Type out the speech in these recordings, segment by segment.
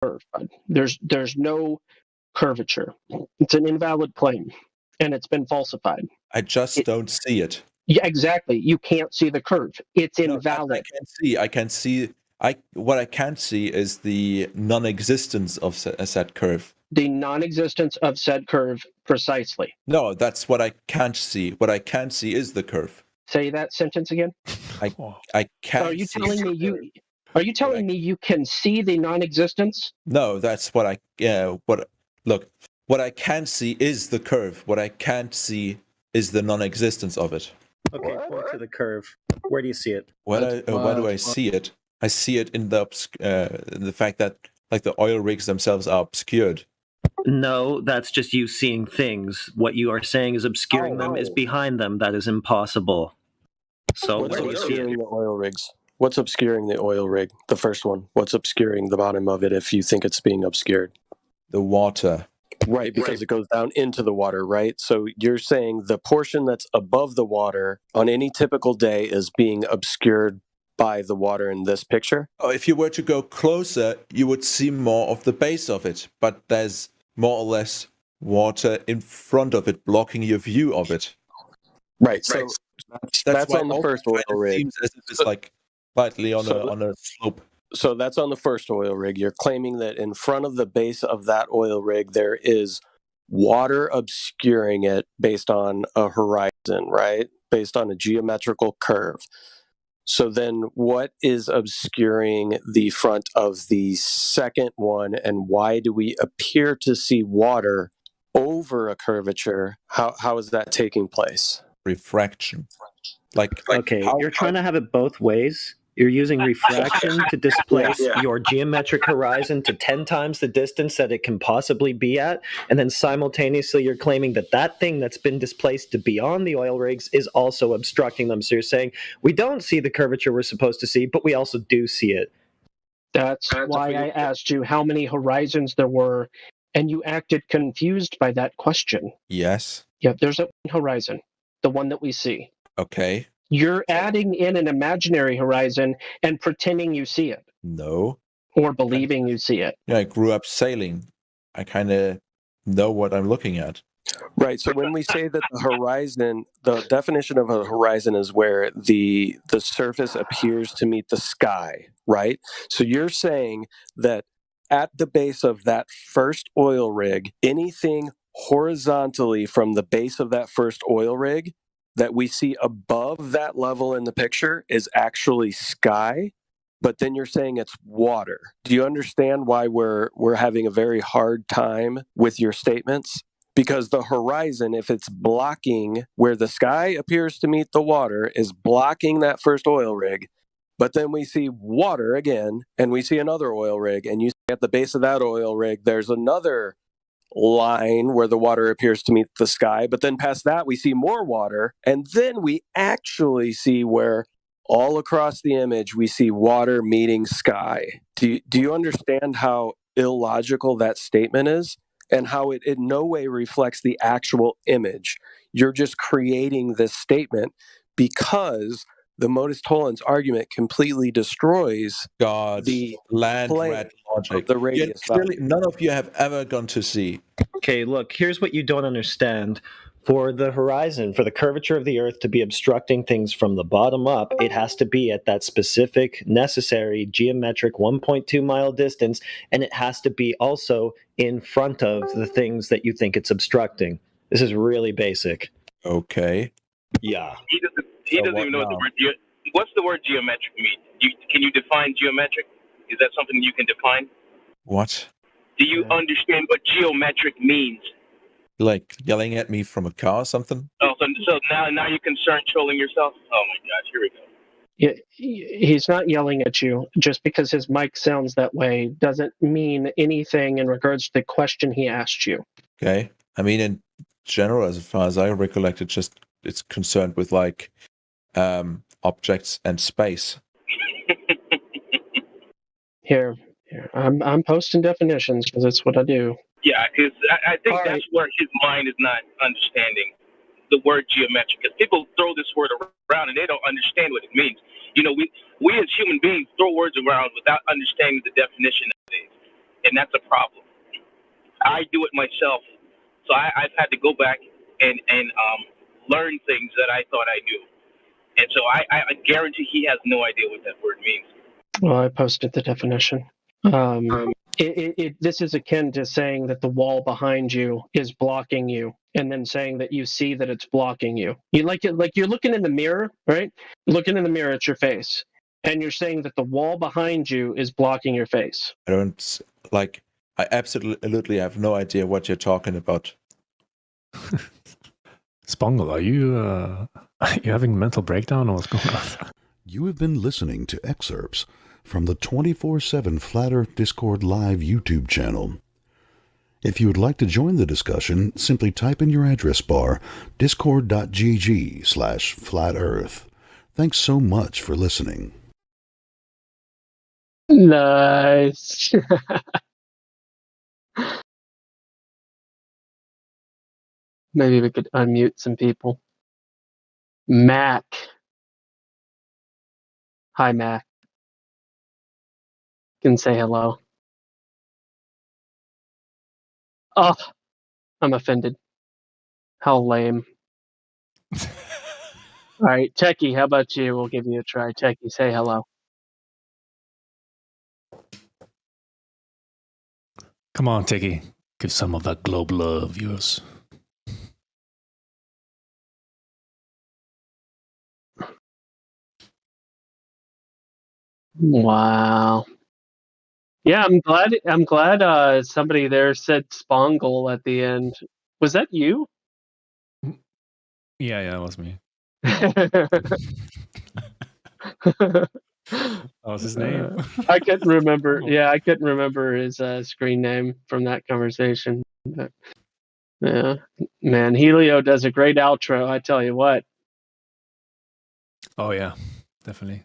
curve. There's no curvature. It's an invalid claim, and it's been falsified. I just don't see it. Yeah, exactly. You can't see the curve. It's No, that invalid. I can see. I can see. What I can't see is the non-existence of a set curve. The non-existence of said curve, precisely. No, that's what I can't see. What I can't see is the curve. Say that sentence again. I can't. Are you see telling me you? Are you telling me you can see the non-existence? No, that's what I. Look, what I can see is the curve. What I can't see is the non-existence of it. Okay, point to the curve. Where do you see it? Where do I see it? I see it in the fact that like the oil rigs themselves are obscured. No, that's just you seeing things. What you are saying is obscuring them is behind them. That is impossible. So What's where do you see obscuring it? the oil rigs? What's obscuring the oil rig? The first one. What's obscuring the bottom of it if you think it's being obscured? The water. Right, because it goes down into the water, right? So you're saying the portion that's above the water on any typical day is being obscured by the water in this picture? Oh, if you were to go closer, you would see more of the base of it, but there's more or less water in front of it, blocking your view of it. Right, so that's on the first oil rig. It seems as if it's like slightly on a slope. So that's on the first oil rig. You're claiming that in front of the base of that oil rig, there is water obscuring it based on a horizon, right? Based on a geometrical curve. So then what is obscuring the front of the second one, and why do we appear to see water over a curvature? How is that taking place? Refraction. Okay, you're trying to have it both ways. You're using refraction to displace your geometric horizon to 10 times the distance that it can possibly be at, and then simultaneously you're claiming that that thing that's been displaced to beyond the oil rigs is also obstructing them. So you're saying, we don't see the curvature we're supposed to see, but we also do see it. That's why I asked you how many horizons there were, and you acted confused by that question. Yes. Yeah, there's a horizon, the one that we see. Okay. You're adding in an imaginary horizon and pretending you see it. No. Or believing you see it. Yeah, I grew up sailing. I kind of know what I'm looking at. Right. So when we say that the horizon, the definition of a horizon is where the surface appears to meet the sky, right? So you're saying that at the base of that first oil rig, anything horizontally from the base of that first oil rig that we see above that level in the picture is actually sky, but then you're saying it's water. Do you understand why we're having a very hard time with your statements? Because the horizon, if it's blocking where the sky appears to meet the water, is blocking that first oil rig, but then we see water again, and we see another oil rig, and you see at the base of that oil rig, there's another line where the water appears to meet the sky, but then past that we see more water, and then we actually see where all across the image we see water meeting sky. Do you understand how illogical that statement is, and how it in no way reflects the actual image? You're just creating this statement because the modus tollens argument completely destroys the land rat logic. The radius. Clearly, none of you have ever gone to sea. Okay, look, here's what you don't understand. For the horizon, for the curvature of the Earth to be obstructing things from the bottom up, it has to be at that specific, necessary, geometric 1.2 mile distance, and it has to be also in front of the things that you think it's obstructing. This is really basic. Okay. Yeah. He doesn't even know what the word what's the word geometric mean? Can you define geometric? Is that something you can define? What? Do you understand what geometric means? Like yelling at me from a car or something? Oh, so now you're concerned trolling yourself? Oh my gosh, here we go. Yeah, he's not yelling at you. Just because his mic sounds that way doesn't mean anything in regards to the question he asked you. Okay. I mean, in general, as far as I recollect, it's concerned with like objects and space. Here, I'm posting definitions because that's what I do. Yeah, because I think that's where his mind is not understanding the word geometric. Because people throw this word around and they don't understand what it means. You know, we as human beings throw words around without understanding the definition of things. and that's a problem. I do it myself, so I've had to go back and learn things that I thought I knew, and so I guarantee he has no idea what that word means. Well, I posted the definition. This is akin to saying that the wall behind you is blocking you, and then saying that you see that it's blocking you. You like you're looking in the mirror, right? Looking in the mirror at your face, and you're saying that the wall behind you is blocking your face. I absolutely have no idea what you're talking about. Spongle, are you having a mental breakdown or what's going on? You have been listening to excerpts from the 24/7 Flat Earth Discord live YouTube channel. If you would like to join the discussion, simply type in your address bar discord.gg/flatearth. Thanks so much for listening. Nice. Maybe we could unmute some people. Mac. Hi, Mac. You can say hello. Oh, I'm offended. How lame. All right, Techie, how about you? We'll give you a try. Techie, say hello. Come on, Techie. Give some of that globe love, yours. Wow. Yeah, I'm glad somebody there said Spongle at the end. Was that you? Yeah, that was me. What was his name? I couldn't remember. Yeah, I couldn't remember his screen name from that conversation. But, yeah, man, Helio does a great outro. I tell you what. Oh yeah, definitely.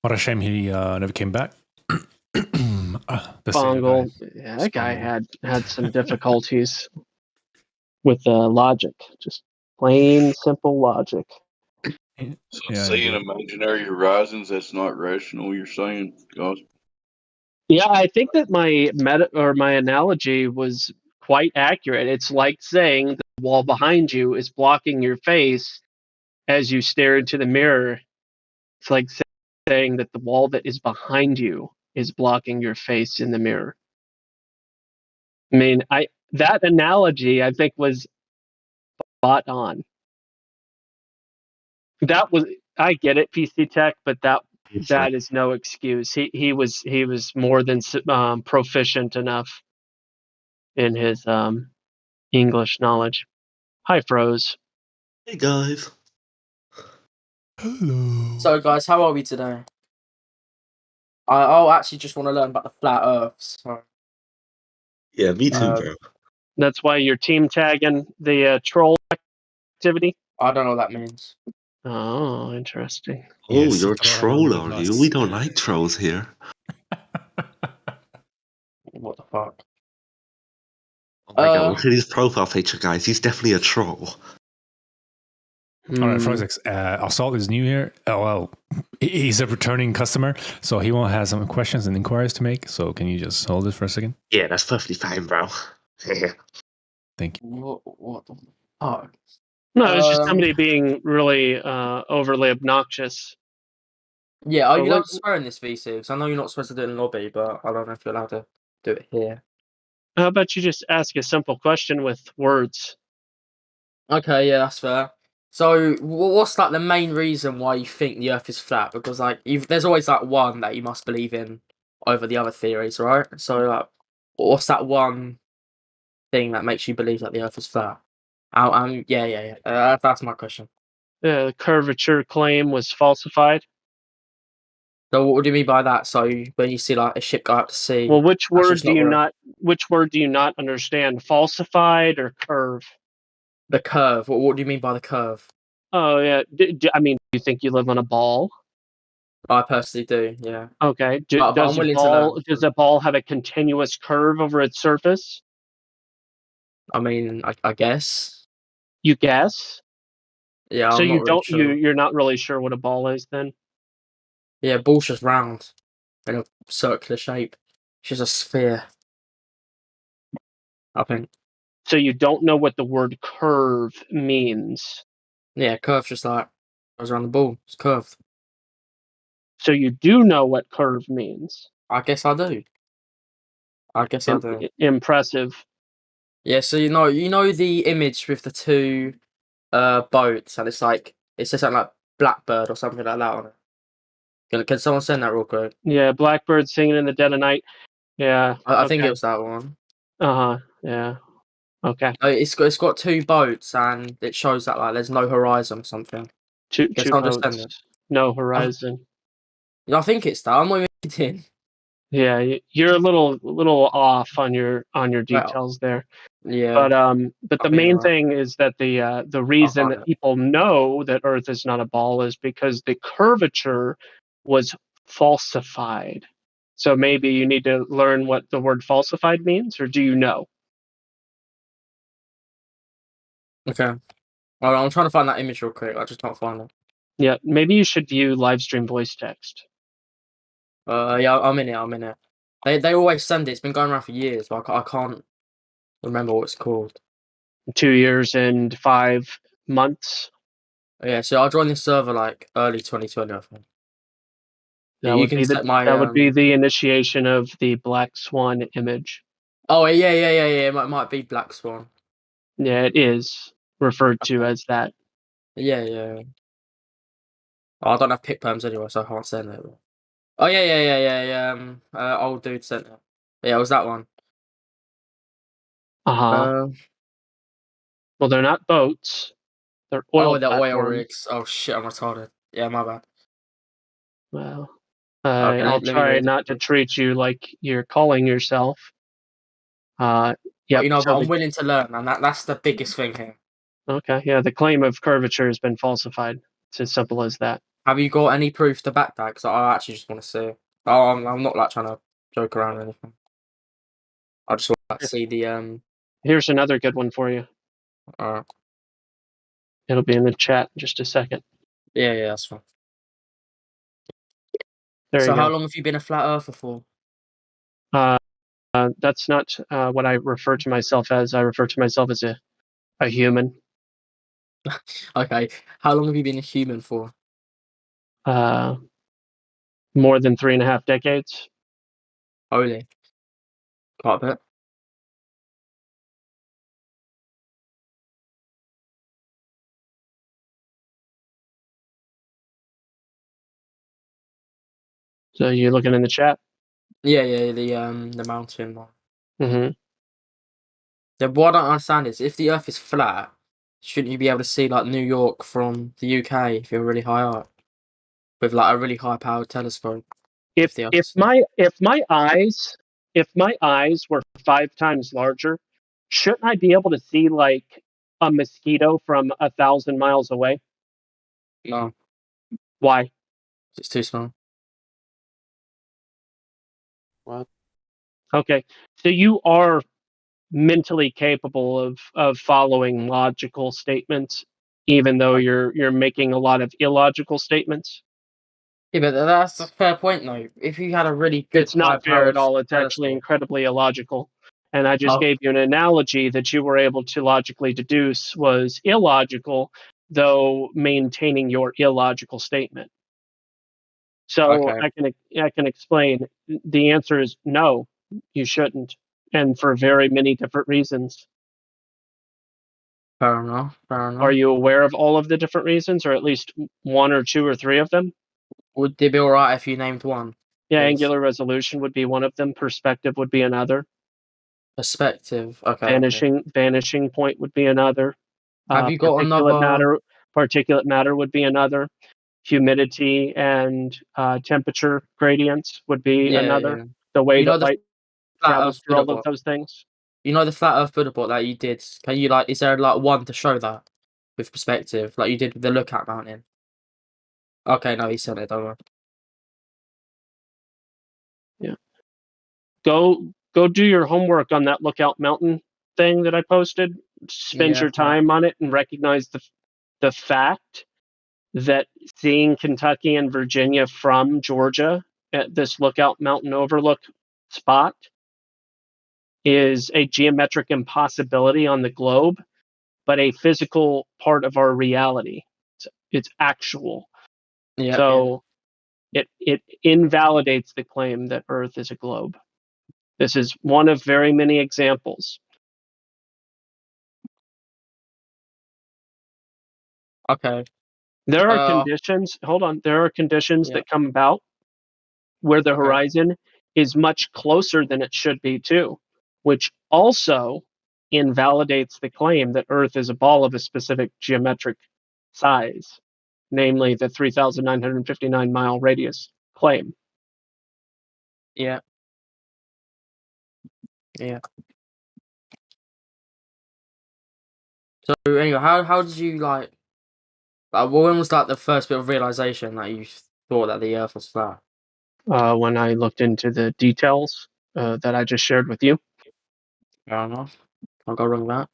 What a shame he never came back. Bongle, yeah, that guy had some difficulties with logic, just plain simple logic. So seeing imaginary horizons, that's not rational, you're saying, guys? Yeah, I think that my analogy was quite accurate. It's like saying the wall behind you is blocking your face as you stare into the mirror. It's like saying that the wall that is behind you is blocking your face in the mirror. I mean, that analogy I think was spot on. That was, I get it, PC Tech, but that is no excuse. He was more than proficient enough in his English knowledge. Hi, Froze. Hey guys. Hello. So guys, how are we today? I actually just want to learn about the flat Earth. So. Yeah, me too, bro. That's why you're team tagging the troll activity? I don't know what that means. Oh, interesting. Oh, yes, you're a troll, are you? We don't like trolls here. What the fuck? Oh my god, look at his profile picture, guys. He's definitely a troll. All right, Frozix, Assault is new here. Oh, well, he's a returning customer, so he won't have some questions and inquiries to make. So can you just hold it for a second? Yeah, that's perfectly fine, bro. Thank you. What the fuck? No, it's just somebody being really overly obnoxious. Yeah, are you allowed to swear in this VC? Because I know you're not supposed to do it in lobby, but I don't know if you're allowed to do it here. How about you just ask a simple question with words? Okay, yeah, that's fair. So, what's like the main reason why you think the Earth is flat? Because like, there's always like one that you must believe in over the other theories, right? So, like, what's that one thing that makes you believe that the Earth is flat? Yeah. That's my question. The curvature claim was falsified. So, what do you mean by that? So, when you see like a ship go out to sea, well, which word do you not understand? Falsified or curve? The curve. What do you mean by the curve? Oh yeah. I mean, do you think you live on a ball? I personally do. Yeah. Okay. Does a ball have a continuous curve over its surface? I mean, I guess. You guess? Yeah, So I'm not you really don't sure. you're not really sure what a ball is then? Yeah, ball's just round in a circular shape. It's just a sphere, I think. So you don't know what the word curve means. Yeah, curve's just like goes around the ball. It's curved. So you do know what curve means. I guess I do. I guess I do. Impressive. Yeah, so you know the image with the two boats, and it's like it says something like blackbird or something like that on it. Can someone send that real quick? Yeah, blackbird singing in the dead of night. Yeah. I think Okay. it was that one. Yeah. Okay. It's got two boats, and it shows that like there's no horizon or something. Two Can someone just send boats, it? no horizon. I think it's that. I'm not even kidding. Yeah, you're a little off on your Well, details there. yeah, But the I'll be main alright. thing is that the I'll reason find that it. people know that Earth is not a ball is because the curvature was falsified. So maybe you need to learn what the word falsified means, or do you know? Okay. I'm trying to find that image real quick. I just can't find it. Yeah, maybe you should view Livestream voice text. Yeah, I'm in it. I'm in it. They always send it. It's been going around for years, but I can't remember what it's called. 2 years and 5 months. Yeah, so I joined this server like early 2020, I think. That You would can be set my that would be the initiation of the Black Swan image. Oh yeah. It might be Black Swan. Yeah, it is referred to as that. Yeah. I don't have pick perms anyway, so I can't send it. Oh yeah. Old dude sent it. Yeah, it was that one. Uh, Well, they're not boats. They're oil the oil platforms. rigs. Oh shit, I'm retarded. Yeah, my bad. Well, Okay, I'll let me try read not to it. treat you like you're calling yourself. But Yep. but I'm willing to learn, and that's the biggest thing here. Okay. Yeah, the claim of curvature has been falsified. It's as simple as that. Have you got any proof to back that? Because I actually just want to see. Oh, I'm not like trying to joke around or anything. I just want to see the Here's another good one for you. Alright. It'll be in the chat in just a second. Yeah, that's fine. There So you how go. long have you been a flat earther for? That's not what I refer to myself as. I refer to myself as a human. Okay. How long have you been a human for? More than 3.5 decades. Holy. Quite a bit. So you're looking in the chat? Yeah, the mountain one. Mm-hmm. What I don't understand is if the Earth is flat, shouldn't you be able to see like New York from the UK if you're really high up? With like a really high powered telescope. If my eyes were 5 times larger, shouldn't I be able to see like a mosquito from 1,000 miles away? No. Why? It's too small. What? Okay, so you are mentally capable of following logical statements, even though you're making a lot of illogical statements. Yeah, but that's a fair point though. If you had a really good It's not fair at all. It's actually telescope. incredibly illogical. And I just Oh. gave you an analogy that you were able to logically deduce was illogical, though maintaining your illogical statement. So Okay. I can explain. The answer is no, you shouldn't, and for very many different reasons. Fair enough. Are you aware of all of the different reasons, or at least 1 or 2 or 3 of them? Would they be alright if you named one? Yeah, please? angular resolution would be one of them. Perspective would be another. Perspective. Okay. Vanishing point would be another. Have you got another? Particulate matter would be another. Humidity and temperature gradients would be another. Yeah. The way You know that the light flat travels Earth through all Buddha of those things. You know the flat Earth Buddha bot that you did. Can you is there like one to show that with perspective, like you did with the Lookout Mountain? Okay, no, he sent it. Don't worry. Yeah. Go do your homework on that Lookout Mountain thing that I posted. Spend your time on it and recognize the fact that seeing Kentucky and Virginia from Georgia at this Lookout Mountain overlook spot is a geometric impossibility on the globe, but a physical part of our reality. It's actual. Yeah. So it invalidates the claim that Earth is a globe. This is one of very many examples. Okay. There are conditions. Hold on. There are conditions that come about where the horizon is much closer than it should be too, which also invalidates the claim that Earth is a ball of a specific geometric size, namely the 3,959 mile radius claim. Yeah. Yeah. So anyway, how did you like when was like the first bit of realization that you thought that the Earth was flat? When I looked into the details that I just shared with you. Fair enough. I'll go wrong with that.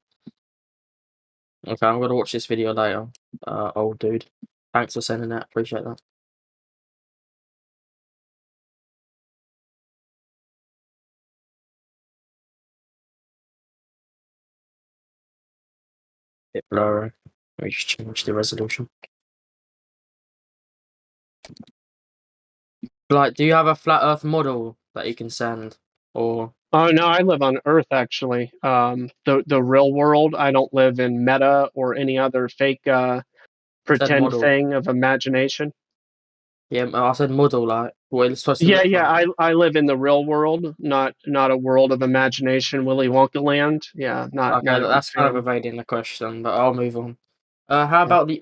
Okay, I'm gonna watch this video later. Old dude. Thanks for sending that. Appreciate that. Bit blurry. Let me just change the resolution. Like, do you have a flat Earth model that you can send, or? Oh no, I live on Earth actually. The real world. I don't live in Meta or any other fake pretend thing of imagination. Yeah, I said model, like what it's supposed to look like. I live in the real world, not a world of imagination, Willy Wonka land. Yeah, not. Okay, that's kind of evading the question, but I'll move on. How about the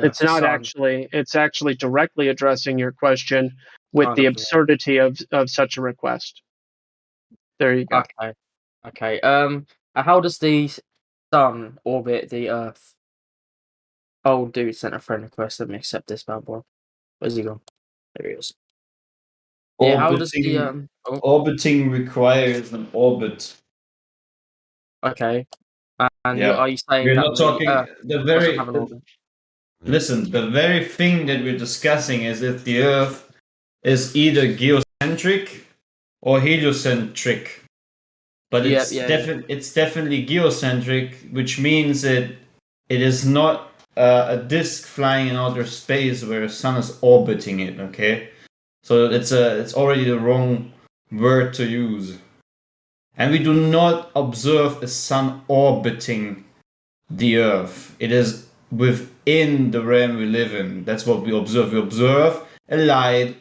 it's not sun. actually. It's actually directly addressing your question with the absurdity of such a request. There you go. Okay. How does the sun orbit the Earth? Oh, dude sent a friend request. Let me accept this bad boy. Where's he gone? There he is. Yeah, how does the orbiting requires an orbit? Okay. And are you saying we're that not talking the very listen, the very thing that we're discussing is if the Earth is either geocentric or heliocentric. But it's definitely geocentric, which means that it is not a disk flying in outer space where the sun is orbiting it. Okay, so it's already the wrong word to use, and we do not observe a sun orbiting the Earth. It is within the realm we live in. That's what we observe. We observe a light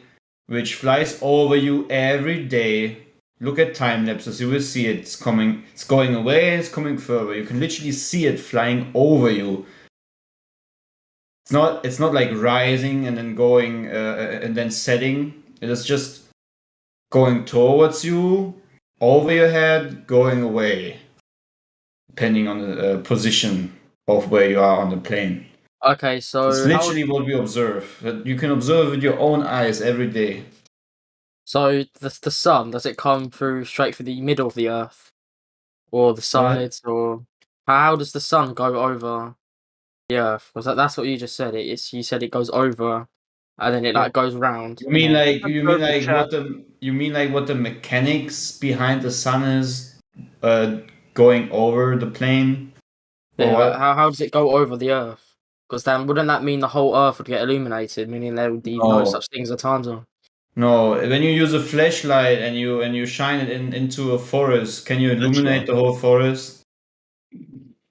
which flies over you every day. Look at time lapses, you will see it's going away and it's coming further. You can literally see it flying over you. It's not like rising and then going and then setting. It is just going towards you, over your head, going away, depending on the position of where you are on the plane. Okay, so it's literally what we observe. That you can observe with your own eyes every day. So the sun, does it come through straight through the middle of the Earth, or the sides, or how does the sun go over the Earth? Because that's what you just said. You said it goes over, and then it like goes round. You mean like what the mechanics behind the sun is going over the plane? Yeah, how does it go over the Earth? Because then wouldn't that mean the whole Earth would get illuminated, meaning there would be no such thing as a time zone? No, when you use a flashlight and you shine it into a forest, can you illuminate the whole forest?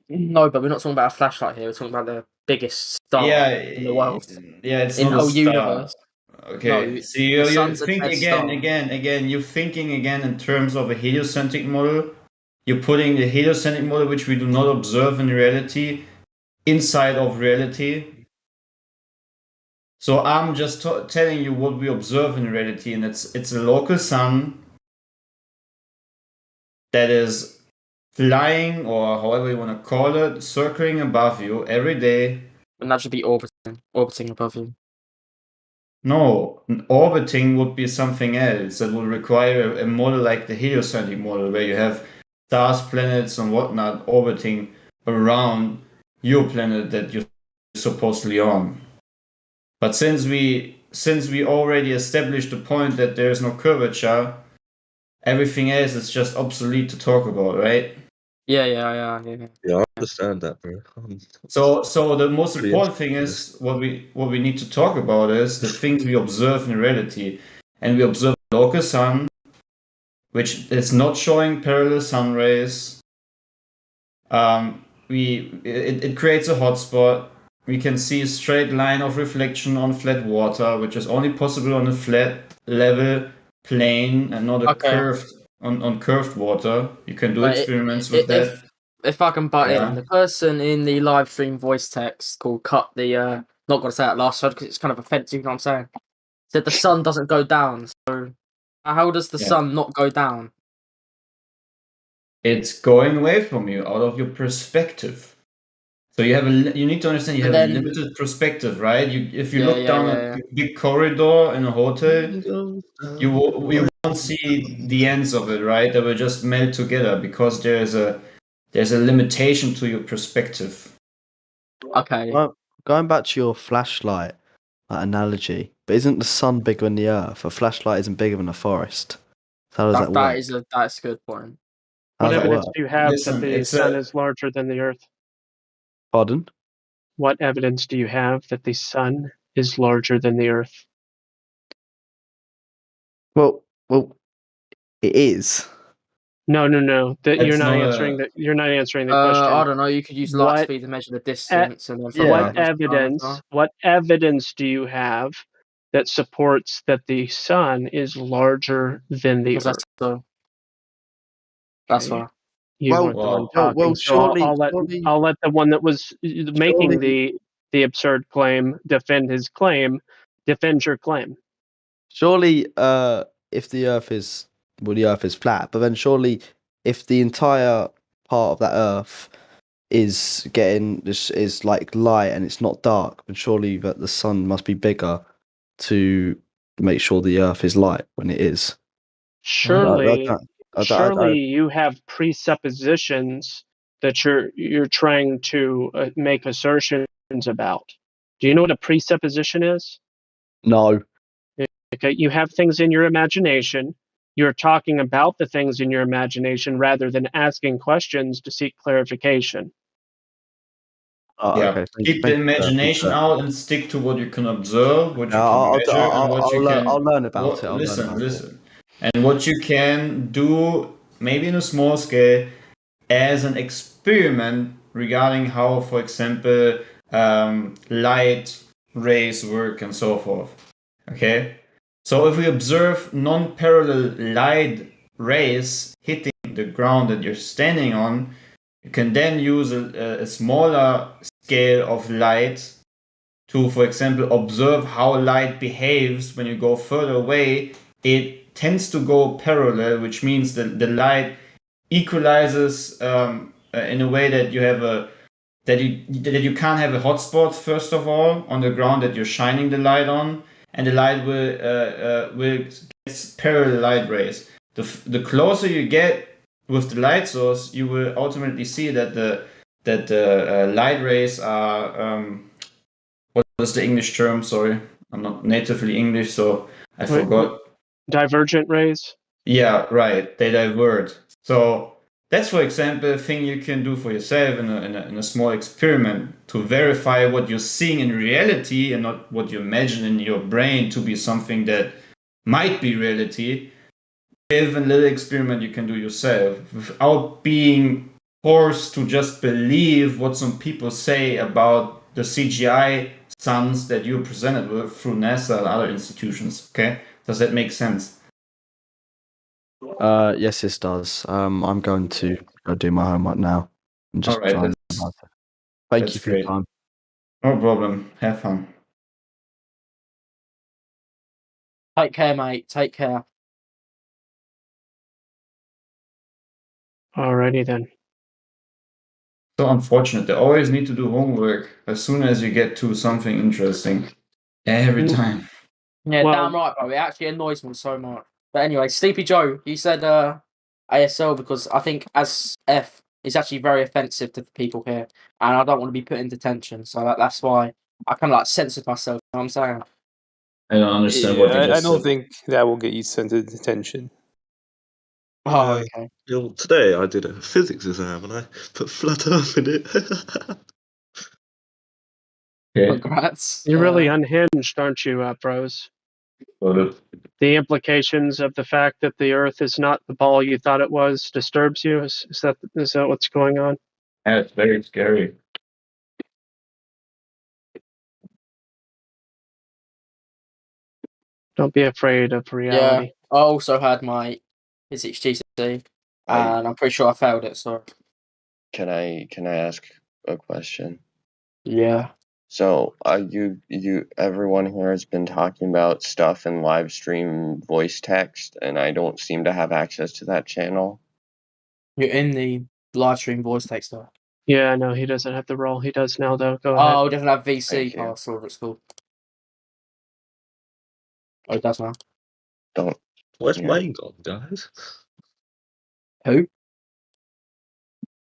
No, but we're not talking about a flashlight here. We're talking about the biggest star in the world. Yeah, it's in not the whole a star. universe. Okay, No, so you think again. You're thinking again in terms of a heliocentric model. You're putting the heliocentric model, which we do not observe in reality, inside of reality. So I'm just telling you what we observe in reality, and it's a local sun that is flying, or however you want to call it, circling above you every day. And that should be orbiting above you. No, orbiting would be something else. That would require a model like the heliocentric model, where you have stars, planets, and whatnot orbiting around your planet that you supposedly on. But since we already established the point that there is no curvature, everything else is just obsolete to talk about, right? Yeah. Yeah, I understand that, bro. So the most important thing is what we need to talk about is the things we observe in reality, and we observe the local sun, which is not showing parallel sun rays. It creates a hotspot. We can see a straight line of reflection on flat water, which is only possible on a flat level plane and not a curved on curved water. You can do experiments with that. If I can butt in, the person in the live stream voice text called cut the not gonna say that last word because it's kind of offensive, you know what I'm saying? Said the sun doesn't go down, so how does the sun not go down? It's going away from you, out of your perspective. So you need to understand you have a limited perspective, right? If you look down a big corridor in a hotel, you won't see the ends of it, right? They will just melt together because there's a limitation to your perspective. Okay. Well, going back to your flashlight analogy, but isn't the sun bigger than the Earth? A flashlight isn't bigger than a forest. So how does that work? That's a good point. What evidence do you have that the sun is larger than the Earth? Pardon? What evidence do you have that the sun is larger than the Earth? Well, it is. No. You're not answering that. You're not answering the question. I don't know. You could use light speed to measure the distance, and then what evidence do you have that supports that the sun is larger than the Earth? That's why. You weren't the one talking, so I'll let the one that was making the absurd claim defend your claim. Surely, if the Earth is flat, but then surely, if the entire part of that Earth is like light and it's not dark, then surely that the sun must be bigger to make sure the Earth is light when it is. Surely you have presuppositions that you're trying to make assertions about. Do you know what a presupposition is? No. Okay, you have things in your imagination. You're talking about the things in your imagination rather than asking questions to seek clarification. Okay. Keep the imagination out and stick to what you can observe, what you can measure, and what you can. I'll learn about it. Listen. And what you can do, maybe in a small scale, as an experiment regarding how, for example, light rays work and so forth. Okay? So if we observe non-parallel light rays hitting the ground that you're standing on, you can then use a smaller scale of light to, for example, observe how light behaves when you go further away. It tends to go parallel, which means that the light equalizes in a way that you have that you can't have a hotspot first of all on the ground that you're shining the light on, and the light will get parallel light rays. The closer you get with the light source, you will ultimately see that the light rays are what is the English term? Sorry, I'm not natively English, so I forgot. Divergent rays? Yeah, right. They divert. So that's, for example, a thing you can do for yourself in a small experiment to verify what you're seeing in reality and not what you imagine in your brain to be something that might be reality. With a little experiment you can do yourself without being forced to just believe what some people say about the CGI suns that you're presented with through NASA and other institutions. Okay? Does that make sense? Yes, this does. I'm going to go do my homework now. I'm just trying. Thank you for your time. No problem. Have fun. Take care, mate. Take care. Alrighty then. So unfortunate. They always need to do homework as soon as you get to something interesting. Every time. Yeah, damn right, bro. It actually annoys me so much. But anyway, Sleepy Joe, you said ASL because I think as F is actually very offensive to the people here, and I don't want to be put in detention. So that's why I kind of like censored myself. You know what I'm saying? I don't understand what you just I don't said. think that will get you sent to detention. Oh, okay. You know, today I did a physics exam and I put flat Earth in it. Okay. Congrats. You're really unhinged, aren't you, Pros? Well, The implications of the fact that the Earth is not the ball you thought it was disturbs you. Is that what's going on? yeah, it's very scary. Don't be afraid of Yeah, reality. I also had my physics GCSE, and I'm pretty sure I failed it. So Can I ask a question? yeah. So, everyone here has been talking about stuff in live stream voice text, and I don't seem to have access to that channel. You're in the live stream voice text though. Yeah, no, he doesn't have the role. He does now, though. Go ahead. Oh, it doesn't have VC Thank you. pass, or it's called. Oh, it does now. Don't. Where's Yeah. Wayne gone, guys? Who?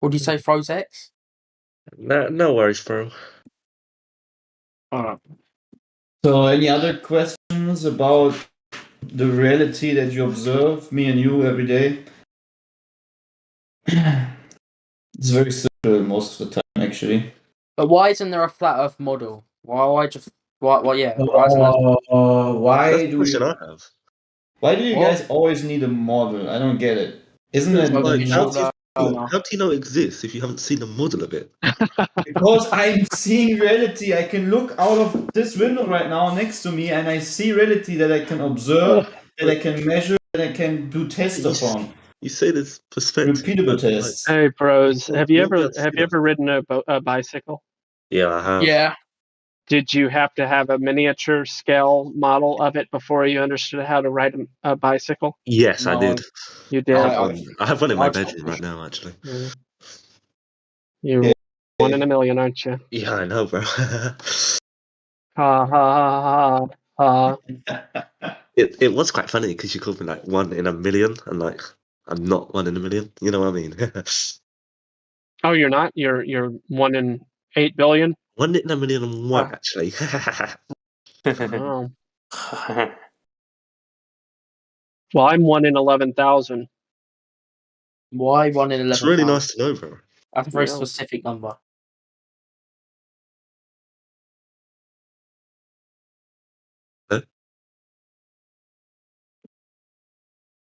What did you say, Frozex? No worries, bro. Alright. So, any other questions about the reality that you observe, me and you, every day? It's very simple most of the time, actually. But why isn't there a flat Earth model? Why just why yeah? Why isn't there... Why That's the do question you? I have. Why do you What? guys always need a model? I don't get it. Isn't It's it like, how enough? do you know it exists if you haven't seen a model of it? Because I'm seeing reality. I can look out of this window right now next to me, and I see reality that I can observe, that I can measure, that I can do tests upon. You say this perspective. Repeatable tests. Hey, Pros, have you You'll ever ridden a bicycle? Yeah, I have. Yeah. Did you have to have a miniature scale model of it before you understood how to ride a bicycle? Yes, I No. did. You did. I have one in my I- bedroom right now, actually. You're one in a million, aren't you? Yeah, I know, bro. Ha ha ha ha. It was quite funny because you called me like 1 in a million, and like I'm not 1 in a million. You know what I mean? Oh, you're not? You're 1 in 8 billion? 1 in a million and one, actually. Oh. Well, I'm 1 in 11,000. Why 1 in 11,000? It's really nice to know, bro. That's a very specific number. Huh?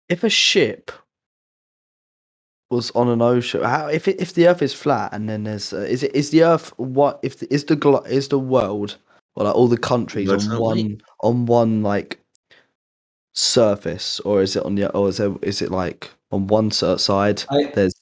If a ship was on an ocean, if the Earth is flat and then there's is the Earth what if is the world or like all the countries on one like surface, or is it on the is it like on one side there's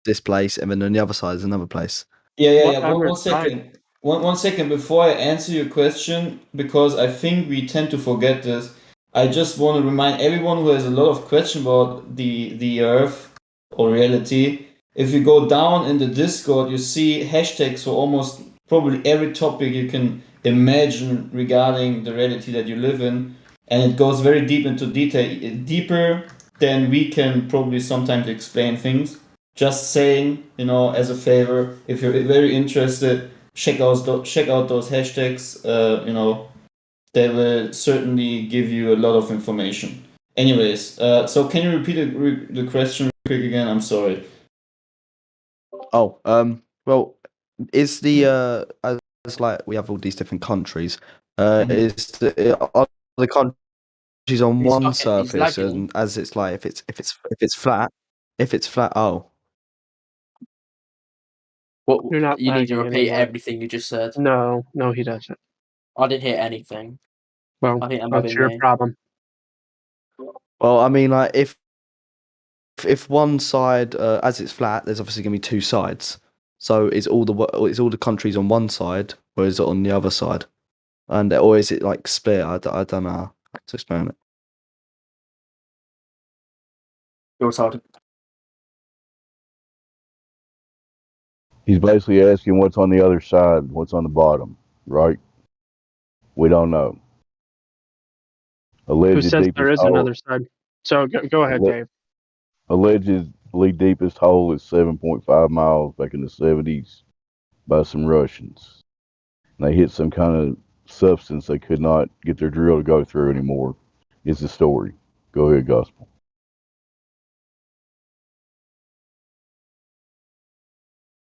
this place and then on the other side is another place? Yeah. One second. One second before I answer your question, because I think we tend to forget this. I just want to remind everyone who has a lot of questions about the Earth or reality. If you go down in the Discord, you see hashtags for almost probably every topic you can imagine regarding the reality that you live in, and it goes very deep into detail, deeper than we can probably sometimes explain things. Just saying, as a favor, if you're very interested, check out those hashtags. They will certainly give you a lot of information. Anyways, so can you repeat the question quick again? I'm sorry. Oh, well, is the as like we have all these different countries, are the countries on one surface, and as it's like if it's flat, oh. What You're not you need to lagging repeat anymore. everything you just said. No, he doesn't. I didn't hear anything. Well, I think that might that's be your me. problem. Well, I mean, like if one side, as it's flat, there's obviously going to be two sides. So is all the countries on one side, or is it on the other side? Or is it like split? I don't know how to explain it. Your side. He's basically asking what's on the other side, what's on the bottom, right? We don't know. Who says there is another side? So go ahead, Dave. Alleged supposedly deepest hole is 7.5 miles back in the 70s by some Russians. They hit some kind of substance they could not get their drill to go through anymore. Is the story. Go ahead, Gospel.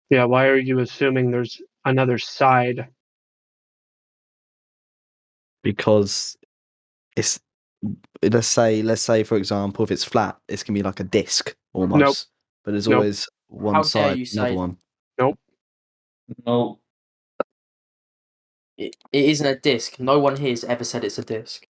Yeah, why are you assuming there's another side? Because it's let's say for example, if it's flat, it's gonna be like a disc almost. Nope. But there's Nope. always one How dare side, you another say one. Nope. No. it isn't a disc? No one here's ever said it's a disc.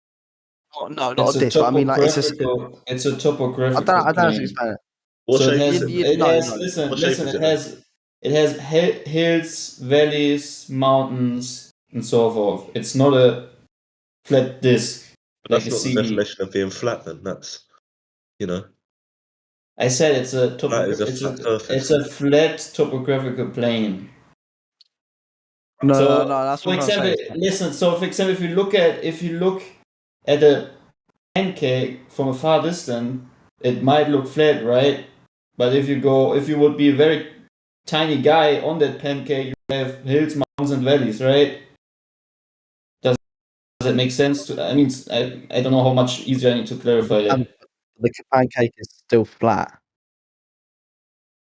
Oh, no, not It's a a disc. But I mean, like it's a. topographical I don't know how to plane. explain it. What So shape it is has, it? it No, has no. listen, What shape listen, is it has hills, valleys, mountains, and so forth. It's not a flat disc But like that's a not the CD. definition of being flat. Then that's, you know, I said it's a flat is a flat surface. it's a flat topographical plane. No, that's For what I'm example, saying. listen. So, for example, if you look at a pancake from a far distance, it might look flat, right? But if you would be a very tiny guy on that pancake, you have hills, mountains, and valleys, right? Does that make sense? I mean, I don't know how much easier I need to clarify that. The pancake is still flat.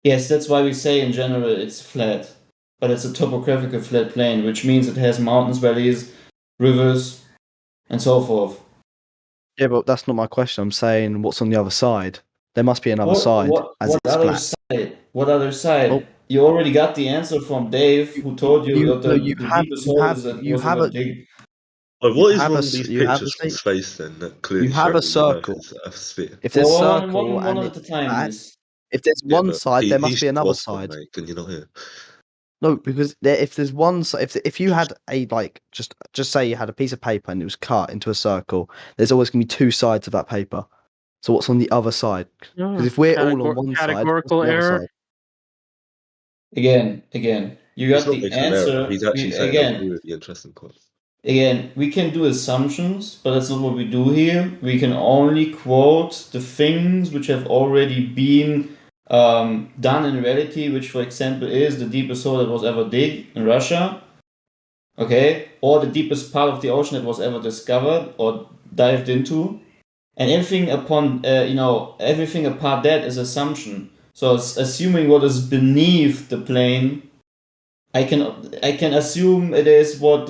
Yes, that's why we say in general it's flat, but it's a topographical flat plane, which means it has mountains, valleys, rivers, and so forth. Yeah, but that's not my question. I'm saying what's on the other side. There must be another side What as it's other flat. side? What other side? Well, you already got the answer from Dave, who told you that the deepest hole is that was ever dig. Oh, what is wrong with these pictures from space then that clearly you have show a the Earth circle. is a sphere? If there's Well, circle one and at it's a time, flat, please. if there's Yeah, one but side, there must he's be another Gospel, side. mate. Can you not hear? No, because if there's one side, if you had a like just say you had a piece of paper and it was cut into a circle, there's always going to be two sides of that paper. So what's on the other side? Because if we're all on one side, what's categorical the other error. side? Again, you got He's not the making an error. answer. He's actually saying a really interesting point. Again, we can do assumptions, but that's not what we do here. We can only quote the things which have already been done in reality, which, for example, is the deepest hole that was ever dug in Russia, okay, or the deepest part of the ocean that was ever discovered or dived into, and everything upon everything apart that is assumption. So assuming what is beneath the plane, I can assume it is what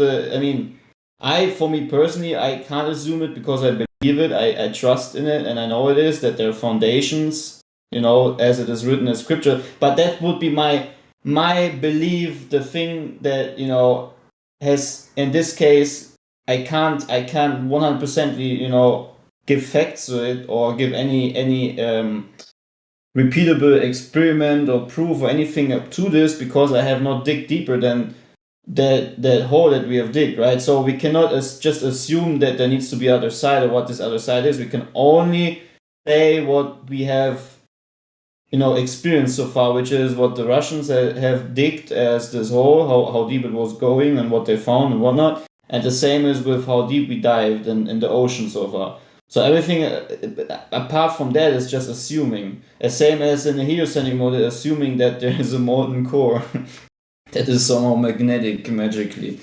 for me personally, I can't assume it because I believe it, I trust in it, and I know it is, that there are foundations, as it is written in scripture. But that would be my belief, the thing that, has, in this case, I can't 100%, give facts to it or give any repeatable experiment or proof or anything up to this, because I have not dig deeper than that hole that we have dig, right? So we cannot just assume that there needs to be other side or what this other side is. We can only say what we have experienced so far, which is what the Russians have digged as this hole, how deep it was going and what they found and whatnot. And the same is with how deep we dived in the ocean so far. So everything apart from that is just assuming. As same as in the heliocentric model, assuming that there is a molten core that is somehow magnetic magically.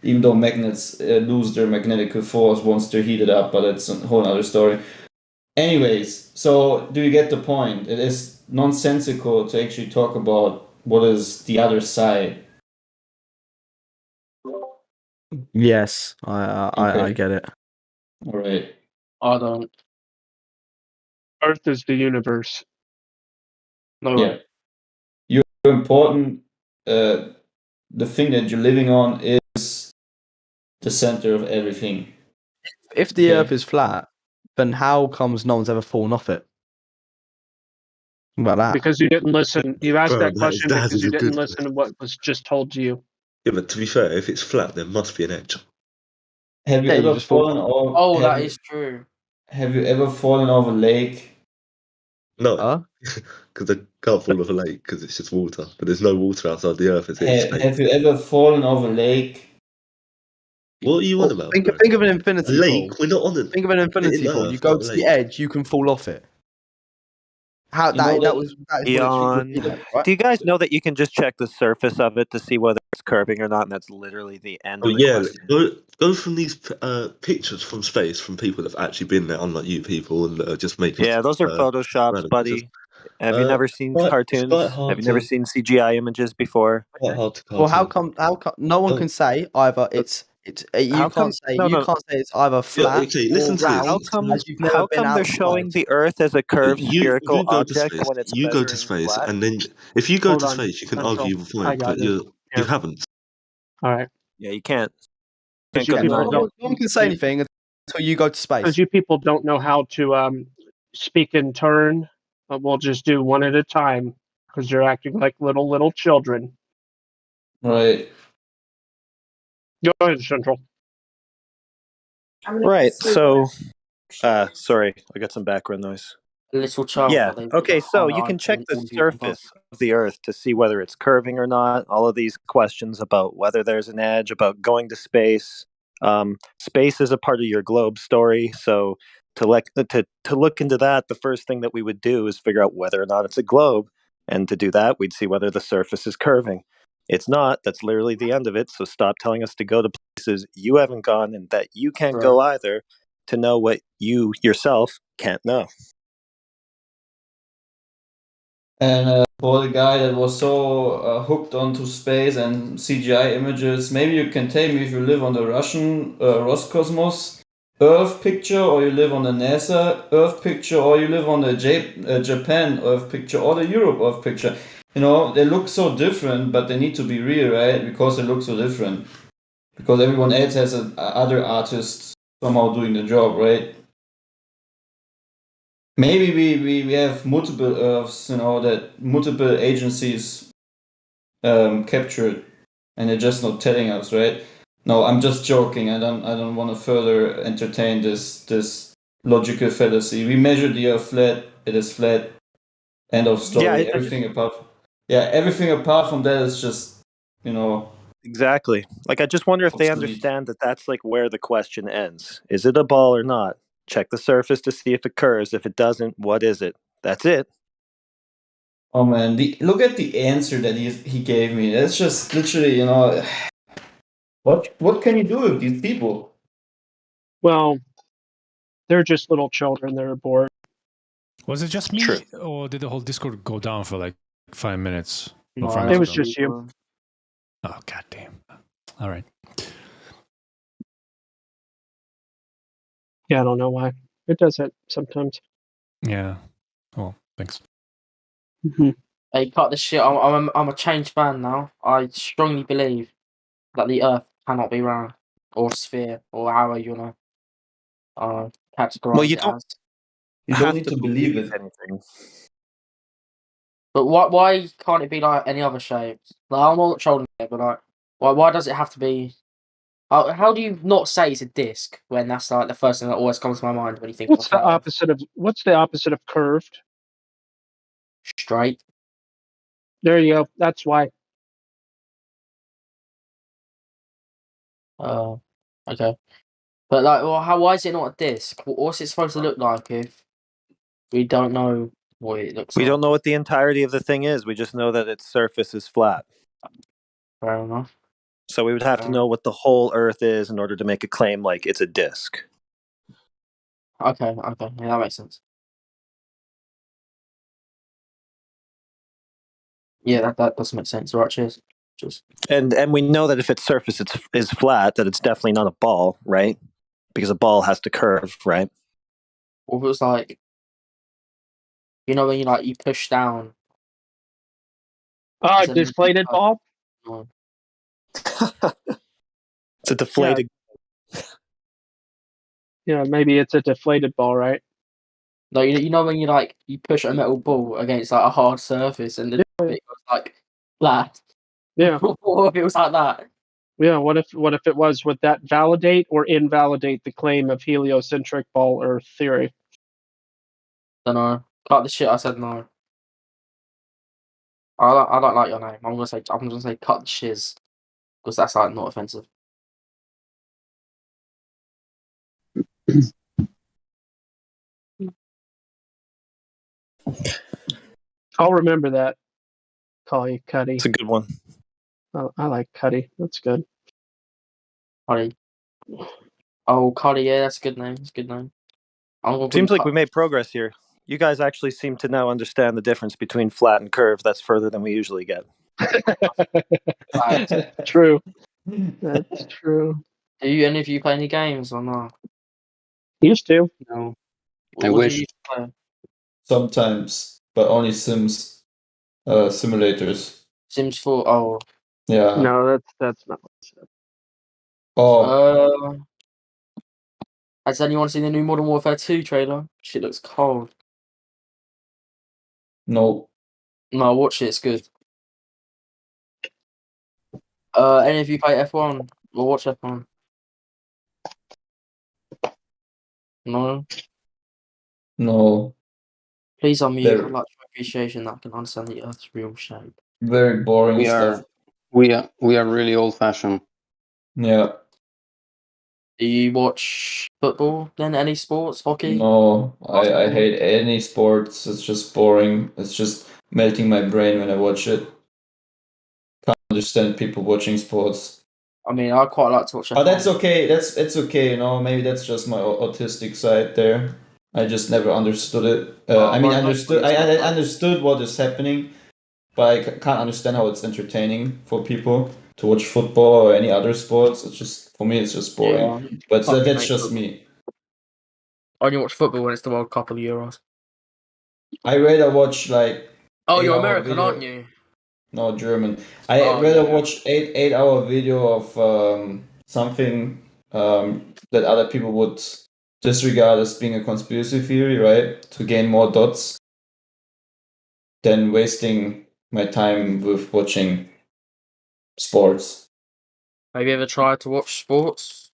Even though magnets lose their magnetic force once they're heated up, but that's a whole other story. Anyways, so do you get the point? It is nonsensical to actually talk about what is the other side. Yes, I get it. All right. I don't. Earth is the universe. No Yeah. You're important. The thing that you're living on is the center of everything. If the Earth is flat, then how comes no one's ever fallen off it? Think about that. Because you didn't listen. You asked Bro, that question that because is you a didn't good listen to what was just told to you. Yeah, but to be fair, if it's flat, there must be an edge. Have you ever fallen off? Oh, that is true. Have you ever fallen off a lake? No, because I can't fall off a lake because it's just water. But there's no water outside the Earth. It's space. Have you ever fallen off a lake? What are you on about? Think of an infinity a lake. pool. We're not on a. Think of an infinity in pool. Earth, You go not a to the lake. edge, you can fall off it. How that is what it should be like, right? Do you guys know that you can just check the surface of it to see whether it's curving or not, and that's literally the end Oh of the yeah, question? go from these pictures from space from people that have actually been there, unlike you people, and are just making. Yeah, those are photoshops, random pictures. buddy. Have you never seen It's cartoons? quite Have hard you never to seen CGI images before? quite hard to Well, how cartoon. come no one can say either it's How come? No, you no. can't say it's either Yeah, flat okay, or listen to this. How round Listen to come? as this. you've never How been come they're outside. showing the Earth as a curved spherical You go to object space. when it's You go to measuring space, flat? and then if you go Hold to on, space, you can Central. argue the I point, got but this. you Here. haven't. All right. Yeah, you can't. Because Can't you go people no. No don't. one can say anything until you go to space. Because you people don't know how to speak in turn, we'll just do one at a time. Because you're acting like little children. Right. Go ahead, Central. Right. So, sorry, I got some background noise. A little child. Yeah. But they Okay. got So you high can check the on you can vote. surface of the Earth to see whether it's curving or not. All of these questions about whether there's an edge, about going to space. Space is a part of your globe story. So to look into that, the first thing that we would do is figure out whether or not it's a globe, and to do that, we'd see whether the surface is curving. It's not. That's literally the end of it. So stop telling us to go to places you haven't gone and that you can't go either, to know what you yourself can't know. And for the guy that was so hooked onto space and CGI images, maybe you can tell me if you live on the Russian Roscosmos Earth picture, or you live on the NASA Earth picture, or you live on the Japan Earth picture, or the Europe Earth picture. You know, they look so different, but they need to be real, right? Because they look so different. Because everyone else has other artists somehow doing the job, right? Maybe we have multiple Earths, you know, that multiple agencies captured, and they're just not telling us, right? No, I'm just joking. I don't want to further entertain this logical fallacy. We measure the Earth flat. It is flat. End of story. Yeah, everything apart from that is just, you know. Exactly. Like, I just wonder if they understand that that's like where the question ends. Is it a ball or not? Check the surface to see if it curves. If it doesn't, what is it? That's it. Oh man, look at the answer that he gave me. That's just literally, you know, what can you do with these people? Well, they're just little children. They're bored. Was it just me, or did the whole Discord go down for like 5 minutes? No, it was just you. Oh, goddamn. All right. Yeah, I don't know why. It does it sometimes. Yeah. Oh, thanks. Mm-hmm. Hey, cut this shit. I'm a changed man now. I strongly believe that the Earth cannot be round or sphere or however you want to categorize Well, you it don't as. You don't need to believe it. Anything. But why can't it be like any other shapes? Like, I'm not trolling it, but like, why does it have to be? How do you not say it's a disc when that's like the first thing that always comes to my mind when you think What's of a flat Earth? What's the opposite of curved? Straight. There you go. That's why. Okay. But like, well, why is it not a disc? What's it supposed to look like if we don't know what it looks We like? don't know what the entirety of the thing is. We just know that its surface is flat. Fair enough. So we would have to know what the whole Earth is in order to make a claim like it's a disc. Okay. Yeah, that makes sense. Yeah, that does make sense. Right, cheers. And we know that if its surface is flat, that it's definitely not a ball, right? Because a ball has to curve, right? Or if it was like, you know, when you push down. Deflated ball? It's a deflated. Yeah, maybe it's a deflated ball, right? No, you know when you push a metal ball against like a hard surface and the bit goes like flat. Yeah. What if it was like that? Yeah. What if it was? Would that validate or invalidate the claim of heliocentric ball Earth theory? Don't know. Cut the shit. I said no. I don't like your name. I'm gonna say cut the shiz because that's like not offensive. I'll remember that. Call you Cuddy. It's a good one. Oh, I like Cuddy. That's good. Cuddy. Oh, Cuddy, yeah, that's a good name. That's a good name. Seems like we made progress here. You guys actually seem to now understand the difference between flat and curve. That's further than we usually get. True. That's true. Do you any of you play any games or not? Used to. No. What I do wish. you used to play? Sometimes, but only Sims simulators. Sims 4. Oh. Yeah. No, that's not what I said. Oh. Has anyone seen the new Modern Warfare 2 trailer? Shit looks cold. No. No, watch it. It's good. Any of you play F1 or watch F1? No. No. Please unmute. They're I'd like to appreciation that I can understand the Earth's real shape. very boring We stuff. are really old fashioned. Yeah. Do you watch football then? Any sports? Hockey? No, I hate any sports. It's just boring. It's just melting my brain when I watch it. Can't understand people watching sports. I mean, I quite like to watch F1. Oh, that's okay. It's okay. You know, maybe that's just my autistic side there. I just never understood it. I mean, I understood what is happening, but I can't understand how it's entertaining for people to watch football or any other sports. It's just, for me, it's just boring. Yeah, But fucking that's hate just football. me. I only watch football when it's the World Cup or the Euros. I rather watch like. Oh, you're 8-hour American, video. aren't you? No, German. I rather watch 8-hour video of something that other people would disregard as being a conspiracy theory, right? To gain more dots than wasting my time with watching sports. Have you ever tried to watch sports?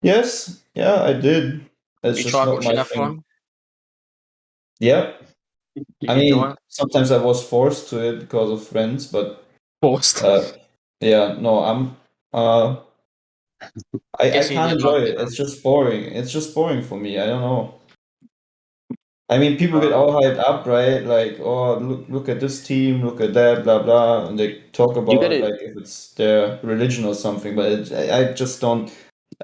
Yes, yeah, I did. It's You just tried not watching my F1? thing. Yeah. Did I you enjoy mean, it? sometimes I was forced to it because of friends, but Forced. yeah, no, I Guess you can't didn't enjoy like it. it then. It's just boring. It's just boring for me. I don't know. I mean, people get all hyped up, right? Like, oh, look at this team, look at that, blah blah, and they talk You about get it it. like if it's their religion or something. But I just don't.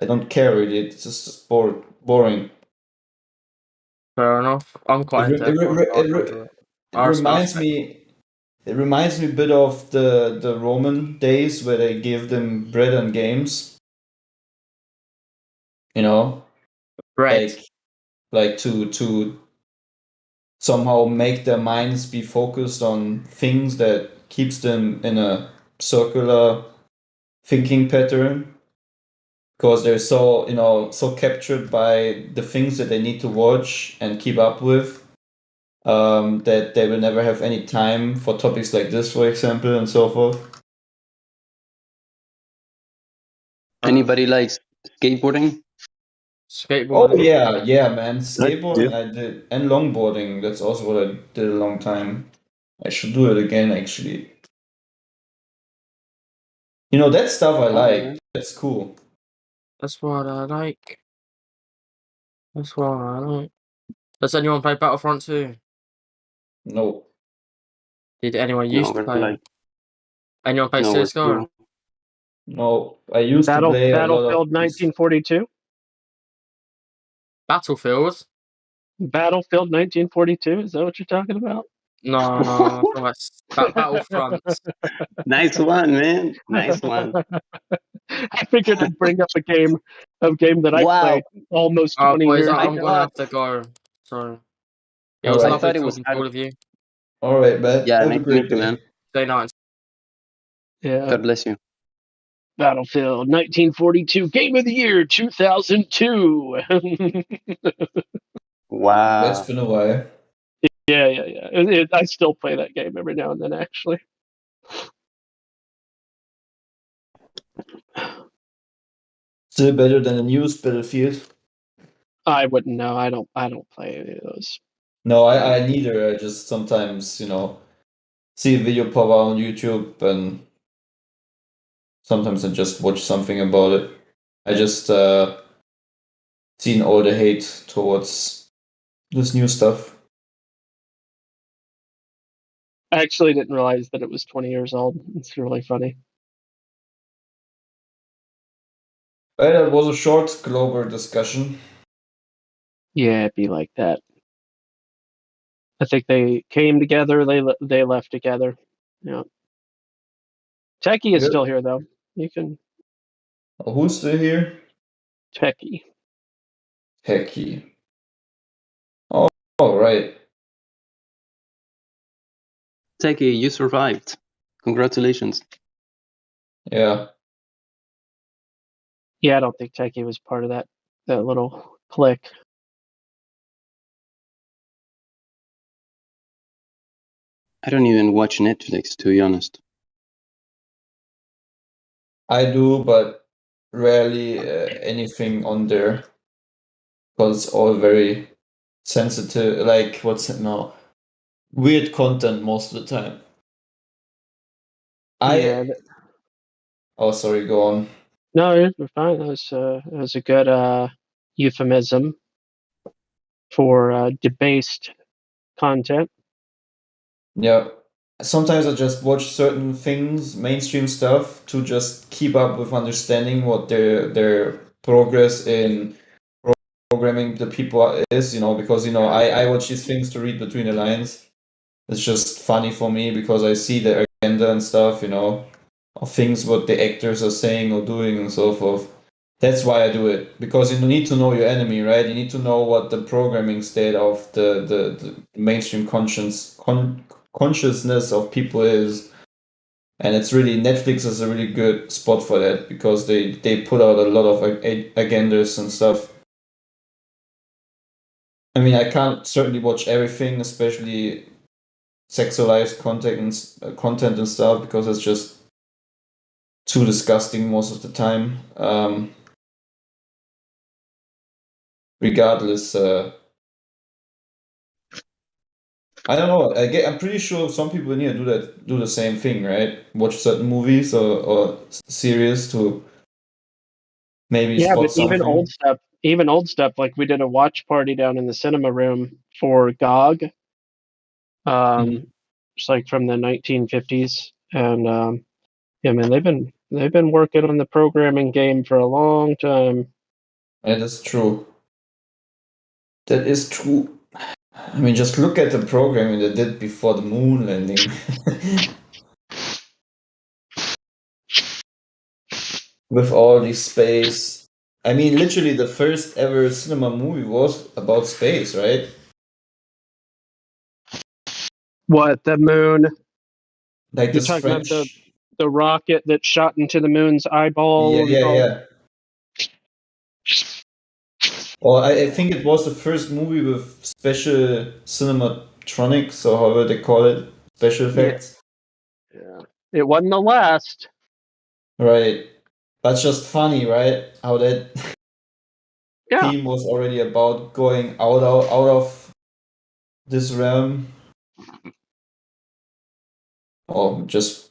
I don't care really. It's just boring. Fair enough. I'm quite into F1. I enjoy it. It I reminds respect. me. It reminds me a bit of the Roman days where they give them bread and games. You know, Bread. like to somehow make their minds be focused on things that keeps them in a circular thinking pattern because they're so so captured by the things that they need to watch and keep up with that they will never have any time for topics like this, for example, and so forth. Anybody likes skateboarding? Oh Skateboarding. yeah, man, skateboarding I did, and longboarding. That's also what I did a long time. I should do it again, actually. You know, that stuff I like. That's cool. That's what I like. That's what I like. Does anyone play Battlefront 2? No. Did anyone No, used to we're play? like Anyone play no, we're CSGO? zero. No, I used to play a lot of Battlefield 1942. Battlefield? Battlefield 1942. Is that what you're talking about? No, I'm talking about Battlefront. Nice one, man. Nice one. I figured I'd bring up a game that I played almost 20 boys, years I'm ago. gonna have to go. So it All was right. lovely I thought it was talking to all of you. All right, man. Yeah, Have nice a to meet great you, day. man. Stay nice. Yeah. God bless you. Battlefield 1942 Game of the Year 2002. Wow. That's been a while. Yeah. I still play that game every now and then, actually. Still better than a used Battlefield. I wouldn't know. I don't play any of those. No, I neither. I just sometimes, see a video pop out on YouTube and sometimes I just watch something about it. I just seen all the hate towards this new stuff. I actually didn't realize that it was 20 years old. It's really funny. Well, that was a short global discussion. Yeah, it'd be like that. I think they came together. They left together. Yeah. Techie is still here though. You can. Who's still here? Techie. Techie. Oh, right. Techie, you survived. Congratulations. Yeah. Yeah, I don't think Techie was part of that little clique. I don't even watch Netflix, to be honest. I do, but rarely anything on there. Because it's all very sensitive. Like, what's it now? Weird content most of the time. Oh, sorry, go on. No, you're fine. That was a good euphemism for debased content. Yeah. Sometimes I just watch certain things, mainstream stuff, to just keep up with understanding what their progress in programming the people is, because, I watch these things to read between the lines. It's just funny for me because I see the agenda and stuff, of things what the actors are saying or doing and so forth. That's why I do it, because you need to know your enemy, right? You need to know what the programming state of the mainstream consciousness of people is. And it's really, Netflix is a really good spot for that, because they put out a lot of agendas and stuff. I mean, I can't certainly watch everything, especially sexualized content and stuff, because it's just too disgusting most of the time. Regardless, I don't know. I'm pretty sure some people in here do the same thing, right? Watch certain movies or series to maybe Yeah, spot but something. even old stuff, like we did a watch party down in the cinema room for GOG. It's like from the 1950s, and yeah, man, they've been working on the programming game for a long time. Yeah, that's true. That is true. I mean, just look at the programming they did before the moon landing. With all the space. I mean, literally the first ever cinema movie was about space, right? What, the moon? Like You're this talking French. about the rocket that shot into the moon's eyeball? Yeah. Or I think it was the first movie with special cinematronics, or however they call it, special effects. Yeah. It wasn't the last. Right. That's just funny, right? How that theme was already about going out of this realm. Or just,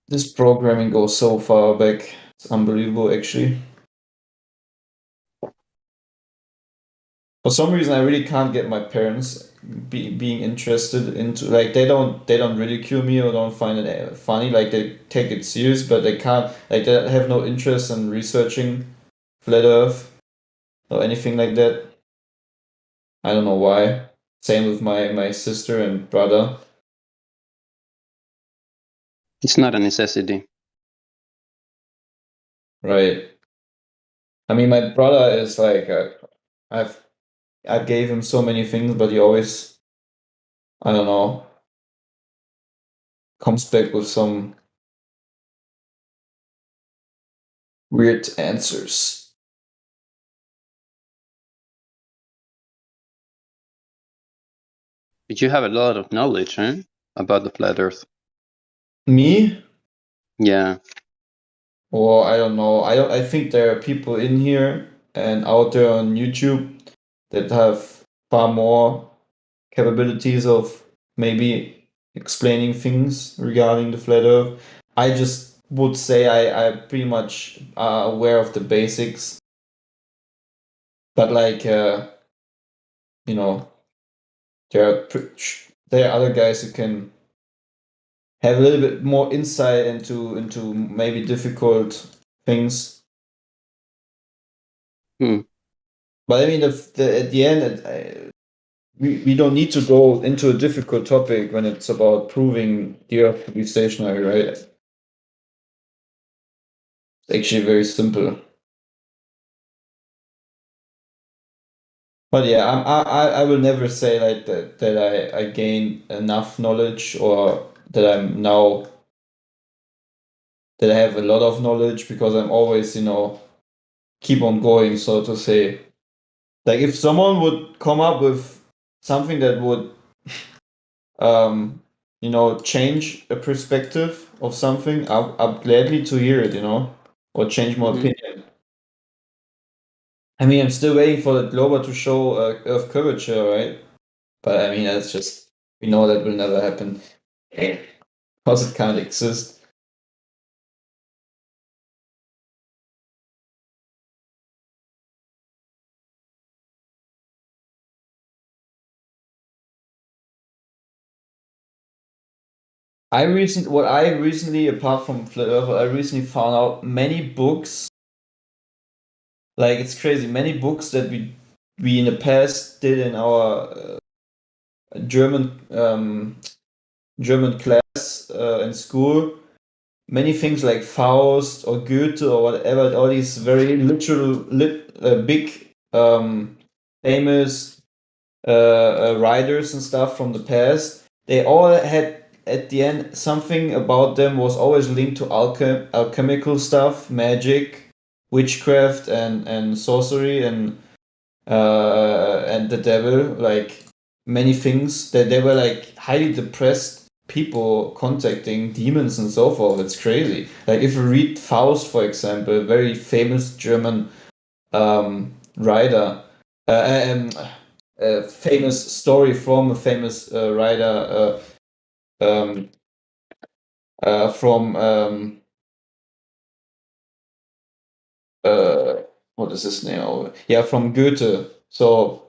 this programming goes so far back. It's unbelievable, actually. For some reason, I really can't get my parents being interested into, like, they don't ridicule me or don't find it funny. Like, they take it serious, but they can't, like, they have no interest in researching flat Earth or anything like that. I don't know why. Same with my sister and brother. It's not a necessity. Right. I mean, my brother is like, I gave him so many things, but he always, I don't know, comes back with some weird answers. But you have a lot of knowledge, huh? About the flat Earth. Me? Yeah. Well, I don't know. I think there are people in here and out there on YouTube that have far more capabilities of maybe explaining things regarding the flat Earth. I just would say I pretty much aware of the basics. But like, there are other guys who can have a little bit more insight into maybe difficult things. But I mean, at the end, we don't need to go into a difficult topic when it's about proving the Earth to be stationary, right? It's actually very simple. But yeah, I will never say like that I gain enough knowledge or that I'm now that I have a lot of knowledge, because I'm always, keep on going, so to say. Like if someone would come up with something that would change a perspective of something, I'm gladly to hear it, or change my opinion. I mean, I'm still waiting for the globe to show Earth curvature, right? But I mean, that's just, we know that will never happen because it can't exist. I recently, apart from Flat Earth, I recently found out many books. Like, it's crazy. Many books that we in the past did in our German class in school. Many things like Faust or Goethe or whatever, all these very big famous writers and stuff from the past, they all had at the end something about them was always linked to alchemical stuff, magic, witchcraft, and sorcery, and the devil, like many things, that they were like highly depressed people contacting demons and so forth. It's crazy. Like if you read Faust, for example, a very famous German writer, a famous story from a famous writer from what is his name? Yeah, from Goethe. So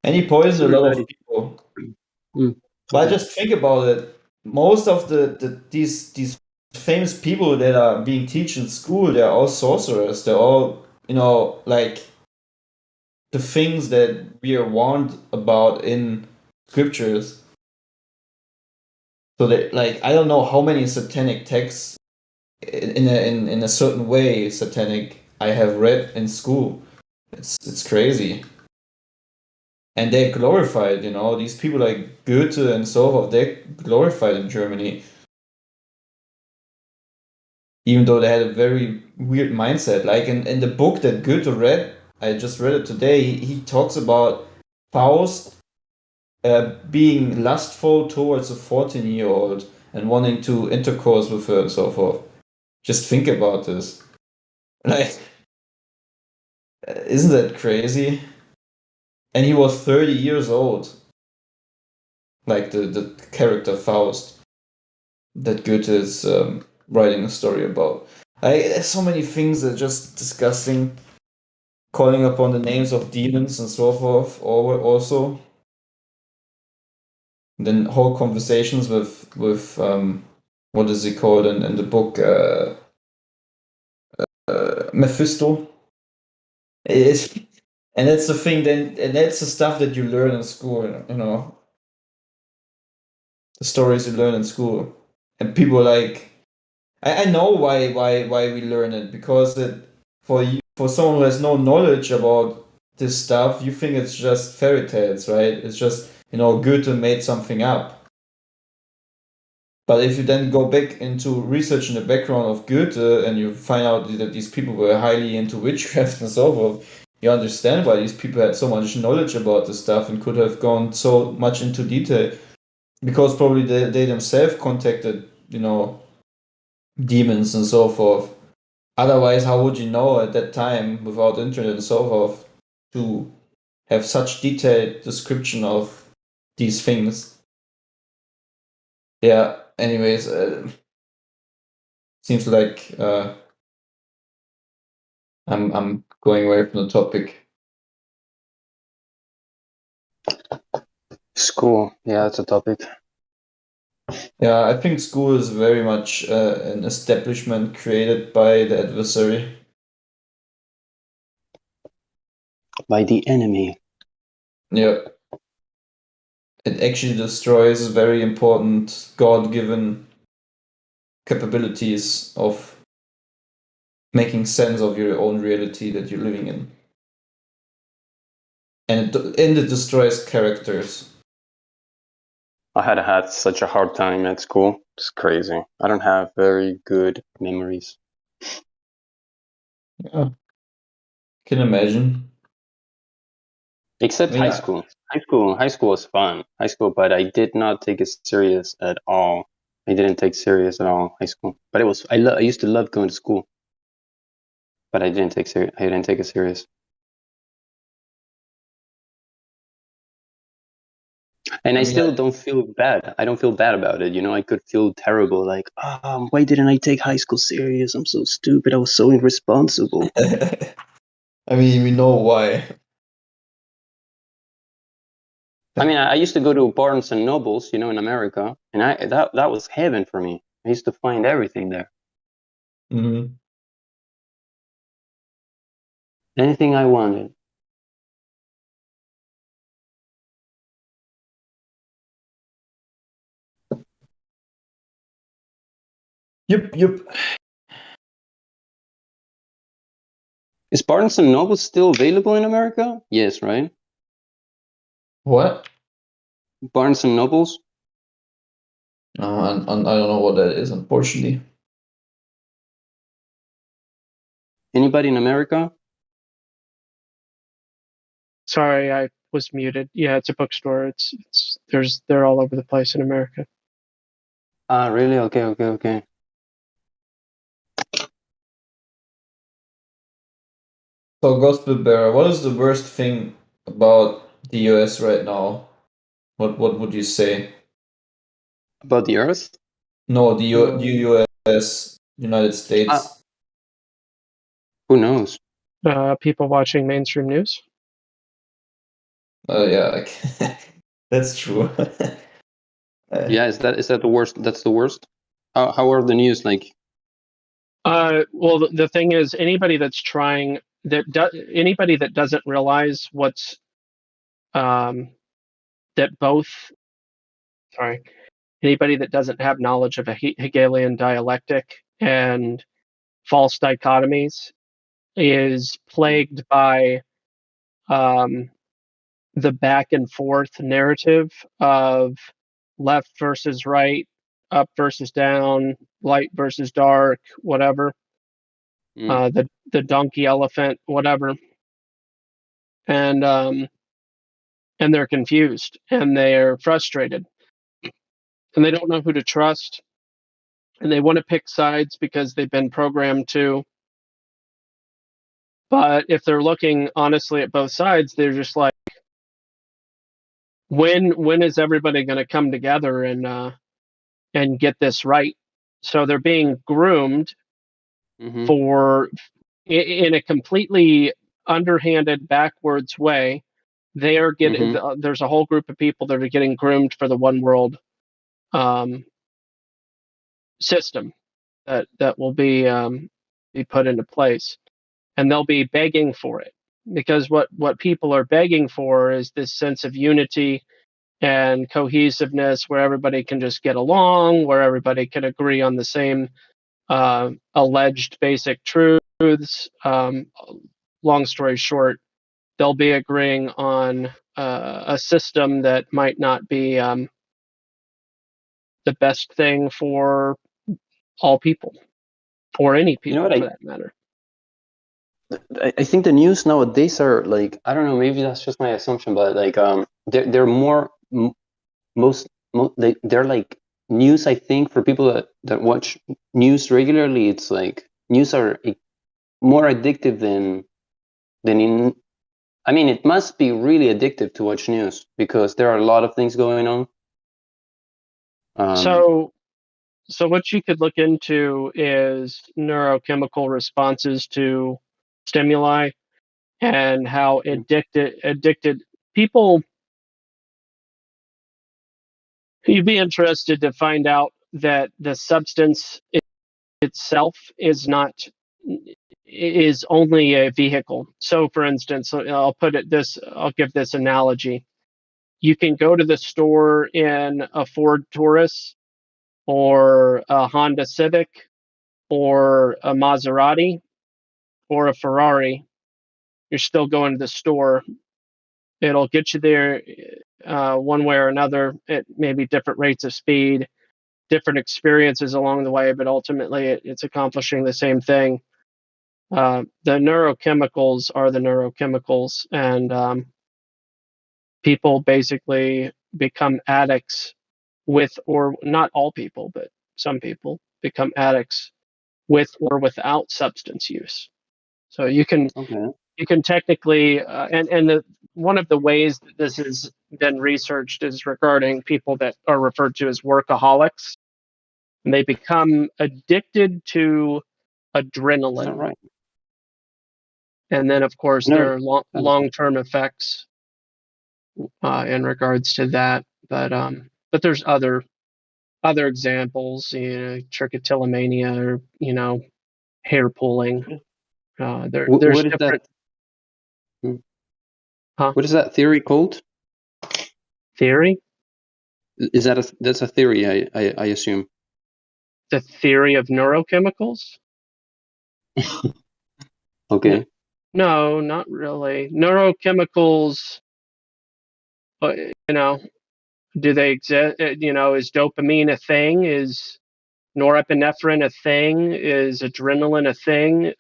and he poisoned a lot of people. But just think about it. Most of these famous people that are being taught in school, they're all sorcerers. They're all, like the things that we are warned about in scriptures. So that, like, I don't know how many satanic texts in a certain way satanic I have read in school. It's crazy. And they're glorified, these people like Goethe and so forth, they're glorified in Germany. Even though they had a very weird mindset. Like in the book that Goethe read, I just read it today, he talks about Faust being lustful towards a 14-year-old and wanting to intercourse with her and so forth. Just think about this. Like, isn't that crazy? And he was 30 years old. Like the character Faust that Goethe is writing a story about. There's so many things that are just disgusting. Calling upon the names of demons and so forth, or also. And then whole conversations with what is he called in the book? Mephisto. And that's the thing. And that's the stuff that you learn in school. The stories you learn in school, and people like. I know why we learn it, because for someone who has no knowledge about this stuff, you think it's just fairy tales, right? It's just Goethe made something up. But if you then go back into research in the background of Goethe and you find out that these people were highly into witchcraft and so forth, you understand why these people had so much knowledge about this stuff and could have gone so much into detail, because probably they themselves contacted demons and so forth Otherwise, how would you know at that time, without internet and so forth, to have such detailed description of these things? Yeah, anyways, seems like I'm going away from the topic. School, yeah, that's a topic. Yeah, I think school is very much an establishment created by the adversary. By the enemy. Yeah. It actually destroys very important God-given capabilities of making sense of your own reality that you're living in. And it destroys characters. I had such a hard time at school. It's crazy. I don't have very good memories. Yeah. Can imagine. Except high school. High school was fun. High school, but I did not take it serious at all. I didn't take serious at all high school. But it was I used to love going to school. But I didn't take it serious. And I still don't feel bad. I don't feel bad about it. You know, I could feel terrible, like, why didn't I take high school serious? I'm so stupid. I was so irresponsible. I mean, we know why. I mean, I used to go to Barnes and Nobles, you know, in America, and that was heaven for me. I used to find everything there. Mm-hmm. Anything I wanted. Yep. Is Barnes and Noble still available in America? Yes, right? What? Barnes and Nobles? I don't know what that is, unfortunately. Anybody in America? Sorry, I was muted. Yeah, it's a bookstore. They're all over the place in America. Ah, really? Okay. So, Gospel Bearer, what is the worst thing about the US right now? What would you say? About the Earth? No, the US, United States. Who knows? People watching mainstream news. Yeah, that's true. Yeah, is that the worst? That's the worst. How are the news like? Well, the thing is, anybody that's anybody that doesn't realize what's anybody that doesn't have knowledge of a Hegelian dialectic and false dichotomies is plagued by the back and forth narrative of left versus right, up versus down, light versus dark, whatever. The donkey elephant, whatever. And they're confused and they're frustrated and they don't know who to trust and they want to pick sides because they've been programmed to. But if they're looking honestly at both sides, they're just like, when is everybody going to come together and get this right? So they're being groomed for in a completely underhanded, backwards way. They are getting there's a whole group of people that are getting groomed for the one world system that will be put into place, and they'll be begging for it because what people are begging for is this sense of unity and cohesiveness where everybody can just get along, where everybody can agree on the same alleged basic truths. Long story short, they'll be agreeing on a system that might not be the best thing for all people, or any people for that matter. I think the news nowadays are like, I don't know, maybe that's just my assumption, but like they're more they're like news. I think for people that watch news regularly, it's like news are more addictive than in. I mean, it must be really addictive to watch news because there are a lot of things going on. So what you could look into is neurochemical responses to stimuli and how addicted people. You'd be interested to find out that the substance itself is only a vehicle. So, for instance, I'll give this analogy. You can go to the store in a Ford Taurus or a Honda Civic or a Maserati or a Ferrari. You're still going to the store. It'll get you there one way or another at maybe different rates of speed, different experiences along the way, but ultimately it's accomplishing the same thing. The neurochemicals are the neurochemicals, and people basically become addicts with, or not all people, but some people become addicts with or without substance use. So you can technically, one of the ways that this has been researched is regarding people that are referred to as workaholics, and they become addicted to adrenaline. Right. And then, of course, there are long-term effects in regards to that. But there's other examples, trichotillomania, or hair pulling. There's what is different. That? Huh? What is that theory called? Theory? Is that's a theory? I assume. The theory of neurochemicals? Okay. No, not really. Neurochemicals, do they exist? Is dopamine a thing? Is norepinephrine a thing? Is adrenaline a thing?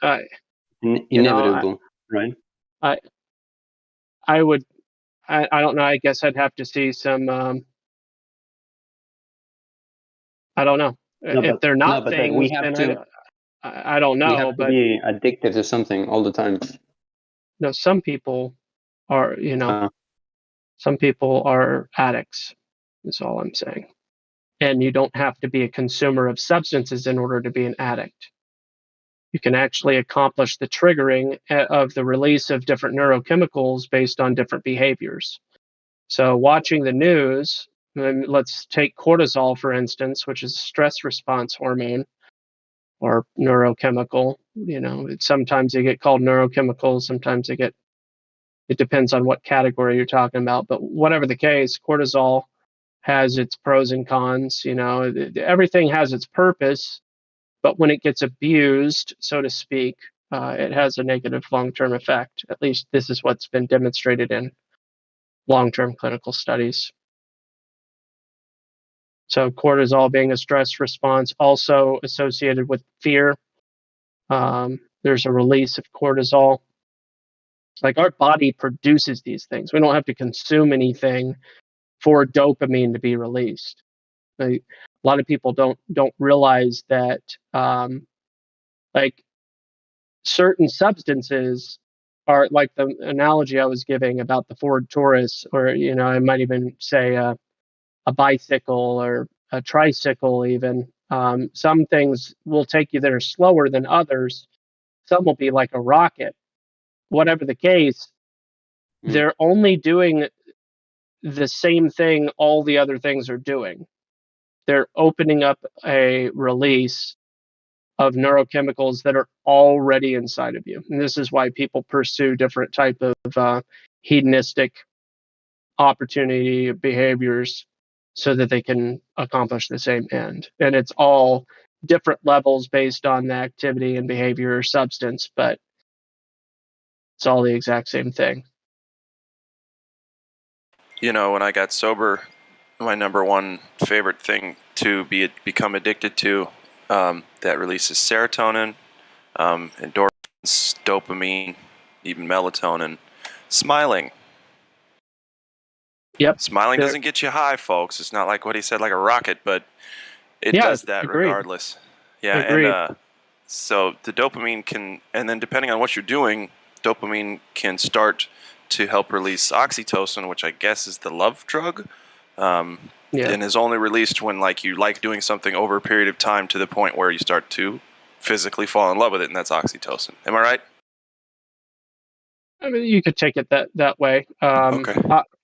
Inevitable, right? I don't know. I guess I'd have to see some. I don't know. If they're not things, we have then to. I don't know. We have to be addicted to something all the time. No, some people are. Some people are addicts. Is all I'm saying. And you don't have to be a consumer of substances in order to be an addict. You can actually accomplish the triggering of the release of different neurochemicals based on different behaviors. So watching the news, let's take cortisol, for instance, which is a stress response hormone or neurochemical. Sometimes they get called neurochemicals, sometimes it depends on what category you're talking about. But whatever the case, cortisol has its pros and cons. Everything has its purpose, but when it gets abused, so to speak, it has a negative long-term effect. At least this is what's been demonstrated in long-term clinical studies. So cortisol being a stress response, also associated with fear. There's a release of cortisol. Like our body produces these things. We don't have to consume anything for dopamine to be released. A lot of people don't realize that like certain substances are, like the analogy I was giving about the Ford Taurus, or I might even say a bicycle or a tricycle even. Some things will take you there slower than others. Some will be like a rocket. Whatever the case, they're only doing the same thing all the other things are doing. They're opening up a release of neurochemicals that are already inside of you. And this is why people pursue different type of hedonistic opportunity behaviors so that they can accomplish the same end. And it's all different levels based on the activity and behavior or substance, but it's all the exact same thing. When I got sober, my number one favorite thing to become addicted to that releases serotonin, endorphins, dopamine, even melatonin. Smiling. Yep. Smiling doesn't get you high, folks. It's not like what he said, like a rocket, but it does that regardless. Yeah, Agreed. and So the dopamine can, and then depending on what you're doing, dopamine can start to help release oxytocin, which I guess is the love drug, and is only released when like you like doing something over a period of time to the point where you start to physically fall in love with it, and that's oxytocin. Am I right? I mean, you could take it that way. Okay.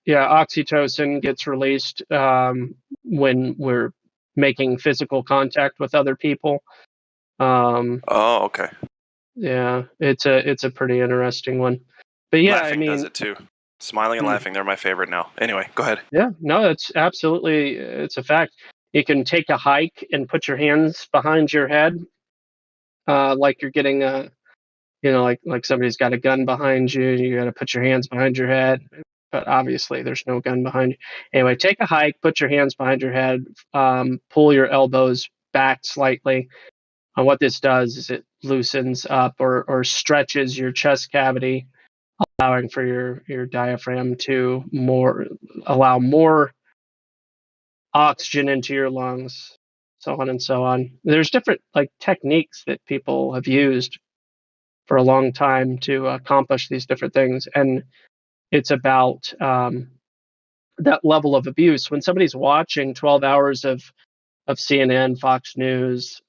Oxytocin gets released when we're making physical contact with other people. Oh, okay. Yeah, it's a pretty interesting one. But yeah, laughing I mean, does it too. Smiling and laughing, they're my favorite now. Anyway, go ahead. Yeah, no, it's a fact. You can take a hike and put your hands behind your head, like you're getting like somebody's got a gun behind you. You got to put your hands behind your head, but obviously there's no gun behind you. Anyway, take a hike, put your hands behind your head, pull your elbows back slightly. And what this does is it loosens up or stretches your chest cavity, allowing for your diaphragm to allow more oxygen into your lungs, so on and so on. There's different like techniques that people have used for a long time to accomplish these different things, and it's about that level of abuse. When somebody's watching 12 hours of CNN, Fox News,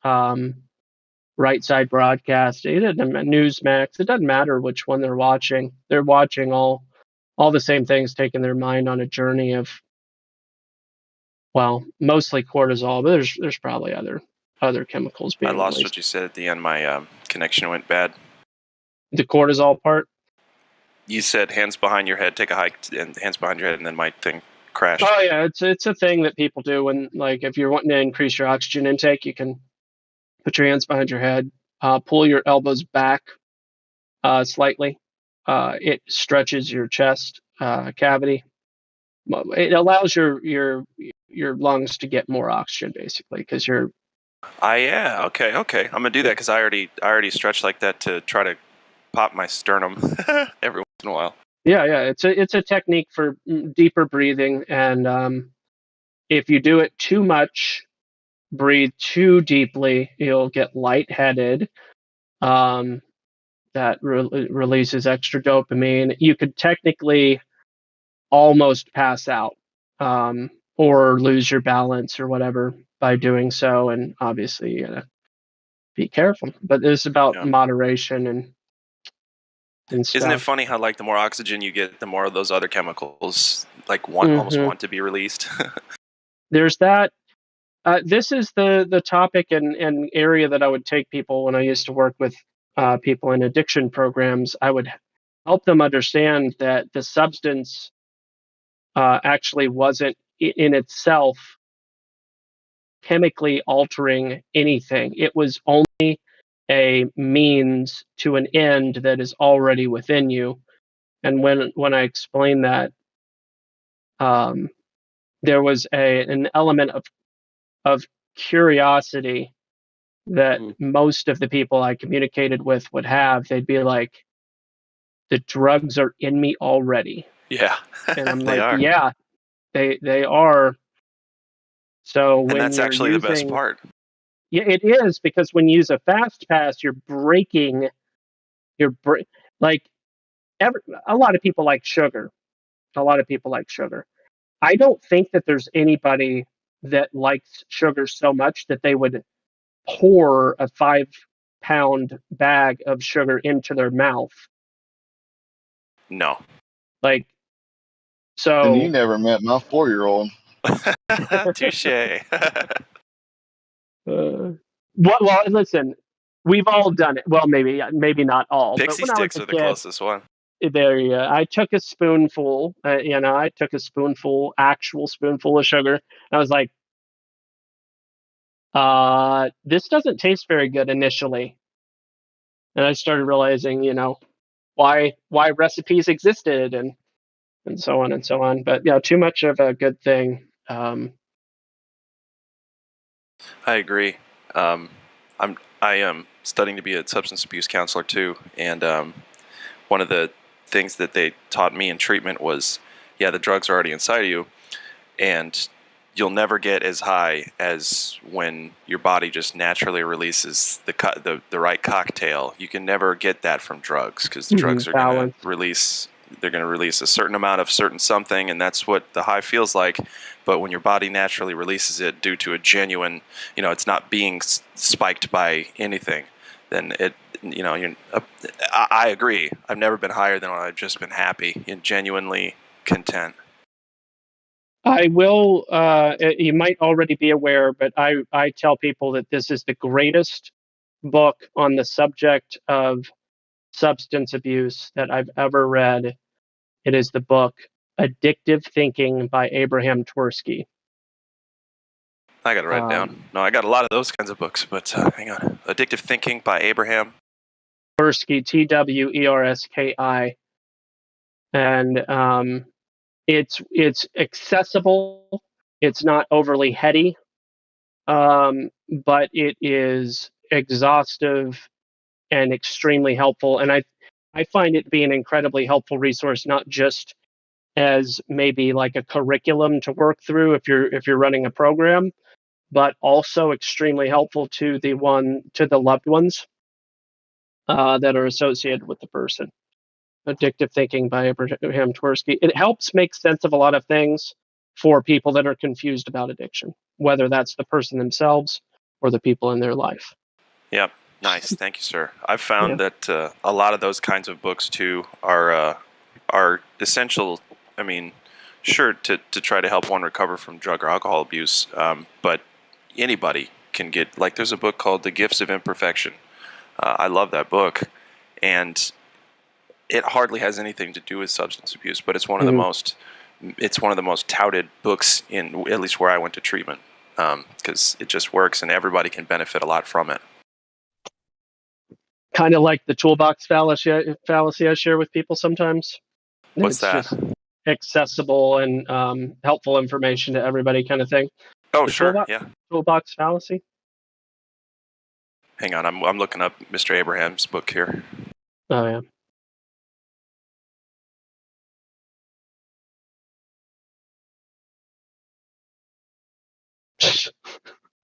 Right Side Broadcast, Newsmax, it doesn't matter which one they're watching. They're watching all the same things, taking their mind on a journey of, well, mostly cortisol, but there's probably other chemicals being I lost released. what you said at the end. My connection went bad. The cortisol part? You said hands behind your head, take a hike, and hands behind your head, and then my thing crashed. Oh yeah, it's a thing that people do when, like, if you're wanting to increase your oxygen intake, you can put your hands behind your head, pull your elbows back slightly. It stretches your chest cavity. It allows your lungs to get more oxygen, basically, because you're. Yeah. Okay. I'm gonna do that because I already stretch like that to try to pop my sternum every once in a while. Yeah. It's a technique for deeper breathing, and if you do it too much, breathe too deeply, you'll get lightheaded. That releases extra dopamine. You could technically almost pass out or lose your balance or whatever by doing so, and obviously you gotta be careful. But it's about moderation and stuff. Isn't it funny how like the more oxygen you get, the more of those other chemicals like almost want to be released? There's that. This is the topic and area that I would take people when I used to work with people in addiction programs. I would help them understand that the substance actually wasn't in itself chemically altering anything. It was only a means to an end that is already within you. And when I explained that, there was an element of curiosity that most of the people I communicated with would have. They'd be like, the drugs are in me already. Yeah. And I'm like, yeah, they are. So when that's actually the best part. Yeah, it is, because when you use a fast pass, you're breaking like a lot of people like sugar. I don't think that there's anybody that likes sugar so much that they would pour a 5-pound bag of sugar into their mouth. No. Like, so. And you never met my 4-year-old. Touche. Well, listen, we've all done it. Well, maybe not all. Pixie sticks are the closest one. There you go. I took a spoonful. Actual spoonful of sugar. And I was like, this doesn't taste very good initially. And I started realizing, why recipes existed and so on and so on. But yeah, too much of a good thing. I agree. I am studying to be a substance abuse counselor too, and one of the things that they taught me in treatment was, the drugs are already inside of you, and you'll never get as high as when your body just naturally releases the right cocktail. You can never get that from drugs, because the drugs are going to release. They're going to release a certain amount of certain something, and that's what the high feels like. But when your body naturally releases it due to a genuine, it's not being spiked by anything, then it, I agree. I've never been higher than when I've just been happy and genuinely content. I will, you might already be aware, but I tell people that this is the greatest book on the subject of substance abuse that I've ever read. It is the book Addictive Thinking by Abraham Tversky. I got to write it down. No, I got a lot of those kinds of books, but hang on. Addictive Thinking by Abraham Tversky, Twerski. And it's accessible. It's not overly heady, but it is exhaustive and extremely helpful. And I find it to be an incredibly helpful resource, not just as maybe like a curriculum to work through if you're running a program, but also extremely helpful to the loved ones that are associated with the person. Addictive Thinking by Abraham Tversky. It helps make sense of a lot of things for people that are confused about addiction, whether that's the person themselves or the people in their life. Yep. Nice. Thank you, sir. I've found that a lot of those kinds of books too are essential. I mean, sure, to try to help one recover from drug or alcohol abuse, but anybody can get, like, there's a book called The Gifts of Imperfection. I love that book, and it hardly has anything to do with substance abuse, but it's one of the most touted books in, at least where I went to treatment, because it just works and everybody can benefit a lot from it. Kind of like the toolbox fallacy I share with people sometimes. What's that? Just accessible and helpful information to everybody, kind of thing. Oh, sure, yeah. Toolbox fallacy. Hang on, I'm looking up Mr. Abraham's book here. Oh yeah.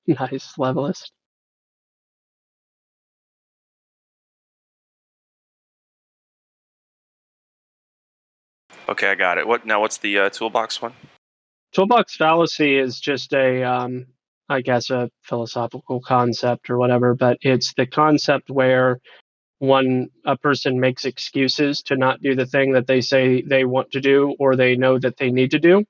Nice, levelist. Okay, I got it. What's the toolbox one? Toolbox fallacy is just I guess a philosophical concept or whatever, but it's the concept where a person makes excuses to not do the thing that they say they want to do or they know that they need to do.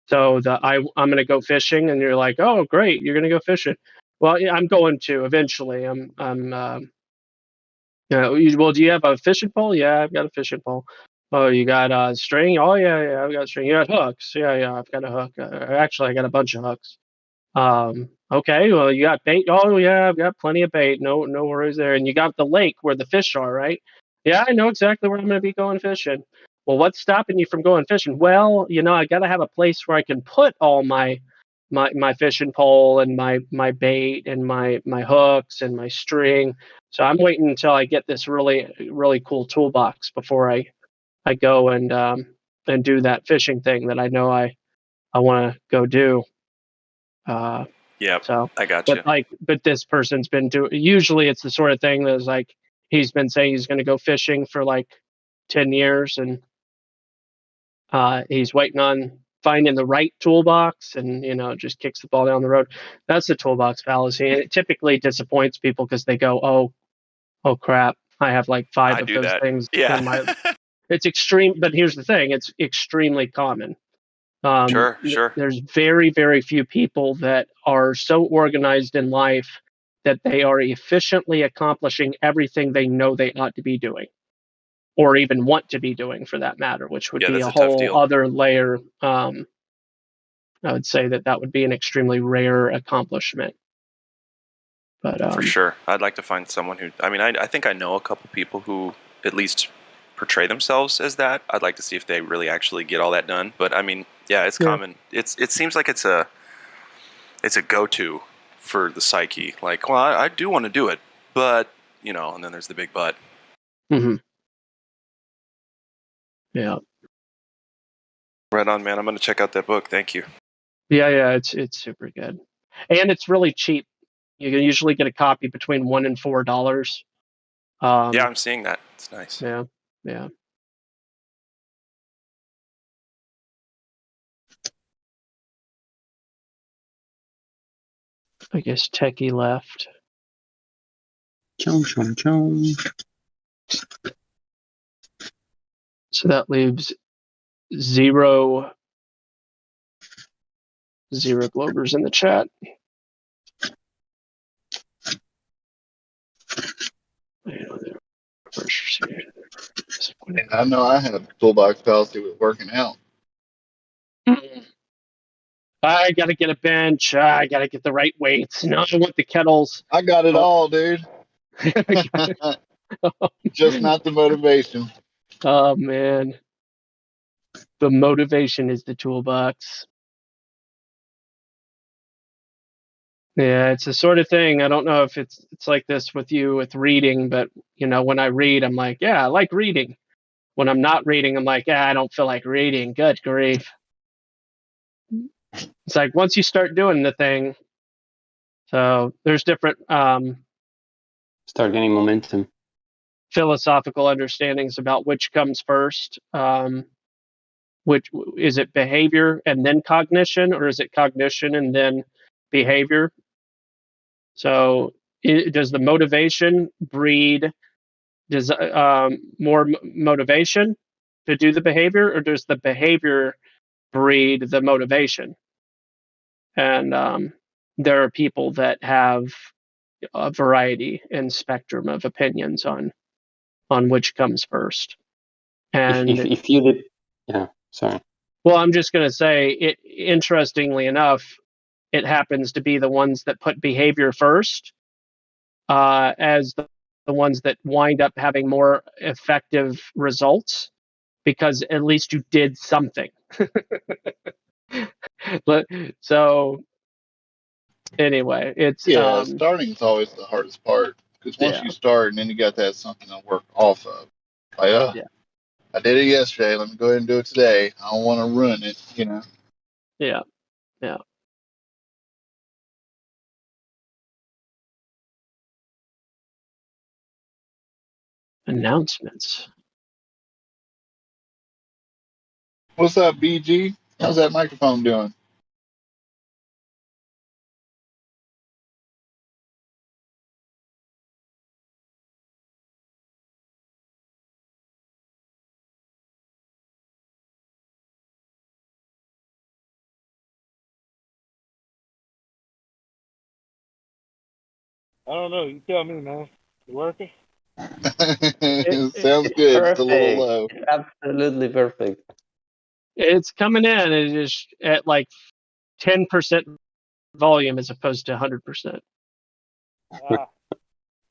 So I'm going to go fishing, and you're like, oh great, you're going to go fishing. Well, yeah, I'm going to eventually. Well, do you have a fishing pole? Yeah, I've got a fishing pole. Oh, you got a string? Oh yeah, I've got string. You got hooks? Yeah, I've got a hook. Actually, I got a bunch of hooks. Okay, well, you got bait? Oh yeah, I've got plenty of bait. No worries there. And you got the lake where the fish are, right? Yeah, I know exactly where I'm going to be going fishing. Well, what's stopping you from going fishing? Well, I got to have a place where I can put all my fishing pole and my bait and my hooks and my string. So I'm waiting until I get this really, really cool toolbox before I go and do that fishing thing that I know I want to go do. Yeah, so I got you. But this person's been doing. Usually, it's the sort of thing that's like he's been saying he's going to go fishing for like 10 years, and he's waiting on finding the right toolbox, and just kicks the ball down the road. That's the toolbox fallacy, and it typically disappoints people because they go, oh crap, I have like 5 of those things in my. It's extreme, but here's the thing: it's extremely common. Sure. There's very, very few people that are so organized in life that they are efficiently accomplishing everything they know they ought to be doing, or even want to be doing, for that matter, which would be a whole other layer. I would say that would be an extremely rare accomplishment. But for sure, I'd like to find someone who. I mean, I think I know a couple people who at least portray themselves as that. I'd like to see if they really actually get all that done. But I mean, yeah, it's common. It seems like it's a go-to for the psyche. Like, well, I do want to do it, but and then there's the big but. Mm-hmm. Yeah. Right on, man. I'm going to check out that book. Thank you. Yeah, it's super good, and it's really cheap. You can usually get a copy between $1 and $4. Yeah, I'm seeing that. It's nice. Yeah. I guess Techie left. Chong, chong, chong. So that leaves zero Globers in the chat. And I know I had a toolbox policy with working out. I gotta get a bench. I gotta get the right weights. No, I want the kettles. I got it all, dude. Just not the motivation. Oh man, the motivation is the toolbox. Yeah, it's the sort of thing. I don't know if it's like this with you with reading, but when I read, I'm like, yeah, I like reading. When I'm not reading, I'm like, yeah, I don't feel like reading. Good grief. It's like once you start doing the thing, so there's different start getting momentum. Philosophical understandings about which comes first. Which is it, behavior and then cognition, or is it cognition and then behavior? So does the motivation breed more motivation to do the behavior, or does the behavior breed the motivation? And there are people that have a variety and spectrum of opinions on which comes first. And if you did, yeah, sorry. Well, I'm just going to say it. Interestingly enough, it happens to be the ones that put behavior first as the ones that wind up having more effective results, because at least you did something. So anyway, it's starting is always the hardest part, because once you start and then you got that something to work off of. Like, I did it yesterday. Let me go ahead and do it today. I don't want to ruin it, Yeah. Announcements. What's up, BG? How's that microphone doing? I don't know. You tell me, man. You working? Sounds good. It's a little low. Absolutely perfect. It's coming in. It is at like 10% volume as opposed to 100%.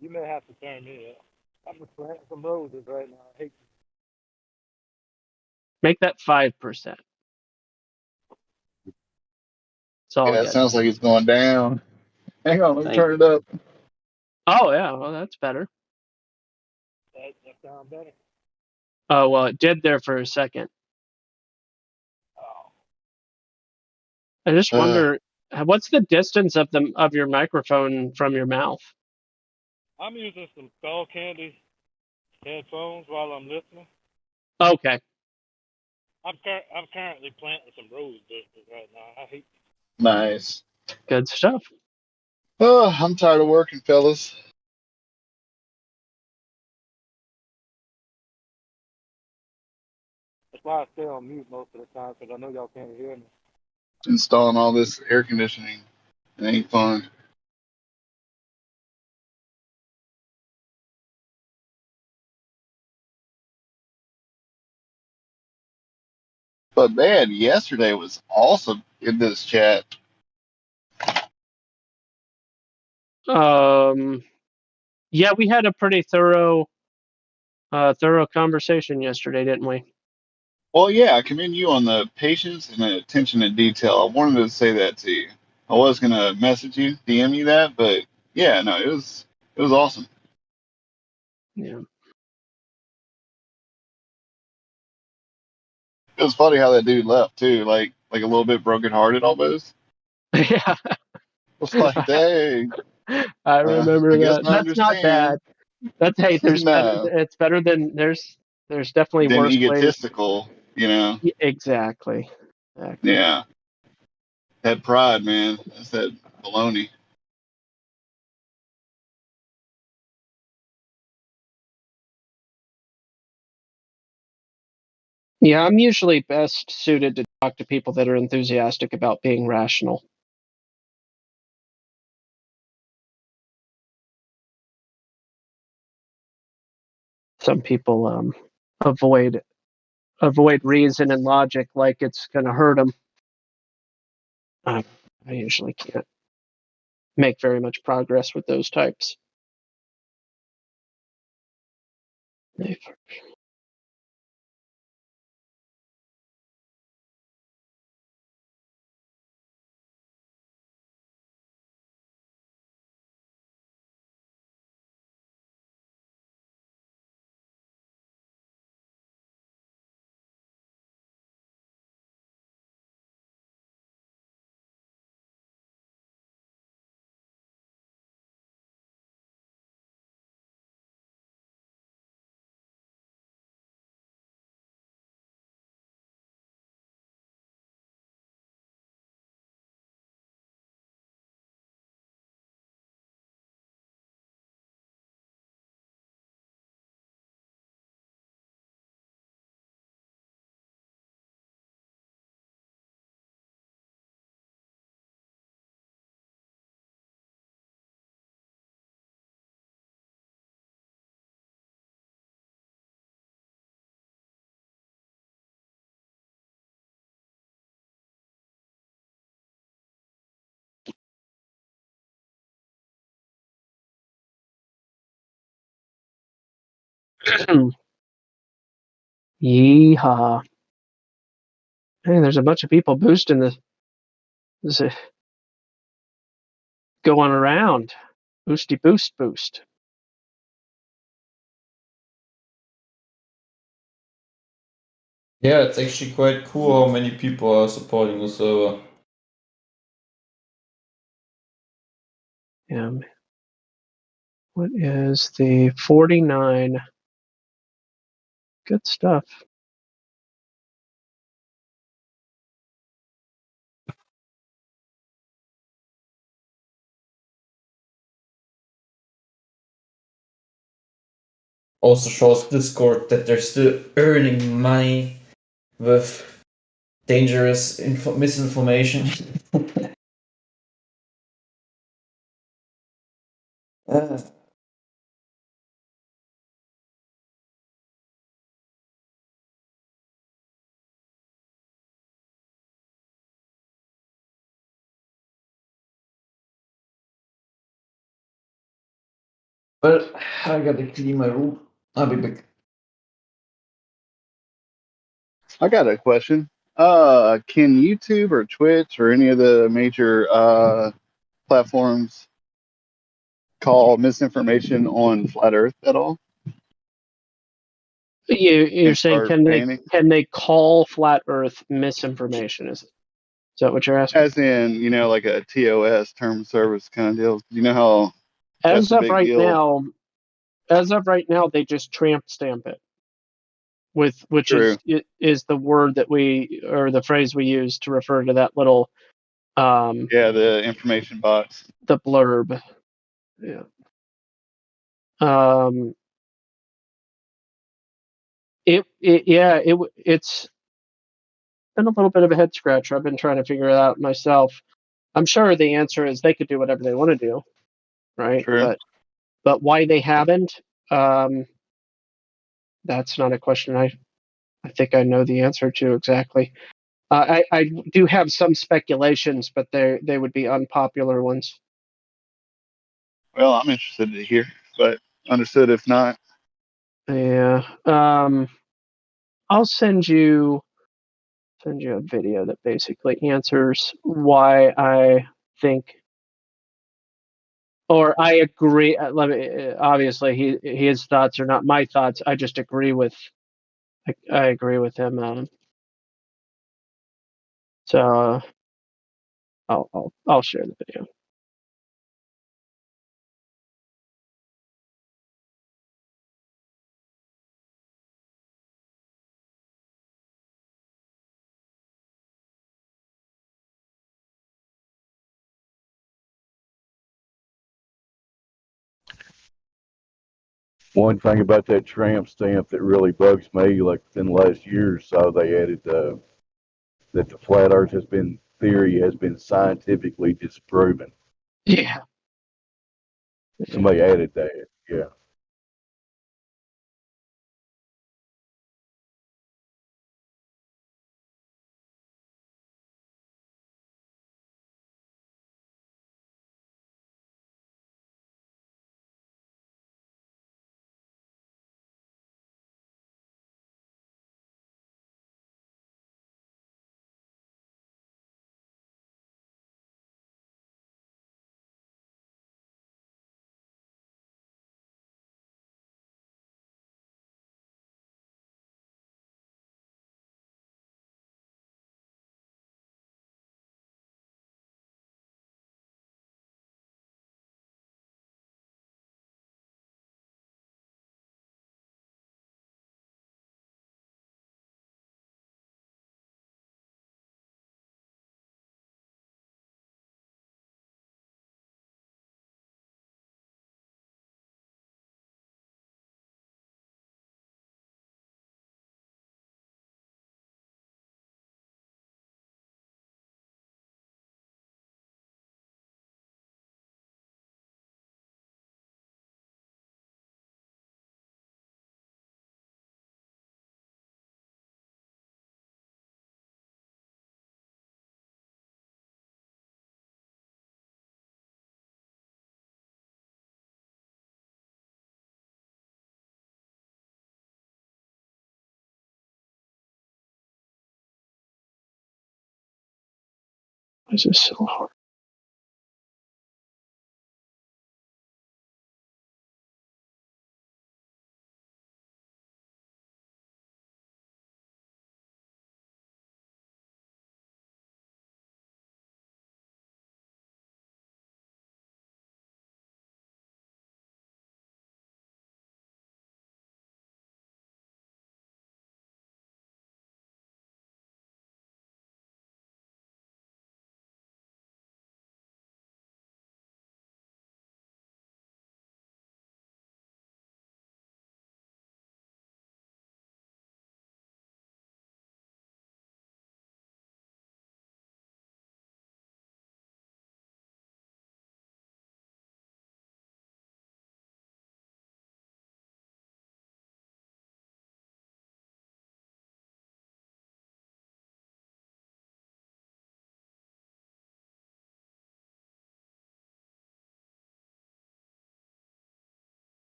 You may have to turn me up. I'm just planting some roses right now. I hate Make that 5%. It sounds like it's going down. Hang on, let me turn it up. Oh yeah, well that's better. that sound better. Oh well, it did there for a second. I just wonder, what's the distance of your microphone from your mouth? I'm using some Skull Candy headphones while I'm listening. Okay. I'm currently planting some rose bushes right now. I hate. Nice. Good stuff. Oh, I'm tired of working, fellas. That's why I stay on mute most of the time, because I know y'all can't hear me. Installing all this air conditioning. It ain't fun. But man, yesterday was awesome in this chat. Yeah, we had a pretty thorough conversation yesterday, didn't we? Well, yeah, I commend you on the patience and the attention to detail. I wanted to say that to you. I was gonna message you, DM you that, but yeah, no, it was awesome. Yeah. It was funny how that dude left too. Like like a little bit brokenhearted almost. Yeah. It's like, dang. I remember I guess that. I That's not understand. bad. That's hey, there's better. No. It's better than there's definitely Then worse ways. egotistical, you know. Exactly. Yeah. That pride, man. That's that baloney. Yeah, I'm usually best suited to talk to people that are enthusiastic about being rational. Some people avoid reason and logic like it's going to hurt them. I usually can't make very much progress with those types. Yeehaw. Hey, there's a bunch of people boosting this going around. Boosty boost. Yeah, it's actually quite cool how many people are supporting the server. Yeah. What is the 49? Good stuff. Also shows Discord that they're still earning money with dangerous misinformation. But I gotta clean my room. I'll be back. I got a question. Can YouTube or Twitch or any of the major platforms call misinformation on flat Earth at all? You're And saying start banning? can they call flat Earth misinformation? Is that what you're asking? As in, you know, like a TOS, term of service kind of deal. You know how that's As a of big right deal. now, they just tramp stamp it which True. is the word that we or the phrase we use to refer to that little the information box, the blurb. Yeah. It's been a little bit of a head scratcher. I've been trying to figure it out myself. I'm sure the answer is they could do whatever they want to do, right? True. But why they haven't, that's not a question I think I know the answer to exactly. I do have some speculations, but they would be unpopular ones. Well, I'm interested to hear, but understood if not. Yeah. I'll send you a video that basically answers why I think, or I agree. Obviously, his thoughts are not my thoughts. I just agree with. I agree with him. So I'll share the video. One thing about that tramp stamp that really bugs me, like within the last year or so, they added that the flat Earth theory has been scientifically disproven. Yeah. Somebody added that. Yeah. This is so hard.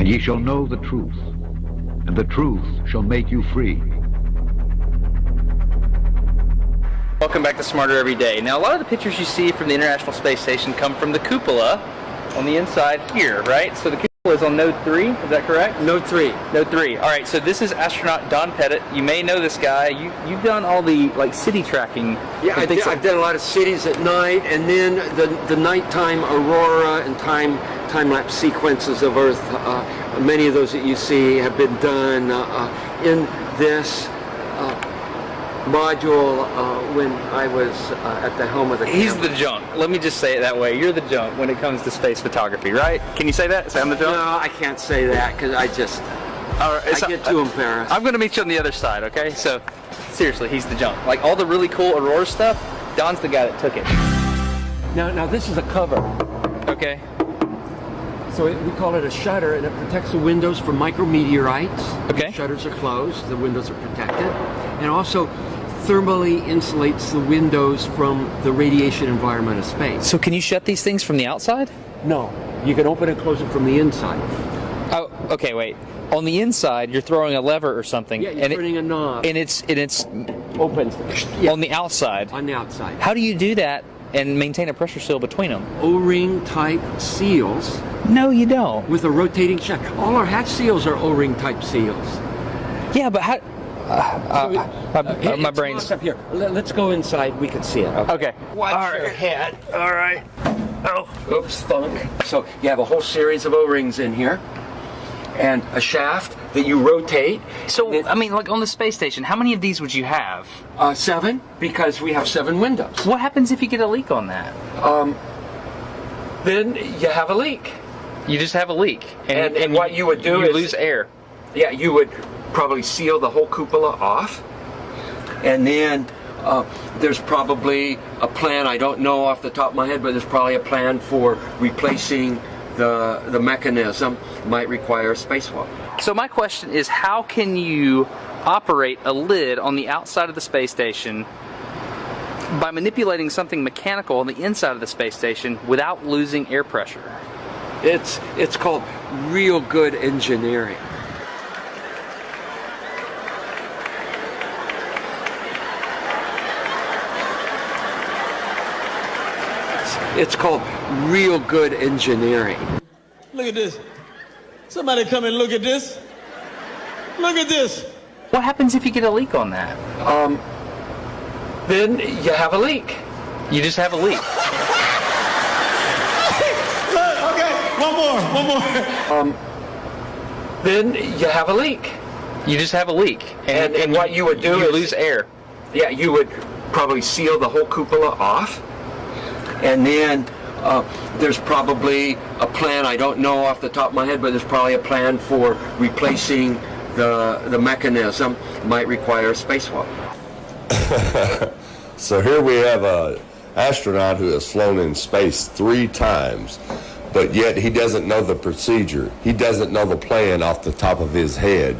And ye shall know the truth, and the truth shall make you free. Welcome back to Smarter Every Day. Now, a lot of the pictures you see from the International Space Station come from the cupola on the inside here, right? So the cupola is on node 3, is that correct? Node 3. Node 3. All right, so this is astronaut Don Pettit. You may know this guy. You've done all the city tracking. Yeah, I've done a lot of cities at night, and then the nighttime aurora and time-lapse sequences of Earth. Many of those that you see have been done in this module when I was at the helm of the camera. He's the junk. Let me just say it that way. You're the junk when it comes to space photography, right? Can you say that? Say I'm the junk? No, I can't say that because I get too embarrassed. I'm going to meet you on the other side, okay? So, seriously, he's the junk. Like, all the really cool aurora stuff, Don's the guy that took it. Now this is a cover. Okay. So we call it a shutter, and it protects the windows from micrometeorites. Okay. The shutters are closed, the windows are protected. And also thermally insulates the windows from the radiation environment of space. So can you shut these things from the outside? No. You can open and close them from the inside. Oh, okay, wait. On the inside, you're throwing a lever or something. Yeah, you're turning a knob. And it's open. Yeah. On the outside. On the outside. How do you do that and maintain a pressure seal between them? O-ring type seals. No, you don't. With a rotating shaft. All our hatch seals are O-ring type seals. Yeah, but how... my brain's up here. Let's go inside. We can see it. Okay. Watch your head. All right. Oh, oops, thunk. So you have a whole series of O-rings in here, and a shaft that you rotate. So I mean, like on the space station, how many of these would you have? 7, because we have 7 windows. What happens if you get a leak on that? Then you have a leak. You just have a leak, and what you would do is lose air. Yeah, you would probably seal the whole cupola off, and then there's probably a plan, I don't know off the top of my head, but there's probably a plan for replacing the mechanism. It might require a spacewalk. So my question is, how can you operate a lid on the outside of the space station by manipulating something mechanical on the inside of the space station without losing air pressure? It's called real good engineering. It's called real good engineering. Look at this. Somebody come and look at this. Look at this. What happens if you get a leak on that? Then you have a leak. You just have a leak. Okay, one more. Then you have a leak. You just have a leak. And what you would do is lose air. Yeah, you would probably seal the whole cupola off. And then there's probably a plan, I don't know off the top of my head, but there's probably a plan for replacing the mechanism. It might require a spacewalk. So here we have an astronaut who has flown in space 3 times, but yet he doesn't know the procedure. He doesn't know the plan off the top of his head.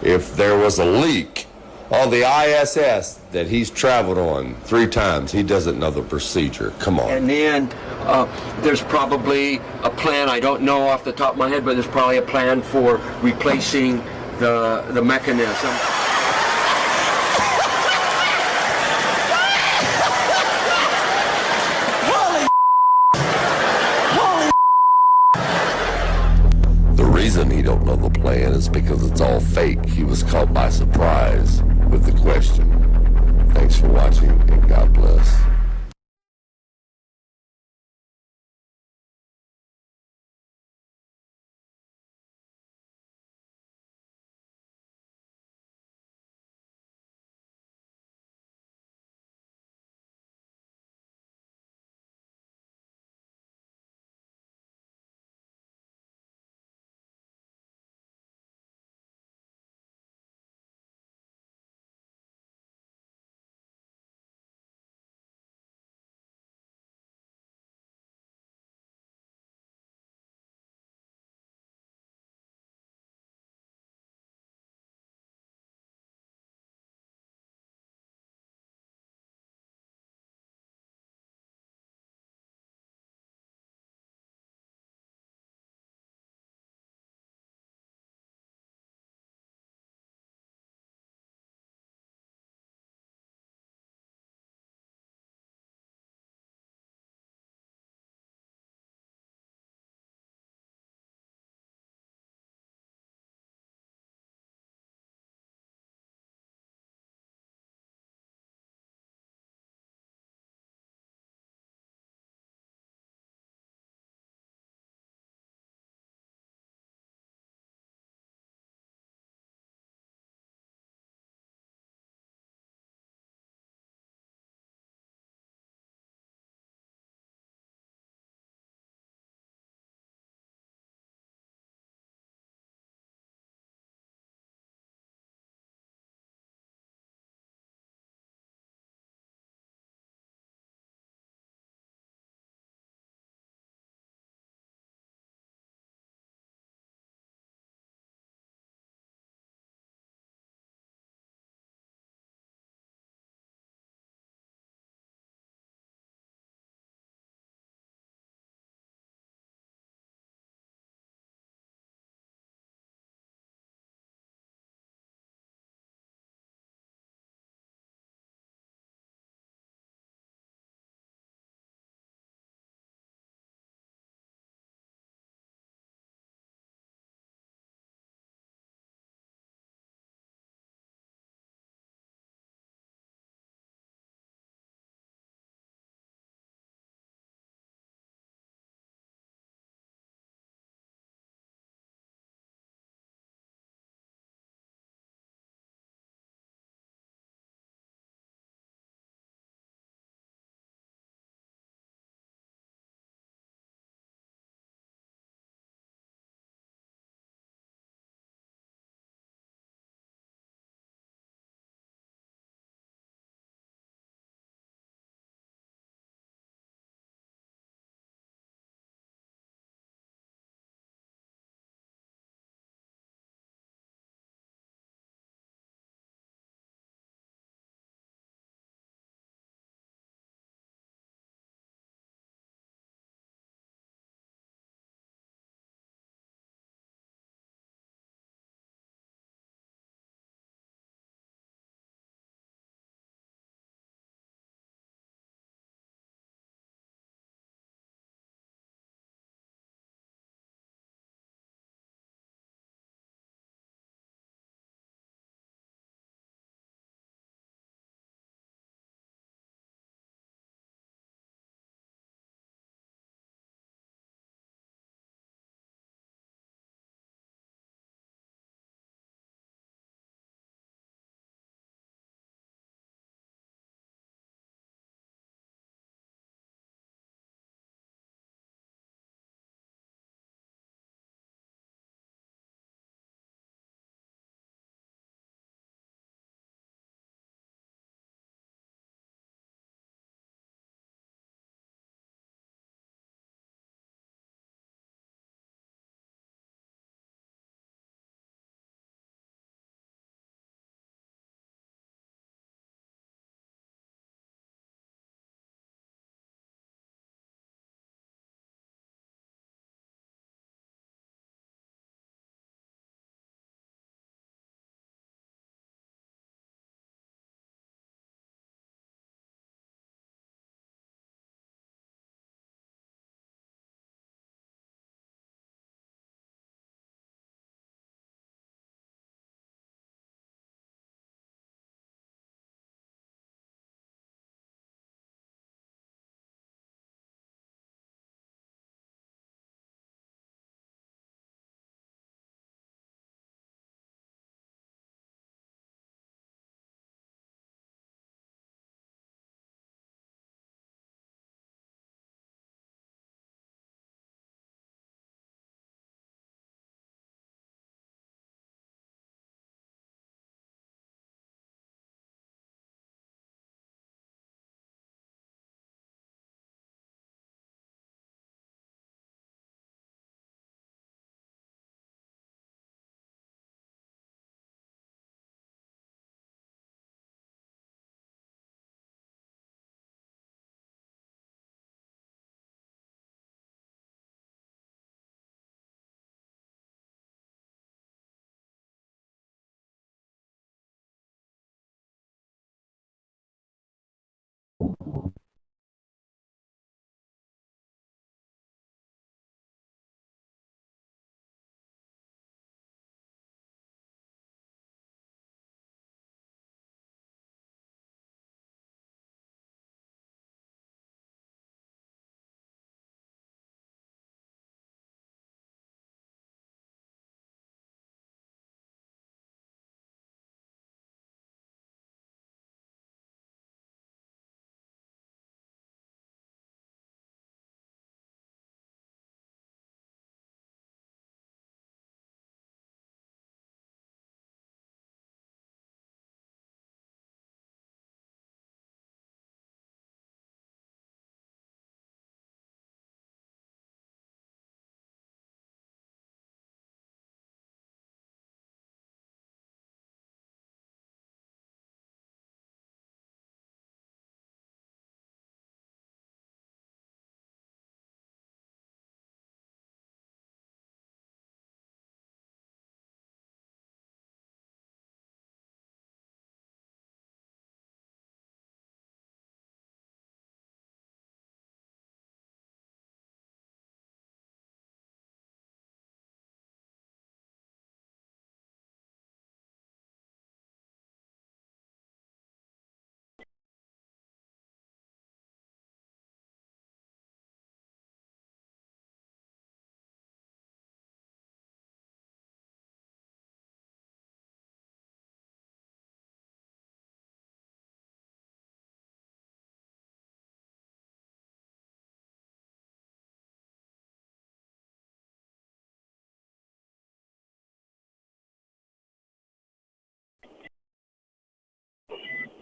If there was a leak on the ISS that he's traveled on 3 times, he doesn't know the procedure. Come on. And then there's probably a plan, I don't know off the top of my head, but there's probably a plan for replacing the mechanism. The reason he don't know the plan is because it's all fake. He was caught by surprise with the question. Thanks for watching, and God bless.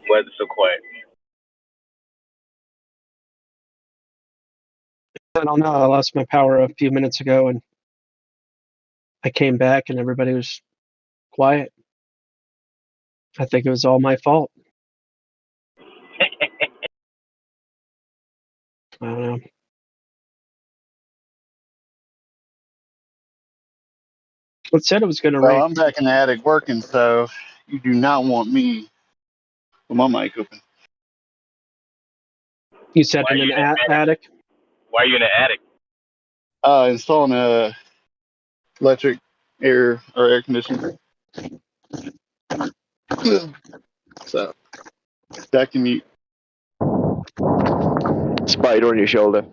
Why is it so quiet? I don't know. I lost my power a few minutes ago, and I came back, and everybody was quiet. I think it was all my fault. I don't know. It said it was going to Well, rain. I'm back in the attic working, so you do not want me with my mic open. You said Why are in you an in the attic? attic? Why are you in the attic? Installing a electric air conditioner. So that can mute. Spider on your shoulder.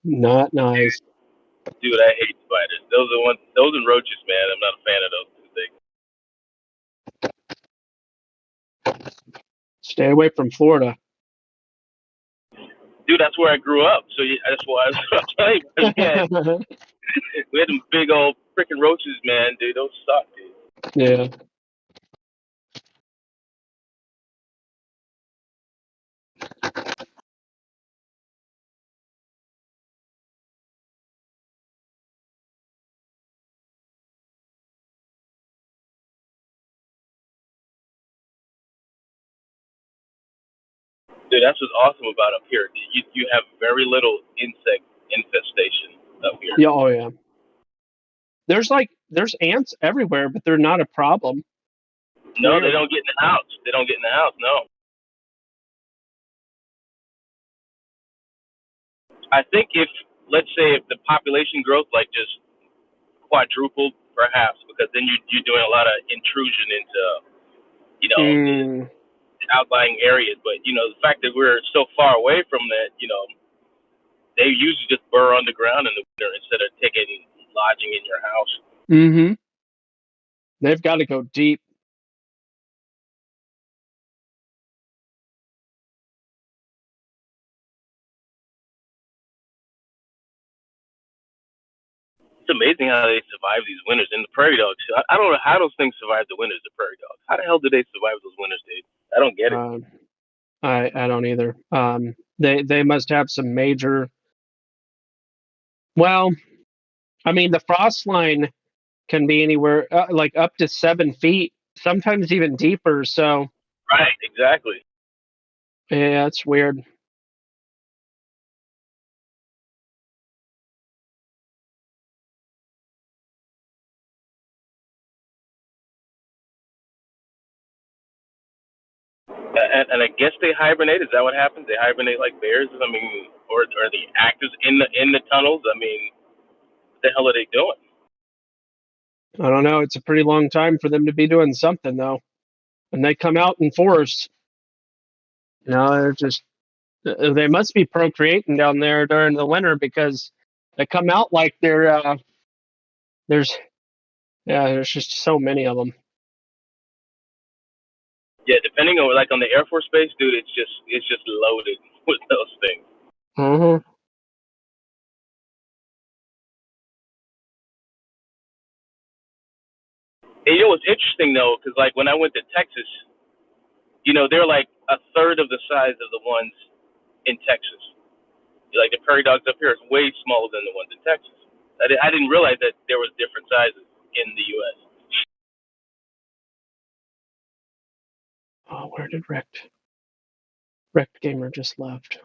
Not nice. Dude, I hate spiders. Those and roaches, man. I'm not a fan of those two things. Stay away from Florida. Dude, that's where I grew up. So that's why I was playing. We had them big old freaking roaches, man. Dude, those suck, dude. Yeah. Dude, that's what's awesome about up here. You have very little insect infestation up here. Yeah. Oh yeah. There's ants everywhere, but they're not a problem. No, Weird. they don't get in the house. They don't get in the house. No. I think let's say if the population growth like just quadrupled, perhaps, because then you're doing a lot of intrusion into the outlying areas. But the fact that we're so far away from that, they usually just burrow underground in the winter instead of taking lodging in your house. Mm-hmm. They've got to go deep. It's amazing how they survive these winters. And the prairie dogs, I don't know how those things survive the winters. The prairie dogs, how the hell do they survive those winters, dude? I don't get it. I don't either. They must have some major. Well, I mean, the frost line can be anywhere like up to 7 feet, sometimes even deeper. So. Right. Exactly. Yeah, it's weird. And I guess they hibernate. Is that what happens? They hibernate like bears. I mean, or are the actors in the tunnels? I mean, what the hell are they doing? I don't know. It's a pretty long time for them to be doing something though, and they come out in force. They're just they must be procreating down there during the winter because they come out like there's just so many of them. Yeah, depending on on the Air Force Base, dude, it's just loaded with those things. Mm-hmm. And what's interesting though, because like when I went to Texas, they're like a third of the size of the ones in Texas. Like the prairie dogs up here is way smaller than the ones in Texas. I didn't realize that there was different sizes in the U.S. Oh, where did Wrecked Gamer just left?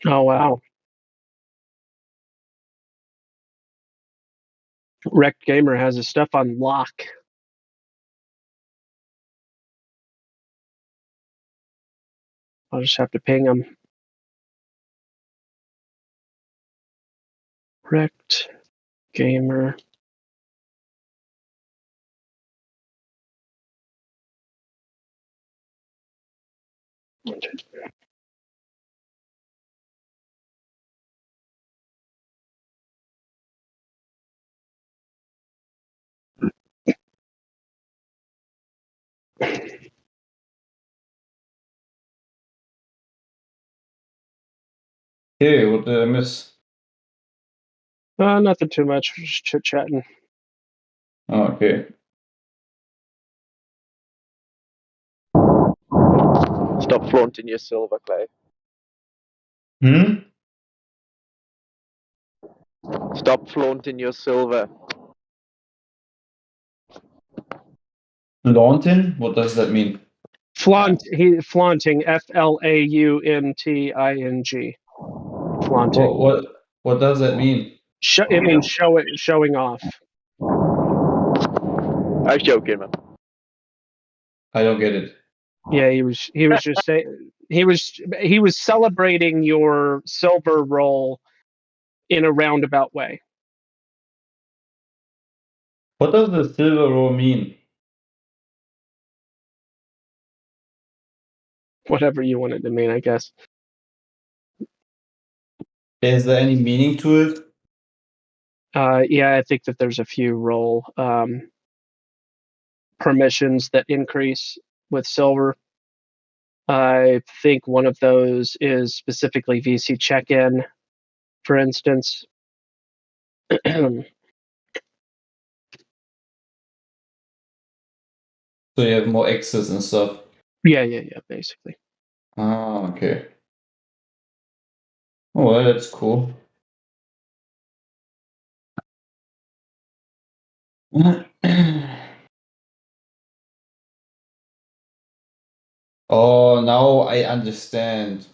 Oh wow. Wrecked Gamer has his stuff on lock. I'll just have to ping him. Wrecked Gamer. Okay, what did I miss? Nothing too much. Just chit chatting. Oh, okay. Stop flaunting your silver, Clay. Stop flaunting your silver. Flaunting? What does that mean? Flaunting. Flauntting. Flaunting. What does that mean? It means showing off. I was joking, man. I don't get it. Yeah, he was just saying he was celebrating your silver roll in a roundabout way. What does the silver roll mean? Whatever you want it to mean, I guess. Is there any meaning to it? Yeah, I think that there's a few role permissions that increase with silver. I think one of those is specifically VC check-in, for instance. So you have more access and stuff. Yeah, basically. Ah, okay. Oh, well, that's cool. Oh, now I understand.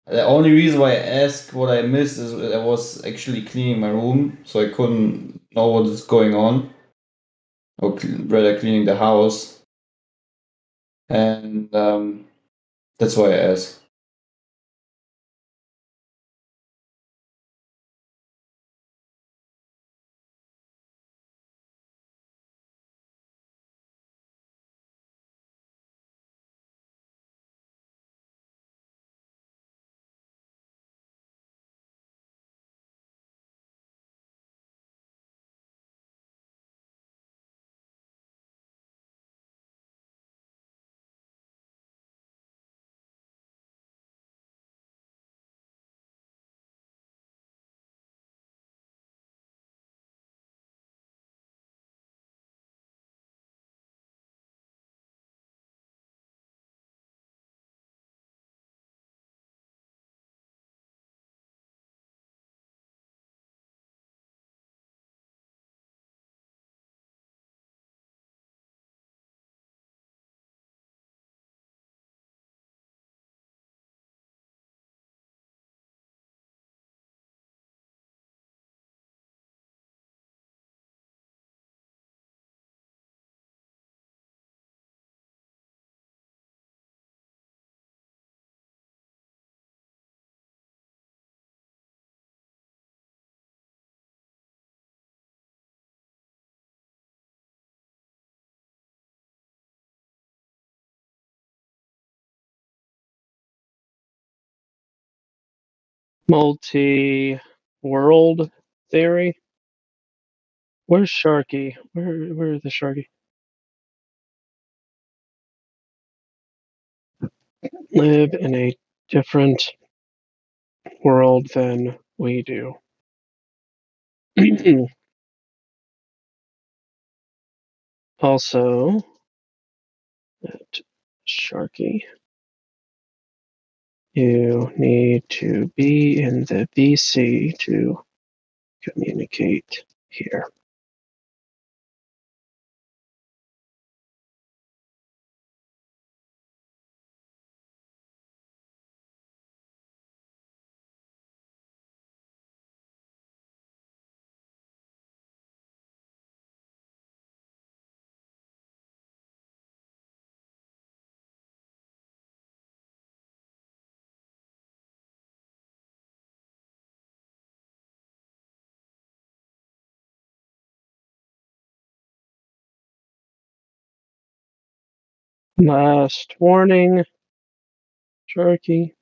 The only reason why I asked what I missed is I was actually cleaning my room, so I couldn't know what is going on, or rather cleaning the house, and that's why I asked. Multi-world theory. Where's Sharky? Where is the Sharky? Live in a different world than we do. Also, at Sharky, you need to be in the VC to communicate here. Last warning, Sharky.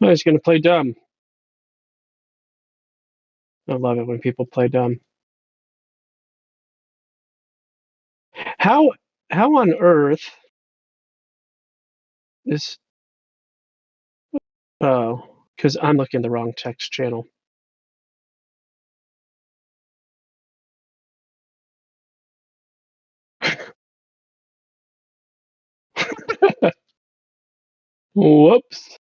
I was going to play dumb. I love it when people play dumb. How on earth is... Oh, because I'm looking at the wrong text channel. Whoops.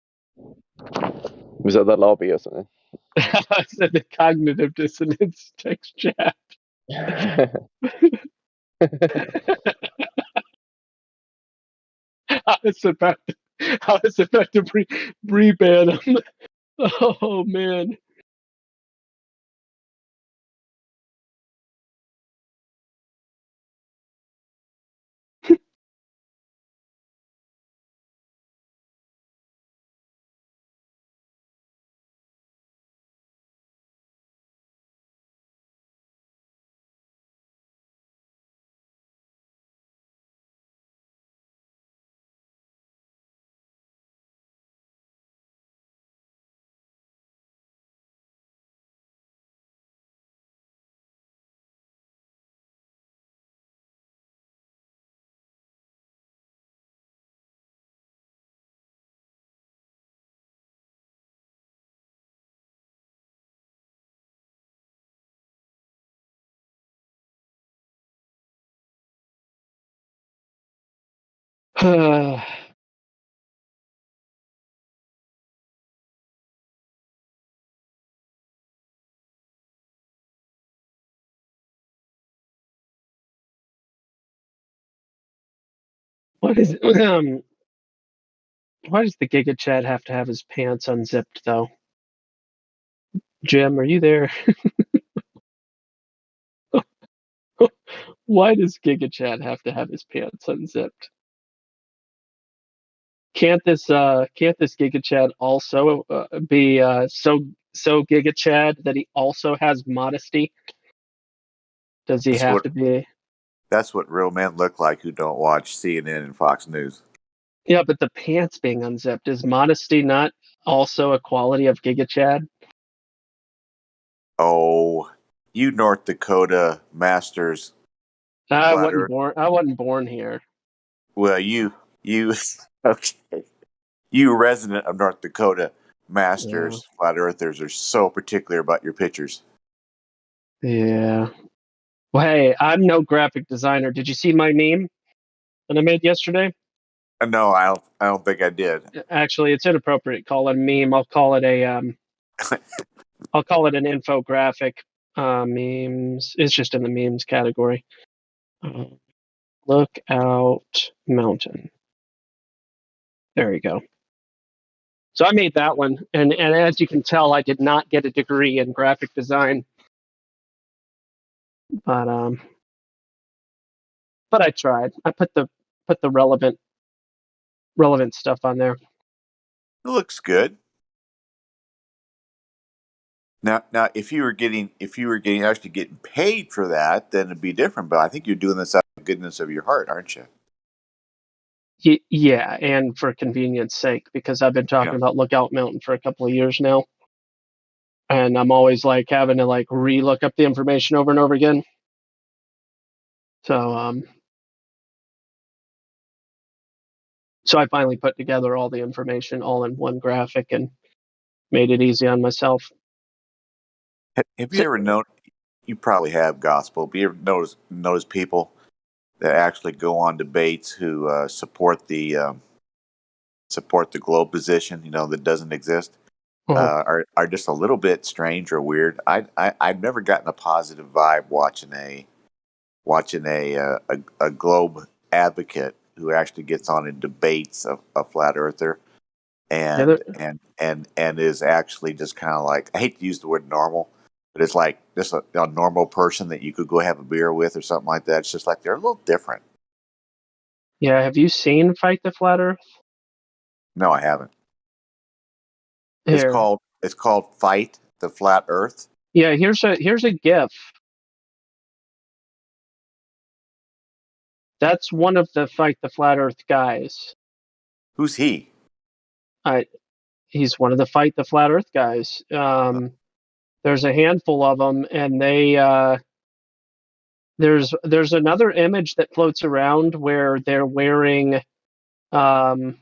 Was that the lobby or something? I said the cognitive dissonance text chat. I was about to re-ban him. Oh man. What is why does the Giga Chad have to have his pants unzipped though? Jim, are you there? Why does Giga Chad have to have his pants unzipped? Can't this Giga Chad also be so Giga Chad that he also has modesty? Does he have to be? That's what real men look like who don't watch CNN and Fox News. Yeah, but the pants being unzipped, is modesty not also a quality of Giga Chad? Oh, you North Dakota masters. I wasn't born here. Well, you okay. You resident of North Dakota masters, flat earthers are so particular about your pictures. Yeah. Well, hey, I'm no graphic designer. Did you see my meme that I made yesterday? No, I don't think I did. Actually, it's inappropriate to call it a meme. I'll call it an infographic. Memes. It's just in the memes category. Lookout Mountain. There you go. So I made that one, and as you can tell, I did not get a degree in graphic design, but I tried. I put the relevant stuff on there. It looks good. Now, if you were actually getting paid for that, then it'd be different. But I think you're doing this out of the goodness of your heart, aren't you? Yeah, and for convenience sake, because I've been talking about Lookout Mountain for a couple of years now, and I'm always like having to like re-look up the information over and over again. So so I finally put together all the information all in one graphic and made it easy on myself. Have you ever known? You probably have, Gospel. Have you ever noticed people that actually go on debates who support the globe position? You know, that doesn't exist. Are just a little bit strange or weird. I've never gotten a positive vibe watching a globe advocate who actually gets on and debates a flat earther and is actually just kind of like, I hate to use the word normal, but it's like just a normal person that you could go have a beer with or something like that. It's just like they're a little different. Yeah, have you seen Fight the Flat Earth? No, I haven't. Here. It's called Fight the Flat Earth. Yeah, here's a GIF. That's one of the Fight the Flat Earth guys. Who's he? he's one of the Fight the Flat Earth guys. There's a handful of them, and there's another image that floats around where they're wearing some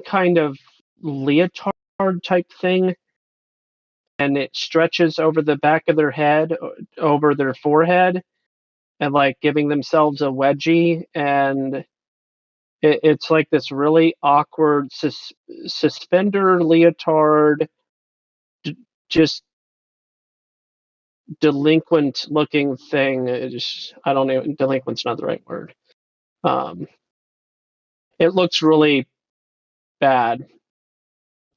kind of leotard type thing, and it stretches over the back of their head, over their forehead, and like giving themselves a wedgie, and it's like this really awkward suspender leotard, just delinquent looking thing. I don't know, delinquent's not the right word. It looks really bad.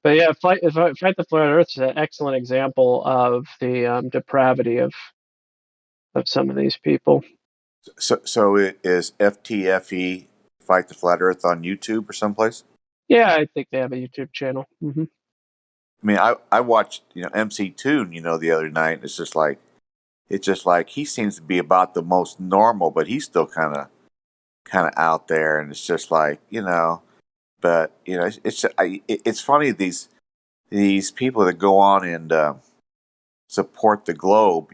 But yeah, Fight the Flat Earth is an excellent example of the depravity of some of these people. So it is FTFE Fight the Flat Earth on YouTube or someplace? Yeah, I think they have a YouTube channel. Mm-hmm. I mean, I watched MC Toon the other night. It's just like he seems to be about the most normal, but he's still kind of out there, and it's just like but it's funny these people that go on and support the globe,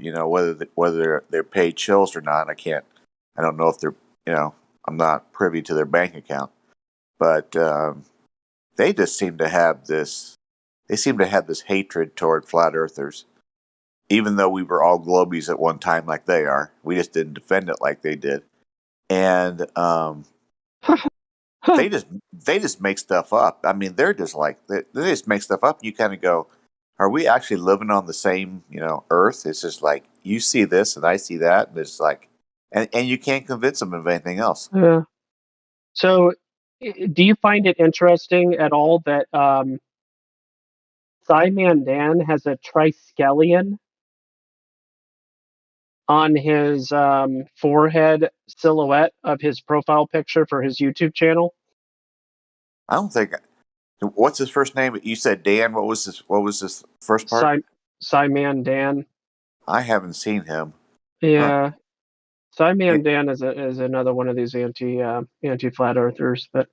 whether they're paid chills or not. I don't know if they're I'm not privy to their bank account, but they just seem to have this. They seem to have this hatred toward flat earthers, even though we were all globies at one time, like they are. We just didn't defend it like they did, and they just make stuff up. I mean, they're just like they just make stuff up. You kind of go, are we actually living on the same Earth? It's just like you see this and I see that, and it's like, and you can't convince them of anything else. Yeah. So, do you find it interesting at all that Cyman Dan has a triskelion on his forehead silhouette of his profile picture for his YouTube channel? I don't think. What's his first name? You said Dan. What was his first part? Cyman Dan. I haven't seen him. Yeah, Cyman Dan is another one of these anti flat earthers, but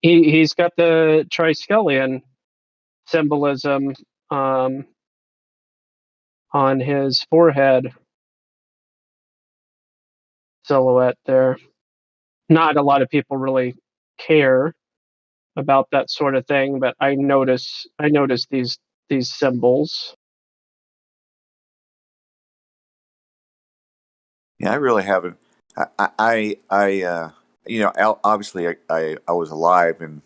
he's got the triskelion symbolism on his forehead silhouette there. Not a lot of people really care about that sort of thing, but I notice these symbols. Yeah, I really haven't. Obviously I was alive and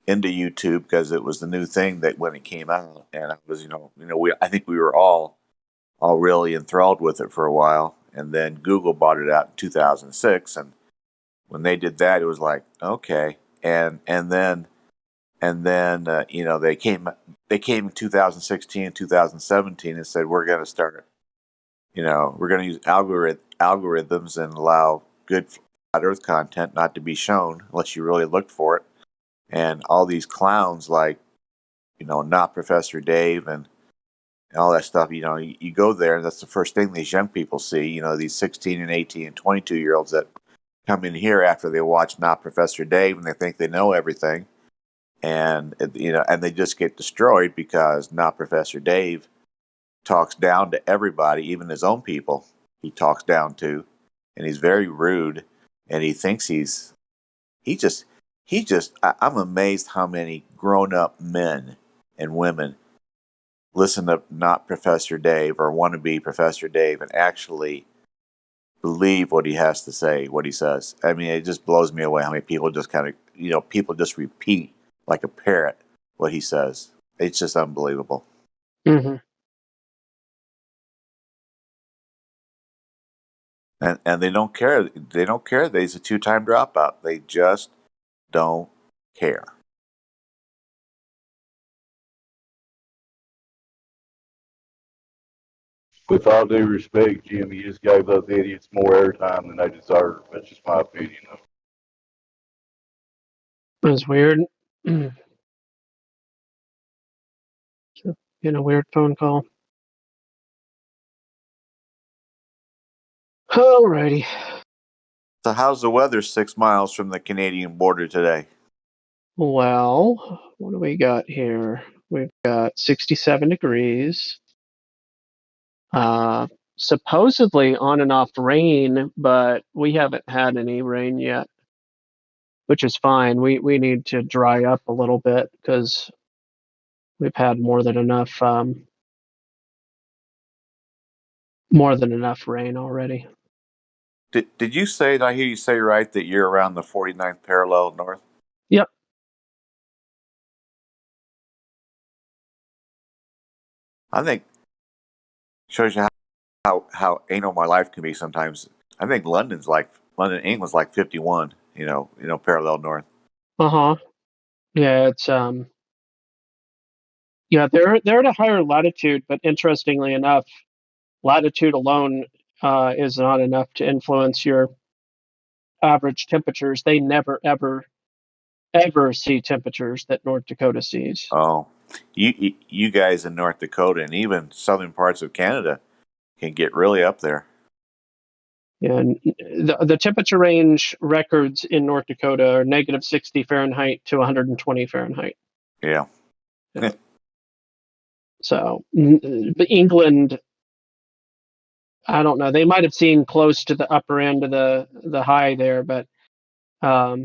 into YouTube because it was the new thing that when it came out, and I was I think we were all really enthralled with it for a while, and then Google bought it out in 2006, and when they did that, it was like okay, and then they came in 2016, 2017, and said we're going to start. We're going to use algorithms and allow good flat Earth content not to be shown unless you really looked for it. And all these clowns like, not Professor Dave and all that stuff, you go there and that's the first thing these young people see, these 16 and 18 and 22-year-olds that come in here after they watch Not Professor Dave and they think they know everything. And, and they just get destroyed because Not Professor Dave talks down to everybody, even his own people. He talks down to, and he's very rude, and he thinks I'm amazed how many grown-up men and women listen to Not Professor Dave or want to be Professor Dave and actually believe what he has to say, what he says. I mean, it just blows me away how many people just kind of, people just repeat like a parrot what he says. It's just unbelievable. Mm-hmm. And they don't care. They don't care that he's a 2-time dropout. They just don't care. With all due respect, Jim, you just gave those idiots more airtime than they deserve. That's just my opinion. That's weird. A weird phone call. Alrighty. So how's the weather 6 miles from the Canadian border today? Well, what do we got here? We've got 67 degrees. Supposedly on and off rain, but we haven't had any rain yet, which is fine. We need to dry up a little bit because we've had more than enough rain already. Did you say? Did I hear you say right that you're around the 49th parallel north? Yep. I think shows you how anal my life can be sometimes. I think London, England's like 51. Parallel north. Uh-huh. Yeah, it's yeah, they're at a higher latitude, but interestingly enough, latitude alone is not enough to influence your average temperatures. They never ever see temperatures that North Dakota sees. Oh, you guys in North Dakota and even southern parts of Canada can get really up there. And the temperature range records in North Dakota are negative 60 Fahrenheit to 120 Fahrenheit. Yeah. So, but England, I don't know. They might have seen close to the upper end of the high there, but far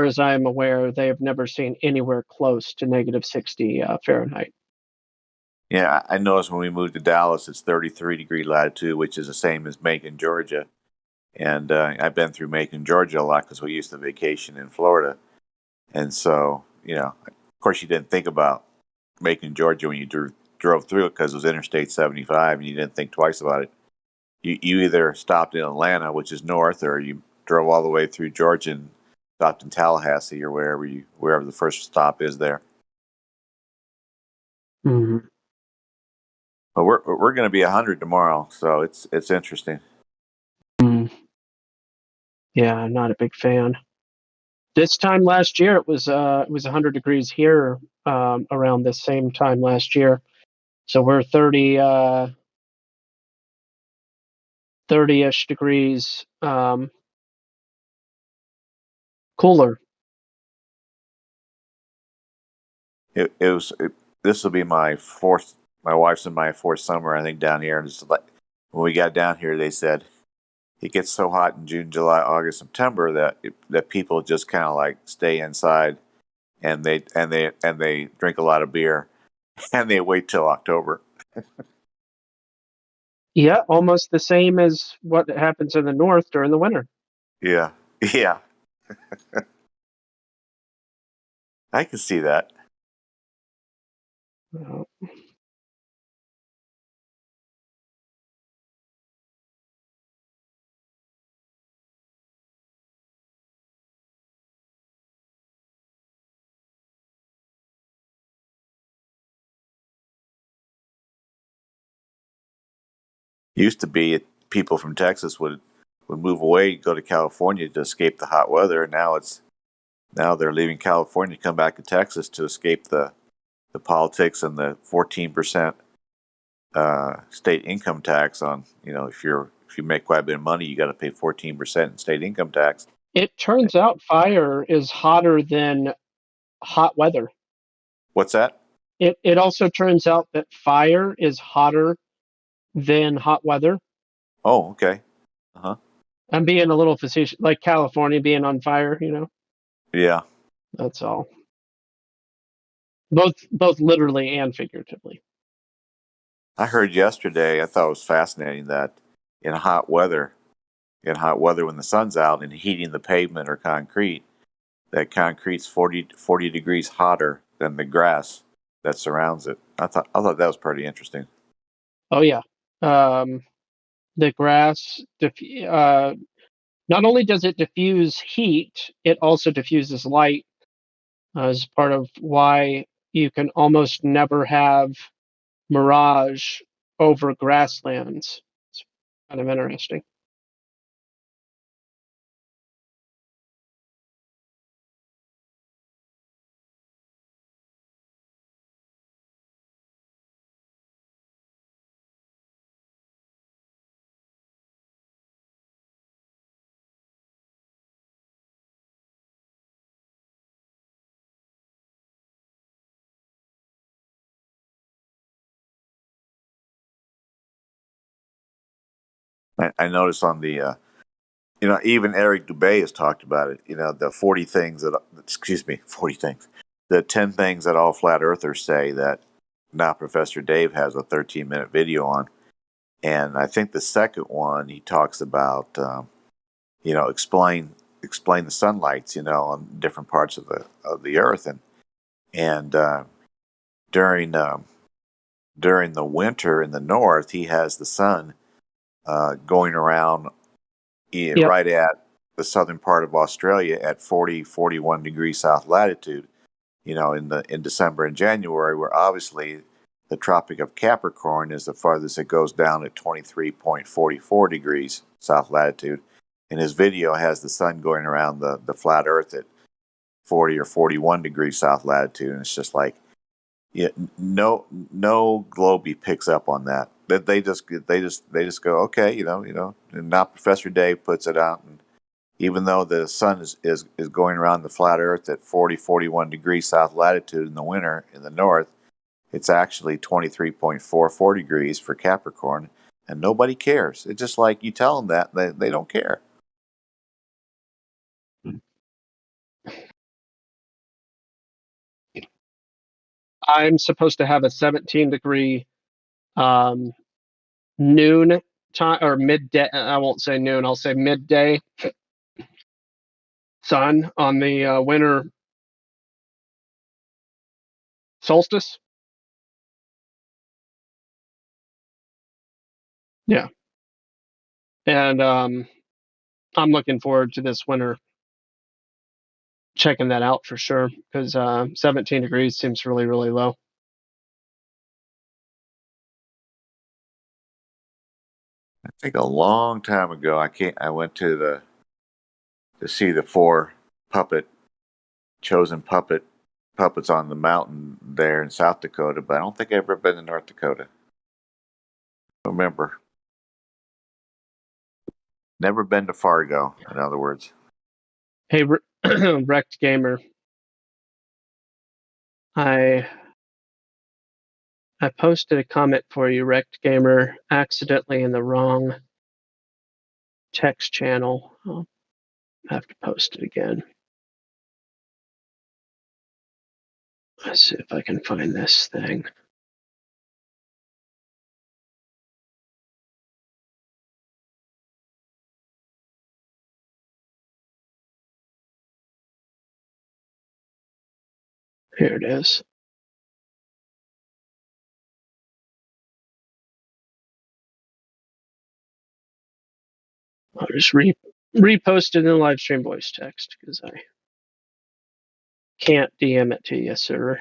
as I'm aware, they have never seen anywhere close to negative 60 Fahrenheit. Yeah, I noticed when we moved to Dallas, it's 33-degree latitude, which is the same as Macon, Georgia. And I've been through Macon, Georgia a lot because we used to vacation in Florida. And so, of course, you didn't think about Macon, Georgia when you drove through it because it was Interstate 75 and you didn't think twice about it. You either stopped in Atlanta, which is north, or you drove all the way through Georgia and stopped in Tallahassee or wherever the first stop is there. Mm-hmm. But we're going to be 100 tomorrow, so it's interesting. Yeah, I'm not a big fan. This time last year, it was 100 degrees here around this same time last year. So we're 30-ish degrees cooler. This will be my wife's and my fourth summer, I think, down here. And it's like, when we got down here, they said it gets so hot in June, July, August, September that people just kind of like stay inside and they drink a lot of beer and they wait till October. Yeah, almost the same as what happens in the north during the winter. Yeah. I can see that. Used to be people from Texas would move away, go to California to escape the hot weather, and now they're leaving California to come back to Texas to escape the politics and the 14% state income tax on, if you make quite a bit of money, you got to pay 14% in state income tax. It turns out fire is hotter than hot weather. What's that? It also turns out that fire is hotter than hot weather. Oh, okay. Uh-huh. I'm being a little facetious, like California being on fire, Yeah. That's all. Both literally and figuratively. I heard yesterday, I thought it was fascinating that in hot weather when the sun's out and heating the pavement or concrete, that concrete's 40 degrees hotter than the grass that surrounds it. I thought that was pretty interesting. Oh yeah. The grass not only does it diffuse heat, it also diffuses light as part of why you can almost never have mirage over grasslands. It's kind of interesting. I noticed on the even Eric Dubay has talked about it. The 40 things that 40 things, the 10 things that all flat earthers say that now Professor Dave has a 13-minute video on. And I think the second one he talks about explain the sunlights on different parts of the earth, and during the winter in the north he has the sun going around right at the southern part of Australia at 41 degrees south latitude, in December and January, where obviously the Tropic of Capricorn is the farthest it goes down at 23.44 degrees south latitude. And his video has the sun going around the flat earth at 40 or 41 degrees south latitude. And it's just like, no Globey picks up on that. They just go, okay, and now Professor Dave puts it out. And even though the sun is going around the flat earth at 41 degrees south latitude in the winter in the north, it's actually 23.44 degrees for Capricorn, and nobody cares. It's just like you tell them that, they don't care. I'm supposed to have a 17-degree noon time or midday. I won't say noon. I'll say midday sun on the winter solstice. Yeah, and I'm looking forward to this winter. Checking that out for sure, because 17 degrees seems really, really low. I think a long time ago, I went to see the 4 chosen puppets on the mountain there in South Dakota, but I don't think I've ever been to North Dakota. Remember, never been to Fargo. In other words, Hey, Wrecked Gamer, I posted a comment for you, Wrecked Gamer, accidentally in the wrong text channel. I'll have to post it again. Let's see if I can find this thing. Here it is. I'll just repost it in the live stream voice text because I can't DM it to you, sir.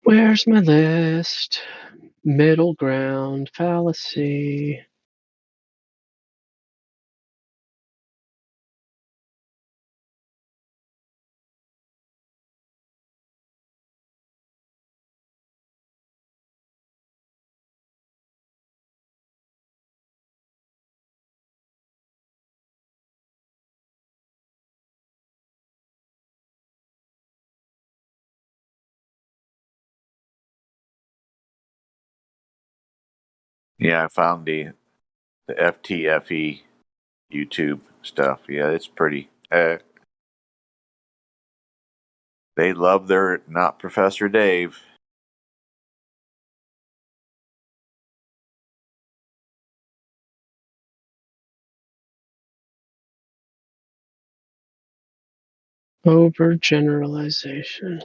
Where's my list? Middle ground fallacy. yeah, I found the FTFE YouTube stuff. Yeah, it's pretty. They love their not Professor Dave. Overgeneralization.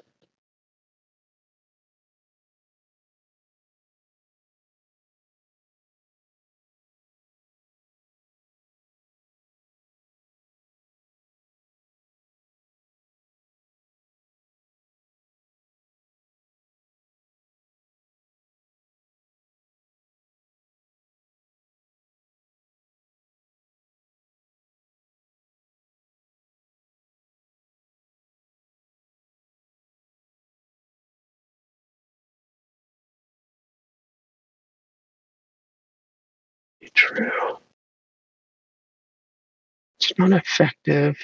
True. It's not effective.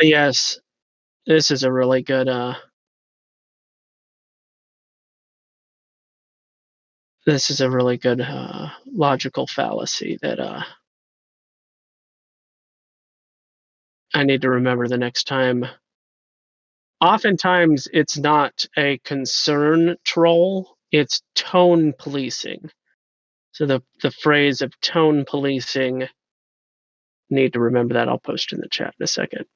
Yes. This is a really good logical fallacy that I need to remember the next time. Oftentimes it's not a concern troll, it's tone policing. So the phrase of tone policing, need to remember that. I'll post in the chat in a second.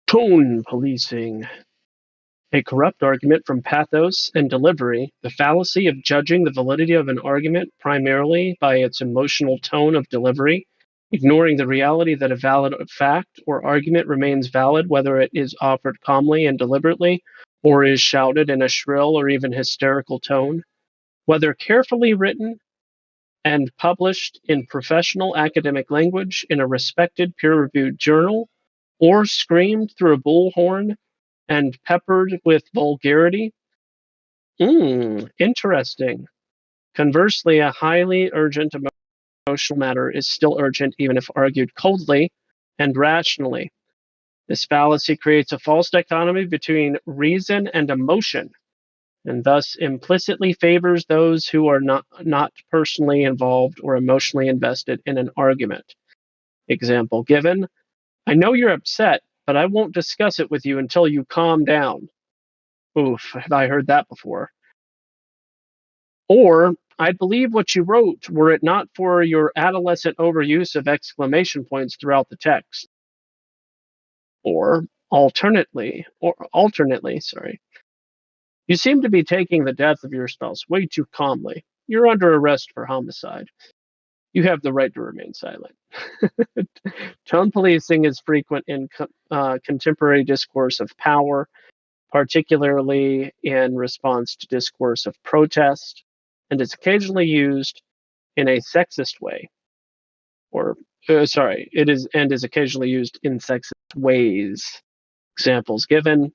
Tone policing. A corrupt argument from pathos and delivery, the fallacy of judging the validity of an argument primarily by its emotional tone of delivery, ignoring the reality that a valid fact or argument remains valid whether it is offered calmly and deliberately or is shouted in a shrill or even hysterical tone, whether carefully written and published in professional academic language in a respected peer-reviewed journal, or screamed through a bullhorn and peppered with vulgarity. Interesting. Conversely, a highly urgent emotional matter is still urgent even if argued coldly and rationally. This fallacy creates a false dichotomy between reason and emotion, and thus implicitly favors those who are not personally involved or emotionally invested in an argument. Example given: I know you're upset, but I won't discuss it with you until you calm down. Oof, have I heard that before? Or, I'd believe what you wrote were it not for your adolescent overuse of exclamation points throughout the text. Or, alternately, you seem to be taking the death of your spouse way too calmly. You're under arrest for homicide. You have the right to remain silent. Tone policing is frequent in contemporary discourse of power, particularly in response to discourse of protest, and is occasionally used in a sexist way, or it is occasionally used in sexist ways. Examples given: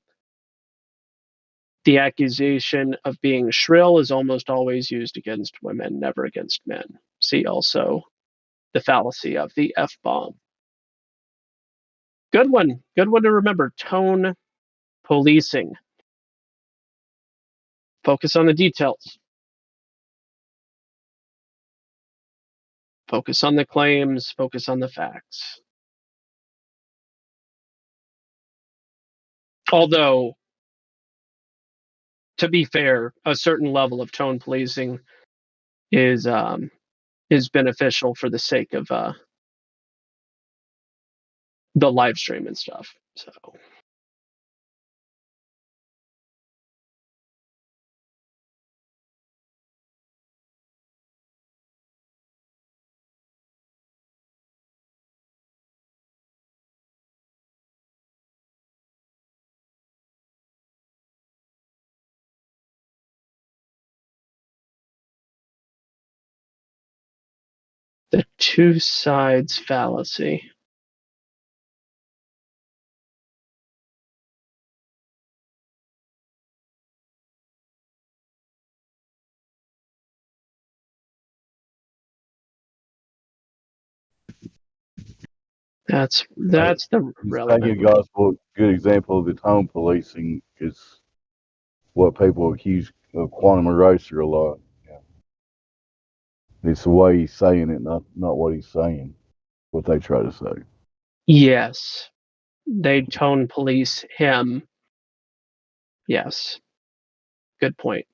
the accusation of being shrill is almost always used against women, never against men. See also the fallacy of the F-bomb. Good one to remember. Tone policing. Focus on the details. Focus on the claims, focus on the facts. Although, to be fair, a certain level of tone policing is beneficial for the sake of the live stream and stuff. So the two sides fallacy. That's the relevant Taking gospel, good example of the tone policing is what people accuse of quantum eraser a lot. Yeah. It's the way he's saying it, not what he's saying, what they try to say. Yes. They tone police him. Yes. Good point.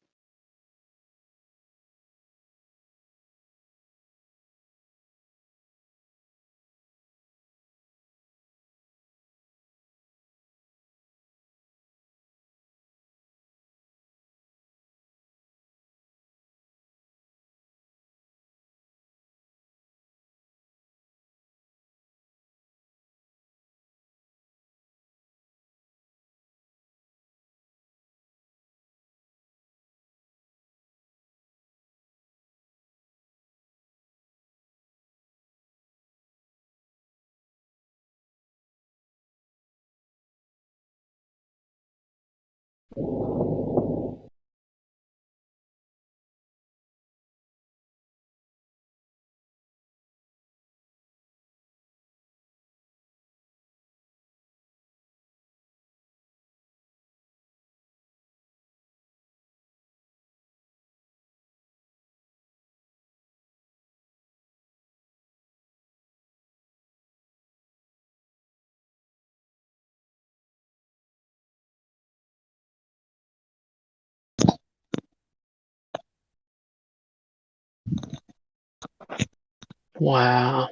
Wow.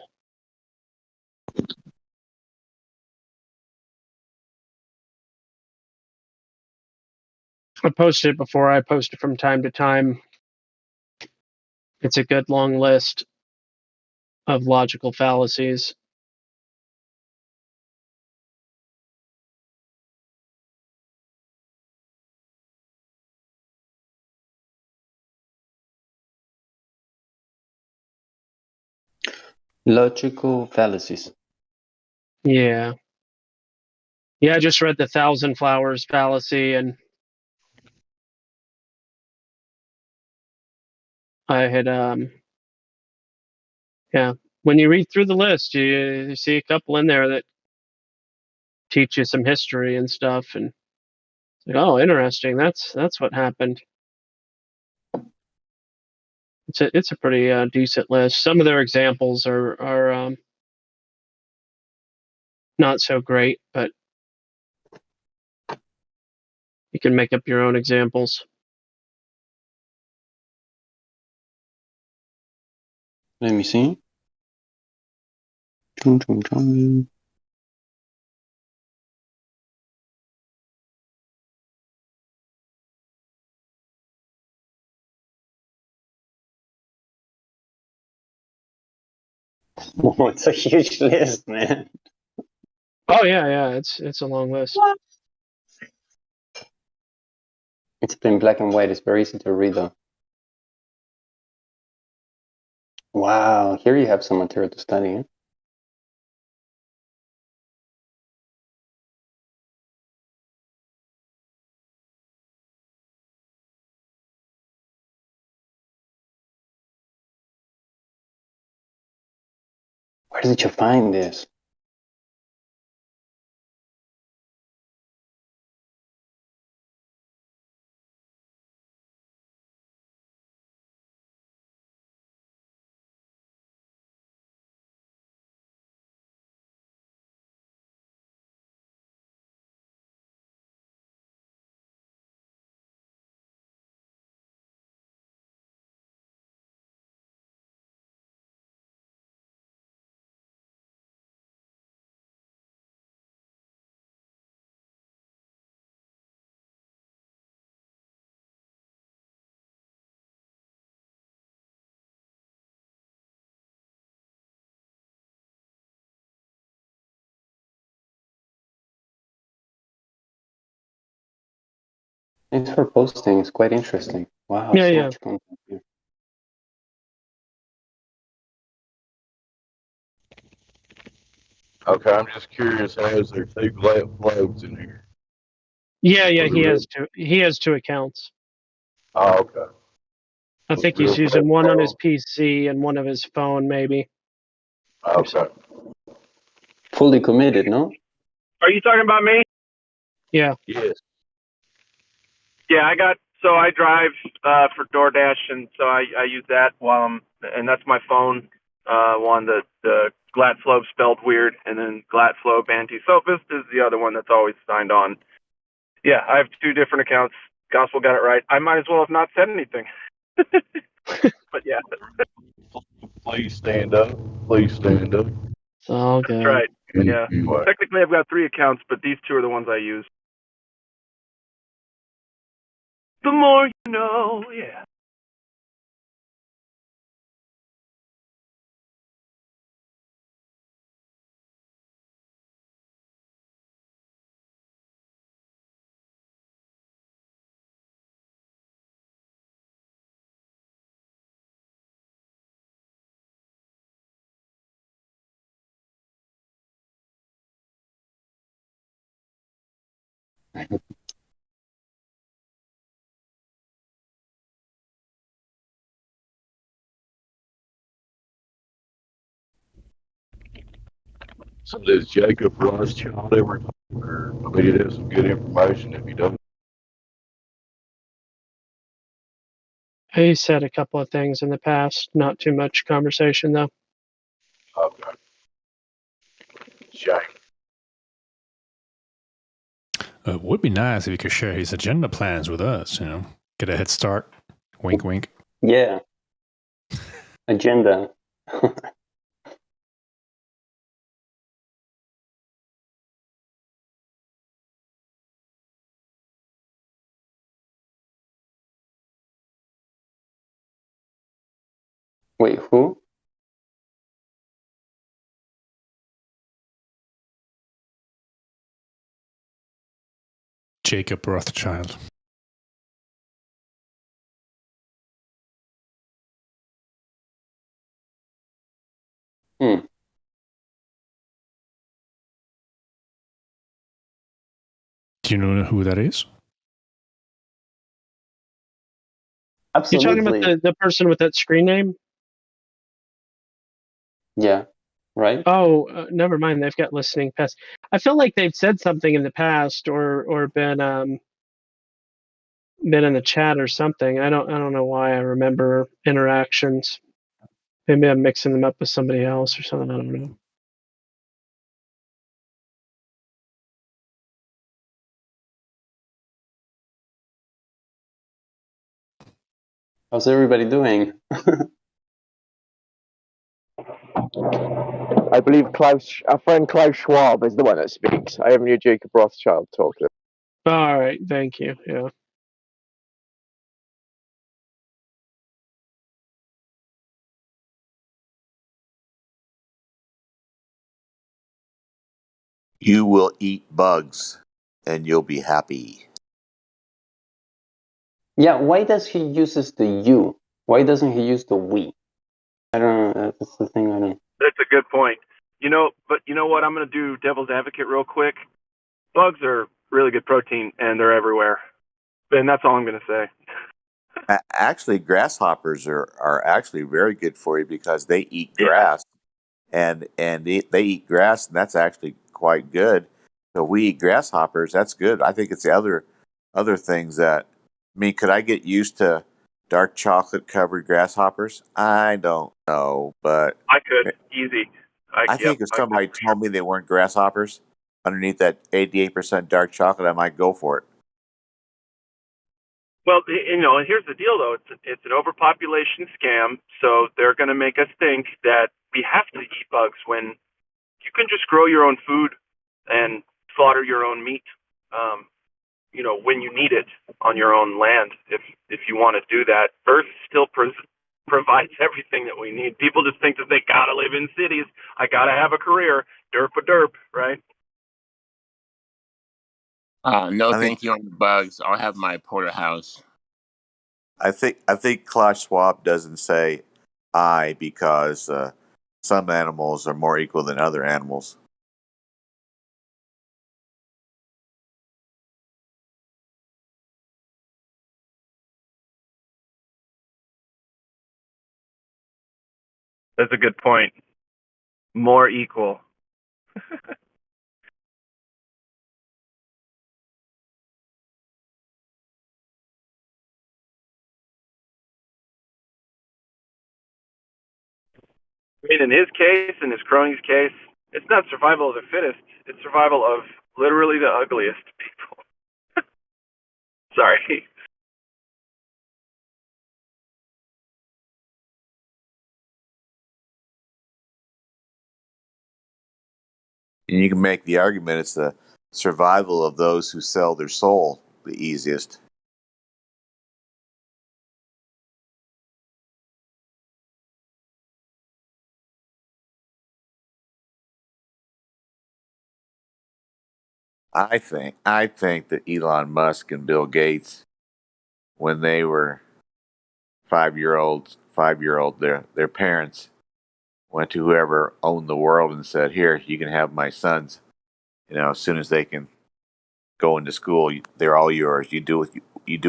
I posted it before. I post it from time to time. It's a good long list of logical fallacies. Logical fallacies. Yeah. Yeah, I just read the 1,000 Flowers fallacy, and I had yeah. When you read through the list, you see a couple in there that teach you some history and stuff, and it's like, oh, interesting. That's what happened. It's a pretty decent list. Some of their examples are not so great, but you can make up your own examples. Let me see. Chum, chum, chum. Oh, it's a huge list, man. Oh yeah, it's a long list. It's in black and white. It's very easy to read, though. Wow, here you have some material to study. Huh? Where did you find this? Thanks for posting. It's quite interesting. Wow, Yeah, so yeah. much content here. Okay, I'm just curious. Has there two globes in here? Yeah, yeah. Was it real? He has two accounts. Oh, okay. I Was it think real he's using one on his fast? PC and one of his phone, maybe. Okay. Fully committed, no? Are you talking about me? Yeah. Yes. Yeah, I drive for DoorDash, and so I use that and that's my phone one. The Glatflow spelled weird, and then Glatflow Anti-Sophist is the other one that's always signed on. Yeah, I have two different accounts. Gospel got it right. I might as well have not said anything. But yeah, Please stand up. Please stand up. It's all that's good. right. Yeah, Anyway. technically I've got three accounts, but these two are the ones I use. The more you know, yeah. So does Jacob Rothschild ever talk? Or, I mean, it has some good information if he doesn't. He said a couple of things in the past. Not too much conversation, though. Okay. Shame. It would be nice if he could share his agenda plans with us, get a head start. Wink, wink. Yeah. Agenda. Wait, who? Jacob Rothschild. Hmm. Do you know who that is? You talking about Absolutely. the person with that screen name? Yeah. Right? Oh, never mind. They've got listening past. I feel like they've said something in the past or been in the chat or something. I don't know why I remember interactions. Maybe I'm mixing them up with somebody else or something. I don't know. How's everybody doing? I believe our friend Klaus Schwab is the one that speaks. I haven't heard Jacob Rothschild talk. All right, thank you. Yeah. You will eat bugs, and you'll be happy. Yeah, why does he uses the you? Why doesn't he use the we? I don't know. That's the thing. I don't. That's a good point. But you know what? I'm going to do devil's advocate real quick. Bugs are really good protein, and they're everywhere. And that's all I'm going to say. Actually, grasshoppers are actually very good for you because they eat grass, and they eat grass, and that's actually quite good. So we eat grasshoppers. That's good. I think it's the other things that. I mean, could I get used to dark chocolate covered grasshoppers? I don't know, but I could easy. I think if somebody told me they weren't grasshoppers underneath that 88% dark chocolate, I might go for it. Well, and here's the deal, though. It's an overpopulation scam, so they're going to make us think that we have to eat bugs when you can just grow your own food and slaughter your own meat, when you need it on your own land. If you want to do that, Earth still provides everything that we need. People just think that they gotta live in cities. I gotta have a career. Derp a derp, right? No, thank you on the bugs. I'll have my porterhouse. I think Klaus Schwab doesn't say I because some animals are more equal than other animals. That's a good point. More equal. I mean, in his case, in his crony's case, it's not survival of the fittest. It's survival of literally the ugliest people. Sorry. And you can make the argument it's the survival of those who sell their soul the easiest. I think that Elon Musk and Bill Gates, when they were 5-year-olds, their parents went to whoever owned the world and said, "Here, you can have my sons. As soon as they can go into school, they're all yours. You do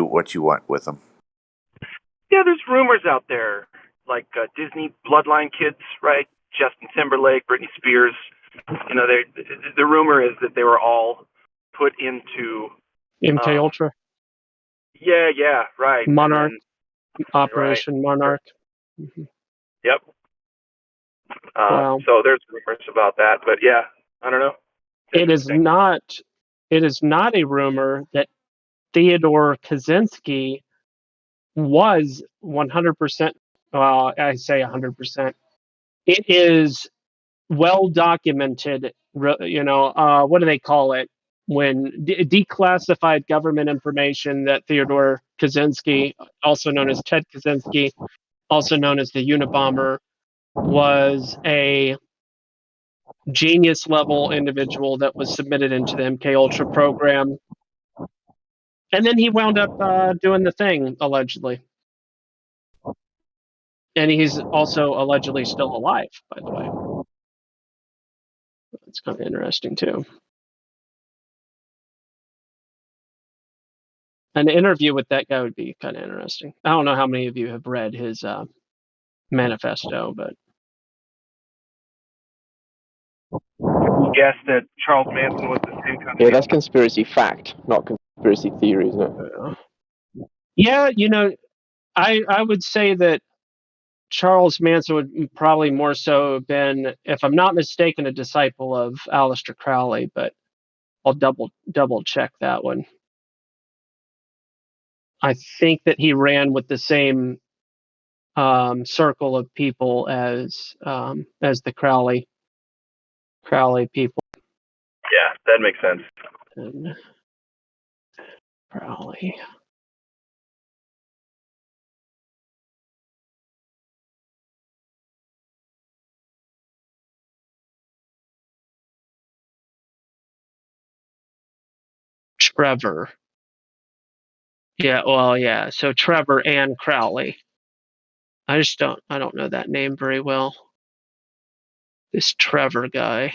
what you want with them." Yeah, there's rumors out there, like Disney bloodline kids, right? Justin Timberlake, Britney Spears. The rumor is that they were all put into MK Ultra. Yeah, right. Monarch. Operation Monarch. Mm-hmm. Yep. Wow. So there's rumors about that, but yeah, I don't know. It is not a rumor that Theodore Kaczynski was 100%. I say 100%. It is well documented. What do they call it when declassified government information that Theodore Kaczynski, also known as Ted Kaczynski, also known as the Unabomber, was a genius level individual that was submitted into the MK Ultra program, and then he wound up doing the thing allegedly, and he's also allegedly still alive, by the way. That's kind of interesting too. An interview with that guy would be kind of interesting. I don't know how many of you have read his manifesto, but guess that Charles Manson was the same kind of Yeah, that's conspiracy fact, not conspiracy theory, isn't it? Yeah, I would say that Charles Manson would probably more so have been, if I'm not mistaken, a disciple of Aleister Crowley, but I'll double check that one. I think that he ran with the same circle of people as the Crowley people. Yeah, that makes sense. And Crowley. Trevor. Yeah, well, yeah. So Trevor and Crowley. I don't know that name very well. This Trevor guy.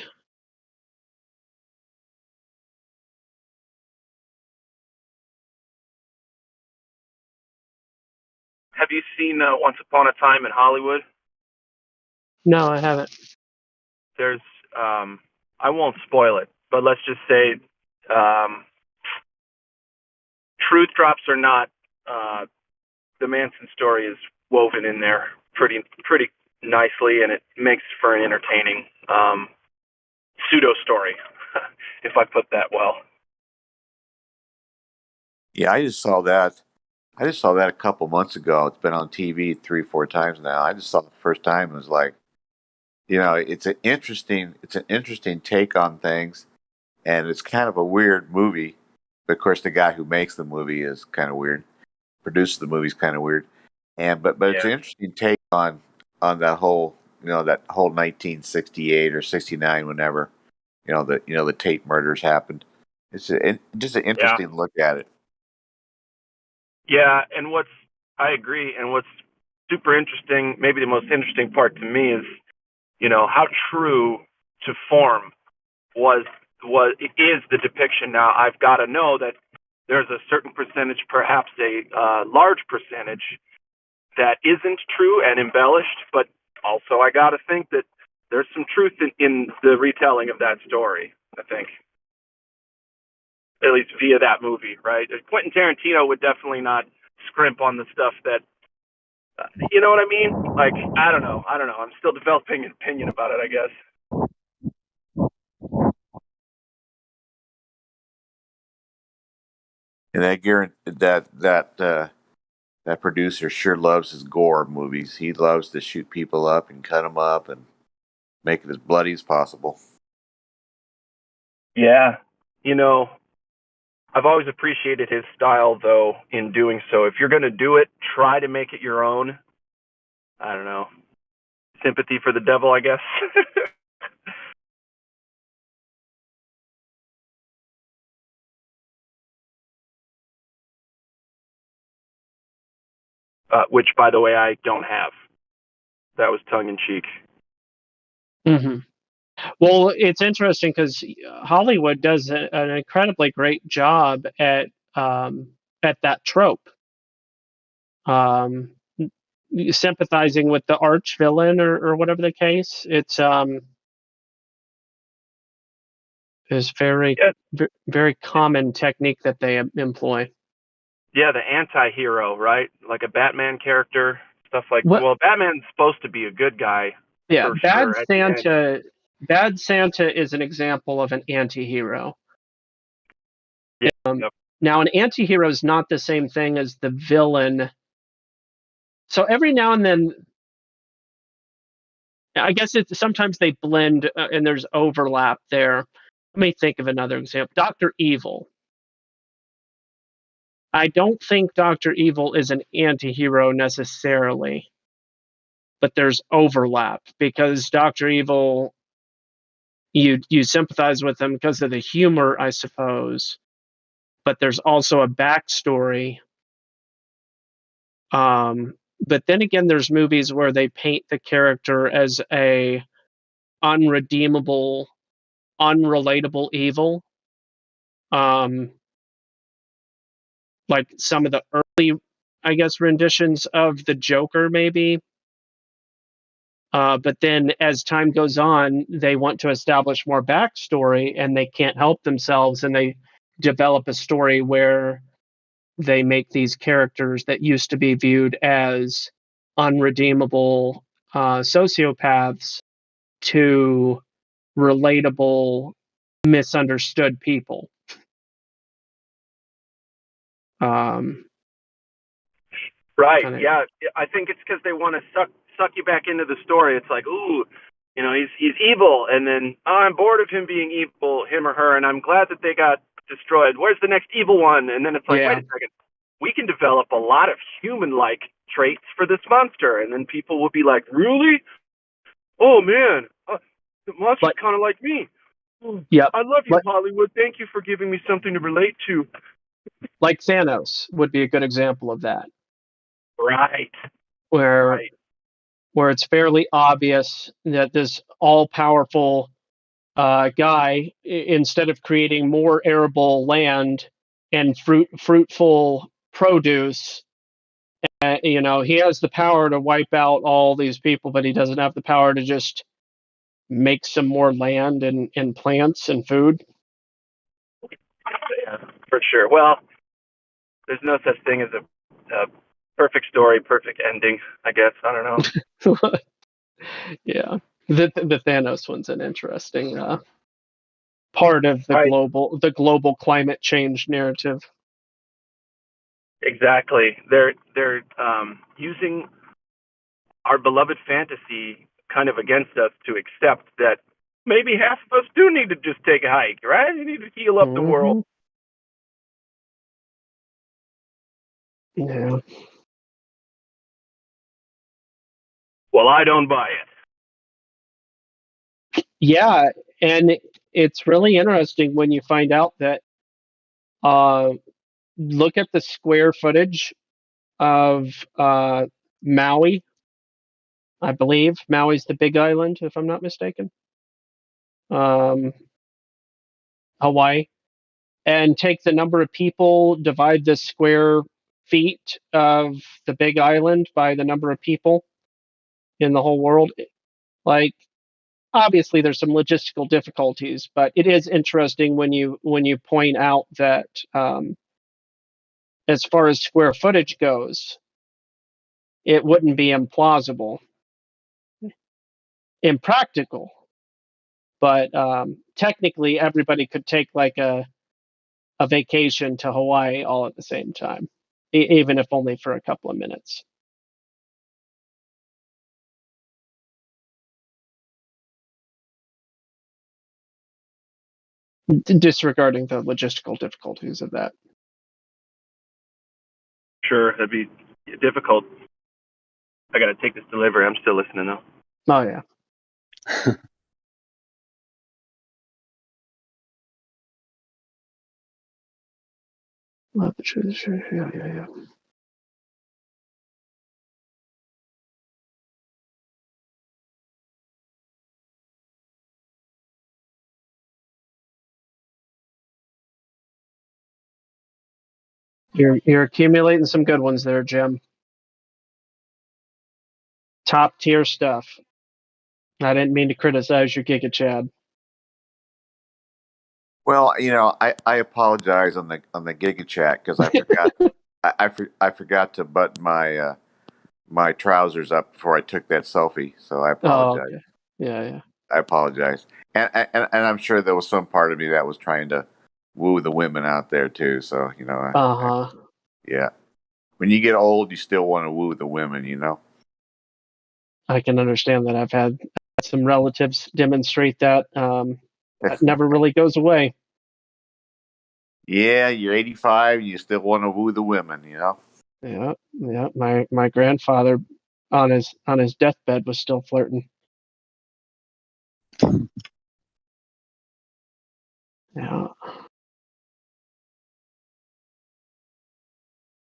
Have you seen Once Upon a Time in Hollywood? No, I haven't. There's, I won't spoil it, but let's just say, truth drops or not, the Manson story is woven in there pretty nicely, and it makes for an entertaining pseudo story, if I put that well. Yeah, I just saw that. A couple months ago. It's been on TV 3-4 times now. I just saw it the first time and was like, it's an interesting take on things, and it's kind of a weird movie. But of course, the guy who makes the movie is kind of weird. Produces the movie is kind of weird, but it's an interesting take on that whole 1968 or 69, whenever the Tate murders happened. It's just an interesting look at it. Yeah, and I agree, and what's super interesting, maybe the most interesting part to me is, how true to form is the depiction. Now, I've got to know that there's a certain percentage, perhaps a large percentage, that isn't true and embellished, but also I got to think that there's some truth in the retelling of that story, I think. At least via that movie, right? Quentin Tarantino would definitely not scrimp on the stuff that, you know what I mean? Like, I don't know. I'm still developing an opinion about it, I guess. And that producer sure loves his gore movies. He loves to shoot people up and cut them up and make it as bloody as possible. Yeah. I've always appreciated his style, though, in doing so. If you're going to do it, try to make it your own. I don't know. Sympathy for the devil, I guess. Which, by the way, I don't have. That was tongue-in-cheek. Mm-hmm. Well, it's interesting because Hollywood does an incredibly great job at that trope. Sympathizing with the arch villain or whatever the case. It's very common technique that they employ. Yeah, the anti-hero, right? Like a Batman character, stuff like. Well, Batman's supposed to be a good guy. Yeah, for Bad sure, Santa. Bad Santa is an example of an anti-hero. Yeah. Now, an anti-hero is not the same thing as the villain. So every now and then, I guess sometimes they blend and there's overlap there. Let me think of another example. Dr. Evil. I don't think Dr. Evil is an anti-hero necessarily, but there's overlap because Dr. Evil, you sympathize with him because of the humor, I suppose, but there's also a backstory. But then again, there's movies where they paint the character as a unredeemable, unrelatable evil. Like some of the early, I guess, renditions of the Joker, maybe. But then as time goes on, they want to establish more backstory and they can't help themselves, and they develop a story where they make these characters that used to be viewed as unredeemable sociopaths to relatable, misunderstood people. Right. Yeah. I think it's because they want to suck you back into the story. It's like, ooh, he's evil, and then I'm bored of him being evil, him or her, and I'm glad that they got destroyed. Where's the next evil one? And then it's like, wait a second, we can develop a lot of human-like traits for this monster, and then people will be like, really? Oh man, the monster's kind of like me. Yep. I love you, Hollywood. Thank you for giving me something to relate to. Like Thanos would be a good example of that. Right. Where where it's fairly obvious that this all-powerful guy, instead of creating more arable land and fruitful produce, he has the power to wipe out all these people, but he doesn't have the power to just make some more land and plants and food. Yeah, for sure. Well, there's no such thing as a perfect story, perfect ending, I guess. I don't know. Yeah. The Thanos one's an interesting part of the global climate change narrative. Exactly. They're using our beloved fantasy kind of against us to accept that maybe half of us do need to just take a hike, right? You need to heal up the world. Yeah. Well, I don't buy it. Yeah, and it's really interesting when you find out that look at the square footage of Maui. I believe Maui's the big island, if I'm not mistaken. Hawaii. And take the number of people, divide the square feet of the big island by the number of people in the whole world. Like, obviously there's some logistical difficulties, but it is interesting when you point out that as far as square footage goes, it wouldn't be implausible, impractical, but technically everybody could take like a vacation to Hawaii all at the same time, even if only for a couple of minutes. Disregarding the logistical difficulties of that. Sure, that'd be difficult. I got to take this delivery. I'm still listening though. Oh yeah. Yeah. You're accumulating some good ones there, Jim. Top tier stuff. I didn't mean to criticize your Giga Chad. Well, I apologize on the Giga Chat because I forgot I forgot to button my my trousers up before I took that selfie. So I apologize. Oh, okay. Yeah. I apologize, and I'm sure there was some part of me that was trying to woo the women out there too. So yeah. When you get old, you still want to woo the women, I can understand that. I've had some relatives demonstrate that. That never really goes away. Yeah, you're 85, you still want to woo the women. Yeah. My grandfather on his deathbed was still flirting. Yeah.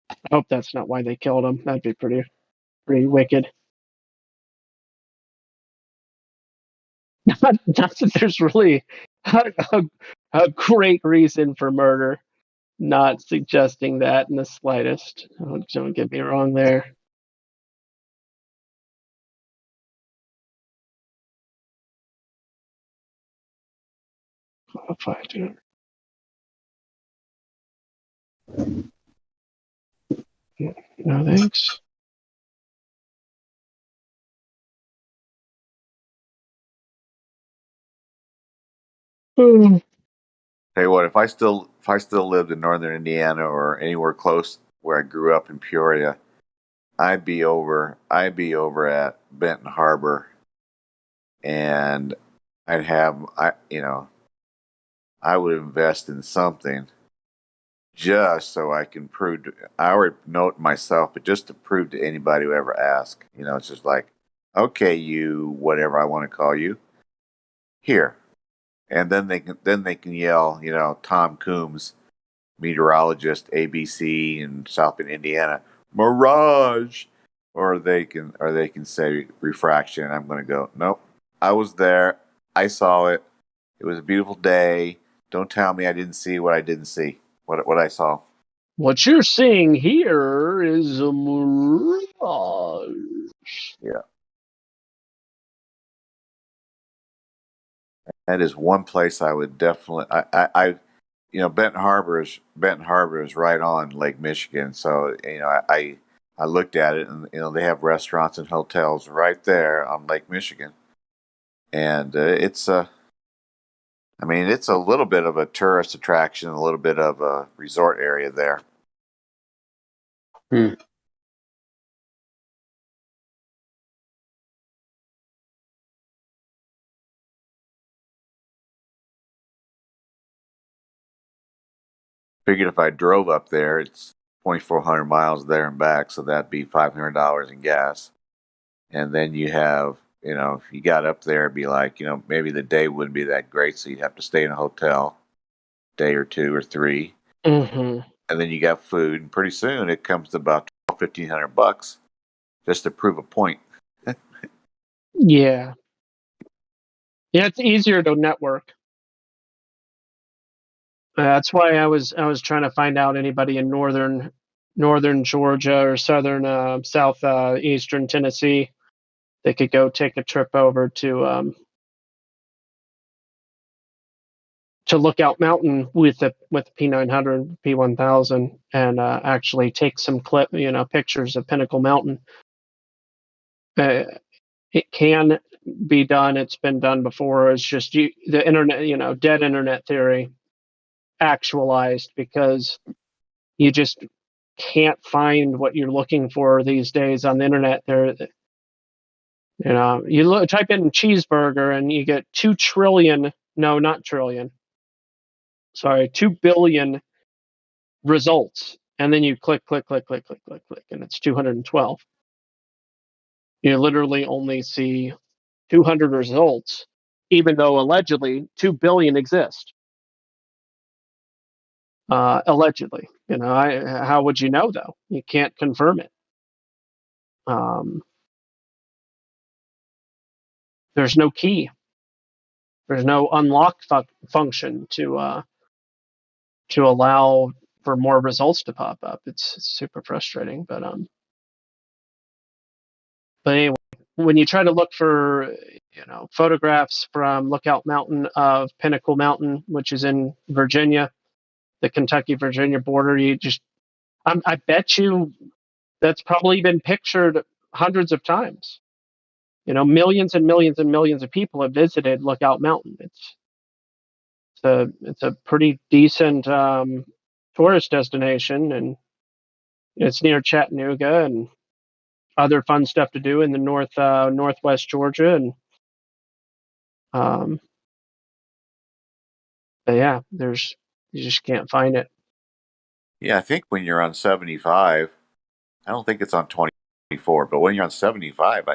I hope that's not why they killed him. That'd be pretty wicked. Not that there's really a great reason for murder. Not suggesting that in the slightest. Don't get me wrong there. No thanks. Tell you what, if I still lived in northern Indiana or anywhere close where I grew up in Peoria, I'd be over at Benton Harbor, and I would invest in something just so I can I already know it myself, but just to prove to anybody who ever asks, it's just like, okay, you, whatever I want to call you, here. And then they can yell, Tom Coombs, meteorologist, ABC in South Bend, Indiana, Mirage. or they can say refraction, and I'm going to go, nope. I was there. I saw it. It was a beautiful day. Don't tell me I didn't see what I didn't see. What I saw. What you're seeing here is a mirage. Yeah. That is one place I would definitely. Benton Harbor is right on Lake Michigan. So I looked at it, and they have restaurants and hotels right there on Lake Michigan, and it's a little bit of a tourist attraction, a little bit of a resort area there. Hmm. Figured if I drove up there, it's 2,400 miles there and back, so that'd be $500 in gas. And then you have, if you got up there, it'd be like, maybe the day wouldn't be that great, so you'd have to stay in a hotel, day or two or three, Mm-hmm. and then you got food, and pretty soon it comes to about $1,500 just to prove a point. Yeah. Yeah, it's easier to network. That's why I was trying to find out anybody in northern Georgia or southern southeastern Tennessee that could go take a trip over to Lookout Mountain with the P900 P1000 and actually take some pictures of Pinnacle Mountain. It can be done. It's been done before. It's just the internet, dead internet theory actualized, because you just can't find what you're looking for these days on the internet. You type in cheeseburger and you get 2 trillion, no, not trillion, sorry, 2 billion results. And then you click, and it's 212. You literally only see 200 results, even though allegedly 2 billion exist. Allegedly, how would you know though? You can't confirm it. There's no key. There's no unlock function to allow for more results to pop up. It's super frustrating, but anyway, when you try to look for photographs from Lookout Mountain of Pinnacle Mountain, which is in Virginia, the Kentucky-Virginia border, I bet you that's probably been pictured hundreds of times. Millions and millions and millions of people have visited Lookout Mountain. It's a pretty decent tourist destination, and it's near Chattanooga and other fun stuff to do in the northwest Georgia, and but yeah, you just can't find it. Yeah, I think when you're on 75, I don't think it's on 24, but when you're on 75,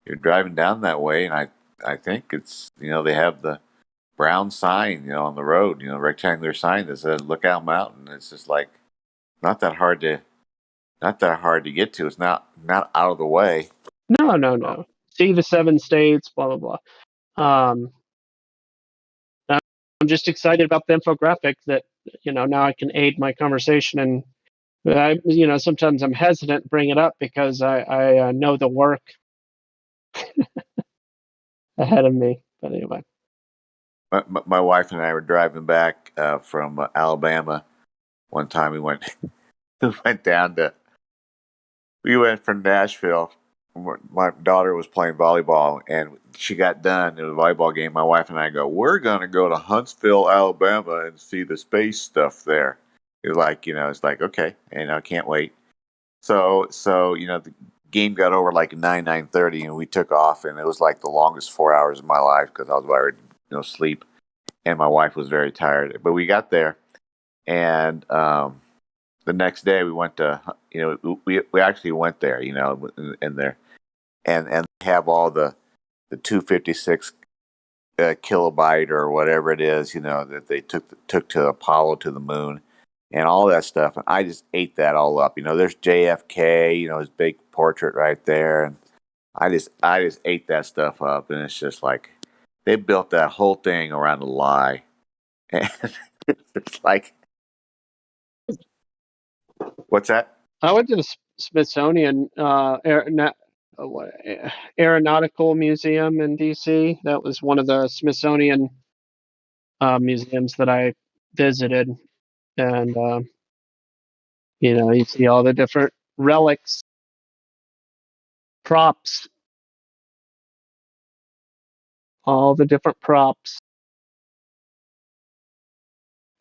you're driving down that way, and I think it's, they have the brown sign, on the road, rectangular sign that says Lookout Mountain. It's just like not that hard to get to. It's not out of the way. No. See the 7 states, blah blah blah. I'm just excited about the infographic that now I can aid my conversation, and sometimes I'm hesitant to bring it up because I know the work ahead of me. But anyway, my wife and I were driving back from Alabama one time. We went we went from Nashville. My daughter was playing volleyball, and she got done in a volleyball game. My wife and I go, we're going to go to Huntsville, Alabama, and see the space stuff there. It's like, okay, and I can't wait. So the game got over like 9:30, and we took off, and it was like the longest 4 hours of my life because I was wired, sleep, and my wife was very tired. But we got there, and the next day we went to, we actually went there, in there, and they have all the 256 kilobyte or whatever it is, that they took to Apollo to the moon. and all that stuff. And I just ate that all up. There's JFK, his big portrait right there, and I just ate that stuff up. And it's just like they built that whole thing around a lie, and it's like, what's that? I went to the Smithsonian Aeronautical Museum in DC. That was one of the Smithsonian museums that I visited, and you see all the different relics, props, all the different props.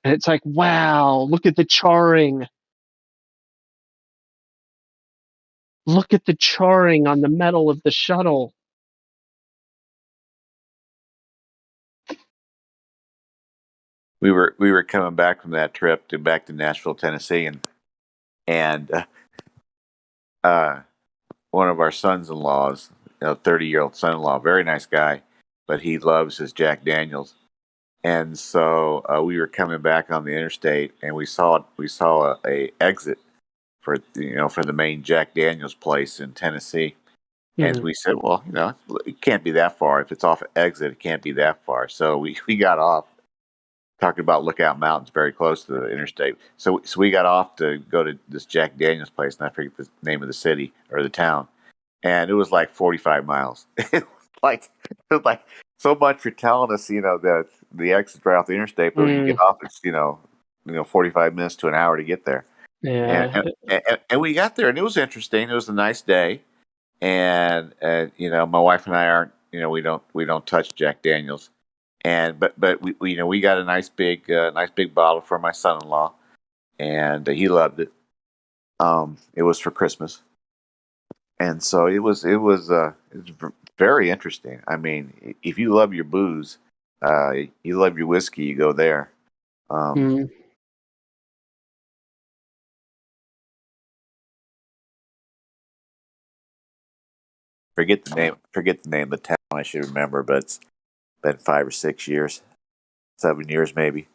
And it's like, wow, look at the charring. Look at the charring on the metal of the shuttle. We were coming back from that trip back to Nashville, Tennessee, and one of our sons-in-laws, 30-year-old son-in-law, very nice guy, but he loves his Jack Daniels. And so we were coming back on the interstate, and we saw a exit for the main Jack Daniels place in Tennessee. And we said, well, it can't be that far. If it's off an exit, it can't be that far. So we got off, talking about Lookout Mountains, very close to the interstate. So we got off to go to this Jack Daniels place, and I forget the name of the city or the town, and it was like 45 miles. It was like so much for telling us, that the exit right off the interstate, but when you get off, it's 45 minutes to an hour to get there. Yeah, and we got there, and it was interesting. It was a nice day, and my wife and I aren't, we don't touch Jack Daniels. But we got a nice big bottle for my son-in-law, and he loved it. It was for Christmas, and so it was very interesting. I mean, if you love your booze, you love your whiskey, you go there. Forget the name of the town. I should remember, but it's been 5 or 6 years, 7 years maybe.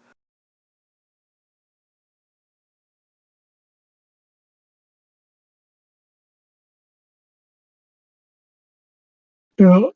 Yeah.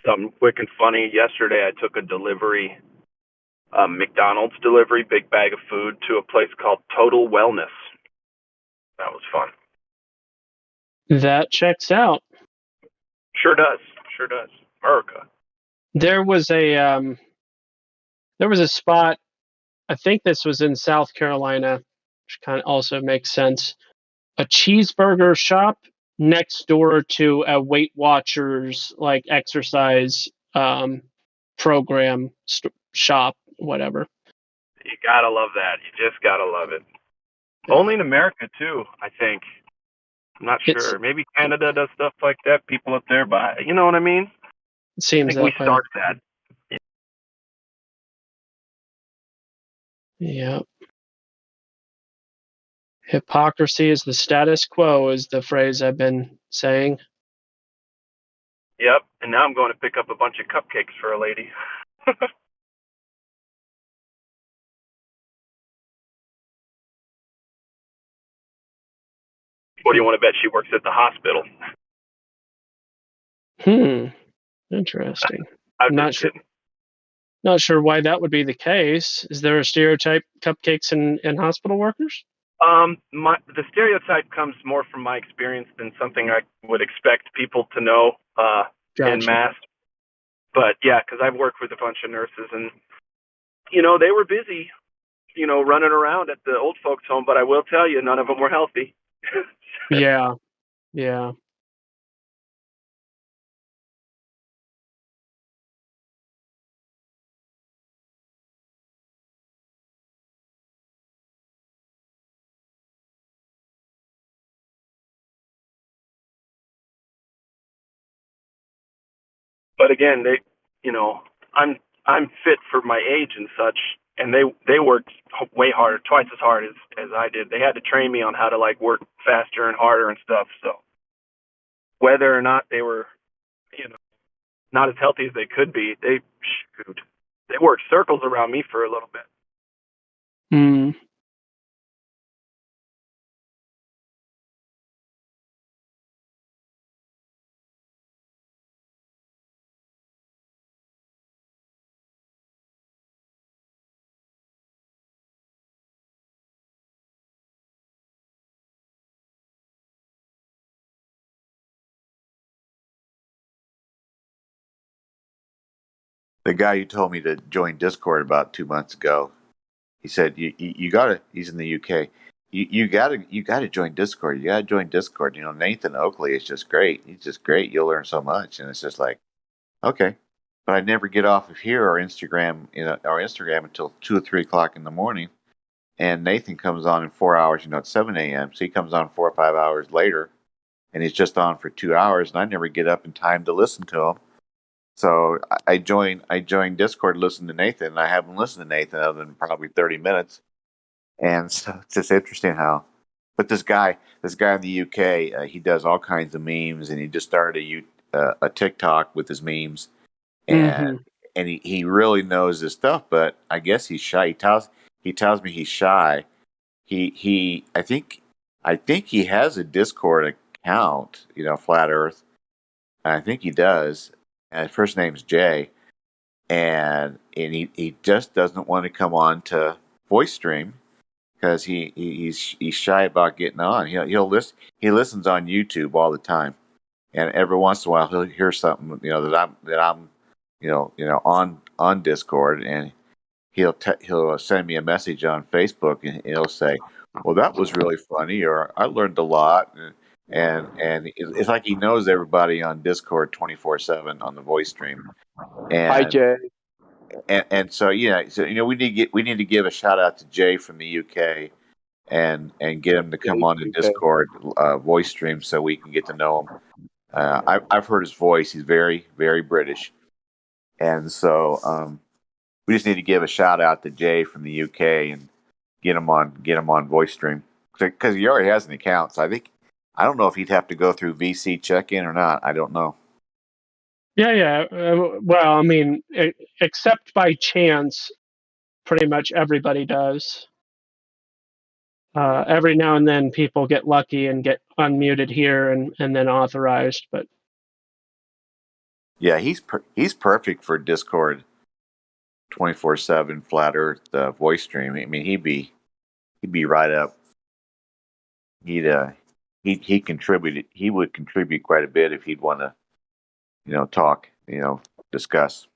Something quick and funny. Yesterday, I took a delivery, McDonald's delivery, big bag of food to a place called Total Wellness. That was fun. That checks out. Sure does. Sure does. America. There was a spot. I think this was in South Carolina, which kind of also makes sense. A cheeseburger shop next door to a Weight Watchers exercise program shop, whatever. You gotta love that. You just gotta love it. Only in America too, I think. I'm not sure. Maybe Canada does stuff like that. People up there, but you know what I mean. It seems I think that we way. start that. Yeah. Hypocrisy is the status quo is the phrase I've been saying. Yep. And now I'm going to pick up a bunch of cupcakes for a lady. What do you want to bet she works at the hospital? Interesting. I'm not sure. Not sure why that would be the case. Is there a stereotype cupcakes and hospital workers? The stereotype comes more from my experience than something I would expect people to know in Gotcha. mass. But yeah, because I've worked with a bunch of nurses, and they were busy, running around at the old folks' home. But I will tell you, none of them were healthy. Yeah. Yeah. But again, I'm fit for my age and such, and they worked way harder, twice as hard as I did. They had to train me on how to like work faster and harder and stuff. So whether or not they were, not as healthy as they could be, they worked circles around me for a little bit. Mm. The guy who told me to join Discord about 2 months ago, he said, you gotta, he's in the UK. You gotta join Discord. You gotta join Discord. Nathan Oakley is just great. He's just great. You'll learn so much. And it's just like, okay. But I never get off of here or Instagram until 2 or 3 o'clock in the morning. And Nathan comes on in 4 hours, at 7 a.m. So he comes on 4 or 5 hours later, and he's just on for 2 hours, and I never get up in time to listen to him. So I joined Discord, listen to Nathan, and I haven't listened to Nathan other than probably 30 minutes. And so it's just interesting how. But this guy in the UK, he does all kinds of memes, and he just started a TikTok with his memes, and Mm-hmm. and he really knows his stuff. But I guess he's shy. He tells me he's shy. He I think he has a Discord account. Flat Earth. I think he does. And his first name's Jay, and he just doesn't want to come on to voice stream because he's shy about getting on. He listens on YouTube all the time, and every once in a while he'll hear something that I'm on Discord, and he'll send me a message on Facebook, and he'll say, "Well, that was really funny," or "I learned a lot," and it's like he knows everybody on Discord 24/7 on the voice stream, Hi, and Jay. so we need to give a shout out to Jay from the UK and get him to come on the Okay. Discord voice stream so we can get to know him. I've heard his voice; he's very, very British, and so we just need to give a shout out to Jay from the UK and get him on voice stream because he already has an account. So I don't know if he'd have to go through VC check in or not. I don't know. Yeah, yeah. Well, I mean, except by chance, pretty much everybody does. Every now and then, people get lucky and get unmuted here and then authorized. But Yeah, he's perfect for Discord 24/7 flat Earth voice stream. I mean, he'd be right up. He contributed. He would contribute quite a bit if he'd want to talk, discuss.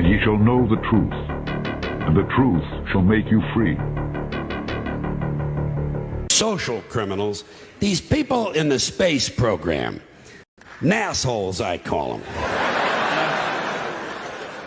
And ye shall know the truth, and the truth shall make you free. Social criminals, these people in the space program, nassholes I call them.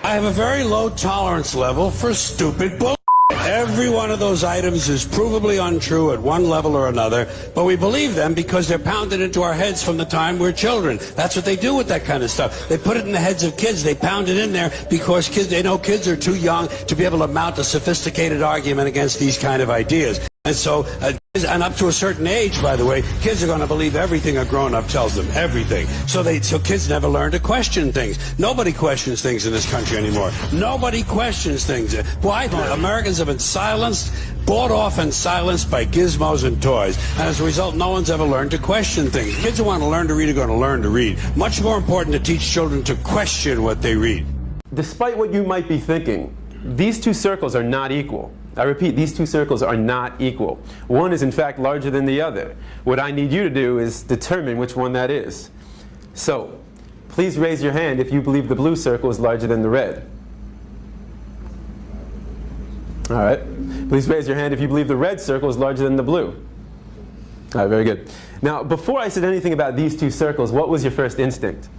I have a very low tolerance level for stupid bull. Every one of those items is provably untrue at one level or another, but we believe them because they're pounded into our heads from the time we're children. That's what they do with that kind of stuff. They put it in the heads of kids. They pound it in there because they know kids are too young to be able to mount a sophisticated argument against these kind of ideas. And so, and up to a certain age, by the way, kids are going to believe everything a grown-up tells them, everything. So kids never learn to question things. Nobody questions things in this country anymore. Nobody questions things. Why? Americans have been silenced, bought off and silenced by gizmos and toys. And as a result, no one's ever learned to question things. Kids who want to learn to read are going to learn to read. Much more important to teach children to question what they read. Despite what you might be thinking, these two circles are not equal. I repeat, these two circles are not equal. One is in fact larger than the other. What I need you to do is determine which one that is. So, please raise your hand if you believe the blue circle is larger than the red. All right. Please raise your hand if you believe the red circle is larger than the blue. All right, very good. Now, before I said anything about these two circles, what was your first instinct?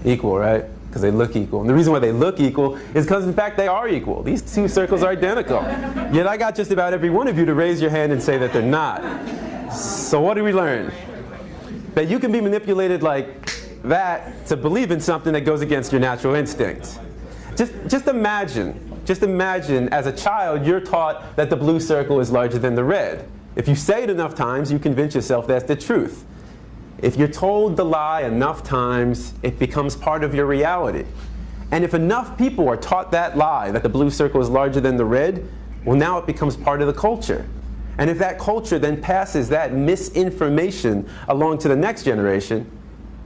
Equal, right? Because they look equal. And the reason why they look equal is because, in fact, they are equal. These two circles are identical. Yet I got just about every one of you to raise your hand and say that they're not. So what did we learn? That you can be manipulated like that to believe in something that goes against your natural instincts. Just imagine as a child you're taught that the blue circle is larger than the red. If you say it enough times, you convince yourself that's the truth. If you're told the lie enough times, it becomes part of your reality. And if enough people are taught that lie, that the blue circle is larger than the red, well, now it becomes part of the culture. And if that culture then passes that misinformation along to the next generation,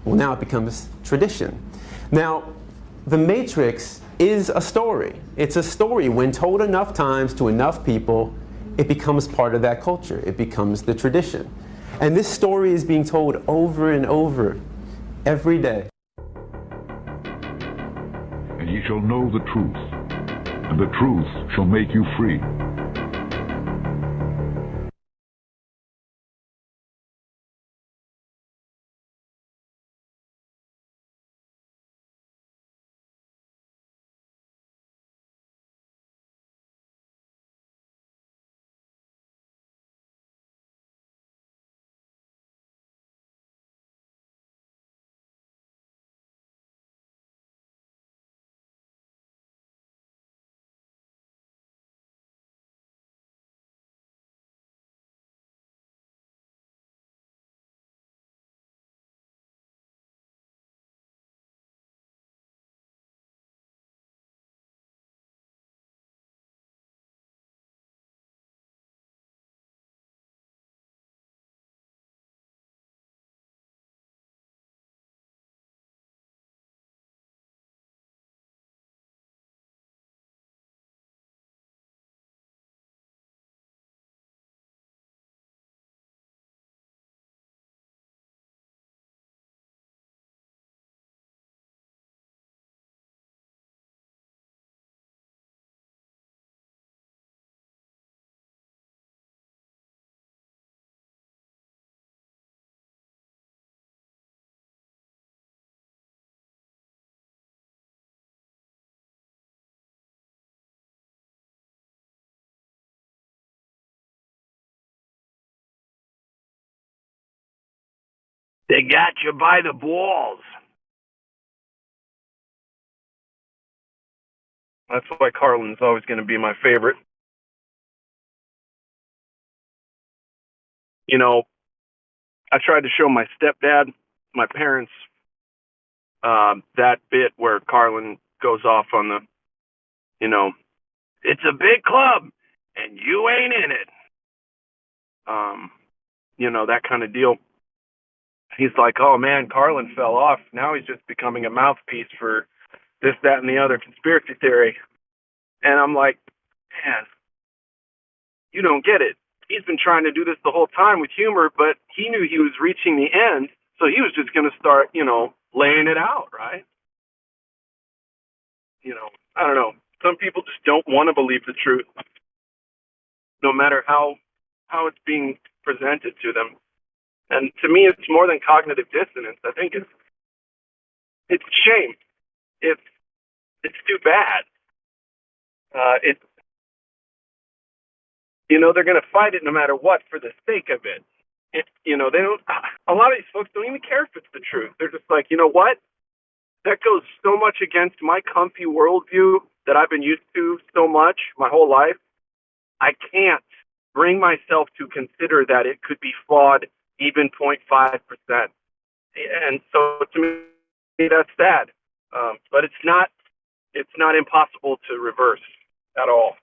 well, now it becomes tradition. Now, the Matrix is a story. It's a story. When told enough times to enough people, it becomes part of that culture. It becomes the tradition. And this story is being told over and over every day. And ye shall know the truth, and the truth shall make you free. They got you by the balls. That's why Carlin's always going to be my favorite. You know, I tried to show my stepdad, my parents, that bit where Carlin goes off on the, it's a big club and you ain't in it. That kind of deal. He's like, oh man, Carlin fell off. Now he's just becoming a mouthpiece for this, that, and the other conspiracy theory. And I'm like, man, you don't get it. He's been trying to do this the whole time with humor, but he knew he was reaching the end, so he was just going to start, laying it out, right? I don't know. Some people just don't want to believe the truth, no matter how it's being presented to them. And to me, it's more than cognitive dissonance. I think it's a shame. It's too bad. They're going to fight it no matter what for the sake of it. They don't. A lot of these folks don't even care if it's the truth. They're just like, you know what? That goes so much against my comfy worldview that I've been used to so much my whole life. I can't bring myself to consider that it could be flawed even 0.5%. And so to me, that's sad. But it's not impossible to reverse at all.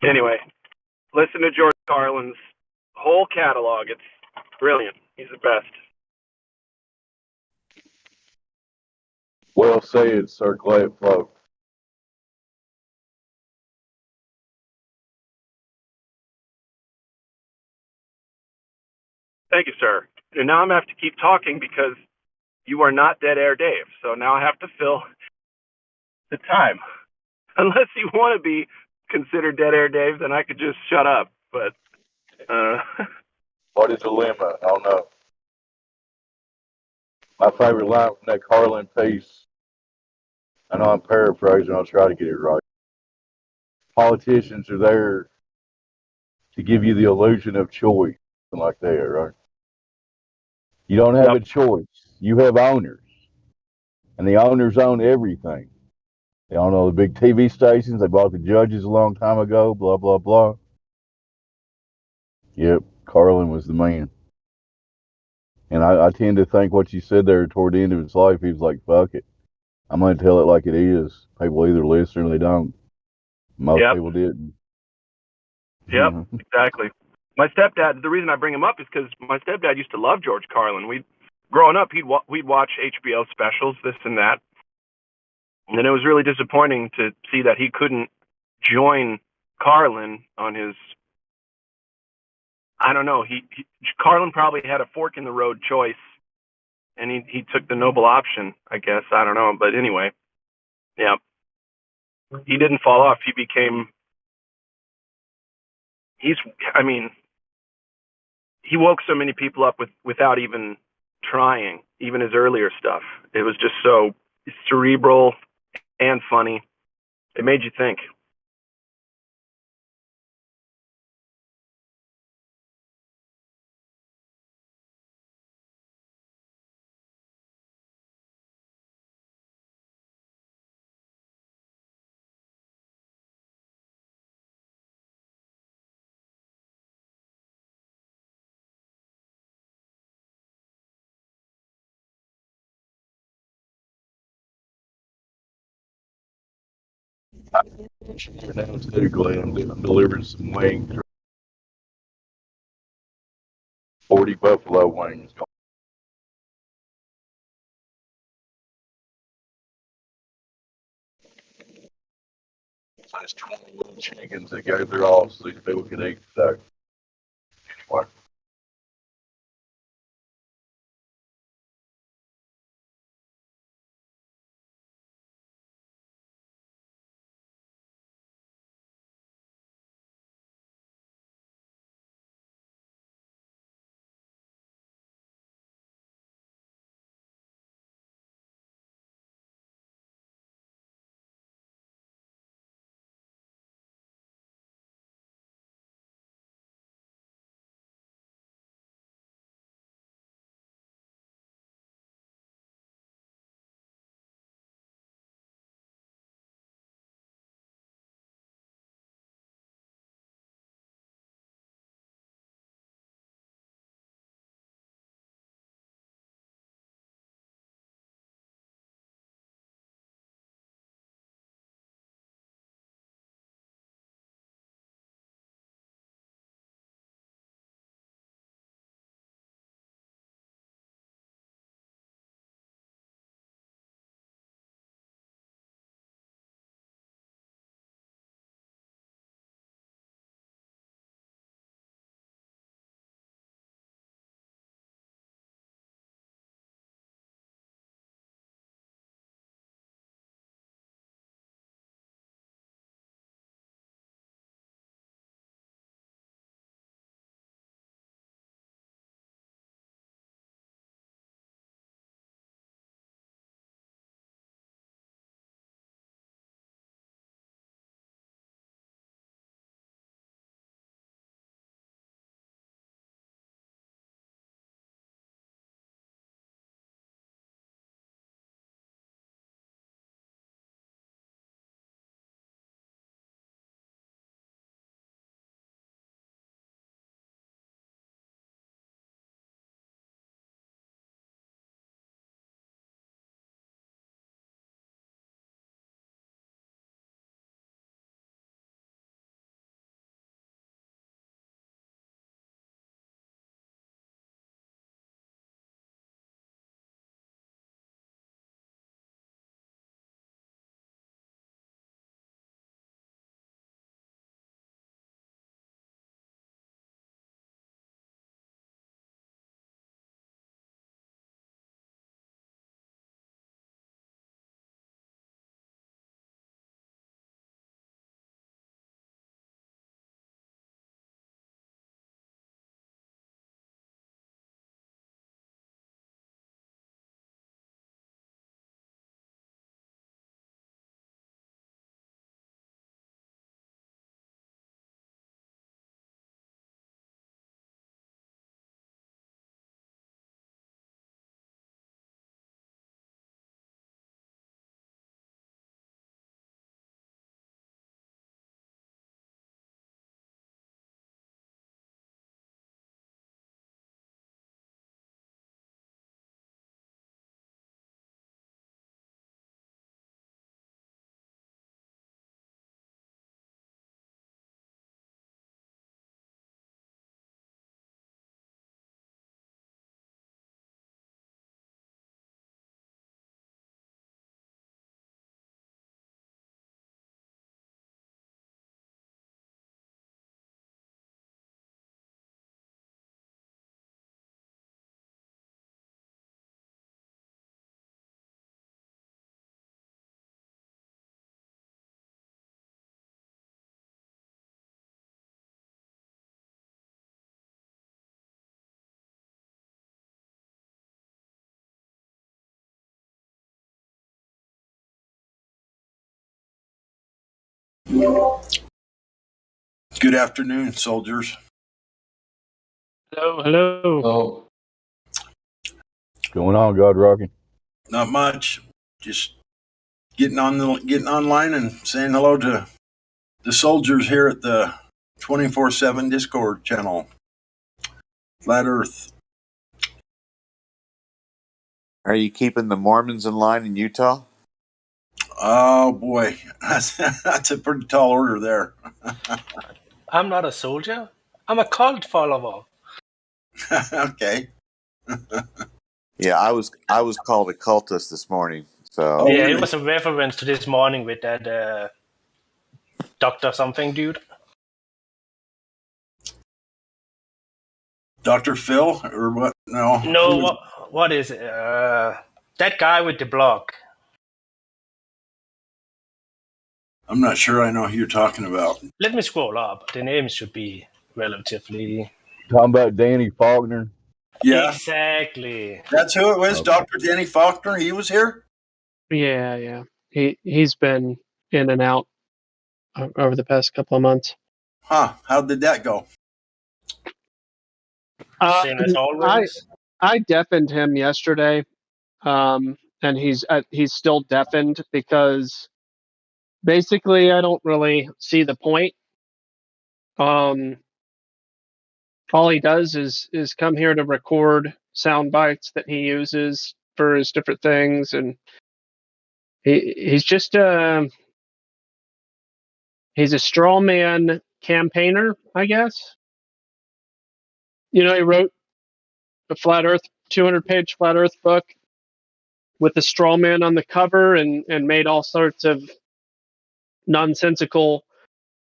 Anyway, listen to George Carlin's whole catalog. It's brilliant. He's the best. Well said, Sir Glad Folk. Thank you, sir. And now I'm going to have to keep talking because you are not Dead Air Dave. So now I have to fill the time. Unless you want to be considered Dead Air Dave, then I could just shut up. But What is the limit? I don't know. My favorite line from that Carlin piece, I know I'm paraphrasing, I'll try to get it right. Politicians are there to give you the illusion of choice, something like that, right? You don't have a choice. You have owners. And the owners own everything. They own all the big TV stations. They bought the judges a long time ago, blah, blah, blah. Yep, Carlin was the man. And I tend to think what you said there toward the end of his life, he was like, fuck it. I'm going to tell it like it is. People either listen or they don't. Most people didn't. Yep, exactly. My stepdad, the reason I bring him up is because my stepdad used to love George Carlin. Growing up, we'd watch HBO specials, this and that. And it was really disappointing to see that he couldn't join Carlin on his, I don't know, Carlin probably had a fork in the road choice, and he took the noble option, I guess. I don't know. But anyway, yeah. He didn't fall off. He woke so many people up without even trying, even his earlier stuff. It was just so cerebral and funny. It made you think. Now too, Glenn, I'm delivering some wings. 40 buffalo wings. So it's 20 little chickens that go through all so these people can eat. So, anyway. Good afternoon, soldiers. Hello, hello. Oh, What's going on, God Rocky? Not much. Just getting online and saying hello to the soldiers here at the 24/7 Discord channel. Flat Earth. Are you keeping the Mormons in line in Utah? Oh boy, that's a pretty tall order there. I'm not a soldier. I'm a cult follower. Okay. Yeah, I was called a cultist this morning. So Oh, Yeah, it was a reference to this morning with that Doctor something dude. Dr. Phil or what? No. No, what is it? That guy with the blog. I'm not sure I know who you're talking about. Let me scroll up. The name should be relatively. Talking about Danny Faulkner. Yeah. Exactly. That's who it was, Okay. Dr. Danny Faulkner. He was here? Yeah. He's been in and out over the past couple of months. Huh. How did that go? Same as always. I deafened him yesterday, and he's still deafened because basically I don't really see the point. All he does is come here to record sound bites that he uses for his different things, and he's just he's a straw man campaigner, I guess. You know, he wrote a 200-page flat Earth book with the straw man on the cover, and made all sorts of nonsensical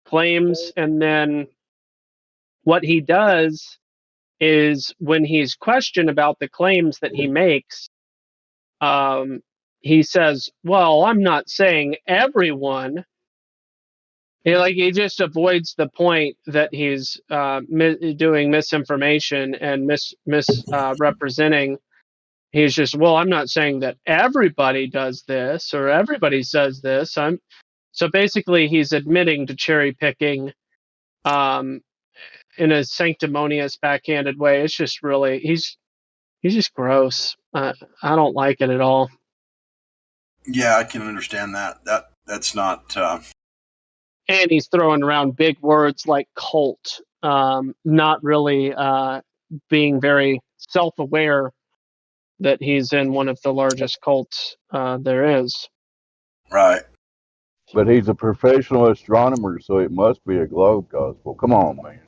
claims. And then what he does is, when he's questioned about the claims that he makes, he says, "Well, I'm not saying everyone." He just avoids the point that he's doing misinformation and misrepresenting. He's just, "Well, I'm not saying that everybody does this or everybody says this." So basically, he's admitting to cherry picking in a sanctimonious, backhanded way. It's just really, he's just gross. I don't like it at all. Yeah, I can understand that. That's not. And he's throwing around big words like cult, not really being very self-aware that he's in one of the largest cults there is. Right. But he's a professional astronomer, so it must be a globe gospel. Come on, man.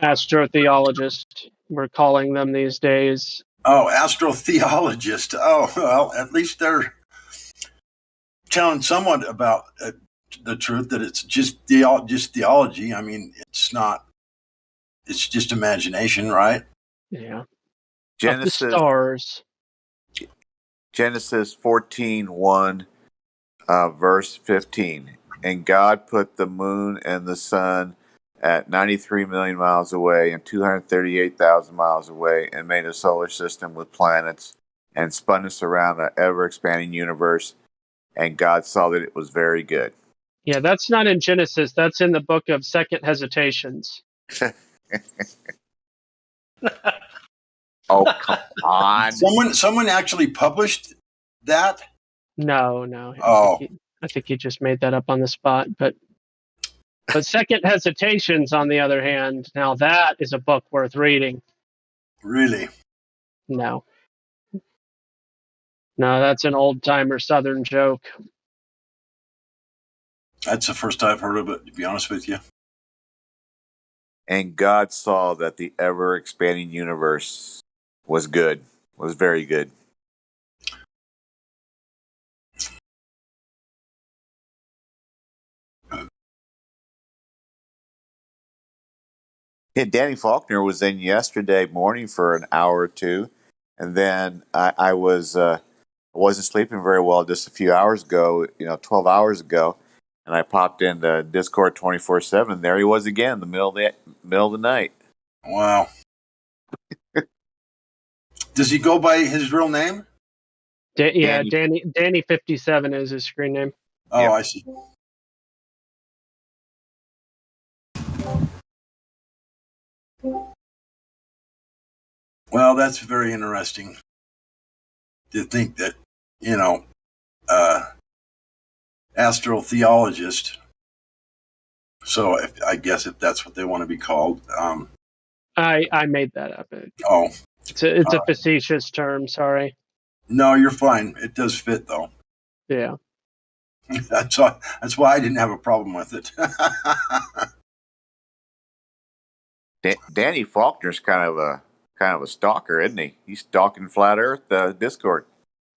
Astrotheologist, we're calling them these days. Oh, astrotheologist. Oh, well, at least they're telling somewhat about the truth, that it's just theology. I mean, it's not. It's just imagination, right? Yeah. Genesis Of the stars. Genesis 14:1, verse 15. And God put the moon and the sun at 93 million miles away and 238,000 miles away, and made a solar system with planets, and spun us around an ever-expanding universe. And God saw that it was very good. Yeah, that's not in Genesis. That's in the book of Second Hesitations. Oh, come on. Someone actually published that? No. Oh. I think he just made that up on the spot. But Second Hesitations, on the other hand, now that is a book worth reading. Really? No, that's an old-timer Southern joke. That's the first I've heard of it, to be honest with you. And God saw that the ever-expanding universe was good, was very good. Yeah, Danny Faulkner was in yesterday morning for an hour or two, and then I wasn't sleeping very well just a few hours ago, 12 hours ago, and I popped into Discord 24/7, and there he was again in the middle of the night. Wow. Does he go by his real name? Danny 57 is his screen name. Oh, yeah. I see. Well, that's very interesting to think that, astrotheologist. So I guess if that's what they want to be called. I made that up. It's a facetious term. Sorry. No, you're fine. It does fit though. Yeah. That's why I didn't have a problem with it. Danny Faulkner's kind of a stalker, isn't he? He's stalking Flat Earth Discord.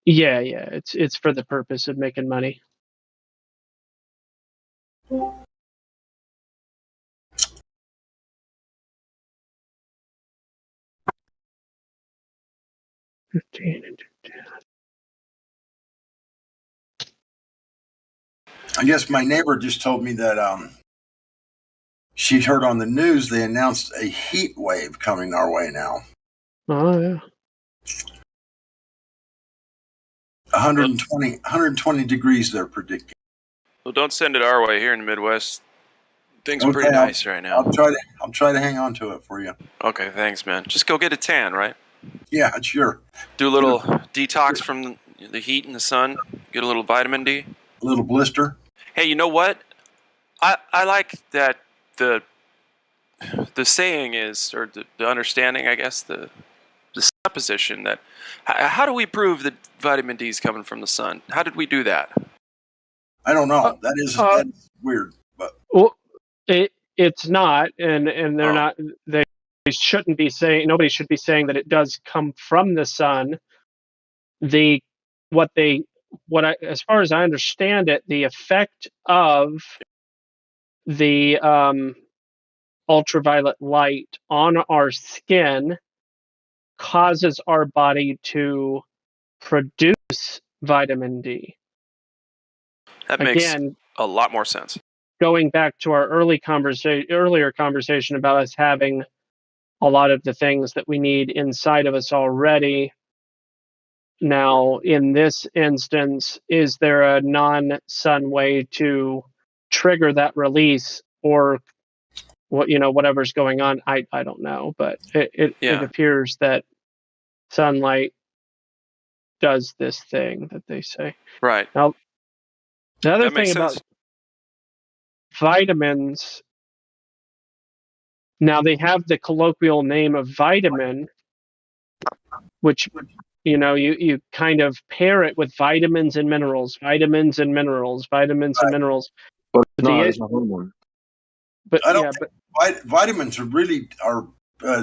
Yeah. It's for the purpose of making money. I guess my neighbor just told me that she'd heard on the news they announced a heat wave coming our way now. Oh yeah. 120 degrees they're predicting. Well, don't send it our way here in the Midwest. Things are pretty nice right now. I'll try to hang on to it for you. Okay, thanks, man. Just go get a tan, right? Yeah, sure. Do a little detox from the heat and the sun. Get a little vitamin D. A little blister. Hey, you know what? I like that the saying is, or the understanding, I guess, the supposition that how do we prove that vitamin D is coming from the sun? How did we do that? I don't know. That's weird, but well, it's not, and they're not. They shouldn't be saying. Nobody should be saying that it does come from the sun. As far as I understand it, the effect of the ultraviolet light on our skin causes our body to produce vitamin D. That makes a lot more sense. Going back to our earlier conversation about us having a lot of the things that we need inside of us already. Now, in this instance, is there a non-sun way to trigger that release, or whatever's going on? I don't know, but it appears that sunlight does this thing that they say. Right. Now, the other thing about vitamins, now they have the colloquial name of vitamin, which you kind of pair it with vitamins and minerals. But it's not a hormone. But I don't think vitamins are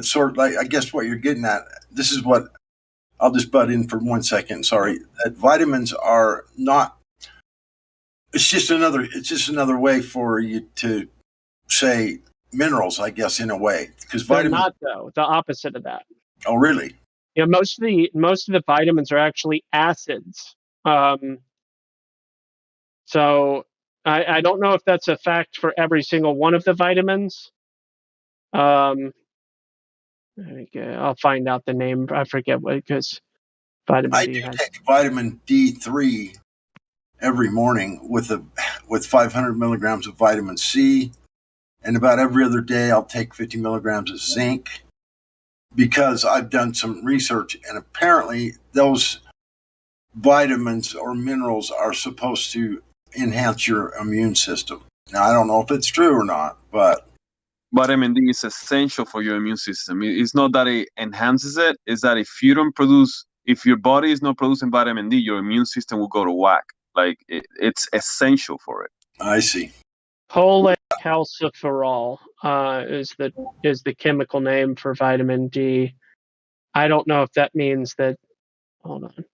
sort of like, I guess what you're getting at. This is what I'll just butt in for 1 second. Sorry, that vitamins are not. It's just another way for you to say minerals, I guess, in a way, because vitamins. They're not, though. The opposite of that. Oh, really? Yeah, most of the vitamins are actually acids. So I don't know if that's a fact for every single one of the vitamins. I'll find out the name. I forget what, because vitamin D has. Take vitamin D3 every morning with 500 milligrams of vitamin C, and about every other day I'll take 50 milligrams of zinc, because I've done some research, and apparently those vitamins or minerals are supposed to enhance your immune system. Now, I don't know if it's true or not, but vitamin D is essential for your immune system. It's not that it enhances it, it's that if your body is not producing vitamin D, your immune system will go to whack. Like it's essential for it. I see. Cholecalciferol is the chemical name for vitamin D. I don't know if that means that. Hold on.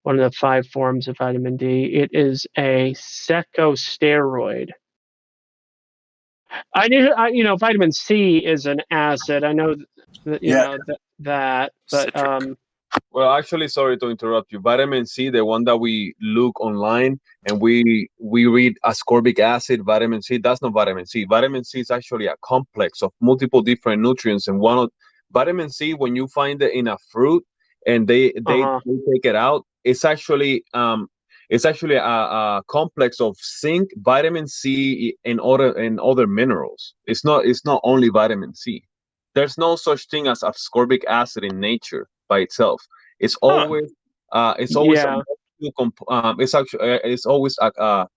One of the 5 forms of vitamin D. It is a secosteroid. I knew, vitamin C is an acid. I know that, but well, actually, sorry to interrupt you. Vitamin C, the one that we look online and we read ascorbic acid, vitamin C, that's not vitamin C. Vitamin C is actually a complex of multiple different nutrients, and one of vitamin C, when you find it in a fruit and they take it out, it's actually a complex of zinc, vitamin C, and other minerals. It's not only vitamin C. there's no such thing as ascorbic acid in nature by itself. It's always it's always Yeah. it's always a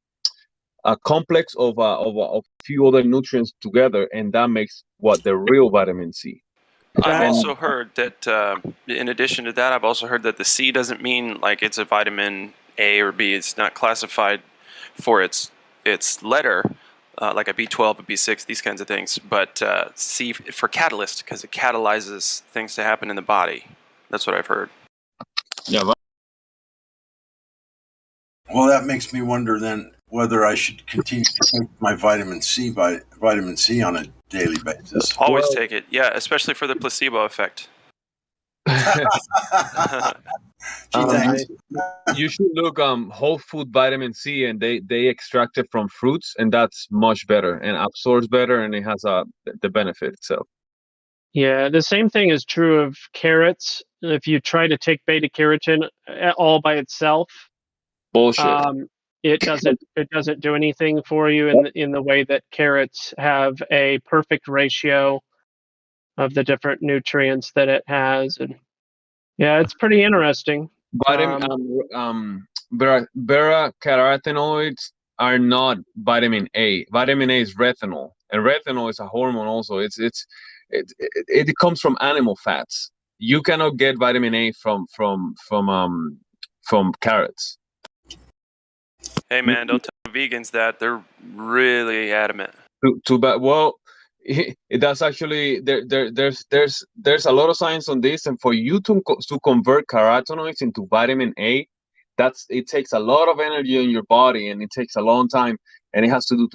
complex of a few other nutrients together, and that makes what the real vitamin C. I've And also heard that, in addition to that, I've also heard that the C doesn't mean like it's a vitamin A or B. It's not classified for its letter, like a B12, a B6, these kinds of things. But C for catalyst, because it catalyzes things to happen in the body. That's what I've heard. Yeah. Well, that makes me wonder then whether I should continue to take my vitamin C on a daily basis. Always take it, yeah, especially for the placebo effect. You should look whole food vitamin C, and they extract it from fruits, and that's much better and absorbs better, and it has the benefit itself. Yeah, the same thing is true of carrots. If you try to take beta carotene all by itself, bullshit. It doesn't do anything for you in the way that carrots have a perfect ratio of the different nutrients that it has, and yeah, it's pretty interesting. Beta carotenoids are not vitamin A. Vitamin A is retinol, and retinol is a hormone also. It comes from animal fats. You cannot get vitamin A from carrots. Hey man, don't tell vegans that. They're really adamant. Too bad. Well, that's actually there's a lot of science on this, and for you to convert carotenoids into vitamin A, it takes a lot of energy in your body, and it takes a long time, and it has to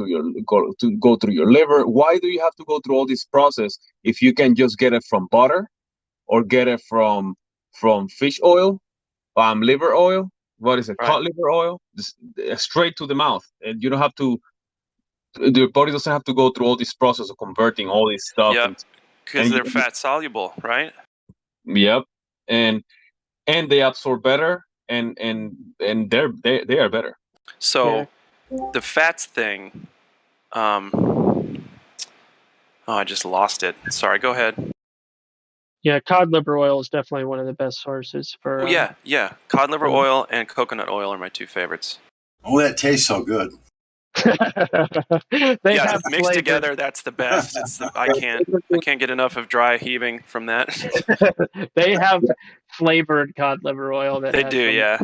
go through your liver. Why do you have to go through all this process if you can just get it from butter or get it from fish oil, liver oil? What is it? Cod liver oil, straight to the mouth, and you don't have to. The body doesn't have to go through all this process of converting all this stuff. Yeah, because they're fat soluble, right? Yep, and they absorb better, and they are better. So the fats thing. I just lost it. Sorry, go ahead. Yeah, cod liver oil is definitely one of the best sources for. Yeah. Cod liver oil and coconut oil are my two favorites. Oh, that tastes so good. They have mixed flavored. together. That's the best. I can't get enough of dry heaving from that. They have flavored cod liver oil. They do, yeah.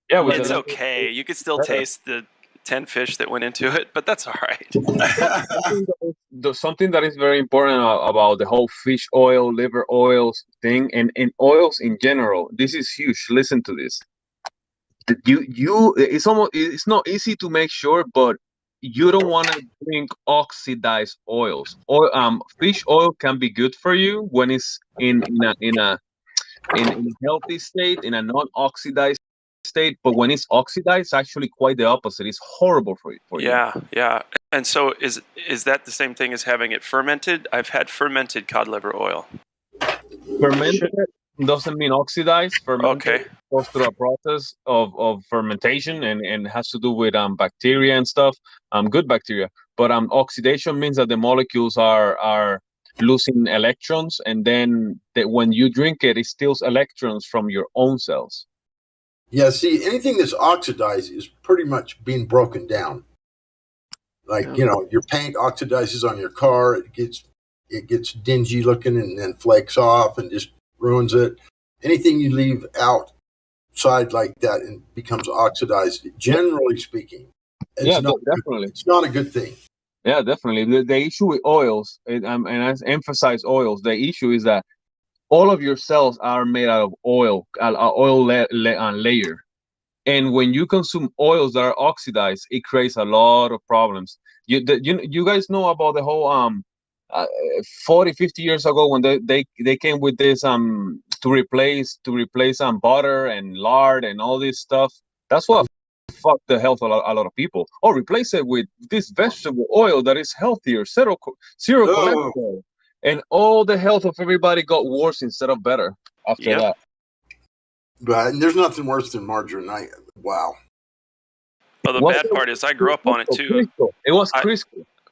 Yeah, it's okay. You could still taste the 10 fish that went into it, but that's all right. Something that is very important about the whole fish oil, liver oils thing, and oils in general. This is huge. Listen to this. It's not easy to make sure, but you don't want to drink oxidized oils. Fish oil can be good for you when it's in a healthy state, in a non-oxidized state. But when it's oxidized, it's actually quite the opposite. It's horrible for you. Yeah. And so is that the same thing as having it fermented? I've had fermented cod liver oil. Fermented doesn't mean oxidized. Fermented goes through a process of fermentation and has to do with bacteria and stuff, good bacteria. But oxidation means that the molecules are losing electrons, and then when you drink it steals electrons from your own cells. Yeah, see, anything that's oxidized is pretty much being broken down. Like, your paint oxidizes on your car, it gets dingy looking and then flakes off and just ruins it. Anything you leave outside like that and becomes oxidized, generally speaking, definitely. It's not a good thing. Yeah, definitely. The issue with oils, and I emphasize oils, the issue is that all of your cells are made out of oil, layer. And when you consume oils that are oxidized, it creates a lot of problems. You guys know about the whole 40, 50 years ago when they came with this to replace butter and lard and all this stuff. That's what fucked the health of a lot of people. Or replace it with this vegetable oil that is healthier, zero cholesterol, and all the health of everybody got worse instead of better after that. But there's nothing worse than margarine. Wow. Well, the bad part is I grew up on it too. It was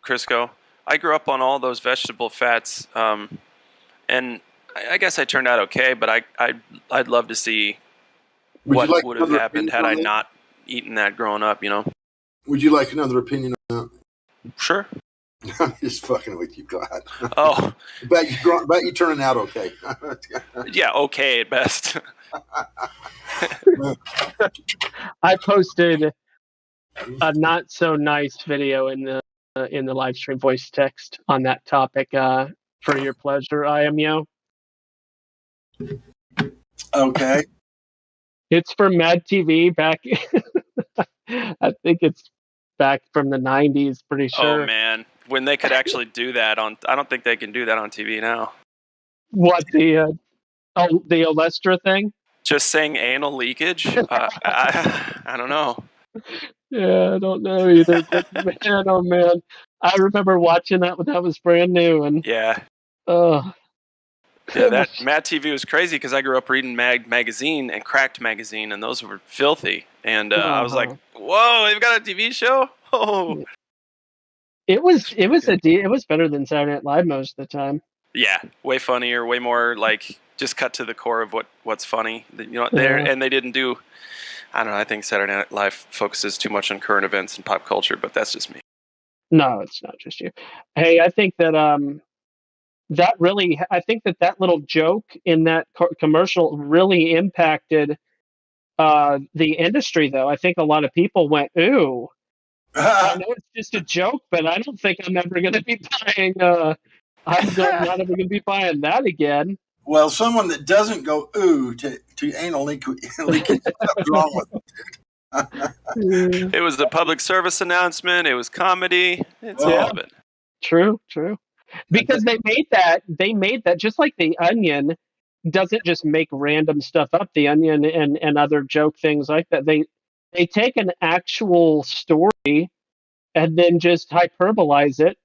Crisco. I grew up on all those vegetable fats. and I guess I turned out okay. But I'd love to see what would have happened had I not eaten that growing up. You know. Would you like another opinion on that? Sure. I'm just fucking with you, God. Oh. bet you turning out okay. Yeah, okay at best. I posted a not so nice video in the live stream voice text on that topic for your pleasure, IMO. Okay. It's for Mad TV back. I think it's back from the 90s, pretty sure. Oh man, when they could actually do that on, I don't think they can do that on TV now. What, the Olestra thing? Just saying anal leakage? I don't know. Yeah, I don't know either. But man, oh man, I remember watching that when that was brand new, and yeah, yeah, that Mad TV was crazy because I grew up reading Magazine and Cracked Magazine, and those were filthy. And I was like, "Whoa, they've got a TV show!" Oh, it was better than Saturday Night Live most of the time. Yeah, way funnier, way more like just cut to the core of what's funny. You know, and they didn't do. I don't know. I think Saturday Night Live focuses too much on current events and pop culture, but that's just me. No, it's not just you. Hey, I think that that little joke in that commercial really impacted the industry, though. I think a lot of people went, "Ooh, I know it's just a joke, but I don't think I'm ever going to be buying. I'm not ever going to be buying that again." Well, someone that doesn't go ooh to anal leakage, what's wrong with it? It was a public service announcement. It was comedy. It's all of it. True. Because they made that just like The Onion doesn't just make random stuff up. The Onion and other joke things like that. They take an actual story and then just hyperbolize it.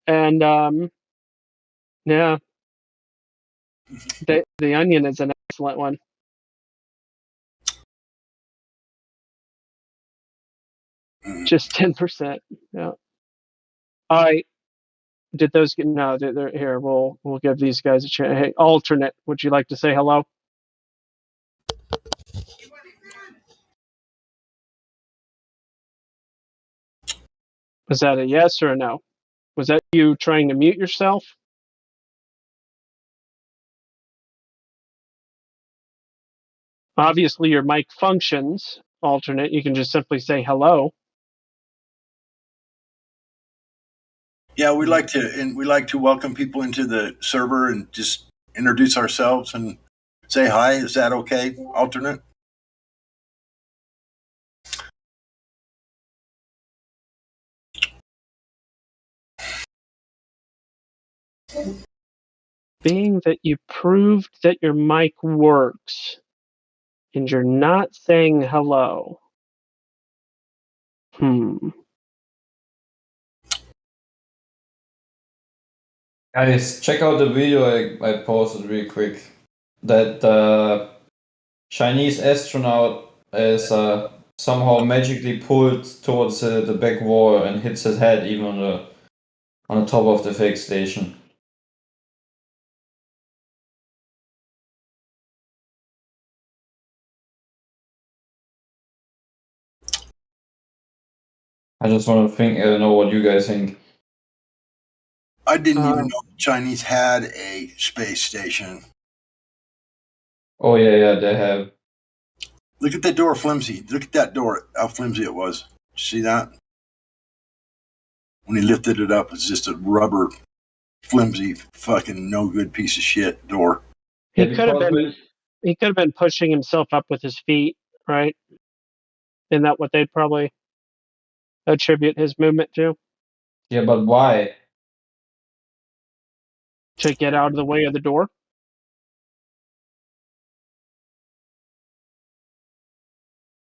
And yeah. The Onion is an excellent one. Just 10%. Yeah. All right. Did those get no? They're here. We'll give these guys a chance. Hey, alternate. Would you like to say hello? Was that a yes or a no? Was that you trying to mute yourself? Obviously, your mic functions. Alternate. You can just simply say hello. Yeah, we like to welcome people into the server and just introduce ourselves and say hi. Is that okay? Alternate. Being that you proved that your mic works and you're not saying hello. Guys, check out the video I posted real quick. That Chinese astronaut is somehow magically pulled towards the back wall and hits his head even on the top of the fake station. I just want to know what you guys think. I didn't even know the Chinese had a space station. Oh yeah, they have. Look at that door, flimsy. Look at that door, how flimsy it was. See that? When he lifted it up, it's just a rubber, flimsy, fucking no good piece of shit door. He could have been pushing himself up with his feet, right? Isn't that what they'd probably attribute his movement to? Yeah, but why? To get out of the way of the door?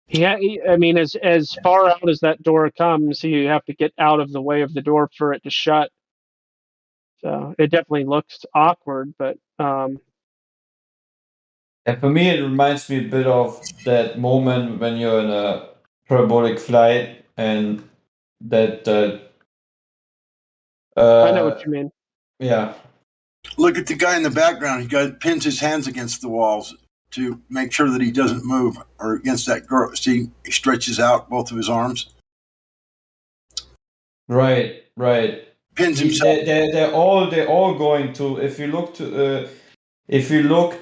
Yeah, I mean, as far out as that door comes, you have to get out of the way of the door for it to shut. So it definitely looks awkward, but And for me, it reminds me a bit of that moment when you're in a parabolic flight and that I know what you mean. Yeah, Look at the guy in the background. He pins his hands against the walls to make sure that he doesn't move, or against that girl. See, he stretches out both of his arms. Right. Pins himself. They're all going to. If you look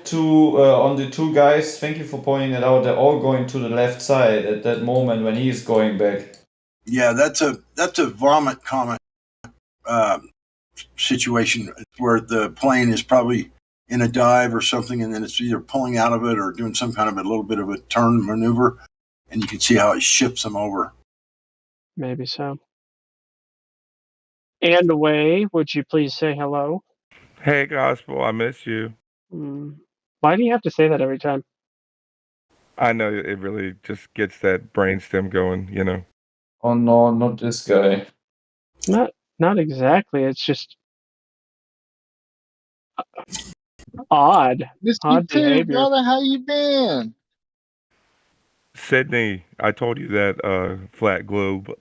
to on the two guys, thank you for pointing it out. They're all going to the left side at that moment when he's going back. Yeah, that's a vomit comet situation where the plane is probably in a dive or something, and then it's either pulling out of it or doing some kind of a little bit of a turn maneuver, and you can see how it shifts them over. Maybe so. And away, would you please say hello? Hey, Gospel, I miss you. Why do you have to say that every time? I know it really just gets that brainstem going, you know. Oh no, not this guy. Not exactly. It's just odd. Miss you Odd too, behavior. brother. How you been? Sydney, I told you that flat globe.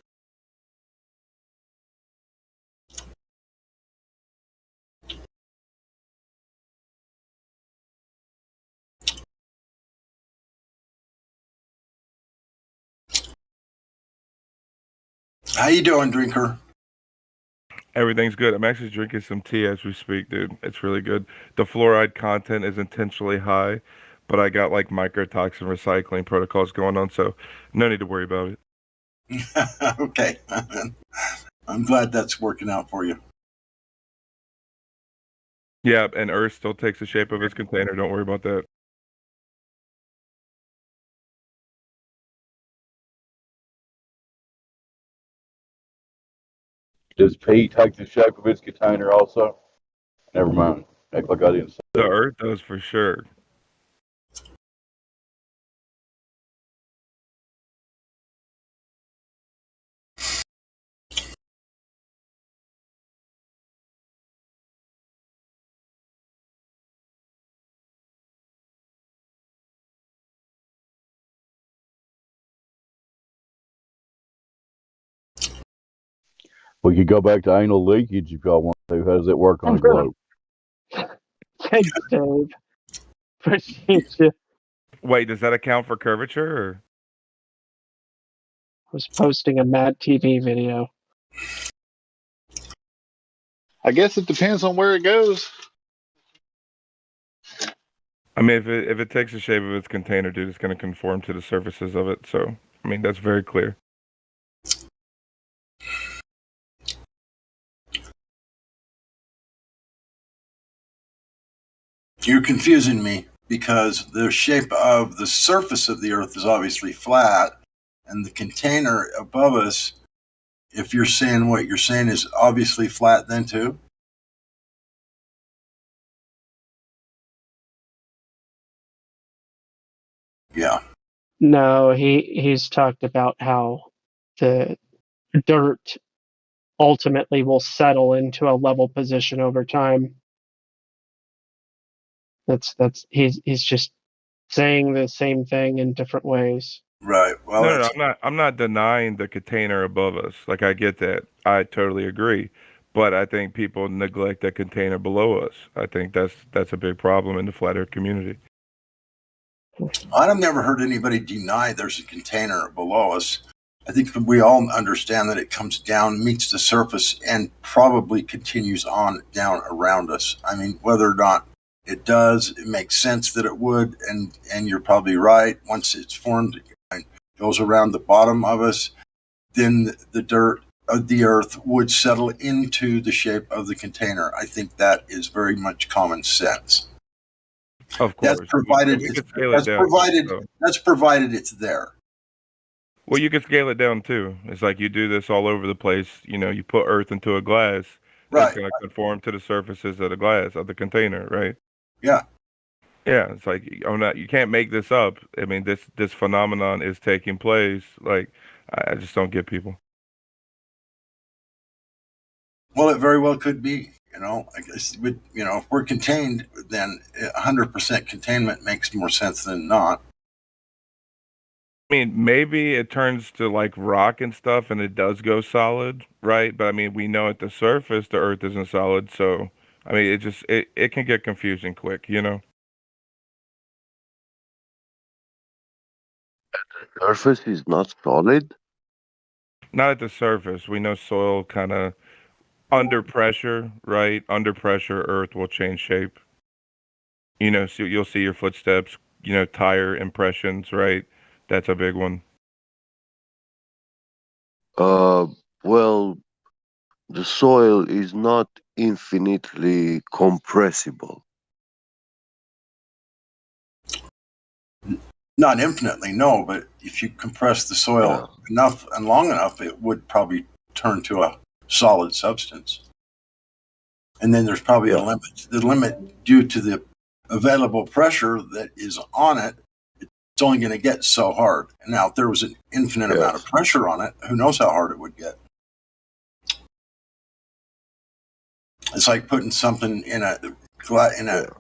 How you doing, drinker? Everything's good. I'm actually drinking some tea as we speak, dude. It's really good. The fluoride content is intentionally high, but I got like microtoxin recycling protocols going on, so no need to worry about it. Okay. I'm glad that's working out for you. Yeah, and Earth still takes the shape of its container. Don't worry about that. Does P take the shape of its container also? Never mind. Act like I didn't say The that. Earth does for sure. We could go back to anal leakage if y'all want to. How does that work on a globe? Thanks, Dave. Appreciate you. Wait, does that account for curvature? Or? I was posting a Mad TV video. I guess it depends on where it goes. I mean, if it takes the shape of its container, dude, it's going to conform to the surfaces of it. So, I mean, that's very clear. You're confusing me because the shape of the surface of the Earth is obviously flat, and the container above us, if you're saying what you're saying, is obviously flat then too? Yeah. No, he's talked about how the dirt ultimately will settle into a level position over time. That's he's just saying the same thing in different ways. Right. Well, No, I'm not denying the container above us. Like, I get that. I totally agree. But I think people neglect the container below us. I think that's a big problem in the flat Earth community. I've never heard anybody deny there's a container below us. I think we all understand that it comes down, meets the surface, and probably continues on down around us. I mean, whether or not it does, it makes sense that it would, and you're probably right. Once it's formed and goes around the bottom of us, then the dirt of the Earth would settle into the shape of the container. I think that is very much common sense. Of course. That's provided. That's provided it's there. Well, you can scale it down too. It's like you do this all over the place. You know, you put Earth into a glass, right? It's going to conform to the surfaces of the glass of the container, right? Yeah. Yeah, it's like you can't make this up. I mean, this phenomenon is taking place. Like, I just don't get people. Well, it very well could be. You know, I guess if we're contained, then 100% containment makes more sense than not. I mean, maybe it turns to like rock and stuff and it does go solid, right? But I mean, we know at the surface the Earth isn't solid, so I mean, it can get confusing quick, you know. Surface is not solid. Not at the surface. We know soil kind of under pressure, right? Under pressure, earth will change shape. You know, so you'll see your footsteps, you know, tire impressions, right? That's a big one. Well, the soil is not infinitely compressible. Not infinitely, no, but if you compress the soil enough and long enough, it would probably turn to a solid substance. And then there's probably a limit. The limit due to the available pressure that is on it, it's only going to get so hard. Now, if there was an infinite amount of pressure on it, who knows how hard it would get? It's like putting something in a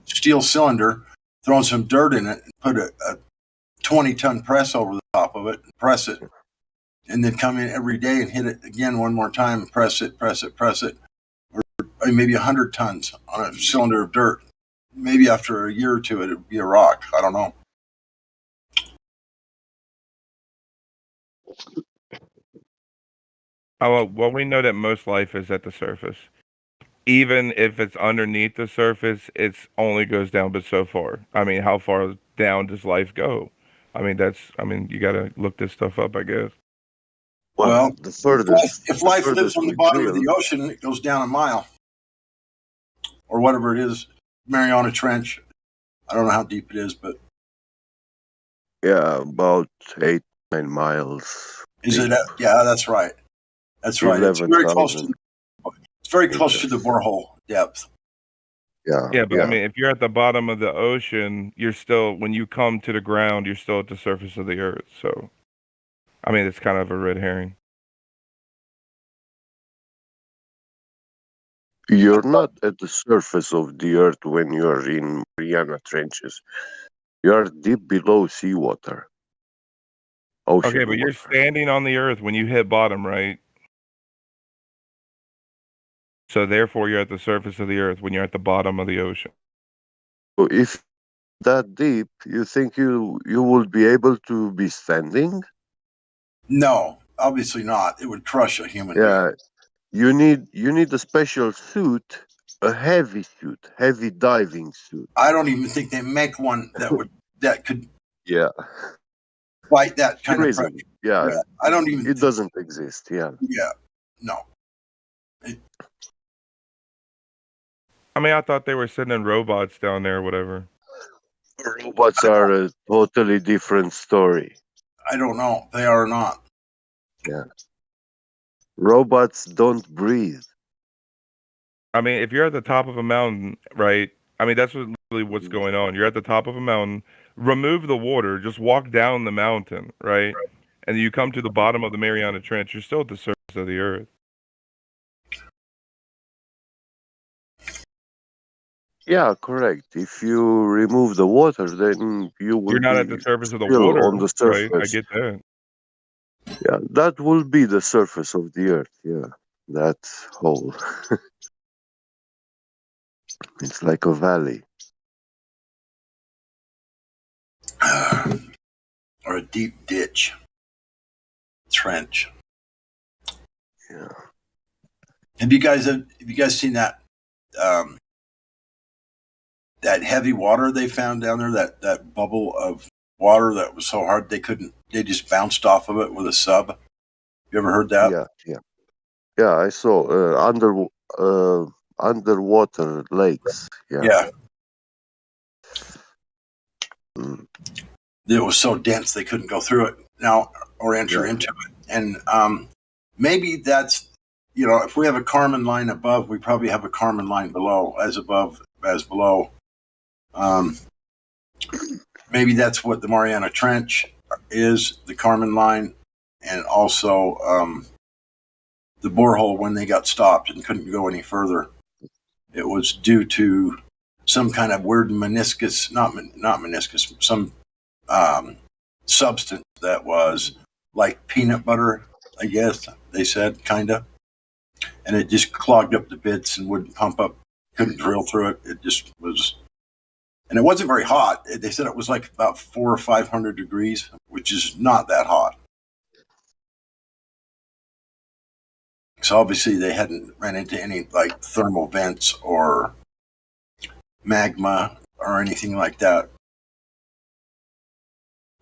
steel cylinder, throwing some dirt in it, and put a 20-ton press over the top of it, and press it, and then come in every day and hit it again one more time, and press it, or maybe 100 tons on a cylinder of dirt. Maybe after a year or two, it would be a rock. I don't know. Oh, well, we know that most life is at the surface. Even if it's underneath the surface, it only goes down but so far. I mean, how far down does life go? I mean, you got to look this stuff up, I guess. Well, the furthest, if life lives on the bottom of the ocean, it goes down a mile or whatever it is. Mariana Trench. I don't know how deep it is, but about 8-9 miles. Is it? Yeah, that's right. That's right. It's very close to. It's very close to the borehole depth. Yeah, but I mean, if you're at the bottom of the ocean, you're still, when you come to the ground, you're still at the surface of the earth. So, I mean, it's kind of a red herring. You're not at the surface of the earth when you are in Mariana Trenches. You are deep below seawater. Okay, but you're standing on the earth when you hit bottom, right? So therefore, you're at the surface of the earth when you're at the bottom of the ocean. So if that deep, you think you will be able to be standing? No, obviously not. It would crush a human being. You need a special suit, a heavy suit, heavy diving suit. I don't even think they make one that could fight that kind of pressure. Yeah, I don't even. It doesn't exist. Yeah. Yeah, no. I mean, I thought they were sending robots down there or whatever. Robots are a totally different story. I don't know. They are not. Yeah. Robots don't breathe. I mean, if you're at the top of a mountain, right? I mean, that's really what's going on. You're at the top of a mountain. Remove the water. Just walk down the mountain, right? And you come to the bottom of the Mariana Trench. You're still at the surface of the earth. Yeah, correct. If you remove the water, then you will. You're not at the surface of the water, on the surface. Right? I get that. Yeah, that will be the surface of the earth. Yeah, that hole. It's like a valley. Or a deep ditch. Trench. Yeah. Have you guys seen that that heavy water they found down there? That bubble of water that was so hard they just bounced off of it with a sub. You ever heard that? Yeah. I saw underwater lakes. Yeah. It was so dense they couldn't go through it now or enter into it. And maybe that's, if we have a Kármán line above, we probably have a Kármán line below, as above as below. Maybe that's what the Mariana Trench is, the Kármán line, and also the borehole when they got stopped and couldn't go any further. It was due to some kind of weird meniscus, not meniscus, some substance that was like peanut butter, I guess they said, kind of. And it just clogged up the bits and wouldn't pump up. couldn't drill through it. It just was, and it wasn't very hot. They said it was like about 400 or 500 degrees, which is not that hot. So obviously they hadn't ran into any like thermal vents or magma or anything like that.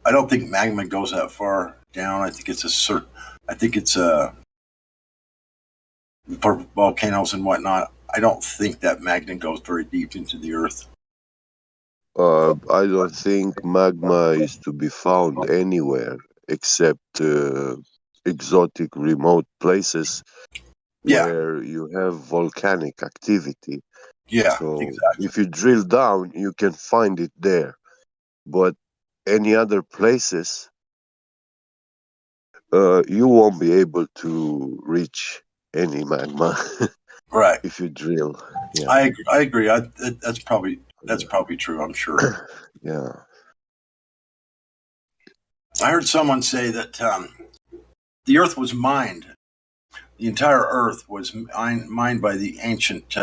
I don't think magma goes that far down. I think it's for volcanoes and whatnot. I don't think that magma goes very deep into the earth. I don't think magma is to be found anywhere except exotic remote places where you have volcanic activity. Yeah, so exactly. If you drill down, you can find it there. But any other places, you won't be able to reach any magma. Right. If you drill. Yeah. I agree. That's probably true. I'm sure. Yeah. I heard someone say that the Earth was mined. The entire Earth was mined by the ancient,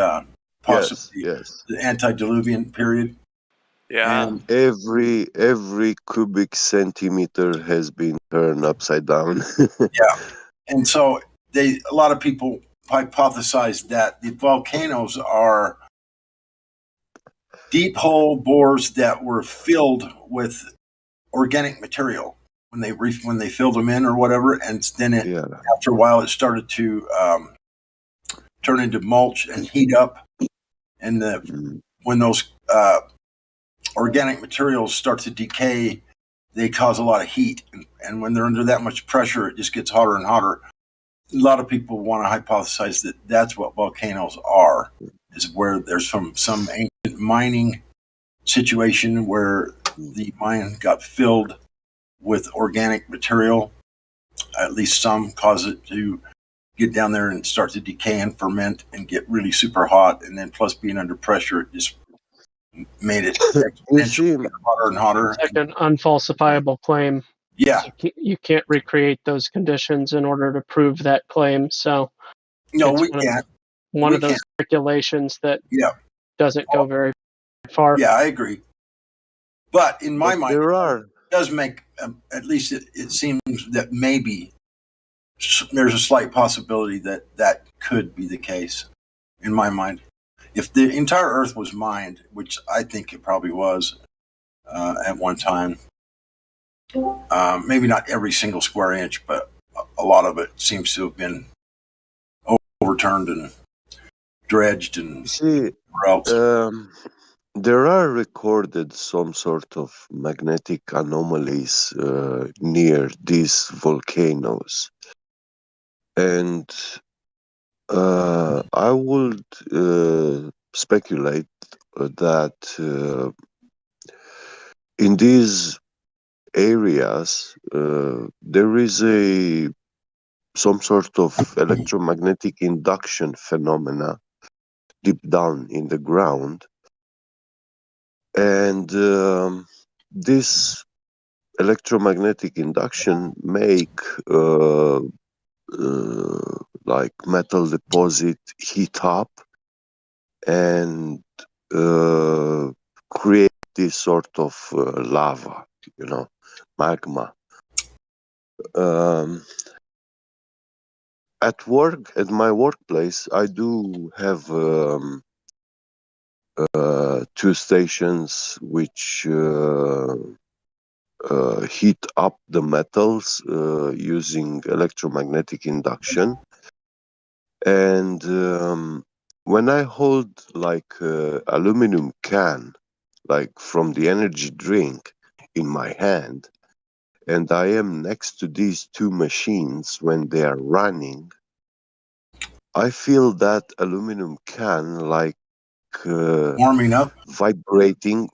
possibly the antediluvian period. Yeah. And Every cubic centimeter has been turned upside down. yeah, and so a lot of people hypothesized that the volcanoes are deep hole bores that were filled with organic material when they filled them in or whatever, and then after a while it started to turn into mulch and heat up, and when those organic materials start to decay, they cause a lot of heat, and when they're under that much pressure, it just gets hotter and hotter. A lot of people want to hypothesize that that's what volcanoes are, is where there's some ancient mining situation where the mine got filled with organic material. At least some cause it to get down there and start to decay and ferment and get really super hot, and then plus being under pressure, it just made it exponentially hotter and hotter. It's like an unfalsifiable claim. Yeah. You can't recreate those conditions in order to prove that claim. So no, it's we can't. One We of those can't. speculations that doesn't go very far. Yeah, I agree. But in my mind, there are. It does make, at least it seems that maybe there's a slight possibility that could be the case in my mind. If the entire Earth was mined, which I think it probably was at one time, maybe not every single square inch, but a lot of it seems to have been overturned and dredged and there are recorded some sort of magnetic anomalies near these volcanoes, and I would speculate that in these areas there is some sort of electromagnetic induction phenomena deep down in the ground, and this electromagnetic induction make like metal deposit heat up and create this sort of lava, magma. At my workplace, I do have two stations which heat up the metals using electromagnetic induction. And when I hold like aluminum can, like from the energy drink in my hand, and I am next to these two machines when they are running, I feel that aluminum can like warming up, vibrating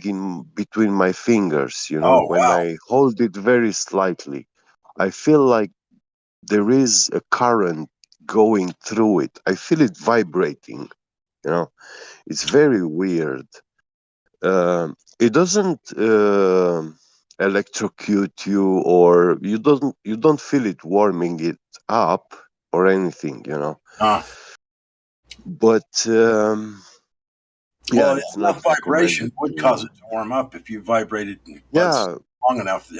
in between my fingers, when I hold it very slightly. I feel like there is a current going through it. I feel it vibrating, it's very weird. It doesn't electrocute you, or you don't feel it warming it up or anything, But yeah, Well, it's not enough vibration recommended would cause to. it to warm up if you vibrated butts Yeah, long enough.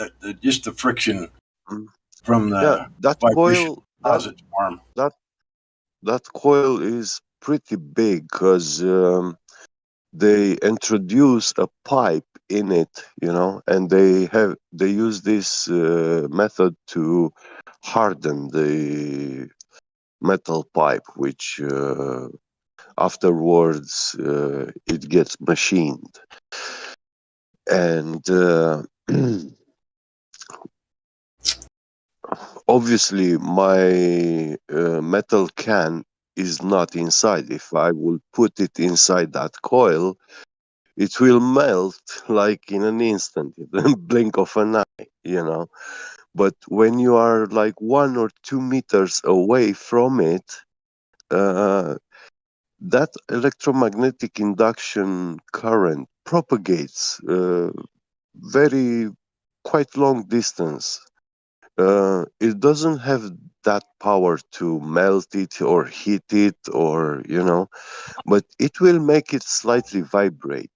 Just the friction mm, from yeah. the That vibration coil, cause it to warm. that coil is pretty big because they introduce a pipe in it, and they use this method to harden the metal pipe, which afterwards it gets machined. And obviously my metal can is not inside. If I will put it inside that coil, it will melt like in an instant, in the blink of an eye. But when you are like 1 or 2 meters away from it, that electromagnetic induction current propagates very quite long distance. It doesn't have that power to melt it or heat it, but it will make it slightly vibrate.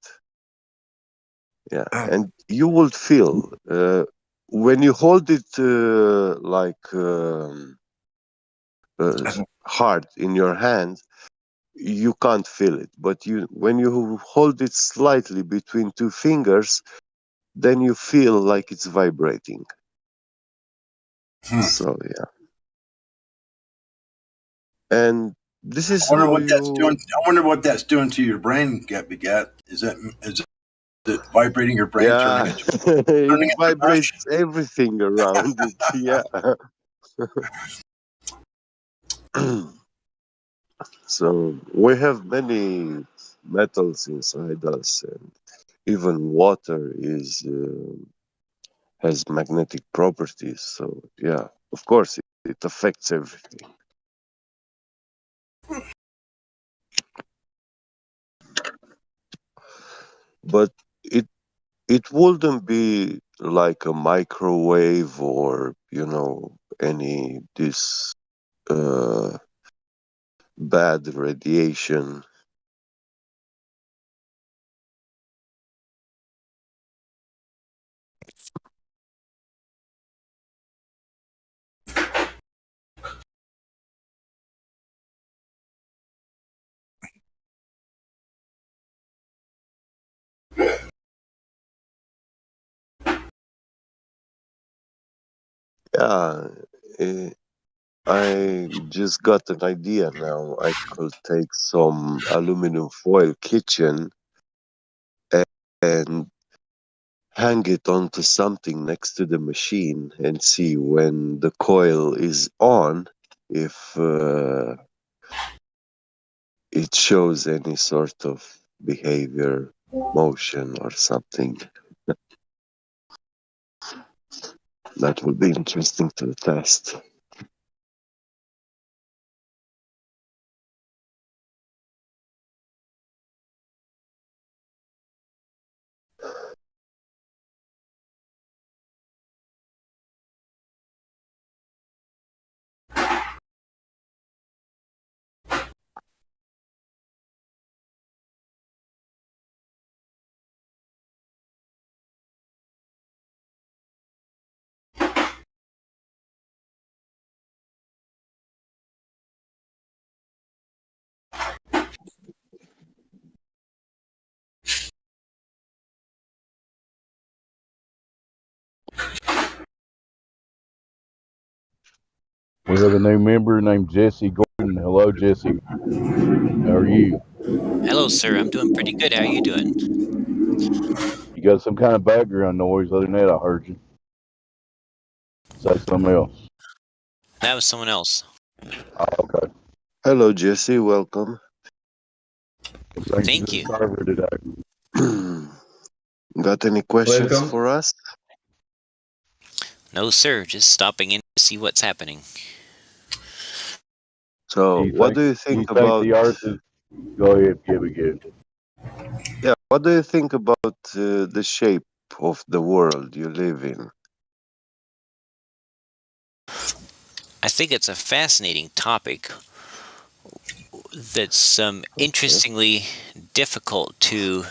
Yeah, and you will feel when you hold it hard in your hand, you can't feel it. But when you hold it slightly between two fingers, then you feel like it's vibrating. So yeah, and this is I wonder how what that's doing. you. I wonder what that's doing to your brain, Begat. Is it vibrating your brain, Yeah, turning it it to mush? vibrates everything around it. Yeah. So we have many metals inside us, and even water has magnetic properties. So yeah, of course, it affects everything. But it wouldn't be like a microwave or any this bad radiation. Yeah, eh, I just got an idea now. I could take some aluminum foil kitchen and hang it onto something next to the machine and see when the coil is on if it shows any sort of behavior, motion, or something. That would be interesting to test. We have a new member named Jesse Gordon. Hello, Jesse. How are you? Hello, sir. I'm doing pretty good. How are you doing? You got some kind of background noise. Other than that, I heard you say something else. That was someone else. Oh, okay. Hello, Jesse. Welcome. Thank you. Server today. Got any questions Welcome. for us? No, sir. Just stopping in to see what's happening. So, what do you think about? The Earth is? Go ahead, Gibby. Yeah, what do you think about the shape of the world you live in? I think it's a fascinating topic. that's interestingly difficult to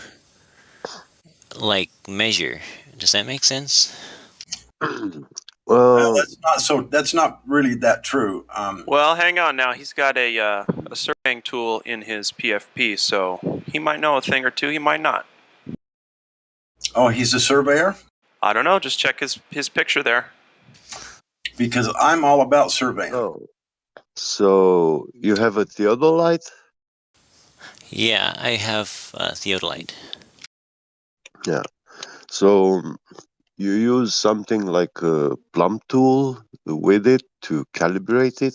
like measure. Does that make sense? Well, that's not really that true. Well, hang on now. He's got a surveying tool in his PFP, so he might know a thing or two. He might not. Oh, he's a surveyor? I don't know. Just check his picture there. Because I'm all about surveying. Oh, so you have a theodolite? Yeah, I have theodolite. Yeah. So you use something like a plumb tool with it to calibrate it?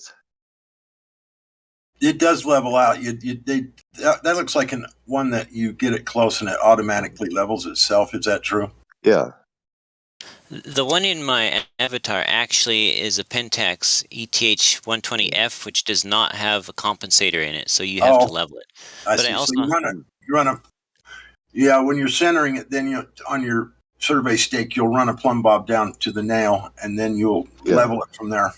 It does level out. That looks like one that you get it close and it automatically levels itself. Is that true? Yeah. The one in my avatar actually is a Pentax ETH120F, which does not have a compensator in it, so you have to level it. I see. So you run a yeah. When you're centering it, then on your survey stake, you'll run a plumb bob down to the nail, and then you'll level it from there.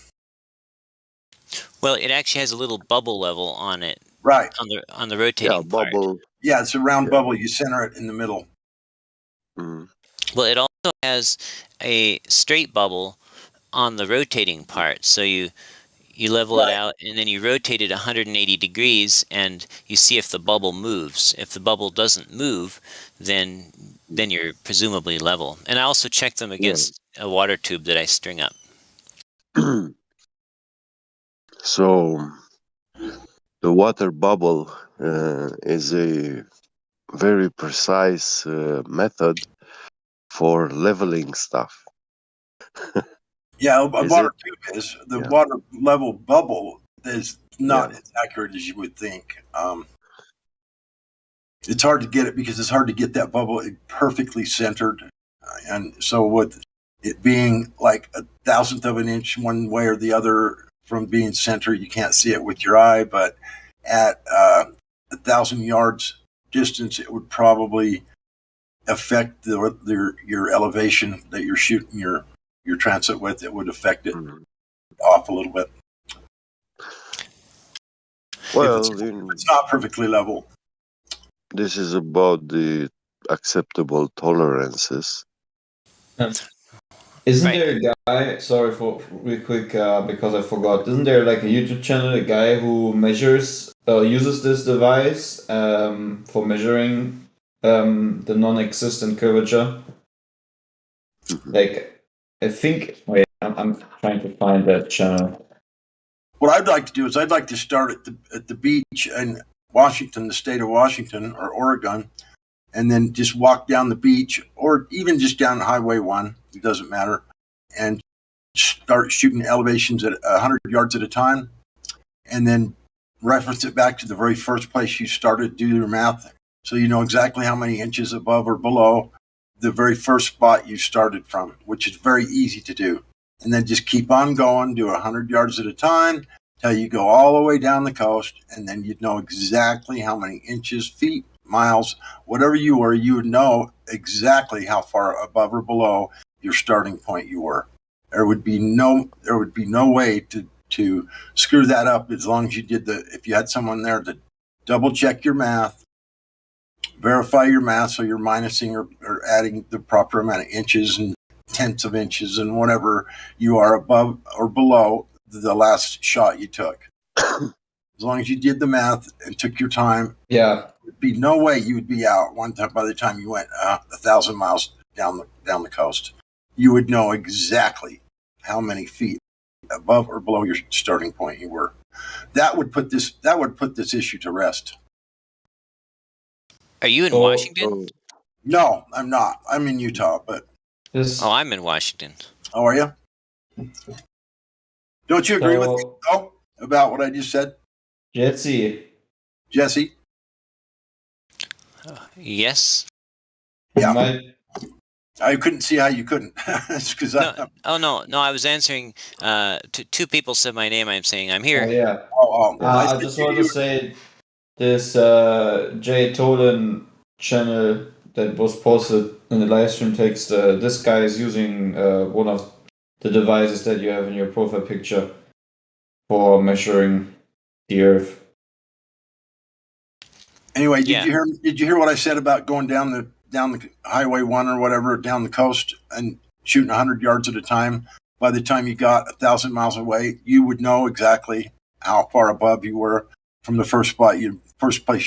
Well, it actually has a little bubble level on it. Right. On the rotating part. Bubble. Yeah, it's a round bubble. You center it in the middle. Well, it also has a straight bubble on the rotating part. So you level it out, and then you rotate it 180 degrees, and you see if the bubble moves. If the bubble doesn't move, then you're presumably level. And I also check them against a water tube that I string up. So the water bubble is a very precise method for leveling stuff. Yeah, a water tube is. The water level bubble is not as accurate as you would think. It's hard to get it because it's hard to get that bubble perfectly centered. And so with it being like 1,000th of an inch one way or the other from being centered, you can't see it with your eye, but at 1,000 yards distance, it would probably affect your elevation that you're shooting your transit with. It would affect it off a little bit. Well, it's not perfectly level. This is about the acceptable tolerances. Isn't there a guy, sorry for real quick, because I forgot, isn't there like a YouTube channel, a guy who uses this device for measuring the non-existent curvature? Like, I think, wait, I'm trying to find that channel. What I'd like to do is I'd like to start at the beach in Washington, the state of Washington or Oregon, and then just walk down the beach or even just down Highway 1, it doesn't matter, and start shooting elevations at 100 yards at a time, and then reference it back to the very first place you started, do your math, so you know exactly how many inches above or below the very first spot you started from, which is very easy to do. And then just keep on going, do 100 yards at a time, till you go all the way down the coast, and then you'd know exactly how many inches, feet, miles, whatever you were, you would know exactly how far above or below your starting point you were. There would be no way to screw that up as long as you did if you had someone there to double check your math, verify your math so you're minusing or adding the proper amount of inches and tenths of inches and whatever you are above or below the last shot you took. As long as you did the math and took your time, there'd be no way you would be out one time by the time you went 1,000 miles down the coast. You would know exactly how many feet above or below your starting point you were. That would put this issue to rest. Are you in Washington? No, I'm not. I'm in Utah, but Oh, I'm in Washington. Oh, are you? Don't you agree with me though, about what I just said? Jesse. Yes. Yeah. I couldn't see how you couldn't. Because no, I was answering. Two people said my name. I'm saying I'm here. Oh, yeah. I just want to say this Jay Tolan channel that was posted in the live stream text. This guy is using one of the devices that you have in your profile picture for measuring the Earth. Anyway, did you hear what I said about going down the Highway 1 or whatever down the coast and shooting 100 yards at a time? By the time you got 1,000 miles away, you would know exactly how far above you were from the first place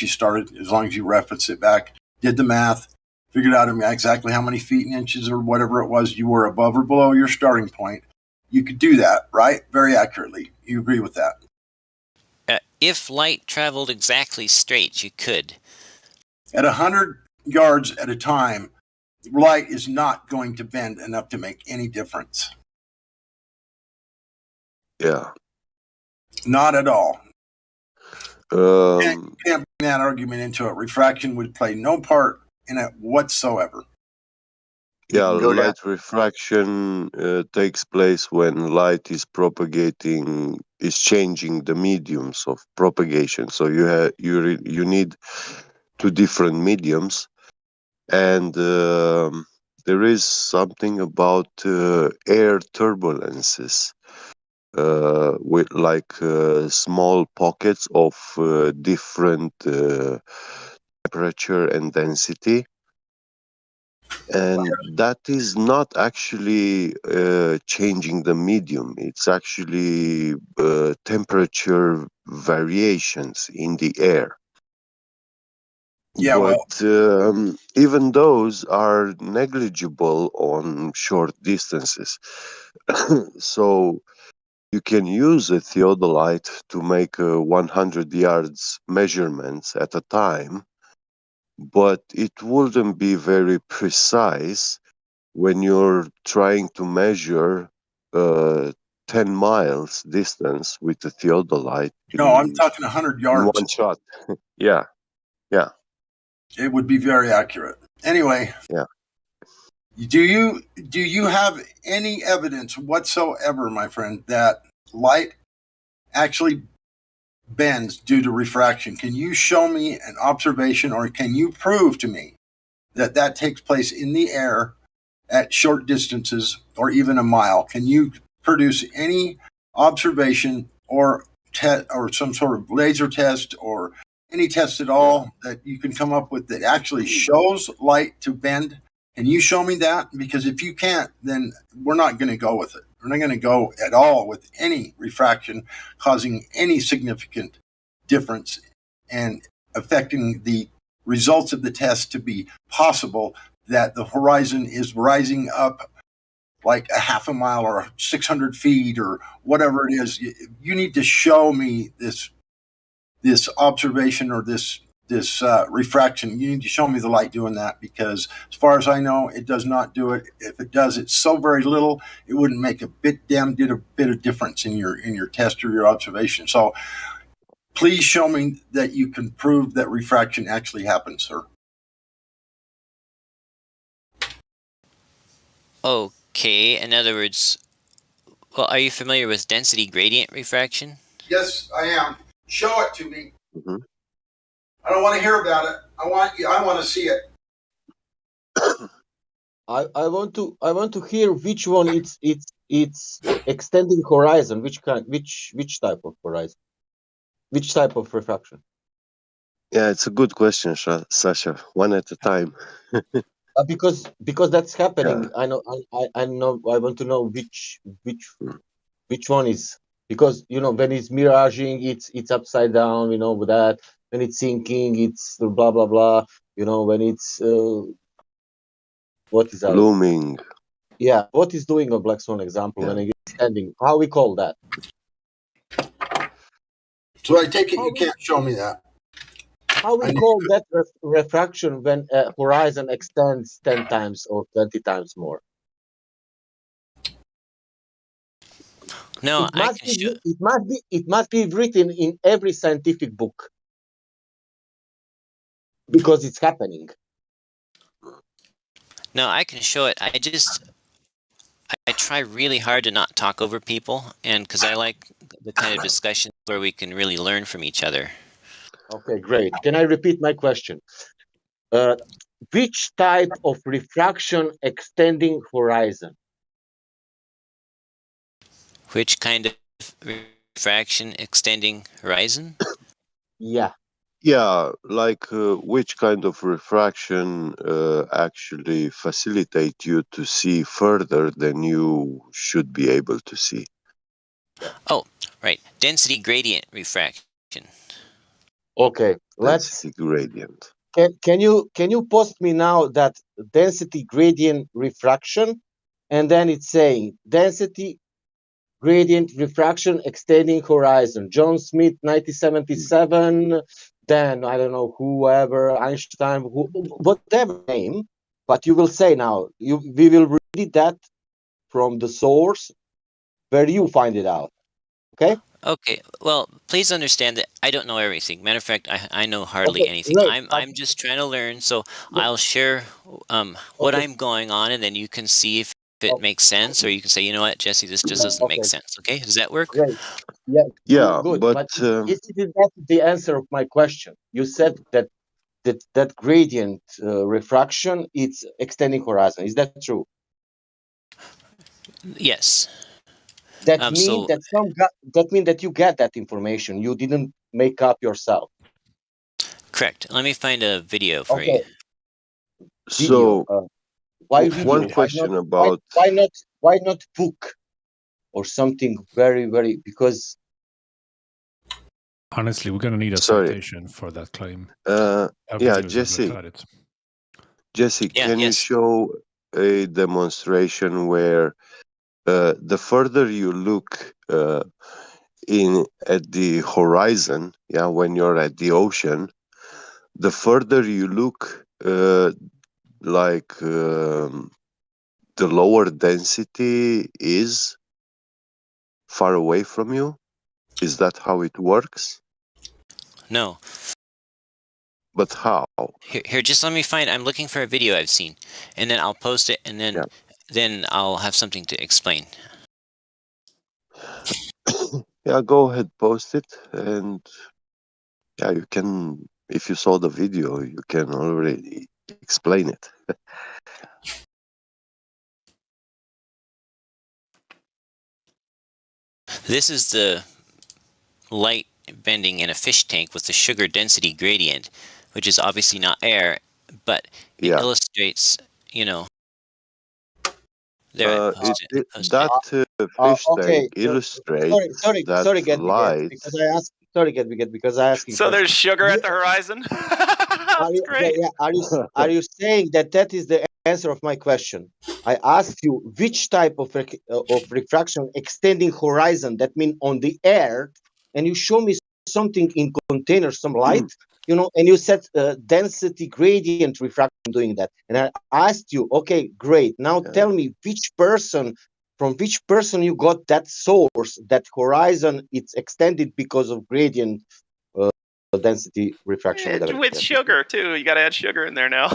you started, as long as you reference it back, did the math, figured out exactly how many feet and inches or whatever it was you were above or below your starting point. You could do that, right? Very accurately. You agree with that? If light traveled exactly straight, you could. At 100 yards at a time, light is not going to bend enough to make any difference. Yeah. Not at all. You can't bring that argument into it. Refraction would play no part in it whatsoever. Yeah, light refraction takes place when light is changing the mediums of propagation. So you need two different mediums, and there is something about air turbulences with small pockets of different temperature and density. And that is not actually changing the medium. It's actually temperature variations in the air. Yeah, but even those are negligible on short distances. So you can use a theodolite to make 100 yards measurements at a time, but it wouldn't be very precise when you're trying to measure 10 miles distance with a theodolite. No, I'm talking 100 yards. In one shot. Yeah. It would be very accurate. Anyway. Yeah. Do you have any evidence whatsoever, my friend, that light actually bends due to refraction? Can you show me an observation, or can you prove to me that takes place in the air at short distances or even a mile? Can you produce any observation or some sort of laser test or any test at all that you can come up with that actually shows light to bend? Can you show me that? Because if you can't, then we're not going to go with it. We're not going to go at all with any refraction causing any significant difference and affecting the results of the test to be possible that the horizon is rising up like a half a mile or 600 feet or whatever it is. You need to show me this observation or this refraction. You need to show me the light doing that, because as far as I know, it does not do it. If it does, it's so very little, it wouldn't make a bit of difference in your test or your observation. So please show me that you can prove that refraction actually happens, sir. Okay, in other words, well, are you familiar with density gradient refraction? Yes, I am. Show it to me. Mm-hmm. I don't want to hear about it. I want to see it. I want to hear which one it's extending horizon. Which type of horizon? Which type of refraction? Yeah, it's a good question, Sasha. One at a time. Because that's happening. Yeah. I know. I want to know which one is, because when it's miraging, it's upside down. With that, when it's sinking, it's blah blah blah. When it's what is that? Blooming. Yeah, what is doing a black swan example when it's standing? How we call that? So I take it you can't show me that. How we call that refraction when a horizon extends 10 times or 20 times more? No, it must be written in every scientific book, because it's happening. No, I can show it. I try really hard to not talk over people, and because I like the kind of discussion where we can really learn from each other. Okay, great. Can I repeat my question? Which type of refraction extending horizon? Which kind of refraction extending horizon? Yeah. Yeah, like which kind of refraction actually facilitate you to see further than you should be able to see? Oh, right. Density gradient refraction. Okay, let's. Density gradient. Can you post me now that density gradient refraction, and then it's saying density gradient refraction extending horizon. John Smith, 1977. Then I don't know whoever Einstein, whatever name, but you will say now we will read that from the source where you find it out. Okay. Okay, well, please understand that I don't know everything. Matter of fact, I know hardly Okay. anything. Great. I'm just trying to learn, so I'll share what Okay. I'm going on, and then you can see if it makes sense, or you can say, you know what, Jesse, this just doesn't make Okay. sense. Okay, does that work? Great. Yeah. Yeah, Good. but But isn't that the answer of my question? You said that gradient refraction it's extending horizon. Is that true? Yes. That mean So that that mean that you get that information. You didn't make up yourself. correct. Let me find a video for you. Okay. Video. so Why video? one question about Why not book or something very because Honestly, we're going to need a sorry. citation for that claim. Yeah, Video is Jesse. got it. Jesse, Yeah, can you yes. show a demonstration where the further you look in at the horizon, yeah, when you're at the ocean, the further you look, the lower density is far away from you? Is that how it works? No. But how? Here, just let me find. I'm looking for a video I've seen, and then I'll post it, and then I'll have something to explain. Yeah, go ahead, post it, and yeah, you can. If you saw the video, you can already explain it. This is the light bending in a fish tank with the sugar density gradient, which is obviously not air, but it illustrates, you know. There, I posted it. That fish okay. tank illustrates that Sorry, get light. because I asked. Sorry, get because I asking. So there's questions. sugar at the horizon. That's great. Are you saying that is the answer of my question? I asked you which type of refraction extending horizon. That means on the air, and you show me something in container, some light, and you said density gradient refraction doing that, and I asked you, okay, great. Now tell me from which person you got that source, that horizon it's extended because of gradient density refraction. With sugar too. You got to add sugar in there now.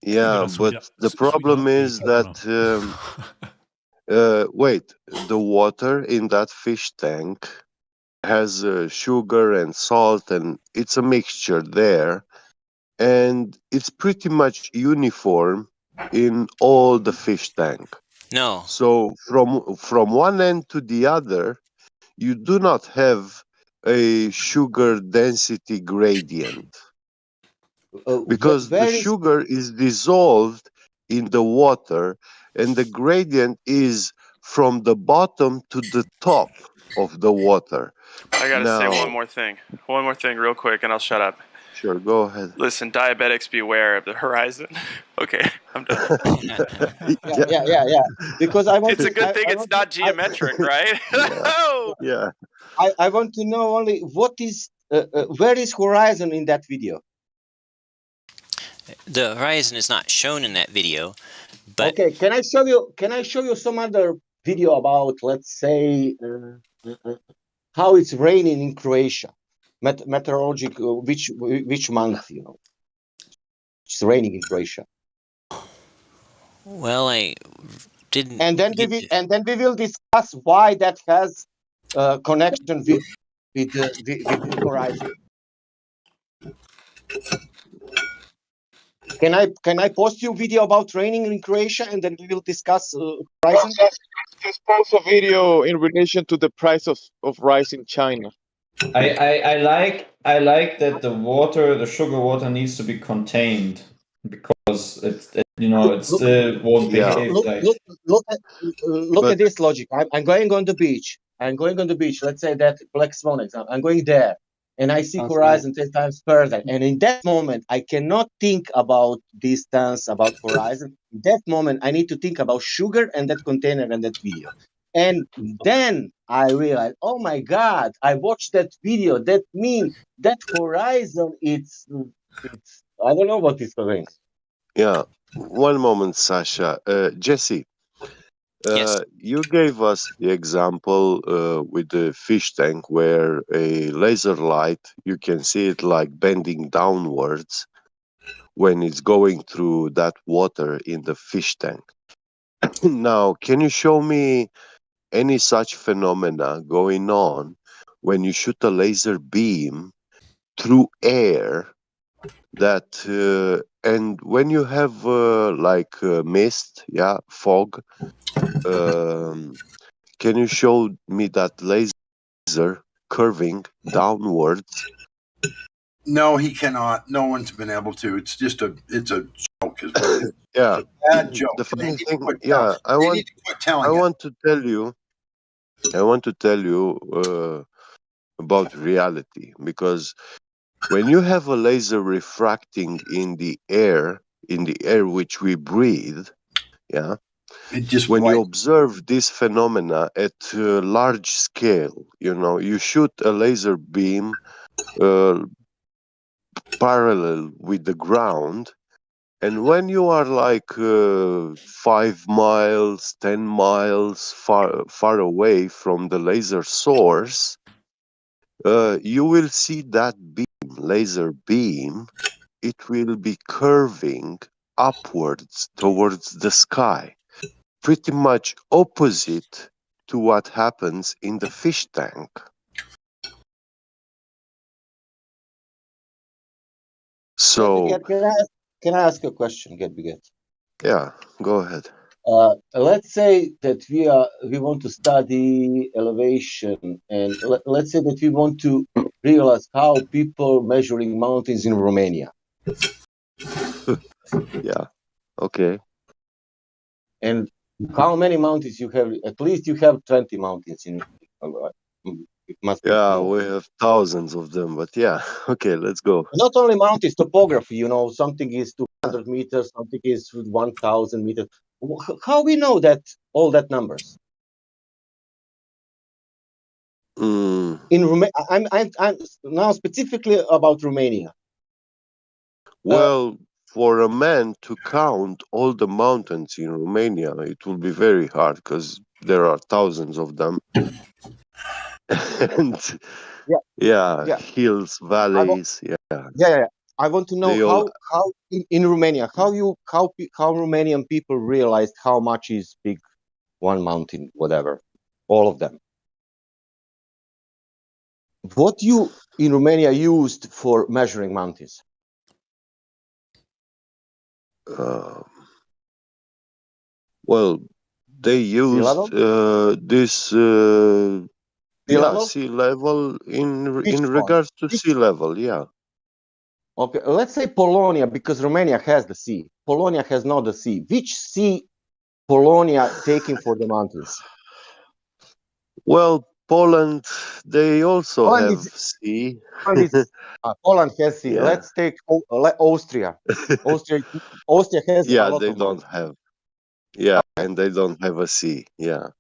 Yeah, but the problem is that wait, the water in that fish tank has sugar and salt, and it's a mixture there, and it's pretty much uniform in all the fish tank. No. So from one end to the other, you do not have a sugar density gradient because the sugar is dissolved in the water, and the gradient is from the bottom to the top of the water. I got to say one more thing real quick, and I'll shut up. Sure, go ahead. Listen, diabetics beware of the horizon. Okay, I'm done. Yeah. Because I want. It's a good thing it's not geometric, right? Yeah. I want to know only what is where is horizon in that video? The horizon is not shown in that video, but okay. Can I show you some other video about, let's say, how it's raining in Croatia? Meteorological, which month, it's raining in Croatia. Well, I didn't. And then we will discuss why that has connection with the horizon. Can I post you video about raining in Croatia, and then we will discuss horizon? Just post a video in relation to the price of rice in China. I like that the sugar water needs to be contained because it still won't behave like. Look at this logic. I'm going on the beach. I'm going on the beach. Let's say that Black Swan example. I'm going there, and I see horizon 10 times further. And in that moment, I cannot think about distance, about horizon. In that moment, I need to think about sugar and that container and that video. And then I realized, oh my God, I watched that video. That means that horizon, it's I don't know what it's doing. Yeah. One moment, Sasha. Jesse, Yes. you gave us the example with the fish tank where a laser light, you can see it like bending downwards when it's going through that water in the fish tank. Now, can you show me any such phenomena going on when you shoot a laser beam through air that and when you have mist, fog, can you show me that laser curving downwards? No, he cannot. No one's been able to. It's a joke, is what it is. Yeah. It's a bad joke. The And they funny need to thing, quit yeah, they need to quit telling it. I want to tell you about reality, because when you have a laser refracting in the air which we breathe, yeah, It just when you observe this phenomena at large scale, you shoot a laser beam parallel with the ground, and when you are like 5 miles, 10 miles far away from the laser source, you will see that laser beam, it will be curving upwards towards the sky, pretty much opposite to what happens in the fish tank. So, Can I ask you a question, Get? yeah, go ahead. Let's say that we want to study elevation, and let's say that we want to realize how people measuring mountains in Romania. Yeah. Okay. And how many mountains you have? At least you have 20 mountains in. It must be Yeah, more. we have thousands of them, but yeah, okay, let's go. Not only mountains, topography. Something is 200 meters, something is 1,000 meters. How we know that all that numbers? In Romania, I'm now specifically about Romania. Well, for a man to count all the mountains in Romania, it will be very hard because there are thousands of them. And hills, valleys, Yeah. I want to know They all- how in Romania how Romanian people realized how much is big one mountain, whatever, all of them. What you in Romania used for measuring mountains? Well, they used this sea level in regards to sea level, yeah. Okay, let's say Polonia, because Romania has the sea. Polonia has not the sea. Which sea Polonia taking for the mountains? Well, Poland, they also have sea. Poland has sea. Yeah. Let's take Austria. Austria has a Yeah, lot they of don't mountains. have. Yeah, and they don't have a sea. Yeah.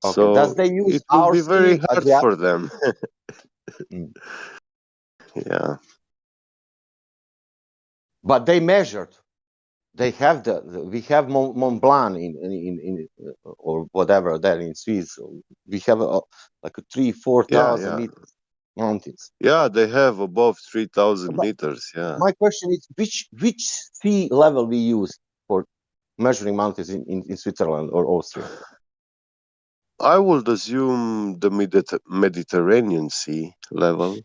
Okay. So Does they use it will our be very sea? hard for them. Yeah. But they measured. They have we have Mont Blanc in or whatever there in Swiss. We have like 3,000-4,000 meters mountains. Yeah, they have above 3,000 meters. Yeah. My question is, which sea level we use for measuring mountains in Switzerland or Austria? I would assume the Mediterranean Sea level.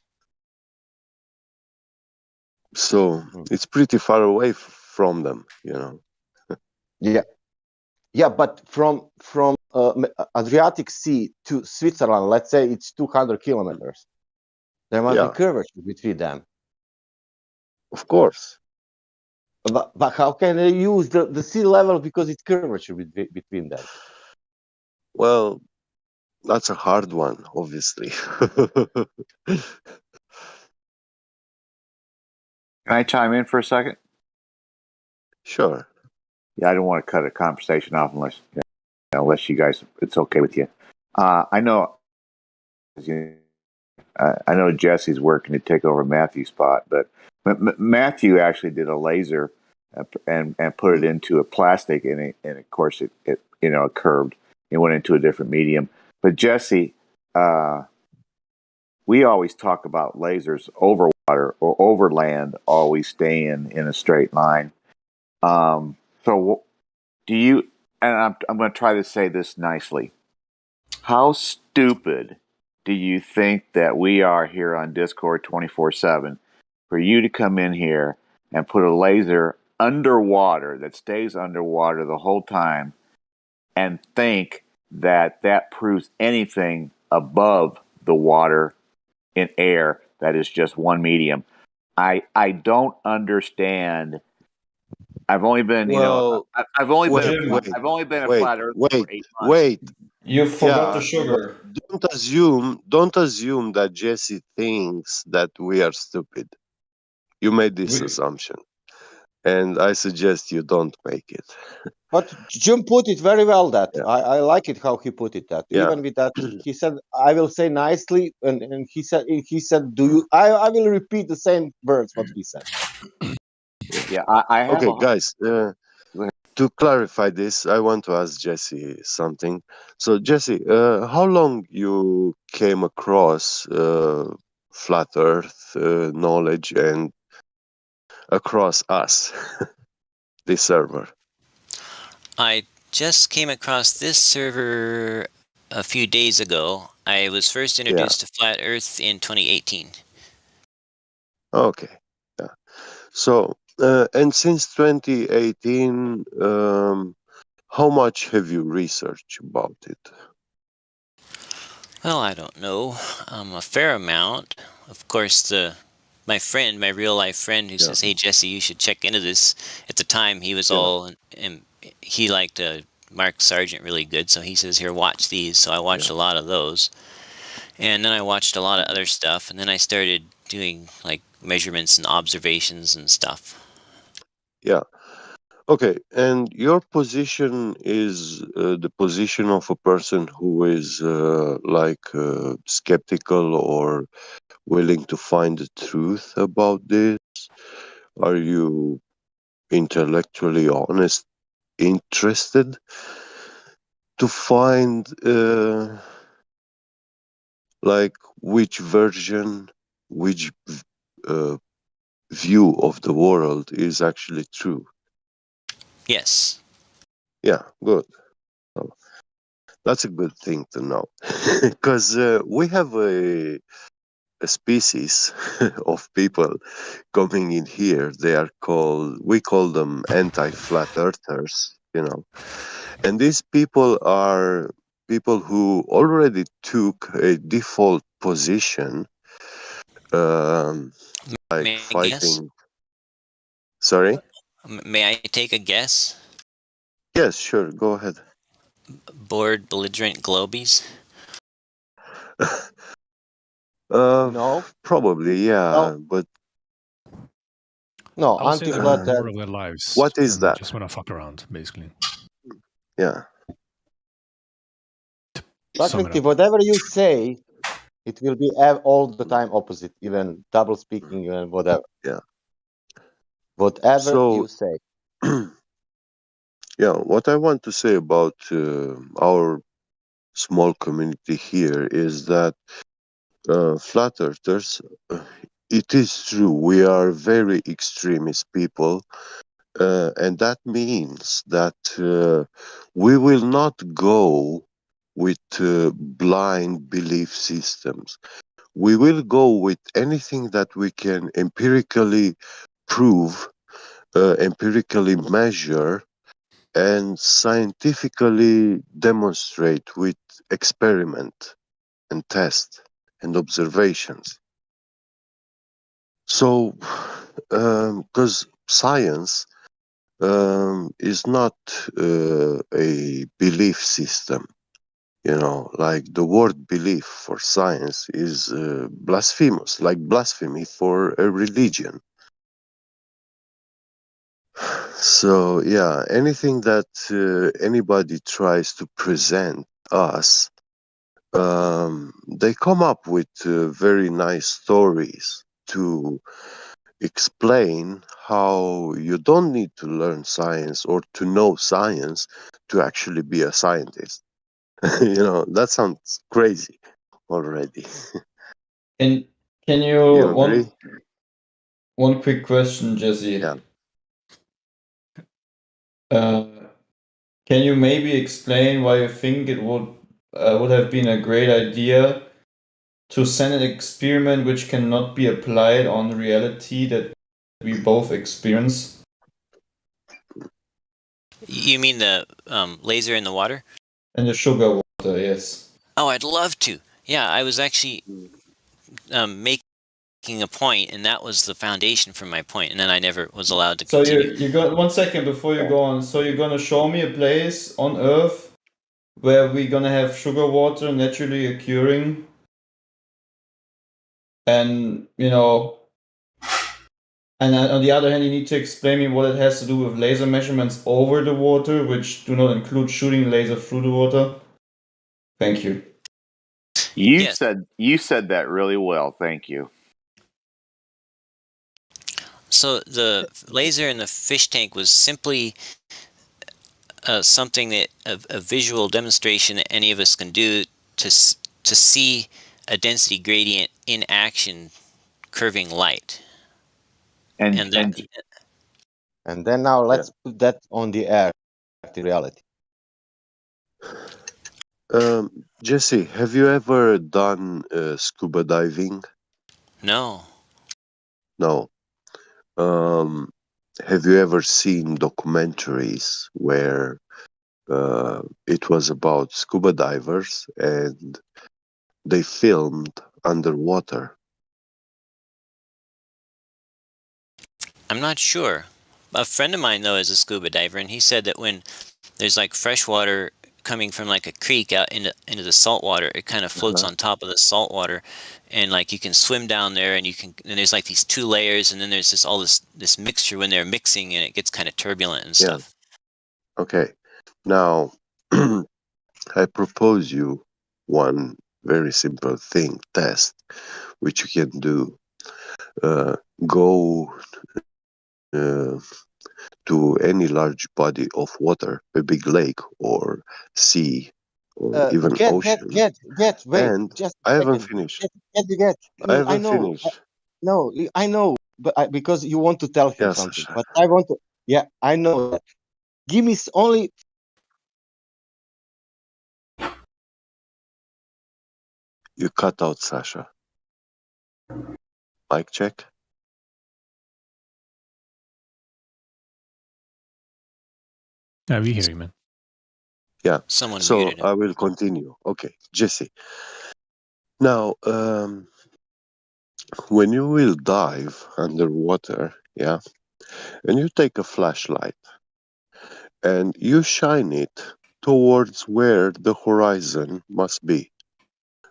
So it's pretty far away from them, Yeah, but from Adriatic Sea to Switzerland, let's say it's 200 kilometers. There must be curvature between them. Of course. But how can they use the sea level because it's curvature between them? Well, that's a hard one, obviously. Can I chime in for a second? Sure. Yeah, I don't want to cut a conversation off unless you guys, it's okay with you. I know Jesse's working to take over Matthew's spot, but Matthew actually did a laser and put it into a plastic, and of course it curved. It went into a different medium. But Jesse, we always talk about lasers over water or over land, always staying in a straight line. So do you? And I'm going to try to say this nicely. How stupid do you think that we are here on Discord 24/7 for you to come in here and put a laser underwater that stays underwater the whole time and think that proves anything above the water in air that is just one medium? I don't understand. I've only been, I've only been a flat earther for 8 months. Wait. You forgot the But sugar. don't assume that Jesse thinks that we are stupid. You made this assumption, and I suggest you don't make it. But Jim put it very well. That I like it how he put it. That even with that, he said, "I will say nicely," and he said, "Do you?" I will repeat the same words what he said. Yeah, I have. Okay, guys. To clarify this, I want to ask Jesse something. So, Jesse, how long you came across flat Earth knowledge and across us, this server? I just came across this server a few days ago. I was first introduced to Flat Earth in 2018. Okay. Yeah. So, and since 2018, how much have you researched about it? Well, I don't know. A fair amount. Of course, my real life friend who says, "Hey, Jesse, you should check into this." At the time, he was and he liked Mark Sargent really good, so he says, "Here, watch these." So I watched a lot of those. And then I watched a lot of other stuff, and then I started doing like measurements and observations and stuff. Yeah. Okay, and your position is the position of a person who is skeptical or willing to find the truth about this. Are you intellectually honest, interested to find which version, which view of the world is actually true? Yes. Yeah, good. That's a good thing to know, because we have a species of people coming in here. We call them anti-flat earthers, and these people are people who already took a default position, May I fighting. guess? Sorry? May I take a guess? Yes, sure. Go ahead. Bored belligerent globies? No. Probably, yeah, but no, I would say they're anti-flat bored of their lives. What is and that? Just want to fuck around, basically. Yeah. Practically, whatever you say, it will be all the time opposite, even double speaking, even whatever. Yeah. Whatever you say. Yeah, what I want to say about our small community here is that flat earthers, it is true, we are very extremist people, and that means that we will not go with blind belief systems. We will go with anything that we can empirically prove, empirically measure, and scientifically demonstrate with experiment and test and observations. So, because science is not a belief system. You know, like the word belief for science is blasphemous, like blasphemy for a religion. So, yeah, anything that anybody tries to present us, they come up with very nice stories to explain how you don't need to learn science or to know science to actually be a scientist. You know, that sounds crazy already. And can You you agree? one quick question, Jesse? Yeah. Uh, can you maybe explain why you think it would have been a great idea to send an experiment which cannot be applied on reality that we both experience? You mean the laser in the water? And the sugar water, yes. Oh, I'd love to. Yeah, I was actually making a point, and that was the foundation for my point, and then I never was allowed to So continue. you got 1 second before you go on. So you're gonna show me a place on Earth where we're gonna have sugar water naturally occurring, and and on the other hand, you need to explain me what it has to do with laser measurements over the water, which do not include shooting laser through the water. Thank you. You said that really well. Thank you. So the laser in the fish tank was simply something that a visual demonstration that any of us can do to see a density gradient in action, curving light. And then now let's put that on the air, the reality. Jesse, have you ever done scuba diving? No. No. Have you ever seen documentaries where it was about scuba divers and they filmed underwater? I'm not sure. A friend of mine, though, is a scuba diver, and he said that when there's like fresh water coming from like a creek out into the salt water, it kind of floats on top of the salt water, and like you can swim down there, and there's like these two layers, and then there's this mixture when they're mixing, and it gets kind of turbulent and stuff. Okay. Now, I propose you one very simple test, which you can do. Go to any large body of water, a big lake or sea or even ocean. Wait, And just I a haven't second. finished. I know. No, I know, but because you want to tell him Yes, something, Sasha. but I want to. Yeah, I know that. Give me only. You cut out Sasha. Mic check. Yeah, we hear you, man. Yeah. Someone so muted him. I will continue. Okay, Jesse. Now, when you will dive underwater, yeah, and you take a flashlight and you shine it towards where the horizon must be,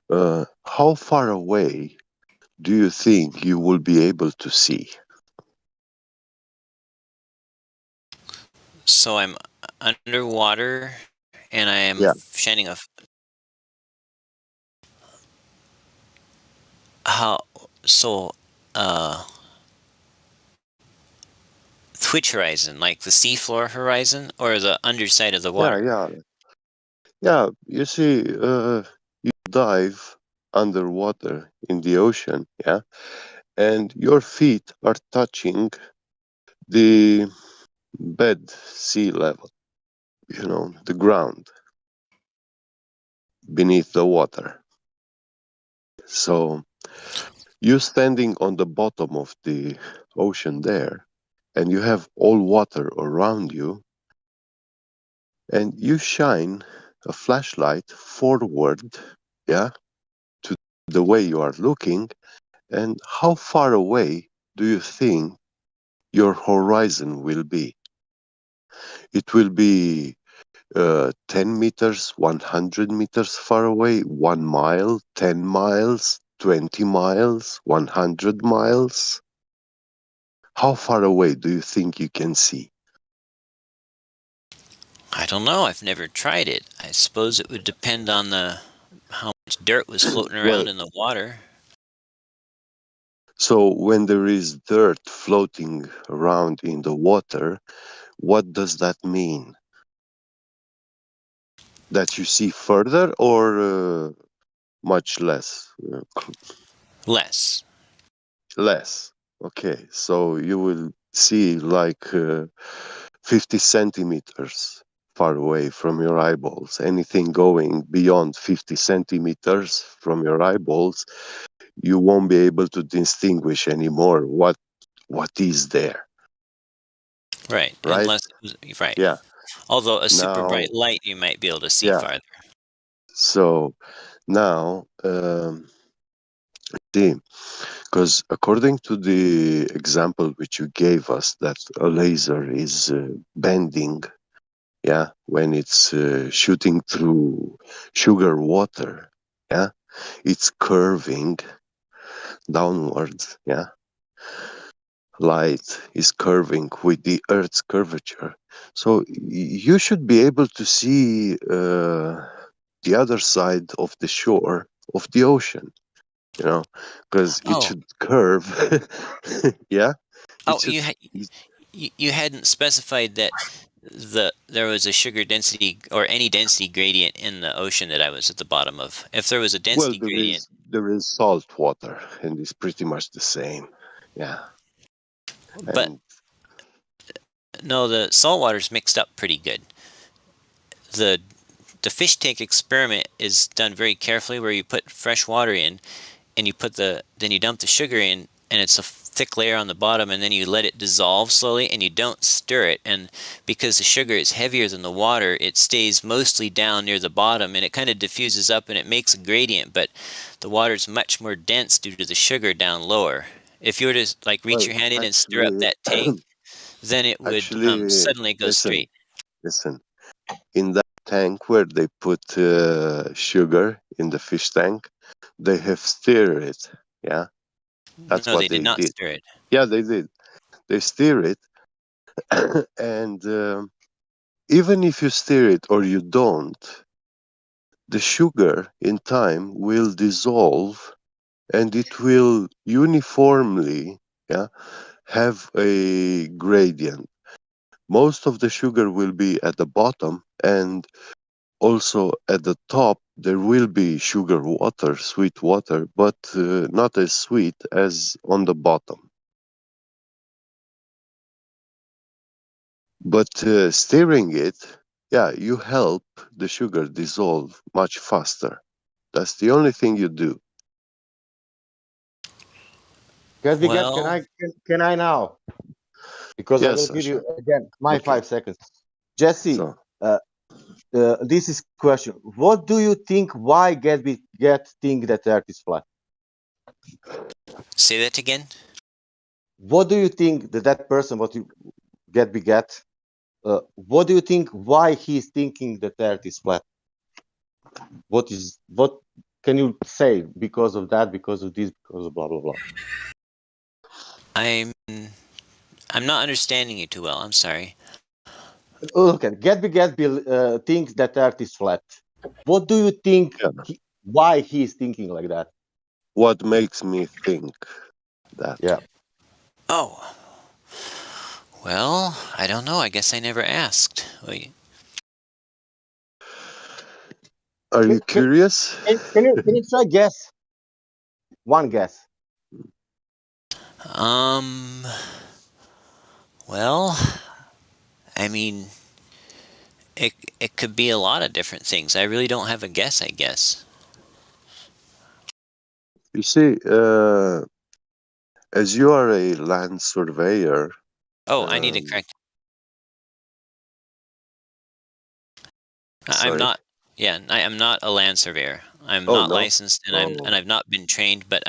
how far away do you think you will be able to see? So I'm underwater, and I am shining a. How so? Which horizon, like the seafloor horizon, or the underside of the water? Yeah. You see, you dive underwater in the ocean, yeah, and your feet are touching the bed sea level, the ground beneath the water. So you standing on the bottom of the ocean there, and you have all water around you, and you shine a flashlight forward, yeah, to the way you are looking, and how far away do you think your horizon will be? It will be 10 meters, 100 meters far away, 1 mile, 10 miles, 20 miles, 100 miles? How far away do you think you can see? I don't know. I've never tried it. I suppose it would depend on how much dirt was floating around Well, in the water. so when there is dirt floating around in the water, what does that mean? That you see further or much less? Less. Less. Okay, so you will see like 50 centimeters far away from your eyeballs. Anything going beyond 50 centimeters from your eyeballs, you won't be able to distinguish anymore what is there. Right. Right? Unless it was, right. Yeah. Although a super Now, bright light, you might be able to see yeah. farther. So now, see, because according to the example which you gave us, that a laser is bending, yeah, when it's shooting through sugar water, yeah, it's curving downwards, yeah. Light is curving with the Earth's curvature. So you should be able to see the other side of the shore of the ocean, you know, because it Oh. should curve. Yeah, it Oh, should. you hadn't specified that there was a sugar density or any density gradient in the ocean that I was at the bottom of. If there was a Well, density gradient, there is salt water, and it's pretty much the same. Yeah, but and no, the salt water's mixed up pretty good. The fish tank experiment is done very carefully, where you put fresh water in, and then you dump the sugar in, and it's a thick layer on the bottom, and then you let it dissolve slowly, and you don't stir it. And because the sugar is heavier than the water, it stays mostly down near the bottom, and it kind of diffuses up, and it makes a gradient. But the water is much more dense due to the sugar down lower. If you were to like reach well, your hand in and stir up actually, that tank, then it would suddenly go straight. listen. In that tank where they put sugar in the fish tank, they have stirred it. Yeah, that's No, what they did they not did. stir it. Yeah, they did. They stir it, and even if you stir it or you don't, the sugar in time will dissolve, and it will uniformly, yeah, have a gradient. Most of the sugar will be at the bottom, and also at the top there will be sugar water, sweet water, but not as sweet as on the bottom. But stirring it, yeah, you help the sugar dissolve much faster. That's the only thing you do. Well, can I now? Because I Yes, will give Sasha. you again my Okay. 5 seconds. Jesse, So, this is question. What do you think? Why get think that Earth is flat? say that again. What do you think that person, what you get? What do you think? Why he's thinking that Earth is flat? What can you say because of that? Because of this? Because of blah blah blah. I'm not understanding you too well. I'm sorry. Okay, thinks that Earth is flat. What do you think? Why he's thinking like that? what makes me think that? Yeah. Oh. Well, I don't know. I guess I never asked. Wait. Are you curious? Can you try guess? One guess. Well, I mean, it could be a lot of different things. I really don't have a guess, I guess. You see, as you are a land surveyor. Oh, I need to correct. I'm Sorry? not. Yeah, I am not a land surveyor. I'm Oh, not no? licensed, and I've not been trained. But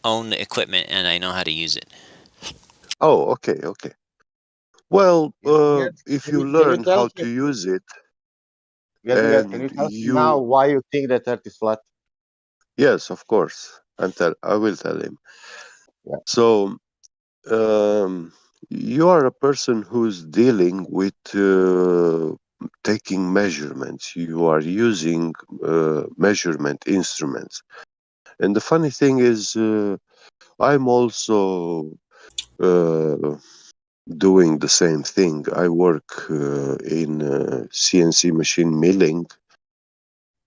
own the equipment and I know how to use it. Oh, okay, okay. Well, if Can you you learn tell how us, to use it, Gabriel, can you and tell us now you, why you think that Earth is flat? yes, of course, I will tell him. Yeah. So, you are a person who's dealing with taking measurements. You are using measurement instruments. And the funny thing is, I'm also doing the same thing. I work in CNC machine milling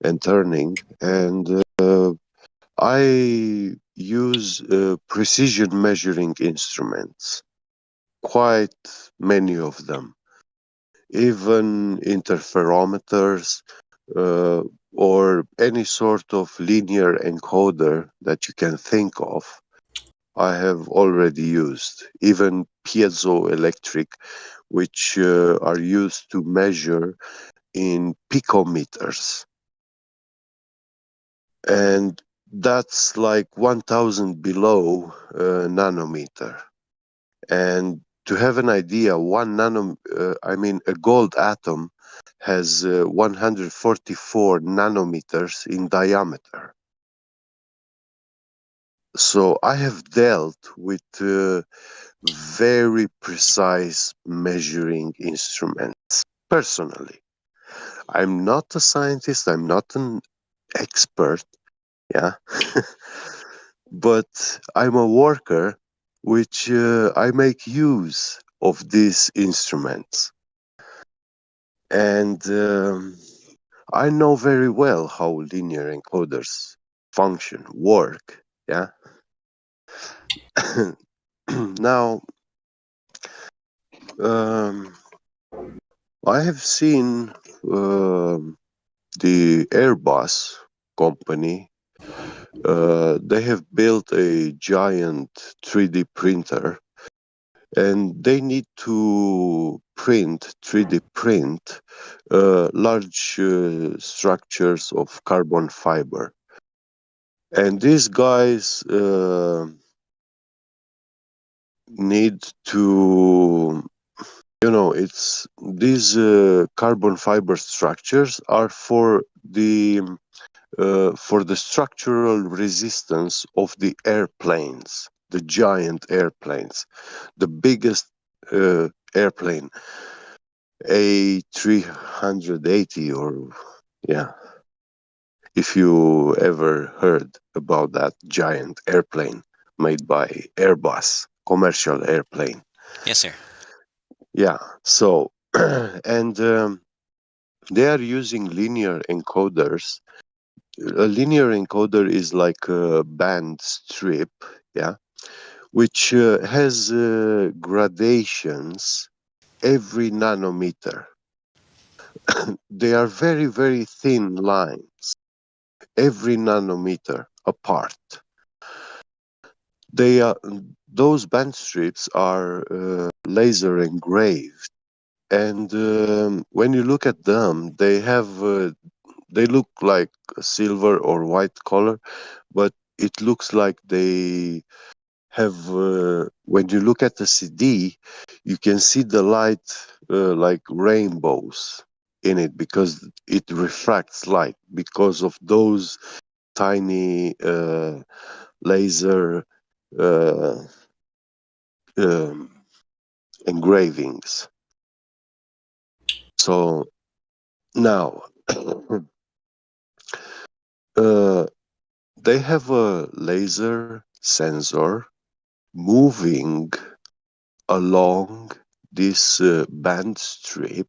and turning, and I use precision measuring instruments, quite many of them, even interferometers or any sort of linear encoder that you can think of. I have already used, even piezoelectric, which are used to measure in picometers. And that's like 1000 below nanometer. And to have an idea, a gold atom has 144 nanometers in diameter. So I have dealt with very precise measuring instruments personally. I'm not a scientist, I'm not an expert, yeah, but I'm a worker which I make use of these instruments. And I know very well how linear encoders function, work, yeah. Now, I have seen the Airbus company. They have built a giant 3D printer, and they need to 3D print large structures of carbon fiber. And these guys need to, it's these carbon fiber structures are for the structural resistance of the airplanes, the giant airplanes, the biggest airplane, A380, or yeah, if you ever heard about that giant airplane made by Airbus, commercial airplane. Yes, sir. Yeah, so, and they are using linear encoders. A linear encoder is like a band strip, yeah, which has gradations every nanometer. They are very, very thin lines, every nanometer apart. Those band strips are laser engraved, and when you look at them, they look like silver or white color, but it looks like they have when you look at the CD, you can see the light like rainbows in it because it refracts light because of those tiny laser uh, um, engravings. So now they have a laser sensor moving along this band strip,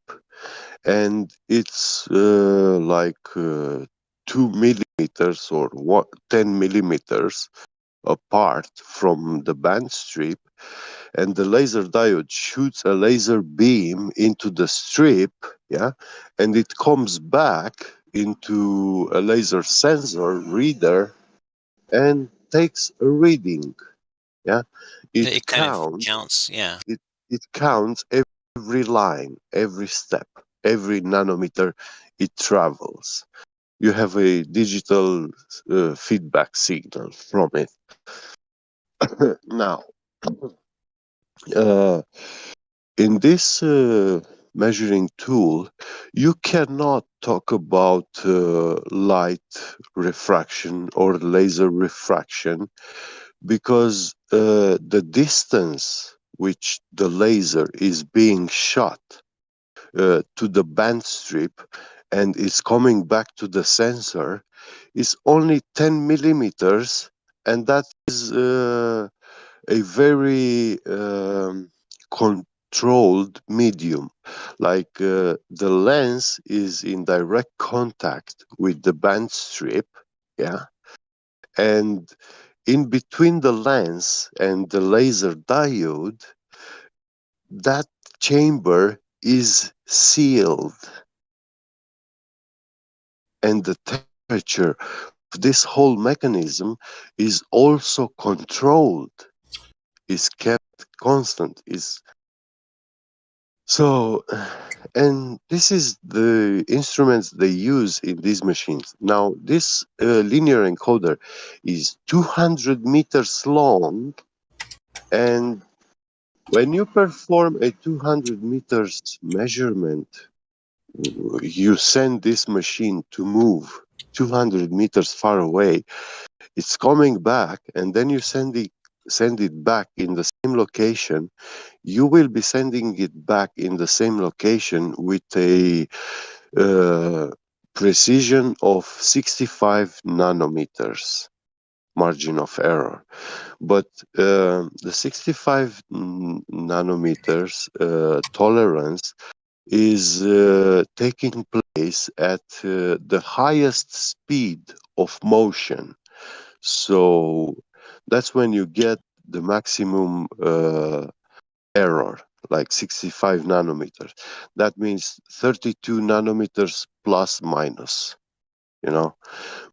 and it's like 2 millimeters or 10 millimeters apart from the band strip, and the laser diode shoots a laser beam into the strip, yeah, and it comes back into a laser sensor reader and takes a reading, yeah. It It kind of counts, counts, yeah. it counts every line, every step, every nanometer it travels. You have a digital feedback signal from it. Now, in this measuring tool, you cannot talk about light refraction or laser refraction because the distance which the laser is being shot to the band strip and is coming back to the sensor is only 10 millimeters, and that is a very controlled medium. Like the lens is in direct contact with the band strip, yeah, and in between the lens and the laser diode, that chamber is sealed, and the temperature of this whole mechanism is also controlled, is kept constant, is so. And this is the instruments they use in these machines. Now, this linear encoder is 200 meters long, and when you perform a 200 meters measurement, you send this machine to move 200 meters far away. It's coming back, and then you send it back in the same location. You will be sending it back in the same location with a precision of 65 nanometers margin of error. But the 65 nanometers tolerance is taking place at the highest speed of motion. So that's when you get the maximum error, like 65 nanometers. That means 32 nanometers plus minus, you know.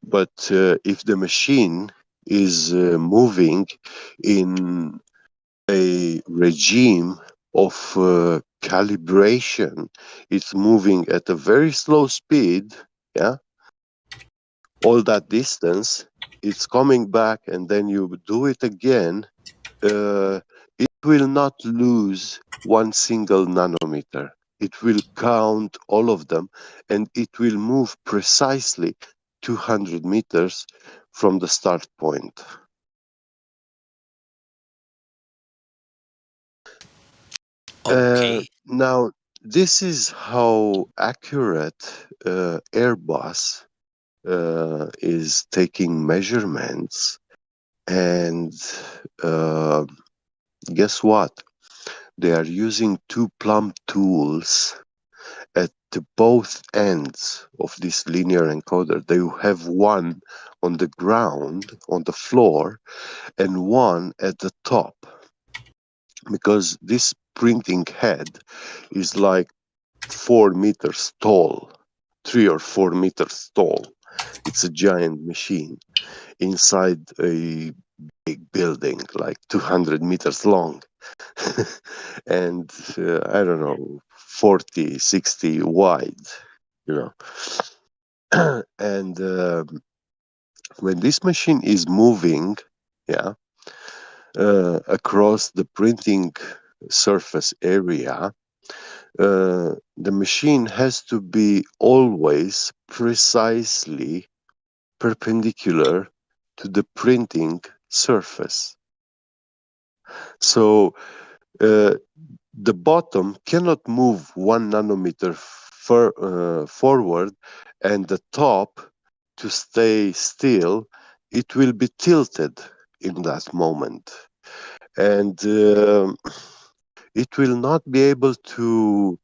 But if the machine is moving in a regime of calibration, it's moving at a very slow speed, yeah, all that distance, it's coming back, and then you do it again, it will not lose one single nanometer. It will count all of them, and it will move precisely 200 meters from the start point. Okay. Now, this is how accurate Airbus is taking measurements, and guess what? They are using two plumb tools at both ends of this linear encoder. They have one on the ground, on the floor, and one at the top, because this printing head is like 4 meters tall, 3 or 4 meters tall. It's a giant machine inside a big building, like 200 meters long. And I don't know, 40, 60 wide, you know. And when this machine is moving, yeah, across the printing surface area, the machine has to be always precisely perpendicular to the printing surface. So the bottom cannot move 1 nanometer forward, and the top to stay still, it will be tilted in that moment. And it will not be able to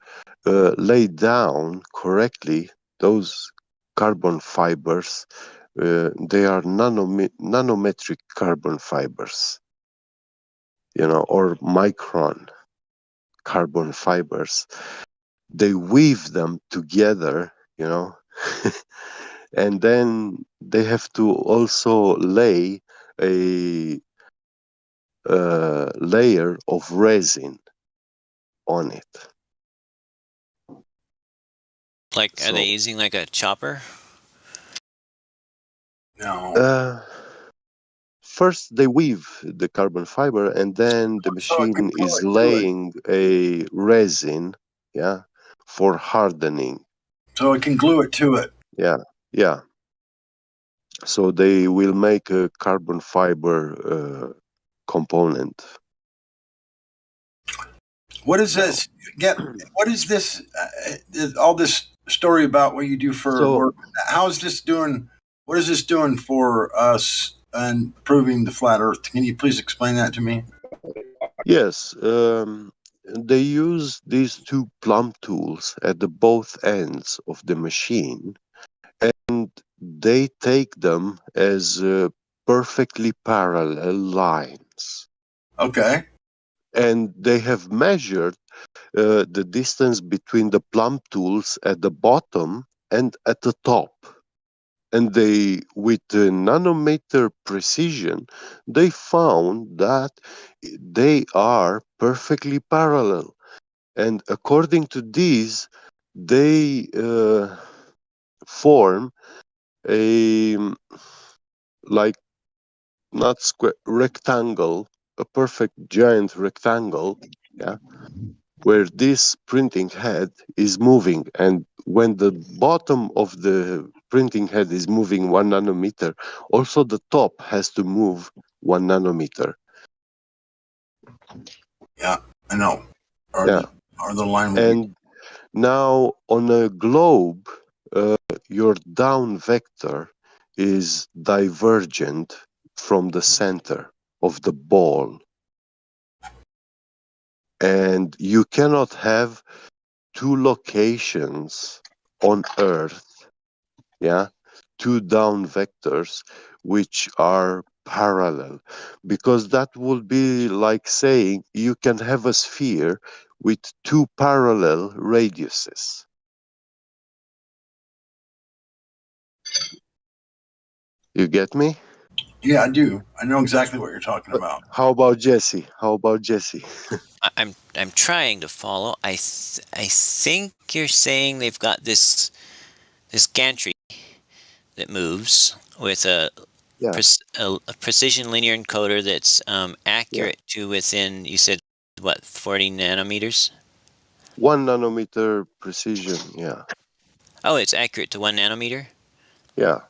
lay down correctly those carbon fibers. They are nanometric carbon fibers, you know, or micron carbon fibers. They weave them together, you know, and then they have to also lay a layer of resin on it. Like, are they So, using like a chopper? No. first they weave the carbon fiber, and then the machine is laying a resin, yeah, for hardening. So it can glue it to it. Yeah, yeah. So they will make a carbon fiber component. What is this? What is this? All this story about what you do for work. How is this doing? What is this doing for us and proving the flat Earth? Can you please explain that to me? Yes, they use these two plumb tools at the both ends of the machine, and they take them as perfectly parallel lines. Okay. And they have measured the distance between the plumb tools at the bottom and at the top. And they, with nanometer precision, they found that they are perfectly parallel. And according to these, they form a like not square rectangle, a perfect giant rectangle, yeah, where this printing head is moving, and when the bottom of the printing head is moving 1 nanometer, also the top has to move 1 nanometer. Yeah, I know. Or Yeah. the line will And now on a globe, your down vector is divergent from the center of the ball. And you cannot have two locations on Earth, yeah, two down vectors which are parallel, because that would be like saying you can have a sphere with two parallel radiuses. You get me? Yeah, I do. I know exactly what you're talking about. How about Jesse? How about Jesse? I'm trying to follow. I think you're saying they've got this gantry that moves with a precision linear encoder that's accurate to within, you said, what, 40 nanometers? 1 nanometer precision, yeah. Oh, it's accurate to 1 nanometer? Yeah.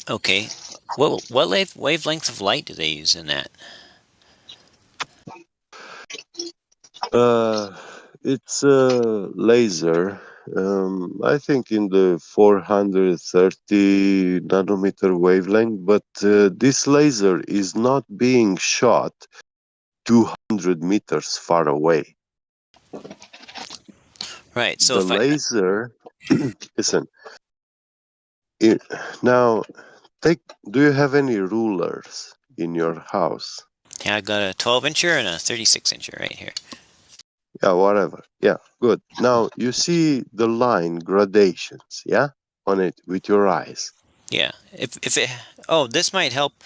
Okay. What wavelength of light do they use in that? It's a laser. I think in the 430 nanometer wavelength, but this laser is not being shot 200 meters far away. Right. So the laser, listen. Now, do you have any rulers in your house? Yeah, I got a 12-incher and a 36-incher right here. Yeah, whatever. Yeah, good. Now you see the line gradations, yeah, on it with your eyes. Yeah. If it, oh, this might help.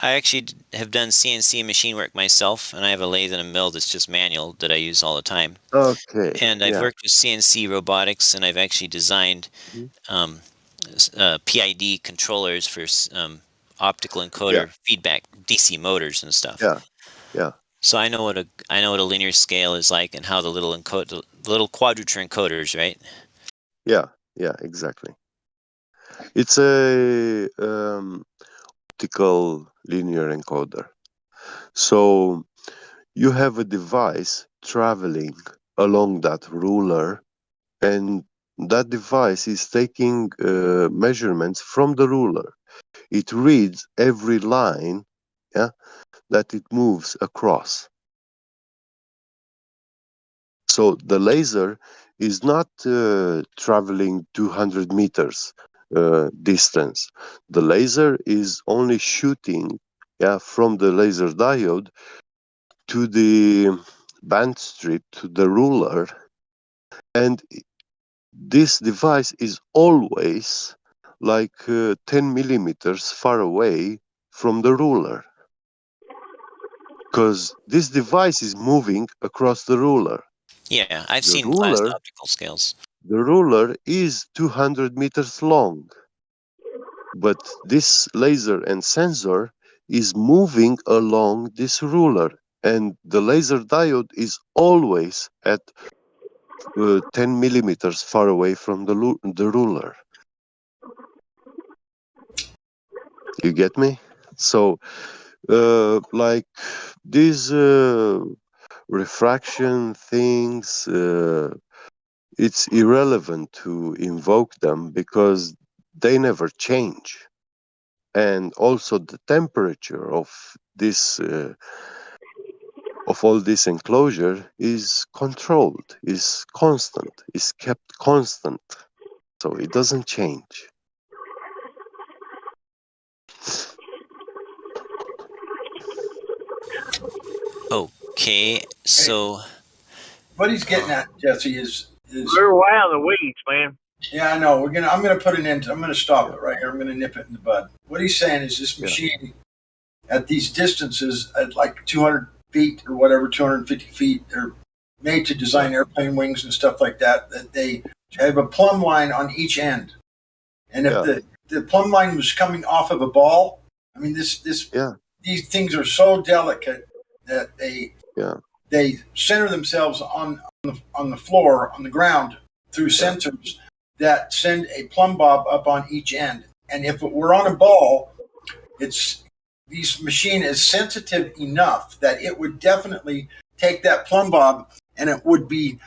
I actually have done CNC machine work myself, and I have a lathe and a mill that's just manual that I use all the time. Okay. And I've yeah. worked with CNC robotics, and I've actually designed PID controllers for optical encoder feedback DC motors and stuff. Yeah. Yeah. So I know what a linear scale is like, and how the little quadrature encoders, right? Yeah. Yeah. Exactly. It's a optical linear encoder. So you have a device traveling along that ruler, and that device is taking measurements from the ruler. It reads every line, yeah, that it moves across. So the laser is not traveling 200 meters distance. The laser is only shooting, yeah, from the laser diode to the band strip, to the ruler, and this device is always like 10 millimeters far away from the ruler, because this device is moving across the ruler. Yeah, I've The seen glass ruler, optical scales. the ruler is 200 meters long, but this laser and sensor is moving along this ruler, and the laser diode is always at 10 millimeters far away from the ruler. You get me? So, like these refraction things, it's irrelevant to invoke them because they never change. And also the temperature of this of all this enclosure is controlled, is constant, is kept constant, so it doesn't change. Okay, so What he's getting at, Jesse, is we're way out of the weeds, man. Yeah, I know. I'm gonna put an end. I'm gonna stop it right here. I'm gonna nip it in the bud. What he's saying is this machine at these distances, at like 200 feet or whatever, 250 feet, they're made to design airplane wings and stuff like that. That they have a plumb line on each end, and if the plumb line was coming off of a ball, I mean, these things are so delicate that they center themselves on the floor, on the ground, through sensors that send a plumb bob up on each end. And if it were on a ball, this machine is sensitive enough that it would definitely take that plumb bob and it would be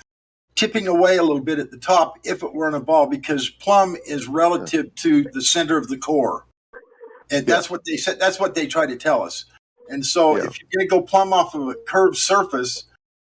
tipping away a little bit at the top if it were on a ball, because plumb is relative to the center of the core. And that's what they said. That's what they try to tell us. And so if you're going to go plumb off of a curved surface,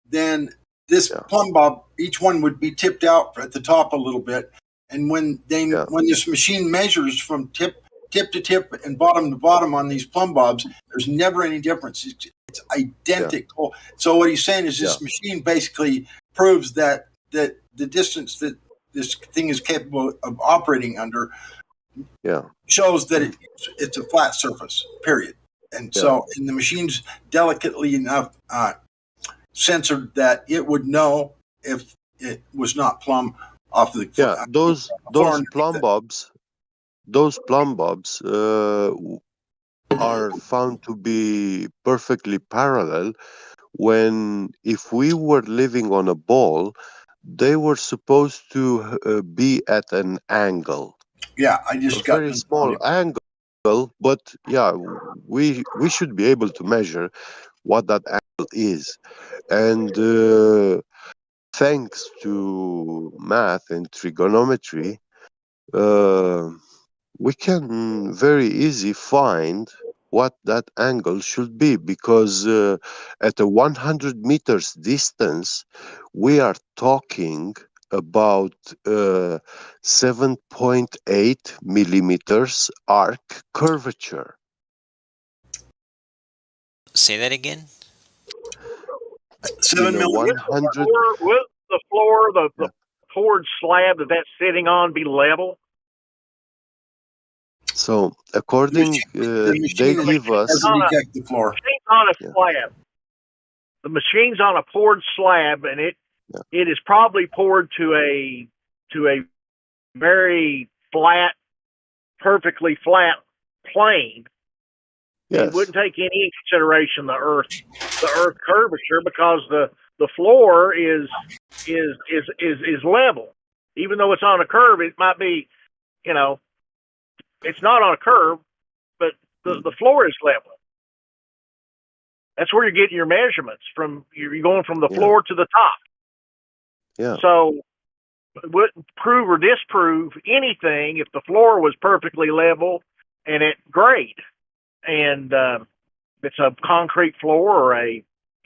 then this plumb bob, each one would be tipped out at the top a little bit. And when this machine measures from tip to tip and bottom to bottom on these plumb bobs, there's never any difference. It's identical. So what he's saying is this machine basically proves that the distance that this thing is capable of operating under shows that it's a flat surface, period. And so and the machine's delicately enough censored that it would know if it was not plumb off the those plumb bobs are found to be perfectly parallel when, if we were living on a ball, they were supposed to be at an angle. Yeah, I just got very small angle, but we should be able to measure what that angle is. And thanks to math and trigonometry, we can very easily find what that angle should be, because at a 100 meters distance, we are talking about 7.8 millimeters arc curvature. say that again. 7 millimeters. Will the floor, the poured slab that's sitting on, be level? So, according, they give us... the floor. The machine's on a slab. The machine's on a poured slab, and it is probably poured to a very flat, perfectly flat plane. Yes. It wouldn't take any in consideration the earth curvature, because the floor is level. Even though it's on a curve, it might be, it's not on a curve, but the floor is level. That's where you're getting your measurements from. You're going from the floor to the top. Yeah. So it wouldn't prove or disprove anything if the floor was perfectly level and at grade. And it's a concrete floor or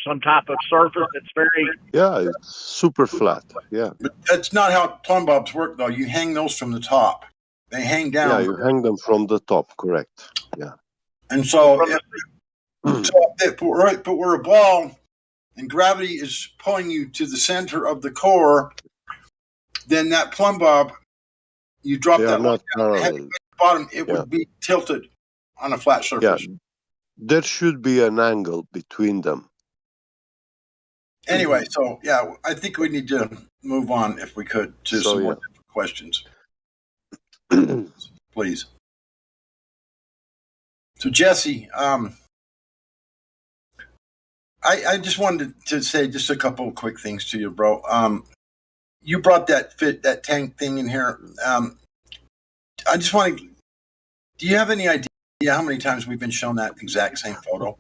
some type of surface that's very... Yeah, it's super flat. Yeah. But that's not how plumb bobs work, though. You hang those from the top. They hang down. Yeah, you hang them from the top, correct. Yeah. And so, if we're a ball and gravity is pulling you to the center of the core, then that plumb bob, you drop that line down. At the bottom, it would be tilted on a flat surface. Yeah. There should be an angle between them. Anyway, so I think we need to move on, if we could, to some more different questions. Please. So Jesse, I just wanted to say just a couple of quick things to you, bro. You brought that tank thing in here. I just want to. Do you have any idea how many times we've been shown that exact same photo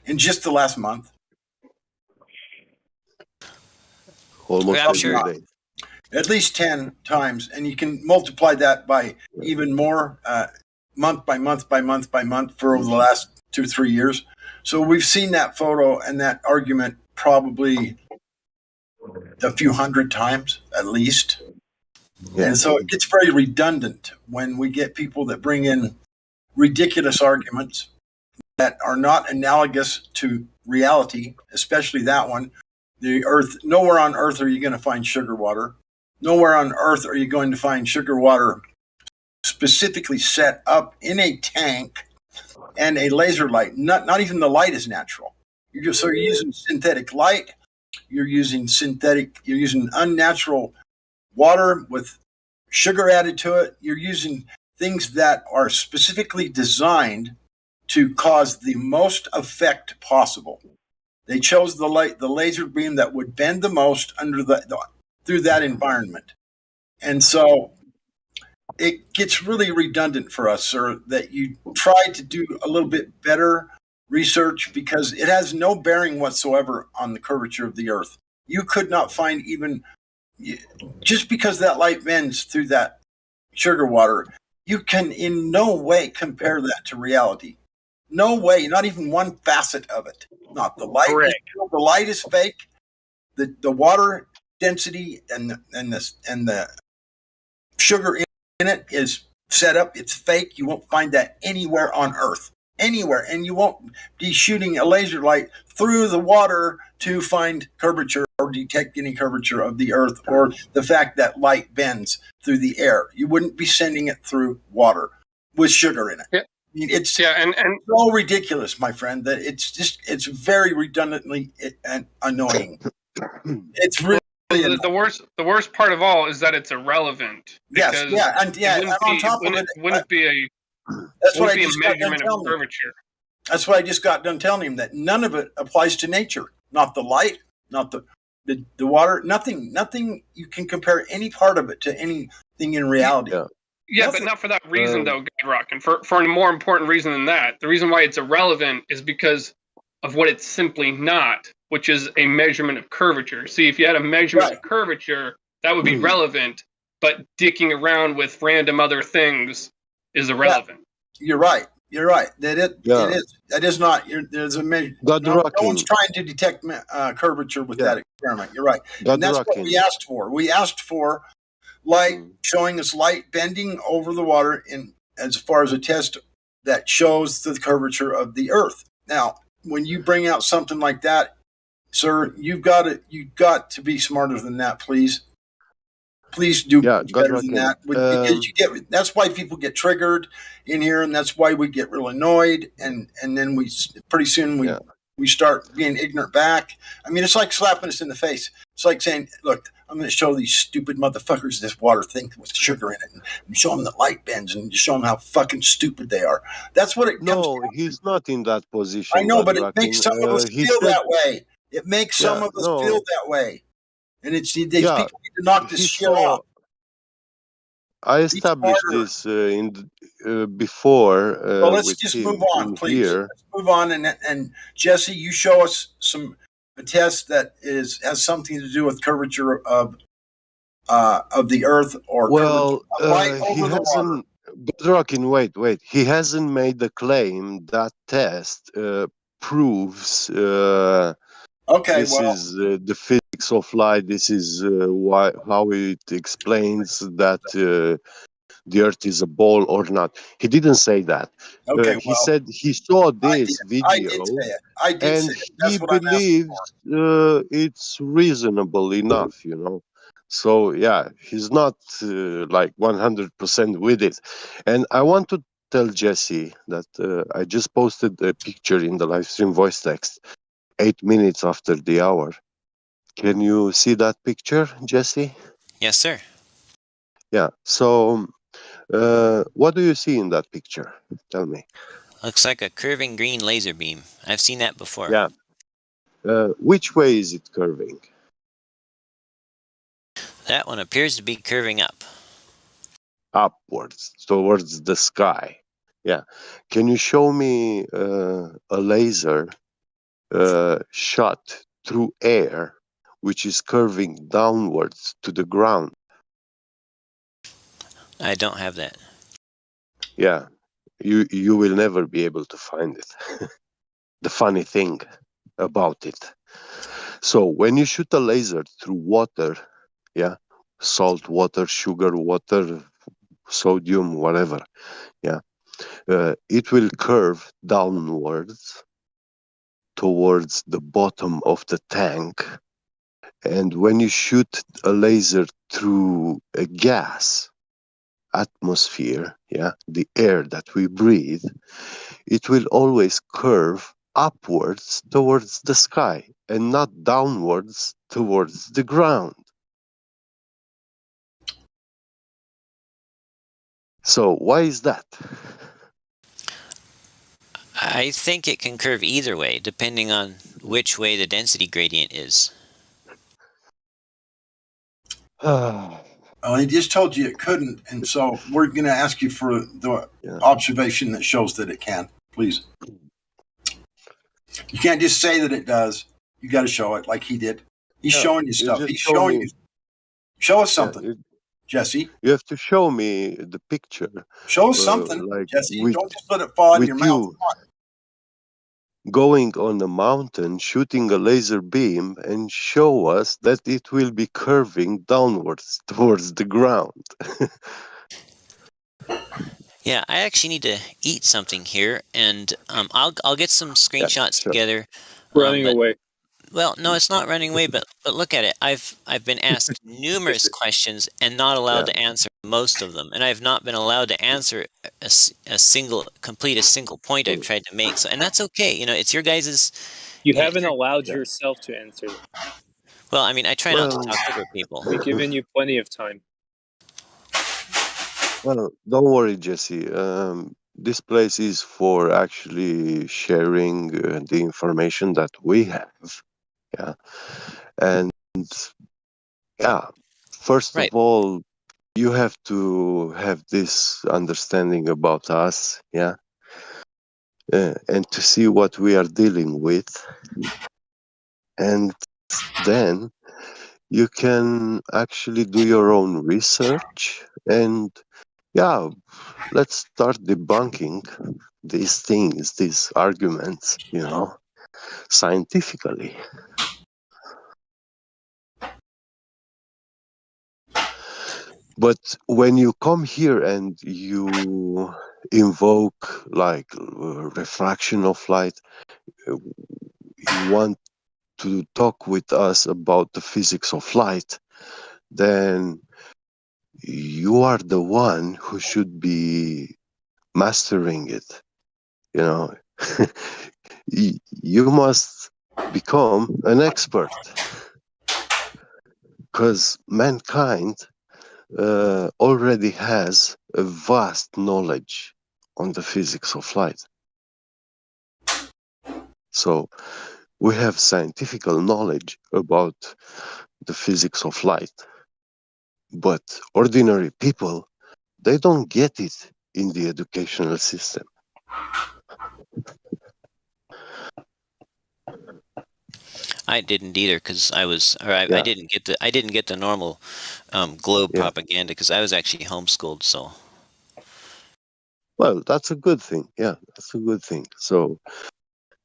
in just the last month? Almost I'm every sure. day. At least 10 times, and you can multiply that by even more, month by month by month by month for over the last 2-3 years. So we've seen that photo and that argument probably a few hundred times at least. Yeah. And so it gets very redundant when we get people that bring in ridiculous arguments that are not analogous to reality, especially that one. The earth, nowhere on earth are you going to find sugar water. Nowhere on earth are you going to find sugar water specifically set up in a tank and a laser light. Not even the light is natural. You're using synthetic light. You're using unnatural water with sugar added to it. You're using things that are specifically designed to cause the most effect possible. They chose the laser beam that would bend the most through that environment. And so it gets really redundant for us, sir, that you try to do a little bit better research, because it has no bearing whatsoever on the curvature of the earth. You could not find even, just because that light bends through that sugar water, you can in no way compare that to reality. No way, not even one facet of it. Not the light. The light is fake. The water density and the sugar in it is set up. It's fake. You won't find that anywhere on Earth. Anywhere. And you won't be shooting a laser light through the water to find curvature or detect any curvature of the Earth, or the fact that light bends through the air. You wouldn't be sending it through water with sugar in it. Yeah. I mean, it's and so ridiculous, my friend, that it's very redundantly and annoying. It's really the worst part of all is that it's irrelevant. Yes, yeah, and on top of it, wouldn't be a that's what I be a just got done measurement of telling him. curvature. That's what I just got done telling him, that none of it applies to nature. Not the light, not the water, nothing. You can compare any part of it to anything in reality. Yeah, but not for that reason, though, Godrock. And for a more important reason than that. The reason why it's irrelevant is because of what it's simply not, which is a measurement of curvature. See, if you had a measurement of curvature, that would be relevant, but dicking around with random other things is irrelevant. Yeah, you're right. You're right. It is. That is not. There's a measure. No one's trying to detect curvature with that experiment. You're right. And that's what we asked for. We asked for light showing us light bending over the water in as far as a test that shows the curvature of the Earth. Now, when you bring out something like that, sir, you've got to be smarter than that, please. Please do better than that. Because that's why people get triggered in here, and that's why we get real annoyed, and then pretty soon we start being ignorant back. I mean, it's like slapping us in the face. It's like saying, look, I'm going to show these stupid motherfuckers this water thing with sugar in it, and show them that light bends, and just show them how fucking stupid they are. That's what it comes down to. He's not in that position. I know, but it makes some of us feel that way. It makes some of us feel that way. And these people need to knock this shit out. I established this before. Well, let's just move on, please. Let's move on, and Jesse, you show us a test that has something to do with curvature of the Earth, or he hasn't. Rockin, wait. He hasn't made the claim that test proves. This is the physics of light. This is how it explains that the Earth is a ball or not. He didn't say that. He said he saw this video and he believes it's reasonable enough, So yeah, he's not like 100% with it. And I want to tell Jesse that I just posted a picture in the live stream voice text 8 minutes after the hour. Can you see that picture, Jesse? Yes, sir. Yeah. So what do you see in that picture? Tell me. Looks like a curving green laser beam. I've seen that before. Yeah. Which way is it curving? That one appears to be curving up. Upwards, towards the sky. Yeah. Can you show me a laser shot through air which is curving downwards to the ground? I don't have that. Yeah. You will never be able to find it. The funny thing about it. So when you shoot a laser through water, yeah, salt water, sugar water, sodium, whatever, yeah, it will curve downwards towards the bottom of the tank. And when you shoot a laser through a gas atmosphere, yeah, the air that we breathe, it will always curve upwards towards the sky and not downwards towards the ground. So why is that? I think it can curve either way, depending on which way the density gradient is. He just told you it couldn't, and so we're going to ask you for the observation that shows that it can, please. You can't just say that it does. You got to show it like he did. He's showing you stuff. He's showing you. Show us something, Jesse. You have to show me the picture. Show us something, like Jesse. Don't just let it fall out of your mouth. Going on a mountain, shooting a laser beam, and show us that it will be curving downwards towards the ground. Yeah, I actually need to eat something here, and I'll get some screenshots together. Running away. Well, no, it's not running away, but look at it. I've been asked numerous questions and not allowed to answer most of them, and I've not been allowed to answer a single point I've tried to make. So, and that's okay. You know, it's your guys's. You haven't allowed yourself to answer them. Well, I mean, I try not to talk over people. We've given you plenty of time. Well, don't worry, Jesse. This place is for actually sharing the information that we have. Yeah. And yeah, first of all, you have to have this understanding about us. Yeah. And to see what we are dealing with. And then you can actually do your own research and yeah, let's start debunking these things, these arguments, you know, scientifically. But when you come here and you invoke like refraction of light, you want to talk with us about the physics of light, then you are the one who should be mastering it. You know, you must become an expert because mankind already has a vast knowledge on the physics of light. So we have scientific knowledge about the physics of light, but ordinary people, they don't get it in the educational system. I didn't either because I didn't get the normal globe propaganda because I was actually homeschooled. So, well, that's a good thing. Yeah, that's a good thing. So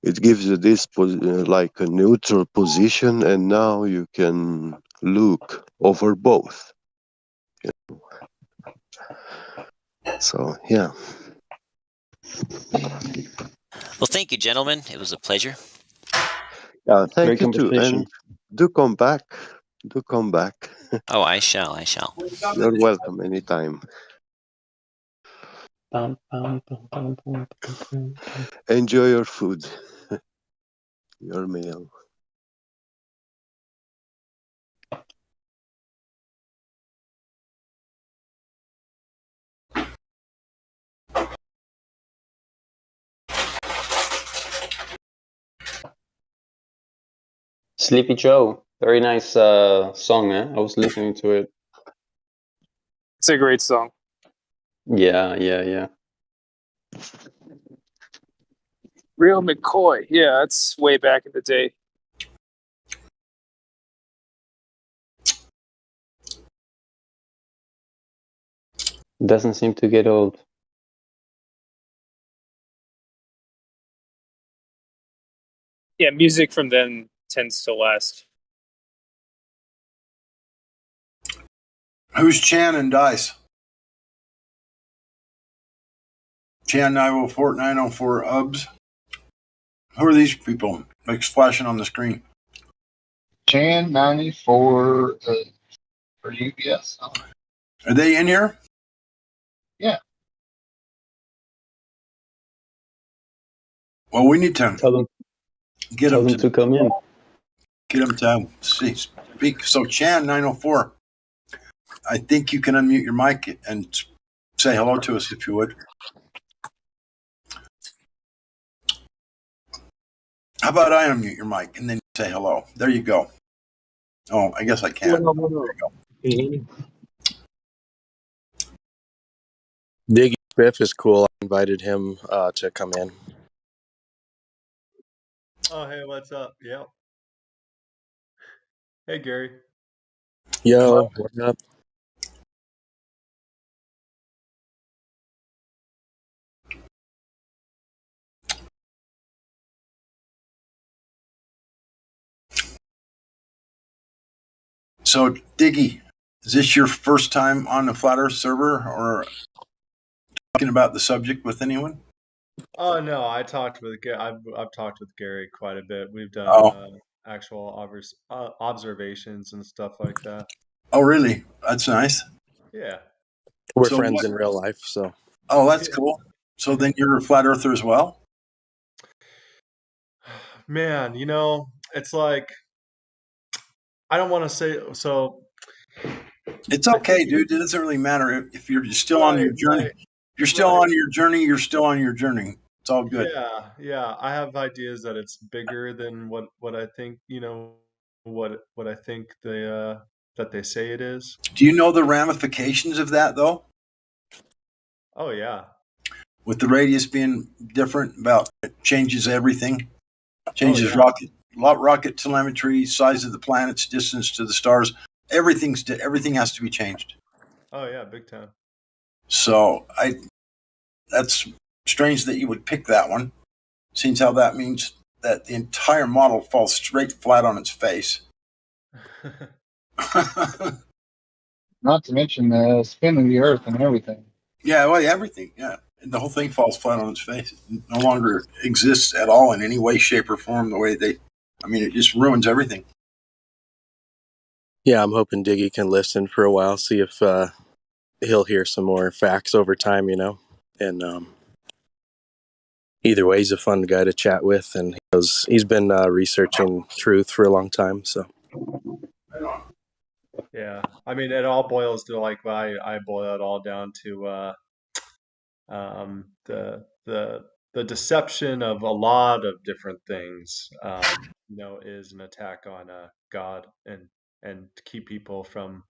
it gives you this like a neutral position, and now you can look over both. You know? So yeah. well, thank you, gentlemen. It was a pleasure. Yeah, thank you too, and do come back. Do come back. Oh, I shall. I shall. You're welcome anytime. Enjoy your food, your meal. Sleepy Joe. Very nice song, eh? I was listening to it. It's a great song. Yeah. Real McCoy. Yeah, that's way back in the day. Doesn't seem to get old. Yeah, music from then tends to last. Who's Chan and Dice? Chan 904 904 UBS. Who are these people? Like flashing on the screen. Chan 94 for UBS. Are they in here? Yeah. Well, we need to get them to come in. Get them to speak. So Chan 904, I think you can unmute your mic and say hello to us if you would. How about I unmute your mic and then say hello? There you go. Oh, I guess I can. There you go. Diggy Smith is cool. I invited him to come in. Oh, hey, what's up? Yep. Hey, Gary. Yo, what up? So, Diggy, is this your first time on the Flat Earth server or talking about the subject with anyone? Oh no, I've talked with Gary quite a bit. We've done actual observations and stuff like that. Oh, really? That's nice. Yeah. We're So friends in real life, so. Oh, that's cool. So then you're a flat earther as well? Man, it's like I don't want to say so. It's okay, dude. It doesn't really matter if you're still on your journey. You're still on your journey. You're still on your journey. It's all good. Yeah. I have ideas that it's bigger than what I think, what I think that they say it is. Do you know the ramifications of that, though? Oh yeah. With the radius being different, about it changes everything. Changes rocket telemetry, size of the planets, distance to the stars. Everything has to be changed. Oh yeah, big time. So that's strange that you would pick that one, since how that means that the entire model falls straight flat on its face. Not to mention the spin of the Earth and everything. Yeah, well, everything. Yeah, the whole thing falls flat on its face. It no longer exists at all in any way, shape, or form. It just ruins everything. Yeah, I'm hoping Diggy can listen for a while, see if he'll hear some more facts over time, And either way, he's a fun guy to chat with, and he's been researching truth for a long time, so. Yeah, it all boils to I boil it all down to the deception of a lot of different things. Is an attack on God and to keep people from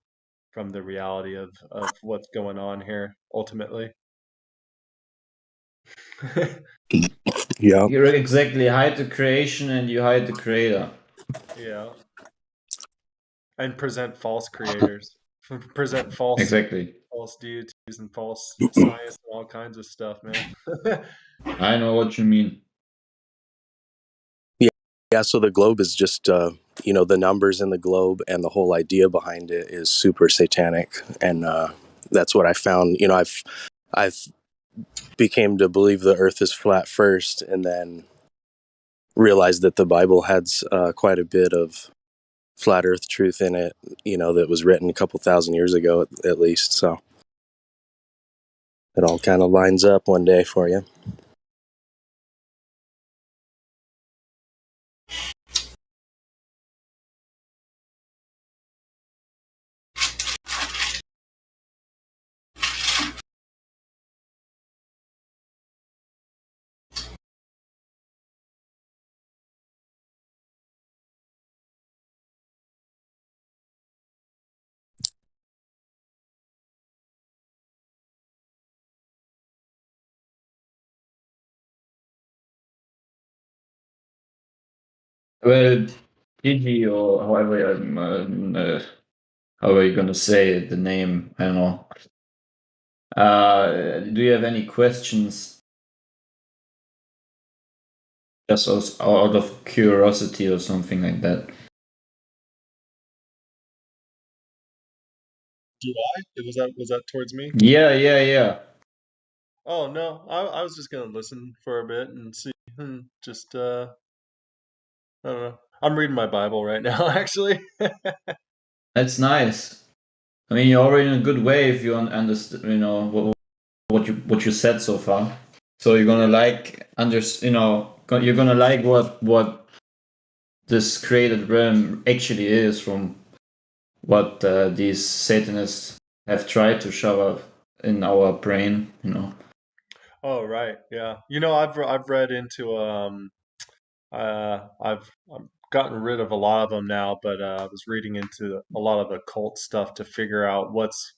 the reality of what's going on here ultimately. Yeah. You exactly hide the creation and you hide the creator. Yeah. And present false creators, present false deities and false science and all kinds of stuff, man. I know what you mean. Yeah, so the globe is just, the numbers in the globe and the whole idea behind it is super satanic. And that's what I found. I've became to believe the earth is flat first and then realized that the Bible has quite a bit of flat earth truth in it, that was written a couple thousand years ago at least. So it all kind of lines up one day for you. Well, Gigi, or however how are you gonna say it, the name? I don't know. Do you have any questions? Just out of curiosity or something like that. Do I? Was that towards me? Yeah. Oh no, I was just gonna listen for a bit and see. Just I don't know. I'm reading my Bible right now, actually. That's nice. I mean, you're already in a good way if you understand, what you said so far. So you're gonna you're gonna like what this created realm actually is from what these Satanists have tried to shove up in our brain. Oh right, yeah. I've read into I've gotten rid of a lot of them now, but I was reading into a lot of occult stuff to figure out what's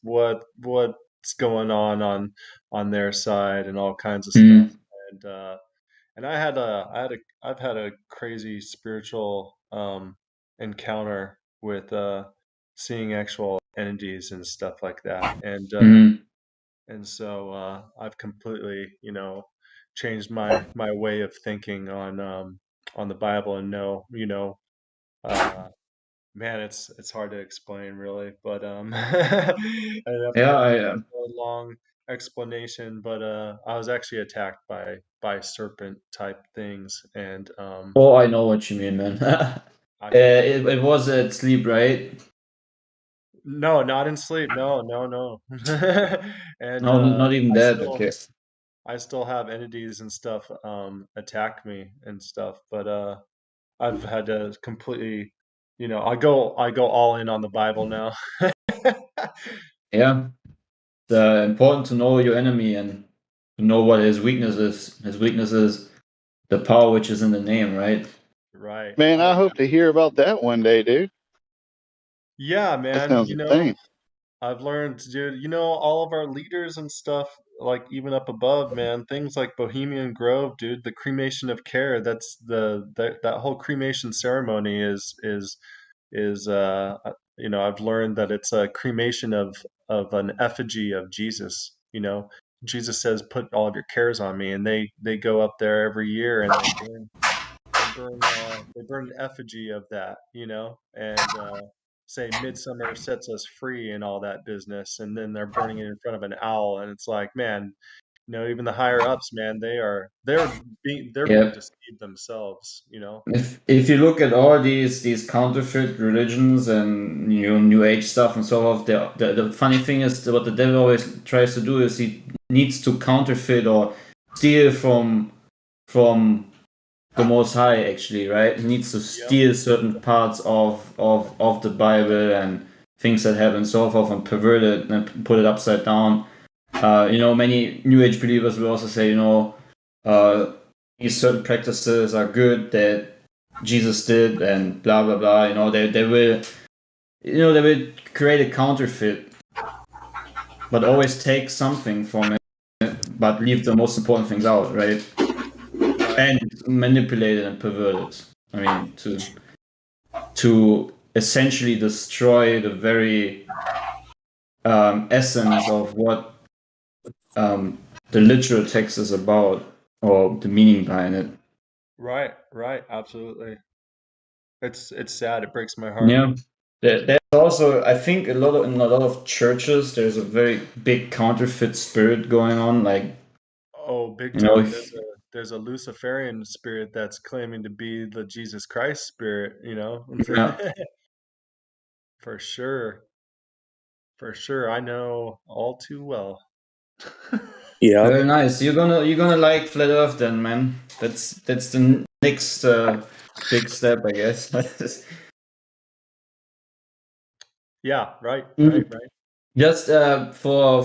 going on their side and all kinds of stuff. And I've had a crazy spiritual encounter with seeing actual entities and stuff like that. And so I've completely, changed my way of thinking on the Bible and man, it's hard to explain really, but I'd have to Yeah, have a long explanation. But I was actually attacked by serpent type things, and Oh, I know what you mean, man. I think it was at sleep, right? no, not in sleep. No. And No, not even that. Okay. I still have entities and stuff attack me and stuff, but I've had to completely, I go all in on the Bible now. Yeah. It's important to know your enemy and to know what his weakness is. His weakness is the power which is in the name, right? Right. Man, I hope to hear about that one day, dude. Yeah, That man. sounds insane. I've learned, dude, all of our leaders and stuff, like even up above, man, things like Bohemian Grove, dude, the cremation of care, that whole cremation ceremony is I've learned that it's a cremation of an effigy of Jesus, Jesus says, put all of your cares on me, and they go up there every year and they burn an effigy of that, and say midsummer sets us free and all that business, and then they're burning it in front of an owl, and it's like, man, even the higher ups, man, they're being Yeah. deceived themselves, If you look at all these counterfeit religions and new age stuff and so forth, the funny thing is that what the devil always tries to do is he needs to counterfeit or steal from the Most High, actually, right? He needs to steal certain parts of the Bible and things that happen so forth and pervert it and put it upside down. Many New Age believers will also say, these certain practices are good that Jesus did and blah blah blah. They will create a counterfeit, but always take something from it, but leave the most important things out, right? And manipulate it and pervert it. I mean, to essentially destroy the very essence of what the literal text is about, or the meaning behind it. Right, absolutely. It's sad. It breaks my heart. Yeah. There's also, I think, in a lot of churches, there's a very big counterfeit spirit going on. Like, oh, big time. There's a Luciferian spirit that's claiming to be the Jesus Christ spirit. Yeah. For sure. I know all too well. Yeah. Very nice. You're gonna like Flat Earth then, man. That's the next big step, I guess. Yeah. Right. Just for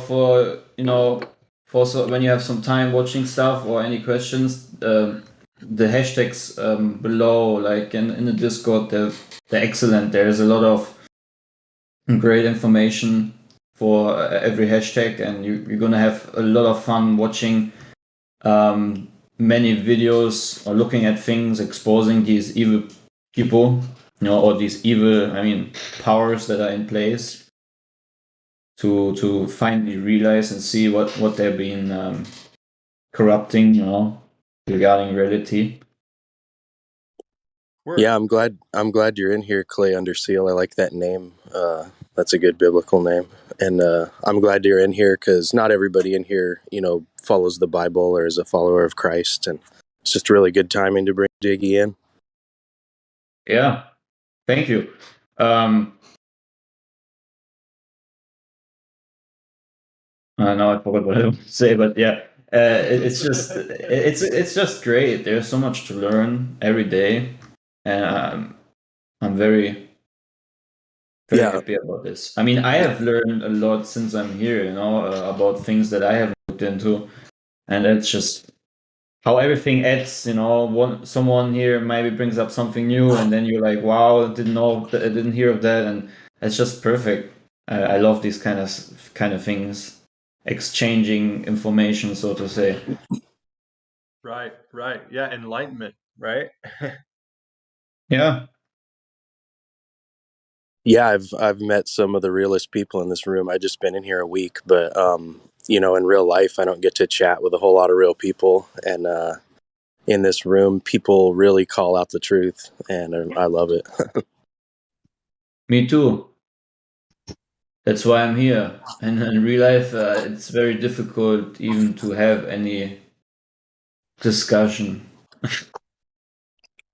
when you have some time watching stuff or any questions, the hashtags below, like in the Discord, they're excellent. There's a lot of great information for every hashtag, and you're gonna have a lot of fun watching many videos or looking at things, exposing these evil people, or these evil, powers that are in place, to finally realize and see what they've been corrupting, regarding reality. Yeah, I'm glad you're in here, Clay Under Seal. I like that name. That's a good biblical name, and I'm glad you're in here because not everybody in here, follows the Bible or is a follower of Christ, and it's just really good timing to bring Jiggy in. Yeah, thank you. Now I forgot what I want to say, but yeah, it's just great. There's so much to learn every day, and I'm very happy about this. I have learned a lot since I'm here, about things that I haven't looked into, and it's just how everything adds. Someone here maybe brings up something new, and then you're like, "Wow, I didn't hear of that," and it's just perfect. I love these kind of things, exchanging information, so to say. Right. Yeah, enlightenment, right? Yeah. Yeah, I've met some of the realest people in this room. I just been in here a week, but in real life, I don't get to chat with a whole lot of real people, and in this room, people really call out the truth, and I love it. Me too. That's why I'm here. And in real life, it's very difficult even to have any discussion.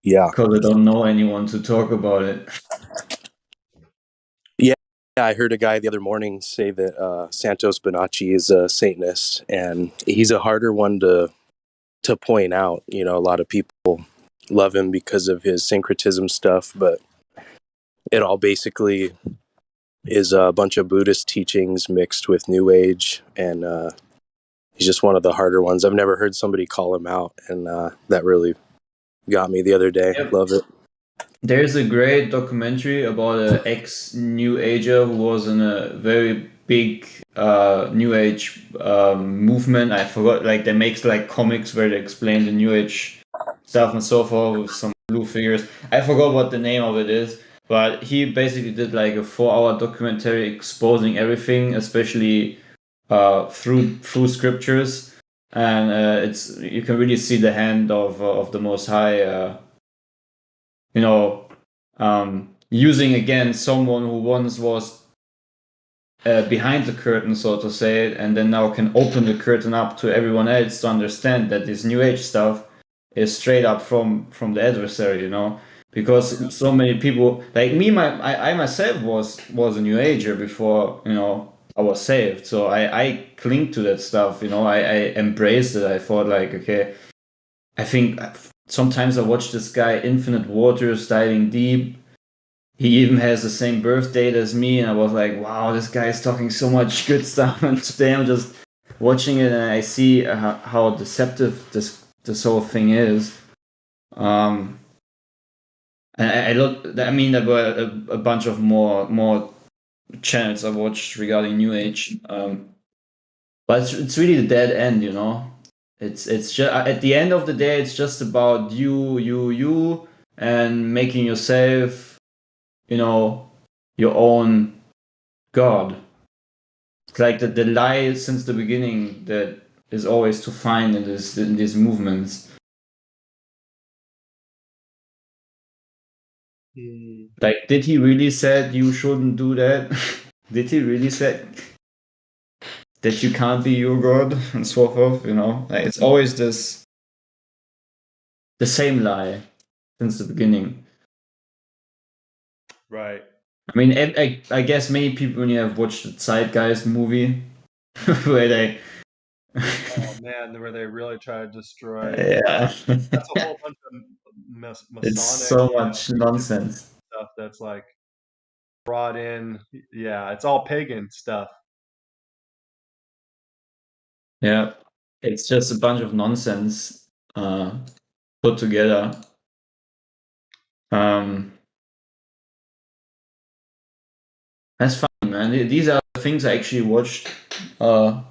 Yeah. Because I don't know anyone to talk about it. Yeah, I heard a guy the other morning say that Santos Bonacci is a Satanist, and he's a harder one to point out. A lot of people love him because of his syncretism stuff, but it all basically is a bunch of Buddhist teachings mixed with New Age, and he's just one of the harder ones. I've never heard somebody call him out, and that really got me the other day. Yep. Love it. There's a great documentary about an ex-New Ager who was in a very big New Age movement. I forgot, they make comics where they explain the New Age stuff and so forth with some blue figures. I forgot what the name of it is, but he basically did a 4-hour documentary exposing everything, especially through scriptures, and you can really see the hand of the Most High. Using again someone who once was behind the curtain, so to say, and then now can open the curtain up to everyone else to understand that this New Age stuff is straight up from the adversary, because so many people like me, I myself was a New Ager before, I was saved, so I cling to that stuff, I embraced it. I thought okay, I think sometimes I watch this guy, Infinite Waters, diving deep. He even has the same birth date as me, and I was like, wow, this guy is talking so much good stuff. And today I'm just watching it, and I see how deceptive this whole thing is. And I look. There were a bunch of more channels I watched regarding New Age, but it's really the dead end, It's just at the end of the day, it's just about you, and making yourself, your own God. It's like the lie since the beginning that is always to find in these movements. Did he really said you shouldn't do that? Did he really said that you can't be your God and so forth? It's always the same lie since the beginning. Right. I guess many people, when you have watched the Zeitgeist movie, where they Oh man, where they really try to destroy. Yeah. That's a whole bunch of Masonic. It's so much nonsense. Stuff that's brought in. Yeah, it's all pagan stuff. Yeah, it's just a bunch of nonsense put together. That's fine, man. These are things I actually watched. I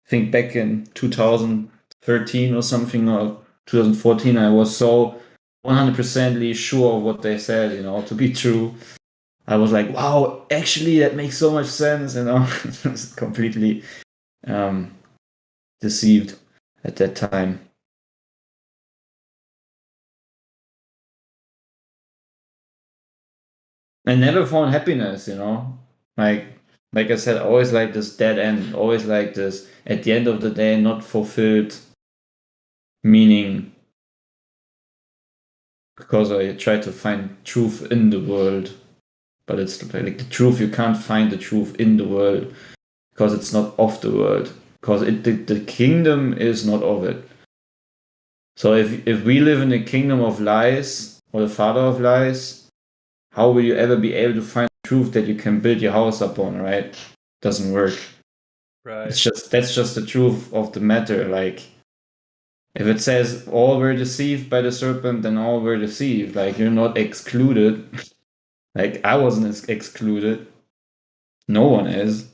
think back in 2013 or something, or 2014. I was so 100% sure of what they said, to be true. I was like, wow, actually that makes so much sense, I was completely deceived at that time. I never found happiness, like I said, always like this dead end, always like this, at the end of the day, not fulfilled meaning, because I try to find truth in the world, but it's like the truth, you can't find the truth in the world, because it's not of the world, because the kingdom is not of it. So if we live in the kingdom of lies, or the father of lies, how will you ever be able to find truth that you can build your house upon, right? Doesn't work. Right. That's just the truth of the matter. Like, if it says all were deceived by the serpent, then all were deceived. Like, you're not excluded. Like, I wasn't excluded. No one is.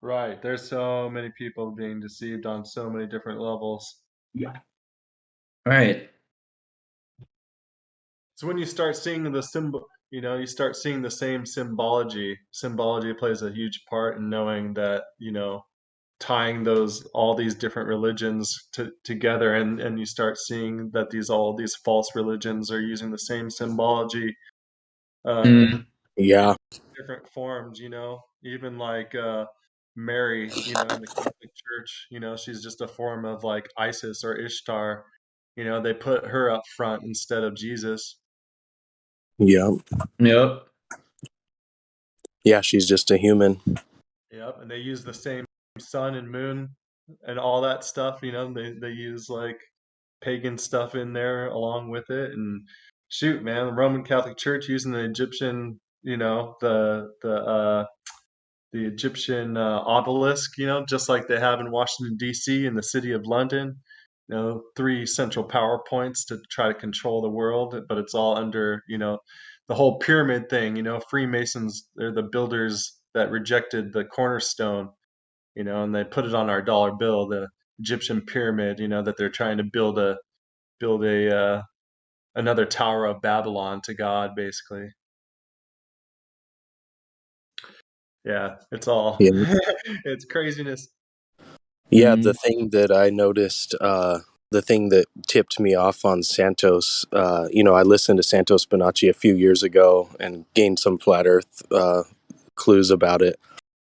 Right. There's so many people being deceived on so many different levels. Yeah. Right. So when you start seeing the symbol, you start seeing the same symbology. Symbology plays a huge part in knowing that, tying all these different religions together, and you start seeing that all these false religions are using the same symbology Yeah. different forms, even like Mary, in the Catholic Church, she's just a form of like Isis or Ishtar. They put her up front instead of Jesus. Yep. Yep. Yeah, she's just a human. Yep, and they use the same sun and moon and all that stuff. They use like pagan stuff in there along with it. And shoot, man, the Roman Catholic Church using the Egyptian, the Egyptian obelisk, just like they have in Washington D.C. and the city of London. 3 central power points to try to control the world, but it's all under, the whole pyramid thing. Freemasons, they're the builders that rejected the cornerstone, and they put it on our dollar bill, the Egyptian pyramid, that they're trying to build a another Tower of Babylon to God, basically. Yeah, it's all Yeah. it's craziness. Yeah, the thing that I noticed, the thing that tipped me off on Santos, I listened to Santos Bonacci a few years ago and gained some flat earth clues about it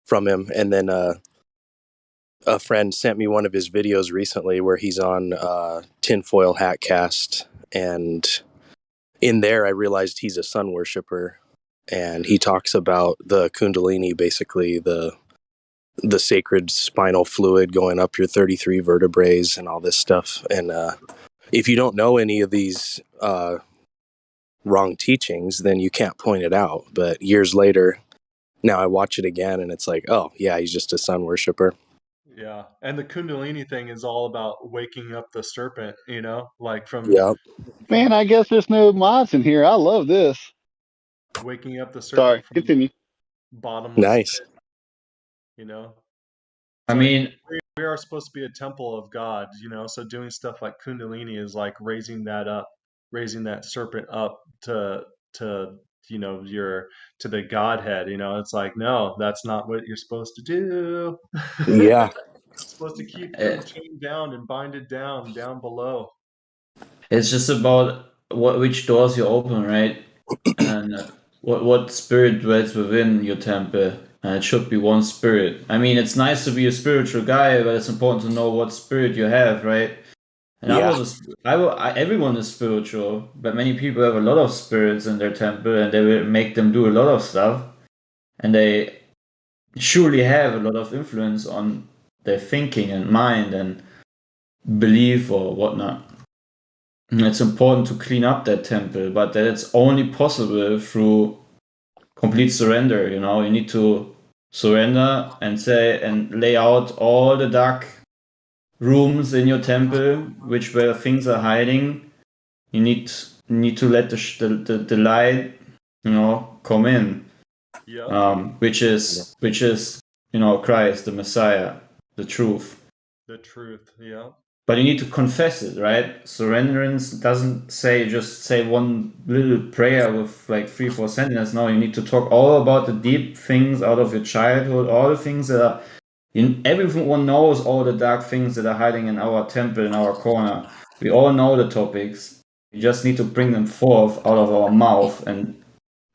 from him. And then a friend sent me one of his videos recently where he's on Tinfoil Hat Cast. And in there, I realized he's a sun worshiper. And he talks about the Kundalini, basically the sacred spinal fluid going up your 33 vertebrae and all this stuff. And if you don't know any of these wrong teachings, then you can't point it out. But years later, now I watch it again and it's like, oh, yeah, he's just a sun worshiper. Yeah, and the Kundalini thing is all about waking up the serpent, like from Yep. Man, I guess there's no mods in here. I love this. waking up the Sorry, serpent from continue. bottomless Nice. pit, It's I like mean, we are supposed to be a temple of God, so doing stuff like Kundalini is like raising that serpent up to your to the Godhead. It's like, no, that's not what you're supposed to do. Yeah. Supposed to keep them chained down and binded down below. it's just about which doors you open, right? And what spirit dwells within your temple. And it should be one spirit. I mean, it's nice to be a spiritual guy, but it's important to know what spirit you have, right? And Yeah. everyone is spiritual, but many people have a lot of spirits in their temple, and they will make them do a lot of stuff, and they surely have a lot of influence on their thinking and mind and belief or whatnot. And it's important to clean up that temple, but that it's only possible through complete surrender. You need to surrender and say and lay out all the dark rooms in your temple, where things are hiding. You need to let the light, come in. Yep. Which is Christ, the Messiah, the truth. The truth. Yeah. but you need to confess it, right? Surrenderance doesn't say just say one little prayer with like 3-4 sentences. No, you need to talk all about the deep things out of your childhood, all the things that are. Everyone knows all the dark things that are hiding in our temple, in our corner. We all know the topics. We just need to bring them forth out of our mouth and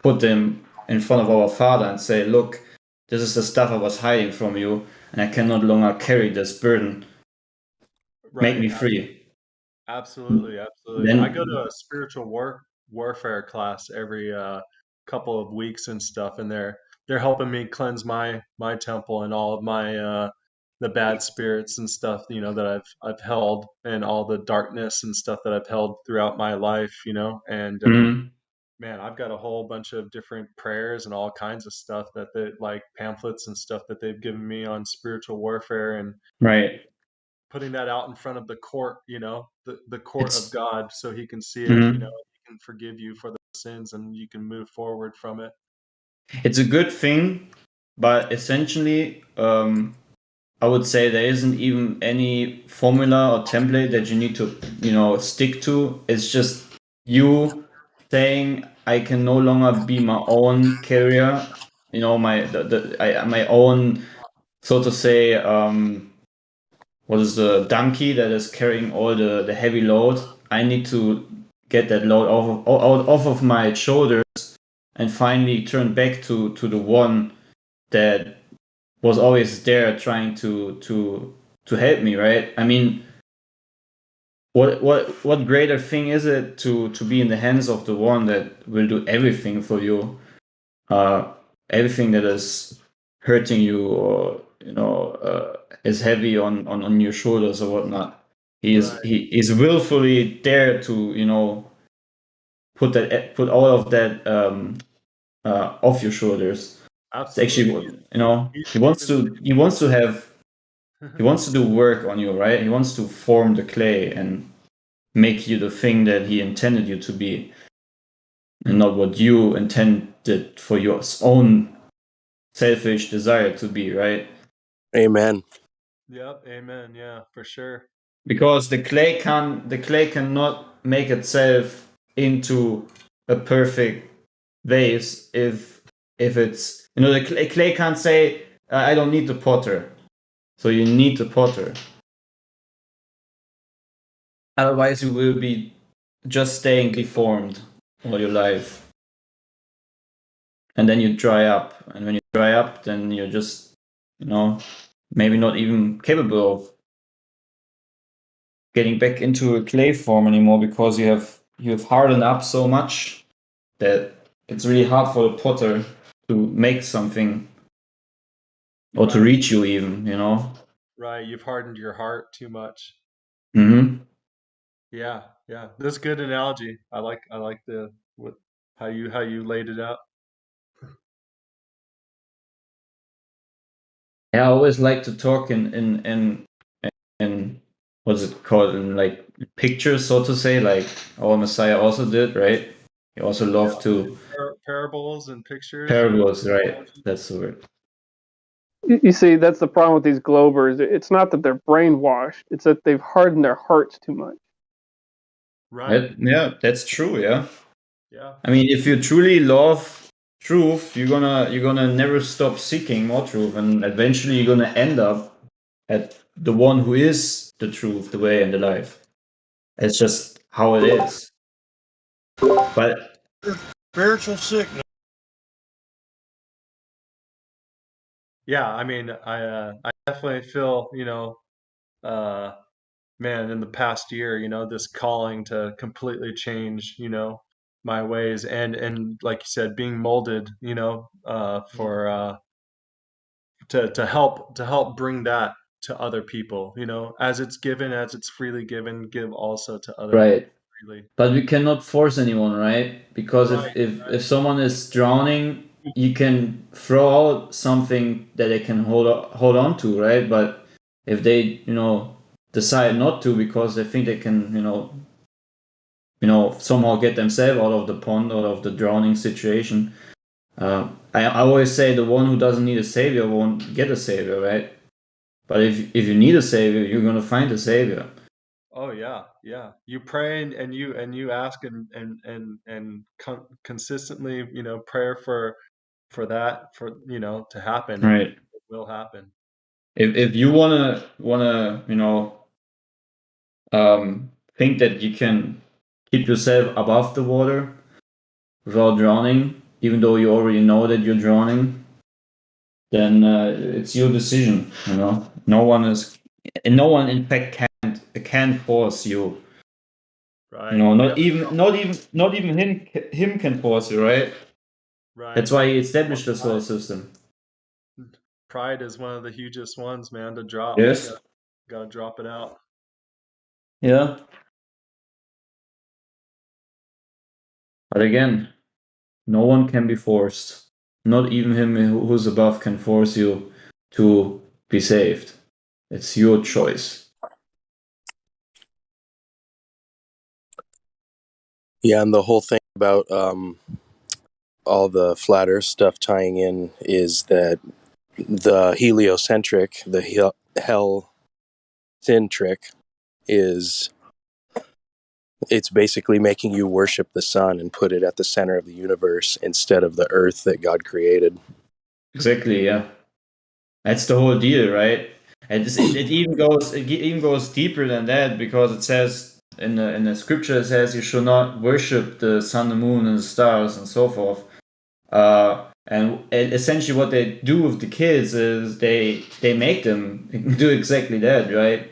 put them in front of our Father and say, look, this is the stuff I was hiding from you, and I can no longer carry this burden. Make me free. Absolutely. Then- I go to a spiritual warfare class every couple of weeks and stuff, and they're helping me cleanse my temple and all of my the bad spirits and stuff, that I've held, and all the darkness and stuff that I've held throughout my life, and man, I've got a whole bunch of different prayers and all kinds of stuff that they like pamphlets and stuff that they've given me on spiritual warfare, and Right. putting that out in front of the court, the court It's- of God, so he can see it, Mhm. he can forgive you for the sins and you can move forward from it. It's a good thing, but essentially, I would say there isn't even any formula or template that you need to, stick to. It's just you saying, I can no longer be my own carrier, my own, so to say, what is the donkey that is carrying all the heavy load. I need to get that load off of my shoulders and finally turn back to the one that was always there trying to help me, right? I mean, what greater thing is it to be in the hands of the one that will do everything for you, everything that is hurting you or is heavy on your shoulders or whatnot. He is willfully there to put all of that off your shoulders. Absolutely. It's actually, he wants to do work on you, right? He wants to form the clay and make you the thing that he intended you to be, and not what you intended for your own selfish desire to be, right? Amen. Yep, amen. Yeah, for sure. Because the clay cannot make itself into a perfect vase if it's the clay can't say I don't need the potter, so you need the potter. Otherwise, you will be just staying deformed all your life, and then you dry up. And when you dry up, then you're just maybe not even capable of getting back into a clay form anymore because you have hardened up so much that it's really hard for the potter to make something or to reach you even, Right, you've hardened your heart too much. Mm-hmm. Yeah, that's a good analogy. I like how you laid it out. Yeah, I always like to talk in what's it called, in like pictures, so to say, like our Messiah also did, right? He also loved to Parables and pictures. parables, right? That's the word. You see, that's the problem with these Globers. It's not that they're brainwashed; it's that they've hardened their hearts too much. Right. Yeah, that's true. Yeah. Yeah. I mean, if you truly love truth, you're gonna never stop seeking more truth, and eventually you're gonna end up at the one who is the truth, the way, and the life. It's just how it is. But Spiritual sickness. Yeah, I mean, I definitely feel, man, in the past year, this calling to completely change, my ways, and like you said, being molded, for to help bring that to other people, as it's given, as it's freely given, give also to other right. people freely. But we cannot force anyone, right? Because Right, if someone is drowning, you can throw out something that they can hold on to, right? But if they, decide not to because they think they can, somehow get themselves out of the pond, out of the drowning situation. I always say the one who doesn't need a savior won't get a savior, right? But if you need a savior, you're gonna find a savior. yeah, yeah. You pray and you ask and consistently, prayer for that to happen, and Right. it will happen. If you wanna think that you can keep yourself above the water without drowning, even though you already know that you're drowning, then it's your decision. No one in fact can force you. Right. Not Yep. even him can force you, right? Right. That's why he established the solar system. Pride is one of the hugest ones, man, to drop. Yes. Gotta drop it out. Yeah. But again, no one can be forced. Not even him who's above can force you to be saved. It's your choice. Yeah, and the whole thing about all the flat Earth stuff tying in is that the heliocentric, the hell-centric, it's basically making you worship the sun and put it at the center of the universe instead of the Earth that God created. Exactly. Yeah. That's the whole deal, right? And it even goes deeper than that, because it says in the scripture, it says you should not worship the sun, the moon, and the stars, and so forth. And essentially, what they do with the kids is they make them do exactly that, right?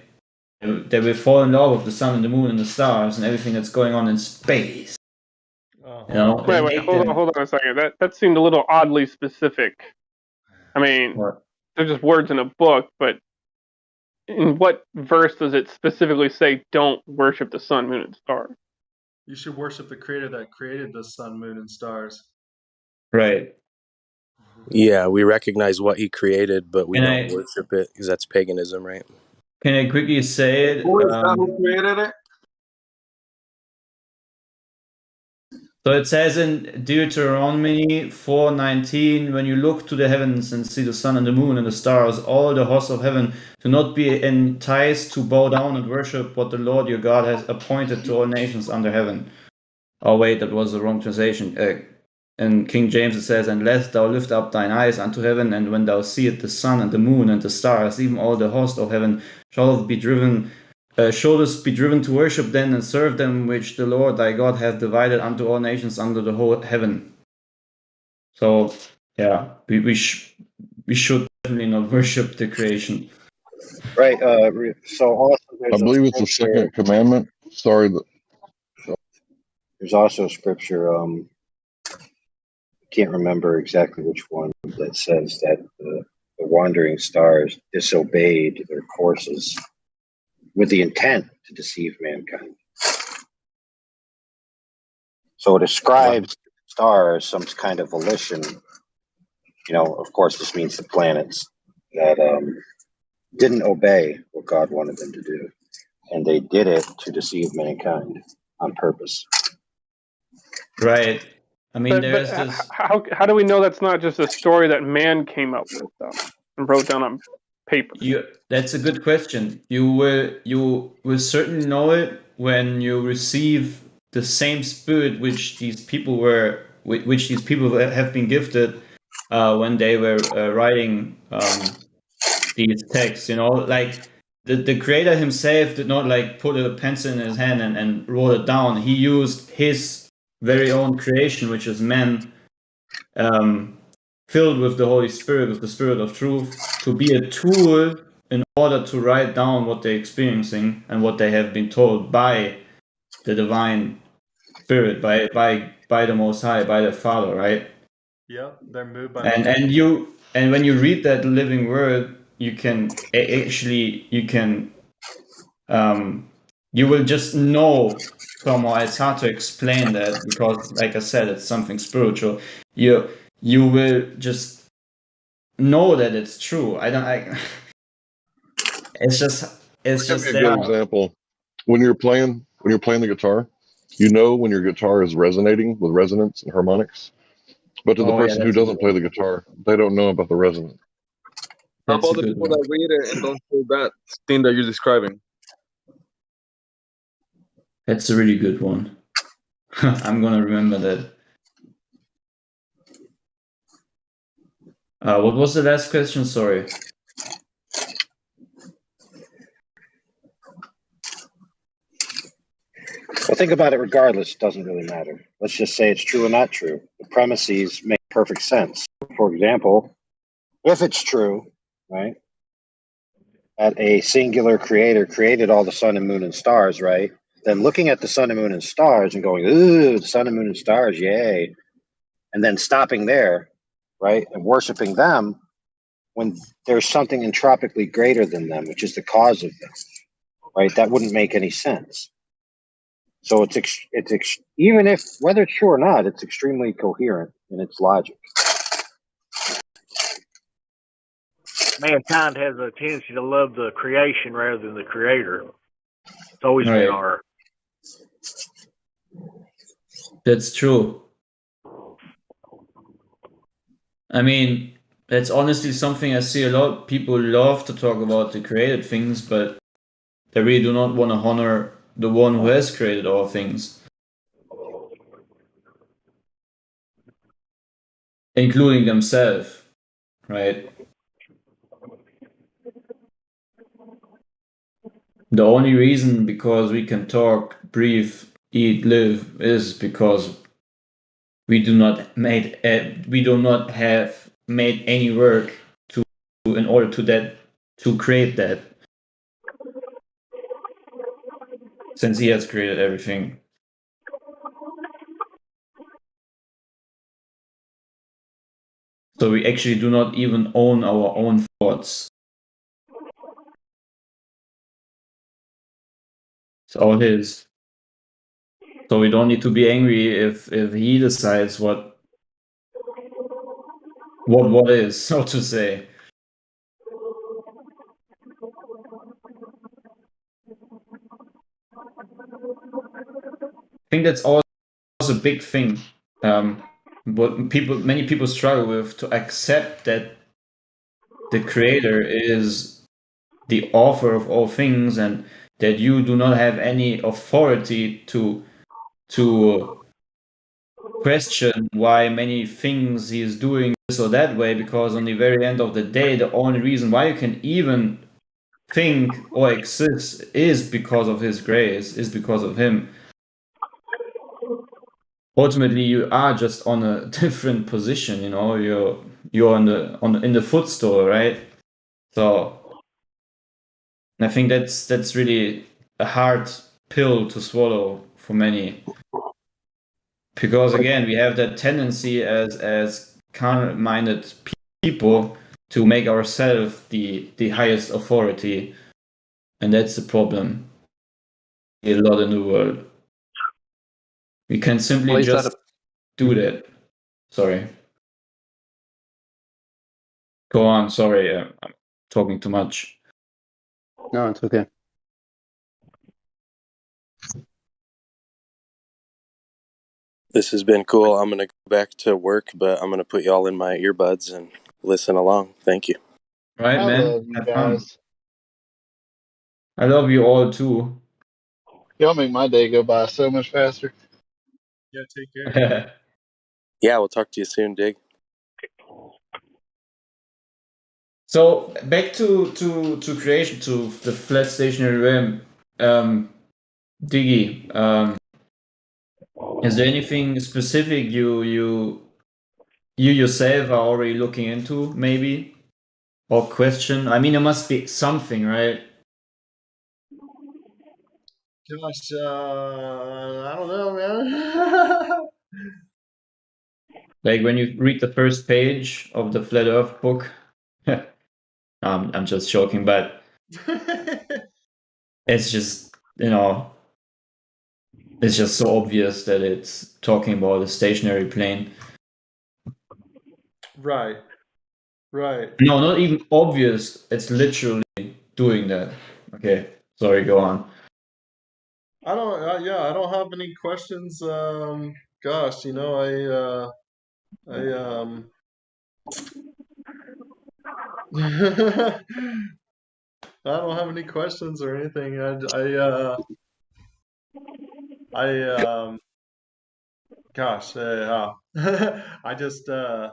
They will fall in love with the sun and the moon and the stars and everything that's going on in space. Wait, hold on a second. That seemed a little oddly specific. I mean, they're just words in a book, but in what verse does it specifically say don't worship the sun, moon, and stars? You should worship the creator that created the sun, moon, and stars. Right. Yeah, we recognize what he created, but we And don't worship it because that's paganism, right? Can I quickly say it? Who is that who created it? So it says in Deuteronomy 4:19, when you look to the heavens and see the sun and the moon and the stars, all the hosts of heaven, do not be enticed to bow down and worship what the Lord your God has appointed to all nations under heaven. Oh wait, that was the wrong translation. In King James it says, unless thou lift up thine eyes unto heaven, and when thou seest the sun and the moon and the stars, even all the host of heaven, shouldest be driven to worship them and serve them, which the Lord thy God hath divided unto all nations under the whole heaven. So, yeah, we should definitely not worship the creation. Right. So also I believe it's the second commandment. Sorry. There's also scripture. Can't remember exactly which one that says that the wandering stars disobeyed their courses with the intent to deceive mankind. So it ascribes to the stars some kind of volition. Of course, this means the planets that didn't obey what God wanted them to do, and they did it to deceive mankind on purpose. Right. I mean, But how do we know that's not just a story that man came up with, though, and wrote down on paper? That's a good question. You will certainly know it when you receive the same spirit which these people have been gifted when they were writing these texts. Like the creator himself did not like put a pencil in his hand and wrote it down. He used his very own creation, which is man, filled with the Holy Spirit, with the Spirit of truth, to be a tool in order to write down what they're experiencing and what they have been told by the divine Spirit, by the Most High, by the Father, right? Yeah, they're moved by. And when you read that living word, you will just know somehow. It's hard to explain that because, like I said, it's something spiritual. You will just know that it's true. It's just Give me a there. good example. When you're playing the guitar, when your guitar is resonating with resonance and harmonics. But to the person who doesn't play the guitar, they don't know about the resonance. How about the people that read it and don't feel that thing that you're describing? That's a really good one. I'm gonna remember that. What was the last question? Sorry. Well, think about it regardless. It doesn't really matter. Let's just say it's true or not true. The premises make perfect sense. For example, if it's true, right, that a singular creator created all the sun and moon and stars, right, then looking at the sun and moon and stars and going, ooh, the sun and moon and stars, yay, and then stopping there, right, and worshiping them when there's something entropically greater than them, which is the cause of them, right, that wouldn't make any sense. So even if, whether it's true or not, it's extremely coherent in its logic. Mankind has a tendency to love the creation rather than the creator. It's always been Right. our. That's true. I mean, that's honestly something I see a lot. People love to talk about the created things, but they really do not want to honor the one who has created all things, including themselves, right? The only reason because we can talk, breathe, eat, live is because we do not have made any work in order to create that, since he has created everything. So we actually do not even own our own thoughts. It's all his. So we don't need to be angry if he decides what is, so to say. I think that's also a big thing. What many people struggle with, to accept that the creator is the author of all things, and that you do not have any authority to question why many things he is doing this or that way, because on the very end of the day, the only reason why you can even think or exist is because of his grace, is because of him. Ultimately, you are just on a different position, you know. You're in the footstool, right? So I think that's really a hard pill to swallow for many, because again, we have that tendency as carnal-minded people to make ourselves the highest authority, and that's the problem a lot in the world. We can simply just do that. Sorry. Go on. Sorry, I'm talking too much. No, it's okay. This has been cool. I'm going to go back to work, but I'm going to put y'all in my earbuds and listen along. Thank you. Right, I man. love you Have fun. guys. I love you all too. Y'all make my day go by so much faster. Yeah, take care. Yeah, we'll talk to you soon, Dig. So back to creation, to the flat stationary realm. Diggy, is there anything specific you yourself are already looking into, maybe, or question? I mean, there must be something, right? Gosh, I don't know, man. Like when you read the first page of the Flat Earth book. I'm just joking, but it's just, it's just so obvious that it's talking about a stationary plane. Right. No, not even obvious. It's literally doing that. Okay, sorry, go on. I don't. Yeah, I don't have any questions. Gosh, I I don't have any questions or anything. Gosh, I just I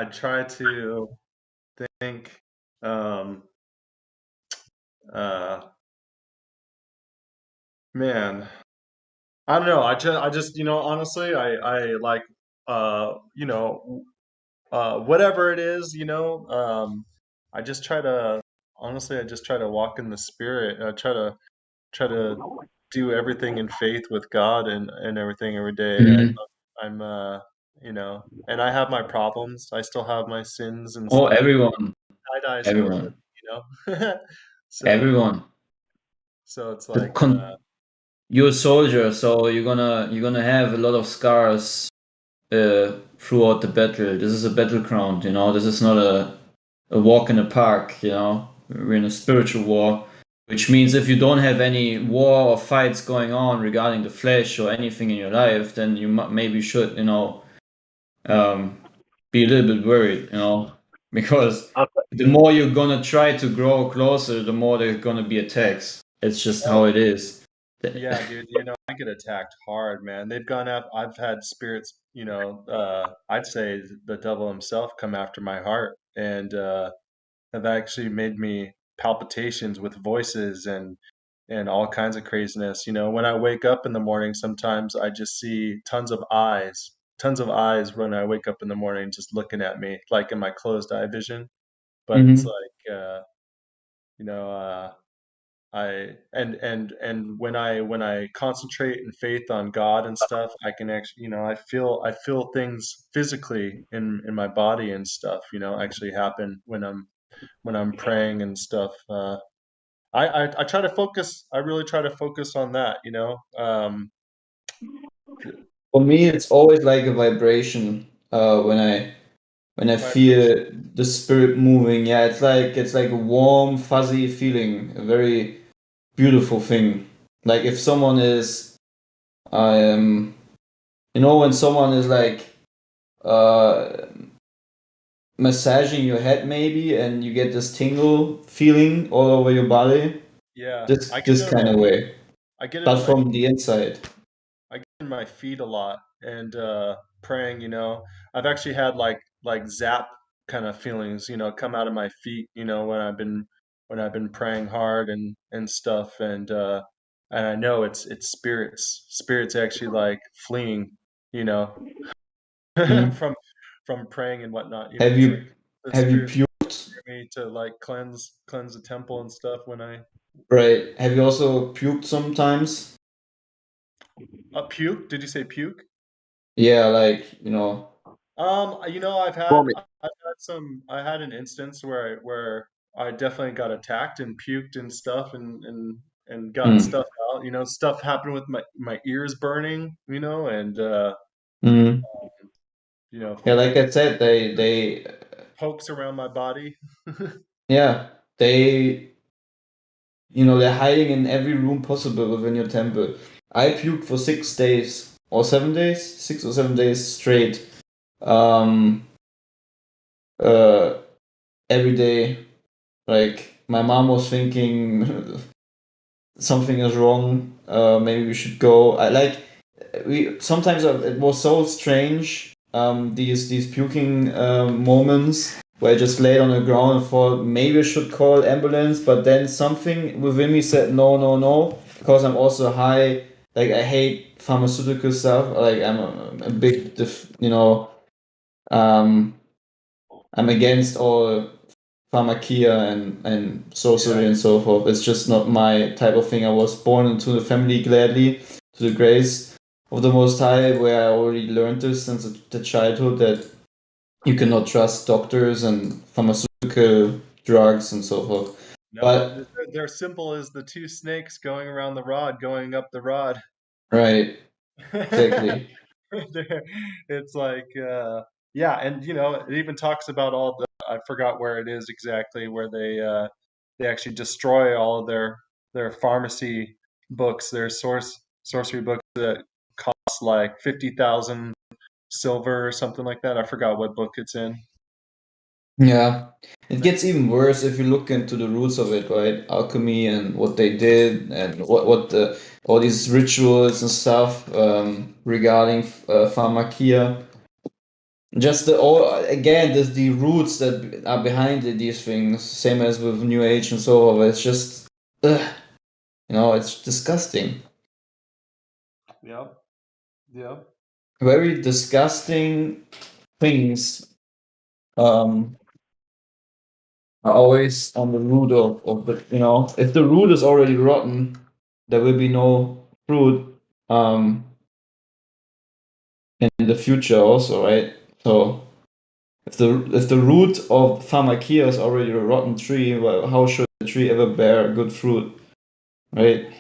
try to think, um, uh, man, I don't know. I just, honestly, I like, whatever it is, I just try to, honestly, I just try to walk in the spirit. I try to do everything in faith with God and everything every day. Mhm. I'm, and I have my problems. I still have my sins and Oh, stuff. everyone, I still live, everyone, so everyone. it's The like, you're a soldier, so you're gonna have a lot of scars throughout the battle. This is a battleground, This is not a walk in the park, We're in a spiritual war, which means if you don't have any war or fights going on regarding the flesh or anything in your life, then you maybe should, be a little bit worried, because the more you're gonna try to grow closer, the more there's gonna be attacks. It's just how it is. yeah, dude, I get attacked hard, man. They've gone up. I've had spirits, I'd say the devil himself come after my heart and have actually made me palpitations with voices and all kinds of craziness. When I wake up in the morning, sometimes I just see tons of eyes when I wake up in the morning just looking at me, like in my closed eye vision. But it's Mhm. like, you know, and when I concentrate in faith on God and stuff, I can actually, I feel things physically in my body and stuff, actually happen when I'm praying and stuff. I try to focus. I really try to focus on that. For me, it's always like a vibration when I feel the spirit moving. Yeah, it's like a warm, fuzzy feeling, a very beautiful thing. Like if someone is, um, when someone is like uh, massaging your head maybe, and you get this tingle feeling all over your body. Yeah, This I get this it in kind my of way, I get it but in my from the inside. I get in my feet a lot and praying. I've actually had like zap kind of feelings, come out of my feet. When I've been praying hard and stuff, and I know it's spirits actually like fleeing, you know, Mhm. from praying and whatnot. Have It's like you the have you spirits puked? near me to like cleanse the temple and stuff when I Right. Have you also puked sometimes? puke. Did you say puke? Yeah, like I had an instance where I definitely got attacked and puked and stuff and got Mm. stuff out. Stuff happened with my ears burning, and Mm. you know, Yeah, like I said, they pokes around my body. yeah they they're hiding in every room possible within your temple. I puked for 6 days or 7 days, 6 or 7 days straight. Um, uh, every day. Like my mom was thinking something is wrong. Maybe we should go. I like we sometimes it was so strange. These puking moments where I just laid on the ground and thought maybe I should call ambulance, but then something within me said no, no, no, because I'm also high. Like I hate pharmaceutical stuff. Like I'm a big, um, I'm against all pharmakia and sorcery and so forth. It's just not my type of thing. I was born into the family gladly, to the grace of the Most High, where I already learned this since the childhood that you cannot trust doctors and pharmaceutical drugs and so forth. No, But they're simple as the two snakes going around the rod, going up the rod. right, exactly. It's like yeah, and it even talks about all the, I forgot where it is exactly, where they actually destroy all of their pharmacy books, their sorcery books that cost like 50,000 silver or something like that. I forgot what book it's in. Yeah, it gets even worse if you look into the roots of it, right? Alchemy and what they did, and what all these rituals and stuff regarding pharmakia. Just the roots that are behind these things, same as with New Age and so on. It's just, it's disgusting. Yep. Yep. Very disgusting things are always on the root of the, if the root is already rotten, there will be no fruit in the future also, right? So if the root of pharmakia is already a rotten tree, well, how should the tree ever bear good fruit, right?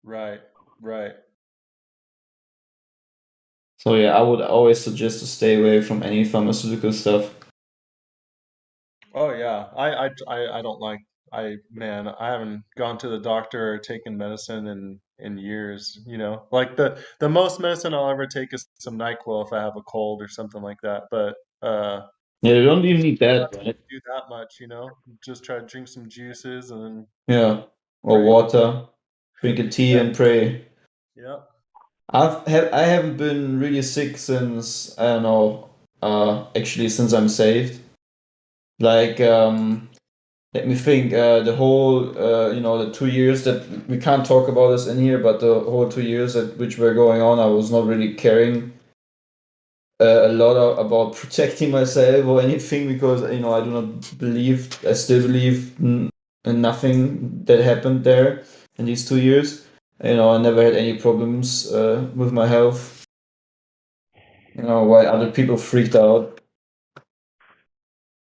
Right. Right. So yeah, I would always suggest to stay away from any pharmaceutical stuff. Oh yeah. I don't like I haven't gone to the doctor or taken medicine in years, you know. Like the most medicine I'll ever take is some NyQuil if I have a cold or something like that. But Yeah, you don't even need not that, to right? do that much, you know. Just try to drink some juices and then Yeah, or pray. water, drink a tea and pray. Yep. I haven't been really sick since, I don't know, actually since I'm saved. Like, let me think. The whole, the 2 years that we can't talk about this in here, but the whole 2 years that which were going on, I was not really caring a lot about protecting myself or anything because I do not believe. I still believe in nothing that happened there in these 2 years. I never had any problems with my health. Why other people freaked out.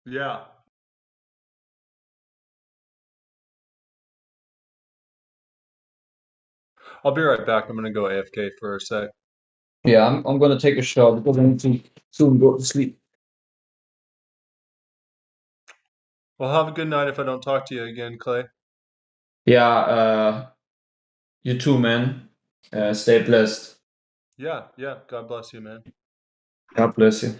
Yeah. I'll be right back. I'm gonna go AFK for a sec. Yeah, I'm gonna take a shot because I need to soon go to sleep. Well, have a good night if I don't talk to you again, Clay. Yeah, you too, man. Stay blessed. Yeah, yeah. God bless you, man. God bless you.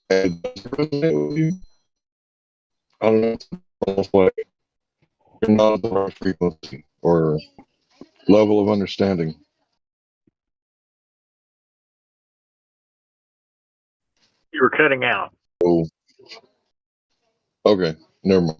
And does it resonate with you? I don't know. It's almost like you're not at the right frequency or level of understanding. You were cutting out. Oh, okay. Never mind.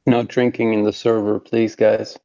No drinking in the server, please, guys.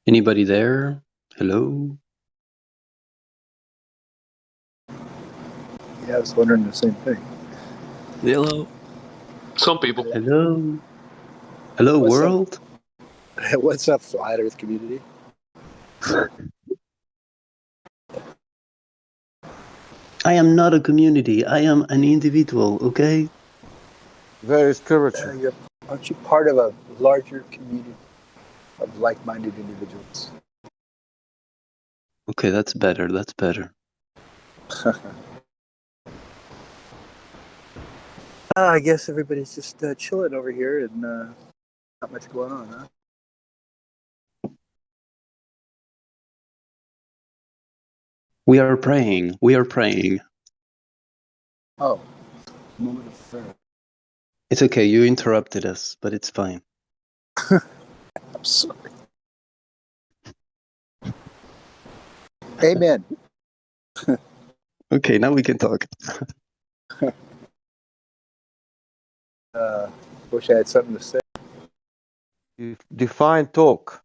Anybody there? Hello? Yeah, I was wondering the same thing. Hello. Some people. Hello? Hello, What's up? world? What's up, Flat Earth community? I am not a community. I am an individual, okay? Where is curvature? Aren't you part of a larger community of like-minded individuals? Okay, that's better. That's better. I guess everybody's just chilling over here and not much going on, huh? We are praying. We are praying. Oh, moment of prayer. It's okay. You interrupted us, but it's fine. I'm sorry. Amen. Okay, now we can talk. Wish I had something to say. Define talk.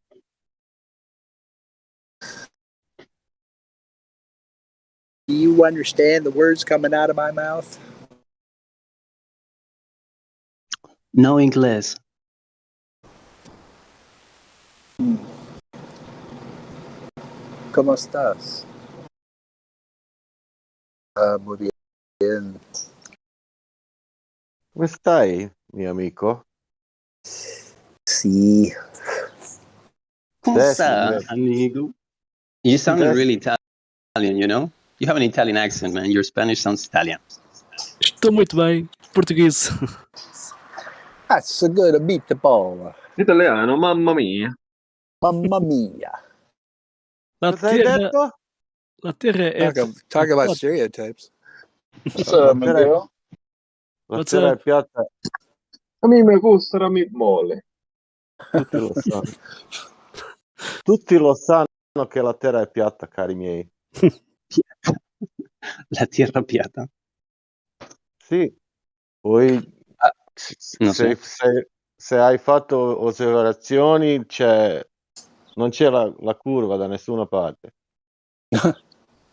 Do you understand the words coming out of my mouth? No inglés. ¿Cómo estás? Muy bien. Come stai, mio amico? Sì. Come Yes, sta, yes. amigo? You sounded Yes. really Italian, you know? You have an Italian accent, man. Your Spanish sounds Italian. Estou muito bem. Português. That's a good meatball. Italiano, mamma mia. Mamma mia. La Cosa hai detto? terra è... Talk about stereotypes. What's up, Miguel? La What's terra up? è piatta, A me mi gusta la meatball. tutti lo sanno. Tutti lo sanno che la terra è piatta, cari miei. La tierra piatta. Sì. Poi Non so. se hai fatto osservazioni, non c'è la curva da nessuna parte.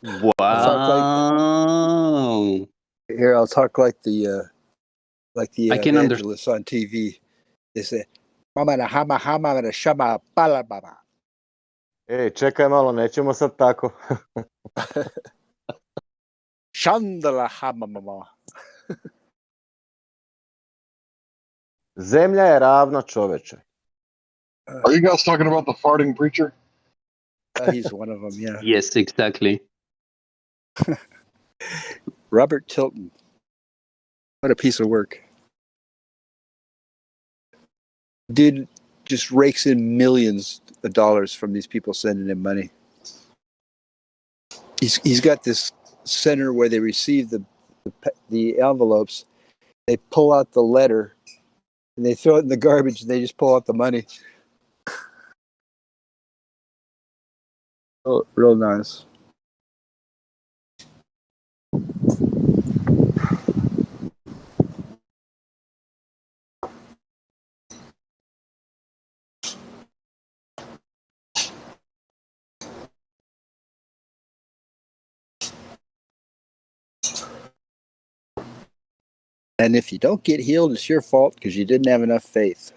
Wow. Here, I'll talk like the I can understand. evangelists on TV. They say, "Mama na hama hama na shama balababa." Čekaj malo, nećemo sad tako. Shandala hama mama. Zemlja je ravna, čoveče. Are you guys talking about the farting preacher? He's one of them, yeah. Yes, exactly. Robert Tilton. What a piece of work. Dude just rakes in millions of dollars from these people sending him money. He's got this center where they receive the envelopes. They pull out the letter and they throw it in the garbage and they just pull out the money. Oh, real nice. And if you don't get healed, it's your fault because you didn't have enough faith.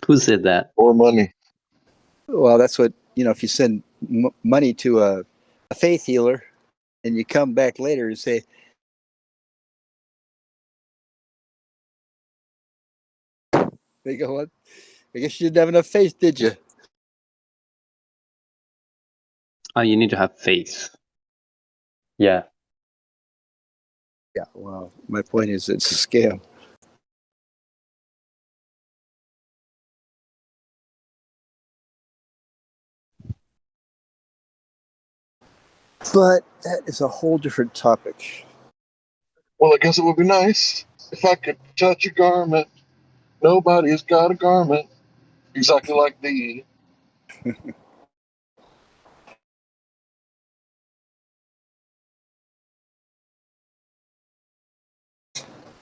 Who said that? Or money. Well, that's what, if you send money to a faith healer and you come back later and say, they go, what? I guess you didn't have enough faith, did you? Oh, you need to have faith. Yeah. Yeah, well, my point is it's a scam. But that is a whole different topic. Well, I guess it would be nice if I could touch a garment. Nobody's got a garment exactly like thee.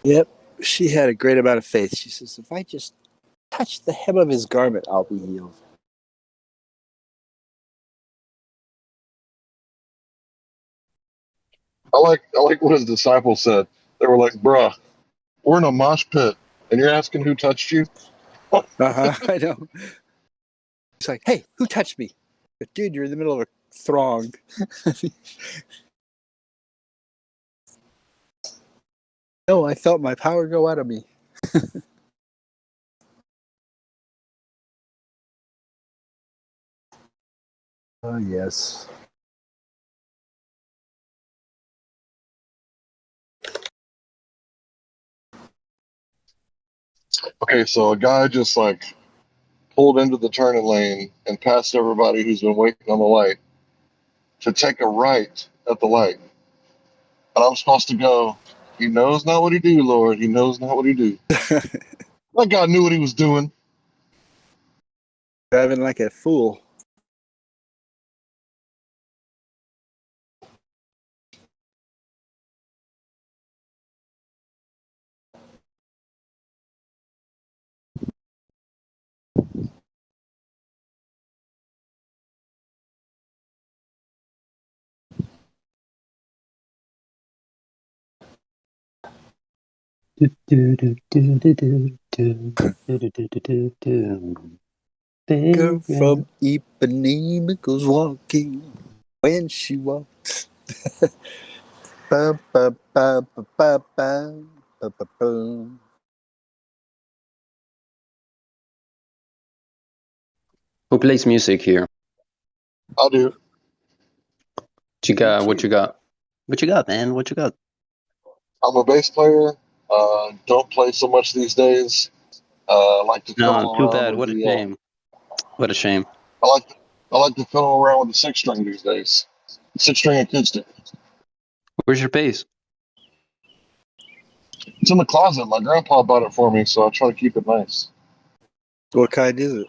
Yep, she had a great amount of faith. She says, if I just touch the hem of his garment, I'll be healed. I like what his disciples said. They were like, "Bruh, we're in a mosh pit, and you're asking who touched you." I know. It's like, hey, who touched me? But dude, you're in the middle of a throng. No, I felt my power go out of me. Oh, yes. Okay, so a guy just like pulled into the turning lane and passed everybody who's been waiting on the light to take a right at the light. And I'm supposed to go, he knows not what he do, Lord. He knows not what he do. That guy knew what he was doing. Driving like a fool. Girl from Ipanema goes walking when she walks. Ba, ba, ba, ba, ba, ba, ba, ba, ba. Who plays music here? I do. What you got? What you got? What you got, man? What you got? I'm a bass player. Don't play so much these days. I like to No, fiddle too around bad. with What a the. shame. What a shame. I like to fiddle around with the 6-string these days. 6-string acoustic. Where's your bass? It's in the closet. My grandpa bought it for me, so I try to keep it nice. What kind is it?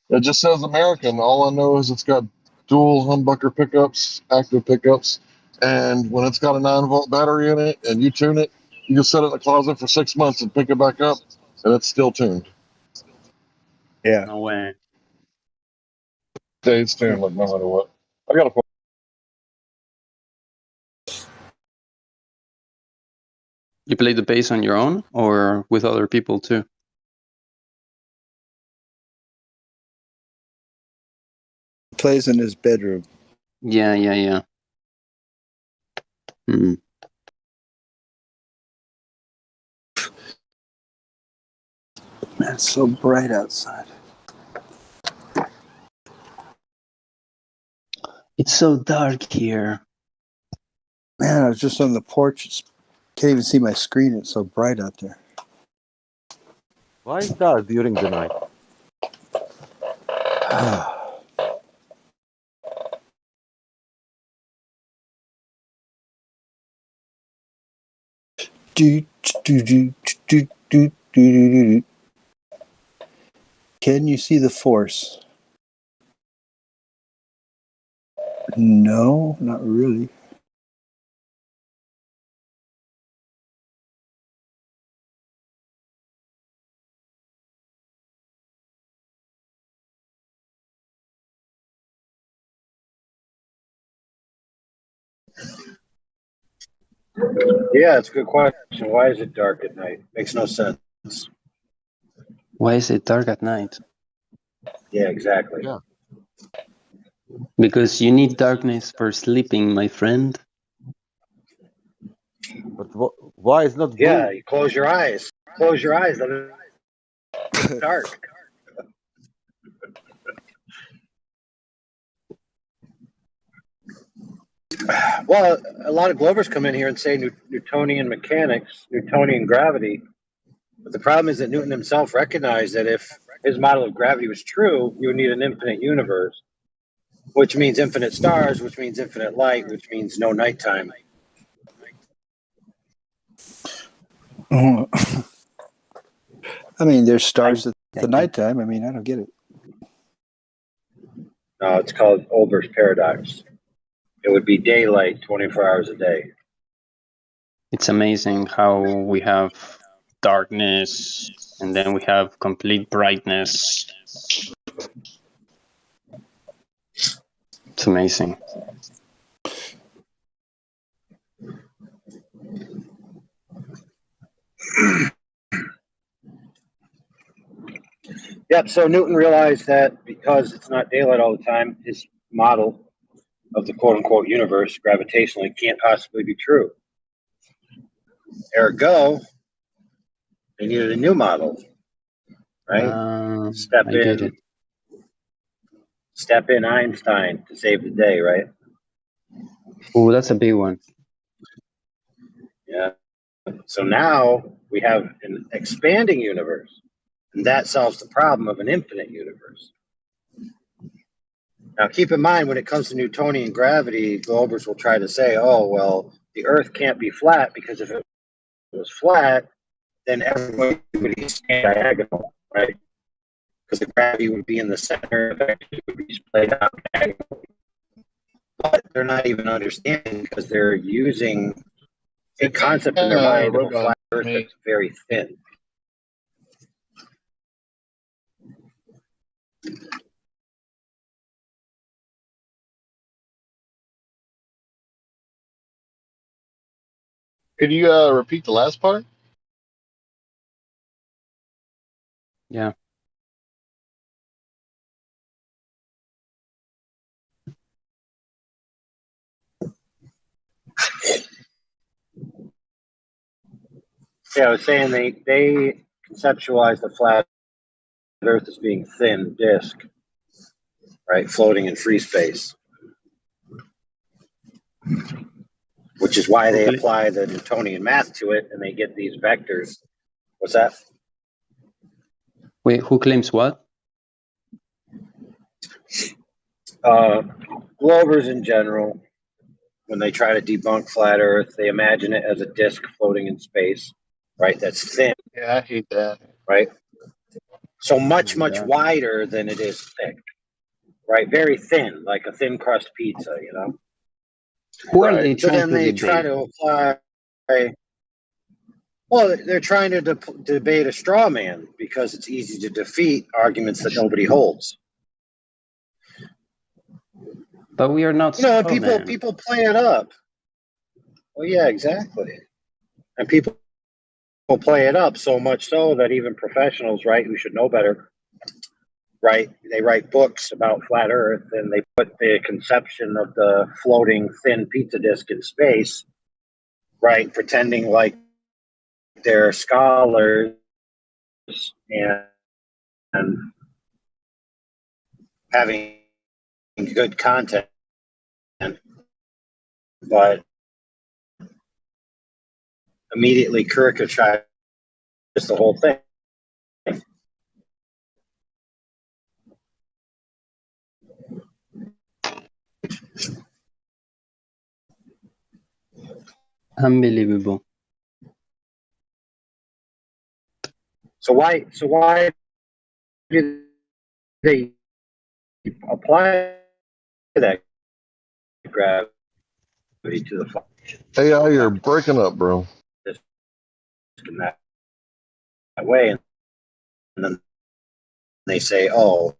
It just says American. All I know is it's got dual humbucker pickups, active pickups, and when it's got a 9-volt battery in it and you tune it, you can set it in the closet for 6 months and pick it back up, and it's still tuned. Yeah. No way. Stays tuned, like no matter what. I got a. You play the bass on your own or with other people too? Plays in his bedroom. Yeah. Hmm. Man, it's so bright outside. It's so dark here. Man, I was just on the porch. Can't even see my screen. It's so bright out there. Why is dark during the night? Can you see the force? No, not really. Yeah, it's a good question. Why is it dark at night? Makes no sense. Why is it dark at night? Yeah, exactly. Yeah. Because you need darkness for sleeping, my friend. But why is not blue? Yeah, you close your eyes. Close your eyes. Then it's dark. Well, a lot of Glovers come in here and say Newtonian mechanics, Newtonian gravity. But the problem is that Newton himself recognized that if his model of gravity was true, you would need an infinite universe, which means infinite stars, which means infinite light, which means no nighttime. I mean, there's stars at the nighttime. I mean, I don't get it. No, it's called Olber's paradox. It would be daylight 24 hours a day. It's amazing how we have darkness, and then we have complete brightness. It's amazing. Yep, so Newton realized that because it's not daylight all the time, his model of the quote-unquote universe gravitationally can't possibly be true. Ergo, they needed a new model, right? Step in Einstein to save the day, right? Oh, that's a big one. Yeah. So now we have an expanding universe, and that solves the problem of an infinite universe. Now, keep in mind, when it comes to Newtonian gravity, Globers will try to say, oh, well, the Earth can't be flat because if it was flat, then everybody would stand diagonal, right? Because the gravity would be in the center, it would be splayed out diagonally. But they're not even understanding because they're using a concept in their mind of a flat Earth that's very thin. Could you repeat the last part? Yeah. Yeah, I was saying they conceptualize the flat Earth as being thin disk, right, floating in free space, which is why they apply the Newtonian math to it, and they get these vectors. What's that? Wait, who claims what? Globers in general, when they try to debunk flat Earth, they imagine it as a disk floating in space, right? That's thin. Yeah, I hate that. Right? So much wider than it is thick, right? Very thin, like a thin crust pizza, you know? Who are they So trying then to they debate? try to apply, well, they're trying to debate a straw man because it's easy to defeat arguments that nobody holds. But we are not. You know, and people play it up. Well, yeah, exactly. And people play it up so much so that even professionals, right, who should know better, right, they write books about flat Earth and they put the conception of the floating thin pizza disc in space, right, pretending like they're scholars and having good content, but immediately caricature the whole thing. Unbelievable. So why do they apply that gravity to the flat? AI, you're breaking up, bro. In that way, and then they say, "Oh,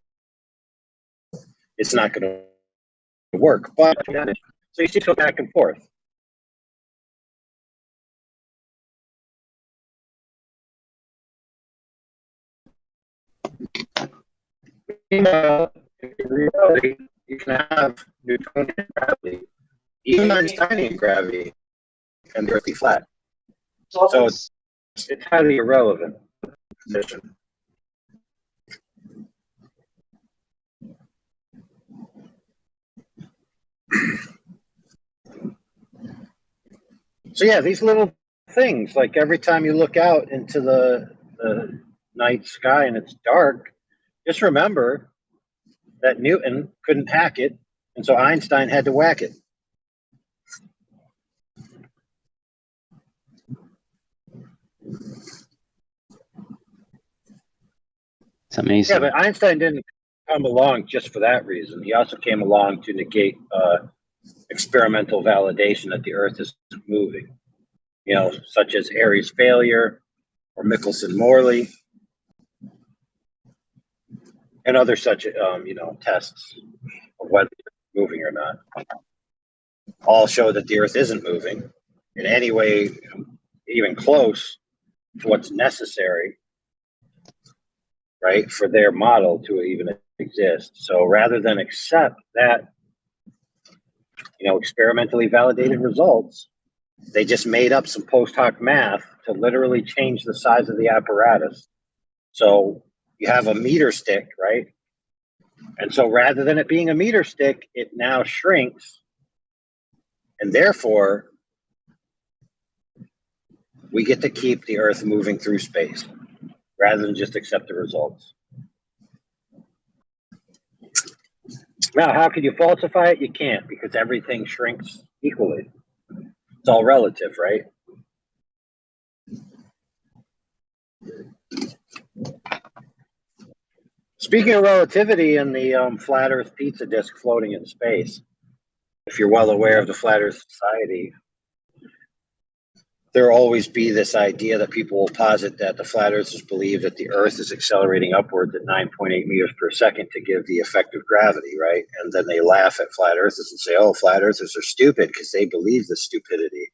it's not going to work." But so you see, go back and forth. In reality, you can have Newtonian gravity, even Einsteinian gravity, and the Earth be flat. So it's highly irrelevant position. So yeah, these little things, like every time you look out into the night sky and it's dark, just remember that Newton couldn't hack it, and so Einstein had to whack it. It's amazing. Yeah, but Einstein didn't come along just for that reason. He also came along to negate experimental validation that the Earth is moving, you know, such as Airy's failure, or Michelson-Morley, and other such tests of whether it's moving or not, all show that the Earth isn't moving in any way even close to what's necessary, right, for their model to even exist. So rather than accept that, experimentally validated results, they just made up some post hoc math to literally change the size of the apparatus. So you have a meter stick, right? And so rather than it being a meter stick, it now shrinks. And therefore, we get to keep the Earth moving through space rather than just accept the results. Now, how can you falsify it? You can't, because everything shrinks equally. It's all relative, right? Speaking of relativity and the flat Earth pizza disc floating in space, if you're well aware of the Flat Earth Society, there'll always be this idea that people will posit that the flat earthers believe that the Earth is accelerating upwards at 9.8 meters per second to give the effect of gravity, right? And then they laugh at flat earthers and say, oh, flat earthers are stupid because they believe this stupidity.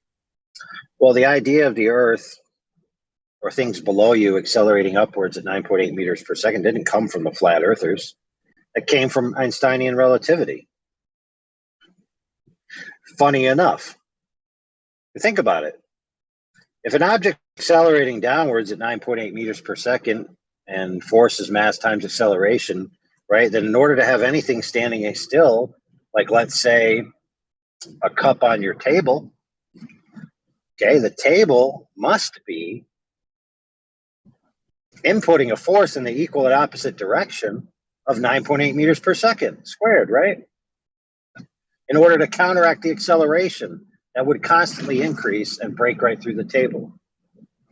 Well, the idea of the Earth or things below you accelerating upwards at 9.8 meters per second didn't come from the flat earthers. It came from Einsteinian relativity. Funny enough, think about it. If an object accelerating downwards at 9.8 meters per second and force is mass times acceleration, right, then in order to have anything standing still, like let's say a cup on your table, okay, the table must be inputting a force in the equal and opposite direction of 9.8 meters per second squared, right? In order to counteract the acceleration that would constantly increase and break right through the table.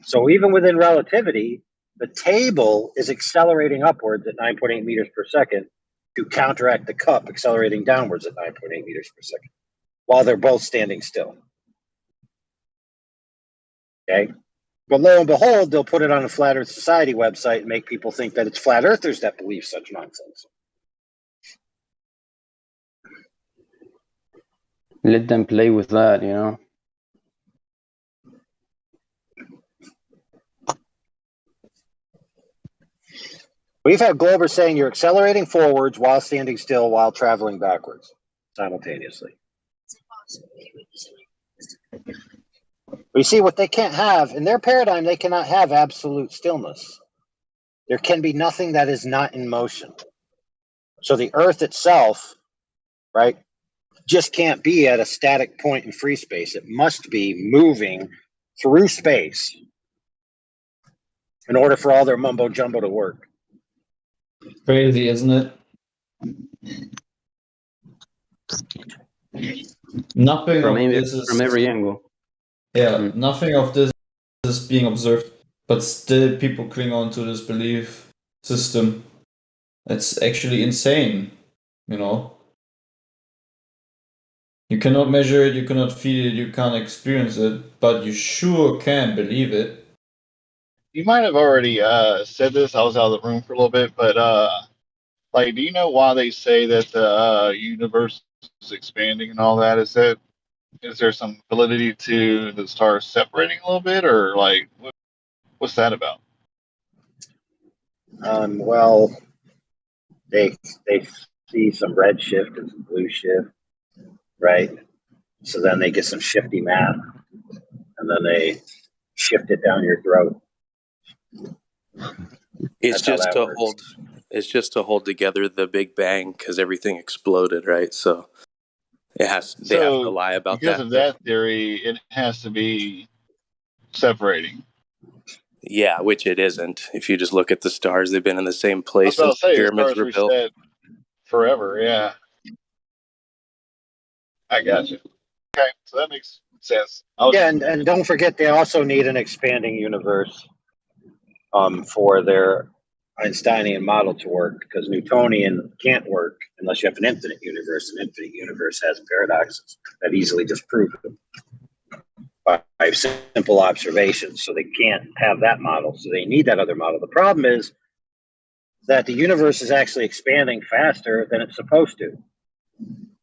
So even within relativity, the table is accelerating upwards at 9.8 meters per second to counteract the cup accelerating downwards at 9.8 meters per second, while they're both standing still. Okay? But lo and behold, they'll put it on the Flat Earth Society website and make people think that it's flat earthers that believe such nonsense. Let them play with that, We've had Glober saying you're accelerating forwards while standing still while traveling backwards simultaneously. We see what they can't have. In their paradigm, they cannot have absolute stillness. There can be nothing that is not in motion. So the Earth itself, right, just can't be at a static point in free space. It must be moving through space in order for all their mumbo jumbo to work. Crazy, isn't it? Nothing from of this is from every angle. Yeah, nothing of this is being observed, but still people cling on to this belief system. It's actually insane, You cannot measure it, you cannot feel it, you can't experience it, but you sure can believe it. You might have already said this. I was out of the room for a little bit, but do you know why they say that the universe is expanding and all that? Is there some validity to the stars separating a little bit, or what's that about? Well, they see some red shift and some blue shift, right? So then they get some shifty math, and then they shift it down your throat. It's just to hold together the Big Bang because everything exploded, right? So they have to lie about because that. Of that theory, it has to be separating. Yeah, which it isn't. If you just look at the stars, they've been in the same place since the pyramids were built. Forever, yeah. I got you. Okay, so that makes sense. And don't forget, they also need an expanding universe for their Einsteinian model to work, because Newtonian can't work unless you have an infinite universe. An infinite universe has paradoxes that easily disprove them by simple observations. So they can't have that model. So they need that other model. The problem is that the universe is actually expanding faster than it's supposed to.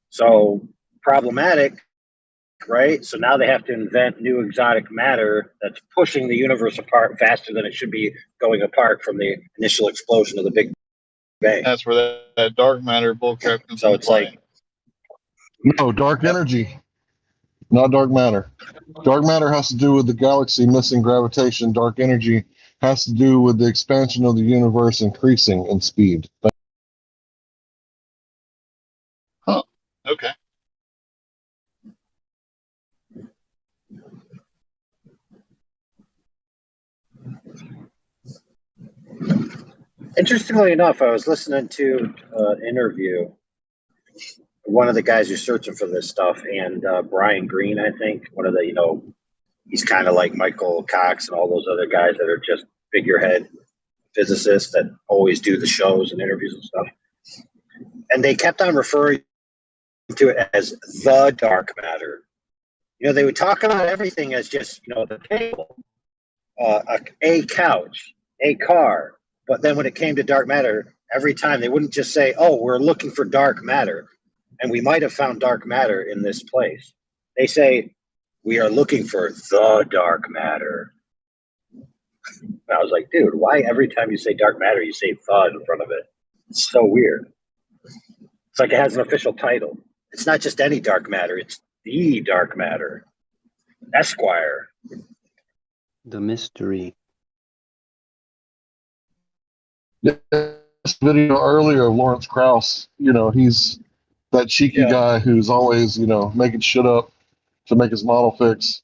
So problematic, right? So now they have to invent new exotic matter that's pushing the universe apart faster than it should be going apart from the initial explosion of the Big Bang. That's where that dark matter bullcrap comes So into it's play. like, No, dark energy, not dark matter. Dark matter has to do with the galaxy missing gravitation. Dark energy has to do with the expansion of the universe increasing in speed. Huh. Okay. interestingly enough, I was listening to an interview. One of the guys who's searching for this stuff, and Brian Greene, I think, one of the, he's kind of like Michael Cox and all those other guys that are just figurehead physicists that always do the shows and interviews and stuff. And they kept on referring to it as the dark matter. They would talk about everything as just, the table, a couch, a car. But then when it came to dark matter, every time they wouldn't just say, oh, we're looking for dark matter, and we might have found dark matter in this place. They say, we are looking for the dark matter. And I was like, dude, why every time you say dark matter, you say the in front of it? It's so weird. It's like it has an official title. It's not just any dark matter, it's the dark matter. Esquire. The mystery. This video earlier of Lawrence Krauss, he's that cheeky guy who's always, making shit up to make his model fix,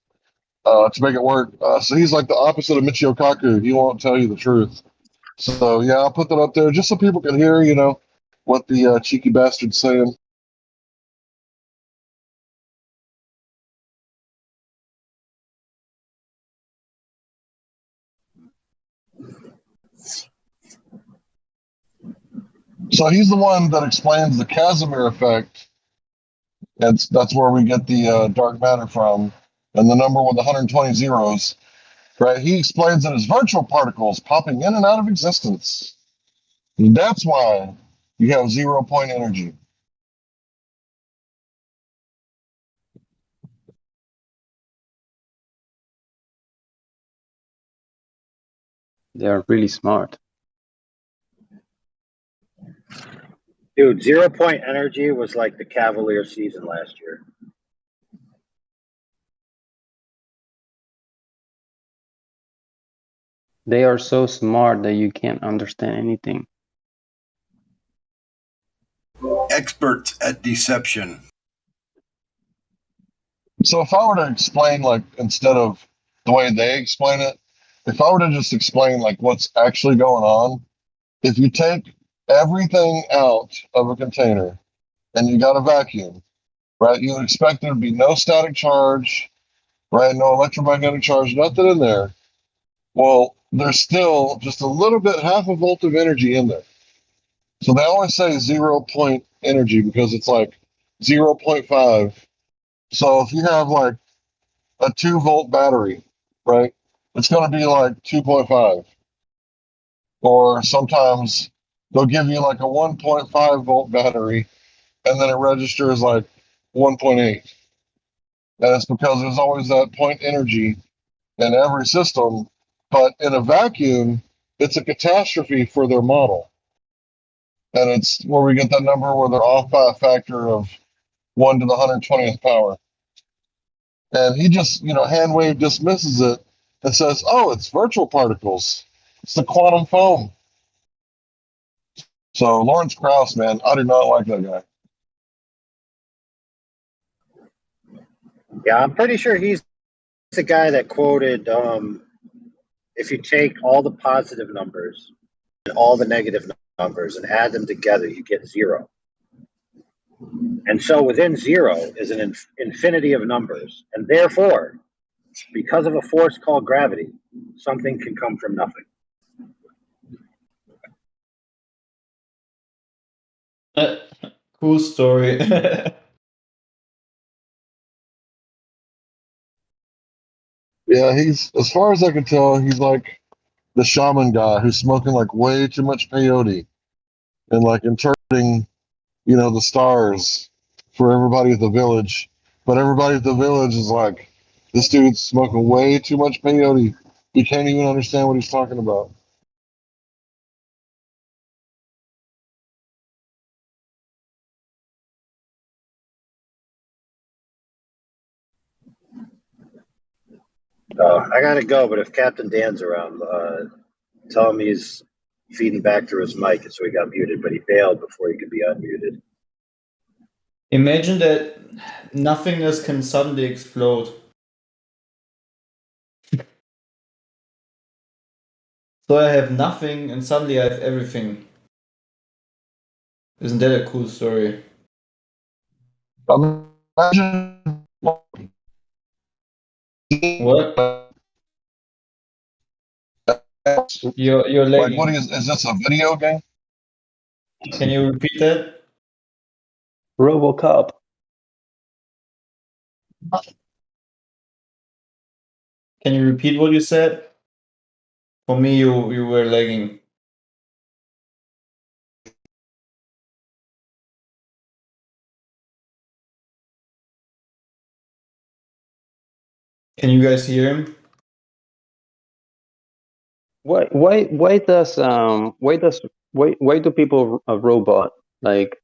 to make it work. So he's like the opposite of Michio Kaku. He won't tell you the truth. So yeah, I'll put that up there just so people can hear, what the cheeky bastard's saying. So he's the one that explains the Casimir effect. That's where we get the dark matter from, and the number with 120 zeros. Right? He explains it as virtual particles popping in and out of existence. And that's why you have 0 point energy. They are really smart. Dude, 0 point energy was like the Cavalier season last year. They are so smart that you can't understand anything. Experts at deception. So if I were to explain, like, instead of the way they explain it, if I were to just explain, like, what's actually going on, if you take everything out of a container and you got a vacuum, right, you would expect there to be no static charge, right, no electromagnetic charge, nothing in there. Well, there's still just a little bit, half a volt of energy in there. So they always say 0 point energy because it's like 0.5. So if you have like a 2 volt battery, right, it's going to be like 2.5. Or sometimes they'll give you like a 1.5 volt battery and then it registers like 1.8. And it's because there's always that point energy in every system. But in a vacuum, it's a catastrophe for their model. And it's where we get that number where they're off by a factor of 1 to the 120th power. And he just, hand wave dismisses it and says, oh, it's virtual particles. It's the quantum foam. So Lawrence Krauss, man, I do not like that guy. Yeah, I'm pretty sure he's the guy that quoted, if you take all the positive numbers and all the negative numbers and add them together, you get 0. And so within 0 is an infinity of numbers. And therefore, because of a force called gravity, something can come from nothing. Cool story. Yeah, he's, as far as I can tell, he's like the shaman guy who's smoking like way too much peyote and like interpreting, the stars for everybody at the village. But everybody at the village is like, this dude's smoking way too much peyote. You can't even understand what he's talking about. I gotta go, but if Captain Dan's around, tell him he's feeding back through his mic, so he got muted, but he bailed before he could be unmuted. Imagine that nothingness can suddenly explode. So I have nothing and suddenly I have everything. Isn't that a cool story? Imagine What? You're like, lagging. what is this a video game? Can you repeat that? RoboCop. Can you repeat what you said? For me, you were lagging. Can you guys hear him? Why do people a robot? Like,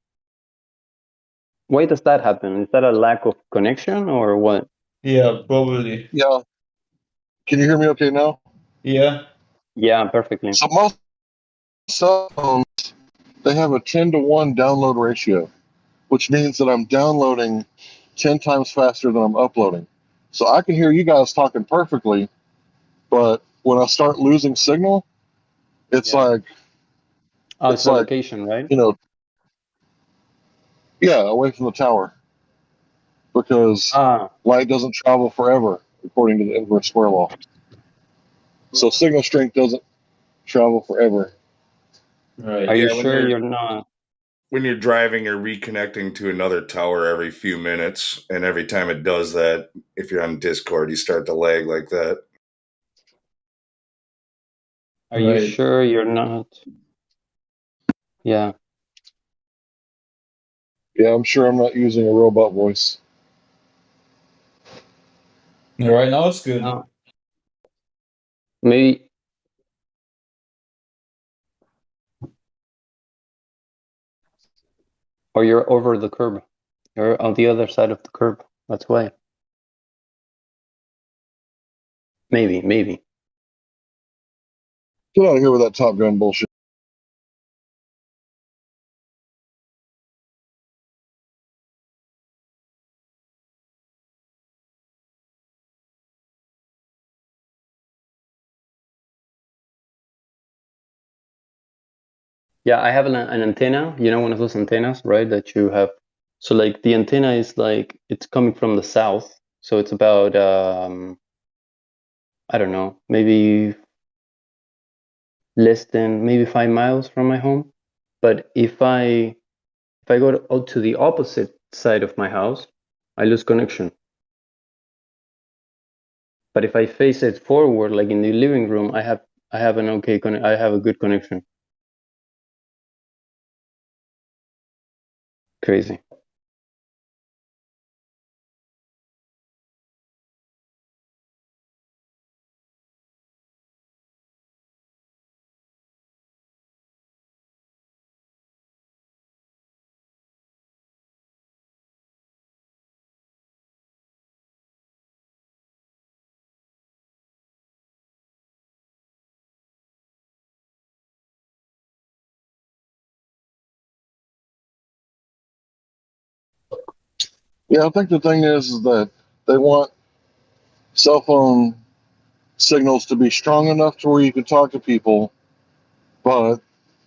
why does that happen? Is that a lack of connection or what? Yeah, probably. Yeah. Can you hear me okay now? Yeah. Yeah, perfectly. So most cell phones, they have a 10-to-1 download ratio, which means that I'm downloading 10 times faster than I'm uploading. So I can hear you guys talking perfectly, but when I start losing signal, it's like Oh, it's it's the like location, right? away from the tower, because light doesn't travel forever according to the inverse square law. So signal strength doesn't travel forever. Right. Are you Yeah, when sure you're not? when you're driving, you're reconnecting to another tower every few minutes, and every time it does that, if you're on Discord, you start to lag like that. Are you sure you're not? Yeah. Yeah, I'm sure I'm not using a robot voice. Yeah, right now it's good. No. Maybe. Or you're over the curb. You're on the other side of the curb. That's why. Maybe. Get out of here with that Top Gun bullshit. Yeah, I have an antenna. You know, one of those antennas, right? That you have. So like the antenna is like it's coming from the south. So it's about I don't know, maybe less than maybe 5 miles from my home. But if I go to the opposite side of my house, I lose connection. But if I face it forward, like in the living room, I have an okay I have a good connection. Crazy. Yeah, I think the thing is that they want cell phone signals to be strong enough to where you can talk to people, but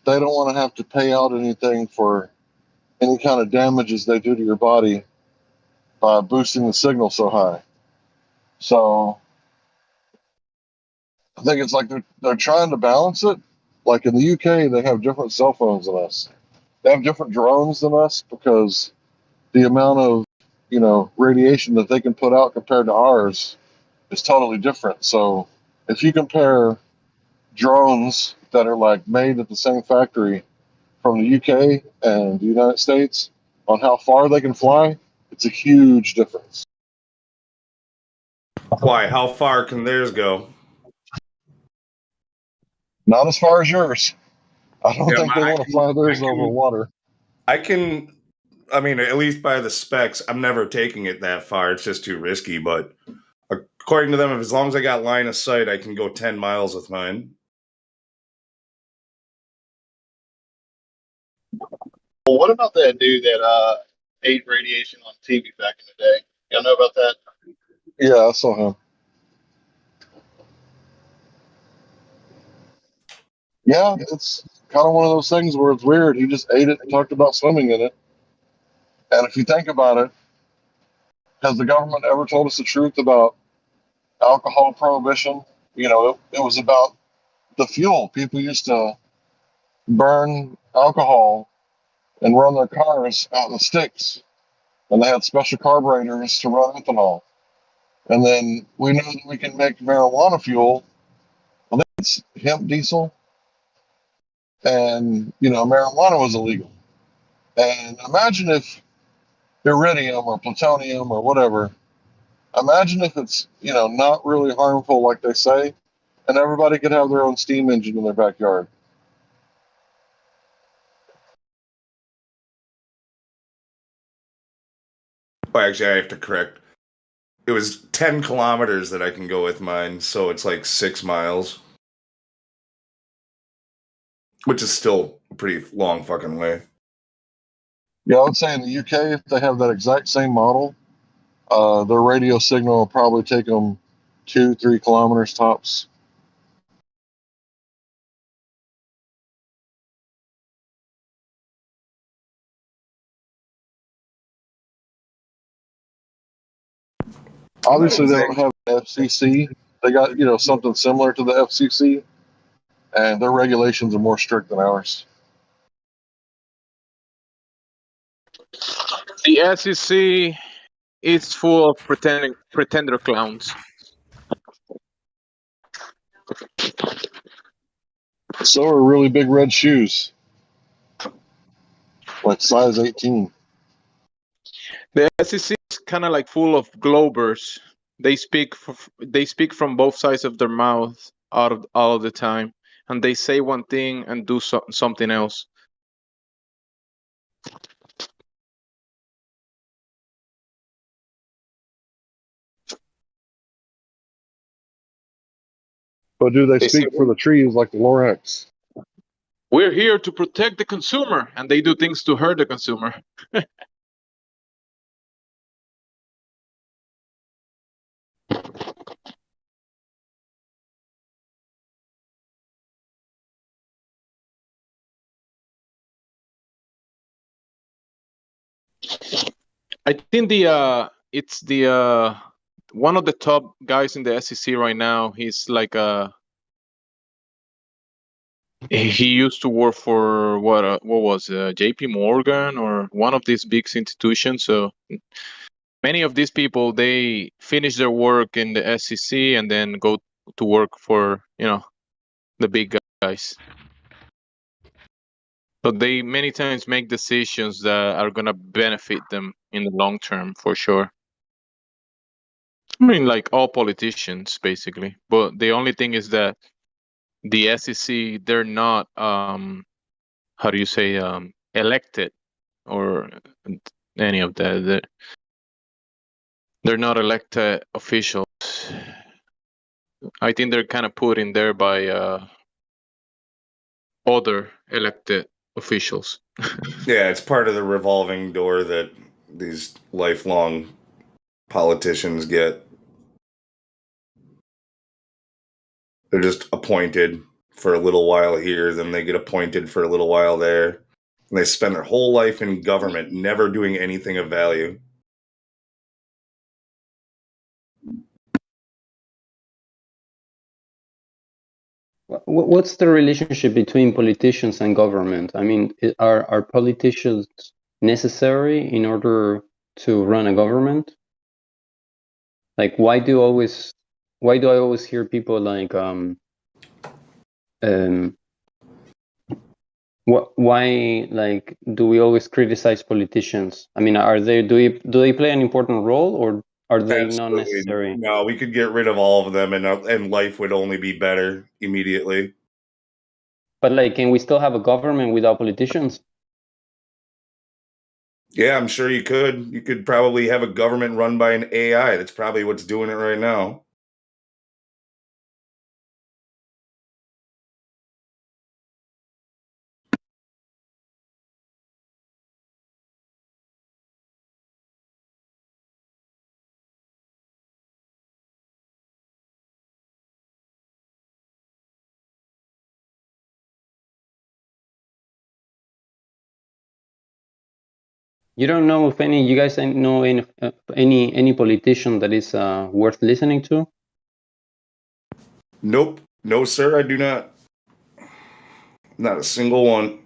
they don't want to have to pay out anything for any kind of damages they do to your body by boosting the signal so high. So I think it's like they're trying to balance it. Like in the UK, they have different cell phones than us. They have different drones than us because the amount of radiation that they can put out compared to ours is totally different. So if you compare drones that are like made at the same factory from the UK and the United States on how far they can fly, it's a huge difference. Why? How far can theirs go? Not as far as yours. I don't Yeah, think they want to fly theirs over water. I mean, at least by the specs, I'm never taking it that far. It's just too risky. But according to them, as long as I got line of sight, I can go 10 miles with mine. Well, what about that dude that ate radiation on TV back in the day? Y'all know about that? Yeah, I saw him. Yeah, it's kind of one of those things where it's weird. He just ate it and talked about swimming in it. And if you think about it, has the government ever told us the truth about alcohol prohibition? You know, it was about the fuel. People used to burn alcohol and run their cars out in the sticks, and they had special carburetors to run ethanol. And then we know that we can make marijuana fuel. I think it's hemp diesel, and marijuana was illegal. And imagine if iridium or plutonium or whatever. Imagine if it's not really harmful like they say, and everybody could have their own steam engine in their backyard. Well, actually, I have to correct. It was 10 kilometers that I can go with mine, so it's like 6 miles. Which is still a pretty long fucking way. Yeah, I would say in the UK, if they have that exact same model, their radio signal will probably take them 2-3 kilometers tops. Obviously, they don't have the FCC. They got something similar to the FCC, and their regulations are more strict than ours. The SEC is full of pretender clowns. So are really big red shoes, like size 18. The SEC is kind of like full of globers. They speak from both sides of their mouth all of the time, and they say one thing and do something else. But do they speak for the trees like the Lorax? We're here to protect the consumer, and they do things to hurt the consumer. I think it's the one of the top guys in the SEC right now. He's like he used to work for what was JP Morgan or one of these big institutions. So many of these people, they finish their work in the SEC and then go to work for the big guys. So they many times make decisions that are gonna benefit them in the long term for sure. I mean, like all politicians, basically. But the only thing is that the SEC, they're not, how do you say, elected or any of that. They're not elected officials. I think they're kind of put in there by other elected officials. Yeah, it's part of the revolving door that these lifelong politicians get. They're just appointed for a little while here, then they get appointed for a little while there. And they spend their whole life in government never doing anything of value. What's the relationship between politicians and government? I mean, are politicians necessary in order to run a government? Like, why do always why do I always hear people like why like do we always criticize politicians? I mean, do they play an important role, or are they not Absolutely. necessary? No, we could get rid of all of them, and life would only be better immediately. But like, can we still have a government without politicians? Yeah, I'm sure you could. You could probably have a government run by an AI. That's probably what's doing it right now. You don't know if you guys know any politician that is worth listening to? Nope. No, sir, I do not. Not a single one.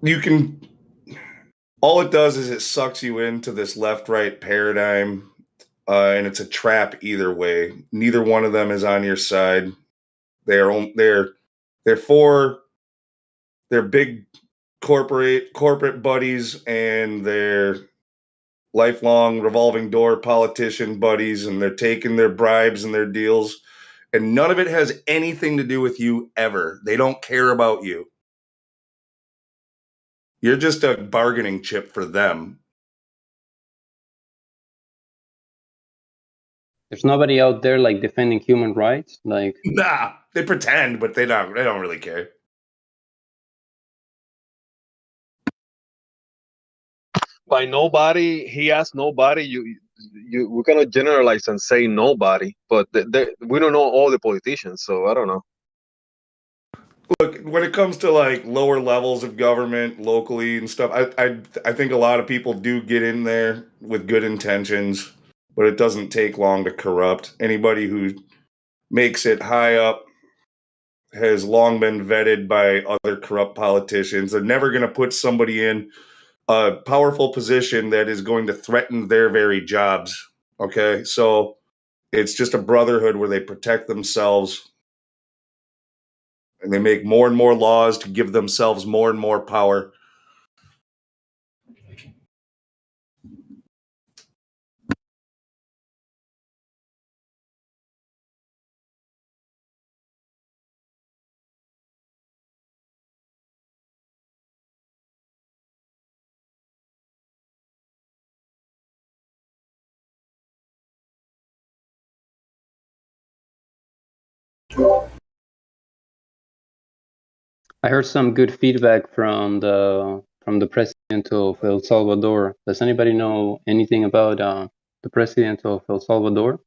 You can. All it does is it sucks you into this left-right paradigm, and it's a trap either way. Neither one of them is on your side. They're for their big corporate buddies and their lifelong revolving door politician buddies, and they're taking their bribes and their deals, and none of it has anything to do with you ever. They don't care about you. You're just a bargaining chip for them. There's nobody out there like defending human rights, like. Nah, they pretend, but they don't really care. By nobody, he asked nobody. We're gonna generalize and say nobody, but we don't know all the politicians, so I don't know. Look, when it comes to like lower levels of government locally and stuff, I think a lot of people do get in there with good intentions, but it doesn't take long to corrupt. Anybody who makes it high up has long been vetted by other corrupt politicians. They're never going to put somebody in a powerful position that is going to threaten their very jobs. Okay, so it's just a brotherhood where they protect themselves. And they make more and more laws to give themselves more and more power. I heard some good feedback from the president of El Salvador. Does anybody know anything about the president of El Salvador?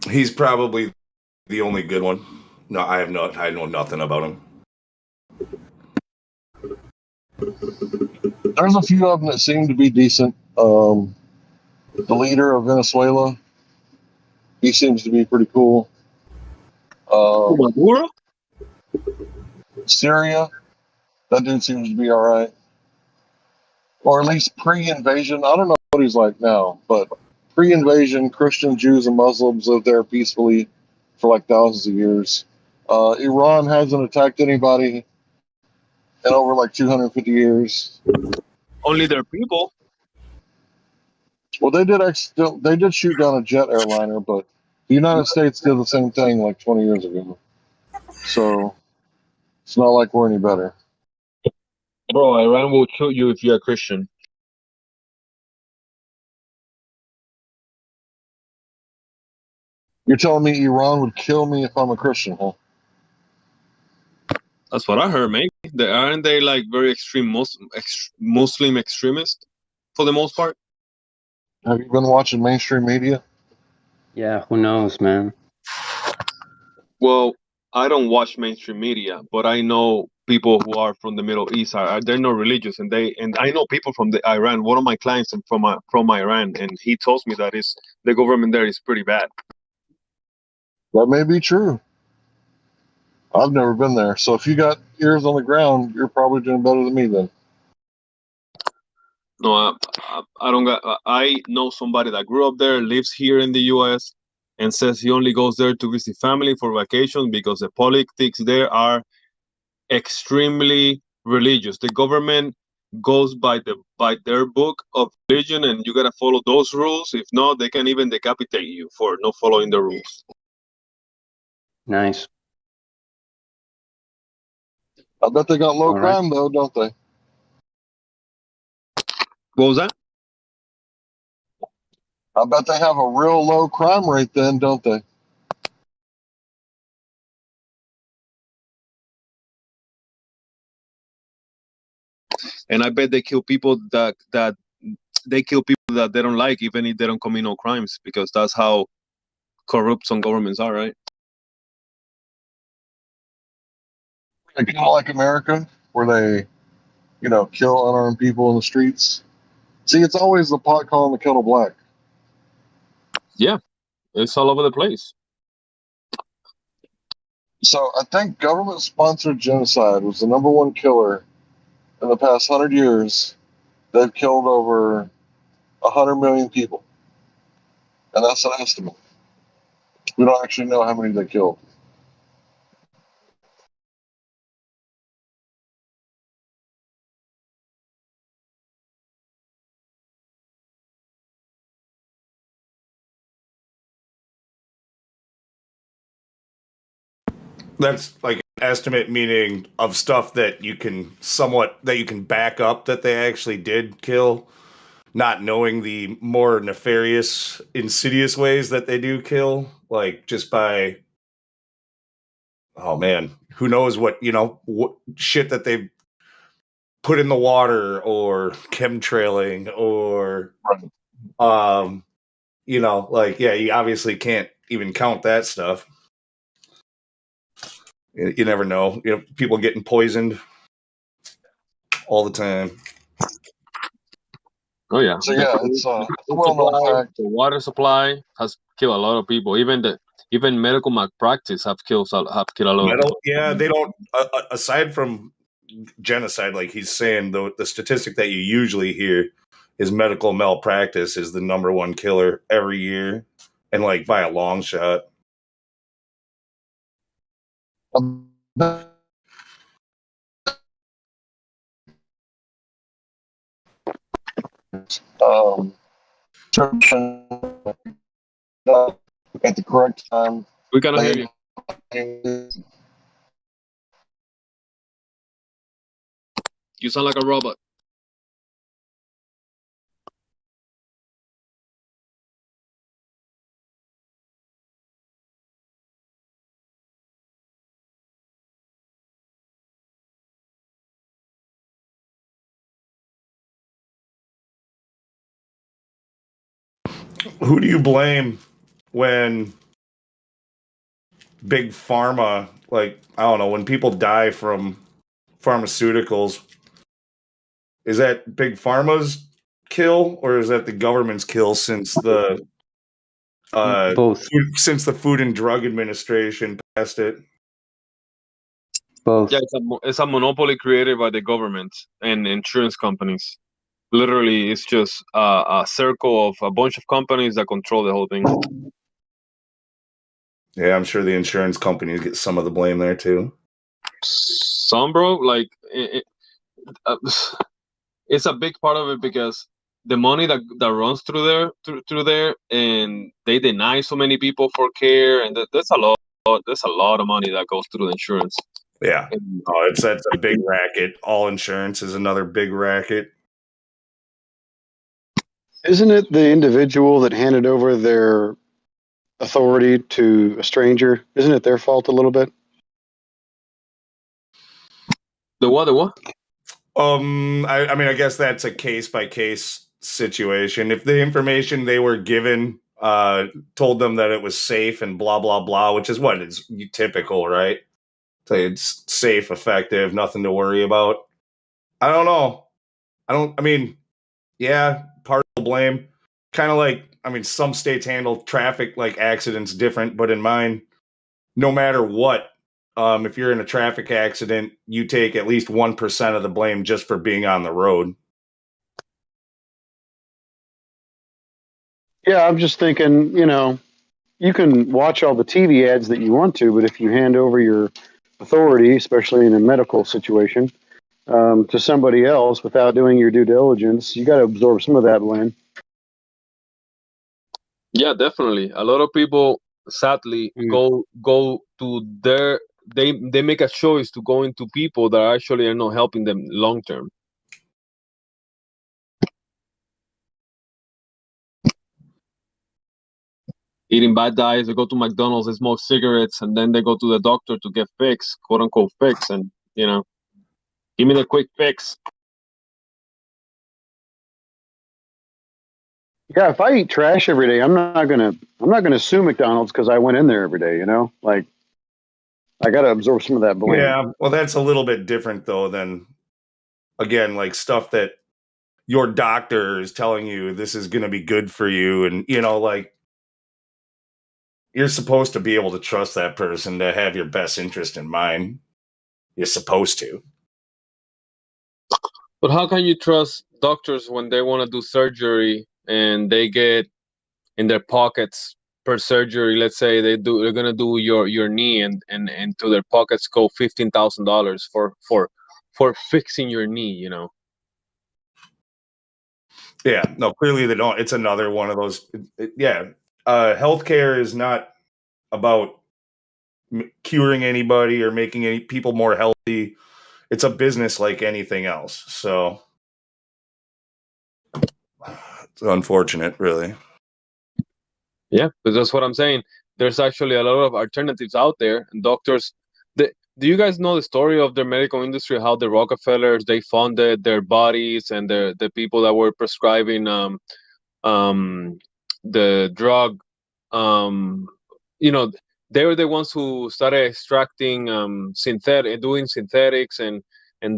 He's probably the only good one. No, I know nothing about him. There's a few of them that seem to be decent. The leader of Venezuela, he seems to be pretty cool. Syria, that dude seems to be all right, or at least pre-invasion. I don't know what he's like now, but pre-invasion, Christian, Jews, and Muslims lived there peacefully for like thousands of years. Iran hasn't attacked anybody in over like 250 years. Only their people. Well, they did shoot down a jet airliner, but the United States did the same thing like 20 years ago. So it's not like we're any better. Bro, Iran will kill you if you're a Christian. You're telling me Iran would kill me if I'm a Christian, huh? That's what I heard, mate. Aren't they like very extreme Muslim extremist for the most part? Have you been watching mainstream media? Yeah, who knows, man. Well, I don't watch mainstream media, but I know people who are from the Middle East. They're not religious, and I know people from the Iran. One of my clients is from Iran, and he tells me that the government there is pretty bad. That may be true. I've never been there, so if you got ears on the ground, you're probably doing better than me then. No, I don't got. I know somebody that grew up there, lives here in the U.S., and says he only goes there to visit family for vacation because the politics there are extremely religious. The government goes by their book of religion, and you gotta follow those rules. If not, they can even decapitate you for not following the rules. Nice. I bet they got low All right. crime though, don't they? What was that? I bet they have a real low crime rate then, don't they? And I bet they kill people that they kill people that they don't like, even if they don't commit no crimes, because that's how corrupt some governments are, right? Like, kind of like America, where they, kill unarmed people in the streets. See, it's always the pot calling the kettle black. Yeah, it's all over the place. So I think government-sponsored genocide was the number one killer in the past 100 years. They've killed over 100 million people, and that's an estimate. We don't actually know how many they killed. That's like an estimate, meaning of stuff that you can back up that they actually did kill, not knowing the more nefarious, insidious ways that they do kill, like just by, oh man, who knows what shit that they put in the water or chemtrailing or you obviously can't even count that stuff. You never know. People getting poisoned all the time. Oh yeah. So yeah, it's a well-known fact. The water supply has killed a lot of people. Even medical malpractice have killed a lot of people. Yeah, they don't. Aside from genocide, like he's saying, the statistic that you usually hear is medical malpractice is the number one killer every year, and like by a long shot. At the correct time. We cannot hear you. You sound like a robot. Who do you blame when big pharma, like, I don't know, when people die from pharmaceuticals, is that big pharma's kill or is that the government's kill since the both? Since the Food and Drug Administration passed it? Both. Yeah, it's a monopoly created by the government and insurance companies. Literally, it's just a circle of a bunch of companies that control the whole thing. Yeah, I'm sure the insurance companies get some of the blame there too. Some, bro, like it's a big part of it because the money that runs through there, and they deny so many people for care, and there's a lot of money that goes through the insurance. Yeah, that's a big racket. All insurance is another big racket. Isn't it the individual that handed over their authority to a stranger? Isn't it their fault a little bit? The what? I mean, I guess that's a case by case situation. If the information they were given told them that it was safe and blah blah blah, which is what is typical, right? Say it's safe, effective, nothing to worry about. I don't know. I mean, yeah, partial blame. Kind of like, I mean, some states handle traffic like accidents different, but in mine, no matter what, if you're in a traffic accident, you take at least 1% of the blame just for being on the road. Yeah, I'm just thinking, you can watch all the TV ads that you want to, but if you hand over your authority, especially in a medical situation, to somebody else without doing your due diligence, you got to absorb some of that blame. Yeah, definitely. A lot of people sadly go to their they make a choice to go into people that actually are not helping them long term. Eating bad diets, they go to McDonald's, they smoke cigarettes, and then they go to the doctor to get fixed, quote unquote fix, and give me the quick fix. Yeah, if I eat trash every day, I'm not gonna sue McDonald's because I went in there every day. Like I got to absorb some of that blame. Yeah, well, that's a little bit different though than, again, like stuff that your doctor is telling you this is going to be good for you, and like you're supposed to be able to trust that person to have your best interest in mind. You're supposed to. But how can you trust doctors when they want to do surgery and they get in their pockets per surgery? Let's say they're gonna do your knee, and to their pockets go $15,000 for fixing your knee. Yeah, no, clearly they don't. It's another one of those. Yeah, healthcare is not about curing anybody or making any people more healthy. It's a business like anything else. So it's unfortunate, really. Yeah, but that's what I'm saying. There's actually a lot of alternatives out there, and doctors. Do you guys know the story of the medical industry? How the Rockefellers they funded their bodies and the people that were prescribing um, the drug. Um, you know, they were the ones who started extracting doing synthetics and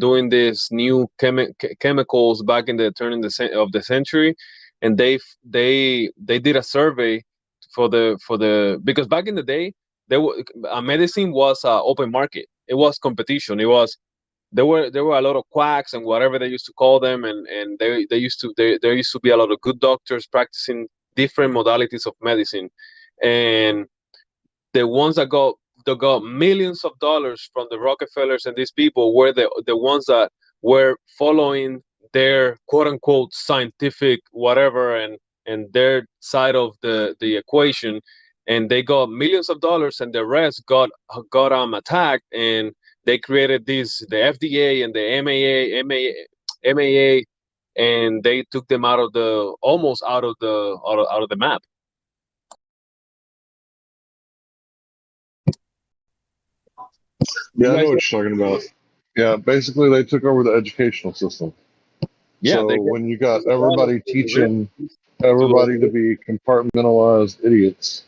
doing these new chemicals back in the turn of the century, and they did a survey for the because back in the day medicine was open market. It was competition. It was there were a lot of quacks and whatever they used to call them, and there used to be a lot of good doctors practicing different modalities of medicine, and the ones that got millions of dollars from the Rockefellers and these people were the ones that were following their quote unquote scientific whatever and their side of the equation, and they got millions of dollars, and the rest got attacked, and they created the FDA and the MAA, and they took them almost out of the map. Yeah, I know what you're talking about. Yeah, basically they took over the educational system. Yeah, So when you got everybody teaching everybody to be compartmentalized idiots,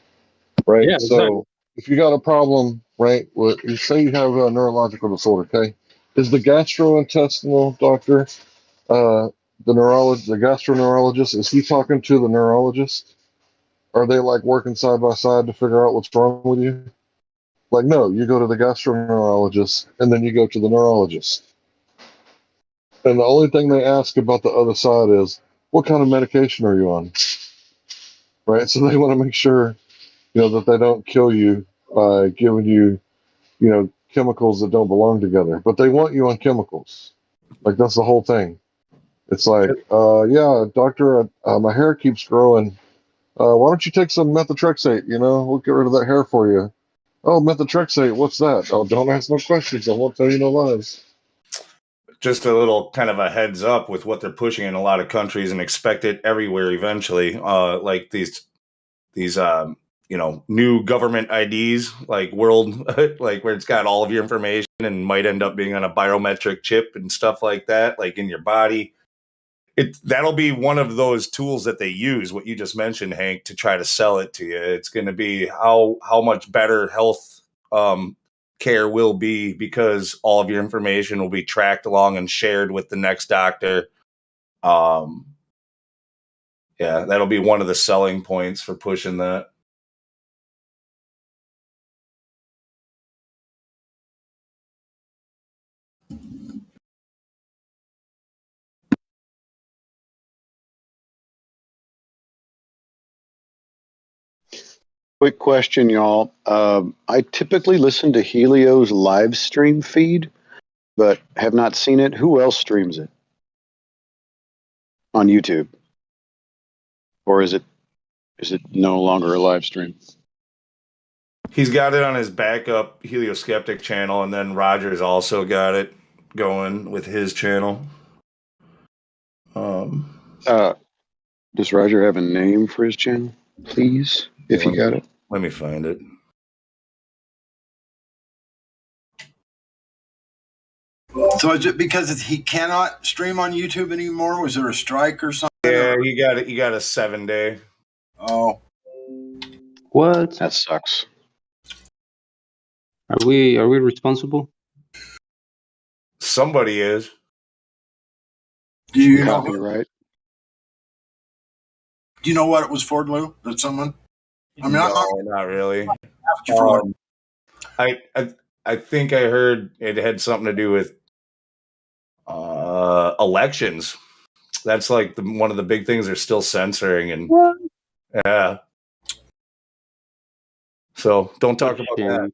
right? Yeah, So exactly. if you got a problem, right, you say you have a neurological disorder, okay? Is the gastrointestinal doctor, the gastroenterologist, is he talking to the neurologist? Are they like working side by side to figure out what's wrong with you? Like, no, you go to the gastroenterologist and then you go to the neurologist. And the only thing they ask about the other side is, what kind of medication are you on? Right? So they want to make sure, that they don't kill you by giving you, chemicals that don't belong together. But they want you on chemicals. Like, that's the whole thing. It's like, yeah, doctor, my hair keeps growing. Why don't you take some methotrexate? We'll get rid of that hair for you. Oh, methotrexate, what's that? Oh, don't ask no questions. I won't tell you no lies. Just a little kind of a heads up with what they're pushing in a lot of countries, and expect it everywhere eventually. Like these new government IDs, like world, like where it's got all of your information and might end up being on a biometric chip and stuff like that, like in your body. That'll be one of those tools that they use, what you just mentioned, Hank, to try to sell it to you. It's going to be how much better health care will be, because all of your information will be tracked along and shared with the next doctor. Yeah, that'll be one of the selling points for pushing that. Quick question, y'all. I typically listen to Helio's live stream feed, but have not seen it. Who else streams it on YouTube? Or is it no longer a live stream? He's got it on his backup Helio Skeptic channel, and then Roger's also got it going with his channel. Does Roger have a name for his channel, please? If you got it. Let me find it. So is it because he cannot stream on YouTube anymore? Was there a strike or something? Yeah, you got it. You got a 7-day. Oh, What? That sucks. Are we responsible? Somebody is. do you know? Copyright. Do you know what it was for, Lou? That someone? I mean, No, not really. asked you for what. I think I heard it had something to do with elections. That's like one of the big things they're still censoring, and What? yeah. So don't talk about that.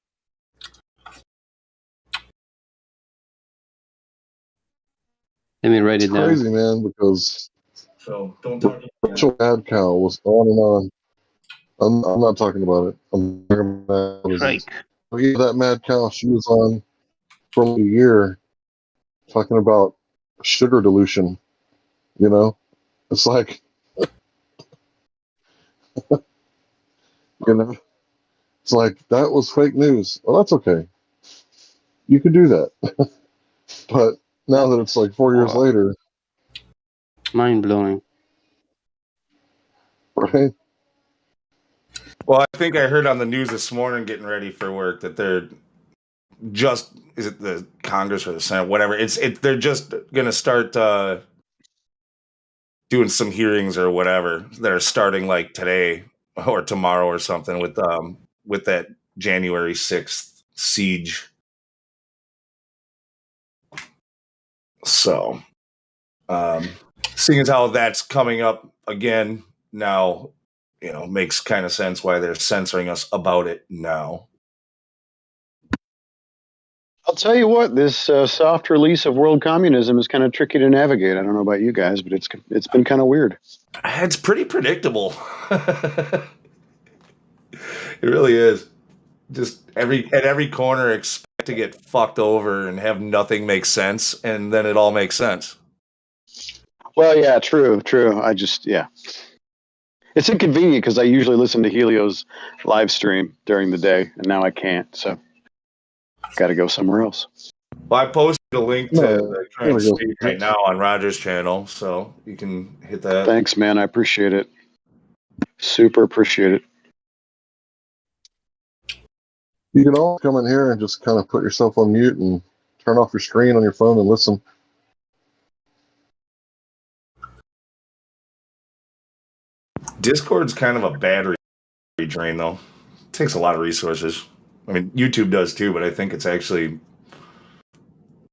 Let me write it It's down. crazy, man, because So don't the talk about virtual ad cow was on and on. I'm not talking about it. I'm talking about that mad cow. She was on for a year talking about sugar dilution. You know, it's like, it's like that was fake news. Well, that's okay. You can do that, but now that it's like 4 years later, mind blowing, right? Well, I think I heard on the news this morning, getting ready for work, that they're just, is it the Congress or the Senate, whatever? They're just going to start doing some hearings or whatever that are starting like today or tomorrow or something with that January 6th siege. So, seeing as how that's coming up again now, makes kind of sense why they're censoring us about it now. I'll tell you what, this soft release of world communism is kind of tricky to navigate. I don't know about you guys, but it's been kind of weird. It's pretty predictable. It really is. Just at every corner, expect to get fucked over and have nothing make sense, and then it all makes sense. Well, yeah, true. It's inconvenient because I usually listen to Helio's live stream during the day, and now I can't, so got to go somewhere else. Well, I posted a link to the current state right now on Roger's channel, so you can hit that. Thanks, man. I appreciate it. Super appreciate it. You can all come in here and just kind of put yourself on mute and turn off your screen on your phone and listen. Discord's kind of a battery drain, though. It takes a lot of resources. I mean, YouTube does too, but I think it's actually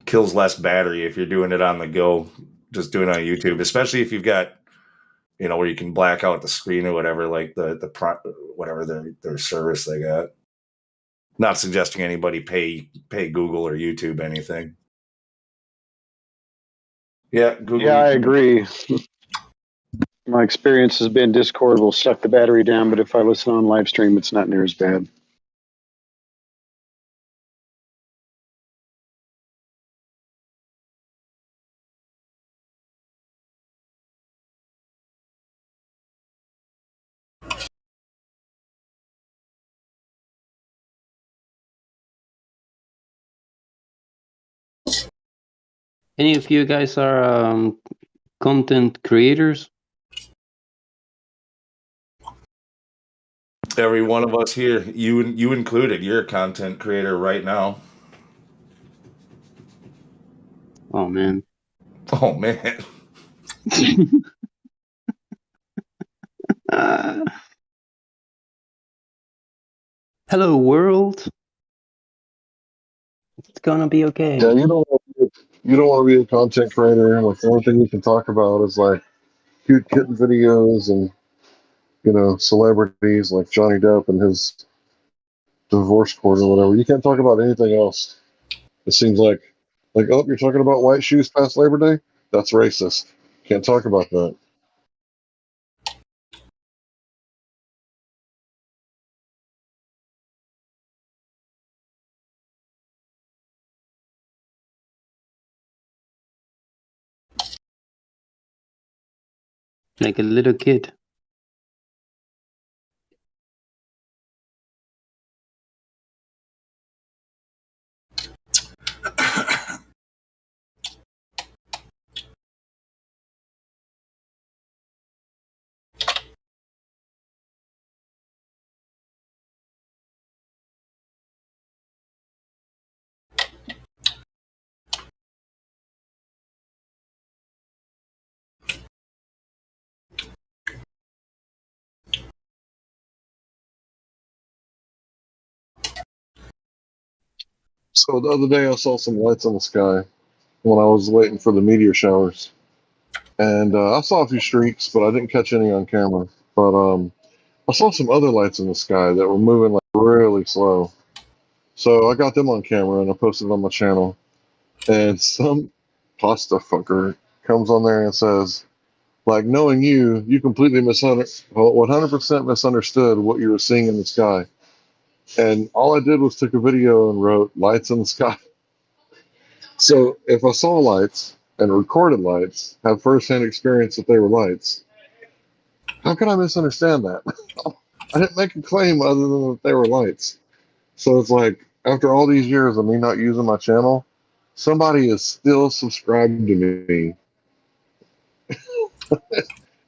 kills less battery if you're doing it on the go, just doing it on YouTube, especially if you've got, where you can black out the screen or whatever, like whatever their service they got. Not suggesting anybody pay Google or YouTube anything. Yeah, Google. Yeah, I agree. My experience has been Discord will suck the battery down, but if I listen on live stream, it's not near as bad. Any of you guys are content creators? Every one of us here, you included, you're a content creator right now. Oh man. Oh man. Hello world. It's gonna be okay. Yeah, you don't want to be a content creator. Like the only thing you can talk about is like cute kitten videos and celebrities like Johnny Depp and his divorce court or whatever. You can't talk about anything else. It seems like, oh, you're talking about white shoes past Labor Day? That's racist. Can't talk about that. Like a little kid. So the other day I saw some lights in the sky when I was waiting for the meteor showers. And I saw a few streaks, but I didn't catch any on camera. But I saw some other lights in the sky that were moving like really slow. So I got them on camera and I posted it on my channel. And some pasta fucker comes on there and says, like, knowing you completely 100% misunderstood what you were seeing in the sky. And all I did was took a video and wrote lights in the sky. So if I saw lights and recorded lights, have firsthand experience that they were lights, how can I misunderstand that? I didn't make a claim other than that they were lights. So it's like, after all these years of me not using my channel, somebody is still subscribed to me.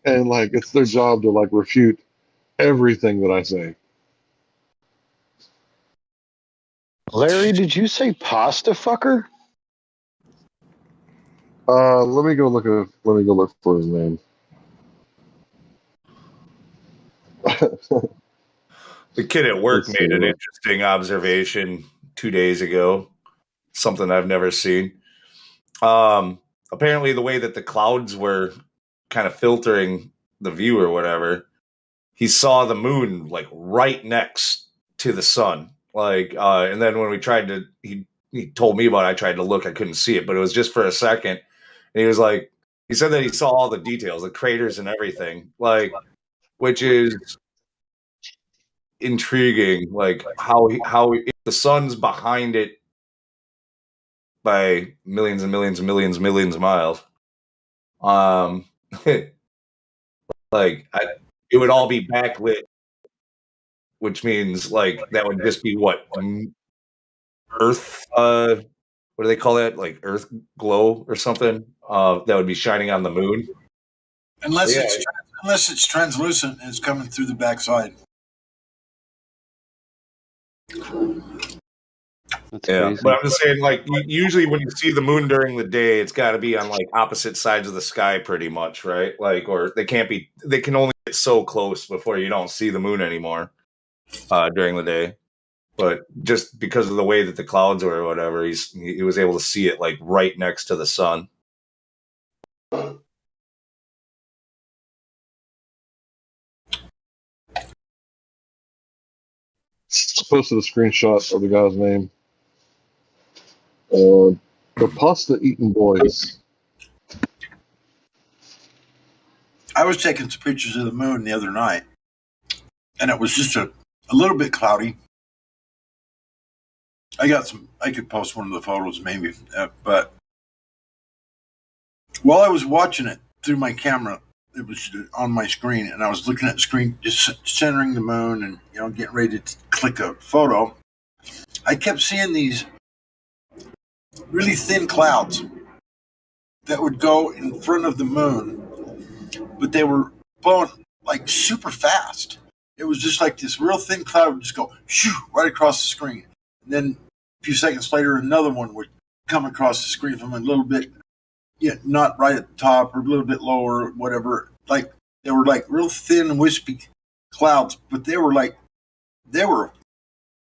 And like, it's their job to like refute everything that I say. Larry, did you say pasta fucker? Let me go look for his name. The kid at work Let's made see. an interesting observation 2 days ago. Something I've never seen. Apparently, the way that the clouds were kind of filtering the view or whatever, he saw the moon like right next to the sun. And then when we tried to, he told me about it. I tried to look, I couldn't see it, but it was just for a second. And he was like, he said that he saw all the details, the craters and everything, which is intriguing. Like how if the sun's behind it by millions and millions and millions of miles, it would all be backlit, which means like that would just be what Earth. What do they call that? Like Earth glow or something? That would be shining on the moon. Unless it's translucent and it's coming through the backside. That's Yeah, crazy. but I'm just saying, like, usually when you see the moon during the day, it's got to be on like opposite sides of the sky, pretty much, right? Like, or they can only get so close before you don't see the moon anymore during the day. But just because of the way that the clouds were or whatever, he was able to see it like right next to the sun. Posted a screenshot of the guy's name. The pasta eating boys. I was taking some pictures of the moon the other night, and it was just a little bit cloudy. I could post one of the photos maybe, but while I was watching it through my camera, it was on my screen, and I was looking at the screen, just centering the moon and, getting ready to click a photo. I kept seeing these really thin clouds that would go in front of the moon, but they were blowing like super fast. It was just like this real thin cloud would just go shoo right across the screen. And then a few seconds later, another one would come across the screen from a little bit, not right at the top or a little bit lower, whatever. Like they were like real thin, wispy clouds, but they were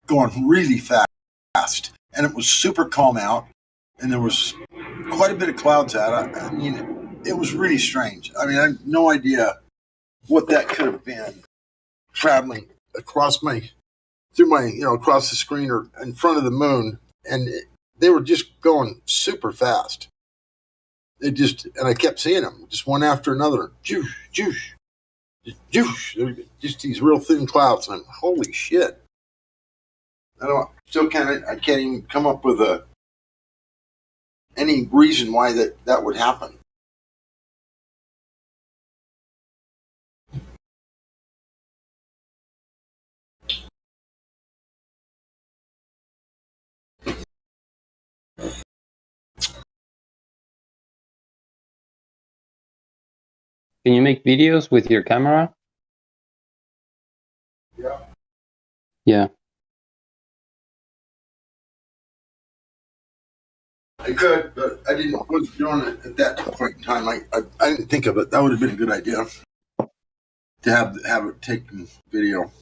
going really fast. And it was super calm out, and there was quite a bit of clouds out. I mean, it was really strange. I mean, I have no idea what that could have been. traveling across across the screen or in front of the moon, and they were just going super fast. And I kept seeing them, just one after another. Juice, juice, juice. Just these real thin clouds. And I'm, holy shit. I can't even come up with any reason why that would happen. Can you make videos with your camera? Yeah. Yeah. I could, but I wasn't doing it at that point in time. I didn't think of it. That would have been a good idea to have it taken video.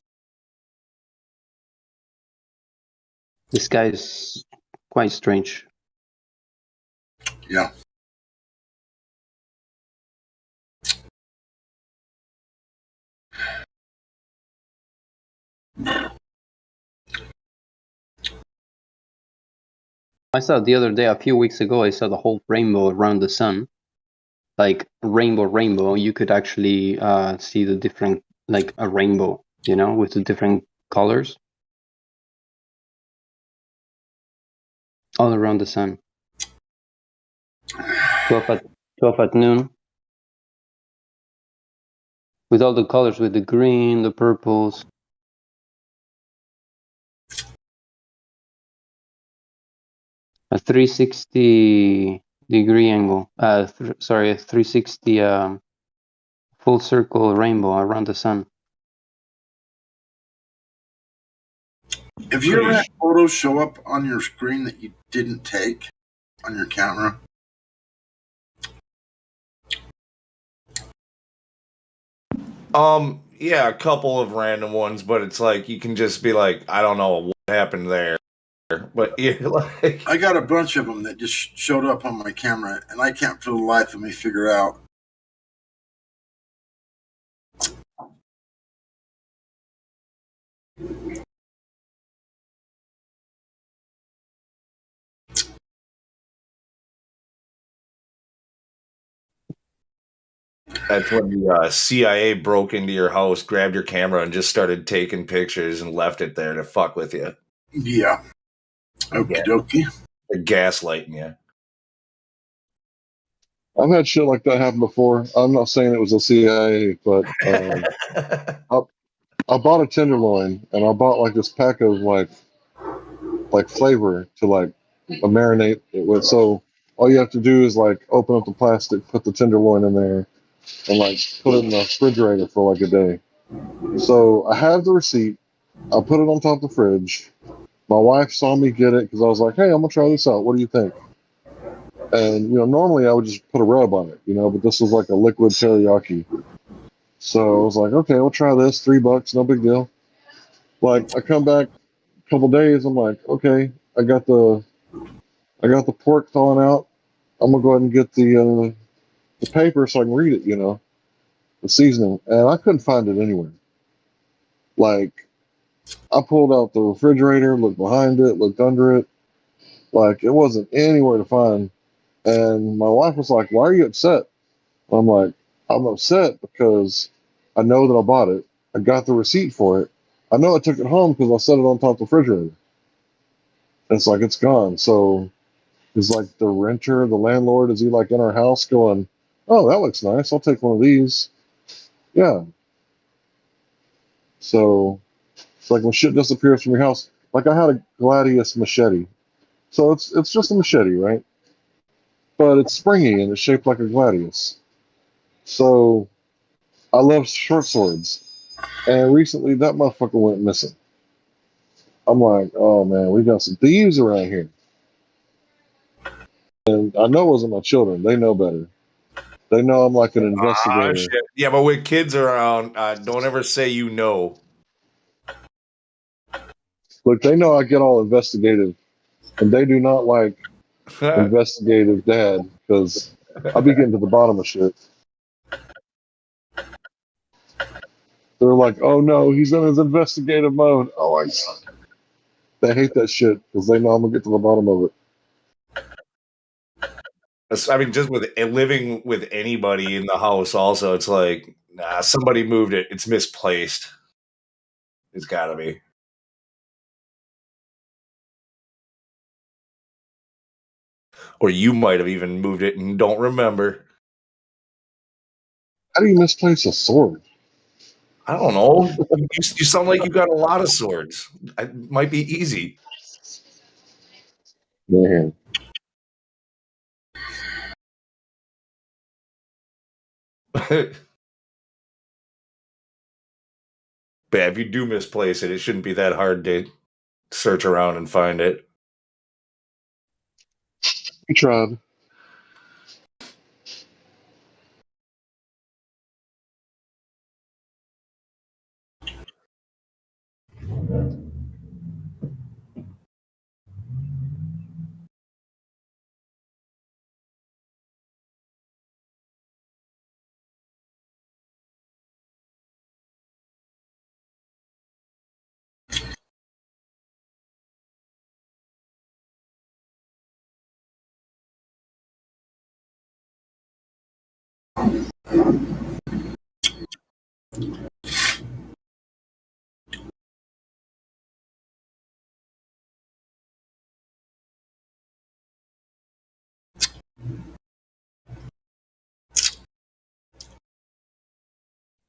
This guy is quite strange. Yeah. I saw the other day, a few weeks ago, I saw the whole rainbow around the sun. Like rainbow. You could actually see the different, like a rainbow, with the different colors all around the sun. 12 at noon. With all the colors, with the green, the purples. A 360 degree angle. A 360 full circle rainbow around the sun. Have you ever had photos show up on your screen that you didn't take on your camera? Yeah, a couple of random ones, but it's like you can just be like, I don't know what happened there. But you're like, I got a bunch of them that just showed up on my camera, and I can't for the life of me figure out. that's when the CIA broke into your house, grabbed your camera, and just started taking pictures and left it there to fuck with you. Yeah. Okie dokie. They're gaslighting you. I've had shit like that happen before. I'm not saying it was a CIA, but I bought a tenderloin and I bought like this pack of like flavor to like marinate it with. So all you have to do is like open up the plastic, put the tenderloin in there, and like put it in the refrigerator for like a day. So I have the receipt. I put it on top of the fridge. My wife saw me get it because I was like, "Hey, I'm gonna try this out. What do you think?" And normally I would just put a rub on it, but this was like a liquid teriyaki. So I was like, "Okay, we'll try this. $3, no big deal." Like I come back a couple days, I'm like, "Okay, I got the pork thawing out. I'm gonna go ahead and get the paper so I can read it, the seasoning." And I couldn't find it anywhere. Like I pulled out the refrigerator, looked behind it, looked under it. Like it wasn't anywhere to find. And my wife was like, "Why are you upset?" I'm like, "I'm upset because I know that I bought it. I got the receipt for it. I know I took it home because I set it on top of the refrigerator. It's like it's gone." So is like the renter, the landlord, is he like in our house going, "Oh, that looks nice. I'll take one of these." Yeah. So it's like when shit disappears from your house. Like I had a Gladius machete. So it's just a machete, right? But it's springy and it's shaped like a Gladius. So I love short swords. And recently that motherfucker went missing. I'm like, oh man, we got some thieves around here. And I know it wasn't my children. They know better. They know I'm like an investigator. Shit. Yeah, but when kids are around, don't ever say you know. Look, they know I get all investigative. And they do not like investigative dad because I'll be getting to the bottom of shit. They're like, oh no, he's in his investigative mode. Oh my god. They hate that shit because they know I'm gonna get to the bottom of it. I mean, just with living with anybody in the house, also, it's like, nah, somebody moved it. It's misplaced. It's got to be. Or you might have even moved it and don't remember. How do you misplace a sword? I don't know. You sound like you got a lot of swords. It might be easy. Man. But if you do misplace it, it shouldn't be that hard to search around and find it. We tried.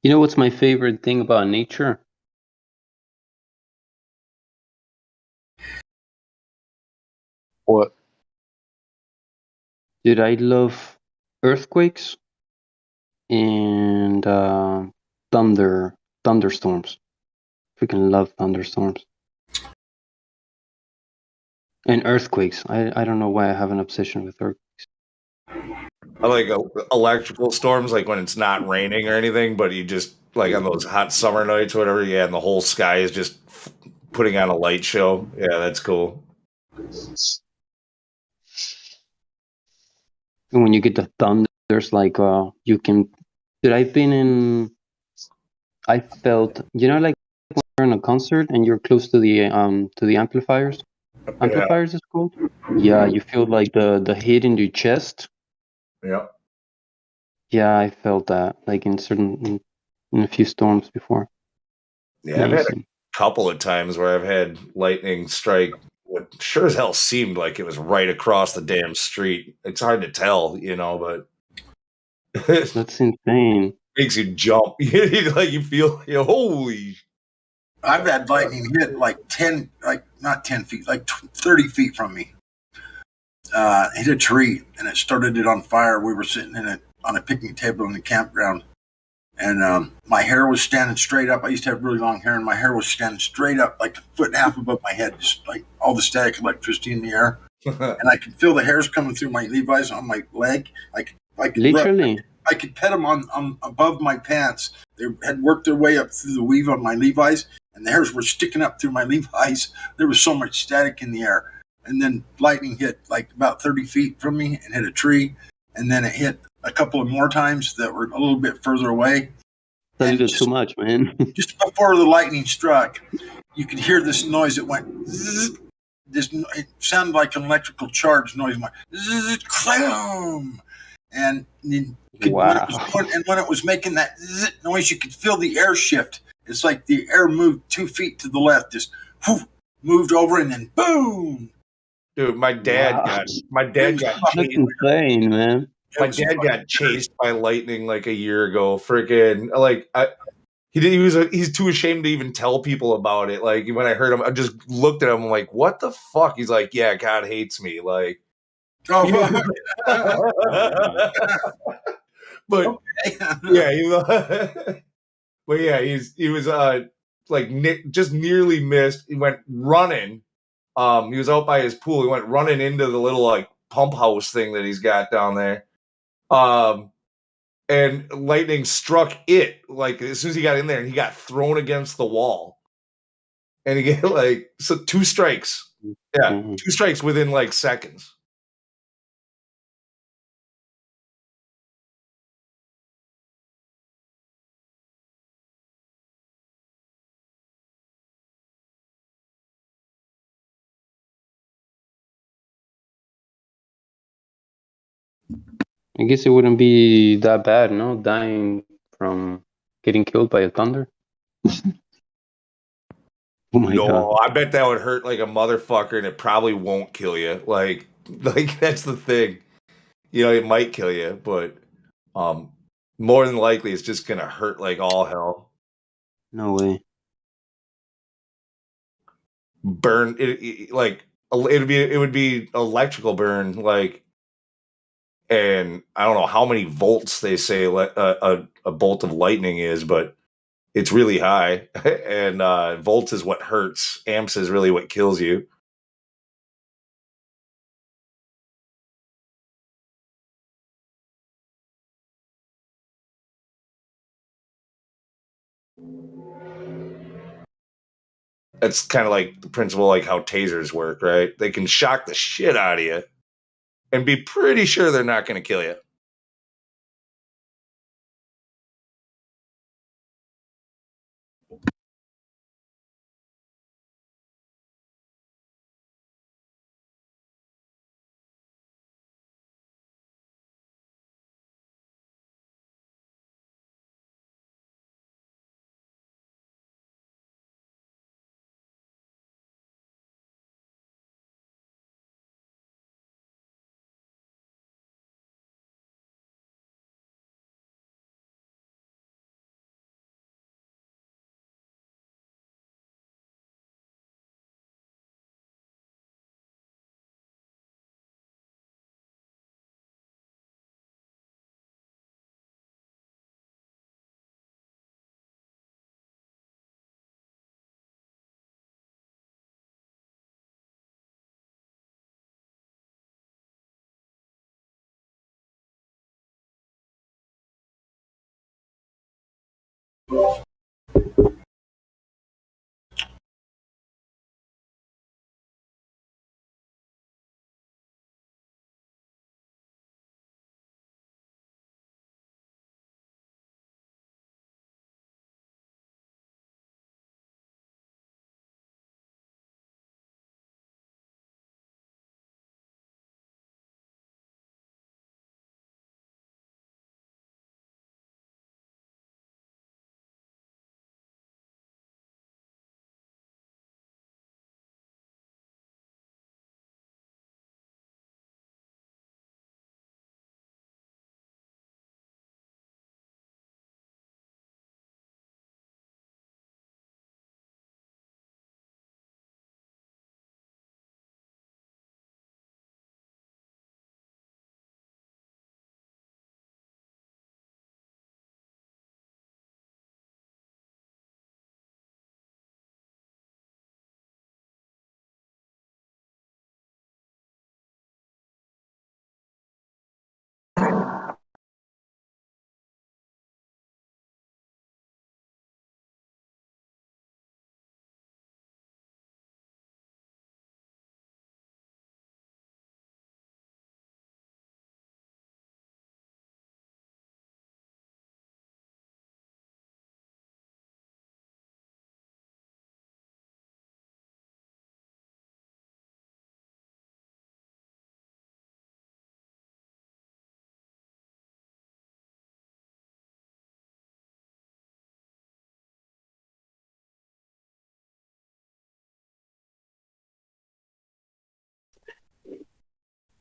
You know what's my favorite thing about nature? What? Dude, I love earthquakes and thunderstorms. Freaking love thunderstorms. And earthquakes. I don't know why I have an obsession with earthquakes. I like electrical storms, like when it's not raining or anything, but you just, like on those hot summer nights or whatever, yeah, and the whole sky is just putting on a light show. Yeah, that's cool. And when you get the thunder, there's like you can. Dude, I felt, like when you're in a concert and you're close to the amplifiers. Amplifiers is called. Yeah, you feel like the hit in your chest. Yeah. Yeah, I felt that like in a few storms before. Yeah, I've had a Amazing. couple of times where I've had lightning strike what sure as hell seemed like it was right across the damn street. It's hard to tell, but That's insane. makes you jump. Like you feel, holy. I've had lightning hit like 10, like not 10 feet, like 30 feet from me. Hit a tree and it started it on fire. We were sitting on a picnic table in the campground, and my hair was standing straight up. I used to have really long hair, and my hair was standing straight up, like a foot and a half above my head, just like all the static electricity in the air. And I could feel the hairs coming through my Levi's on my leg. I could Literally. I could pet them on above my pants. They had worked their way up through the weave on my Levi's, and the hairs were sticking up through my Levi's. There was so much static in the air. And then lightning hit like about 30 feet from me and hit a tree. And then it hit a couple of more times that were a little bit further away. A little too much, man. Just before the lightning struck, you could hear this noise. It went zzz. It sounded like an electrical charge noise. It went zzz, clam. And Wow. when it was making that zzz noise, you could feel the air shift. It's like the air moved 2 feet to the left, just whoosh, moved over, and then boom. Dude, my dad got That's insane, man. My dad got chased by lightning like a year ago. Freaking like he's too ashamed to even tell people about it. Like when I heard him, I just looked at him. I'm like, what the fuck? He's like, yeah, God hates me. Like, but yeah, but yeah, he was like just nearly missed. He went running. He was out by his pool. He went running into the little like pump house thing that he's got down there. And lightning struck it like as soon as he got in there, and he got thrown against the wall. And he get like 2 strikes. Yeah, 2 strikes within like seconds. I guess it wouldn't be that bad, no? Dying from getting killed by a thunder. Oh my god. No, I bet that would hurt like a motherfucker, and it probably won't kill you. Like that's the thing. You know, it might kill you, but more than likely, it's just gonna hurt like all hell. No way. Burn it like it would be electrical burn, like, and I don't know how many volts they say a bolt of lightning is, but it's really high, and volts is what hurts. Amps is really what kills you. That's kind of like the principle, like how tasers work, right? They can shock the shit out of you and be pretty sure they're not going to kill you.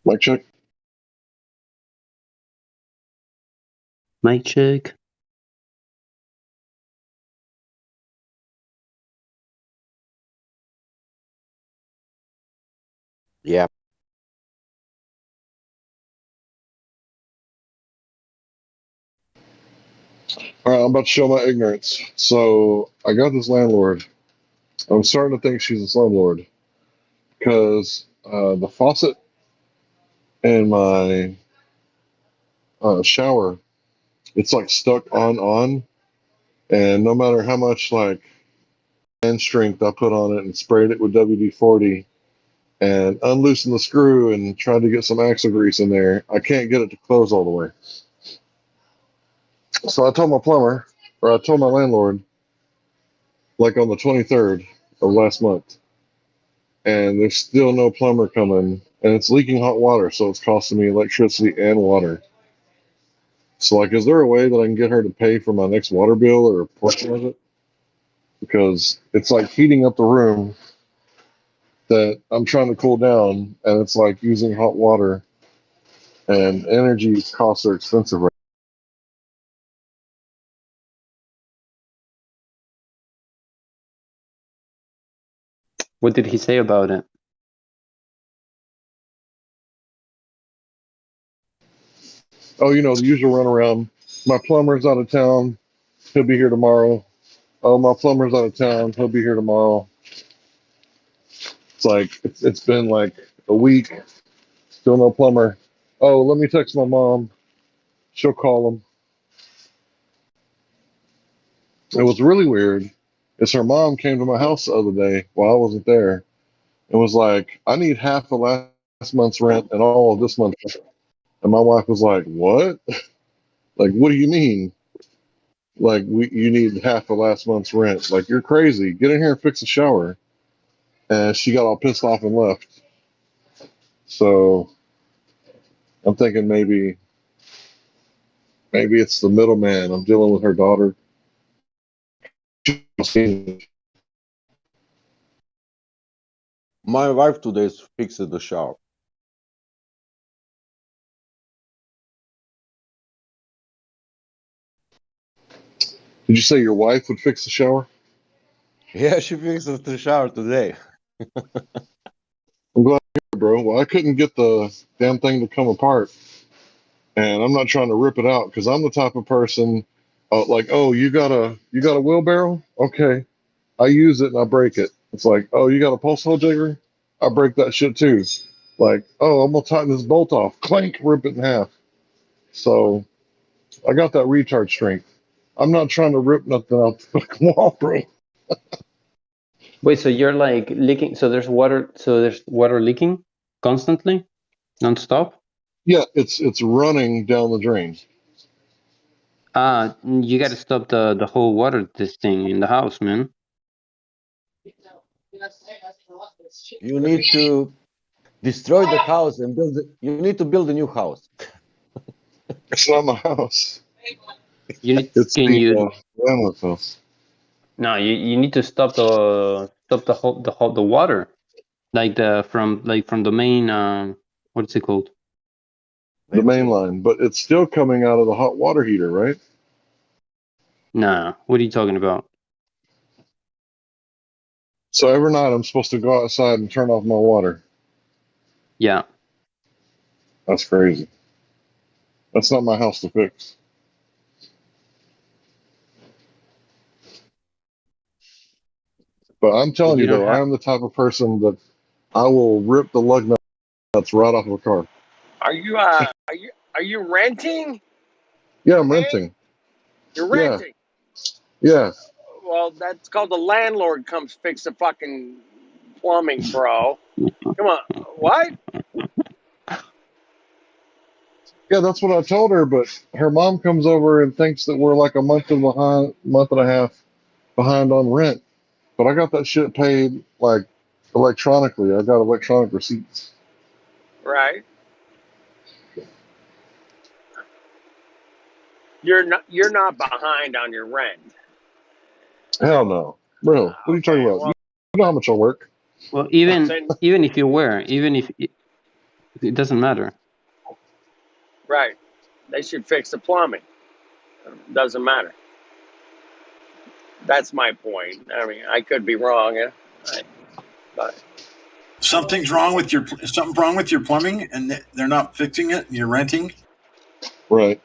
Mic check. Mic check. Yeah. All right, I'm about to show my ignorance. So I got this landlord. I'm starting to think she's a slumlord because the faucet in my shower, it's like stuck on, and no matter how much like hand strength I put on it and sprayed it with WD-40 and unloosened the screw and tried to get some axle grease in there, I can't get it to close all the way. So I told my plumber, or I told my landlord, like on the 23rd of last month, and there's still no plumber coming and it's leaking hot water, so it's costing me electricity and water. So, like, is there a way that I can get her to pay for my next water bill or a portion of it? Because it's like heating up the room that I'm trying to cool down, and it's like using hot water, and energy costs are expensive right What did he say about it? now. Oh, the usual runaround. My plumber's out of town. He'll be here tomorrow. Oh, my plumber's out of town. He'll be here tomorrow. It's like it's been like a week. Still no plumber. Oh, let me text my mom. She'll call him. It was really weird. Is her mom came to my house the other day while I wasn't there and was like, I need half of last month's rent and all of this month's rent. And my wife was like, what? Like, what do you mean? Like, you need half of last month's rent. Like, you're crazy. Get in here and fix the shower. And she got all pissed off and left. So I'm thinking maybe it's the middleman. I'm dealing with her daughter. My wife today fixed the shower. Did you say your wife would fix the shower? Yeah, she fixed the shower today. I'm glad to hear, bro. Well, I couldn't get the damn thing to come apart, and I'm not trying to rip it out because I'm the type of person, like, oh, you got a wheelbarrow? Okay, I use it and I break it. It's like, oh, you got a pulse hole jigger? I break that shit too. Like, oh, I'm gonna tighten this bolt off. Clank, rip it in half. So I got that retard strength. I'm not trying to rip nothing out the fucking wall, bro. Wait, so you're like leaking? So there's water leaking constantly, nonstop? Yeah, it's running down the drain. You got to stop the whole water this thing in the house, man. You need to destroy the house and build it. You need to build a new house. It's not my house. It's the landlord's house. No, you need to stop the water, like from the main what's it called? The main line, but it's still coming out of the hot water heater, right? Nah, what are you talking about? So every night I'm supposed to go outside and turn off my water. Yeah. That's crazy. That's not my house to fix. But I'm telling you, though, I am the type of person that I will rip the lug nuts right off of a car. Are you renting? Yeah, I'm renting. You're renting. Yeah. Well, that's called the landlord comes fix the fucking plumbing, bro. Come on, what? Yeah, that's what I told her, but her mom comes over and thinks that we're like a month and a half behind on rent. But I got that shit paid like electronically. I got electronic receipts. Right. You're not behind on your rent. Hell no. Bro, what are you talking about? Well, you know how much I work. Well, even if you were, even if it doesn't matter. Right. They should fix the plumbing. Doesn't matter. That's my point. I mean, I could be wrong, but Something's wrong with your plumbing, and they're not fixing it. And you're renting. Right.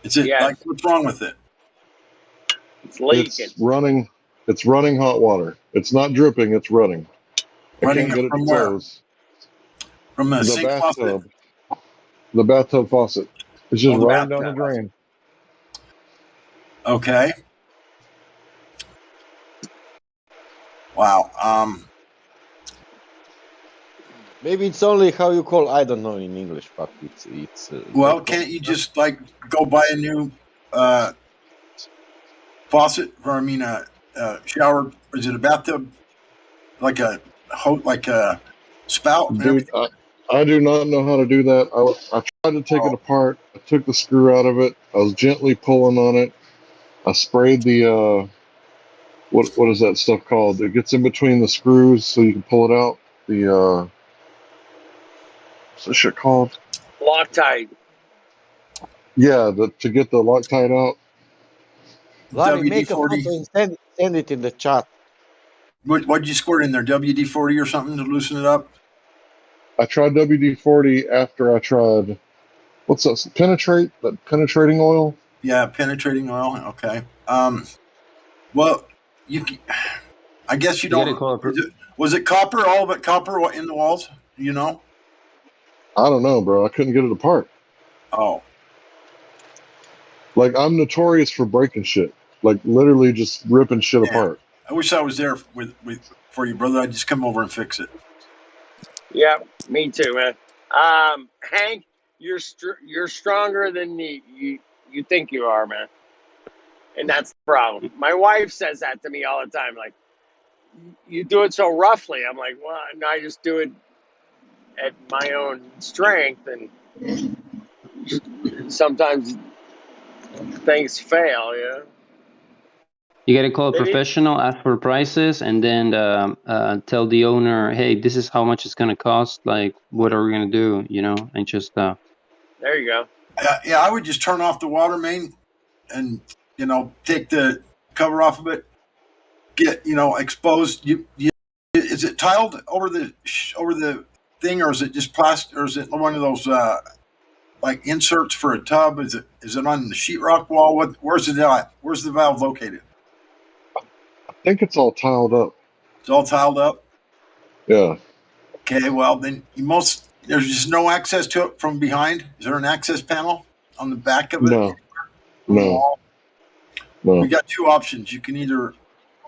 Is it like what's wrong with it? It's leaking. It's running hot water. It's not dripping. It's running. Running I can't get it from to where? close. From a The sink bathtub. faucet. The bathtub faucet. It's just the running down the bathtub. drain. Okay. Wow. Maybe it's only how you call. I don't know in English, but it's. Well, can't you just like go buy a new faucet, or I mean a shower? Is it a bathtub? Like a spout? Dude, I do not know how to do that. I tried to take it apart. I took the screw out of it. I was gently pulling on it. I sprayed the what is that stuff called? It gets in between the screws so you can pull it out. The what's this shit called? Loctite. Yeah, to get the Loctite out. Larry, make a photo WD-40. and send it in the chat. What'd you squirt in there? WD-40 or something to loosen it up? I tried WD-40 after I tried what's that? Penetrate, that penetrating oil. Yeah, penetrating oil. Okay. Well, I guess you You gotta don't. call it. Was it copper? All of it copper in the walls? You know? I don't know, bro. I couldn't get it apart. Oh. Like I'm notorious for breaking shit. Like literally just ripping shit apart. I wish I was there for you, brother. I'd just come over and fix it. Yeah, me too, man. Hank, you're stronger than you think you are, man. And that's the problem. My wife says that to me all the time. Like, you do it so roughly. I'm like, well, no, I just do it at my own strength, and sometimes things fail. Yeah. You gotta call a They need- professional, ask for prices, and then tell the owner, "Hey, this is how much it's gonna cost. Like, what are we gonna do?" You know, and just. There you go. Yeah, I would just turn off the water main and, take the cover off of it. Get, exposed. Is it tiled over the thing, or is it just plastic, or is it one of those like inserts for a tub? Is it on the sheetrock wall? Where's it at? Where's the valve located? I think it's all tiled up. It's all tiled up. Yeah. Okay, well then there's just no access to it from behind. Is there an access panel on the back of it? No. No. No. We got two options. You can either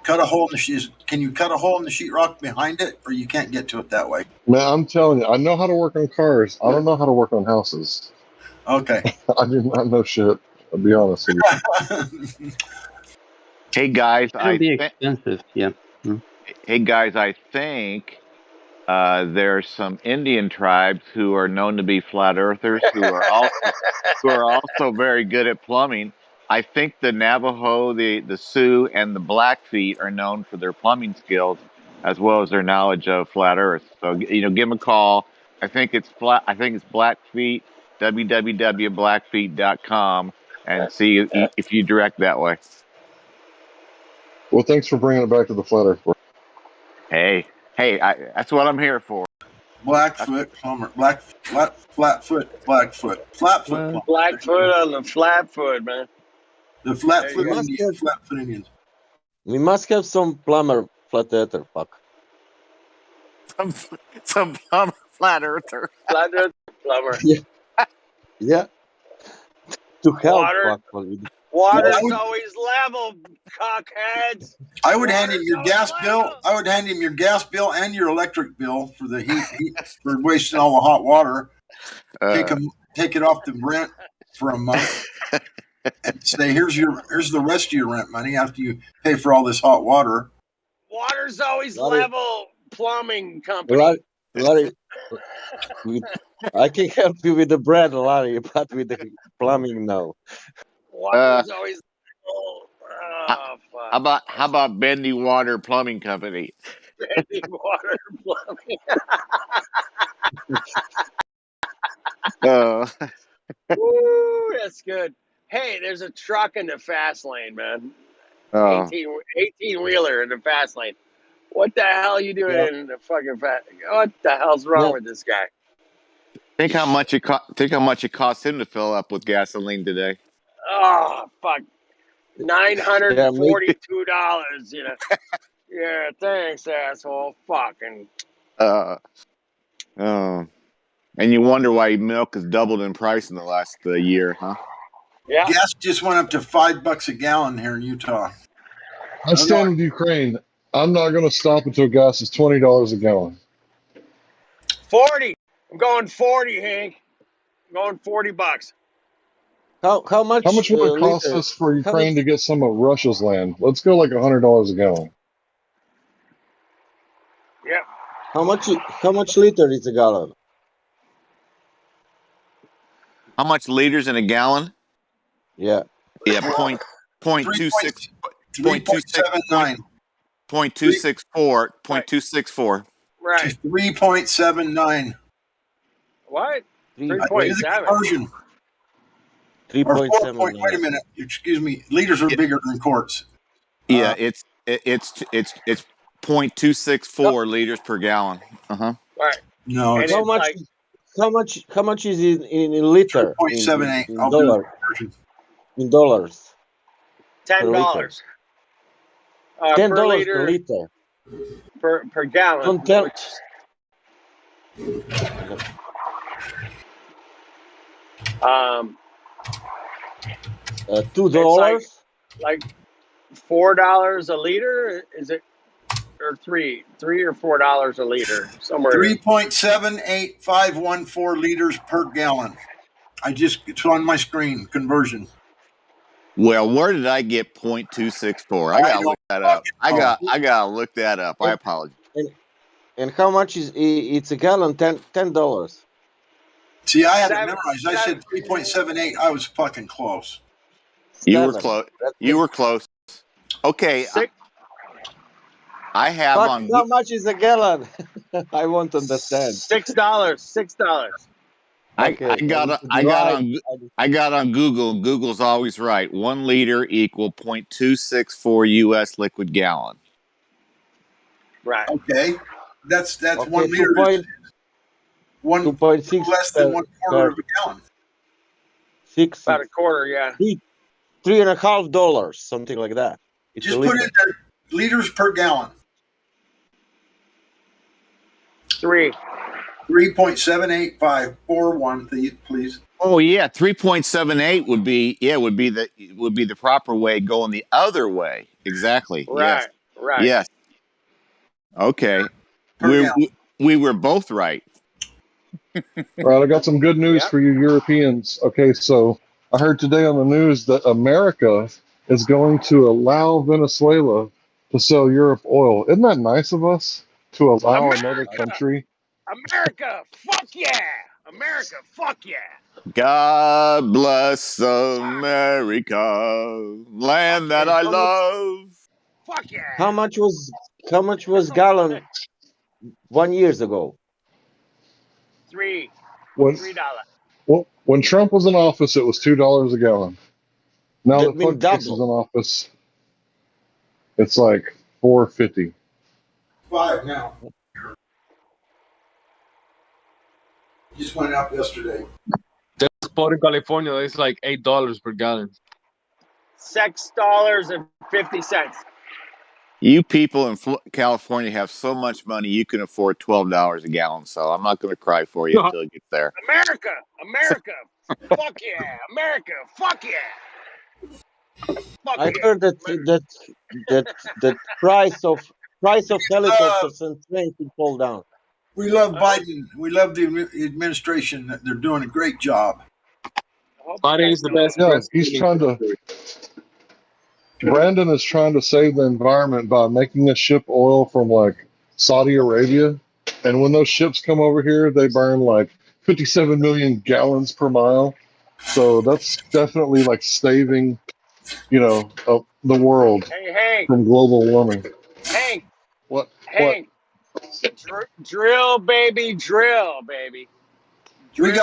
cut a hole in the sheet. Can you cut a hole in the sheetrock behind it, or you can't get to it that way? Man, I'm telling you, I know how to work on cars. I don't know how to work on houses. Okay. I do not know shit. I'll be honest with you. Hey guys, It's gonna be expensive. Yeah. Hey guys, I think there's some Indian tribes who are known to be flat earthers who are also very good at plumbing. I think the Navajo, the Sioux, and the Blackfeet are known for their plumbing skills as well as their knowledge of flat Earth. So give them a call. I think it's Blackfeet, www.blackfeet.com, and see if you direct that way. Well, thanks for bringing it back to the flat Earth. Hey, that's what I'm here for. Blackfoot plumber, Flatfoot plumber. Blackfoot on the Flatfoot, man. The Flatfoot Indians. We must have some plumber flat earther, fuck. Some plumber flat earther. Flat earth plumber. Yeah. To help. Water's always level, cockheads. I would hand him your gas bill. I would hand him your gas bill and your electric bill for the heat for wasting all the hot water. Take it off the rent for a month and say, here's the rest of your rent money after you pay for all this hot water. Water's always level, plumbing company. Larry, I can help you with the bread, Larry, but with the plumbing, no. Water's always level. Oh, How about Bendy Water Plumbing Company? Bendy Water Plumbing. Woo, that's good. Hey, there's a truck in the fast lane, man. 18-wheeler in the fast lane. What the hell are you doing in the fucking fast? What the hell's wrong with this guy? Think how much it cost him to fill up with gasoline today. Oh fuck, $942. Yeah, thanks, asshole. Fucking. And you wonder why milk has doubled in price in the last year, huh? Yeah. Gas just went up to $5 a gallon here in Utah. I stand with Ukraine. I'm not going to stop until gas is $20 a gallon. 40. I'm going 40, Hank. I'm going $40. How much? How much would it cost us for Ukraine to get some of Russia's land? Let's go like $100 a gallon. Yeah. How much liter is a gallon? How much liters in a gallon? Yeah. Yeah, point 0.26 3.79 0.264 0.264. to 3.79. What? Three Do 3.7. the conversion. Or 4 point. Wait a minute. Excuse me. Liters are bigger than quarts. Yeah, it's 0.264 liters per gallon. Right. No, And it's How it's much? like How much is in liter? 3.78. In I'll do the dollar? conversion. In dollars per liter. $10. $10 per per liter liter. per gallon. Don't tell. Which $2. like $4 a liter. Is it or $3 or $4 a liter somewhere? 3.78514 liters per gallon. It's on my screen. Conversion. Well, where did I get 0.264? I gotta look that up. I gotta look that up. I apologize. And how much is it's a gallon? $10. See, I had it memorized. I said 3.78. I was fucking close. You were close. You were close. Okay. I have Fuck, on. how much is a gallon? I want to understand. $6. I got on Google. Google's always right. 1 liter equal 0.264 U.S. liquid gallon. Right. Okay. That's Okay, 1 liter. 2.6 less than 1/4 of a gallon. About a quarter, yeah. $3.50, something like that. It's Just a put liter. in there liters per gallon. 3.78541, please. Oh yeah, 3.78 would be the proper way going the other way. Exactly. Yes. Right. Yes. Okay. We were both right. All right, I got some good news for you Europeans. Okay, so I heard today on the news that America is going to allow Venezuela to sell Europe oil. Isn't that nice of us to allow another country? America, fuck yeah! America, fuck yeah! God bless America, land that I love. Fuck yeah! How much was gallon 1 year ago? $3. When Trump was in office, it was $2 a gallon. Now that means Fuckface is in office, it's like $4.50. $5 now. Just went up yesterday. There's a spot in California that's like $8 per gallon. $6.50. You people in California have so much money you can afford $12 a gallon. So I'm not going to cry for you until it gets there. America, fuck yeah! America, fuck yeah! I heard that price of helicopters and trains will fall down. We love Biden. We love the administration. They're doing a great job. Biden is the best. Yeah, he's trying to. Brandon is trying to save the environment by making us ship oil from like Saudi Arabia, and when those ships come over here, they burn like 57 million gallons per mile. So that's definitely like saving, the world Hey, from global warming. Hank. What? Hank. Drill, baby, drill, baby. We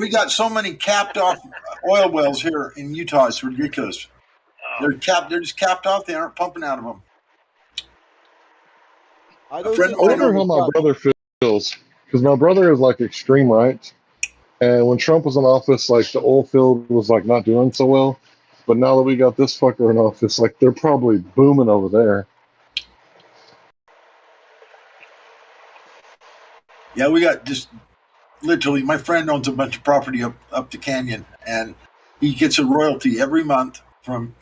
got so many capped off oil wells here in Utah. It's ridiculous. They're capped. They're just capped off. They aren't pumping out of them. I wonder how my brother feels, because my brother is like extreme right, and when Trump was in office, like the oil field was like not doing so well, but now that we got this fucker in office, like they're probably booming over there. Yeah, we got just literally. My friend owns a bunch of property up the canyon, and he gets a royalty every month from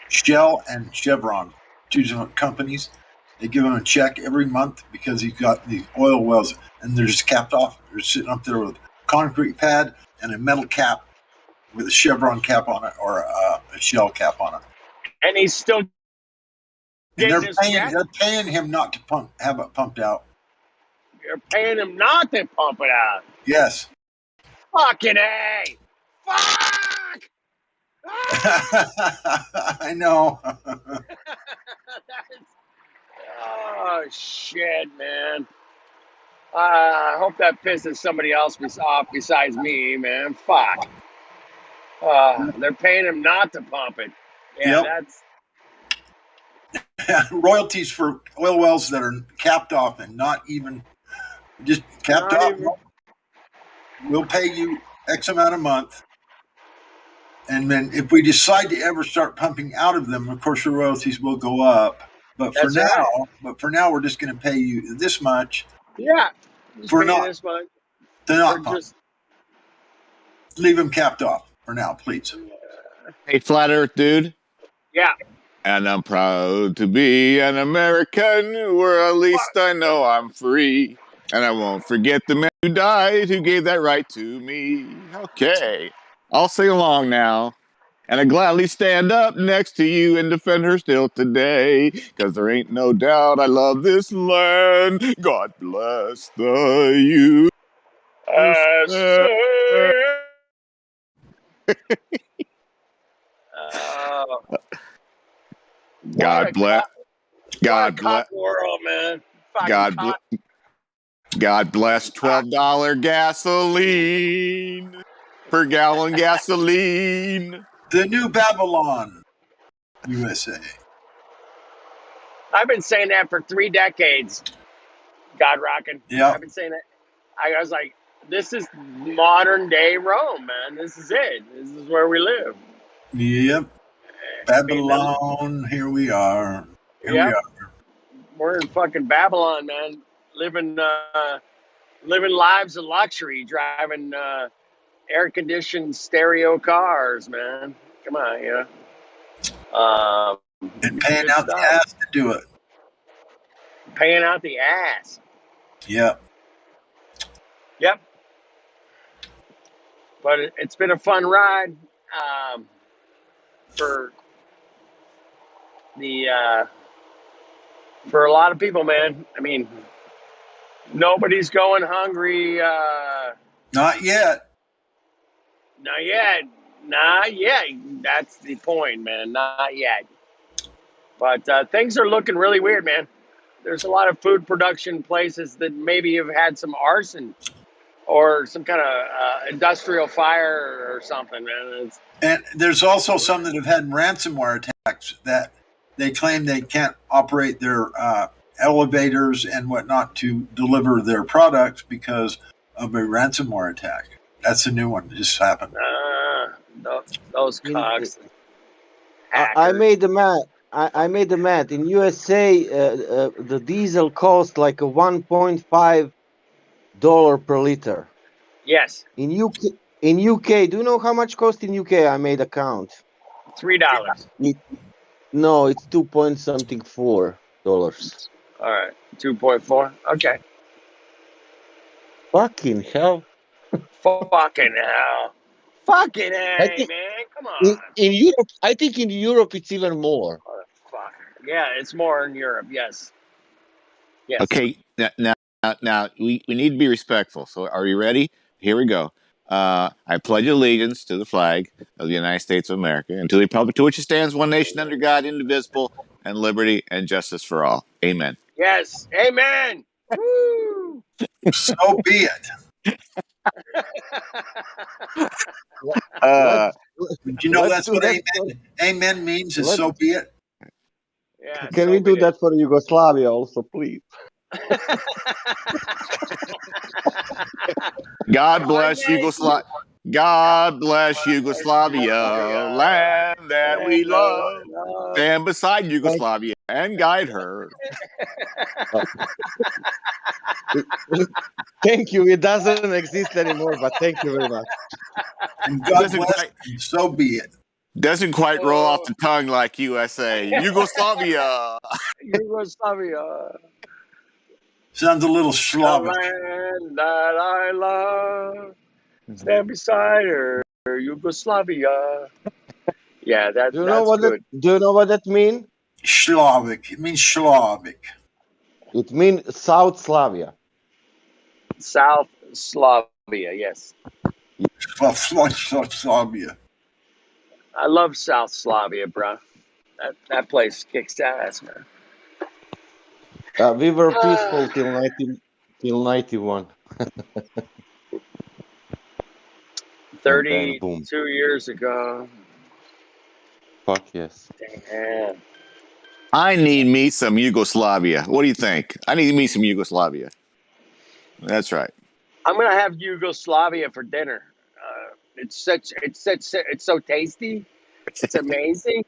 Shell and Chevron, two different companies. They give him a check every month because he's got the oil wells, and they're just capped off. They're sitting up there with a concrete pad and a metal cap with a Chevron cap on it or a Shell cap on it. And he's still. And they're paying him not to have it pumped out. You're paying him not to pump it out. Yes. Fucking A. Fuck! I know. Oh shit, man. I hope that pisses somebody else off besides me, man. Fuck. They're paying him not to pump it. Yeah, Yep. that's Royalties for oil wells that are capped off and not even just capped not off. even. We'll pay you X amount a month. And then if we decide to ever start pumping out of them, of course your royalties will go up. But for That's right. now, we're just going to pay you this much Yeah. Just for pay not this much. to For not pump. just. Leave them capped off for now, please. Hey, Flat Earth dude. Yeah. And I'm proud to be an American, or at least I know I'm free. And I won't forget the man who died, who gave that right to me. Okay, I'll sing along now. And I gladly stand up next to you and defend her still today. 'Cause there ain't no doubt I love this land. God bless the USA. What a God bless. God cock bless. world, man. Fucking God cock. bless. God bless $12 gasoline per gallon gasoline. The new Babylon, USA. I've been saying that for 3 decades. God rocking. Yeah. I've been saying that. I was like, this is modern day Rome, man. This is it. This is where we live. Yep. Babylon, here we are. Here we Yep. are. We're in fucking Babylon, man. Living lives of luxury, driving air conditioned stereo cars, man. Come on, you know. And paying out the ass to do it. Paying out the ass. Yep. Yep. But it's been a fun ride for a lot of people, man. I mean, nobody's going hungry. Not yet. Not yet. Not yet. That's the point, man. Not yet. But things are looking really weird, man. There's a lot of food production places that maybe have had some arson or some kind of industrial fire or something, man. And there's also some that have had ransomware attacks that they claim they can't operate their elevators and whatnot to deliver their products because of a ransomware attack. That's a new one that just happened. Those cocks. I made the math. I made the math. In USA, the diesel costs like a $1.5 per liter. Yes. In UK, do you know how much cost in UK? I made a count. $3. No, it's 2.4 dollars. All right, 2.4. Okay. Fucking hell. Fucking hell. Fucking A, man. Come on. In Europe, I think in Europe it's even more. Fuck. Yeah, it's more in Europe. Yes. Yes. Okay, now we need to be respectful. So are you ready? Here we go. I pledge allegiance to the flag of the United States of America and to the republic to which it stands, one nation under God, indivisible, and liberty and justice for all. Amen. Yes. Amen. Woo. So be it. Do you know that's what amen means? Is so be it. Yeah. Can we do that for Yugoslavia also, please? God bless Yugoslavia. God bless Yugoslavia, land that we love. Stand beside Yugoslavia and guide her. Thank you. It doesn't exist anymore, but thank you very much. And God bless, and so be it. Doesn't quite roll off the tongue like USA. Yugoslavia. Yugoslavia. Sounds a little The Slavic. land that I love. Stand beside her, Yugoslavia. Yeah, that's good. Do you know what that means? Slavic. It means Slavic. It means South Slavia. South Slavia, yes. Slavia. I love South Slavia, bro. That place kicks ass, man. We were peaceful till 91. And then boom. 32 years ago. Fuck yes. Damn. I need me some Yugoslavia. What do you think? I need me some Yugoslavia. That's right. I'm gonna have Yugoslavia for dinner. It's so tasty. It's amazing.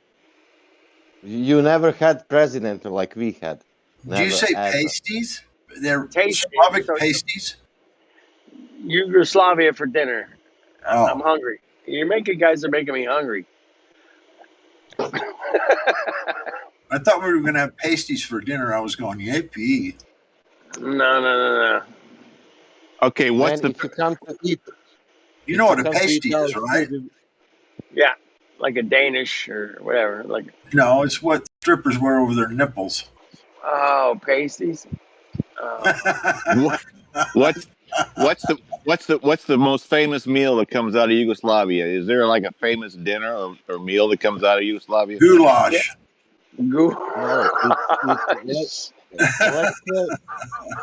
You never had president like we had. Did you Never, say ever. pasties? They're Tasty. Slavic So pasties? Yugoslavia for dinner. Oh. I'm hungry. Guys are making me hungry. I thought we were going to have pasties for dinner. I was going, yippee. No. Okay, what's Man, the? if you come to eat, You know what a pasty is, right? Yeah, like a Danish or whatever. Like No, it's what strippers wear over their nipples. oh, pasties. What's the most famous meal that comes out of Yugoslavia? Is there like a famous dinner or meal that comes out of Yugoslavia? Goulash. No,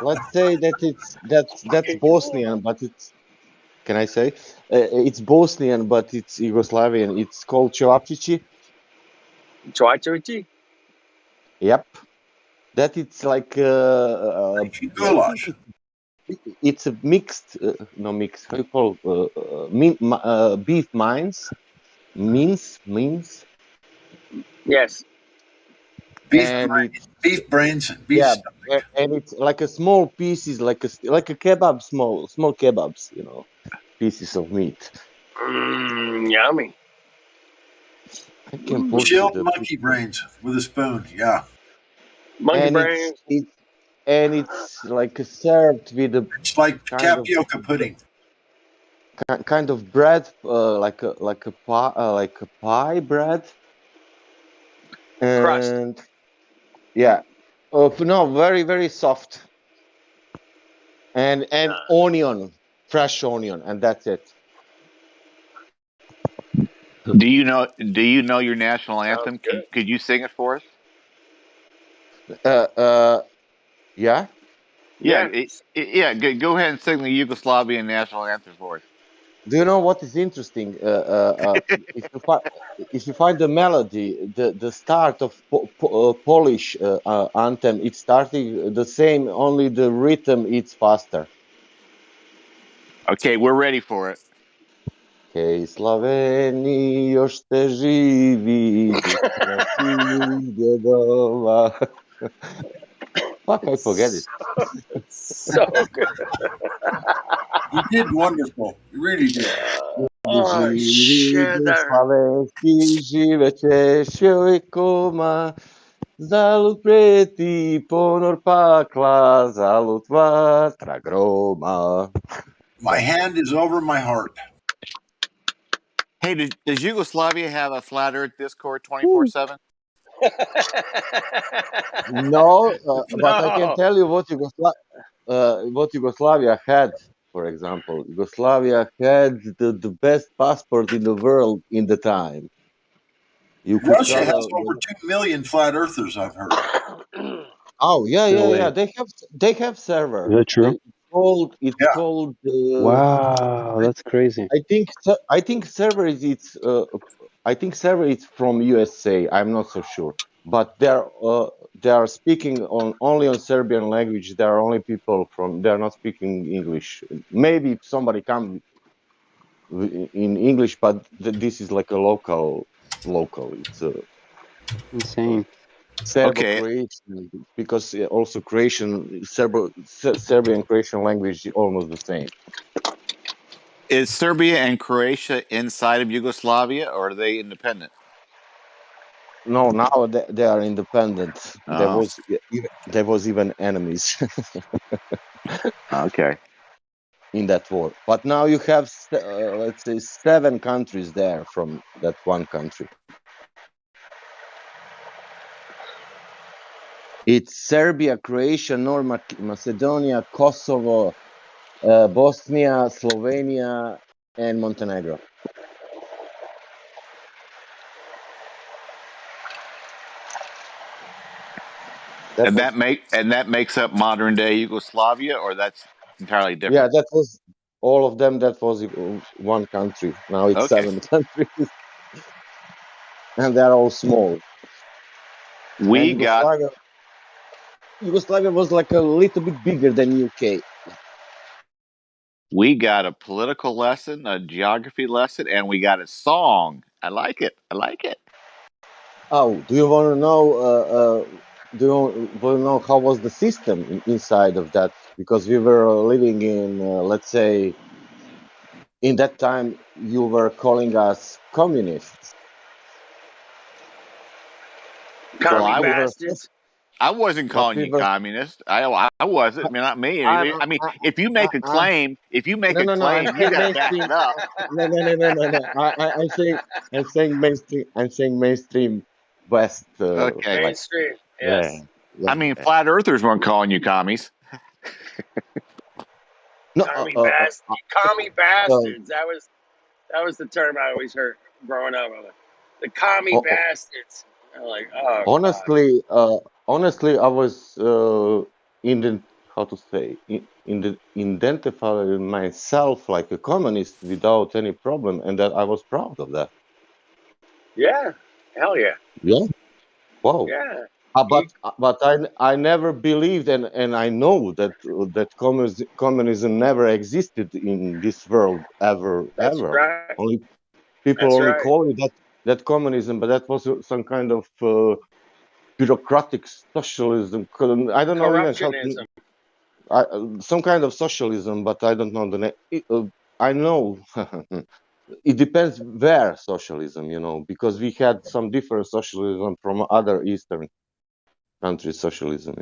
let's say that that's Bosnian, but it's. Can I say? It's Bosnian, but it's Yugoslavian. It's called Čevapčići. Čevapčići? Yep. That it's like goulash. It's a mixed, no mixed. How you call beef mince? Mince. Yes. Beef brains. Beef yeah, stomach. and it's like a small pieces, like a kebab, small kebabs. Pieces of meat. Yummy. I can post Chilled the monkey brains with a spoon. Yeah. Monkey brains. It's like served with a. It's like tapioca pudding. Kind of bread, like a pie bread. And crust. Yeah, no, very very soft. And onion, fresh onion, and that's it. Do you know your national anthem? Could you sing it for us? Yeah. Yeah. Go ahead and sing the Yugoslavian national anthem for us. Do you know what is interesting? If you find the melody, the start of Polish anthem, it's starting the same. Only the rhythm it's faster. Okay, we're ready for it. Hej Slaveni, još ste živi, djedova. Fuck, I forget it. So good. You did wonderful. You really did. Oh, shit. Slavenski živeće šjojkoma, zalut prijeti ponor pakla, zalut vatra groma. My hand is over my heart. Hey, does Yugoslavia have a Flat Earth Discord 24/7? No, but I can tell you what Yugoslavia had. For example, Yugoslavia had the best passport in the world in the time. Russia has over 2 million flat earthers, I've heard. Oh yeah. Really? They have server. Is that true? It's called. Wow, that's crazy. I think server is server is from USA. I'm not so sure, but they are speaking only on Serbian language. There are only people from. They are not speaking English. Maybe somebody come in English, but this is like a local. It's insane. Serbo-Croatian, because also Serbian Croatian language is almost the same. Is Serbia and Croatia inside of Yugoslavia, or are they independent? No, now they are independent. Oh. There was even enemies. Okay. In that war, but now you have let's say 7 countries there from that one country. It's Serbia, Croatia, North Macedonia, Kosovo, Bosnia, Slovenia, and Montenegro. And that makes up modern day Yugoslavia, or that's entirely different. Yeah, that was all of them. That was one country. Now it's Okay. 7 countries, and they're all small. We got Yugoslavia was like a little bit bigger than UK. We got a political lesson, a geography lesson, and we got a song. I like it. I like it. Oh, do you want to know? Do you want to know how was the system inside of that? Because we were living in, let's say, in that time you were calling us communists. Commie bastards. I wasn't calling you communist. I wasn't. I mean, not me. I mean, if you make a claim, you gotta back it up. No. I'm saying mainstream. I'm saying mainstream West. Okay. Mainstream. Yes. I mean, flat earthers weren't calling you commies. No, commie bastards. That was the term I always heard growing up. The commie bastards. I'm like, oh. Honestly, I was identifying myself like a communist without any problem, and that I was proud of that. Yeah, hell yeah. Yeah. Wow. Yeah. But I never believed, and I know that communism never existed in this world ever. Right. Only people That's only right. call it that communism, but that was some kind of bureaucratic socialism. I don't know even how to, some kind of socialism, but I don't know the name. I know it depends where socialism, because we had some different socialism from other Eastern countries' socialism,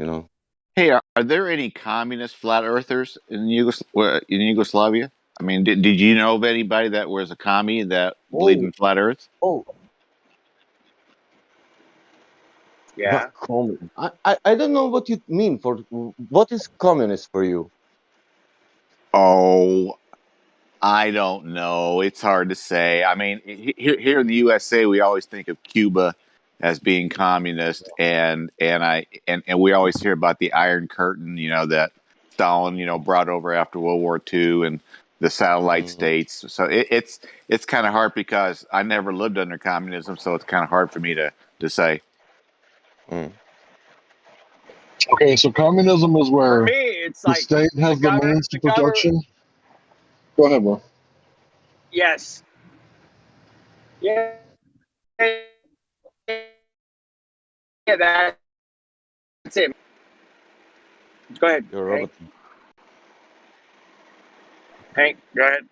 Hey, are there any communist flat earthers in Yugoslavia? I mean, did you know of anybody that was a commie that believed in flat Earth? Yeah. I don't know what you mean. What is communist for you? Oh, I don't know. It's hard to say. I mean, here in the USA, we always think of Cuba as being communist, and we always hear about the Iron Curtain, that Stalin, brought over after World War II, and the satellite states. So it's kind of hard because I never lived under communism, so it's kind of hard for me to say. Okay, so communism is where For me, it's the like state has the means to production. Go ahead, bro. Yes. Yeah. Yeah, that's it. Go ahead, Hank. Hank, go ahead.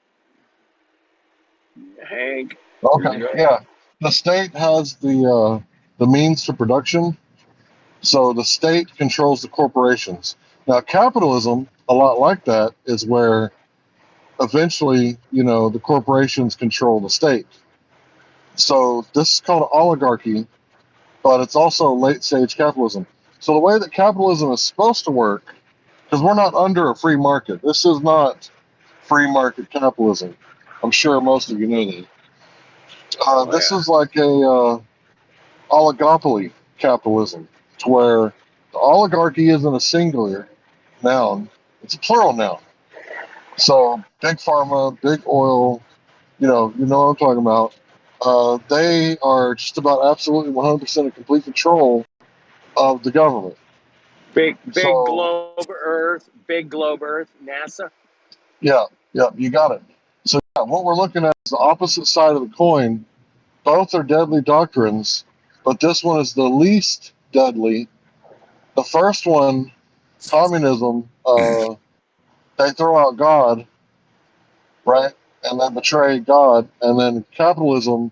Hank. Okay, yeah. The state has the means to production, so the state controls the corporations. Now, capitalism, a lot like that, is where eventually, the corporations control the state. So this is called oligarchy, but it's also late stage capitalism. So the way that capitalism is supposed to work, because we're not under a free market. This is not free market capitalism. I'm sure most of you know that. This is like a oligopoly capitalism, to where the oligarchy isn't a singular noun; it's a plural noun. So big pharma, big oil, you know what I'm talking about. They are just about absolutely 100% in complete control of the government. Big globe Earth, NASA. Yeah, you got it. So what we're looking at is the opposite side of the coin. Both are deadly doctrines, but this one is the least deadly. The first one, communism, they throw out God, right? And they betray God. And then capitalism,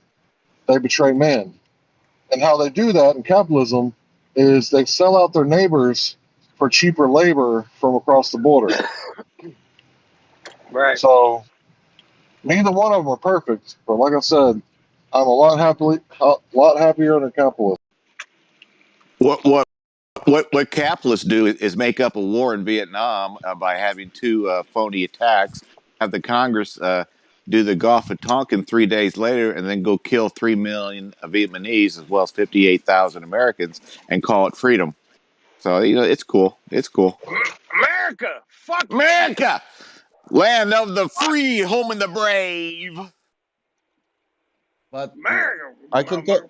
they betray man. And how they do that in capitalism is they sell out their neighbors for cheaper labor from across the border. Right. So neither one of them are perfect, but like I said, I'm a lot happier under capitalism. What capitalists do is make up a war in Vietnam by having two phony attacks. Have the Congress do the Gulf of Tonkin 3 days later, and then go kill 3 million Vietnamese as well as 58,000 Americans and call it freedom. So it's cool. It's cool. America, fuck America, land of the free, home of the brave. But America.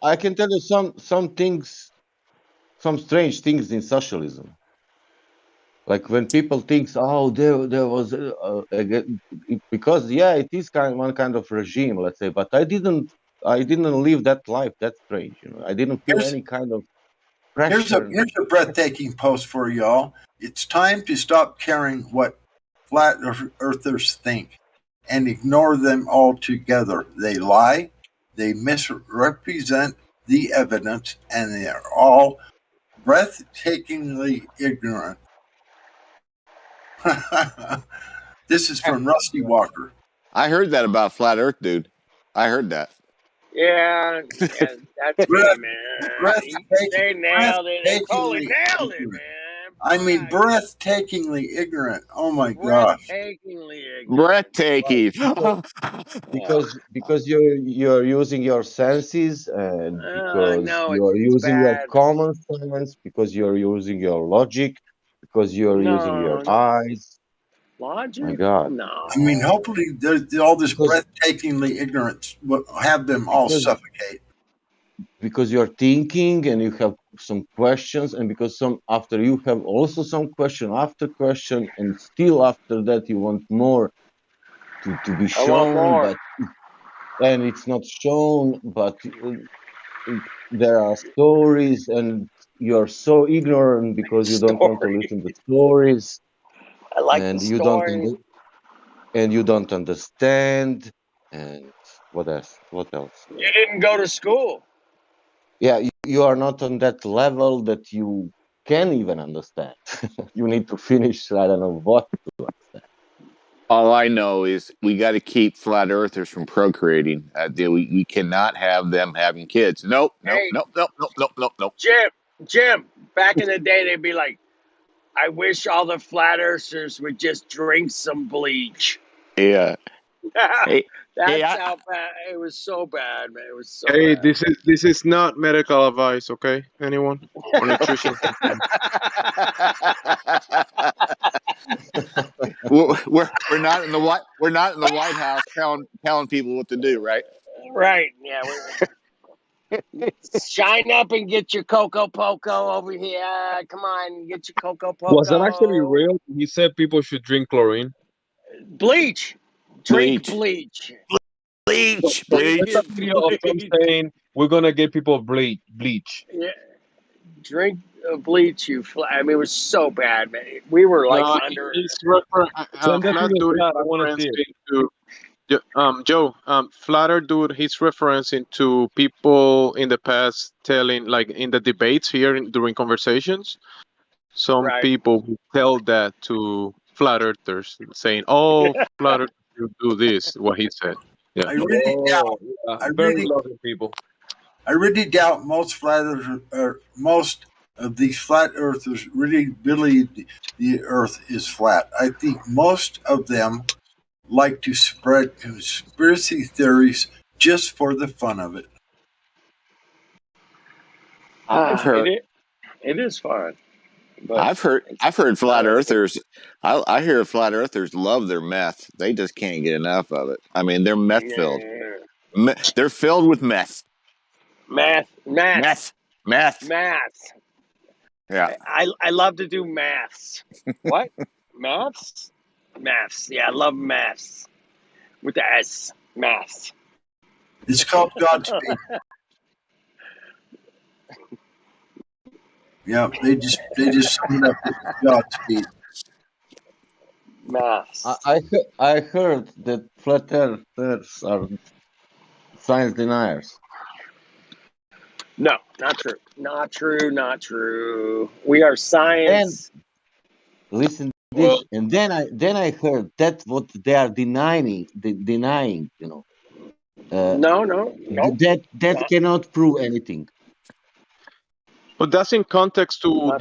I can tell you some things, some strange things in socialism. Like when people think, oh, there was because it is one kind of regime, let's say. But I didn't live that life. That's strange, I didn't feel any kind of pressure. Here's a breathtaking post for y'all. It's time to stop caring what flat earthers think and ignore them altogether. They lie, they misrepresent the evidence, and they are all breathtakingly ignorant. This is from Rusty Walker. I heard that about Flat Earth, dude. I heard that. Yeah, that's me, man. They nailed it. They totally nailed it, man. I mean, breathtakingly ignorant. Oh my gosh. Breathtakingly ignorant. Breathtaking. because you're using your senses, and because you're using your common sense, because you're using your logic, because you're using your eyes. Logic? My God. No. I mean, hopefully all this breathtakingly ignorance will have them all suffocate. Because you're thinking and you have some questions, and because after you have also some question after question, and still after that you want more to be shown, but and it's not shown, but there are stories, and you're so ignorant because you don't want to listen to stories. I like and the you story. and you don't understand. And what else? You didn't go to school. Yeah, you are not on that level that you can even understand. You need to finish, I don't know what to understand. All I know is we got to keep flat earthers from procreating. We cannot have them having kids. Nope. Jim, back in the day, they'd be like, I wish all the flat earthers would just drink some bleach. Yeah. That's how bad. It was so bad, man. It was so Hey, bad. this is not medical advice, okay? Anyone? Or nutrition. we're not in the White House telling people what to do, right? Right. Yeah. Shine up and get your Coco Poco over here. Come on, get your Coco Poco. Was that actually real? He said people should drink chlorine. Bleach. Drink bleach. Bleach. There's a video of them saying we're gonna get people bleach. Yeah. Drink bleach, you flat. I mean, it was so bad, man. We were like under. Send that to the chat. I want to see it. Joe, Flatter Dude, he's referencing to people in the past telling, like in the debates here during conversations, some people who tell that to flat earthers, saying, "Oh, flat earthers do this," what he said. Yeah. I really doubt. I really doubt most most of these flat earthers really believe the Earth is flat. I think most of them like to spread conspiracy theories just for the fun of it. I've heard it is fun. But I've heard flat earthers. I hear flat earthers love their meth. They just can't get enough of it. I mean, they're meth filled. They're filled with meth. Math. Yeah. I love to do maths. What? Maths? Maths. Yeah, I love maths. With the S. Maths. It's called Godspeed. Yeah, they just sum it up with Godspeed. Maths. I heard that flat earthers are science deniers. No, not true. Not true. Not true. We are science. And listen to this. And then I heard that what they are denying. No. That cannot prove anything. But that's in context to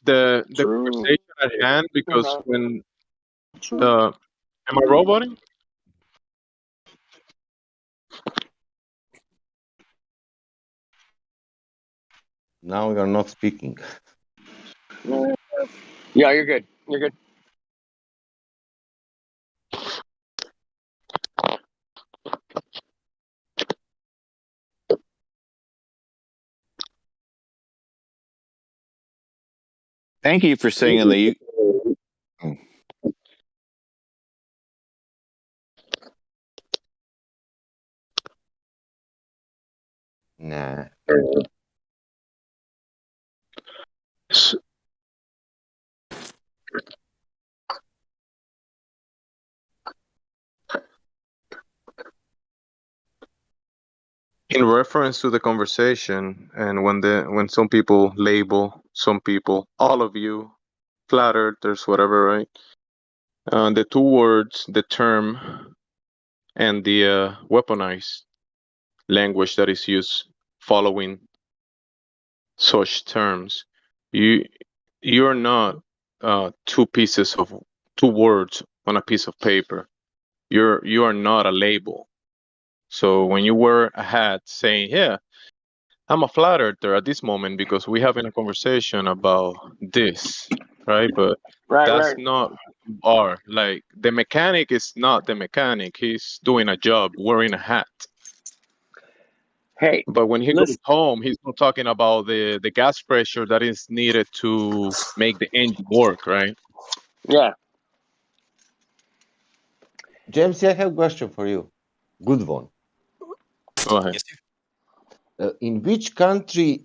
the conversation at hand, because when am I roboting? Now you're not speaking. Yeah, you're good. You're good. Thank you for singing the. Nah. In reference to the conversation, and when some people label some people, all of you, flat earthers, whatever, right? The two words, the term, and the weaponized language that is used following such terms, you're not two words on a piece of paper. You are not a label. So when you wear a hat saying, "Yeah, I'm a flat earther at this moment because we're having a conversation about this," right? But that's Right. not who you are. Like the mechanic is not the mechanic. He's doing a job wearing a hat. Hey, But when he goes listen. home, he's not talking about the gas pressure that is needed to make the engine work, right? Yeah. James, I have a question for you. Good one. Go ahead. In which country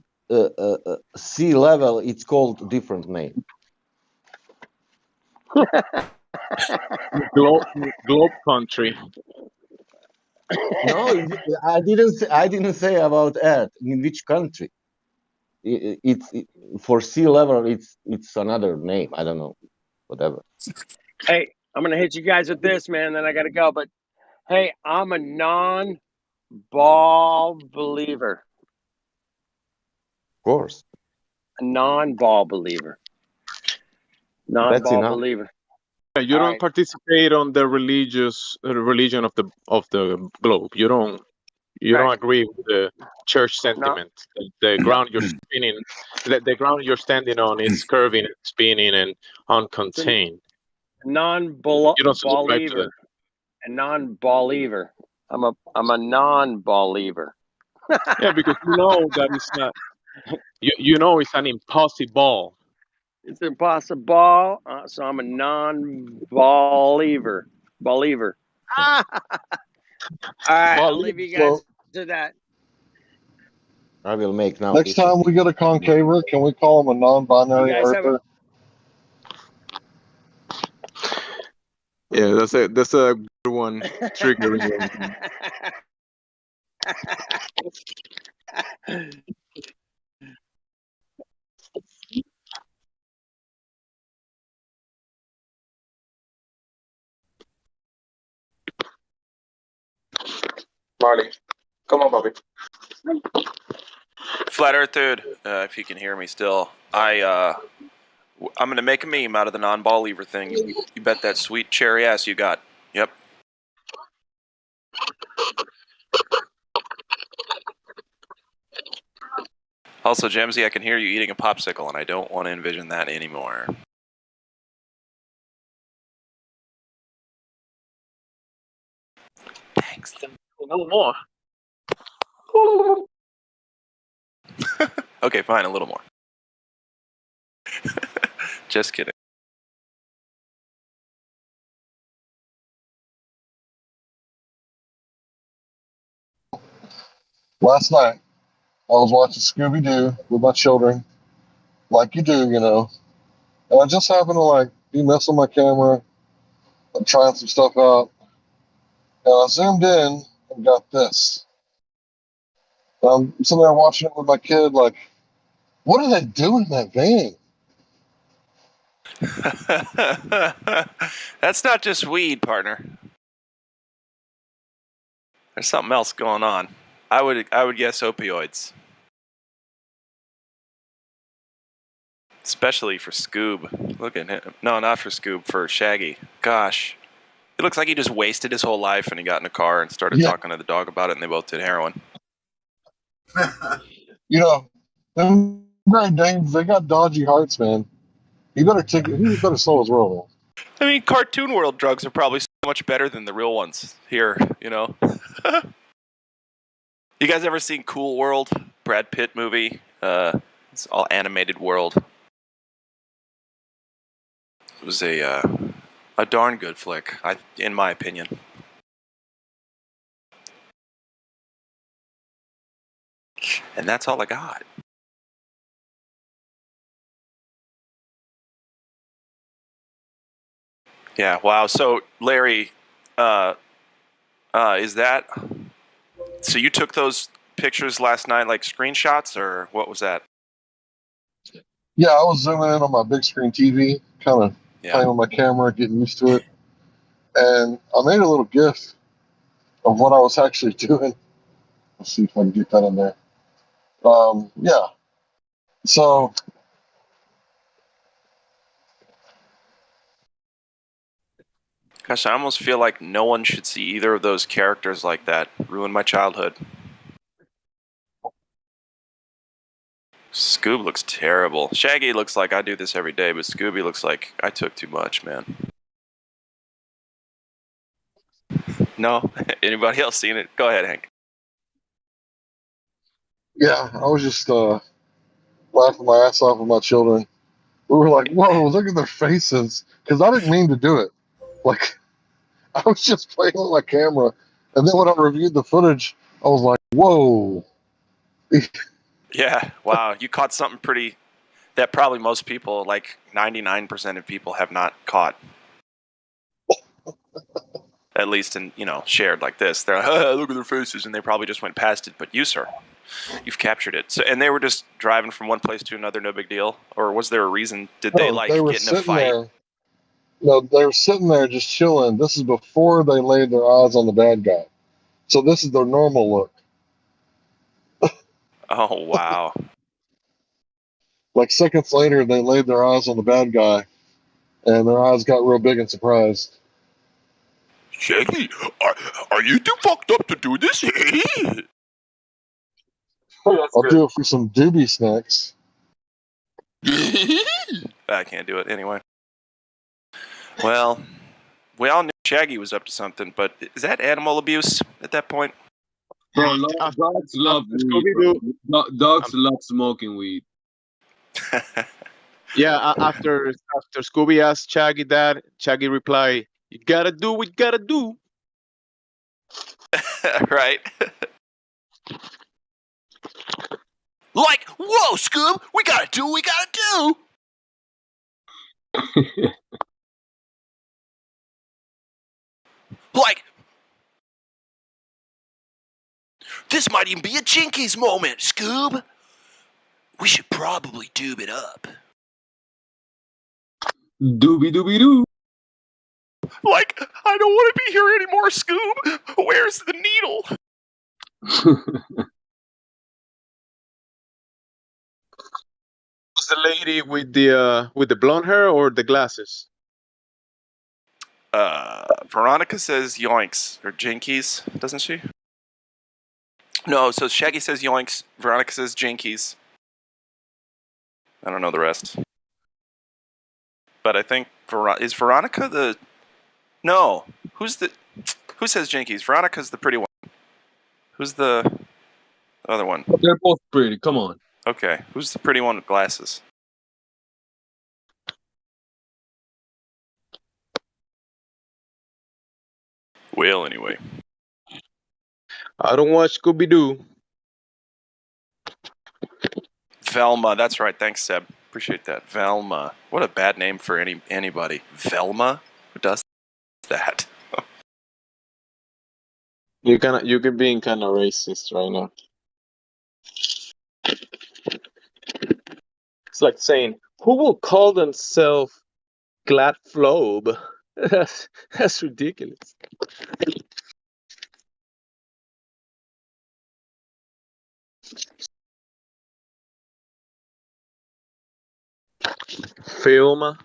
sea level it's called different name? Globe country. No, I didn't say about Earth. In which country? It's for sea level. It's another name. I don't know. Whatever. Hey, I'm gonna hit you guys with this, man. Then I gotta go. But hey, I'm a non-ball believer. Of course. A non-ball believer. That's Non-ball enough. believer. Yeah, you All don't right. participate on the religion of the globe. You don't Right. agree with the church No. sentiment. The ground you're spinning, the ground you're standing on is curving and spinning and It's a uncontained. You don't subscribe to non-believer. A non-believer. I'm a non-believer. that. Yeah, because you know that it's not. You know it's an impossible. It's impossible. So I'm a non-believer. Believer. All right, I'll leave you guys to that. I will make now. Next time we get a concaver, can we call him a non-binary You guys have earther? Yeah, that's a good one triggering. Marley, come on, Bobby. Flat Earth dude, if you can hear me still, I'm gonna make a meme out of the non-ball lever thing. You bet that sweet cherry ass you got. Yep. Also, Jemsy, I can hear you eating a popsicle, and I don't want to envision that anymore. Thanks. A little more. Okay, fine, a little more. Just kidding. Last night, I was watching Scooby Doo with my children, like you do, you know. And I just happened to be messing with my camera, I'm trying some stuff out, and I zoomed in and got this. And I'm sitting there watching it with my kid, like, what do they do in that van? That's not just weed, partner. There's something else going on. I would guess opioids. Especially for Scoob. Look at him. No, not for Scoob, for Shaggy. Gosh. It looks like he just wasted his whole life and he got in a car and started talking to the dog about it and they both did heroin. You know, them Great Danes, they got dodgy hearts, man. He better sell his world. I mean, cartoon world drugs are probably so much better than the real ones here, you know? You guys ever seen Cool World? Brad Pitt movie? It's all animated world. It was a darn good flick, in my opinion. And that's all I got. Yeah, wow. So, Larry, is that... So you took those pictures last night, like screenshots, or what was that? Yeah, I was zooming in on my big screen TV, kind of playing with my camera, getting used to it. And I made a little GIF of what I was actually doing. Let's see if I can get that in there. Yeah. So, Gosh, I almost feel like no one should see either of those characters like that. Ruined my childhood. Scoob looks terrible. Shaggy looks like I do this every day, but Scooby looks like I took too much, man. No? Anybody else seen it? Go ahead, Hank. yeah, I was just laughing my ass off with my children. We were like, whoa, look at their faces. Because I didn't mean to do it. Like, I was just playing with my camera. And then when I reviewed the footage, I was like, whoa. Yeah, wow. You caught something pretty... that probably most people, like 99% of people, have not caught. At least in, shared like this. They're like, oh, look at their faces, and they probably just went past it. But you, sir, you've captured it. So, and they were just driving from one place to another, no big deal? Or was there a reason? Did they, get in a fight? There. No, they were sitting there just chilling. This is before they laid their eyes on the bad guy. So this is their normal look. Oh, wow. Like seconds later, they laid their eyes on the bad guy, and their eyes got real big and surprised. Shaggy, are you too fucked up to do this? I'll do it for some doobie snacks. I can't do it anyway. Well, we all knew Shaggy was up to something, but is that animal abuse at that point? Bro, dogs love weed. Dogs love smoking weed. Yeah, after Scooby asked Shaggy that, Shaggy replied, "You gotta do what you gotta do." Right? Like, whoa, Scoob, we gotta do what we gotta do. Like, this might even be a Jinkies moment, Scoob. We should probably doob it up. Doobie doobie doo. Like, I don't want to be here anymore, Scoob. Where's the needle? Was the lady with the blonde hair or the glasses? Veronica says yoinks or jinkies, doesn't she? No, so Shaggy says yoinks, Veronica says jinkies. I don't know the rest. But I think is Veronica the... No. Who says jinkies? Veronica's the pretty one. Who's the other one? They're both pretty, come on. Okay, who's the pretty one with glasses? Well, anyway. I don't watch Scooby-Doo. Velma, that's right. Thanks, Seb. Appreciate that. Velma. What a bad name for anybody. Velma? Who does that? You're being kind of racist right now. It's like saying, who will call themselves Glad Flobe? That's ridiculous. Filma.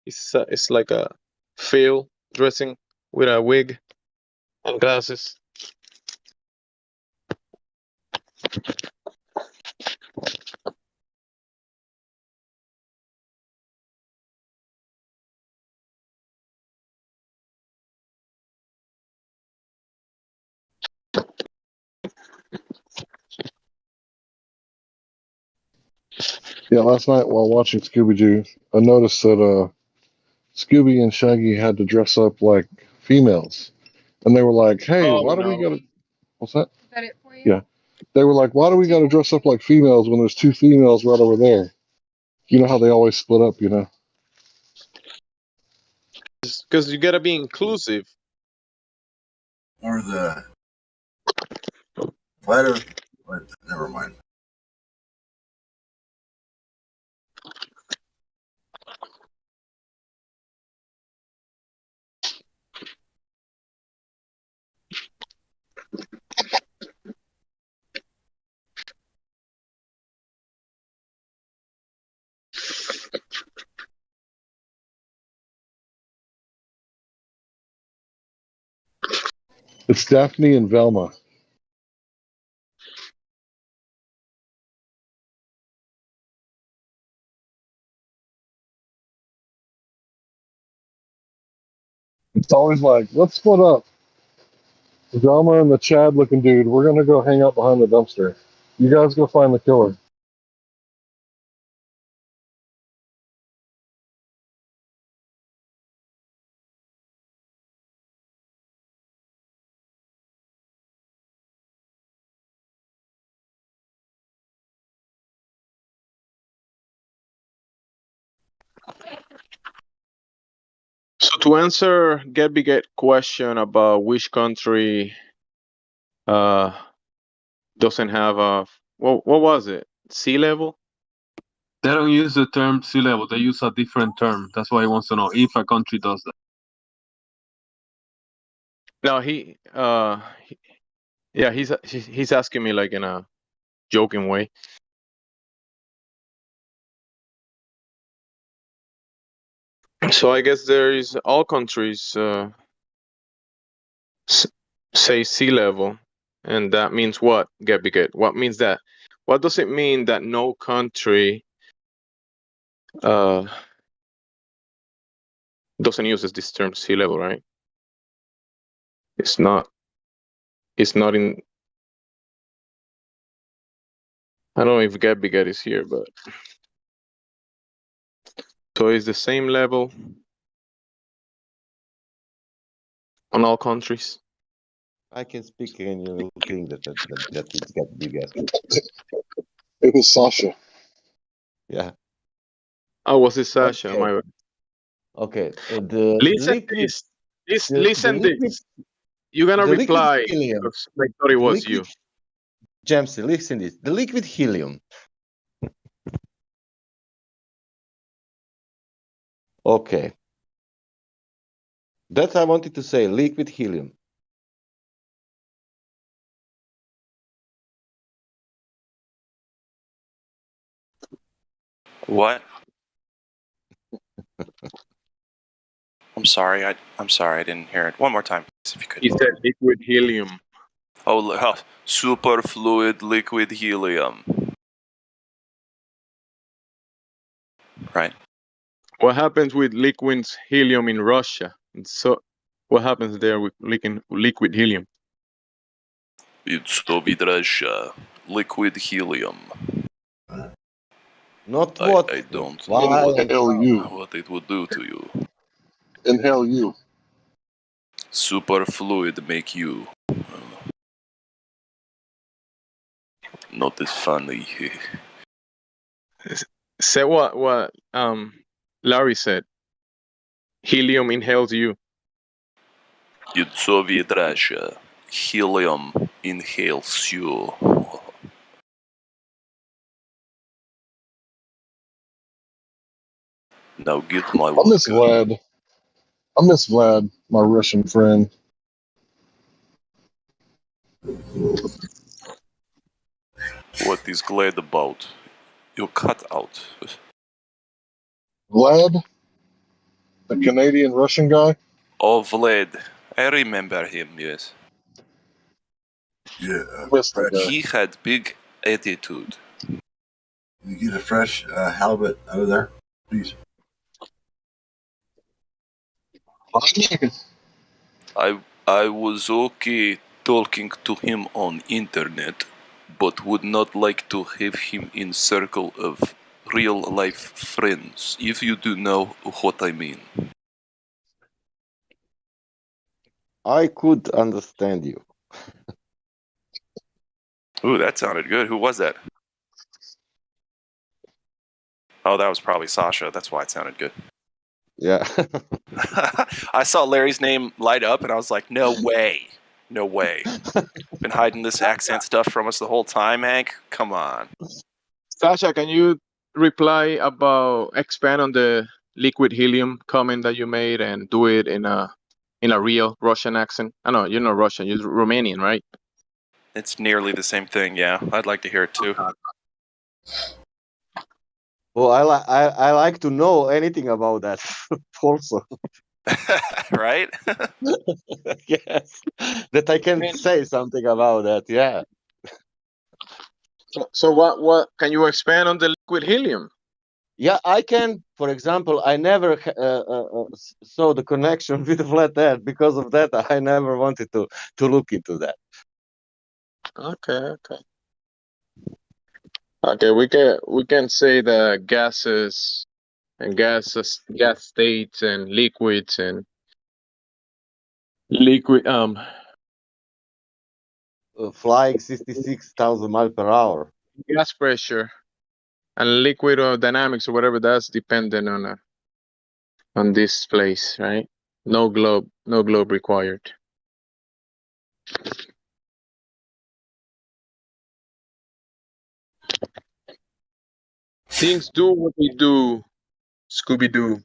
It's like a Phil dressing with a wig and glasses. Yeah, last night while watching Scooby Doo, I noticed that Scooby and Shaggy had to dress up like females, and they were like, "Hey, Oh why do we no. gotta?" What's that? Is that it for you? Yeah, they were like, "Why do we gotta dress up like females when there's two females right over there?" You know how they always split up, you know? Because you gotta be inclusive. Or the flat Earth. Never mind. It's Daphne and Velma. It's always like, let's split up. Velma and the Chad looking dude, we're gonna go hang out behind the dumpster. You guys go find the killer. So to answer Get question about which country doesn't have a what was it? Sea level? They don't use the term sea level. They use a different term. That's why he wants to know if a country does that. No, yeah, he's asking me like in a joking way. So I guess there is all countries say sea level, and that means what? Get what means that? What does it mean that no country doesn't use this term sea level, right? It's not in. I don't know if Get is here, but so it's the same level on all countries. I can speak, and you will think that it's get bigger. It was Sasha. Yeah. Oh, was it Sasha? Okay. My bad. Okay. The Listen liquid. this. The Listen liquid. this. You're gonna The liquid reply helium. because I thought it The was liquid. you. Jamesy, listen this. The liquid helium. Okay. That's I wanted to say. Liquid helium. What? I'm sorry. I'm sorry. I didn't hear it. One more time, please, if you could. He said liquid helium. Oh, superfluid liquid helium. Right. What happens with liquid helium in Russia? So, what happens there with liquid helium? It's Soviet Russia. Liquid helium. Not what. I don't Why? know Inhale you. what it would do to you. Inhale you. Superfluid make you not as funny. Say what Larry said. Helium inhales you. In Soviet Russia, helium inhales you. Now get my I miss vodka. Vlad. I miss Vlad, my Russian friend. What is glad about? You cut out. Vlad, the Canadian Russian guy. Oh, Vlad. I remember him, yes. Yeah. Miss the guy. He had big attitude. You get a fresh halibut out of there, please. I was okay talking to him on internet, but would not like to have him in circle of real-life friends, if you do know what I mean. I could understand you. Ooh, that sounded good. Who was that? Oh, that was probably Sasha. That's why it sounded good. Yeah. I saw Larry's name light up, and I was like, no way. No way. Been hiding this accent stuff from us the whole time, Hank? Come on. Sasha, can you expand on the liquid helium comment that you made and do it in a real Russian accent? I know you're not Russian, you're Romanian, right? It's nearly the same thing, yeah. I'd like to hear it too. Well, I like to know anything about that also. Right? Yes, that I can say something about that. Yeah. So what can you expand on the liquid helium? Yeah, I can. For example, I never saw the connection with the flat Earth. Because of that, I never wanted to look into that. Okay. Okay, we can say the gases and gas states and liquids and liquid Flying 66,000 miles per hour. gas pressure and liquid dynamics or whatever, that's dependent on this place, right? No globe required. Things do what they do, Scooby Doo.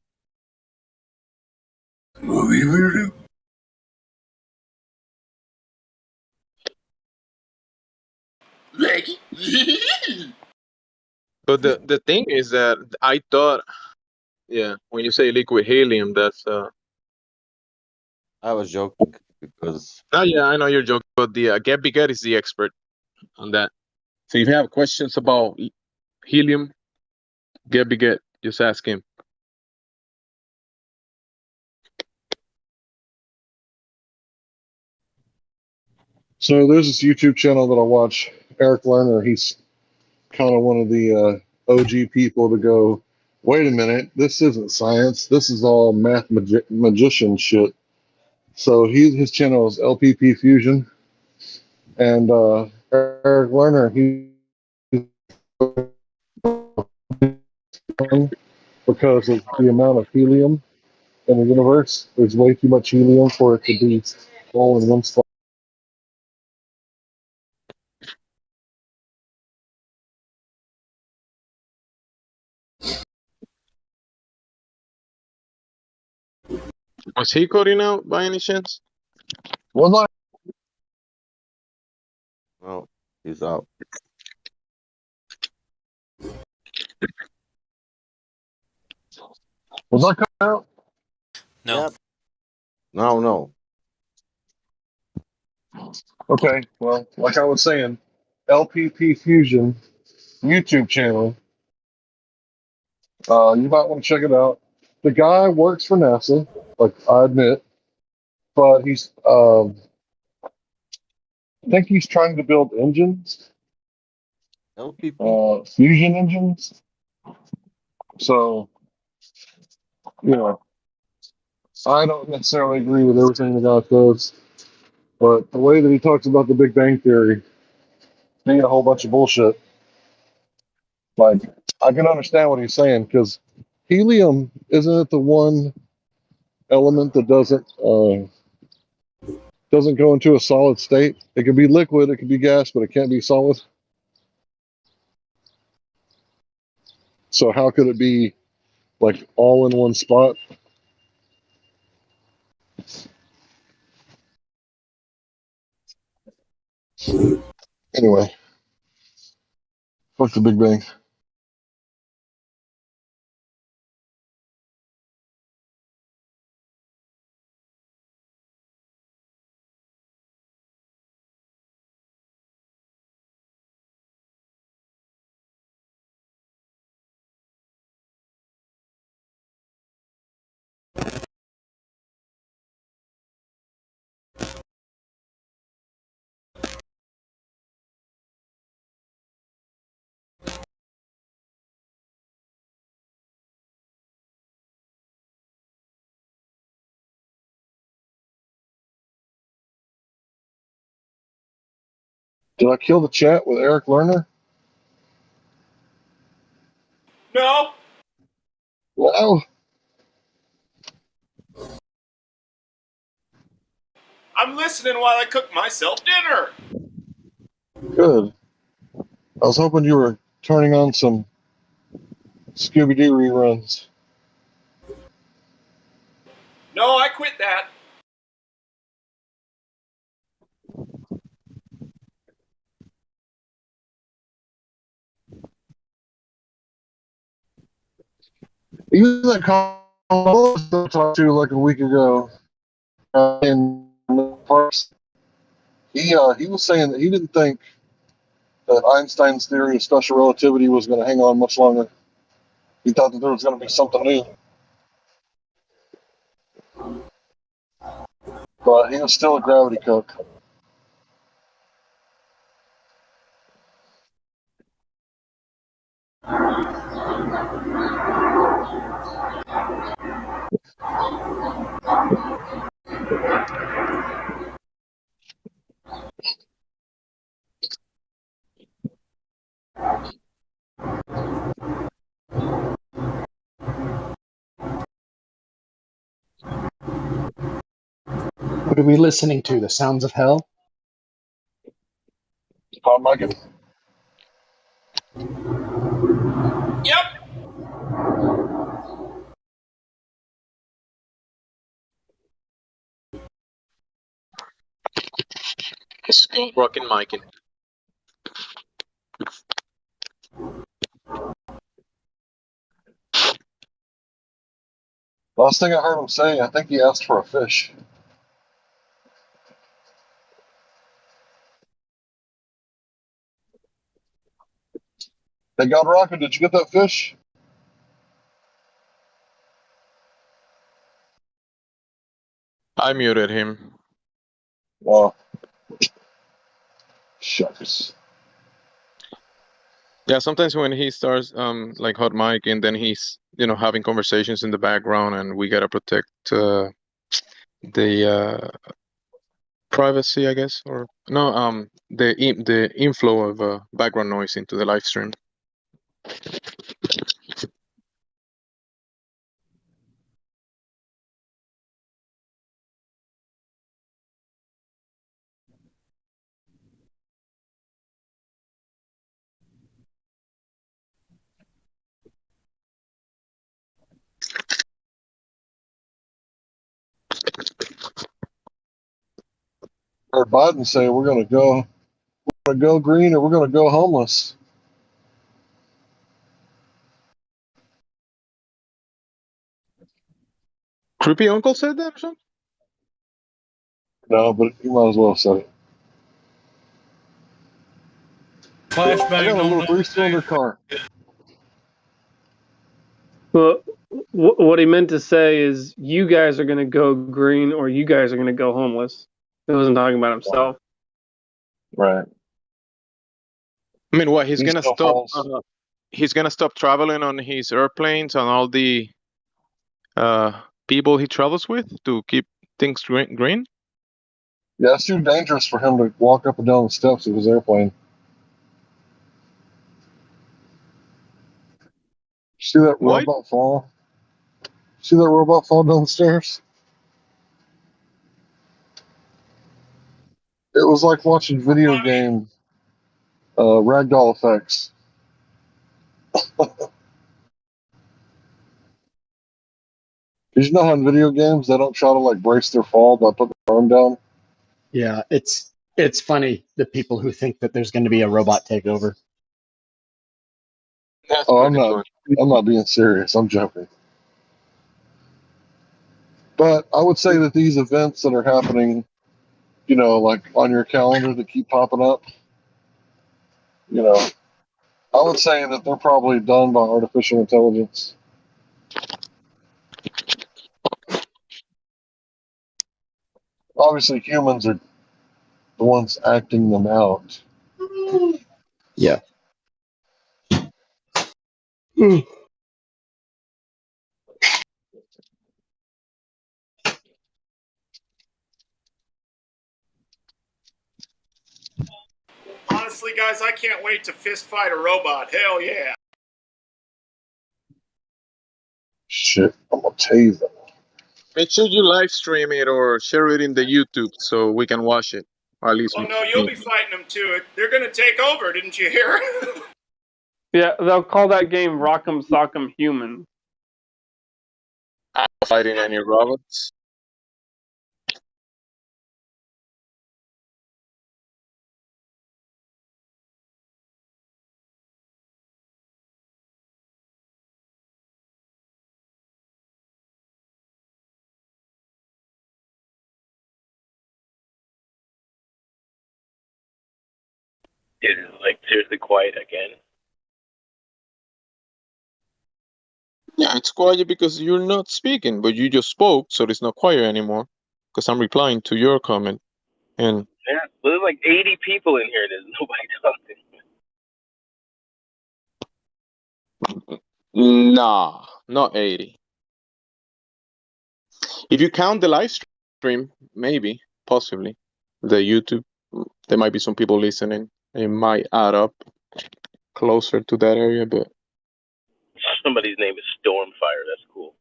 But the thing is that I thought, yeah, when you say liquid helium, that's I was joking because. oh yeah, I know you're joking, but the Gabby Get is the expert on that. So if you have questions about helium, Gabby Get, just ask him. So there's this YouTube channel that I watch, Eric Lerner. He's kind of one of the OG people to go, wait a minute, this isn't science. This is all magician shit. So his channel is LPP Fusion. And Eric Lerner, because of the amount of helium in the universe, there's way too much helium for it to be all in one spot. Was he coding out by any chance? Was I? Oh, he's out. Was I cut out? No. Yep. No. Okay, well, like I was saying, LPP Fusion YouTube channel. You might want to check it out. The guy works for NASA, like I admit, but I think he's trying to build engines, LPP. fusion engines. So, I don't necessarily agree with everything the guy says, but the way that he talks about the Big Bang Theory being a whole bunch of bullshit, like, I can understand what he's saying, because helium, isn't it the one element that doesn't go into a solid state? It can be liquid, it can be gas, but it can't be solid. So how could it be like all in one spot? Anyway, fuck the Big Bang. Did I kill the chat with Eric Lerner? No. Wow. I'm listening while I cook myself dinner. Good. I was hoping you were turning on some Scooby-Doo reruns. No, I quit that. Even that columnist I talked to like a week ago in the parks, he was saying that he didn't think that Einstein's theory of special relativity was going to hang on much longer. He thought that there was going to be something new. But he was still a gravity cook. What are we listening to? The Sounds of Hell? Tom Mikan. Yep. Rockin' Miking. Last thing I heard him say, I think he asked for a fish. Hey, God Rocket, did you get that fish? I muted him. Oh, shucks. Yeah, sometimes when he starts like hot mic and then he's having conversations in the background and we gotta protect the privacy, I guess, or no, the inflow of background noise into the live stream. Heard Biden say we're going to go green or we're going to go homeless. Creepy Uncle said that or something? No, but you might as well have said it. I got a little 3-cylinder car. Well, what he meant to say is you guys are going to go green or you guys are going to go homeless. He wasn't talking about himself. Right. I mean, what he's gonna still stop? false. He's gonna stop traveling on his airplanes and all the people he travels with to keep things green. Yeah, it's too dangerous for him to walk up and down the steps of his airplane. See that Why? robot fall? See that robot fall down the stairs? It was like watching video game ragdoll effects. Did you know how in video games they don't try to like brace their fall by putting their arm down? Yeah, it's funny, the people who think that there's going to be a robot takeover. That's Oh, pretty funny. I'm not being serious. I'm joking. But I would say that these events that are happening, like on your calendar that keep popping up, I would say that they're probably done by artificial intelligence. Obviously, humans are the ones acting them out. Yeah. honestly, guys, I can't wait to fist fight a robot. Hell yeah. Shit, I'm gonna tase them. Make sure you live stream it or share it in the YouTube so we can watch it. Or at least Oh no, you'll be fighting them too. They're gonna take over, didn't you hear? Yeah, they'll call that game Rock'em Sock'em Human. fighting any robots. It is like seriously quiet again. Yeah, it's quiet because you're not speaking, but you just spoke, so it's not quiet anymore. Because I'm replying to your comment. And Yeah, well, there's like 80 people in here. There's nobody talking. nah, not 80. If you count the live stream, maybe, possibly, the YouTube, there might be some people listening. It might add up closer to that area, but Somebody's name is Stormfire. That's cool.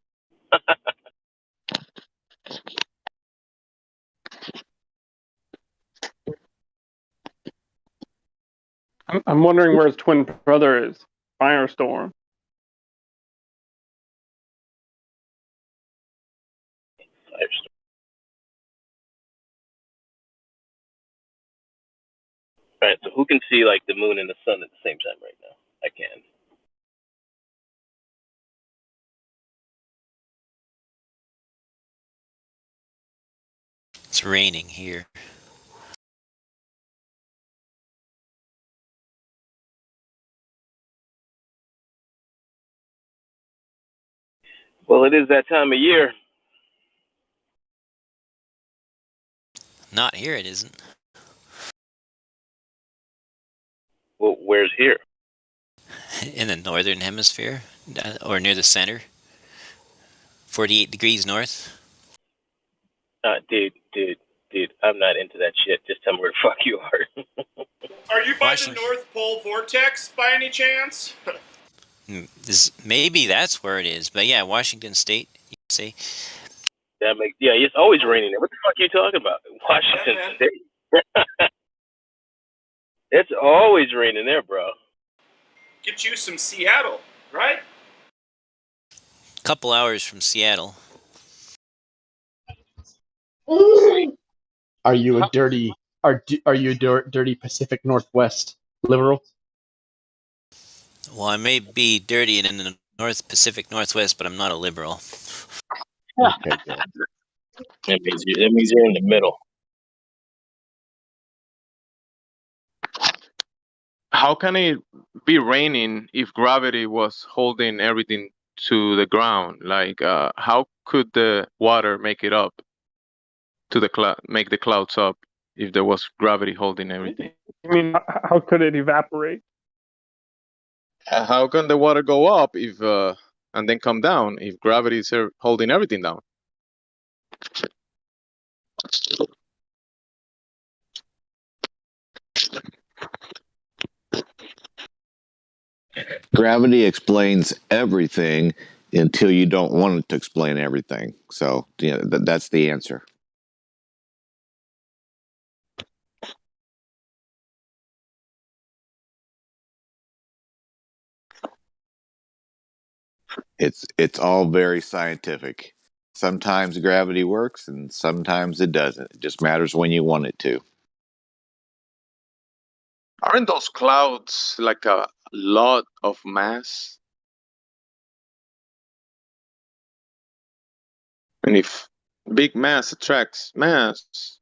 I'm wondering where his twin brother is. Firestorm. All right, so who can see like the moon and the sun at the same time right now? I can. It's raining here. Well, it is that time of year. Not here, it isn't. Well, where's here? In the northern hemisphere, or near the center. 48 degrees north. Dude, I'm not into that shit. Just tell me where the fuck you are. Are you by the North Pole vortex by any chance? Maybe that's where it is, but yeah, Washington State, you say. That makes it's always raining there. What the fuck are you talking about? Washington State. It's always raining there, bro. Get you some Seattle, right? Couple hours from Seattle. Are you a dirty? Are you a dirty Pacific Northwest liberal? Well, I may be dirty in the North Pacific Northwest, but I'm not a liberal. Okay, good. That means you're in the middle. how can it be raining if gravity was holding everything to the ground? Like, how could the water make it up to the cloud, make the clouds up if there was gravity holding everything? I mean, how could it evaporate? How can the water go up if and then come down if gravity is holding everything down? Gravity explains everything until you don't want it to explain everything. So, that's the answer. It's all very scientific. Sometimes gravity works and sometimes it doesn't. It just matters when you want it to. Aren't those clouds like a lot of mass? And if big mass attracts mass,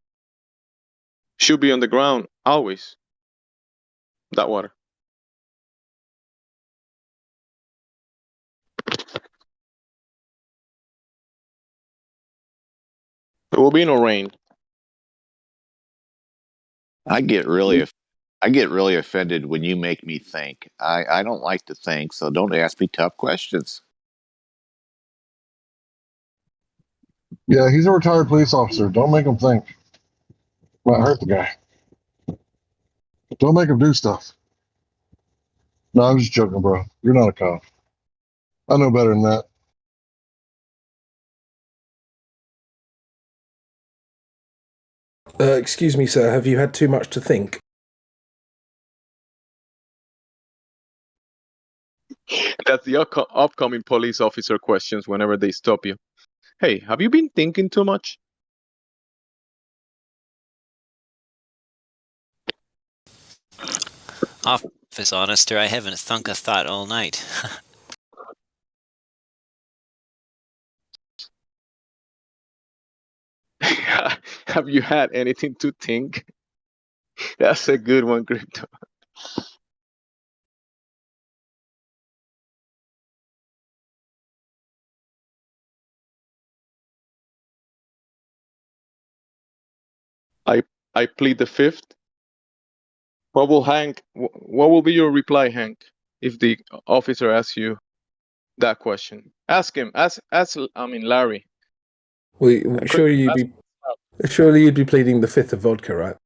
should be on the ground always. That water. There will be no rain. I get really offended when you make me think. I don't like to think, so don't ask me tough questions. Yeah, he's a retired police officer. Don't make him think. Might hurt the guy. Don't make him do stuff. No, I'm just joking, bro. You're not a cop. I know better than that. Excuse me, sir. Have you had too much to think? That's the upcoming police officer questions whenever they stop you. Hey, have you been thinking too much? Office honester, I haven't thunk a thought all night. Have you had anything to think? That's a good one, Crypto. I plead the fifth. What will be your reply, Hank, if the officer asks you that question? Ask him. Larry. Surely you'd be pleading the fifth of vodka, right?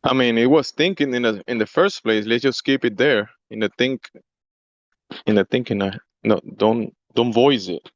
I mean, it was thinking in the first place. Let's just keep it there in the thinking. No, don't voice it.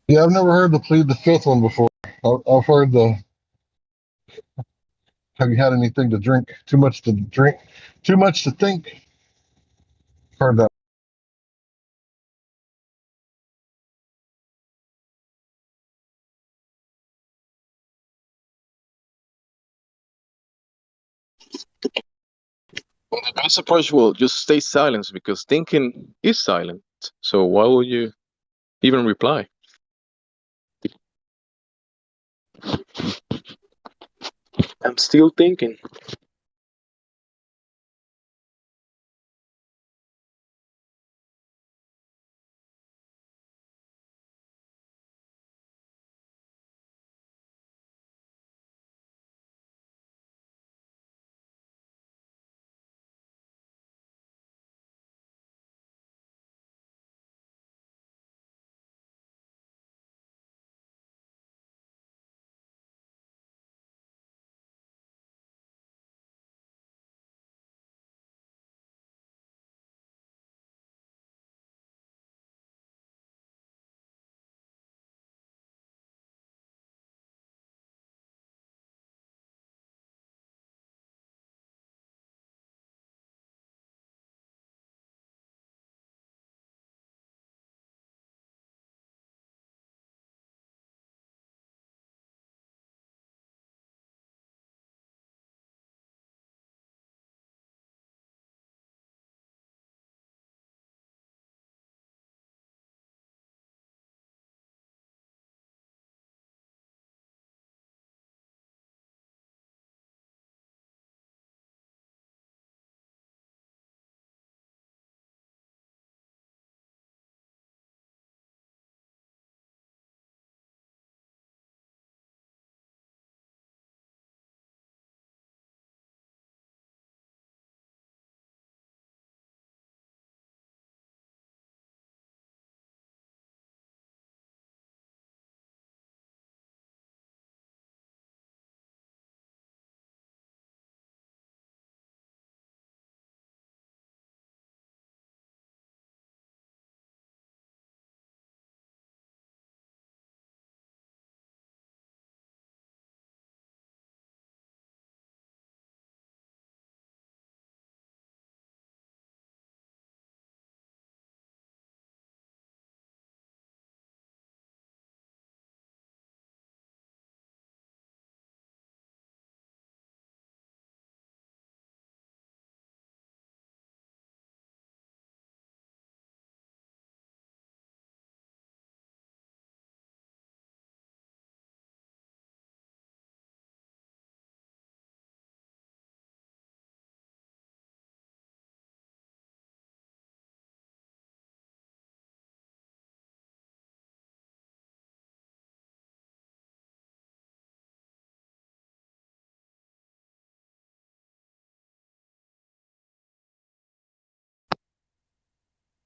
Yeah, I've never heard the plead the fifth one before. I've heard the have you had anything to drink? Too much to drink? Too much to think? Heard that. Well, the best approach will just stay silent because thinking is silent. So why would you even reply? I'm still thinking.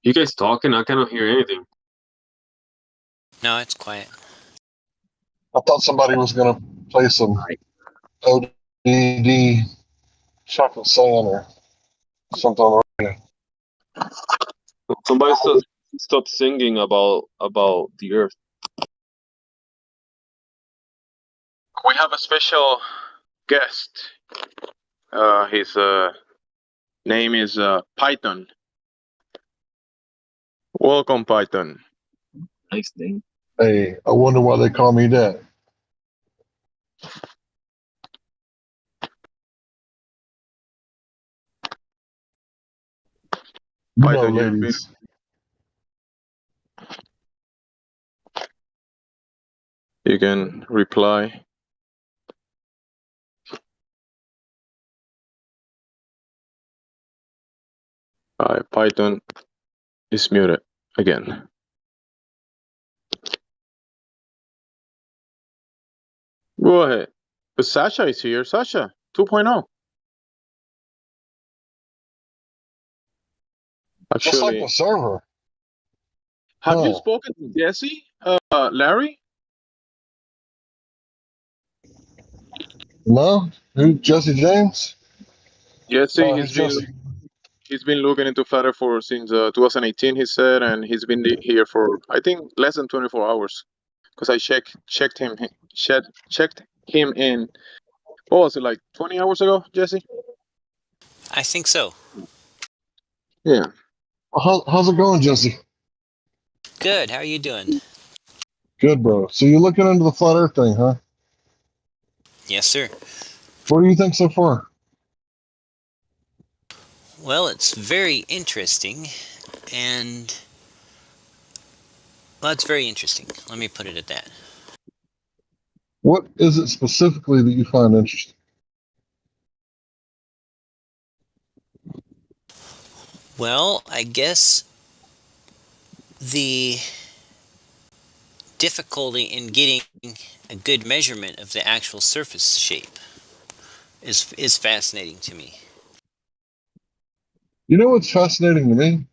You guys talking? I cannot hear anything. No, it's quiet. I thought somebody was going to play some ODD Chocolate Sand or something on the radio. Somebody stop singing about the Earth. We have a special guest. His name is Python. Welcome, Python. Nice name. Hey, I wonder why they call me that. Python, ladies. You can reply. Python is muted again. Go ahead. But Sasha is here. Sasha 2.0. Just like Actually, the server. have you spoken to Jesse, Larry? No? Who? Jesse James? Jesse, Who's Jesse? he's been looking into Flat Earth since 2018. He said, and he's been here for I think less than 24 hours. Because I checked him in. What was it, like 20 hours ago, Jesse? I think so. Yeah. How's it going, Jesse? Good. How are you doing? Good, bro. So you're looking into the flat Earth thing, huh? Yes, sir. What do you think so far? Well, it's very interesting, and well, it's very interesting. Let me put it at that. What is it specifically that you find interesting? Well, I guess the difficulty in getting a good measurement of the actual surface shape is fascinating to me. You know what's fascinating to me?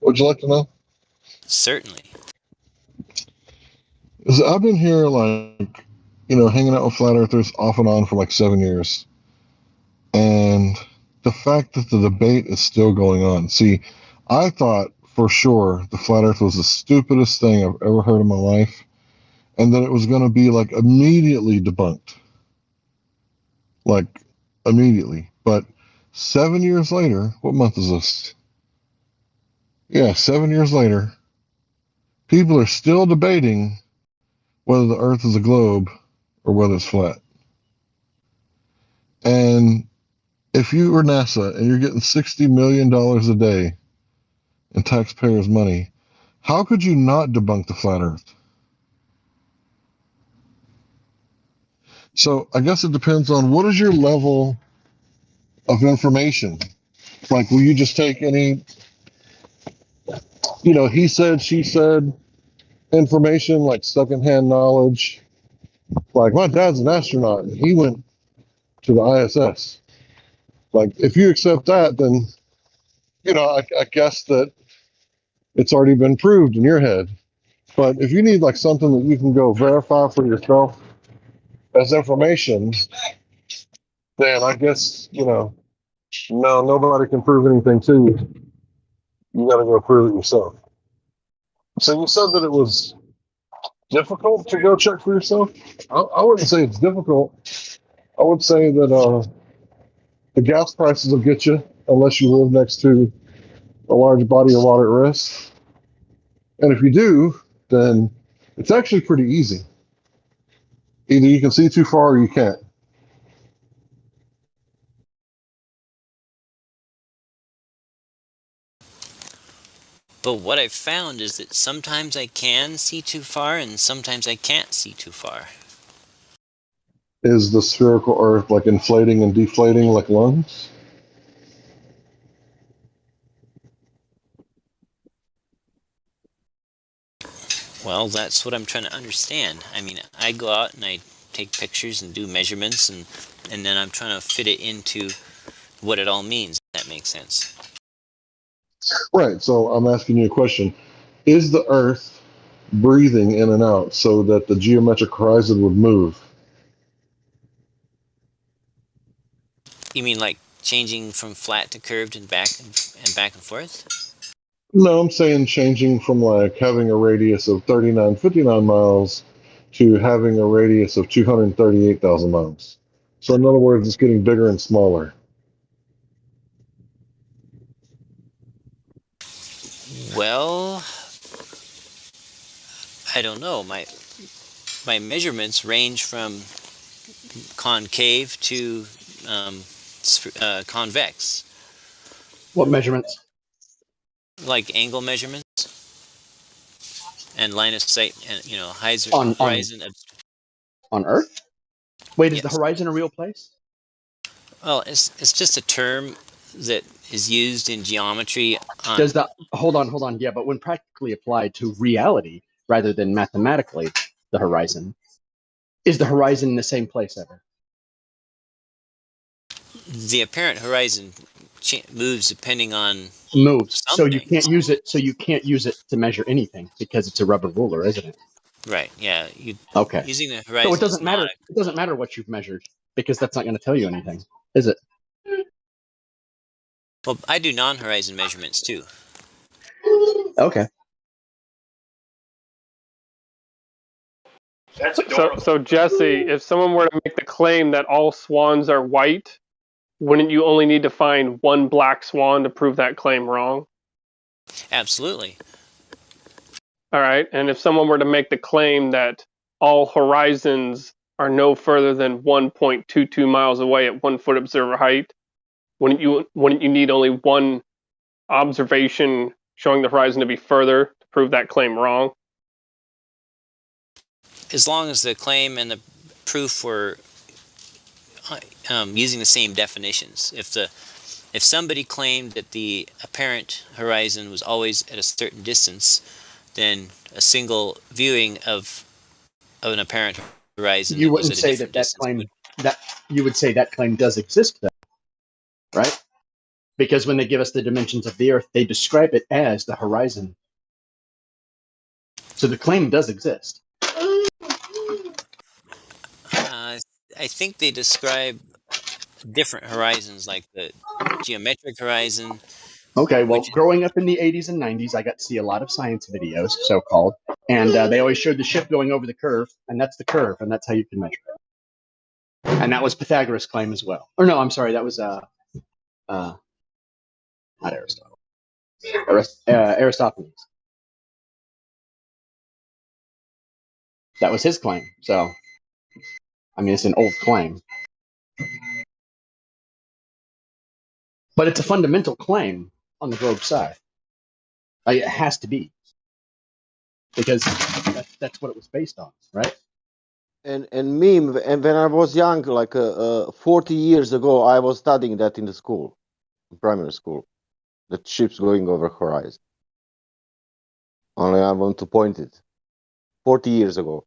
Would you like to know? Certainly. Is I've been here hanging out with flat earthers off and on for like 7 years. And the fact that the debate is still going on. See, I thought for sure the flat earth was the stupidest thing I've ever heard in my life, and that it was going to be like immediately debunked. Like immediately. But 7 years later, what month is this? Yeah, 7 years later, people are still debating whether the earth is a globe or whether it's flat. And if you were NASA and you're getting $60 million a day in taxpayers' money, how could you not debunk the flat earth? So I guess it depends on what is your level of information. Like, will you just take any, he said, she said information, like secondhand knowledge? Like, my dad's an astronaut and he went to the ISS. Like, if you accept that, then, I guess that it's already been proved in your head. But if you need like something that you can go verify for yourself as information, then I guess, no, nobody can prove anything to you. You got to go prove it yourself. So you said that it was difficult to go check for yourself. I wouldn't say it's difficult. I would say that the gas prices will get you unless you live next to a large body of water at rest. And if you do, then it's actually pretty easy. Either you can see too far or you can't. But what I've found is that sometimes I can see too far and sometimes I can't see too far. Is the spherical Earth like inflating and deflating like lungs? Well, that's what I'm trying to understand. I mean, I go out and I take pictures and do measurements and then I'm trying to fit it into what it all means, if that makes sense. Right. So I'm asking you a question: is the Earth breathing in and out so that the geometric horizon would move? You mean like changing from flat to curved and back and forth? No, I'm saying changing from like having a radius of 3959 miles to having a radius of 238,000 miles. So in other words, it's getting bigger and smaller. Well, I don't know. My measurements range from concave to convex. What measurements? Like angle measurements and line of sight, and horizon. On Earth? Wait, is the Yes. horizon a real place? Well, it's just a term that is used in geometry. Does that hold on? Yeah, but when practically applied to reality rather than mathematically, the horizon is the horizon in the same place ever? The apparent horizon moves depending on Moves. So something. you can't use it. So you can't use it to measure anything because it's a rubber ruler, isn't it? Right. Yeah. Okay. Using the horizon. So it doesn't matter. It doesn't matter what you've measured because that's not going to tell you anything, is it? Well, I do non-horizon measurements too. Okay. That's adorable. So Jesse, if someone were to make the claim that all swans are white, wouldn't you only need to find one black swan to prove that claim wrong? Absolutely. All right. And if someone were to make the claim that all horizons are no further than 1.22 miles away at 1 foot observer height, wouldn't you need only one observation showing the horizon to be further to prove that claim wrong? As long as the claim and the proof were using the same definitions. If somebody claimed that the apparent horizon was always at a certain distance, then a single viewing of an apparent horizon You that was wouldn't at a say different that distance claim you would say that claim does exist, though, right? Because when they give us the dimensions of the Earth, they describe it as the horizon. So the claim does exist. I think they describe different horizons, like the geometric horizon. Okay, well, growing up in the 80s and 90s, I got to see a lot of science videos, so-called, and they always showed the ship going over the curve, and that's the curve, and that's how you can measure it. And that was Pythagoras' claim as well. Or no, I'm sorry, that was not Aristotle. Aristophanes. That was his claim. So, I mean, it's an old claim. But it's a fundamental claim on the globe side. Like, it has to be. Because that's what it was based on, right? And when I was young, like 40 years ago, I was studying that in the school, primary school, the ships going over horizon. Only I want to point it. 40 years ago.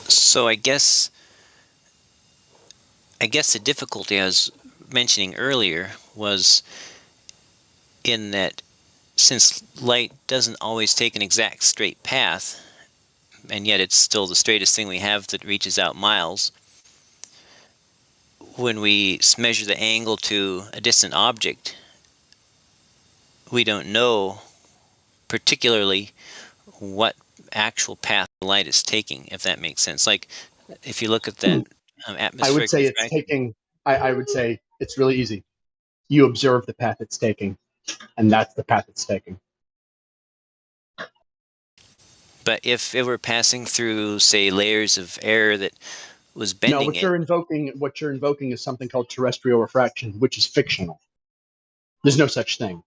So I guess the difficulty I was mentioning earlier was in that since light doesn't always take an exact straight path, and yet it's still the straightest thing we have that reaches out miles, when we measure the angle to a distant object, we don't know particularly what actual path the light is taking, if that makes sense. Like, if you look at that atmospheric I would say refraction, it's taking. I would say it's really easy. You observe the path it's taking, and that's the path it's taking. but if it were passing through, say, layers of air that was bending No, what you're invoking is something called terrestrial refraction, which is fictional. There's no such thing.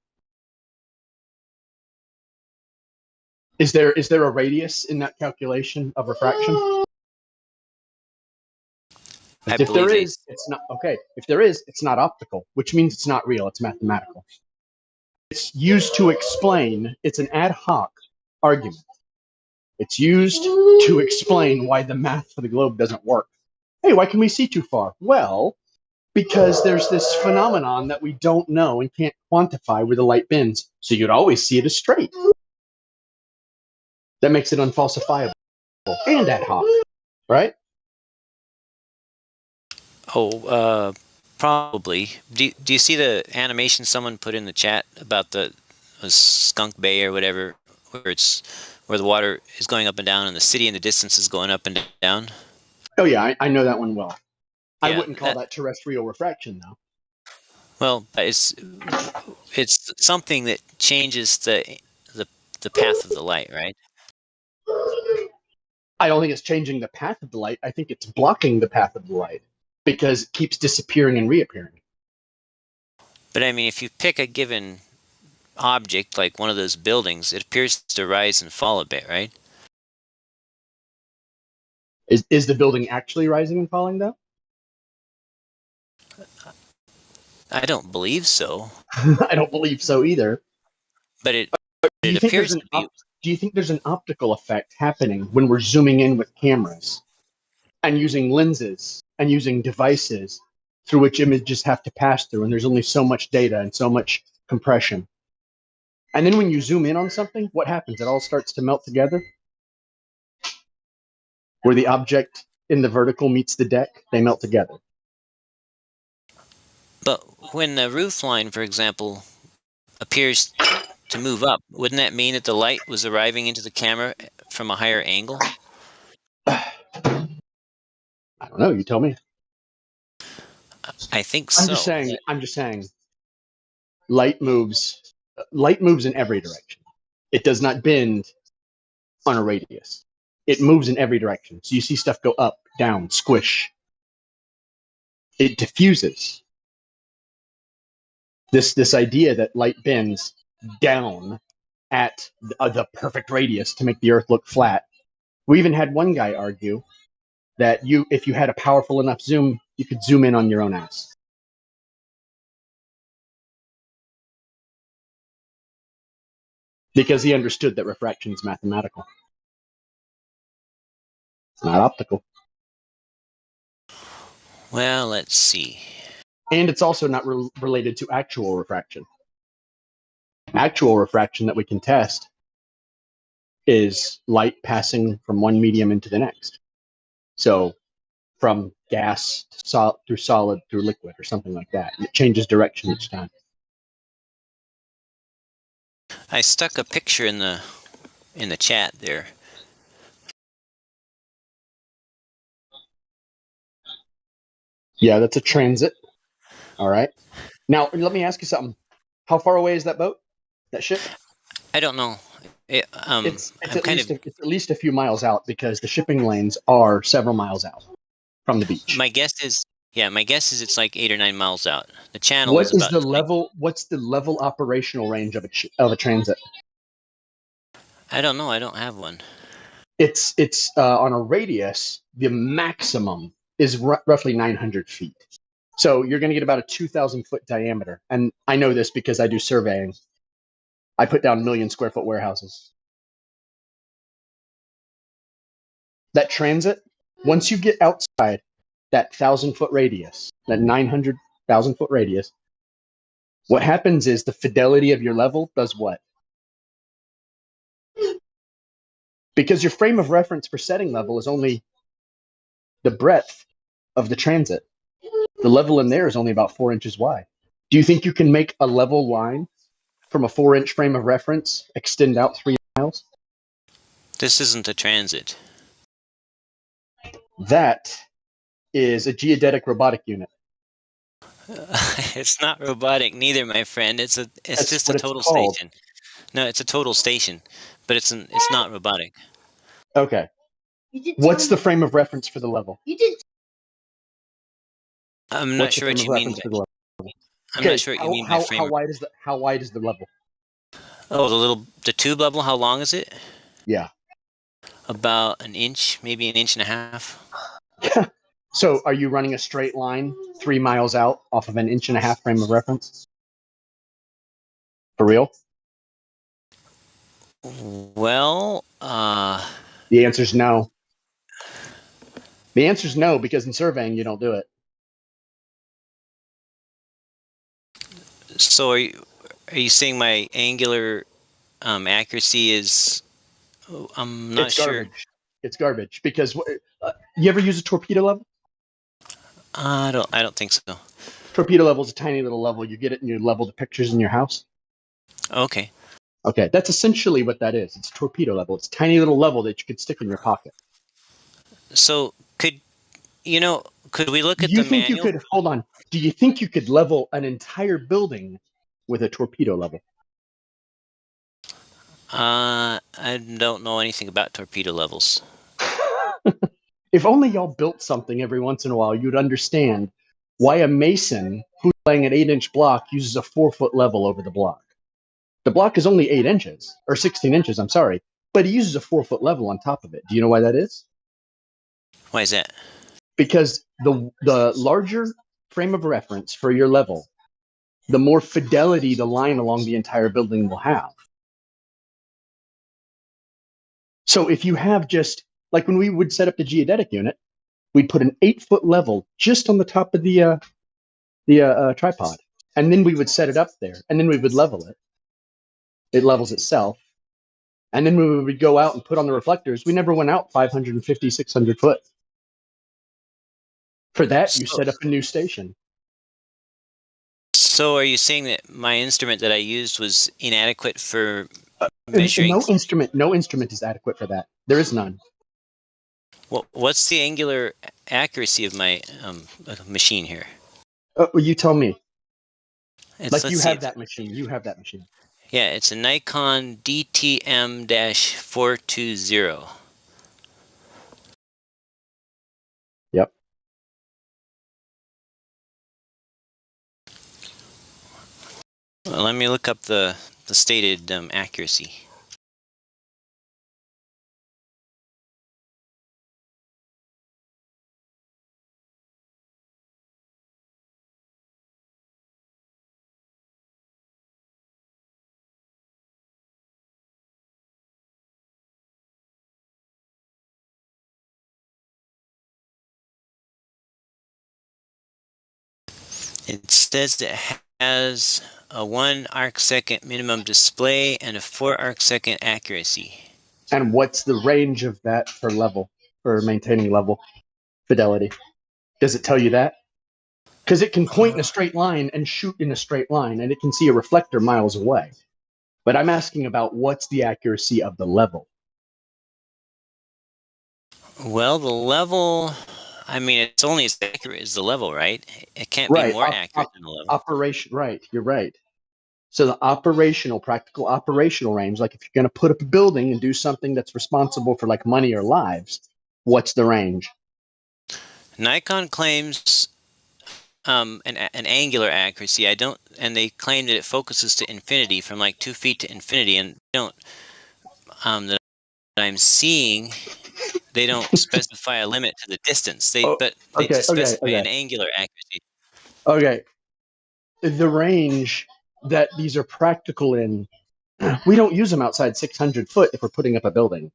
Is there a radius in that calculation of refraction? If there is, it's not okay. If there is, it's not optical, which means it's not real. It's mathematical. It's used to explain. It's an ad hoc argument. It's used to explain why the math for the globe doesn't work. Hey, why can we see too far? Well, because there's this phenomenon that we don't know and can't quantify where the light bends, so you'd always see it as straight. That makes it unfalsifiable and ad hoc, right? Oh, probably. Do you see the animation someone put in the chat about the Skunk Bay or whatever, where the water is going up and down and the city in the distance is going up and down? Oh yeah, I know that one well. I Yeah, wouldn't call that terrestrial refraction, though. Well, it's something that changes the path of the light, right? I don't think it's changing the path of the light. I think it's blocking the path of the light because it keeps disappearing and reappearing. But I mean, if you pick a given object, like one of those buildings, it appears to rise and fall a bit, right? Is the building actually rising and falling, though? I don't believe so. I don't believe so either. But it Do you think there's an optical effect happening when we're zooming in with cameras and using lenses and using devices through which images have to pass through, and there's only so much data and so much compression? And then when you zoom in on something, what happens? It all starts to melt together. Where the object in the vertical meets the deck, they melt together. But when the roof line, for example, appears to move up, wouldn't that mean that the light was arriving into the camera from a higher angle? I don't know. You tell me. I think so. I'm just saying. Light moves in every direction. It does not bend on a radius. It moves in every direction. So you see stuff go up, down, squish. It diffuses. This idea that light bends down at the perfect radius to make the Earth look flat. We even had one guy argue that if you had a powerful enough zoom, you could zoom in on your own ass. Because he understood that refraction is mathematical. It's not optical. Well, let's see. And it's also not related to actual refraction. Actual refraction that we can test is light passing from one medium into the next. So from gas to through solid through liquid or something like that. It changes direction each time. I stuck a picture in the chat there. Yeah, that's a transit. All right. Now, let me ask you something. How far away is that boat? That ship? I don't know. It's at least a few miles out because the shipping lanes are several miles out from the beach. My guess is it's like 8 or 9 miles out. The channel is about. What's the level operational range of a transit? I don't know. I don't have one. It's on a radius. The maximum is roughly 900 feet. So you're going to get about a 2,000 foot diameter. And I know this because I do surveying. I put down 1 million square foot warehouses. That transit, once you get outside that 1,000 foot radius, that 900,000 foot radius, what happens is the fidelity of your level does what? Because your frame of reference for setting level is only the breadth of the transit. The level in there is only about 4 inches wide. Do you think you can make a level line from a 4-inch frame of reference extend out 3 miles? This isn't a transit. That is a geodetic robotic unit. It's not robotic neither, my friend. It's just a total station. No, it's a total station, but it's not robotic. Okay. What's the frame of reference for the level? I'm not sure what you mean. I'm not sure what you mean by frame. How wide is the level? Oh, the tube level. How long is it? Yeah. About an inch, maybe an inch and a half. So, are you running a straight line 3 miles out off of an inch and a half frame of reference? For real? Well, the answer's no. The answer's no, because in surveying you don't do it. So are you saying my angular accuracy is? I'm not It's sure. garbage. It's garbage because you ever use a torpedo level? I don't think so. Torpedo level is a tiny little level. You get it and you level the pictures in your house. Okay. Okay, that's essentially what that is. It's a torpedo level. It's a tiny little level that you could stick in your pocket. So could we look at Do you the think you manual? could, hold on, do you think you could level an entire building with a torpedo level? I don't know anything about torpedo levels. If only y'all built something every once in a while, you'd understand why a mason who's laying an 8-inch block uses a 4-foot level over the block. The block is only 8 inches, or 16 inches, I'm sorry, but he uses a 4-foot level on top of it. Do you know why that is? Why is that? Because the larger frame of reference for your level, the more fidelity the line along the entire building will have. So if you have just, like when we would set up the geodetic unit, we'd put an 8-foot level just on the top of the tripod, and then we would set it up there, and then we would level it. It levels itself. And then when we would go out and put on the reflectors, we never went out 550, 600 foot. For that, you set up a new station. So are you saying that my instrument that I used was inadequate for measuring? No instrument is adequate for that. There is none. What's the angular accuracy of my machine here? Well, you tell me. Let's You see. have that machine. You have that machine. Yeah, it's a Nikon DTM-420. Yep. Well, let me look up the stated accuracy. It says it has a 1 arcsecond minimum display and a 4 arcsecond accuracy. And what's the range of that for level, for maintaining level fidelity? Does it tell you that? Because it can point in a straight line and shoot in a straight line, and it can see a reflector miles away. But I'm asking about what's the accuracy of the level. Well, the level, I mean, it's only as accurate as the level, right? It can't be more accurate than the level. Operation, right, you're right. So the practical operational range, like if you're going to put up a building and do something that's responsible for like money or lives, what's the range? Nikon claims an angular accuracy. And they claim that it focuses to infinity, from like 2 feet to infinity, and that I'm seeing, they don't specify a limit to the distance. They specify an angular accuracy. Okay. The range that these are practical in, we don't use them outside 600 foot if we're putting up a building.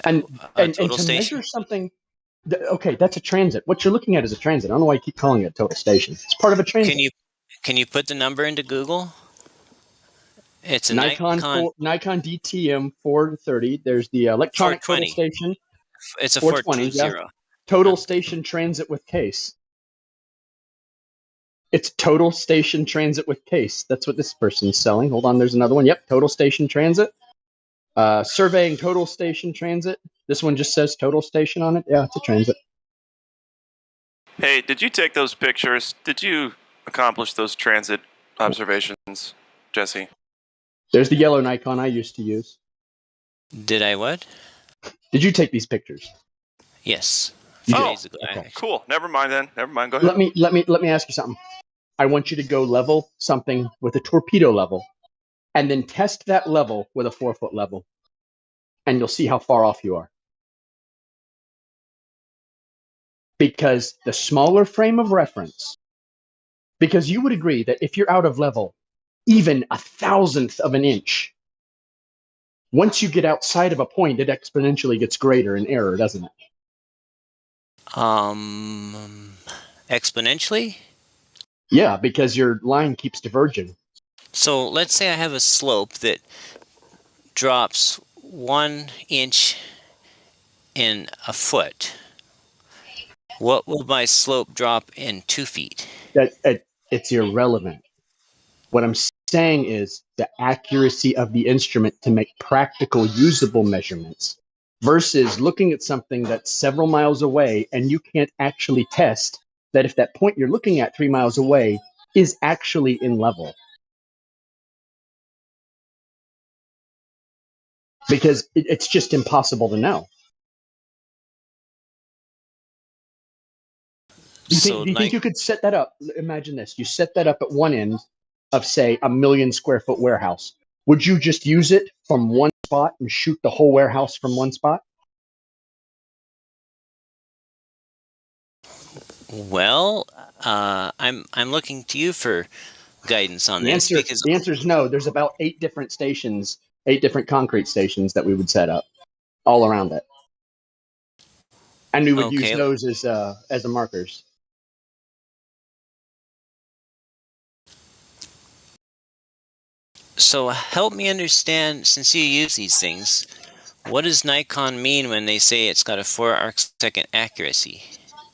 And to measure something, okay, that's a transit. What you're looking at is a transit. I don't know why you keep calling it a total station. It's part of a transit. Can you put the number into Google? It's a Nikon DTM 430. There's the electronic total station. It's a 420. Yeah. Total station transit with case. It's total station transit with case. That's what this person's selling. Hold on, there's another one. Yep, total station transit. Surveying total station transit. This one just says total station on it. Yeah, it's a transit. Hey, did you take those pictures? Did you accomplish those transit observations, Jesse? There's the yellow Nikon I used to use. Did I what? Did you take these pictures? Yes. Days ago. Okay. Cool. Never mind then. Never mind. Go ahead. Let me ask you something. I want you to go level something with a torpedo level, and then test that level with a 4-foot level, and you'll see how far off you are. Because the smaller frame of reference, because you would agree that if you're out of level, even a thousandth of an inch. Once you get outside of a point, it exponentially gets greater in error, doesn't it? Exponentially? Yeah, because your line keeps diverging. So let's say I have a slope that drops 1 inch in a foot. What will my slope drop in 2 feet? It's irrelevant. What I'm saying is the accuracy of the instrument to make practical, usable measurements versus looking at something that's several miles away and you can't actually test that if that point you're looking at 3 miles away is actually in level. Because it's just impossible to know. Do you think you could set that up? Imagine this. You set that up at one end of, say, 1 million square foot warehouse. Would you just use it from one spot and shoot the whole warehouse from one spot? Well, I'm looking to you for guidance on this because The answer is no. There's about 8 different stations, 8 different concrete stations that we would set up all around it, and we would use those as the markers. So help me understand, since you use these things, what does Nikon mean when they say it's got a 4 arcsecond accuracy?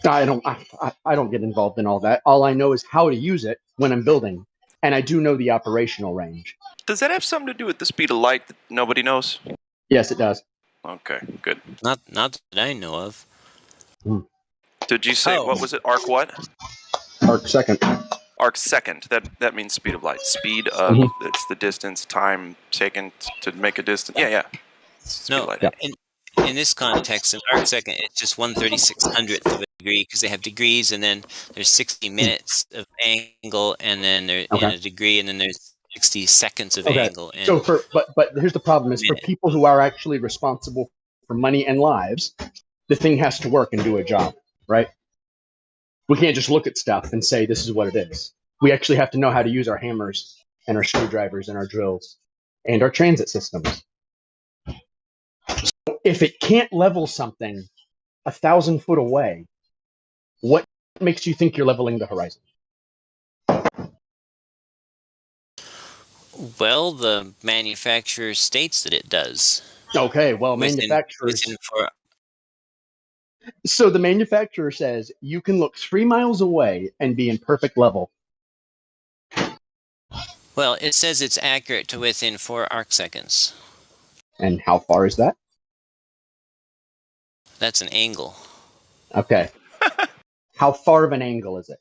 I don't get involved in all that. All I know is how to use it when I'm building, and I do know the operational range. Does that have something to do with the speed of light that nobody knows? Yes, it does. Okay, good. Not that I know of. Did you say, what was it, arc what? Arc second. Arc second. That means speed of light. Speed of, it's the distance, time taken to make a distance. Yeah. Speed of light. In this context, an arc second, it's just 1/3600th of a degree because they have degrees, and then there's 60 minutes of angle, and then there's in a degree, and then there's 60 seconds of angle. And So but here's the problem: is for people who are actually responsible for money and lives, the thing has to work and do a job, right? We can't just look at stuff and say this is what it is. We actually have to know how to use our hammers and our screwdrivers and our drills and our transit systems. So if it can't level something 1,000 foot away, what makes you think you're leveling the horizon? well, the manufacturer states that it does. Okay, well, manufacturers. So the manufacturer says you can look 3 miles away and be in perfect level. Well, it says it's accurate to within 4 arcseconds. And how far is that? That's an angle. Okay. How far of an angle is it?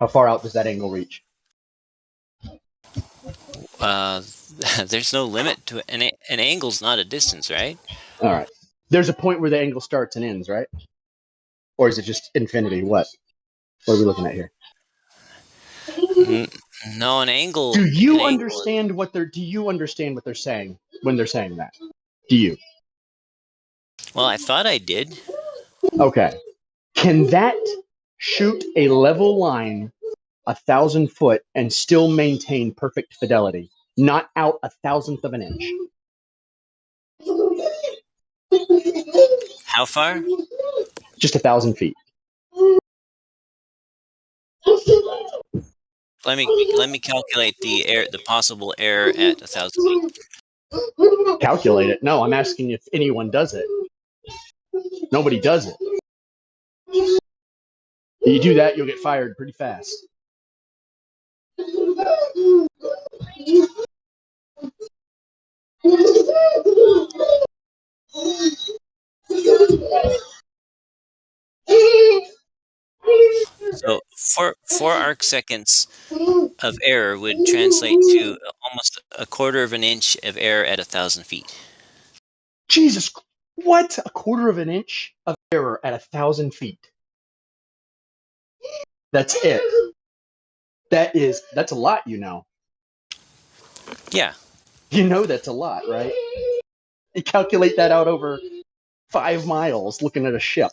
How far out does that angle reach? There's no limit to it. An angle's not a distance, right? All right. There's a point where the angle starts and ends, right? Or is it just infinity? What are we looking at here? No, an angle. Do you understand what they're saying when they're saying that? Do you? Well, I thought I did. Okay. Can that shoot a level line 1,000 foot and still maintain perfect fidelity? Not out 1,000th of an inch. How far? Just 1,000 feet. Let me calculate the possible error at 1,000 feet. Calculate it? No, I'm asking if anyone does it. Nobody does it. You do that, you'll get fired pretty fast. So 4 arcseconds of error would translate to almost a quarter of an inch of error at 1,000 feet. Jesus, what? A quarter of an inch of error at 1,000 feet. That's it. That's a lot, you know. Yeah. You know that's a lot, right? You calculate that out over 5 miles looking at a ship.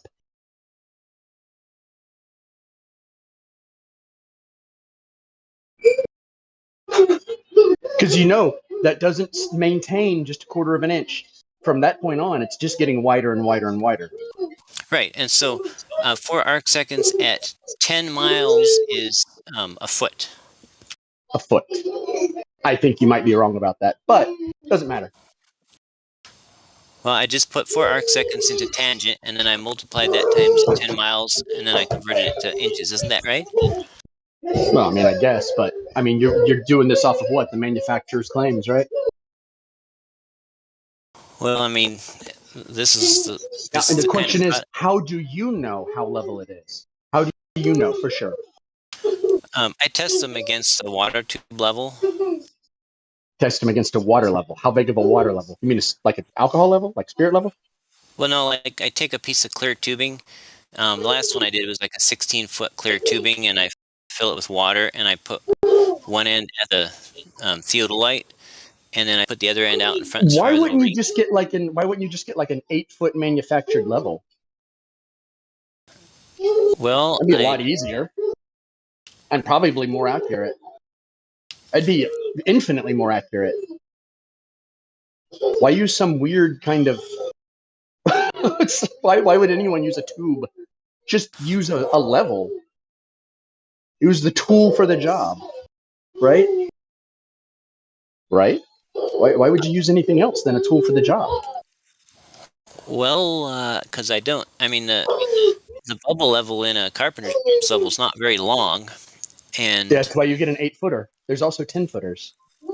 Because that doesn't maintain just a quarter of an inch. From that point on, it's just getting wider and wider and wider. Right, and so 4 arc seconds at 10 miles is a foot. A foot. I think you might be wrong about that, but it doesn't matter. Well, I just put 4 arc seconds into tangent, and then I multiplied that times 10 miles, and then I converted it to inches. Isn't that right? Well, I mean, I guess, but I mean, you're doing this off of what? The manufacturer's claims, right? Well, I mean, this is and the question is, how do you know how level it is? How do you know for sure? I test them against the water tube level. Test them against a water level. How big of a water level? You mean it's like an alcohol level, like spirit level? Well, no, like I take a piece of clear tubing. The last one I did was like a 16-foot clear tubing, and I fill it with water, and I put one end at the theodolite, and then I put the other end out in front. Why wouldn't you just get like an 8-foot manufactured level? Well, that'd be a lot easier, and probably more accurate. It'd be infinitely more accurate. Why use some weird kind of? Why would anyone use a tube? Just use a level. Use the tool for the job, right? Right? Why would you use anything else than a tool for the job? Well, because I don't. I mean, the bubble level in a carpenter's level is not very long, and that's why you get an 8-footer. There's also 10-footers,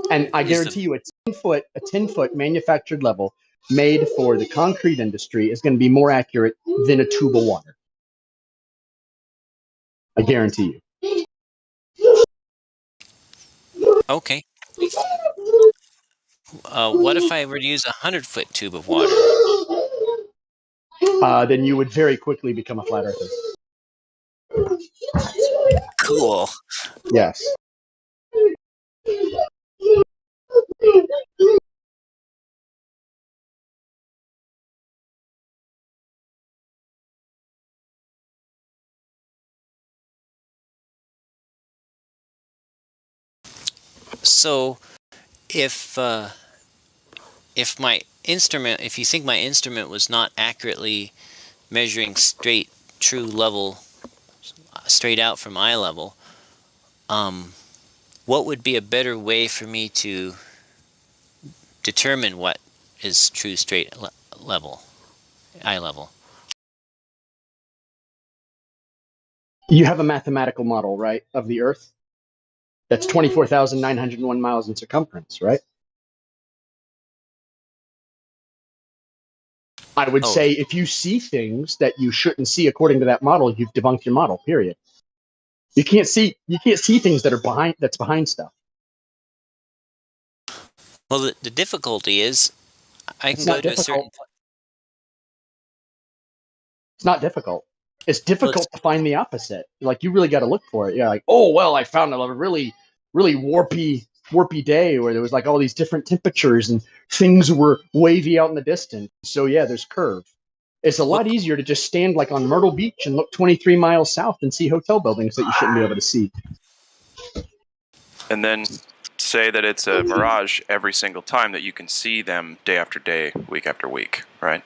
and I guarantee you, a 10-foot manufactured level made for the concrete industry is going to be more accurate than a tube of water. I guarantee you. Okay. What if I were to use a 100-foot tube of water? Then you would very quickly become a flat earther. Cool. Yes. So, if my instrument, if you think my instrument was not accurately measuring true level, straight out from eye level, what would be a better way for me to determine what is true straight level, eye level? You have a mathematical model, right, of the Earth? That's 24,901 miles in circumference, right? I would say if you see things that you shouldn't see according to that model, you've debunked your model, period. You can't see things that are behind stuff. Well, the difficulty is I can go to a certain point. It's not difficult. It's difficult to find the opposite. Like, you really got to look for it. You're like, oh, well, I found a really, really warpy day where there was like all these different temperatures and things were wavy out in the distance. So yeah, there's curve. It's a lot easier to just stand like on Myrtle Beach and look 23 miles south and see hotel buildings that you shouldn't be able to see. And then say that it's a mirage every single time, that you can see them day after day, week after week, right?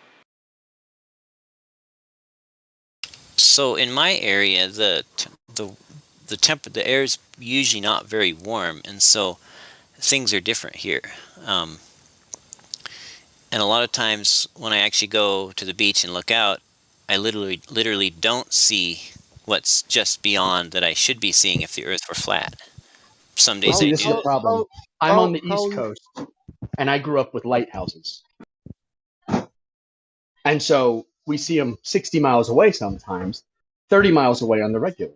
So in my area, the air is usually not very warm, and so things are different here. And a lot of times when I actually go to the beach and look out, I literally don't see what's just beyond that I should be seeing if the Earth were flat. Some days I This do. is the problem. I'm on the East Coast, and I grew up with lighthouses. And so we see them 60 miles away sometimes, 30 miles away on the regular,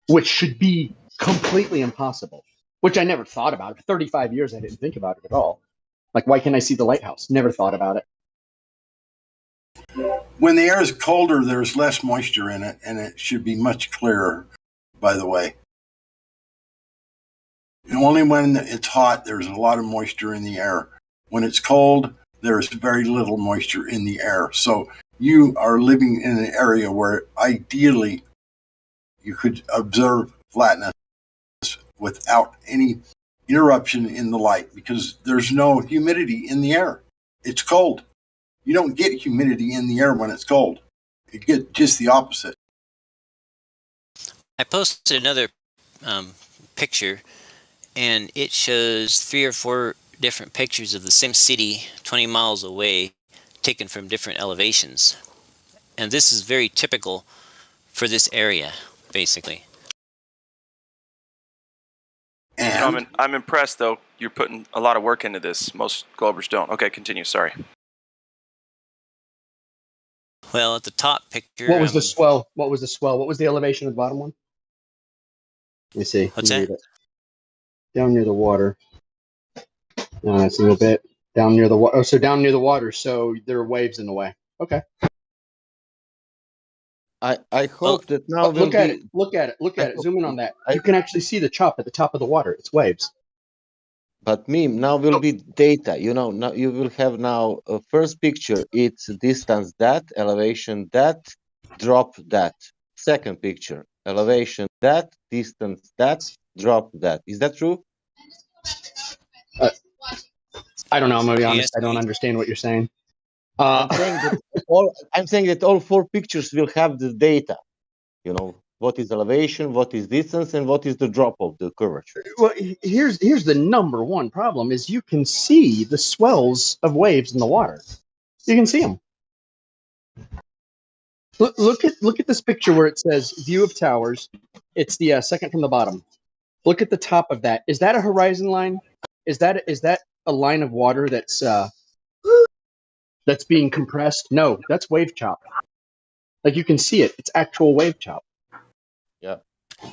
which should be completely impossible, which I never thought about. For 35 years, I didn't think about it at all. Like, why can't I see the lighthouse? Never thought about it. When the air is colder, there's less moisture in it, and it should be much clearer, by the way. And only when it's hot, there's a lot of moisture in the air. When it's cold, there's very little moisture in the air. So you are living in an area where ideally you could observe flatness without any interruption in the light because there's no humidity in the air. It's cold. You don't get humidity in the air when it's cold. You get just the opposite. I posted another picture, and it shows 3 or 4 different pictures of the same city 20 miles away, taken from different elevations. And this is very typical for this area, basically. And I'm impressed, though. You're putting a lot of work into this. Most Globers don't. Okay, continue. Sorry. Well, at the top picture... What was the swell? What was the swell? What was the elevation of the bottom one? Let me see. What's Let me that? read it. Down near the water. It's a little bit. Down near the water. Oh, so down near the water, so there are waves in the way. Okay. I hope that now Look will at be. it. Look at it. Look at it. Zoom in on that. I- You can actually see the chop at the top of the water. It's waves. But now will be data. You know, now you will have now a first picture. It's distance that, elevation that, drop that. Second picture, elevation that, distance that, drop that. Is that true? I don't know. I'm gonna be honest. Yes. I don't understand what you're saying. I'm saying that all 4 pictures will have the data. You know, what is elevation, what is distance, and what is the drop of the curvature. Well, here's the number one problem: is you can see the swells of waves in the water. You can see them. Look at this picture where it says view of towers. It's the second from the bottom. Look at the top of that. Is that a horizon line? Is that a line of water that's being compressed? No, that's wave chop. Like you can see it. It's actual wave chop. Yeah.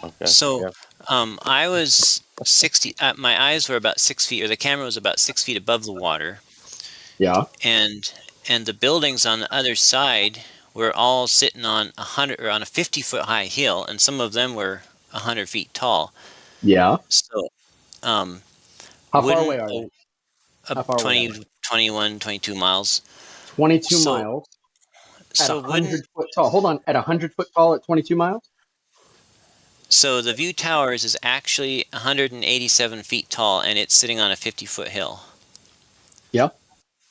Okay. So, yeah. I was 60. My eyes were about 6 feet, or the camera was about 6 feet above the water. Yeah. And the buildings on the other side were all sitting on 100 or on a 50-foot high hill, and some of them were 100 feet tall. Yeah. So, How far away are they? How far away are 20, 21, 22 miles. 22 So- miles at So 100 foot tall. Hold on, at 100 foot tall at 22 miles? So the view towers is actually 187 feet tall, and it's sitting on a 50-foot hill. Yeah.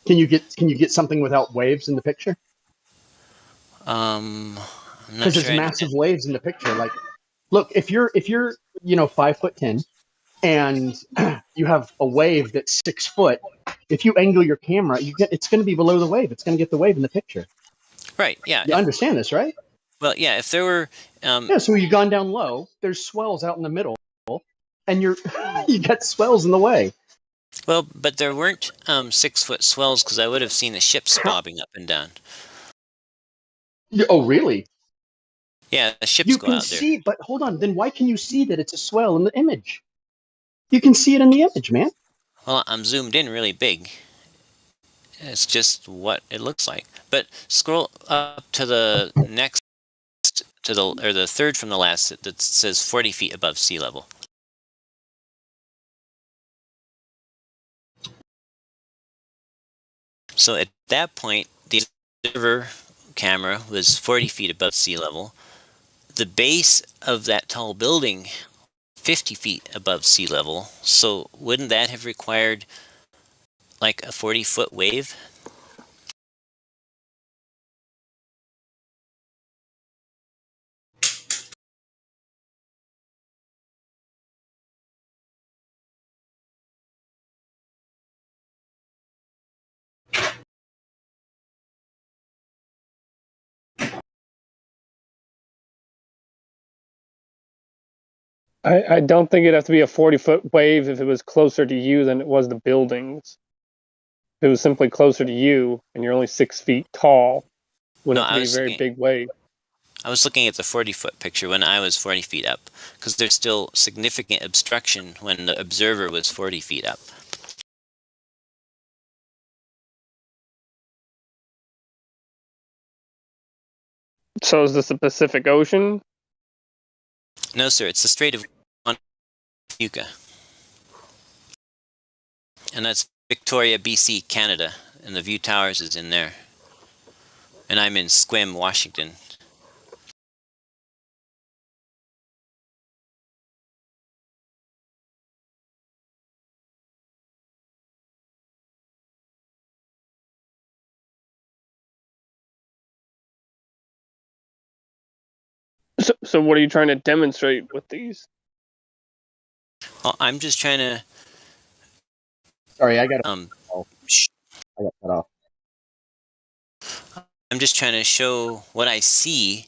Can you get something without waves in the picture? I'm not Because sure there's I massive understand. waves in the picture. Like, look, if you're 5'10" and you have a wave that's 6 foot, if you angle your camera, it's going to be below the wave. It's going to get the wave in the picture. Right, yeah. You understand this, right? Well, yeah, if there were... Yeah, so you've gone down low, there's swells out in the middle, and you got swells in the way. Well, but there weren't 6-foot swells, because I would have seen the ships bobbing up and down. Oh, really? Yeah, the ships You go can out there. see, but hold on, then why can you see that it's a swell in the image? You can see it in the image, man. Well, I'm zoomed in really big. It's just what it looks like. But scroll up to the next, or the third from the last that says 40 feet above sea level. So at that point, the observer camera was 40 feet above sea level. The base of that tall building, 50 feet above sea level. So wouldn't that have required like a 40-foot wave? I don't think it'd have to be a 40-foot wave if it was closer to you than it was the buildings. If it was simply closer to you and you're only 6 feet tall, wouldn't have to be a very big wave. I was looking at the 40-foot picture when I was 40 feet up, because there's still significant obstruction when the observer was 40 feet up. So is this the Pacific Ocean? No, sir, it's the Strait of Yucca. And that's Victoria, BC, Canada, and the View Towers is in there. And I'm in Sequim, Washington. So what are you trying to demonstrate with these? Well, I'm just trying to. Sorry, I got I got cut off. I'm just trying to show what I see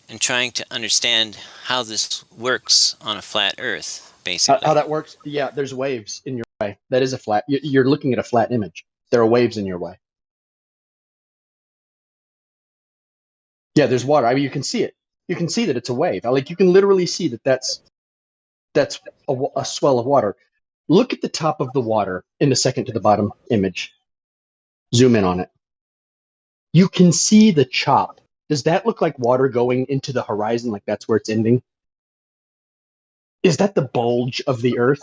and trying to understand how this works on a flat Earth, basically. How that works? Yeah, there's waves in your way. That is a flat. You're looking at a flat image. There are waves in your way. Yeah, there's water. I mean, you can see it. You can see that it's a wave. Like you can literally see that that's a swell of water. Look at the top of the water in the second to the bottom image. Zoom in on it. You can see the chop. Does that look like water going into the horizon? Like that's where it's ending? Is that the bulge of the Earth?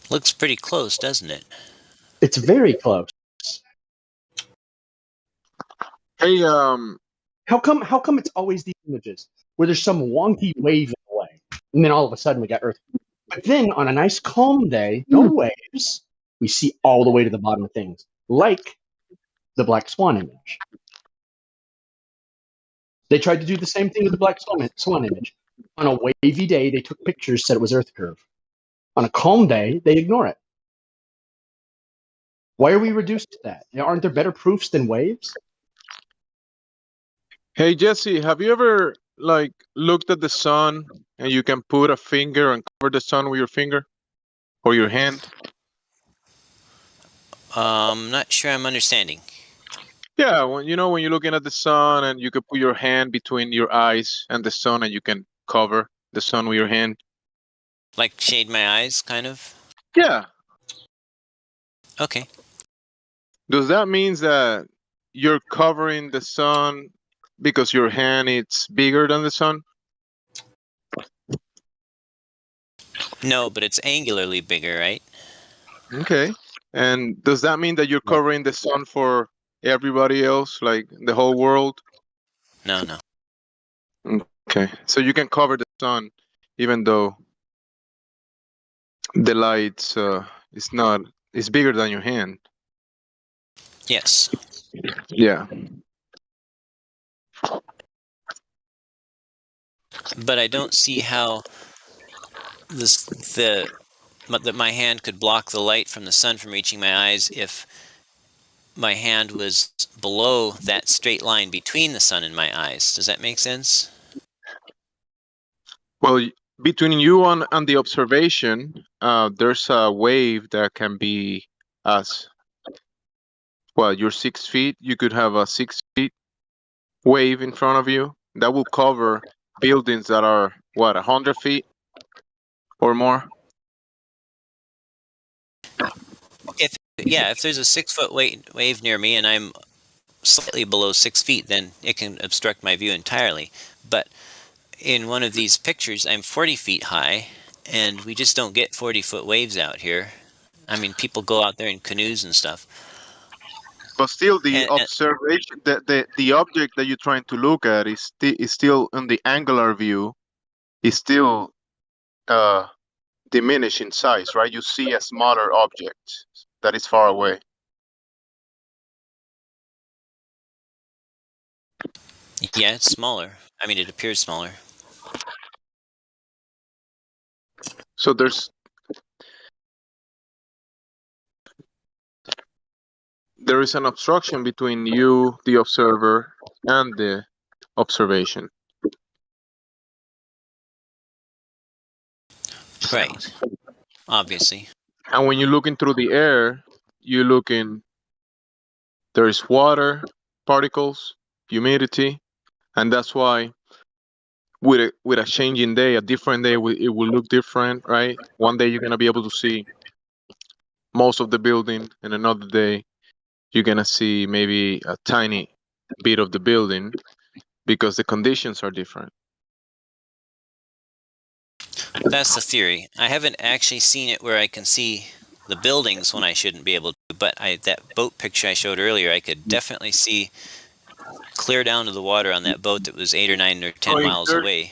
Looks pretty close, doesn't it? It's very close. Hey, how come it's always these images where there's some wonky wave in the way, and then all of a sudden we got Earth? But then on a nice calm day, no waves, we see all the way to the bottom of things, like the black swan image. They tried to do the same thing with the black swan image. On a wavy day, they took pictures, said it was Earth curve. On a calm day, they ignore it. Why are we reduced to that? Aren't there better proofs than waves? hey Jesse, have you ever like looked at the sun and you can put a finger and cover the sun with your finger or your hand? Not sure I'm understanding. Yeah, when when you're looking at the sun and you can put your hand between your eyes and the sun and you can cover the sun with your hand. Like shade my eyes, kind of? Yeah. Okay. Does that mean that you're covering the sun because your hand is bigger than the sun? No, but it's angularly bigger, right? Okay. And does that mean that you're covering the sun for everybody else, like the whole world? No, no. Okay. So you can cover the sun even though the light is bigger than your hand. Yes. Yeah. But I don't see how that my hand could block the light from the sun from reaching my eyes if my hand was below that straight line between the sun and my eyes. Does that make sense? Well, between you and the observation, there's a wave that can be as well. You're 6 feet. You could have a 6 feet wave in front of you that will cover buildings that are 100 feet or more. If there's a 6-foot wave near me and I'm slightly below 6 feet, then it can obstruct my view entirely. But in one of these pictures, I'm 40 feet high, and we just don't get 40-foot waves out here. I mean, people go out there in canoes and stuff. But still, the observation, the object that you're trying to look at is still in the angular view, is still diminished in size, right? You see a smaller object that is far away. Yeah, it's smaller. I mean, it appears smaller. So there is an obstruction between you, the observer, and the observation. Right. Obviously. And when you're looking through the air, you look in, there is water, particles, humidity, and that's why with a changing day, a different day, it will look different, right? One day you're gonna be able to see most of the building, and another day you're gonna see maybe a tiny bit of the building because the conditions are different. That's the theory. I haven't actually seen it where I can see the buildings when I shouldn't be able to, but that boat picture I showed earlier, I could definitely see clear down to the water on that boat that was 8 or 9 or 10 miles away.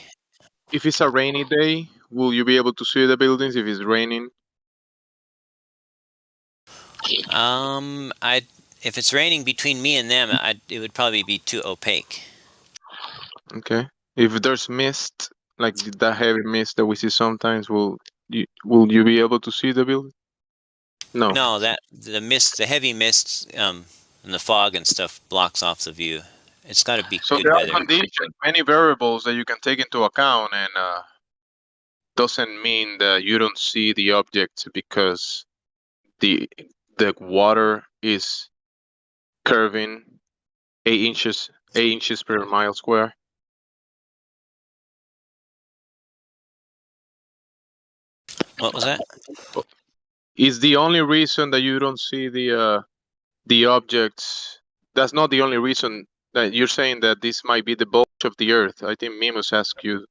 If it's a rainy day, will you be able to see the buildings if it's raining? If it's raining between me and them, it would probably be too opaque. Okay. If there's mist, like the heavy mist that we see sometimes, will you be able to see the building? No. No, that the heavy mist, and the fog and stuff blocks off the view. It's got to be So good there are weather. conditions, many variables that you can take into account, and doesn't mean that you don't see the object because the water is curving 8 inches per mile square. What was that? Is the only reason that you don't see the objects? That's not the only reason that you're saying that this might be the bulge of the Earth. I think Mimus asked you,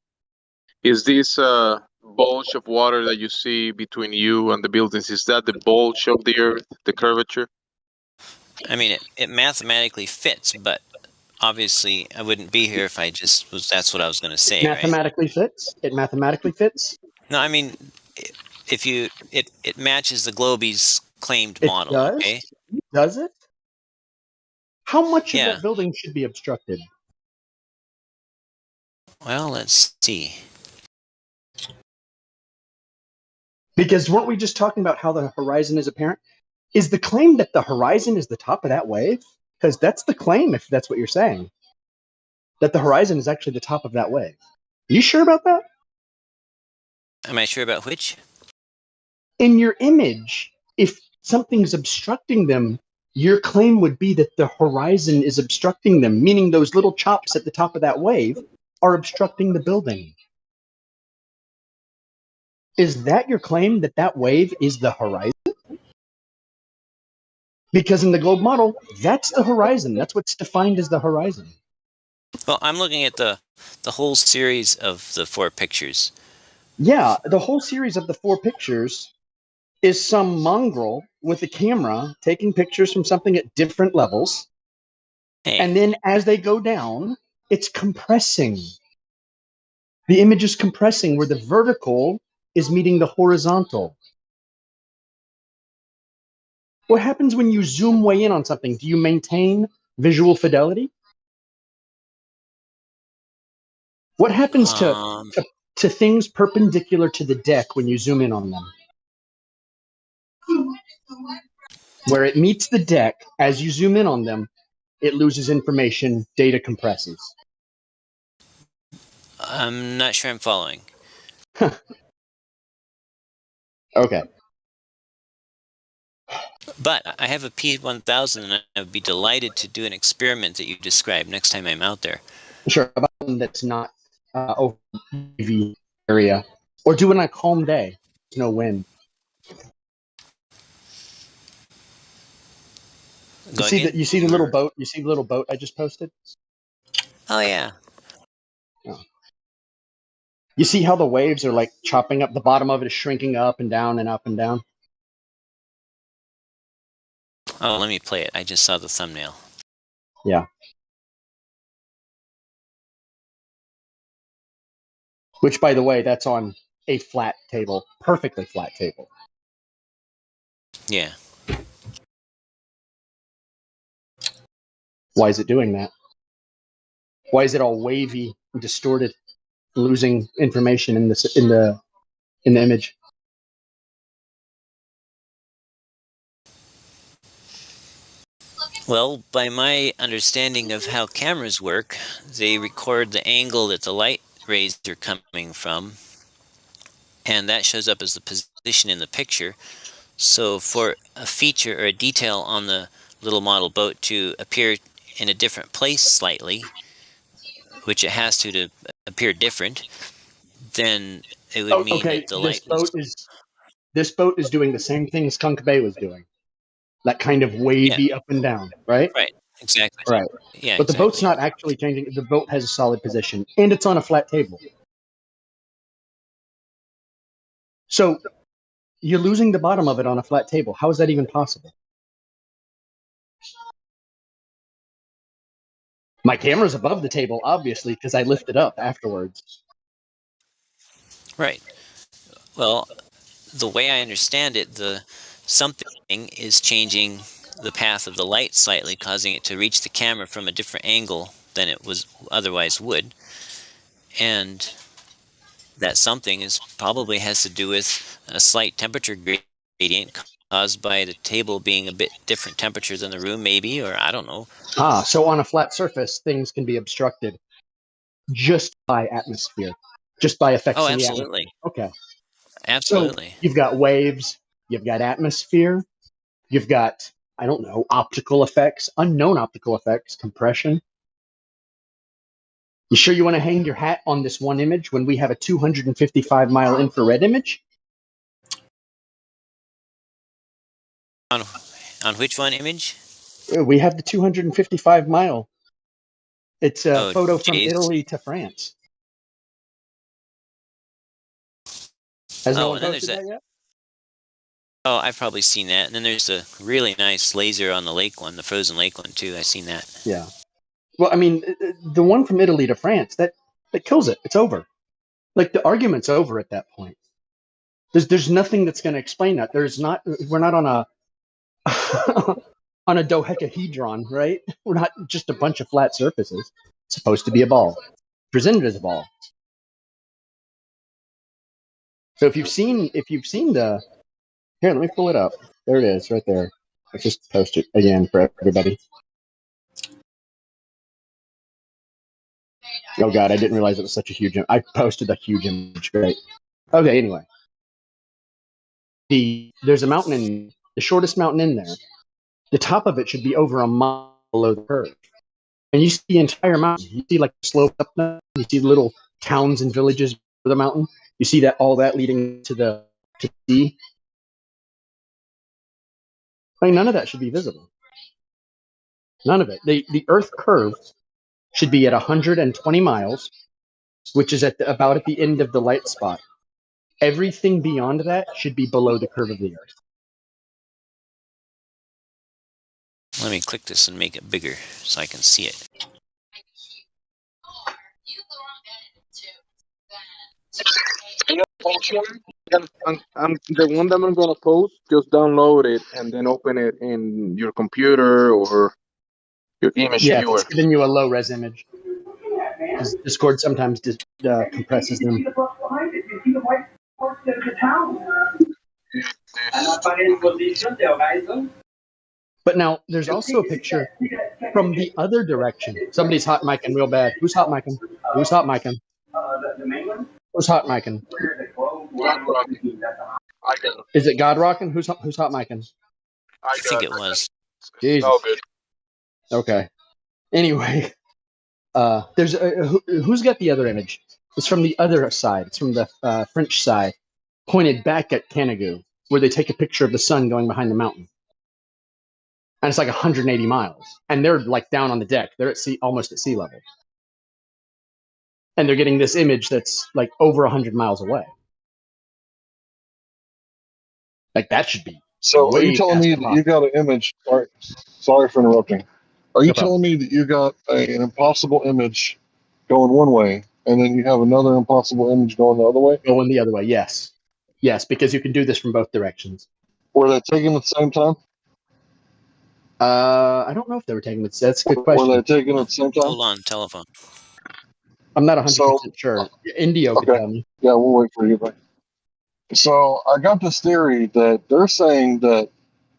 is this bulge of water that you see between you and the buildings, is that the bulge of the Earth, the curvature? I mean, it mathematically fits, but obviously I wouldn't be here if I just was. That's what I was going to say, right? Mathematically fits. It mathematically fits. No, I mean, if you it matches the Globies claimed It model, does. okay? Does it? How much of Yeah. that building should be obstructed? Well, let's see. Because weren't we just talking about how the horizon is apparent? Is the claim that the horizon is the top of that wave? Because that's the claim, if that's what you're saying. That the horizon is actually the top of that wave. Are you sure about that? Am I sure about which? In your image, if something's obstructing them, your claim would be that the horizon is obstructing them, meaning those little chops at the top of that wave are obstructing the building. Is that your claim, that that wave is the horizon? Because in the globe model, that's the horizon. That's what's defined as the horizon. Well, I'm looking at the whole series of the 4 pictures. Yeah, the whole series of the 4 pictures is some mongrel with a camera taking pictures from something at different levels. Hey. And then as they go down, it's compressing. The image is compressing where the vertical is meeting the horizontal. What happens when you zoom way in on something? Do you maintain visual fidelity? What happens to things perpendicular to the deck when you zoom in on them? Where it meets the deck, as you zoom in on them, it loses information, data compresses. I'm not sure I'm following. Okay. But I have a P1000 and I'd be delighted to do an experiment that you described next time I'm out there. Sure, about one that's not over the area. Or do it on a calm day. There's no wind. You see the little boat? You see the little boat I just posted? Oh yeah. Oh. You see how the waves are like chopping up? The bottom of it is shrinking up and down and up and down. Oh, let me play it. I just saw the thumbnail. Yeah. Which, by the way, that's on a flat table, perfectly flat table. Yeah. Why is it doing that? Why is it all wavy and distorted, losing information in the image? Well, by my understanding of how cameras work, they record the angle that the light rays are coming from, and that shows up as the position in the picture. So for a feature or a detail on the little model boat to appear in a different place slightly, which it has to appear different, then it would mean that the light this boat is doing the same thing as Skunk Bay was doing. That kind of wavy up and down, right? Right, exactly. Right. Yeah, But the exactly. boat's not actually changing. The boat has a solid position, and it's on a flat table. So you're losing the bottom of it on a flat table. How is that even possible? My camera's above the table, obviously, because I lift it up afterwards. Right. Well, the way I understand it, the something is changing the path of the light slightly, causing it to reach the camera from a different angle than it was otherwise would, and that something is probably has to do with a slight temperature gradient caused by the table being a bit different temperature than the room, maybe, or I don't know. So on a flat surface, things can be obstructed just by atmosphere, just by effects Oh, in the atmosphere. absolutely. Okay. Absolutely. So you've got waves, you've got atmosphere, you've got, I don't know, optical effects, unknown optical effects, compression. You sure you want to hang your hat on this one image when we have a 255-mile infrared image? On which one image? We have the 255-mile. It's a Oh, photo from geez. Italy to France. Has no Oh, one and then there's posted that. that yet? Oh, I've probably seen that. And then there's a really nice laser on the lake one, the frozen lake one too. I've seen that. Yeah. Well, I mean, the one from Italy to France, that kills it. It's over. Like, the argument's over at that point. There's nothing that's going to explain that. We're not on a on a dodecahedron, right? We're not just a bunch of flat surfaces. It's supposed to be a ball, presented as a ball. So if you've seen the here, let me pull it up. There it is, right there. Let's just post it again for everybody. Oh God, I didn't realize it was such a huge. I posted a huge image. Great. Okay. Anyway, there's a mountain in the shortest mountain in there. The top of it should be over a mile below the curve, and you see the entire mountain. You see like slope up there. You see little towns and villages of the mountain. You see that all that leading to the sea. I mean, none of that should be visible. None of it. The Earth curve should be at 120 miles, which is about at the end of the light spot. Everything beyond that should be below the curve of the Earth. Let me click this and make it bigger so I can see it. The one that I'm gonna post, just download it and then open it in your computer or your image Yeah, viewer. it's giving you a low res image. Discord sometimes compresses them. But now there's also a picture from the other direction. Somebody's hot micing real bad. Who's hot micing? Who's hot micing? Who's hot micing? Is it God rocking? Who's hot micing? I think it was. Jesus. Oh, good. Okay. Anyway, there's who's got the other image? It's from the other side. It's from the French side, pointed back at Canigou, where they take a picture of the sun going behind the mountain, and it's like 180 miles, and they're like down on the deck. They're at sea, almost at sea level, and they're getting this image that's like over 100 miles away. Like that should be. So are you way telling past me the that you got an image? Sorry for interrupting. Are you No problem. telling me that you got an impossible image going one way, and then you have another impossible image going the other way? Going the other way, yes. Yes, because you can do this from both directions. Were they taken at the same time? I don't know if they were taking it. That's a good question. Were they taken at the same time? Hold on, telephone. I'm not 100% sure. Indio could Okay. tell me. Yeah, we'll wait for you. So I got this theory that they're saying that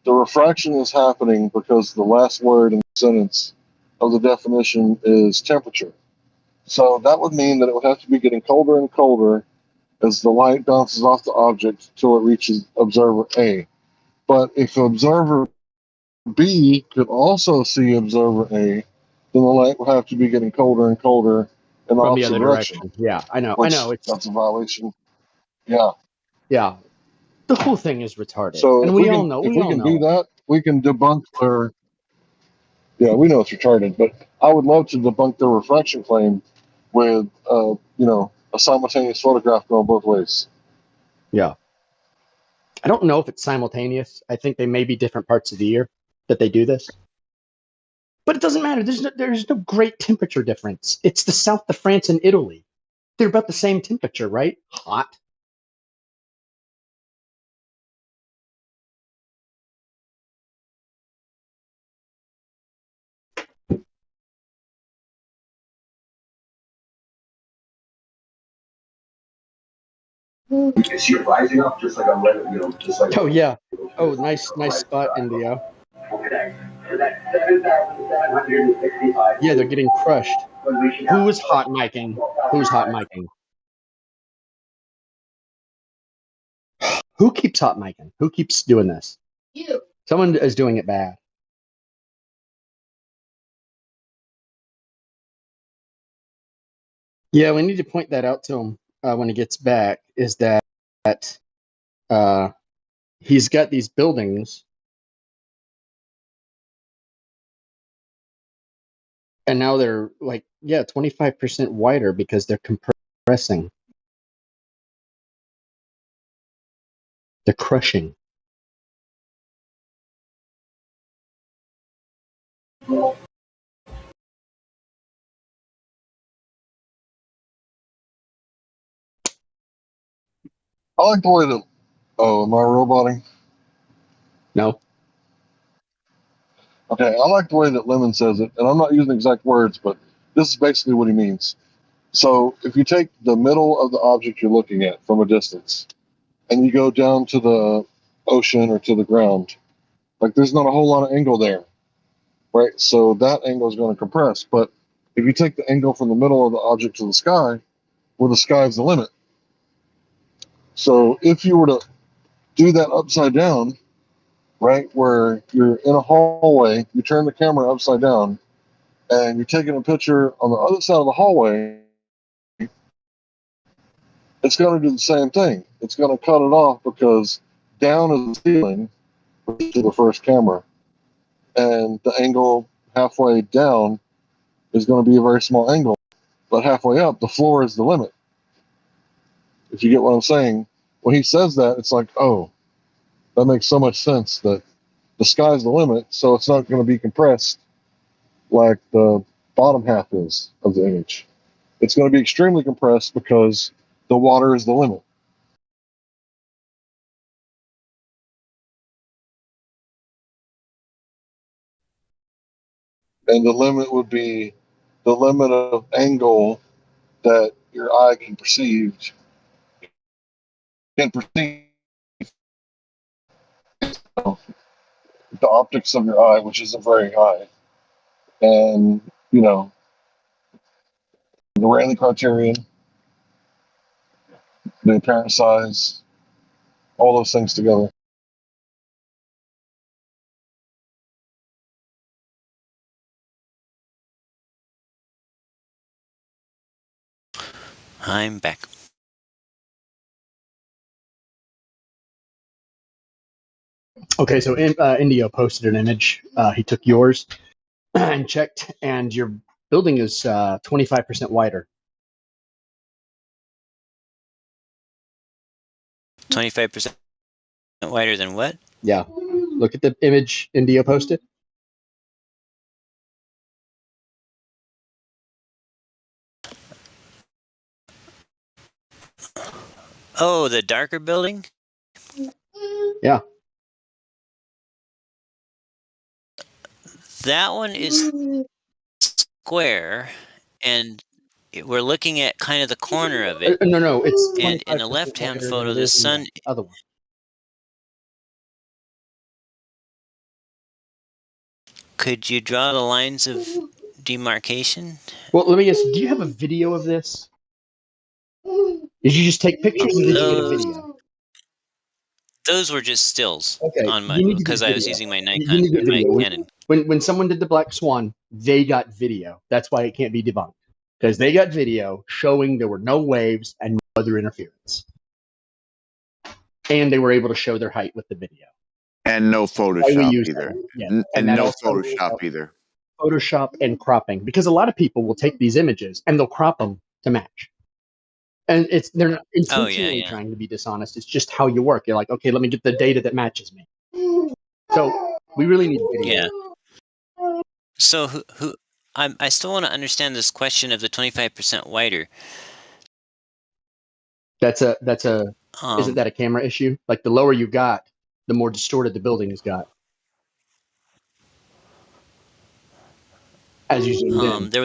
the refraction is happening because the last word in the sentence of the definition is temperature. So that would mean that it would have to be getting colder and colder as the light bounces off the object until it reaches observer A. But if observer B could also see observer A, then the light would have to be getting colder and colder in the From the opposite other direction. Yeah, I know. That's a violation. Yeah. Yeah. The whole thing is retarded. So and if we we all can know. if We we all can know. do that, we can debunk their. Yeah, we know it's retarded, but I would love to debunk their refraction claim with a simultaneous photograph going both ways. Yeah. I don't know if it's simultaneous. I think they may be different parts of the year that they do this. But it doesn't matter. There's no great temperature difference. It's the south of France and Italy. They're about the same temperature, right? Hot. Is she rising up just like a regular, just like? Oh yeah. Oh, nice spot, Indio. Okay. So that's 7,765. Yeah, they're getting crushed. Who's hot micing? Who's hot micing? Who keeps hot micing? Who keeps doing this? You. Someone is doing it bad. Yeah, we need to point that out to him when he gets back. Is that he's got these buildings, and now they're like 25% wider because they're compressing. They're crushing. I like the way that. Oh, am I roboting? No. Okay, I like the way that Lemon says it, and I'm not using exact words, but this is basically what he means. So if you take the middle of the object you're looking at from a distance, and you go down to the ocean or to the ground, like there's not a whole lot of angle there, right? So that angle is going to compress. But if you take the angle from the middle of the object to the sky, well, the sky is the limit. So if you were to do that upside down, right, where you're in a hallway, you turn the camera upside down, and you're taking a picture on the other side of the hallway, it's going to do the same thing. It's going to cut it off because down is the ceiling to the first camera, and the angle halfway down is going to be a very small angle, but halfway up, the floor is the limit. If you get what I'm saying, when he says that, it's like, oh, that makes so much sense that the sky's the limit, so it's not going to be compressed like the bottom half is of the image. It's going to be extremely compressed because the water is the limit. And the limit would be the limit of angle that your eye can perceive the optics of your eye, which isn't very high. And, the Rayleigh criterion, the apparent size, all those things together. I'm back. Okay, so Indio posted an image. He took yours and checked, and your building is 25% wider. 25% wider than what? Yeah. Look at the image Indio posted. Oh, the darker building? Yeah. That one is square, and we're looking at kind of the corner of it. No, it's 25% and in the left-hand photo, the sun. The other one. Could you draw the lines of demarcation? Well, let me guess. Do you have a video of this? Did you just take pictures, or did you get a video? Those were just stills on my, because I was using my Nikon, my Canon. When someone did the Black Swan, they got video. That's why it can't be debunked, because they got video showing there were no waves and no other interference, and they were able to show their height with the video. And no Photoshop either. Yeah. And no Photoshop either. Photoshop and cropping, because a lot of people will take these images and they'll crop them to match. And they're not intentionally trying to be dishonest. It's just how you work. You're like, okay, let me get the data that matches me. So we really need video. Yeah. So I still want to understand this question of the 25% wider. Isn't that a camera issue? Like the lower you got, the more distorted the building has got. As you zoomed in. There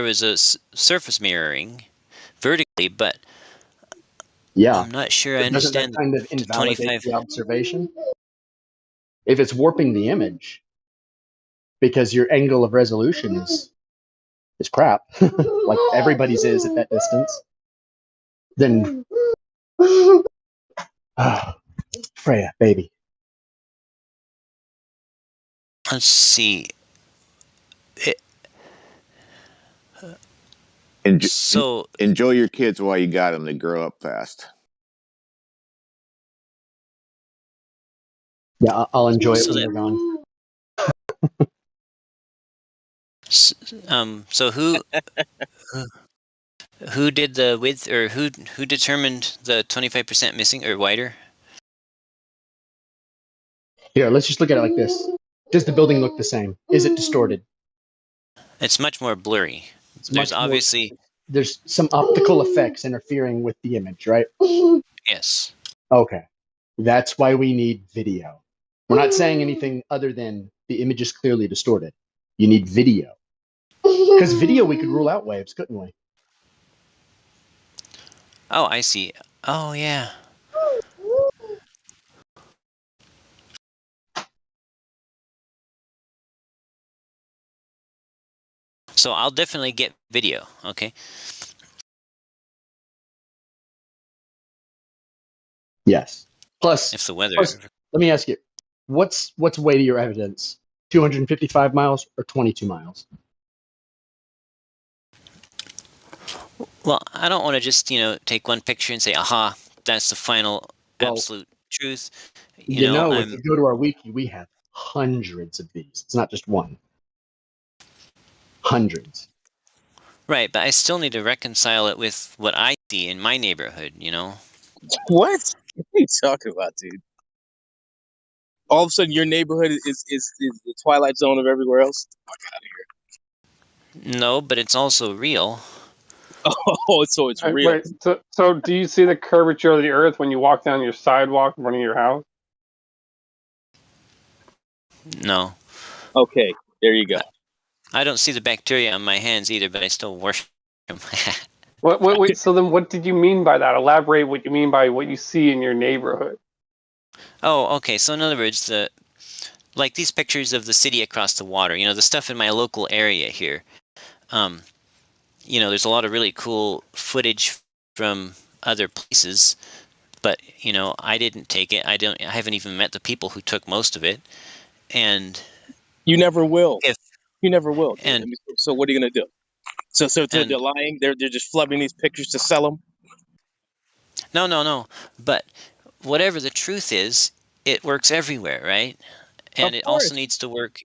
was a surface mirroring vertically, but Yeah. I'm not sure I But doesn't that understand kind of the invalidate 25. the observation? If it's warping the image because your angle of resolution is crap, like everybody's is at that distance, then Freya, baby. Let's see. So Enjoy your kids while you got them. They grow up fast. Yeah, I'll enjoy it So when that- they're gone. So who did the width, or who determined the 25% missing or wider? Here, let's just look at it like this. Does the building look the same? Is it distorted? It's much more blurry. There's obviously there's some optical effects interfering with the image, right? yes. Okay. That's why we need video. We're not saying anything other than the image is clearly distorted. You need video. Because video we could rule out waves, couldn't we? Oh, I see. Oh, yeah. So I'll definitely get video, okay? Yes. Plus, if the weather. let me ask you, what's weightier evidence? 255 miles or 22 miles? Well, I don't want to just, take one picture and say, aha, that's the final absolute truth. If you go to our wiki, we have hundreds of these. It's not just one. Hundreds. Right, but I still need to reconcile it with what I see in my neighborhood, What? What are you talking about, dude? All of a sudden, your neighborhood is the twilight zone of everywhere else? Fuck out of here. No, but it's also real. Oh, so it's real. Wait, so do you see the curvature of the earth when you walk down your sidewalk in front of your house? No. Okay, there you go. I don't see the bacteria on my hands either, but I still worship them. Wait, so then what did you mean by that? Elaborate what you mean by what you see in your neighborhood. Oh, okay. So in other words, like these pictures of the city across the water, the stuff in my local area here. There's a lot of really cool footage from other places, but I didn't take it. I haven't even met the people who took most of it, and you never will. You never will. And so what are you gonna do? So they're lying. They're just flubbing these pictures to sell them. No. But whatever the truth is, it works everywhere, right? And it also needs to work.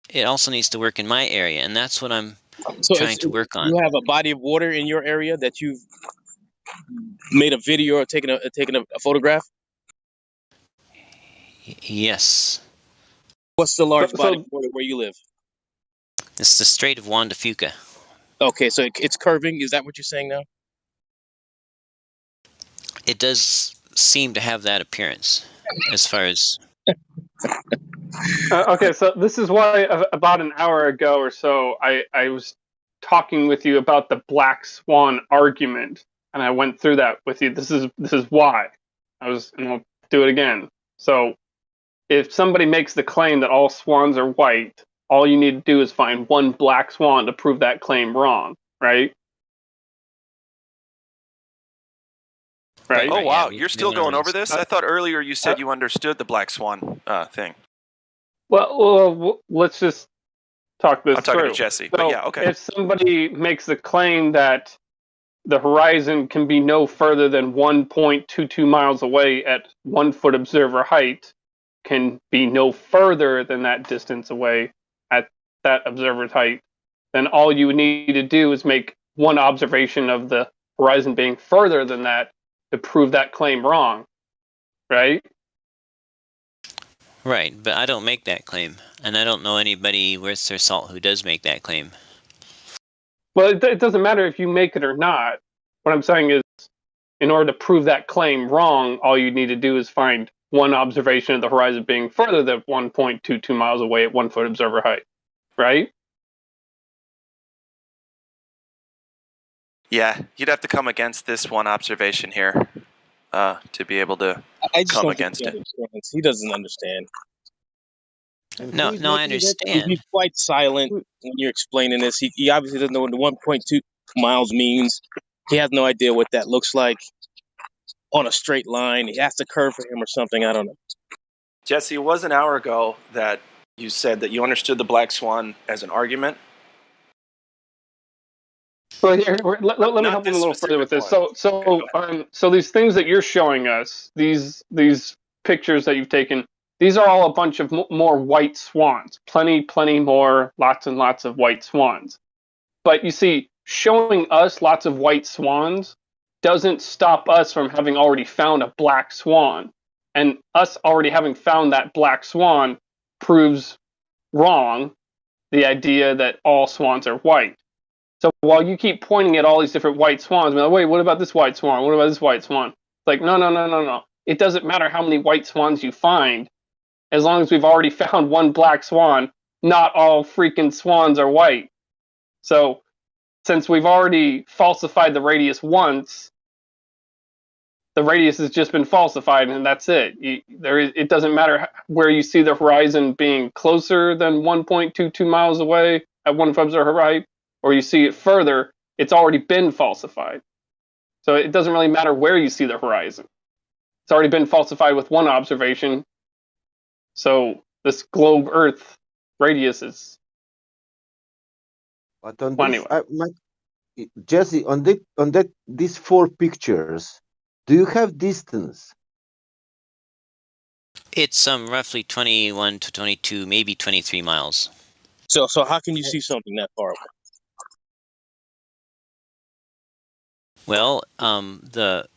It also needs to work in my area, and that's what I'm trying to work on. You have a body of water in your area that you've made a video or taken a photograph. Yes. What's the large body of water where you live? It's the Strait of Juan de Fuca. Okay, so it's curving. Is that what you're saying now? It does seem to have that appearance, as far as. Okay, so this is why about an hour ago or so, I was talking with you about the black swan argument, and I went through that with you. This is why and I'll do it again. So, if somebody makes the claim that all swans are white, all you need to do is find one black swan to prove that claim wrong, right? Right. Oh wow, you're still going over this? I thought earlier you said you understood the black swan thing. Well, let's just talk this through. I'm talking to Jesse, but yeah, okay. If somebody makes the claim that the horizon can be no further than 1.22 miles away at 1 foot observer height, can be no further than that distance away at that observer's height, then all you would need to do is make one observation of the horizon being further than that to prove that claim wrong, right? Right, but I don't make that claim, and I don't know anybody worth their salt who does make that claim. Well, it doesn't matter if you make it or not. What I'm saying is, in order to prove that claim wrong, all you need to do is find one observation of the horizon being further than 1.22 miles away at 1 foot observer height, right? Yeah, you'd have to come against this one observation here. to be able to I just come don't think against he it. understands. He doesn't understand. No, no, I understand. He's quite silent when you're explaining this. He obviously doesn't know what the 1.2 miles means. He has no idea what that looks like on a straight line. He has to curve for him or something. I don't know. Jesse, it was an hour ago that you said that you understood the black swan as an argument. Well, here, let me help him a little further with this. So these things that you're showing us, these pictures that you've taken, these are all a bunch of more white swans. Plenty more, lots and lots of white swans. But you see, showing us lots of white swans doesn't stop us from having already found a black swan. And us already having found that black swan proves wrong the idea that all swans are white. So while you keep pointing at all these different white swans, like, wait, what about this white swan? What about this white swan? It's like, no. It doesn't matter how many white swans you find, as long as we've already found one black swan. Not all freaking swans are white. So since we've already falsified the radius once, the radius has just been falsified, and that's it. It doesn't matter where you see the horizon being closer than 1.22 miles away at 1 foot observer height, or you see it further, it's already been falsified. So it doesn't really matter where you see the horizon. It's already been falsified with one observation. So this globe Earth radius is. But on Well, this, anyway. Jesse, on these 4 pictures, do you have distance? It's roughly 21 to 22, maybe 23 miles. So how can you see something that far away? Well, the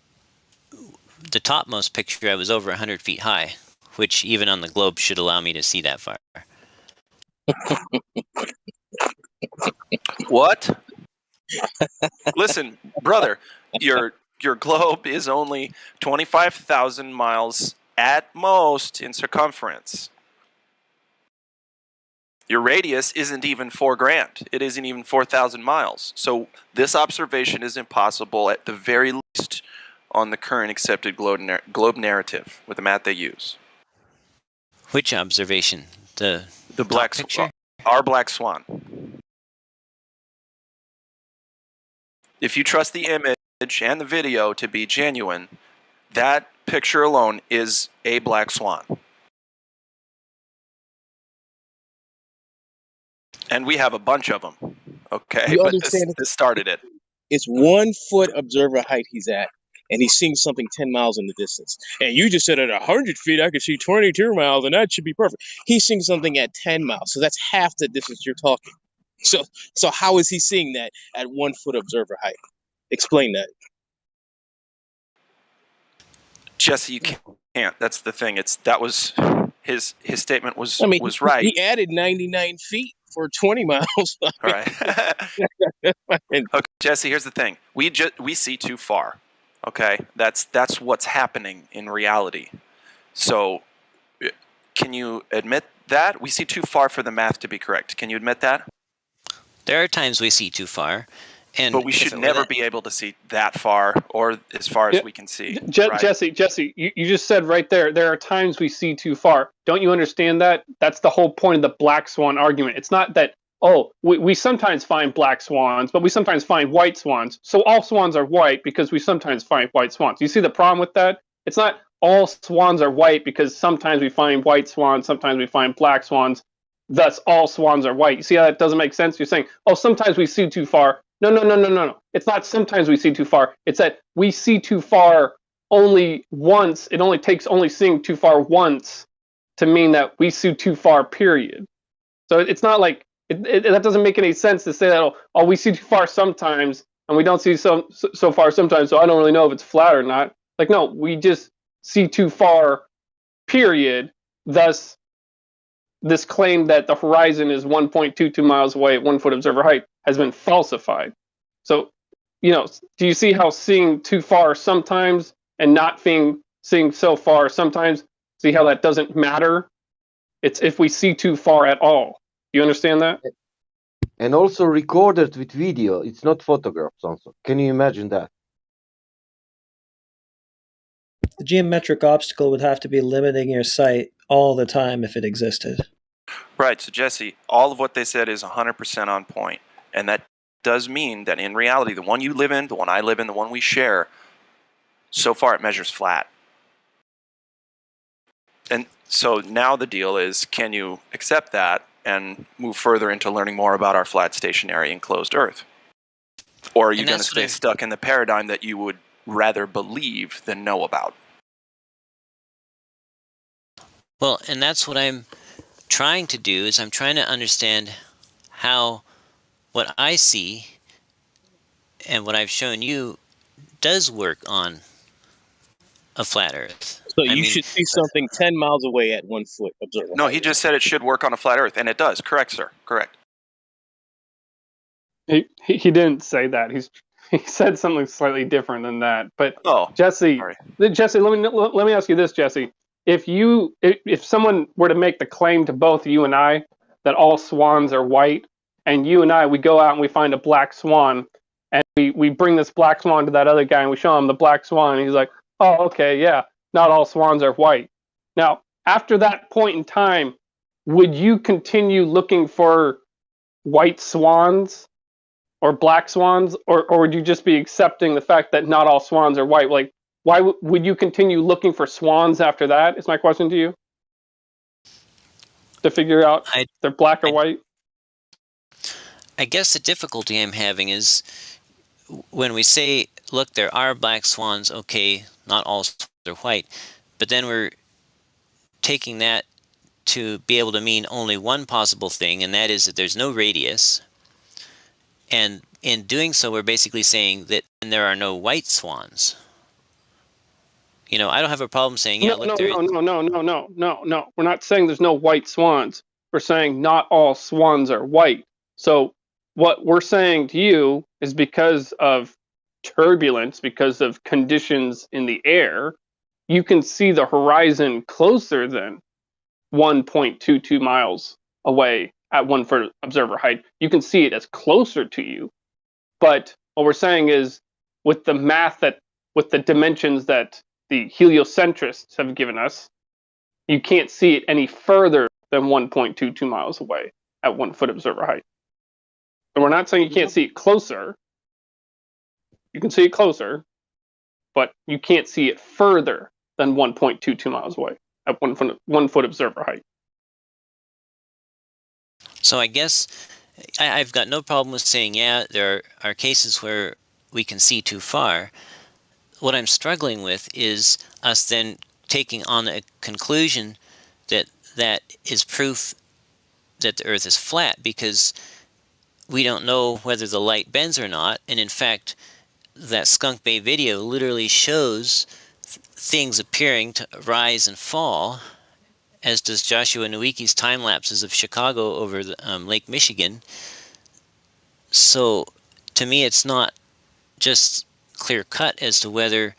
topmost picture, I was over 100 feet high, which even on the globe should allow me to see that far. What? Listen, brother, your globe is only 25,000 miles at most in circumference. Your radius isn't even 4 grand. It isn't even 4,000 miles. So this observation is impossible at the very least on the current accepted globe narrative with the math they use. Which observation? The black picture? Our black swan. If you trust the image and the video to be genuine, that picture alone is a black swan. And we have a bunch of them. Okay, You but understand this started it. It's 1 foot observer height he's at, and he's seeing something 10 miles in the distance. And you just said at 100 feet, I could see 22 miles, and that should be perfect. He's seeing something at 10 miles, so that's half the distance you're talking. So how is he seeing that at 1 foot observer height? Explain that. Jesse, you can't. That's the thing. That was his statement was right. He added 99 feet for 20 miles. All right. Okay, Jesse, here's the thing. We see too far. Okay? That's what's happening in reality. So can you admit that? We see too far for the math to be correct. Can you admit that? There are times we see too far. But we should never be able to see that far or as far as we can see. Right? Jesse, you just said right there are times we see too far. Don't you understand that? That's the whole point of the black swan argument. It's not that, we sometimes find black swans, but we sometimes find white swans. So all swans are white because we sometimes find white swans. You see the problem with that? It's not all swans are white because sometimes we find white swans, sometimes we find black swans, thus all swans are white. You see how that doesn't make sense? You're saying, sometimes we see too far. No. It's not sometimes we see too far. It's that we see too far only once. It only takes seeing too far once to mean that we see too far, period. So it's not like, that doesn't make any sense to say that, we see too far sometimes and we don't see so far sometimes, so I don't really know if it's flat or not. Like, no, we just see too far, period. Thus, this claim that the horizon is 1.22 miles away at 1 foot observer height has been falsified. So, do you see how seeing too far sometimes and not seeing so far sometimes, see how that doesn't matter? It's if we see too far at all. Do you understand that? And also recorded with video. It's not photographs also. Can you imagine that? The geometric obstacle would have to be limiting your sight all the time if it existed. Right, so Jesse, all of what they said is 100% on point. And that does mean that in reality, the one you live in, the one I live in, the one we share, so far it measures flat. And so now the deal is, can you accept that and move further into learning more about our flat, stationary, enclosed Earth? Or are you going to stay stuck in the paradigm that you would rather believe than know about? Well, and that's what I'm trying to do, is I'm trying to understand how what I see and what I've shown you does work on a flat Earth. So you should see something 10 miles away at 1 foot observer. No, he just said it should work on a flat Earth, and it does. Correct, sir. Correct. He didn't say that. He said something slightly different than that. But Jesse, let me ask you this, Jesse. If someone were to make the claim to both you and I that all swans are white, and you and I, we go out and we find a black swan, and we bring this black swan to that other guy and we show him the black swan, and he's like, oh, okay, yeah, not all swans are white. Now, after that point in time, would you continue looking for white swans or black swans, or would you just be accepting the fact that not all swans are white? Like, why would you continue looking for swans after that, is my question to you? To figure out if they're black or white? I guess the difficulty I'm having is when we say, look, there are black swans, okay, not all swans are white, but then we're taking that to be able to mean only one possible thing, and that is that there's no radius. And in doing so, we're basically saying that there are no white swans. You know, I don't have a problem saying, yeah, look, No. We're not saying there's no white swans. We're saying not all swans are white. So what we're saying to you is, because of turbulence, because of conditions in the air, you can see the horizon closer than 1.22 miles away at 1 foot observer height. You can see it as closer to you. But what we're saying is, with the math with the dimensions that the heliocentrists have given us, you can't see it any further than 1.22 miles away at 1 foot observer height. And we're not saying you can't see it closer. You can see it closer, but you can't see it further than 1.22 miles away at 1 foot observer height. So I guess I've got no problem with saying, yeah, there are cases where we can see too far. What I'm struggling with is us then taking on a conclusion that that is proof that the Earth is flat, because we don't know whether the light bends or not. And in fact, that Skunk Bay video literally shows things appearing to rise and fall, as does Joshua Nowicki's time lapses of Chicago over the, Lake Michigan. So to me, it's not just clear cut as to whether.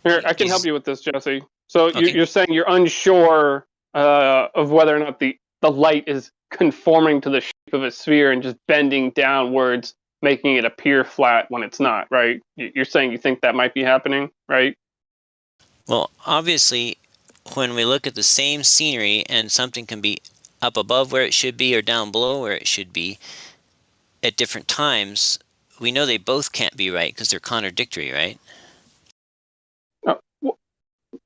Here, I can help you with this, Jesse. So you're saying you're unsure of whether or not the light is conforming to the shape of a sphere and just bending downwards, making it appear flat when it's not, right? You're saying you think that might be happening, right? Well, obviously, when we look at the same scenery and something can be up above where it should be or down below where it should be at different times, we know they both can't be right because they're contradictory, right?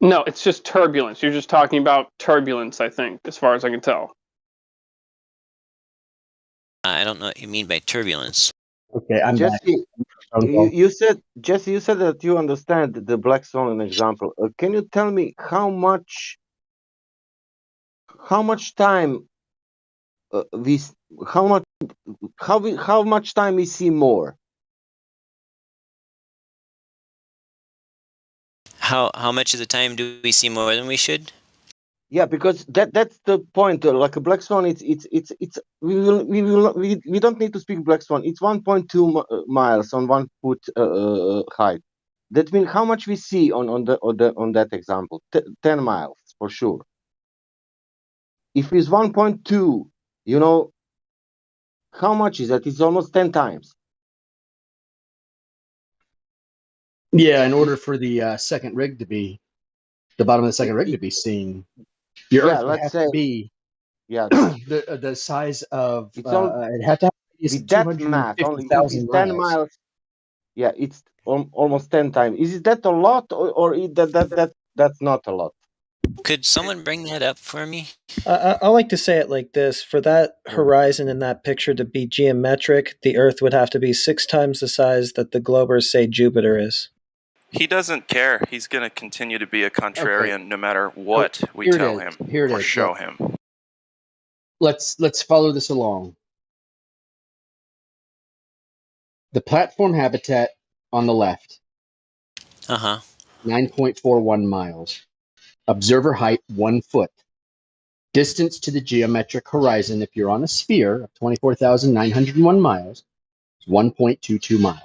No, it's just turbulence. You're just talking about turbulence, I think, as far as I can tell. I don't know what you mean by turbulence. Okay, I'm Jesse, back. you said, Jesse, you said that you understand the black swan example. Can you tell me how much time how much time we see more? How much of the time do we see more than we should? Yeah, because that's the point. Like a black swan, it's we don't need to speak black swan. It's 1.2 miles on 1 foot height. That means how much we see on that example? 10 miles for sure. If it's 1.2, you know, how much is that? It's almost 10 times. Yeah, in order for the second rig to be, the bottom of the second rig to be seen, your Yeah, Earth would let's have say, to be yeah, the size of, it's all it had to have a radius with of that mass. Only it is 250,000 10 miles. miles. Yeah, it's almost 10 times. Is that a lot, or that's not a lot? Could someone bring that up for me? I like to say it like this: for that horizon in that picture to be geometric, the Earth would have to be 6 times the size that the globers say Jupiter is. He doesn't care. He's going to continue to be a contrarian no matter what we Here it tell is. him Here it or is. show Look. him. Let's follow this along. The platform habitat on the left, 9.41 miles. Observer height 1 foot. Distance to the geometric horizon, if you're on a sphere of 24,901 miles, is 1.22 miles.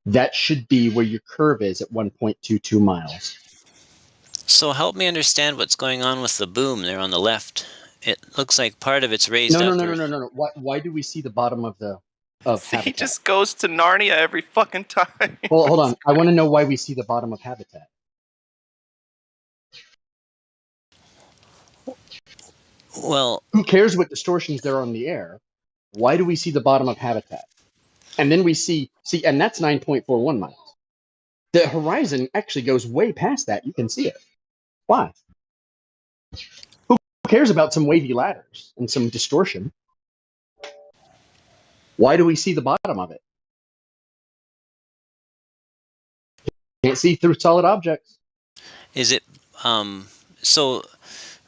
That should be where your curve is at 1.22 miles. So help me understand what's going on with the boom there on the left. It looks like part of it's raised up. No. Why do we see the bottom of the habitat? He just goes to Narnia every fucking time. Well, hold on. I want to know why we see the bottom of habitat. Well, who cares what distortions there are on the air? Why do we see the bottom of habitat? And then we see, and that's 9.41 miles. The horizon actually goes way past that. You can see it. Why? Who cares about some wavy ladders and some distortion? Why do we see the bottom of it? Can't see through solid objects. Is it so?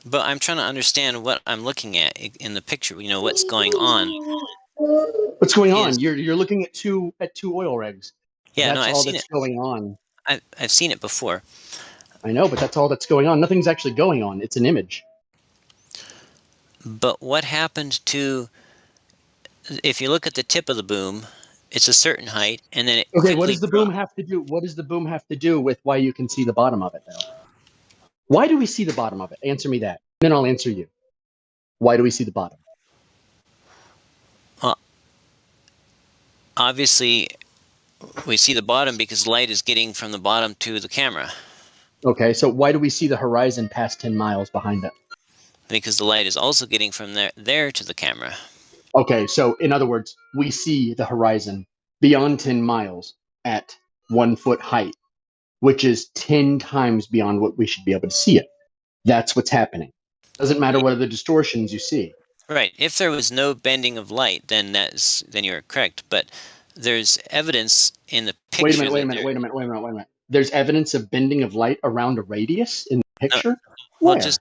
But I'm trying to understand what I'm looking at in the picture. You know what's going on. What's going on? You're looking at two oil rigs. Yeah, That's no, I've all seen that's it. going on. I've seen it before. I know, but that's all that's going on. Nothing's actually going on. It's an image. But what happened to? If you look at the tip of the boom, it's a certain height, and then it Okay, what quickly does the boom have to do? What does the boom have to do with why you can see the bottom of it, though? Why do we see the bottom of it? Answer me that. Then I'll answer you. Why do we see the bottom? Obviously, we see the bottom because light is getting from the bottom to the camera. Okay, so why do we see the horizon past 10 miles behind it? Because the light is also getting from there to the camera. Okay, so in other words, we see the horizon beyond 10 miles at 1 foot height, which is 10 times beyond what we should be able to see it. That's what's happening. Doesn't matter what are the distortions you see. Right. If there was no bending of light, then you're correct. But there's evidence in the picture. Wait a minute. There's evidence of bending of light around a radius in the picture? Well, Where?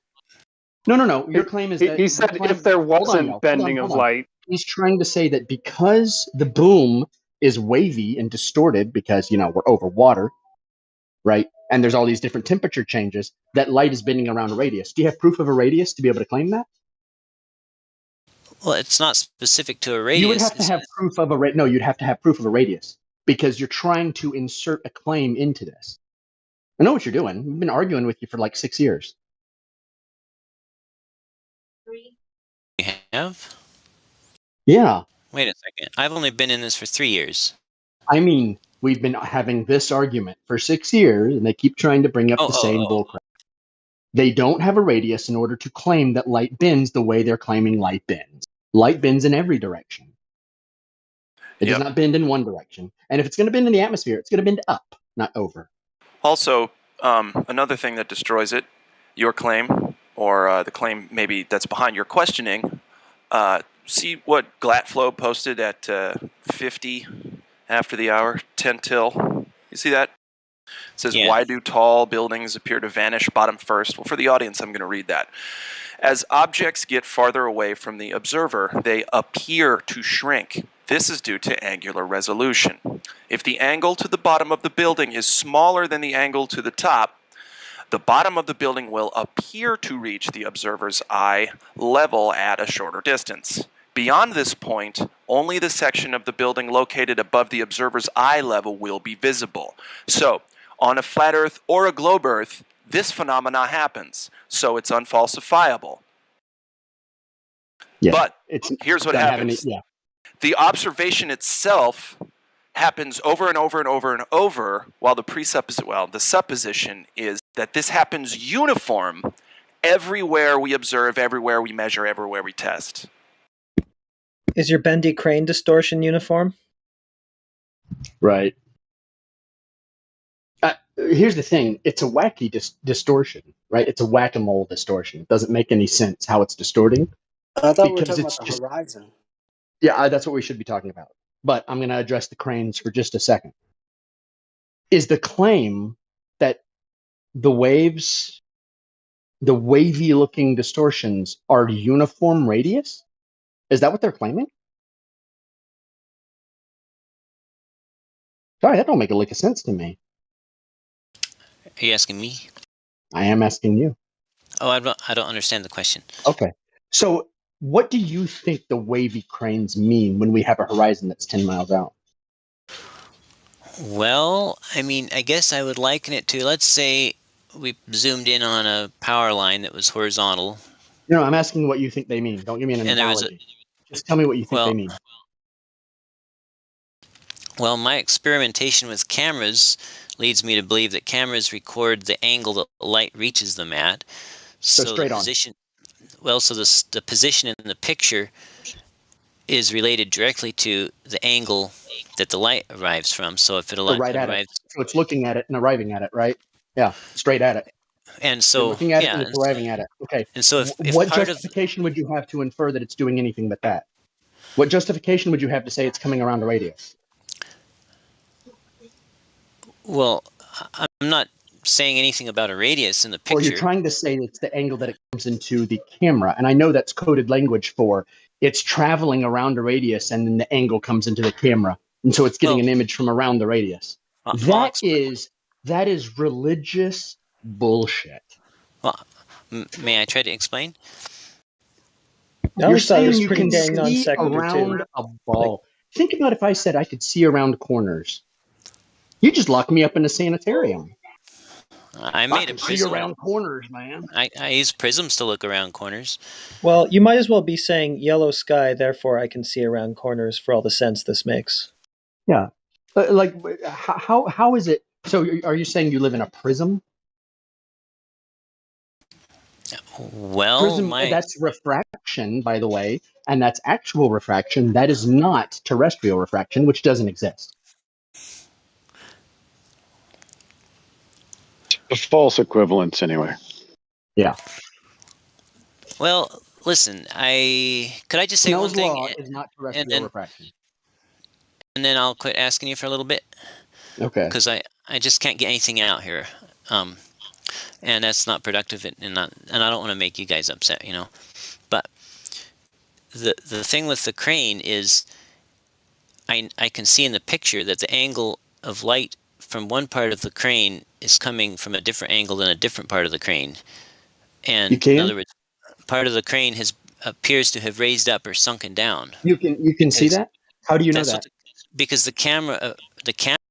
No. Your claim is that he said if there wasn't bending of light. He's trying to say that because the boom is wavy and distorted because, we're over water, right? And there's all these different temperature changes, that light is bending around a radius. Do you have proof of a radius to be able to claim that? Well, it's not specific to a radius. You would have to have proof of no, you'd have to have proof of a radius because you're trying to insert a claim into this. I know what you're doing. We've been arguing with you for like 6 years. You have? Yeah. Wait a second. I've only been in this for 3 years. I mean, we've been having this argument for 6 years, and they keep trying to bring up the same bullcrap. They don't have a radius in order to claim that light bends the way they're claiming light bends. Light bends in every direction. It does not bend in one direction. And if it's going to bend in the atmosphere, it's going to bend up, not over. Also, another thing that destroys it, your claim, or the claim maybe that's behind your questioning, see what Glatflow posted at 50 after the hour, 10 till. You see that? It says, why do tall buildings appear to vanish bottom first? Well, for the audience, I'm going to read that. As objects get farther away from the observer, they appear to shrink. This is due to angular resolution. If the angle to the bottom of the building is smaller than the angle to the top, the bottom of the building will appear to reach the observer's eye level at a shorter distance. Beyond this point, only the section of the building located above the observer's eye level will be visible. So, on a flat Earth or a globe Earth, this phenomena happens, so it's unfalsifiable. Yeah, but here's what happens. The observation itself happens over and over and over and over, while the supposition is that this happens uniform everywhere we observe, everywhere we measure, everywhere we test. Is your bendy crane distortion uniform? Right. Here's the thing. It's a wacky distortion, right? It's a whack-a-mole distortion. It doesn't make any sense how it's distorting. I thought we were Because talking it's about the just, horizon. yeah, that's what we should be talking about. But I'm going to address the cranes for just a second. Is the claim that the waves, the wavy-looking distortions, are uniform radius? Is that what they're claiming? Sorry, that don't make a lick of sense to me. Are you asking me? I am asking you. Oh, I don't understand the question. Okay. So what do you think the wavy cranes mean when we have a horizon that's 10 miles out? Well, I mean, I guess I would liken it to, let's say we zoomed in on a power line that was horizontal. No, I'm asking what you think they mean. Don't give me an And there was analogy. Just tell me what you think they mean. Well, my experimentation with cameras leads me to believe that cameras record the angle that light reaches them at. So straight the on. position, well, so the position in the picture is related directly to the angle that the light arrives from. So if it So right at it. So it's looking at it and arriving at it, right? Yeah, straight at it. And so you're looking at it yeah, and it's arriving at it. Okay. And so if what part justification would you have to infer that it's doing anything but that? What justification would you have to say it's coming around a radius? Well, I'm not saying anything about a radius in the picture. Or you're trying to say it's the angle that it comes into the camera. And I know that's coded language for it's traveling around a radius and then the angle comes into the camera. And so it's getting an image from around the radius. That is religious bullshit. Well, may I try to explain? You're saying you can see around a ball. Think about if I said I could see around corners. You just locked me up in a sanitarium. I made a prism. See around corners, man. I use prisms to look around corners. Well, you might as well be saying yellow sky, therefore I can see around corners for all the sense this makes. Yeah. Like, how is it? So are you saying you live in a prism? Well, prism, that's refraction, by the way, and that's actual refraction. That is not terrestrial refraction, which doesn't exist. A false equivalence, anyway. Yeah. Well, listen, could I just say Snell's one thing? law is not terrestrial refraction. And then I'll quit asking you for a little bit. Okay. Because I just can't get anything out here. And that's not productive, and I don't want to make you guys upset, you know. But the thing with the crane is I can see in the picture that the angle of light from one part of the crane is coming from a different angle than a different part of the crane. And in other words, part of the crane appears to have raised up or sunken down. You can see that? How do you know that? Because the camera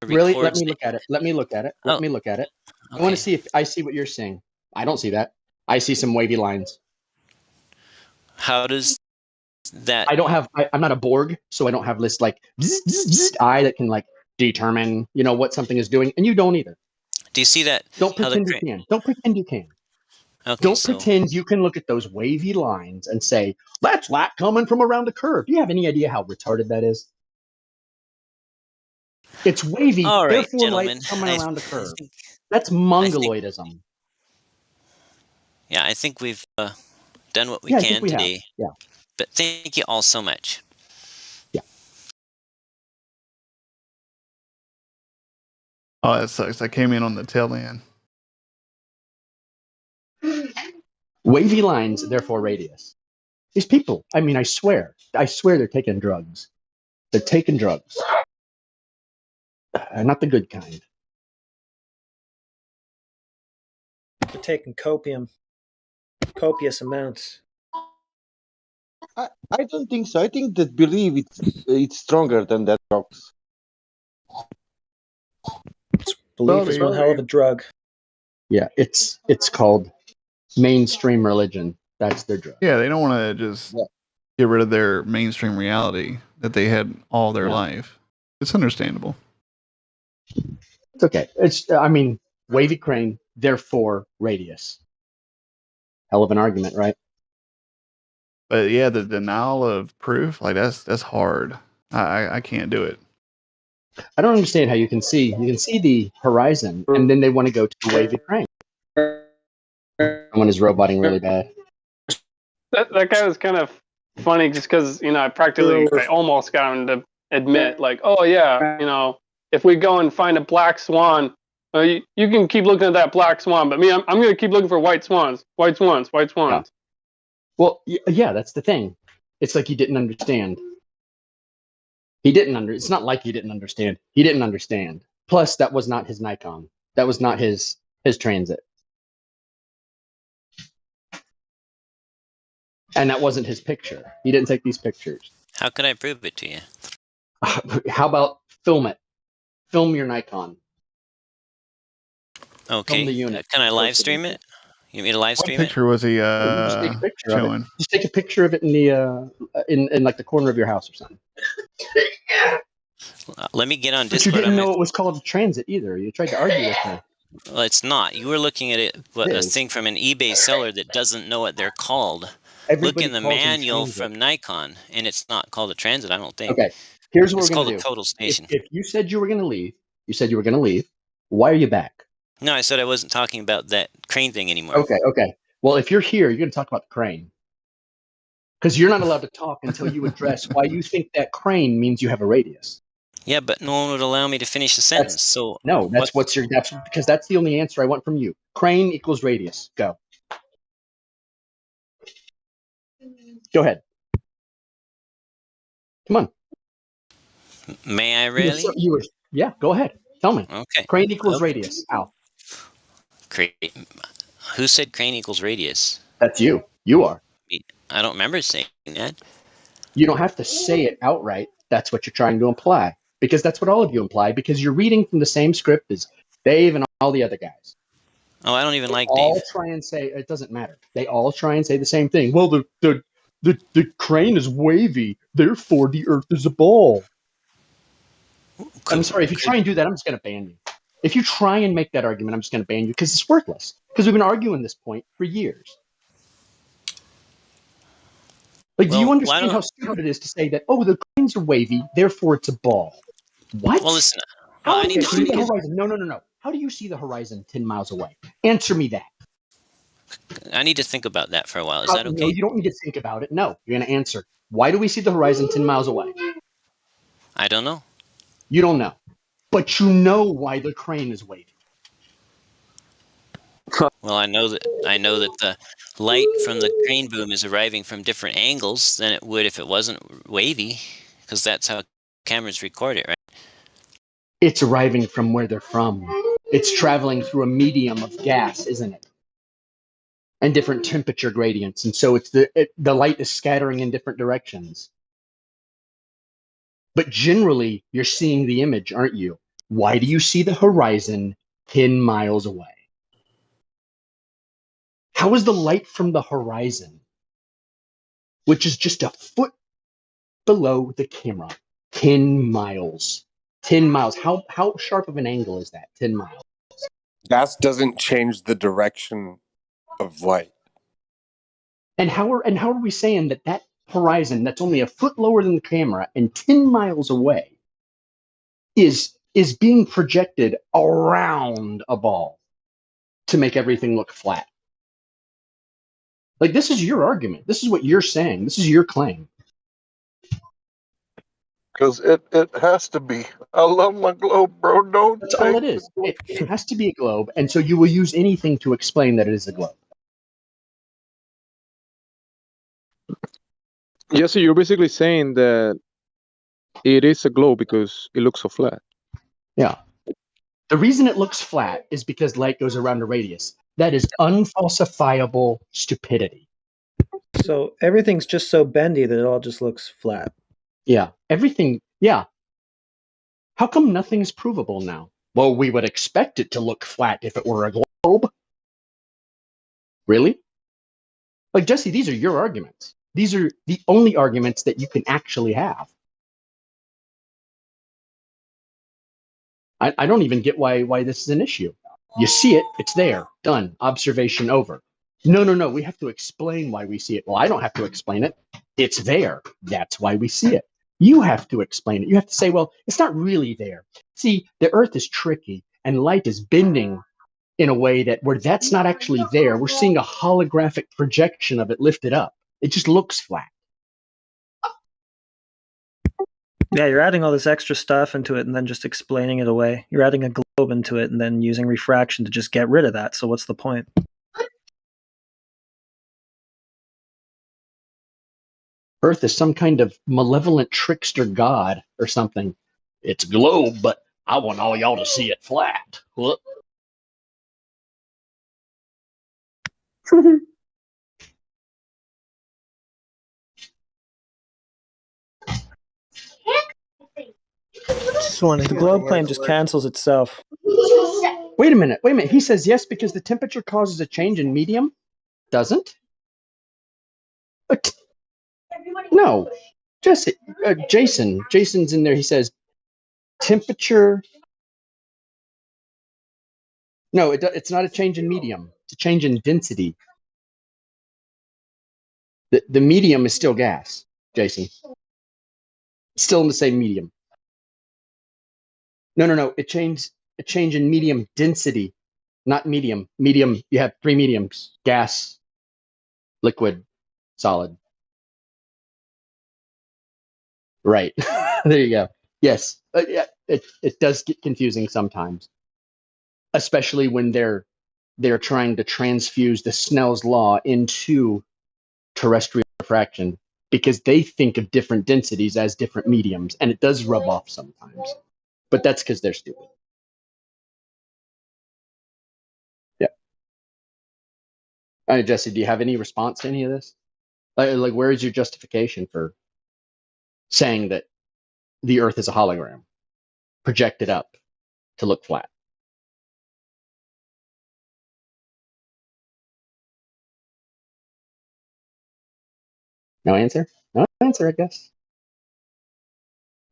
really? records. Let me look at it. Let me look at it. Let me look at it. I want to see if I see what you're seeing. I don't see that. I see some wavy lines. How does that? I don't have. I'm not a Borg, so I don't have this like eye that can like determine, you know, what something is doing, and you don't either. Do you see that? Don't pretend you can. Don't pretend you can. Okay, don't pretend you can look at those wavy lines and say that's light coming from around a curve. Do you have any idea how retarded that is? It's wavy, all right, therefore gentlemen. light's coming around a curve. That's mongoloidism. Yeah, I think we've done what we can today. Yeah. But thank you all so much. Yeah. Oh, that sucks. I came in on the tail end. Wavy lines, therefore radius. These people, I mean, I swear they're taking drugs. They're taking drugs. Not the good kind. They're taking copious amounts. I don't think so. I think that belief it's stronger than that drugs. Belief is one hell of a drug. Yeah, it's called mainstream religion. That's their drug. Yeah, they don't want to just get rid of their mainstream reality that they had all their life. It's understandable. It's okay. I mean, wavy crane, therefore radius. Hell of an argument, right? But yeah, the denial of proof, like that's hard. I can't do it. I don't understand how you can see the horizon and then they want to go to the wavy crane. Someone is roboting really bad. That guy was kind of funny just because, you know, I almost got him to admit, like, oh yeah, you know, if we go and find a black swan, you can keep looking at that black swan, but me, I'm going to keep looking for white swans. Yeah. Well, yeah, that's the thing. It's like he didn't understand. It's not like he didn't understand. He didn't understand. Plus, that was not his Nikon. That was not his transit. And that wasn't his picture. He didn't take these pictures. How could I prove it to you? How about film it? Film your Nikon. Okay. Film the unit. Can I live stream it? You want me to live stream What picture was he just take a picture showing? of it. Just take a picture of it in the in like the corner of your house or something. Let me get on But you Discord. didn't know it was called a transit either. You tried to argue with me. Well, it's not. You were looking at a thing from an eBay seller that doesn't know what they're called. Look in the manual from Nikon, and it's not called a transit, I don't think. Okay, here's what it's we're going to do. It's called a total station. If you said you were going to leave, why are you back? No, I said I wasn't talking about that crane thing anymore. Okay. Well, if you're here, you're going to talk about the crane. Because you're not allowed to talk until you address why you think that crane means you have a radius. Yeah, but no one would allow me to finish the sentence. That's because that's the only answer I want from you. Crane equals radius. Go ahead. Come on. May I really? Yeah, go ahead. Tell me. Okay. Crane equals radius. How? Who said crane equals radius? That's you. You are. I don't remember saying that. You don't have to say it outright. That's what you're trying to imply. Because that's what all of you imply, because you're reading from the same script as Dave and all the other guys. Oh, I don't even like Dave. All try and say, it doesn't matter. They all try and say the same thing. Well, the crane is wavy, therefore the earth is a ball. I'm sorry, if you try and do that, I'm just going to ban you. If you try and make that argument, I'm just going to ban you because it's worthless. Because we've been arguing this point for years. Do you understand how stupid it is to say that, the cranes are wavy, therefore it's a ball? What? Well, listen. How do you see the horizon? No. How do you see the horizon 10 miles away? Answer me that. I need to think about that for a while. Is that okay? No, you don't need to think about it. No, you're going to answer. Why do we see the horizon 10 miles away? I don't know. You don't know. But you know why the crane is wavy. Well, I know that the light from the crane boom is arriving from different angles than it would if it wasn't wavy, because that's how cameras record it, right? It's arriving from where they're from. It's traveling through a medium of gas, isn't it? And different temperature gradients, and so it's the light is scattering in different directions. But generally, you're seeing the image, aren't you? Why do you see the horizon 10 miles away? How is the light from the horizon, which is just a foot below the camera, 10 miles? 10 miles. How sharp of an angle is that? 10 miles. That doesn't change the direction of light. And how are we saying that horizon that's only a foot lower than the camera and 10 miles away is being projected around a ball to make everything look flat? Like, this is your argument. This is what you're saying. This is your claim. Because it has to be. I love my globe, bro. That's all it is. It has to be a globe, and so you will use anything to explain that it is a globe. Yeah, so you're basically saying that it is a globe because it looks so flat. Yeah. The reason it looks flat is because light goes around a radius. That is unfalsifiable stupidity. So everything's just so bendy that it all just looks flat. Yeah. Everything. Yeah. How come nothing's provable now? Well, we would expect it to look flat if it were a globe. Really? Like, Jesse, these are your arguments. These are the only arguments that you can actually have. I don't even get why this is an issue. You see it, it's there, done, observation over. No, we have to explain why we see it. Well, I don't have to explain it. It's there. That's why we see it. You have to explain it. You have to say, well, it's not really there. See, the Earth is tricky and light is bending in a way that where that's not actually there. We're seeing a holographic projection of it lifted up. It just looks flat. Yeah, you're adding all this extra stuff into it and then just explaining it away. You're adding a globe into it and then using refraction to just get rid of that. So what's the point? Earth is some kind of malevolent trickster god or something. It's a globe, but I want all y'all to see it flat. What? The globe claim just cancels itself. Wait a minute. He says yes because the temperature causes a change in medium? Doesn't? No. Jason's in there. He says temperature. No, it's not a change in medium. It's a change in density. The medium is still gas, Jason. It's still in the same medium. No. A change in medium density, not medium. Medium, you have three mediums: gas, liquid, solid. Right. There you go. Yes. Yeah, it does get confusing sometimes, especially when they're trying to transfuse the Snell's law into terrestrial refraction, because they think of different densities as different mediums, and it does rub off sometimes. But that's because they're stupid. Yeah. All right, Jesse, do you have any response to any of this? Like, where is your justification for saying that the Earth is a hologram projected up to look flat? No answer? No answer, I guess.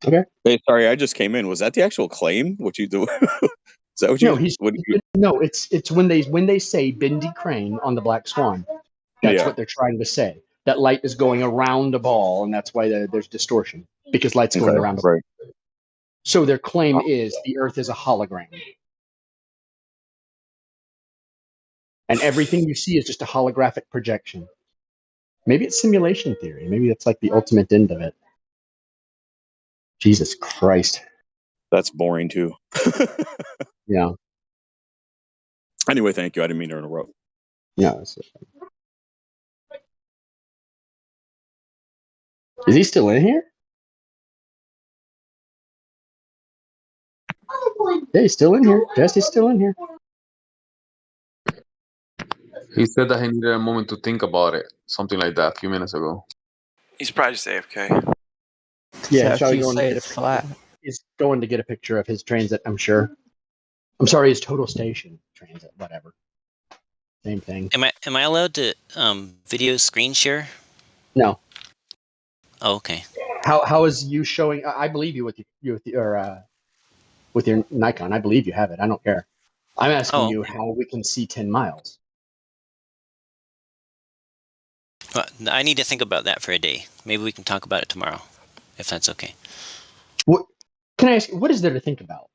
Okay. Hey, sorry, I just came in. Was that the actual claim? What you do? Is that what you? No, it's when they say bendy crane on the Black Swan. That's what they're trying to say. That light is going around a ball, and that's why there's distortion, because light's going around a ball. So their claim is the Earth is a hologram. And everything you see is just a holographic projection. Maybe it's simulation theory. Maybe it's like the ultimate end of it. Jesus Christ. That's boring too. Yeah. Anyway, thank you. I didn't mean to interrupt. Yeah. Is he still in here? Yeah, he's still in here. Jesse's still in here. He said that he needed a moment to think about it, something like that, a few minutes ago. He's probably just AFK. Yeah, So he's you going say to it's flat. He's going to get a picture of his transit, I'm sure. I'm sorry, his total station transit, whatever. Same thing. Am I allowed to video screen share? No. Oh, okay. How is you showing? I believe you with your Nikon. I believe you have it. I don't care. I'm asking you how we can see 10 miles. Well, I need to think about that for a day. Maybe we can talk about it tomorrow, if that's okay. What can I ask? What is there to think about?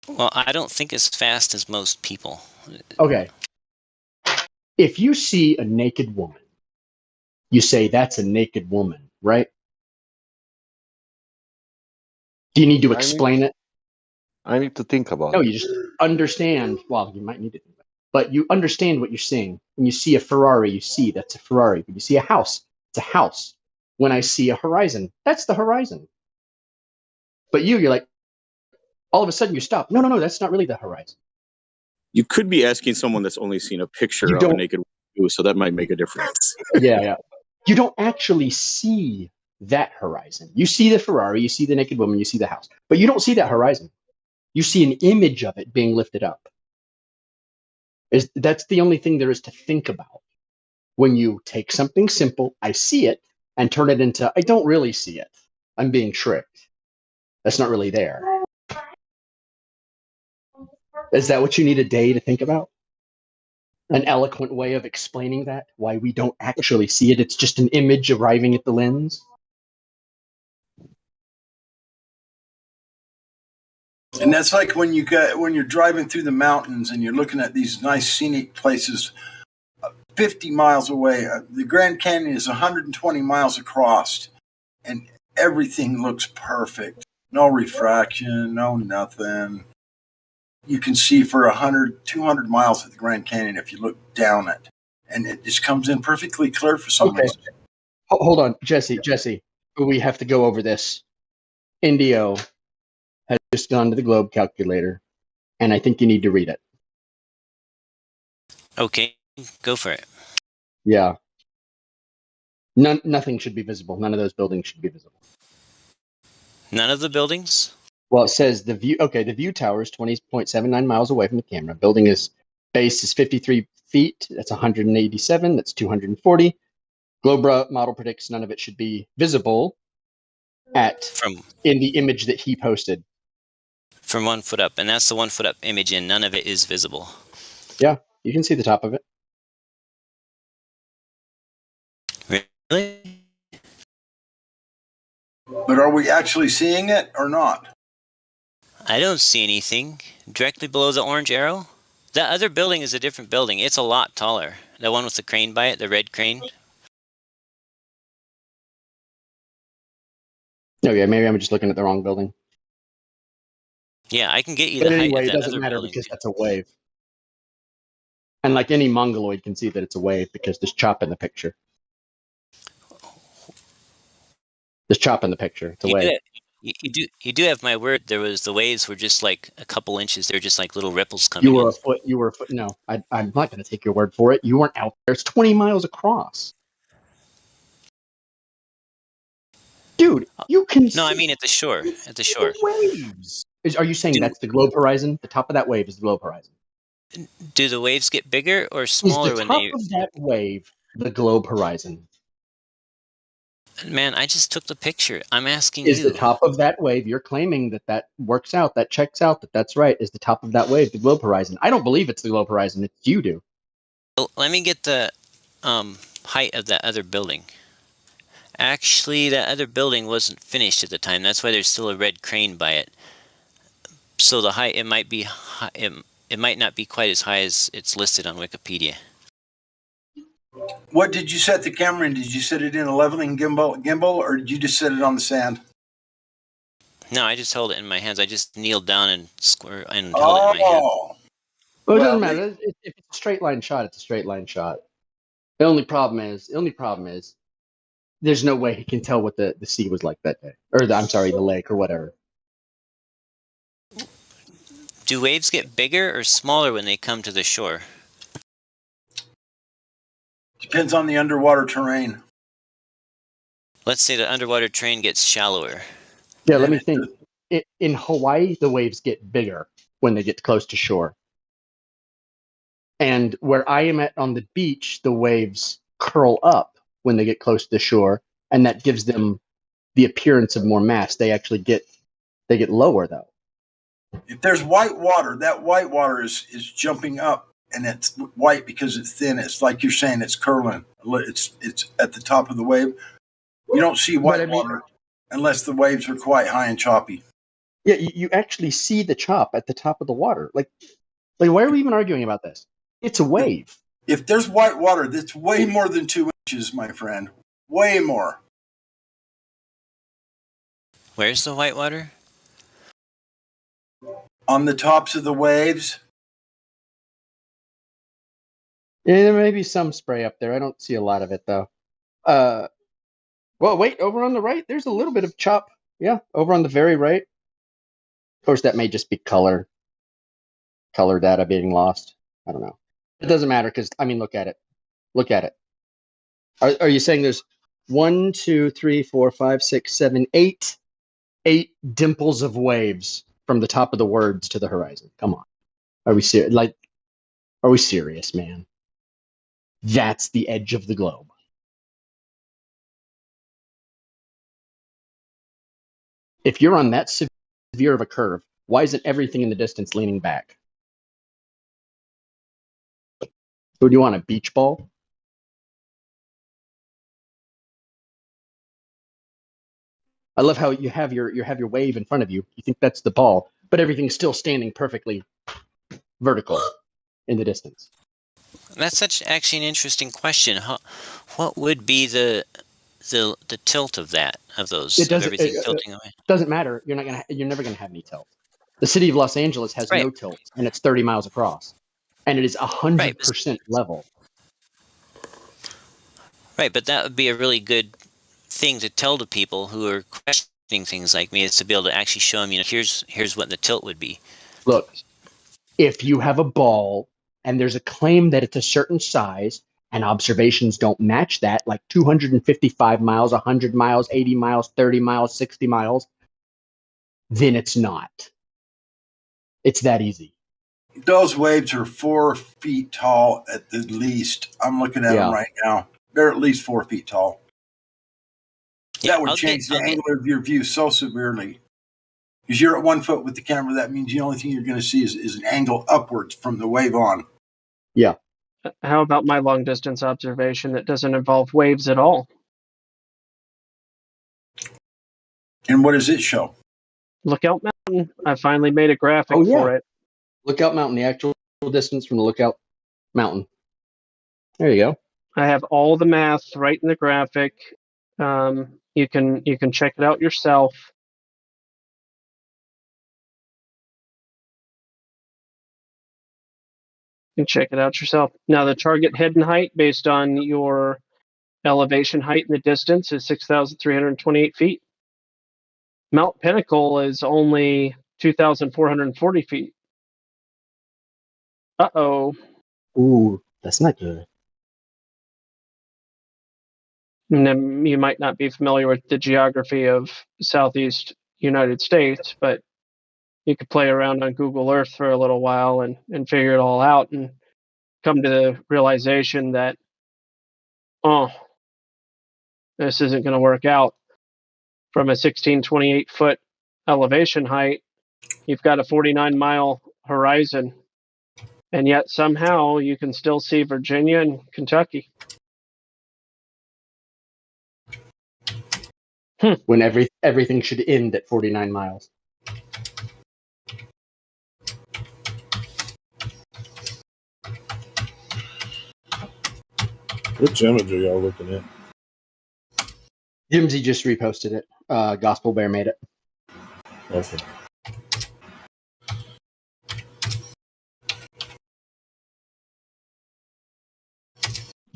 Well, I don't think as fast as most people. Okay. If you see a naked woman, you say that's a naked woman, right? Do you need to explain it? I need to think about No, it. you just understand. Well, you might need to, but you understand what you're seeing. When you see a Ferrari, you see that's a Ferrari. When you see a house, it's a house. When I see a horizon, that's the horizon. But you're like, all of a sudden you stop. No, that's not really the horizon. You could be asking someone that's only seen a picture of a naked woman, so that might make a difference. Yeah. You don't actually see that horizon. You see the Ferrari, you see the naked woman, you see the house, but you don't see that horizon. You see an image of it being lifted up. That's the only thing there is to think about. When you take something simple, I see it, and turn it into, I don't really see it. I'm being tricked. That's not really there. Is that what you need a day to think about? An eloquent way of explaining that? Why we don't actually see it? It's just an image arriving at the lens? And that's like when you're driving through the mountains and you're looking at these nice scenic places 50 miles away. The Grand Canyon is 120 miles across, and everything looks perfect. No refraction, no nothing. You can see for 100, 200 miles of the Grand Canyon if you look down it, and it just comes in perfectly clear for some reason. Hold on, Jesse, we have to go over this. Indio has just gone to the globe calculator, and I think you need to read it. Okay, go for it. Yeah. Nothing should be visible. None of those buildings should be visible. None of the buildings? Well, it says the view tower is 20.79 miles away from the camera. Building base is 53 feet. That's 187. That's 240. Globra model predicts none of it should be visible in the image that he posted. From 1 foot up, and that's the 1 foot up image, and none of it is visible. Yeah, you can see the top of it. Really? But are we actually seeing it or not? I don't see anything directly below the orange arrow. That other building is a different building. It's a lot taller. The one with the crane by it, the red crane. Oh yeah, maybe I'm just looking at the wrong building. Yeah, I can get you But the height anyway, of it that doesn't other matter building. because that's a wave. And like any mongoloid can see that it's a wave because there's chop in the picture. There's chop in the picture. It's a wave. You do have my word. The waves were just like a couple inches. They're just like little ripples coming You were in. You were a foot. No, I'm not going to take your word for it. You weren't out there. It's 20 miles across. Dude, you can No, I mean at the shore. At the shore. Waves. Are you saying that's the globe horizon? The top of that wave is the globe horizon. Do the waves get bigger or Is smaller the when top they... of that wave the globe horizon? Man, I just took the picture. I'm asking Is you. the top of that wave, you're claiming that works out, that checks out, that's right, is the top of that wave the globe horizon? I don't believe it's the globe horizon. It's you do. Well, let me get the height of that other building. Actually, that other building wasn't finished at the time. That's why there's still a red crane by it. So the height, it might be it might not be quite as high as it's listed on Wikipedia. What did you set the camera in? Did you set it in a leveling gimbal, or did you just set it on the sand? No, I just held it in my hands. I just kneeled down and held it in my hand. Well, it doesn't matter. If it's a straight line shot, it's a straight line shot. The only problem is there's no way he can tell what the sea was like that day. Or the lake or whatever. Do waves get bigger or smaller when they come to the shore? Depends on the underwater terrain. Let's say the underwater terrain gets shallower. Yeah, let me think. In Hawaii, the waves get bigger when they get close to shore. And where I am at on the beach, the waves curl up when they get close to the shore, and that gives them the appearance of more mass. They actually get lower though. If there's white water, that white water is jumping up, and it's white because it's thin. It's like you're saying, it's curling. It's at the top of the wave. You don't see white water unless the waves are quite high and choppy. Yeah, you actually see the chop at the top of the water. Like why are we even arguing about this? It's a wave. If there's white water, that's way more than 2 inches, my friend. Way more. Where's the white water? On the tops of the waves. Yeah, there may be some spray up there. I don't see a lot of it though. Well, wait, over on the right, there's a little bit of chop. Yeah, over on the very right. Of course, that may just be color data being lost. I don't know. It doesn't matter because, I mean, look at it. Look at it. Are you saying there's 1, 2, 3, 4, 5, 6, 7, 8 dimples of waves from the top of the words to the horizon? Come on. Are we serious? Are we serious, man? That's the edge of the globe. If you're on that severe of a curve, why isn't everything in the distance leaning back? So do you want a beach ball? I love how you have your wave in front of you. You think that's the ball, but everything's still standing perfectly vertical in the distance. That's actually an interesting question. What would be the tilt of everything tilting away? Doesn't matter. You're never gonna have any tilt. The city of Los Angeles has no tilt, and it's 30 miles across, and it is 100% level. Right, but that would be a really good thing to tell to people who are questioning things like me, is to be able to actually show them, here's what the tilt would be. Look, if you have a ball and there's a claim that it's a certain size and observations don't match that, like 255 miles, 100 miles, 80 miles, 30 miles, 60 miles, then it's not. It's that easy. Those waves are 4 feet tall at the least. I'm looking at them right now. They're at least 4 feet tall. That would change the angle of your view so severely. Because you're at 1 foot with the camera, that means the only thing you're going to see is an angle upwards from the wave on. Yeah. How about my long distance observation that doesn't involve waves at all? And what does it show? Lookout Mountain. I finally made a graphic for it. Lookout Mountain, the actual distance from the Lookout Mountain. There you go. I have all the math right in the graphic. You can check it out yourself. You can check it out yourself. Now, the target hidden height based on your elevation height in the distance is 6,328 feet. Mount Pinnacle is only 2,440 feet. Uh-oh. Ooh, that's not good. And then you might not be familiar with the geography of Southeast United States, but you could play around on Google Earth for a little while and figure it all out and come to the realization that, this isn't going to work out. From a 1,628 foot elevation height, you've got a 49-mile horizon, and yet somehow you can still see Virginia and Kentucky. When everything should end at 49 miles. Which image are y'all looking at? Jimsy just reposted it. Gospel Bear made it. Okay.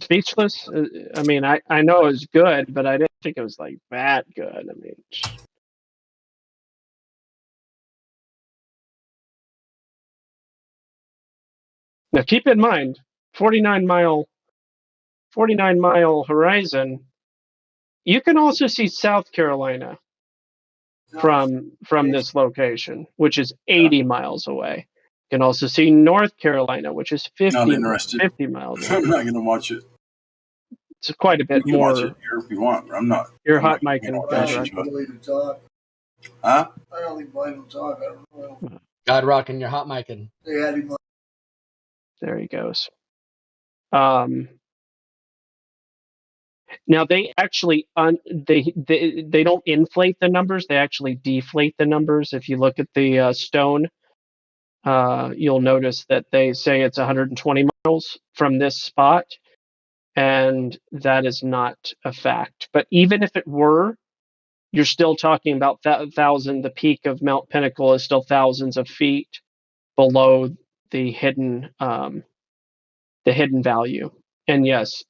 Speechless. I mean, I know it was good, but I didn't think it was like that good. I mean, now keep in mind, 49 mile horizon. You can also see South Carolina from this location, which is 80 miles away. You can also see North Carolina, which is 50 miles away. I'm not going to watch it. It's quite a bit You can more. watch it here if you want, but I'm not. Your I'm hot not mic gonna and watch God it. Rock. Huh? I only blame him talk. I don't know. God Rock and your hot micing. They had him. There he goes. Now they actually they don't inflate the numbers. They actually deflate the numbers. If you look at the stone, you'll notice that they say it's 120 miles from this spot, and that is not a fact. But even if it were, you're still talking about thousand. The peak of Mount Pinnacle is still thousands of feet below the hidden value. And yes,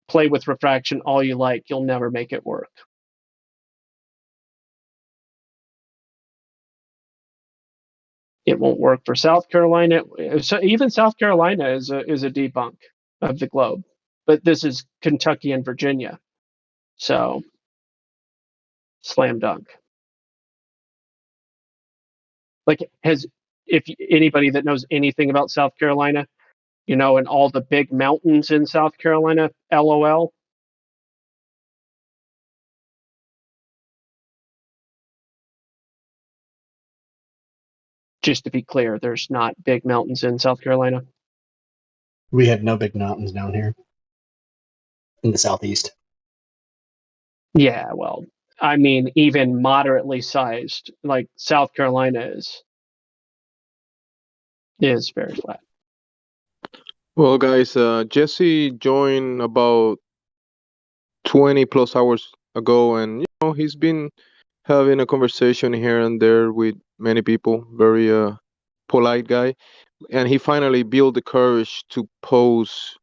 play with refraction all you like, you'll never make it work. It won't work for South Carolina. So even South Carolina is a debunk of the globe, but this is Kentucky and Virginia, so slam dunk. Like, if anybody that knows anything about South Carolina, and all the big mountains in South Carolina, LOL. Just to be clear, there's not big mountains in South Carolina. We have no big mountains down here in the southeast. Yeah, well, I mean, even moderately sized, like South Carolina is very flat. Well, guys, Jesse joined about 20 plus hours ago, and he's been having a conversation here and there with many people. Very polite guy, and he finally built the courage to post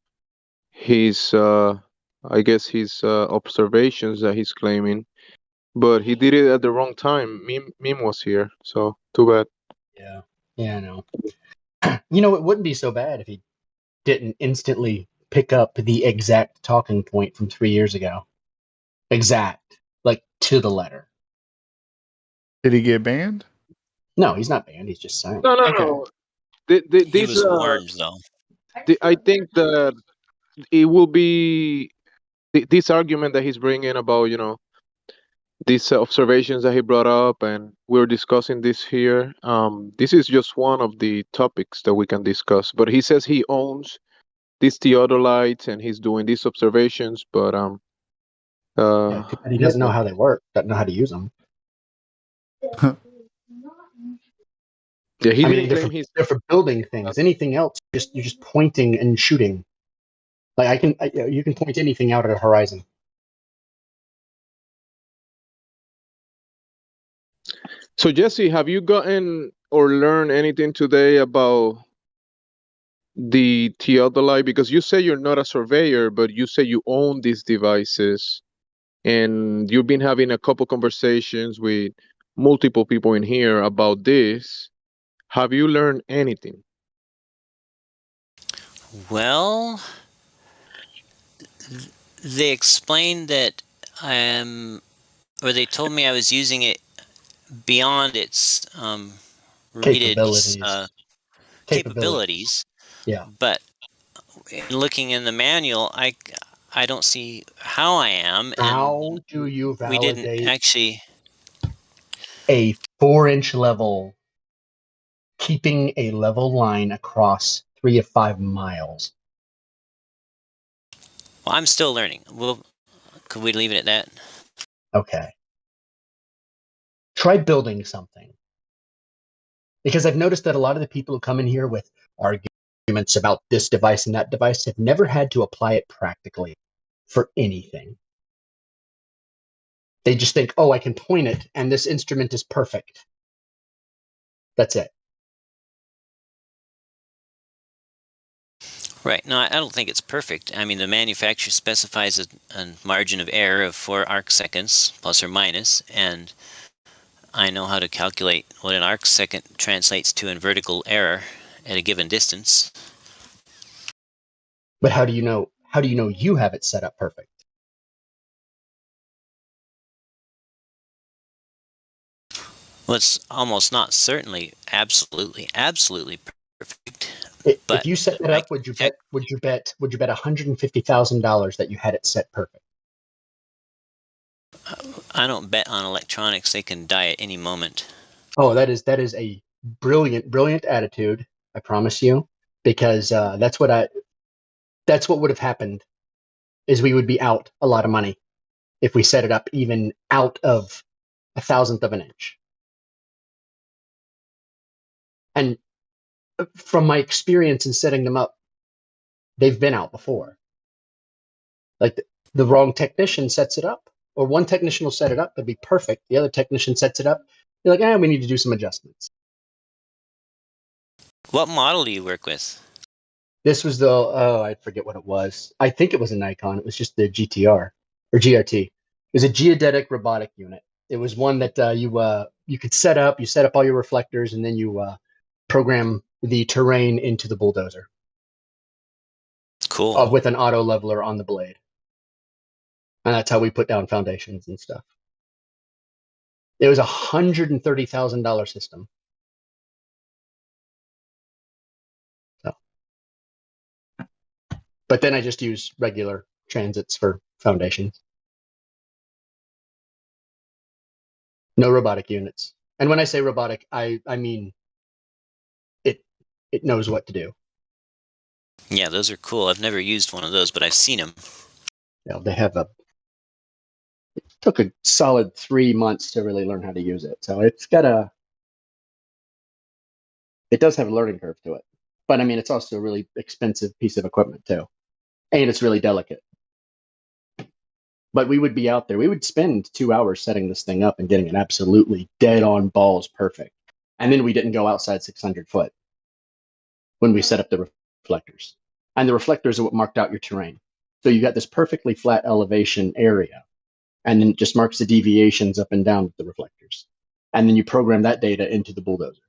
his, I guess, his observations that he's claiming. But he did it at the wrong time. Meme was here, so too bad. Yeah, I know. It wouldn't be so bad if he didn't instantly pick up the exact talking point from 3 years ago. Exact, like to the letter. Did he get banned? No, he's not banned. He's just saying. No. He This, was warned, though. I think that it will be this argument that he's bringing about, these observations that he brought up, and we're discussing this here. This is just one of the topics that we can discuss. But he says he owns these theodolites and he's doing these observations, but He doesn't know how they work. Doesn't know how to use them. Yeah, he didn't claim they're for building things. Anything else, you're just pointing and shooting. Like you can point anything out at a horizon. So Jesse, have you gotten or learned anything today about the theodolite? Because you say you're not a surveyor, but you say you own these devices, and you've been having a couple conversations with multiple people in here about this. Have you learned anything? Well, they explained that or they told me I was using it beyond its rated capabilities. Yeah. But looking in the manual, I don't see how I am. How do you we didn't validate actually a 4-inch level, keeping a level line across 3 of 5 miles? Well, I'm still learning. Could we leave it at that? Okay. Try building something. Because I've noticed that a lot of the people who come in here with arguments about this device and that device have never had to apply it practically for anything. They just think, oh, I can point it and this instrument is perfect. That's it. Right. No, I don't think it's perfect. I mean, the manufacturer specifies a margin of error of 4 arc seconds, plus or minus, and I know how to calculate what an arc second translates to in vertical error at a given distance. But how do you know you have it set up perfect? Well, it's almost not certainly absolutely perfect. If you set it up, would you bet $150,000 that you had it set perfect? I don't bet on electronics. They can die at any moment. Oh, that is a brilliant attitude. I promise you, because that's what would have happened. Is we would be out a lot of money if we set it up even out of 1,000th of an inch. And from my experience in setting them up, they've been out before. Like the wrong technician sets it up, or one technician will set it up, it'd be perfect. The other technician sets it up, you're like, we need to do some adjustments. What model do you work with? This was I forget what it was. I think it was a Nikon. It was just the GTR or GRT. It was a geodetic robotic unit. It was one that you could set up. You set up all your reflectors, and then you program the terrain into the bulldozer. Cool. With an auto leveler on the blade. And that's how we put down foundations and stuff. It was $130,000 system. So, but then I just use regular transits for foundations. No robotic units. And when I say robotic, I mean it knows what to do. Yeah, those are cool. I've never used one of those, but I've seen them. Yeah, they have a. It took a solid 3 months to really learn how to use it, so it's got a. It does have a learning curve to it, but I mean, it's also a really expensive piece of equipment too, and it's really delicate. But we would be out there. We would spend 2 hours setting this thing up and getting it absolutely dead on balls perfect, and then we didn't go outside 600 foot when we set up the reflectors, and the reflectors are what marked out your terrain. So you got this perfectly flat elevation area, and then it just marks the deviations up and down with the reflectors, and then you program that data into the bulldozer.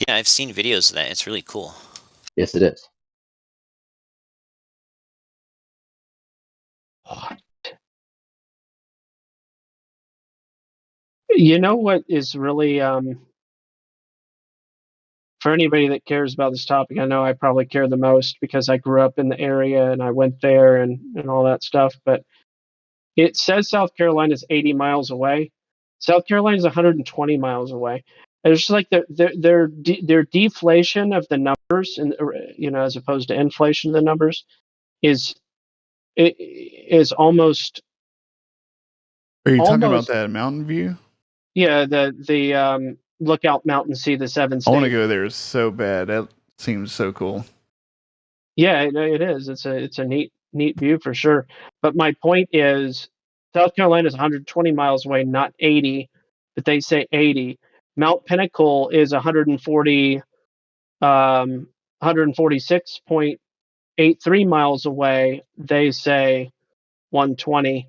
Yeah, I've seen videos of that. It's really cool. Yes, it is. You know what is really for anybody that cares about this topic, I know I probably care the most because I grew up in the area and I went there and all that stuff, but it says South Carolina is 80 miles away. South Carolina is 120 miles away. It's just like their deflation of the numbers, and as opposed to inflation of the numbers, is almost. Are you talking about that mountain view? Yeah, the Lookout Mountain, see the seven states. I want to go there so bad. That seems so cool. Yeah, it is. It's a neat view for sure. But my point is, South Carolina is 120 miles away, not 80, but they say 80. Mount Pinnacle is 146.83 miles away. They say 120.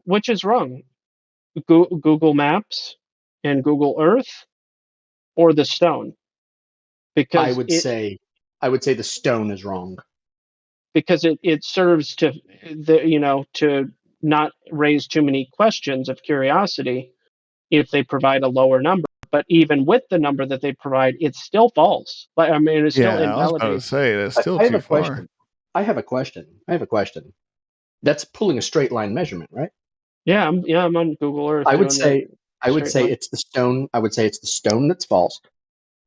Which is wrong? Google Maps and Google Earth, or the stone? Because I would say the stone is wrong. Because it serves to to not raise too many questions of curiosity if they provide a lower number. But even with the number that they provide, it's still false. But I mean, it's still I was about to invalidated. say that's still I have too a far. question. I have a question. That's pulling a straight line measurement, right? Yeah, I'm on Google Earth. I would say line. it's the stone. I would say it's the stone that's false,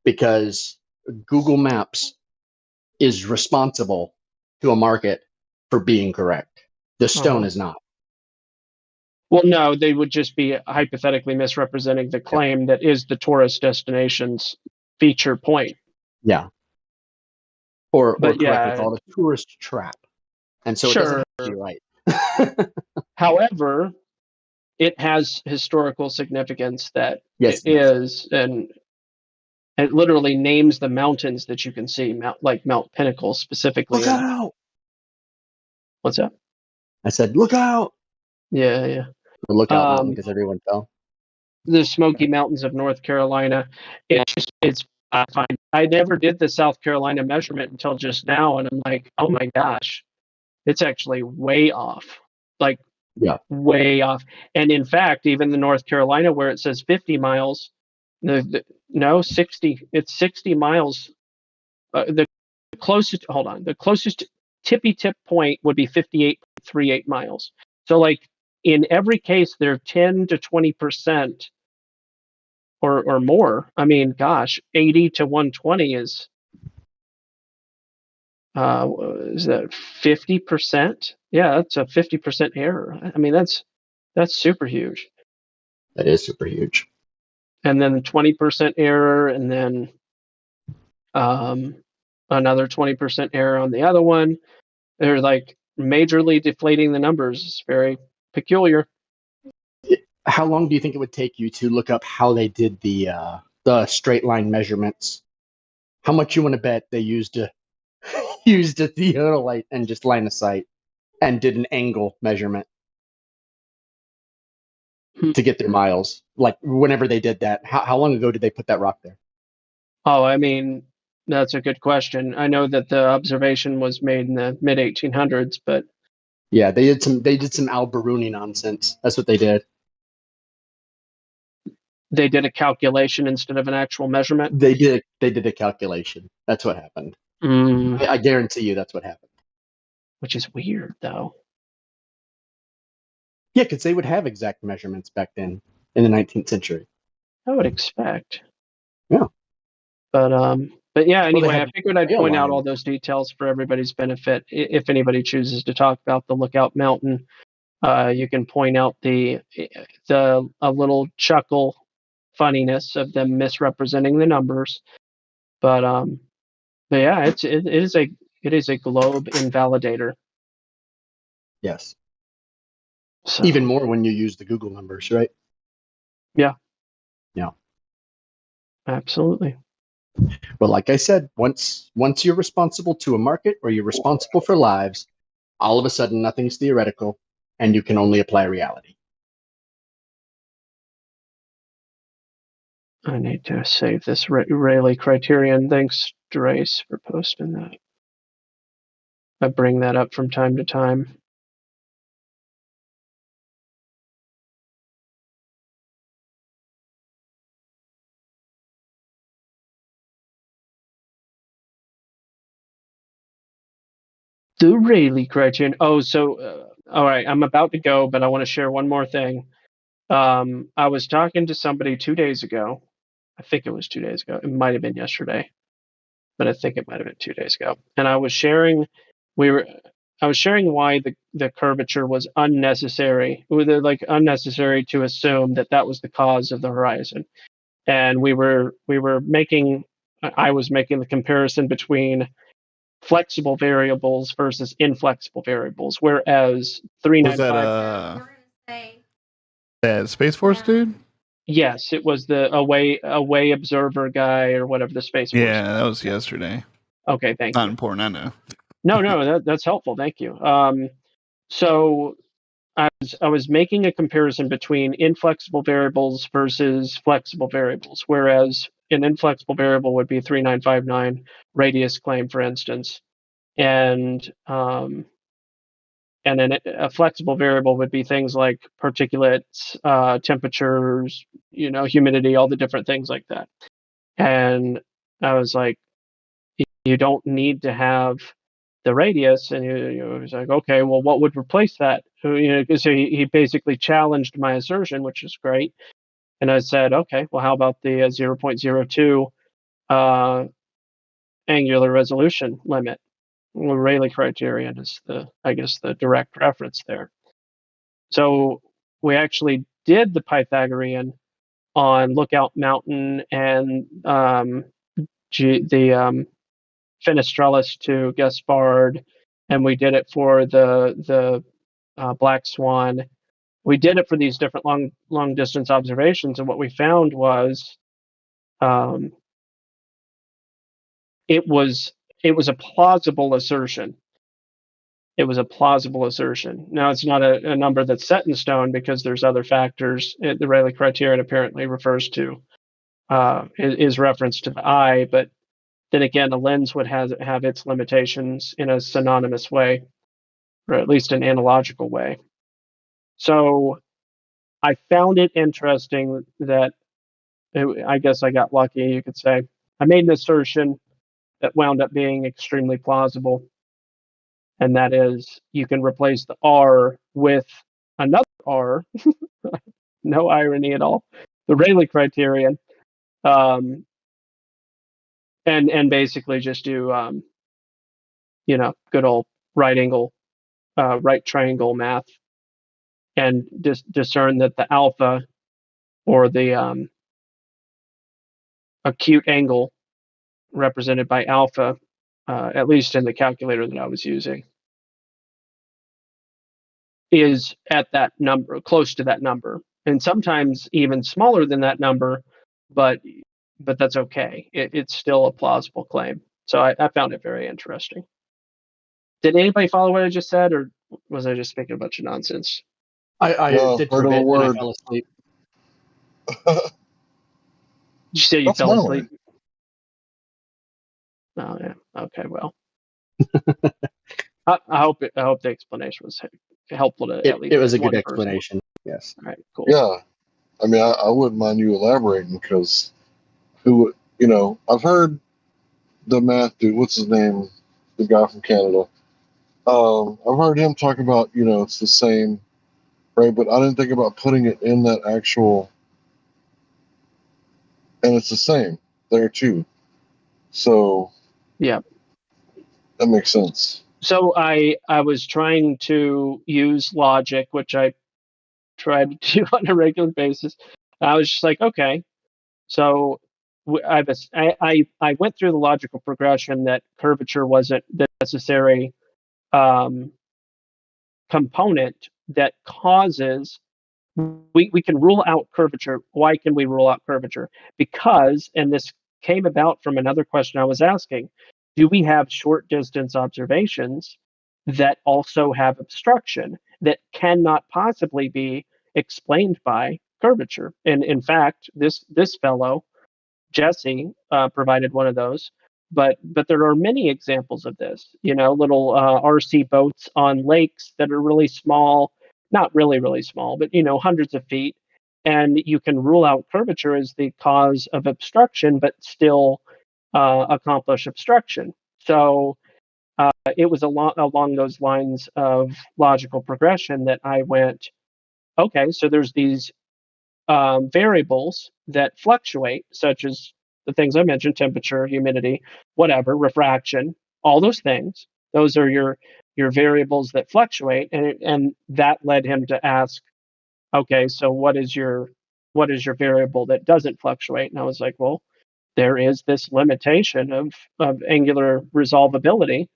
because Google Maps is responsible to a market for being correct. The stone is not. Well, no, they would just be hypothetically misrepresenting the claim that is the tourist destination's feature point. Yeah. Or But correctly called a tourist trap. And so it doesn't have to be right. However, it has historical significance that Yes, it is, and it literally names the mountains that you can see, like Mount Pinnacle specifically. Look out! What's that? I said, look out! Yeah. The Lookout Mountain, because everyone fell. The Smoky Mountains of North Carolina. I never did the South Carolina measurement until just now, and I'm like, oh my gosh, it's actually way off. Like, way off. And in fact, even the North Carolina where it says 50 miles, no, 60. It's 60 miles. The closest tippy tip point would be 58.38 miles. So, like, in every case, they're 10 to 20% or more. I mean, gosh, 80 to 120 is that 50%? Yeah, that's a 50% error. I mean, that's super huge. That is super huge. And then 20% error, and then another 20% error on the other one. They're like majorly deflating the numbers. It's very peculiar. How long do you think it would take you to look up how they did the straight line measurements? How much you want to bet they used a theodolite and just line of sight and did an angle measurement to get their miles? Like, whenever they did that, how long ago did they put that rock there? Oh, I mean, that's a good question. I know that the observation was made in the mid 1800s, but yeah, they did some Al-Biruni nonsense. That's what they did. They did a calculation instead of an actual measurement. They did a calculation. That's what happened. I guarantee you that's what happened. Which is weird, though. Yeah, because they would have exact measurements back then in the 19th century. I would expect. Yeah. But yeah, anyway, I have figured I'd rail point out line. all those details for everybody's benefit. If anybody chooses to talk about the Lookout Mountain, you can point out a little chuckle funniness of them misrepresenting the numbers. But yeah, it is a globe invalidator. Yes. So, even more when you use the Google numbers, right? Yeah. Yeah. Absolutely. But like I said, once you're responsible to a market or you're responsible for lives, all of a sudden nothing's theoretical and you can only apply reality. I need to save this Rayleigh criterion. Thanks, Drace, for posting that. I bring that up from time to time. The Rayleigh criterion. Oh, so all right. I'm about to go, but I want to share one more thing. I was talking to somebody 2 days ago. I think it was 2 days ago. It might have been yesterday, but I think it might have been 2 days ago. And I was sharing why the curvature was unnecessary. Like unnecessary to assume that was the cause of the horizon. And I was making the comparison between flexible variables versus inflexible variables, whereas Was that 395. that Space Force dude? Yes, it was the away observer guy or whatever, the Space Force. Yeah, that was yesterday. Okay, thank Not you. important, I know. No, that's helpful. Thank you. So I was making a comparison between inflexible variables versus flexible variables, whereas an inflexible variable would be 3959 radius claim, for instance, and then a flexible variable would be things like particulates, temperatures, humidity, all the different things like that. And I was like, you don't need to have the radius. And he was like, okay, well, what would replace that? So he basically challenged my assertion, which is great. And I said, okay, well, how about the 0.02 angular resolution limit? Well, Rayleigh criterion is the direct reference there. So we actually did the Pythagorean on Lookout Mountain and the Fenestralis to Gaspard, and we did it for the Black Swan. We did it for these different long distance observations, and what we found was it was a plausible assertion. It was a plausible assertion. Now, it's not a number that's set in stone because there's other factors. The Rayleigh criterion apparently refers to is reference to the eye, but then again, a lens would have its limitations in a synonymous way, or at least an analogical way. So I found it interesting that I guess I got lucky, you could say. I made an assertion that wound up being extremely plausible, and that is you can replace the R with another R. No irony at all. The Rayleigh criterion, and basically just do good old right triangle math, and discern that the alpha, or the acute angle represented by alpha, at least in the calculator that I was using, is at that number, close to that number, and sometimes even smaller than that number, but that's okay. It's still a plausible claim. So I found it very interesting. Did anybody follow what I just said, or was I just speaking a bunch of nonsense? I did for a bit, and I fell asleep. Did you say you fell asleep? Oh yeah. Okay. Well, I hope the explanation was helpful to at least it was a one good person. explanation. Yes. All right. Cool. Yeah. I mean, I wouldn't mind you elaborating because I've heard the math dude, what's his name? The guy from Canada. I've heard him talk about, it's the same, right? But I didn't think about putting it in that actual, and it's the same there too. So yeah, that makes sense. so I was trying to use logic, which I try to do on a regular basis. I was just like, okay, so I went through the logical progression that curvature wasn't the necessary component that causes. We can rule out curvature. Why can we rule out curvature? Because, and this came about from another question I was asking, do we have short distance observations that also have obstruction that cannot possibly be explained by curvature? And in fact, this fellow, Jesse, provided one of those. But there are many examples of this. You know, little RC boats on lakes that are really small, not really really small, but you know, hundreds of feet, and you can rule out curvature as the cause of obstruction, but still accomplish obstruction. So it was along those lines of logical progression that I went, okay, so there's these variables that fluctuate, such as the things I mentioned: temperature, humidity, whatever, refraction, all those things. Those are your variables that fluctuate, and that led him to ask, okay, so what is your variable that doesn't fluctuate? And I was like, well, there is this limitation of angular resolvability.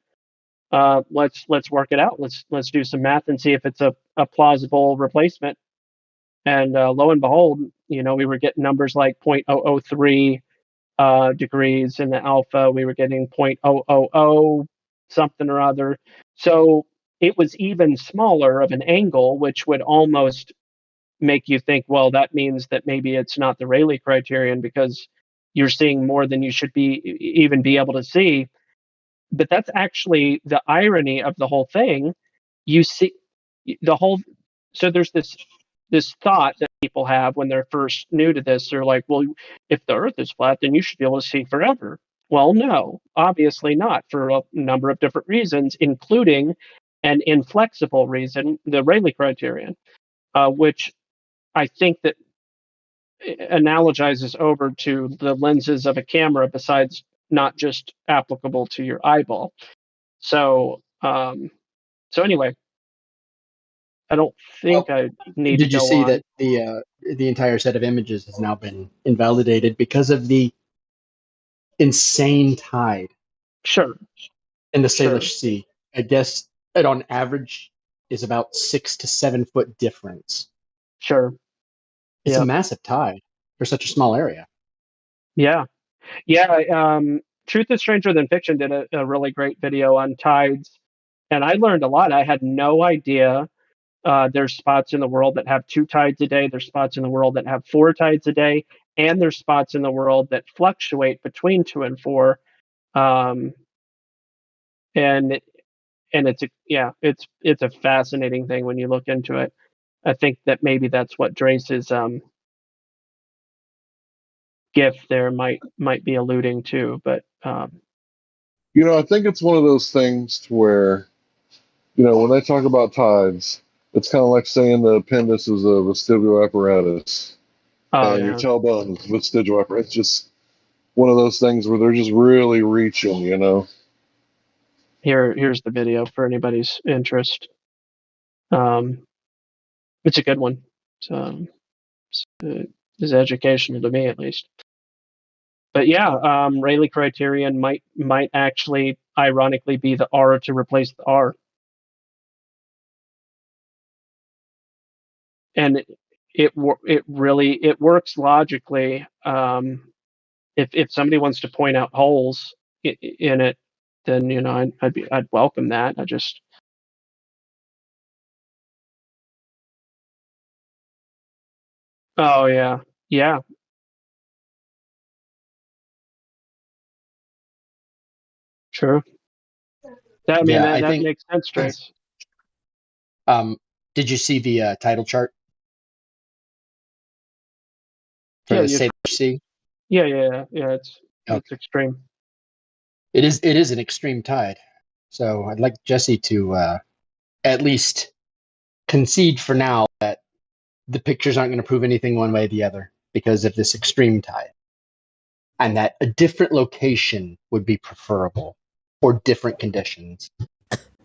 Let's work it out. Let's do some math and see if it's a plausible replacement. And lo and behold, you know, we were getting numbers like 0.003 degrees in the alpha. We were getting 0.000 something or other. So it was even smaller of an angle, which would almost make you think, well, that means that maybe it's not the Rayleigh criterion, because you're seeing more than you should even be able to see. But that's actually the irony of the whole thing. You see the whole. So there's this thought that people have when they're first new to this. They're like, well, if the Earth is flat, then you should be able to see forever. Well, no, obviously not, for a number of different reasons, including an inflexible reason, the Rayleigh criterion, which I think that analogizes over to the lenses of a camera, besides not just applicable to your eyeball. So, anyway, I don't think I need to Did you go see on. that the entire set of images has now been invalidated because of the insane tide? Sure. In the Sure. Salish Sea, I guess it on average is about 6 to 7 foot difference. Sure. It's Yep. a massive tide for such a small area. Yeah. Truth is Stranger Than Fiction did a really great video on tides, and I learned a lot. I had no idea. There's spots in the world that have 2 tides a day. There's spots in the world that have 4 tides a day, and there's spots in the world that fluctuate between 2 and 4. And it's a fascinating thing when you look into it. I think that maybe that's what Drace's gift there might be alluding to, but You know, I think it's one of those things to where, you know, when they talk about tides, it's kind of like saying the appendix is a vestibular apparatus, and your tailbone is vestibular apparatus. It's just one of those things where they're just really reaching, you know. Here's the video for anybody's interest. It's a good one. It's educational to me, at least. But yeah, Rayleigh criterion might actually ironically be the R to replace the R. And it really works logically. If somebody wants to point out holes in it, then you know I'd welcome that. I just yeah. True. That makes sense, Trace. Did you see the title chart for the Salish Sea? Yeah. It's extreme. It is an extreme tide. So I'd like Jesse to at least concede for now that the pictures aren't going to prove anything one way or the other because of this extreme tide. and that a different location would be preferable or different conditions.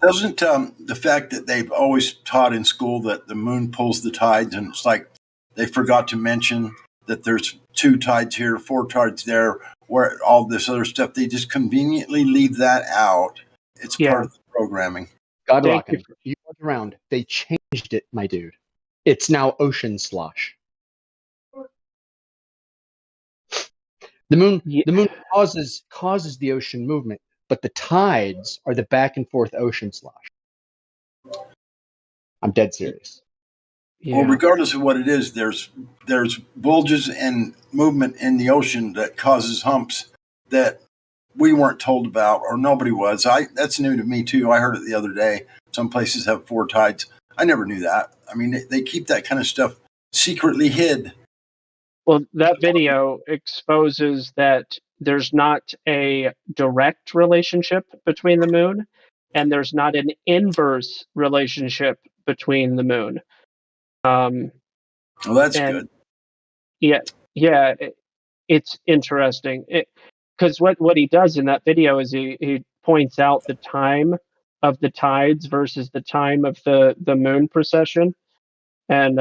Doesn't the fact that they've always taught in school that the moon pulls the tides, and it's like they forgot to mention that there's 2 tides here, 4 tides there, where all this other stuff, they just conveniently leave that out. It's part of the programming. God rockin'. You look around. They changed it, my dude. It's now ocean slosh. The moon causes the ocean movement, but the tides are the back and forth ocean slosh. I'm dead serious. Well, regardless of what it is, there's bulges and movement in the ocean that causes humps that we weren't told about, or nobody was. That's new to me too. I heard it the other day. Some places have 4 tides. I never knew that. I mean, they keep that kind of stuff secretly hid. Well, that video exposes that there's not a direct relationship between the moon, and there's not an inverse relationship between the moon. Well, that's good. Yeah, it's interesting. Because what he does in that video is he points out the time of the tides versus the time of the moon precession, and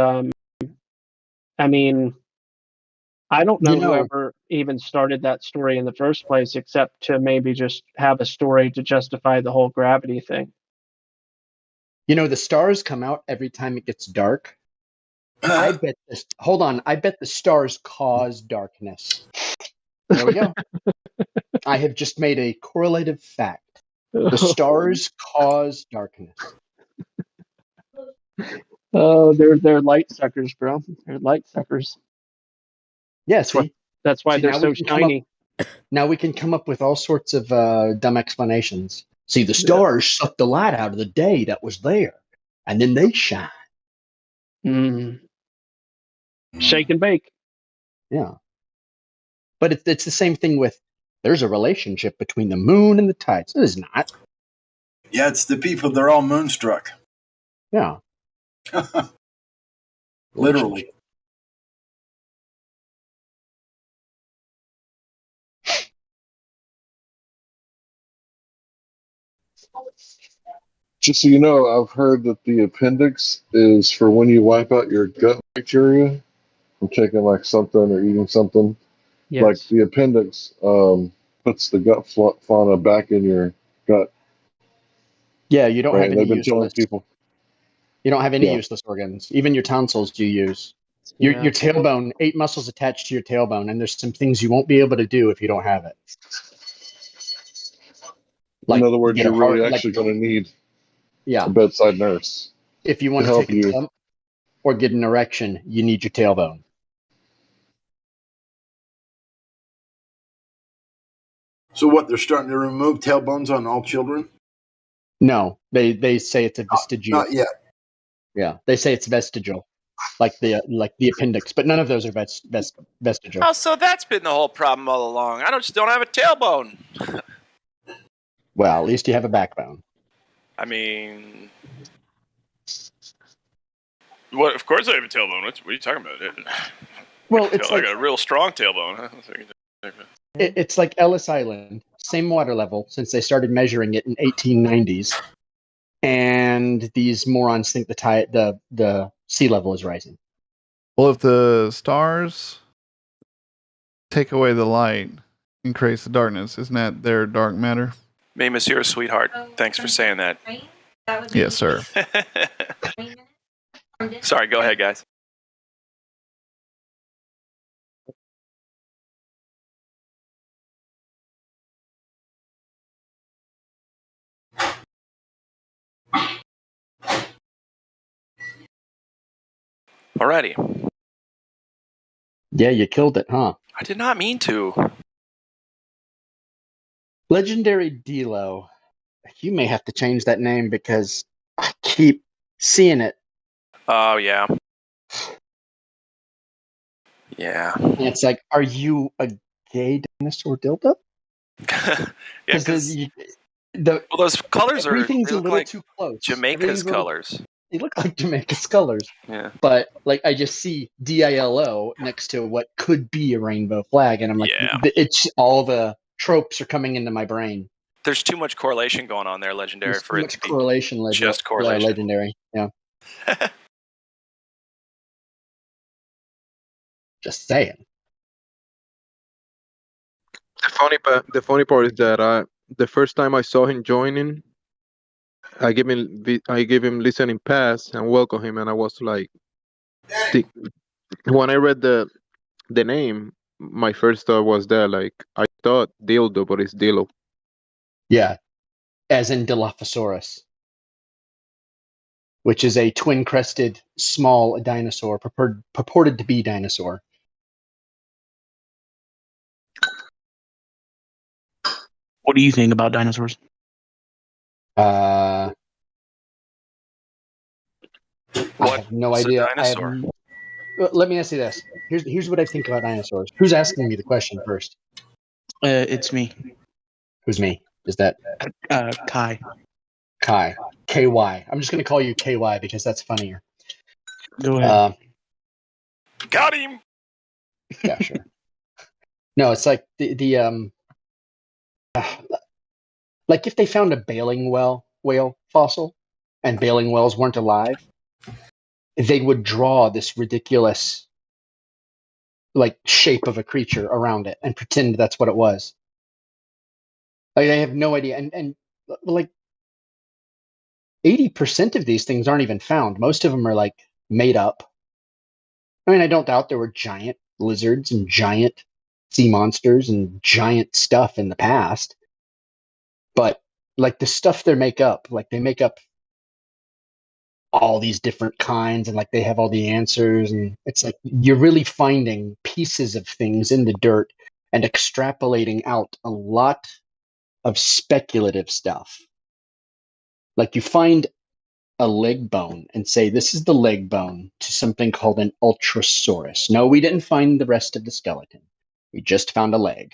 I mean, I don't know whoever even started that story in the first place, except to maybe just have a story to justify the whole gravity thing. You know, the stars come out every time it gets dark. I bet the stars cause darkness. There we go. I have just made a correlative fact. The stars cause darkness. Oh, they're light suckers, bro. They're light suckers. Yeah, see? That's why they're so shiny. Now we can come up with all sorts of dumb explanations. See, the stars suck the light out of the day that was there, and then they shine. Shake and bake. Yeah. But it's the same thing with, there's a relationship between the moon and the tides. It is not. Yeah, it's the people, they're all moonstruck. Yeah. Literally. Just so you know, I've heard that the appendix is for when you wipe out your gut bacteria from taking like something or eating something. Yes. Like the appendix puts the gut fauna back in your gut. Yeah, you don't have any They've been telling people. You don't have any useless organs. Even your tonsils you use. Your tailbone, 8 muscles attached to your tailbone, and there's some things you won't be able to do if you don't have it. In other words, you're really actually going to need a bedside nurse. If you want to take a dump or get an erection, you need your tailbone. So what, they're starting to remove tailbones on all children? No, they say it's a vestigial. Not yet. Yeah, they say it's vestigial, like the appendix, but none of those are vestigial. Oh, so that's been the whole problem all along. I just don't have a tailbone. Well, at least you have a backbone. I mean, what? Of course I have a tailbone. What are you talking about? Well, it's I got a real strong tailbone. It's like Ellis Island, same water level since they started measuring it in 1890s, and these morons think the sea level is rising. Well, if the stars take away the light and creates the darkness, isn't that their dark matter? Me, monsieur, sweetheart. Thanks for saying that. Yes, sir. Sorry, go ahead, guys. Alrighty. Yeah, you killed it, huh? I did not mean to. Legendary Delo. You may have to change that name because I keep seeing it. Oh, yeah. Yeah. And it's like, are you a gay dinosaur dildo? Yeah, because those colors everything's they look a little like too close. Jamaica's colors. They look like Jamaica's colors. Yeah. But like I just see DILO next to what could be a rainbow flag, and I'm like, it's all the tropes are coming into my brain. There's too much correlation going on there, Legendary, There's for too it much to be correlation, just correlation. Legendary. Yeah. Just saying. The funny part is that the first time I saw him joining, I gave him listening pass and welcome him, and I was like, when I read the name, my first thought was that, like, I thought dildo, but it's Dillo. Yeah, as in Dilophosaurus, which is a twin-crested small dinosaur, purported to be dinosaur. What do you think about dinosaurs? I have no idea. Let me ask you this. Here's what I think about dinosaurs. Who's asking me the question first? It's me. Who's me? Is that Kai? Kai. KY. I'm just going to call you KY because that's funnier. Go ahead. Got him. Yeah, sure. No, it's like like if they found a baleen whale fossil and baleen whales weren't alive, they would draw this ridiculous like shape of a creature around it and pretend that's what it was. Like I have no idea. And like 80% of these things aren't even found. Most of them are like made up. I mean, I don't doubt there were giant lizards and giant sea monsters and giant stuff in the past. But like the stuff they make up all these different kinds and like they have all the answers, and it's like you're really finding pieces of things in the dirt and extrapolating out a lot of speculative stuff. Like you find a leg bone and say this is the leg bone to something called an Ultrasaurus. No, we didn't find the rest of the skeleton. We just found a leg.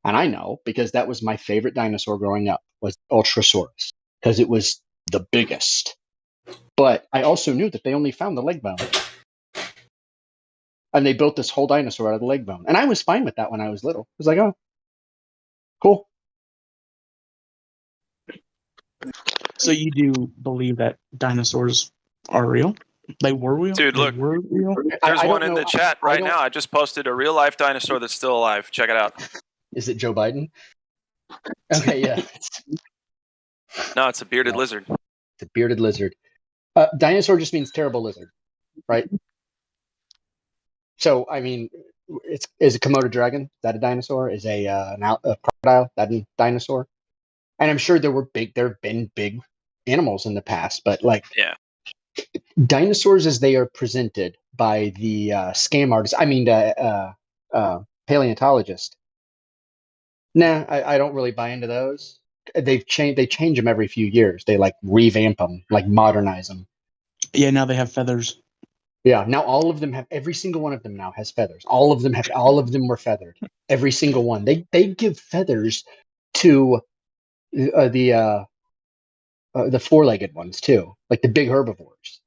And I know because that was my favorite dinosaur growing up, was Ultrasaurus, because it was the biggest. But I also knew that they only found the leg bone. And they built this whole dinosaur out of the leg bone. And I was fine with that when I was little. I was like, oh, cool. So you do believe that dinosaurs are real? They were real? Dude, look. Were real? There's one in the chat right now. I just posted a real life dinosaur that's still alive. Check it out. Is it Joe Biden? Okay, yeah. No, it's a bearded lizard. It's a bearded lizard. Dinosaur just means terrible lizard, right? So, I mean, is a Komodo dragon? Is that a dinosaur? Is a crocodile that a dinosaur? And I'm sure there have been big animals in the past, but like, dinosaurs as they are presented by the scam artists, paleontologist. Nah, I don't really buy into those. They change them every few years. They like revamp them, like modernize them. Yeah, now they have feathers. Yeah, now every single one of them now has feathers. All of them were feathered. Every single one. They give feathers to the four-legged ones too, like the big herbivores.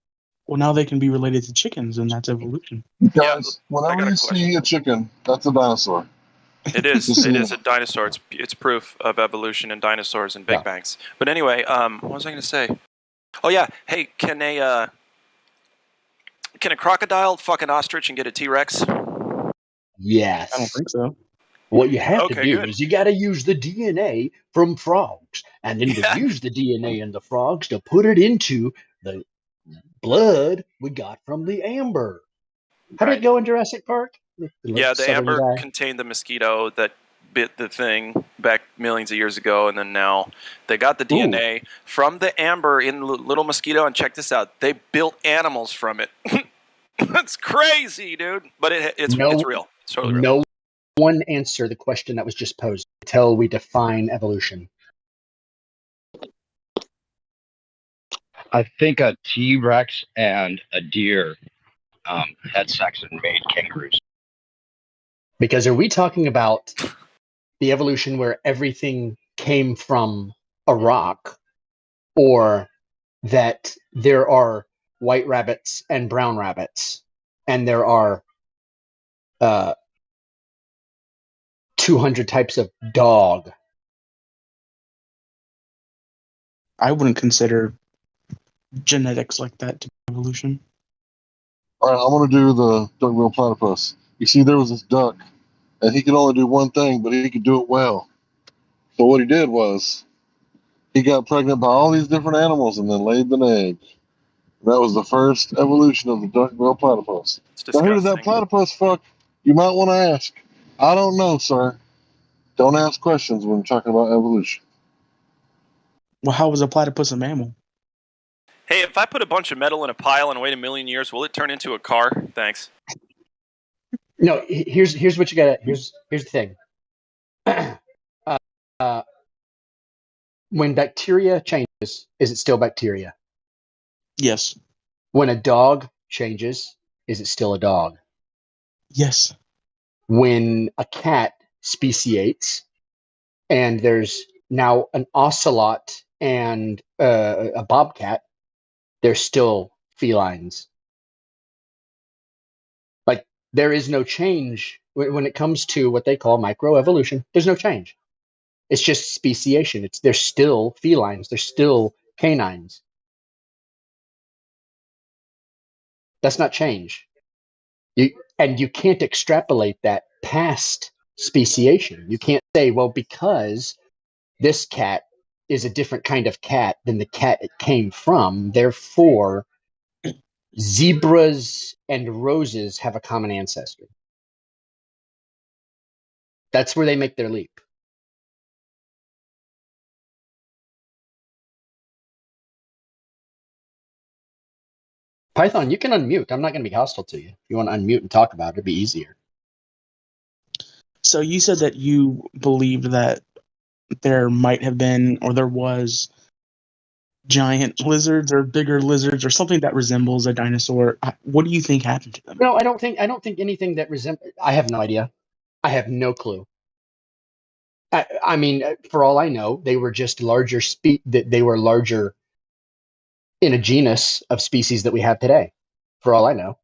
Well, now they can be related to chickens, and that's evolution. Guys, whenever you see a chicken, that's a dinosaur. It is. It is a dinosaur. It's proof of evolution in dinosaurs and big bangs. But anyway, what was I going to say? Oh yeah. Hey, can a crocodile fuck an ostrich and get a T-Rex? Yes. I don't think so. What you have to do is you got to use the DNA from frogs, and then to use the DNA in the frogs to put it into the blood we got from the amber. How did it go in Jurassic Park? Yeah, the amber contained the mosquito that bit the thing back millions of years ago, and then now they got the DNA from the amber in the little mosquito, and check this out, they built animals from it. That's crazy, dude. But it's real. It's totally real. No one answer the question that was just posed until we define evolution. I think a T-Rex and a deer had sex and made kangaroos. Because are we talking about the evolution where everything came from a rock, or that there are white rabbits and brown rabbits, and there are 200 types of dog. I wouldn't consider genetics like that to be evolution. All right, I'm going to do the duck-billed platypus. You see, there was this duck, and he could only do one thing, but he could do it well. So what he did was he got pregnant by all these different animals and then laid an egg. That was the first evolution of the duck-billed platypus. Now, who did that platypus fuck? You might want to ask. I don't know, sir. Don't ask questions when talking about evolution. Well, how was a platypus a mammal? Hey, if I put a bunch of metal in a pile and wait 1,000,000 years, will it turn into a car? Thanks. No, here's what you gotta. Here's the thing. When bacteria changes, is it still bacteria? Yes. When a dog changes, is it still a dog? Yes. When a cat speciates, and there's now an ocelot and a bobcat, they're still felines. Like, there is no change when it comes to what they call microevolution. There's no change. It's just speciation. They're still felines. They're still canines. That's not change. You can't extrapolate that past speciation. You can't say, well, because this cat is a different kind of cat than the cat it came from, therefore zebras and roses have a common ancestor. That's where they make their leap. Python, you can unmute. I'm not going to be hostile to you. If you want to unmute and talk about it, it'd be easier. So you said that you believed that there might have been, or there was, giant lizards or bigger lizards or something that resembles a dinosaur. What do you think happened to them? No, I don't think anything that resembles. I have no idea. I have no clue. I mean, for all I know, they were just larger. They were larger in a genus of species that we have today. For all I know,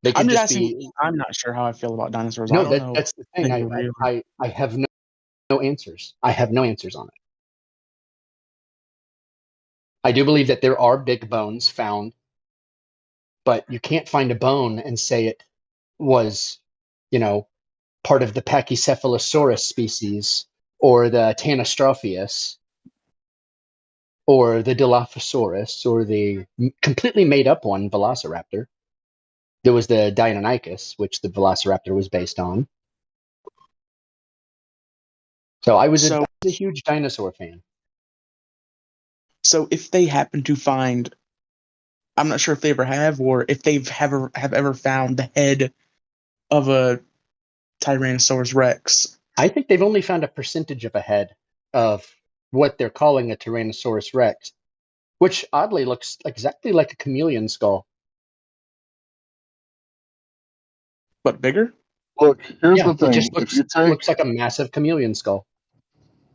they could I'm just asking, be. I'm not sure how I feel about dinosaurs. No, I don't know. that's the thing. I have no answers. I have no answers on it. I do believe that there are big bones found, but you can't find a bone and say it was, part of the Pachycephalosaurus species or the Tanystropheus or the Dilophosaurus or the completely made up one, Velociraptor. There was the Deinonychus, which the Velociraptor was based on. So I was a huge dinosaur fan. So if they happen to find, I'm not sure if they ever have, or if they've have ever found the head of a Tyrannosaurus Rex. I think they've only found a percentage of a head of what they're calling a Tyrannosaurus Rex, which oddly looks exactly like a chameleon skull. But bigger? Look, here's the thing. It just looks like a massive chameleon skull.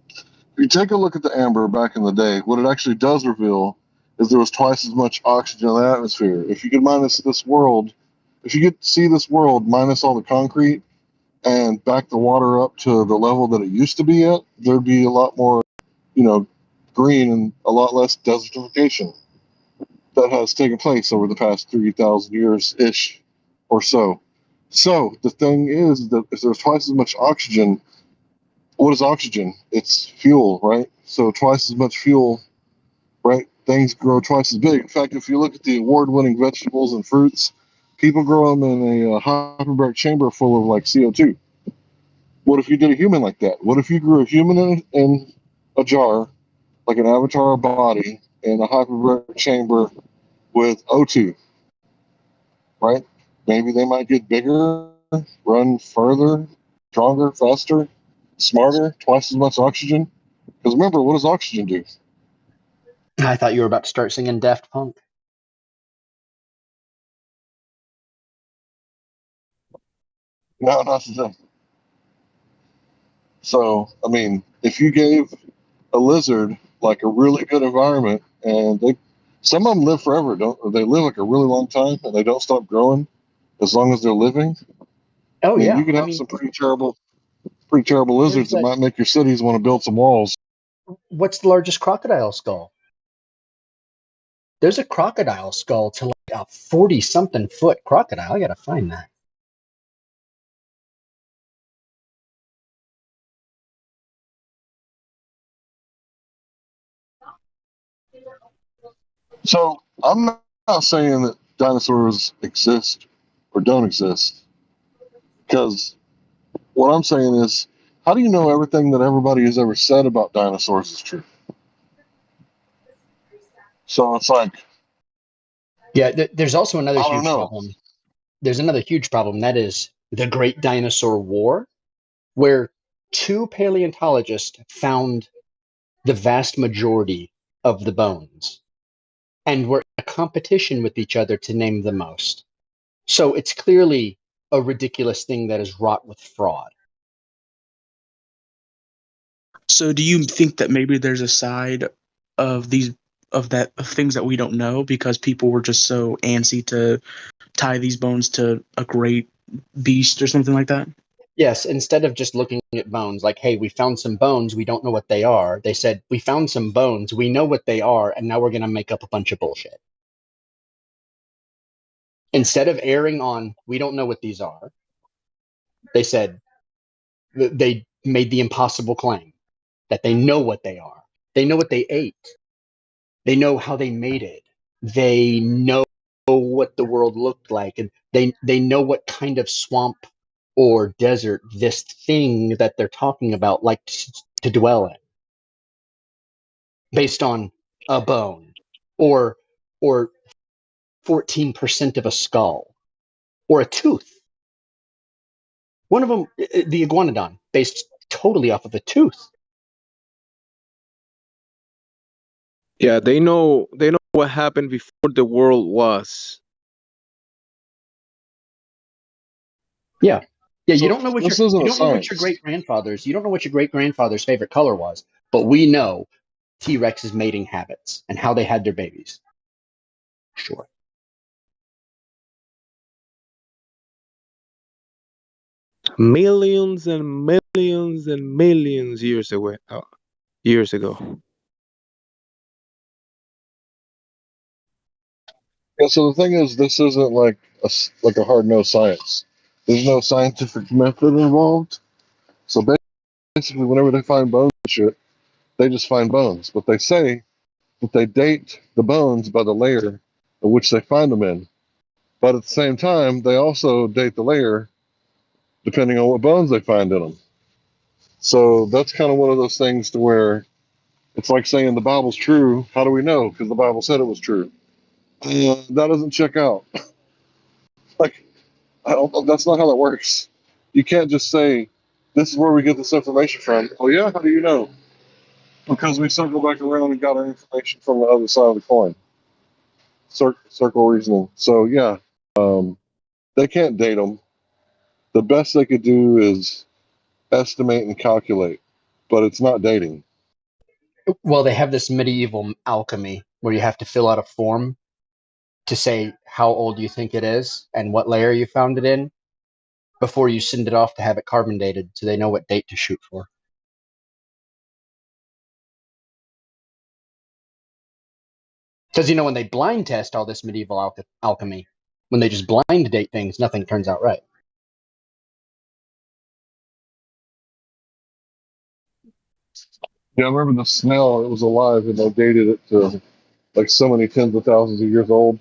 If you take a look at the amber back in the day, what it actually does reveal is there was twice as much oxygen in the atmosphere. If you could minus this world, if you could see this world minus all the concrete and back the water up to the level that it used to be at, there'd be a lot more, green and a lot less desertification that has taken place over the past 3,000 years-ish or so. So the thing is that if there's twice as much oxygen, what is oxygen? It's fuel, right? So twice as much fuel, right? Things grow twice as big. In fact, if you look at the award-winning vegetables and fruits, people grow them in a hyperbaric chamber full of like CO2. What if you did a human like that? What if you grew a human in a jar, like an avatar body, in a hyperbaric chamber with O2, right? Maybe they might get bigger, run further, stronger, faster, smarter, twice as much oxygen. Because remember, what does oxygen do? I thought you were about to start singing Daft Punk. No, that's the thing. So, I mean, if you gave a lizard like a really good environment, and some of them live forever. Don't they live like a really long time, and they don't stop growing as long as they're living? Oh I mean, yeah, you can have some pretty terrible lizards that might make your cities want to build some walls. What's the largest crocodile skull? There's a crocodile skull to like a 40-something foot crocodile. I gotta find that. So I'm not saying that dinosaurs exist or don't exist, because what I'm saying is, how do you know everything that everybody has ever said about dinosaurs is true? So it's like, Yeah, there's also another I don't huge know. problem. There's another huge problem, that is the Great Dinosaur War, where two paleontologists found the vast majority of the bones and were in a competition with each other to name the most. So it's clearly a ridiculous thing that is wrought with fraud. So do you think that maybe there's a side of things that we don't know because people were just so antsy to tie these bones to a great beast or something like that? Yes, instead of just looking at bones like, hey, we found some bones, we don't know what they are, they said, we found some bones, we know what they are, and now we're going to make up a bunch of bullshit. Instead of erring on, we don't know what these are, they said, they made the impossible claim that they know what they are. They know what they ate. They know how they made it. They know what the world looked like, and they know what kind of swamp or desert this thing that they're talking about liked to dwell in, based on a bone, or 14% of a skull, or a tooth. One of them, the iguanodon, based totally off of a tooth. Yeah, they know what happened before the world was. Yeah. Yeah, you So don't know what this isn't you a don't know what your science. great grandfather's favorite color was, but we know T-Rex's mating habits and how they had their babies. Sure. Millions and millions and millions years away, years ago. Yeah. So the thing is, this isn't like a hard nosed science. There's no scientific method involved. So basically, whenever they find bones and shit, they just find bones. But they say that they date the bones by the layer of which they find them in. But at the same time, they also date the layer depending on what bones they find in them. So that's kind of one of those things to where it's like saying the Bible's true. How do we know? Because the Bible said it was true. That doesn't check out. Like, that's not how that works. You can't just say, this is where we get this information from. Oh, yeah? How do you know? Because we circle back around and got our information from the other side of the coin. Circle reasoning. So, yeah, they can't date them. The best they could do is estimate and calculate, but it's not dating. Well, they have this medieval alchemy where you have to fill out a form to say how old you think it is and what layer you found it in before you send it off to have it carbon dated so they know what date to shoot for. Because, when they blind test all this medieval alchemy, when they just blind date things, nothing turns out right. Yeah, I remember the snail. It was alive, and they dated it to like so many tens of thousands of years old.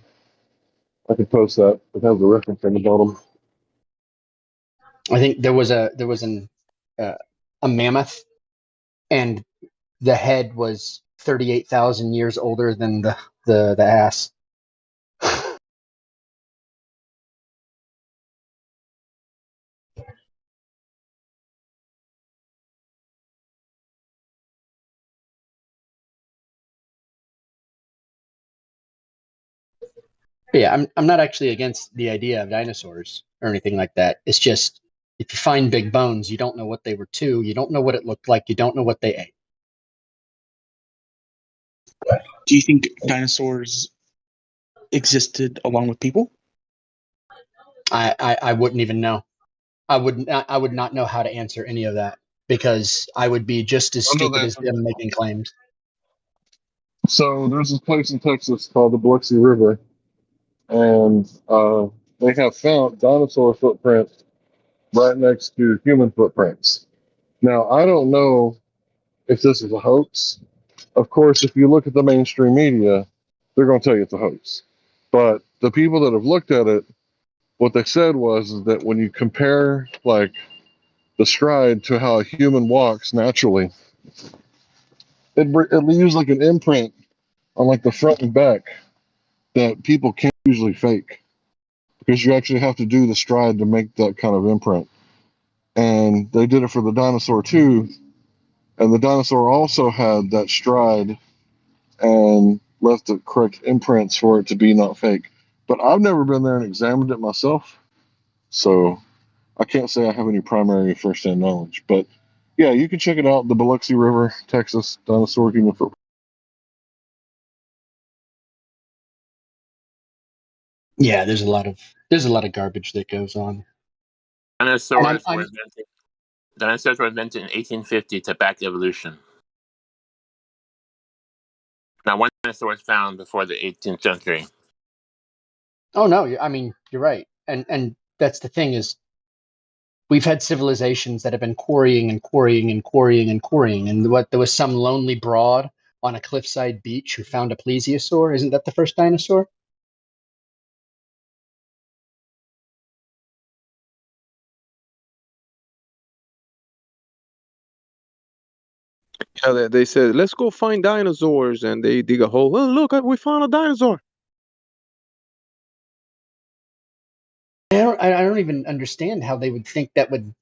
I could post that. It has a reference on the bottom. I think there was a mammoth, and the head was 38,000 years older than the ass. Yeah, I'm not actually against the idea of dinosaurs or anything like that. It's just, if you find big bones, you don't know what they were to, you don't know what it looked like, you don't know what they ate. Do you think dinosaurs existed along with people? I wouldn't even know. I would not know how to answer any of that because I would be just as I know the stupid as answer. them making claims. So there's this place in Texas called the Biloxi River, and they have found dinosaur footprints right next to human footprints. Now, I don't know if this is a hoax. Of course, if you look at the mainstream media, they're going to tell you it's a hoax. But the people that have looked at it, what they said was that when you compare like the stride to how a human walks naturally, it leaves like an imprint on like the front and back that people can't usually fake because you actually have to do the stride to make that kind of imprint. And they did it for the dinosaur too, and the dinosaur also had that stride and left the correct imprints for it to be not fake. But I've never been there and examined it myself, so I can't say I have any primary first-hand knowledge. But yeah, you can check it out. The Biloxi River, Texas dinosaur human footprint. Yeah, there's a lot of garbage that goes on. And Dinosaurs were invented in 1850 to back evolution. Now, one dinosaur was found before the 18th century. Oh no, I mean you're right, and that's the thing is we've had civilizations that have been quarrying and quarrying and quarrying and quarrying, and what there was some lonely broad on a cliffside beach who found a plesiosaur. Isn't that the first dinosaur? Yeah, they said, let's go find dinosaurs. And they dig a hole. Oh, look, we found a dinosaur. I don't even understand how they would think that would.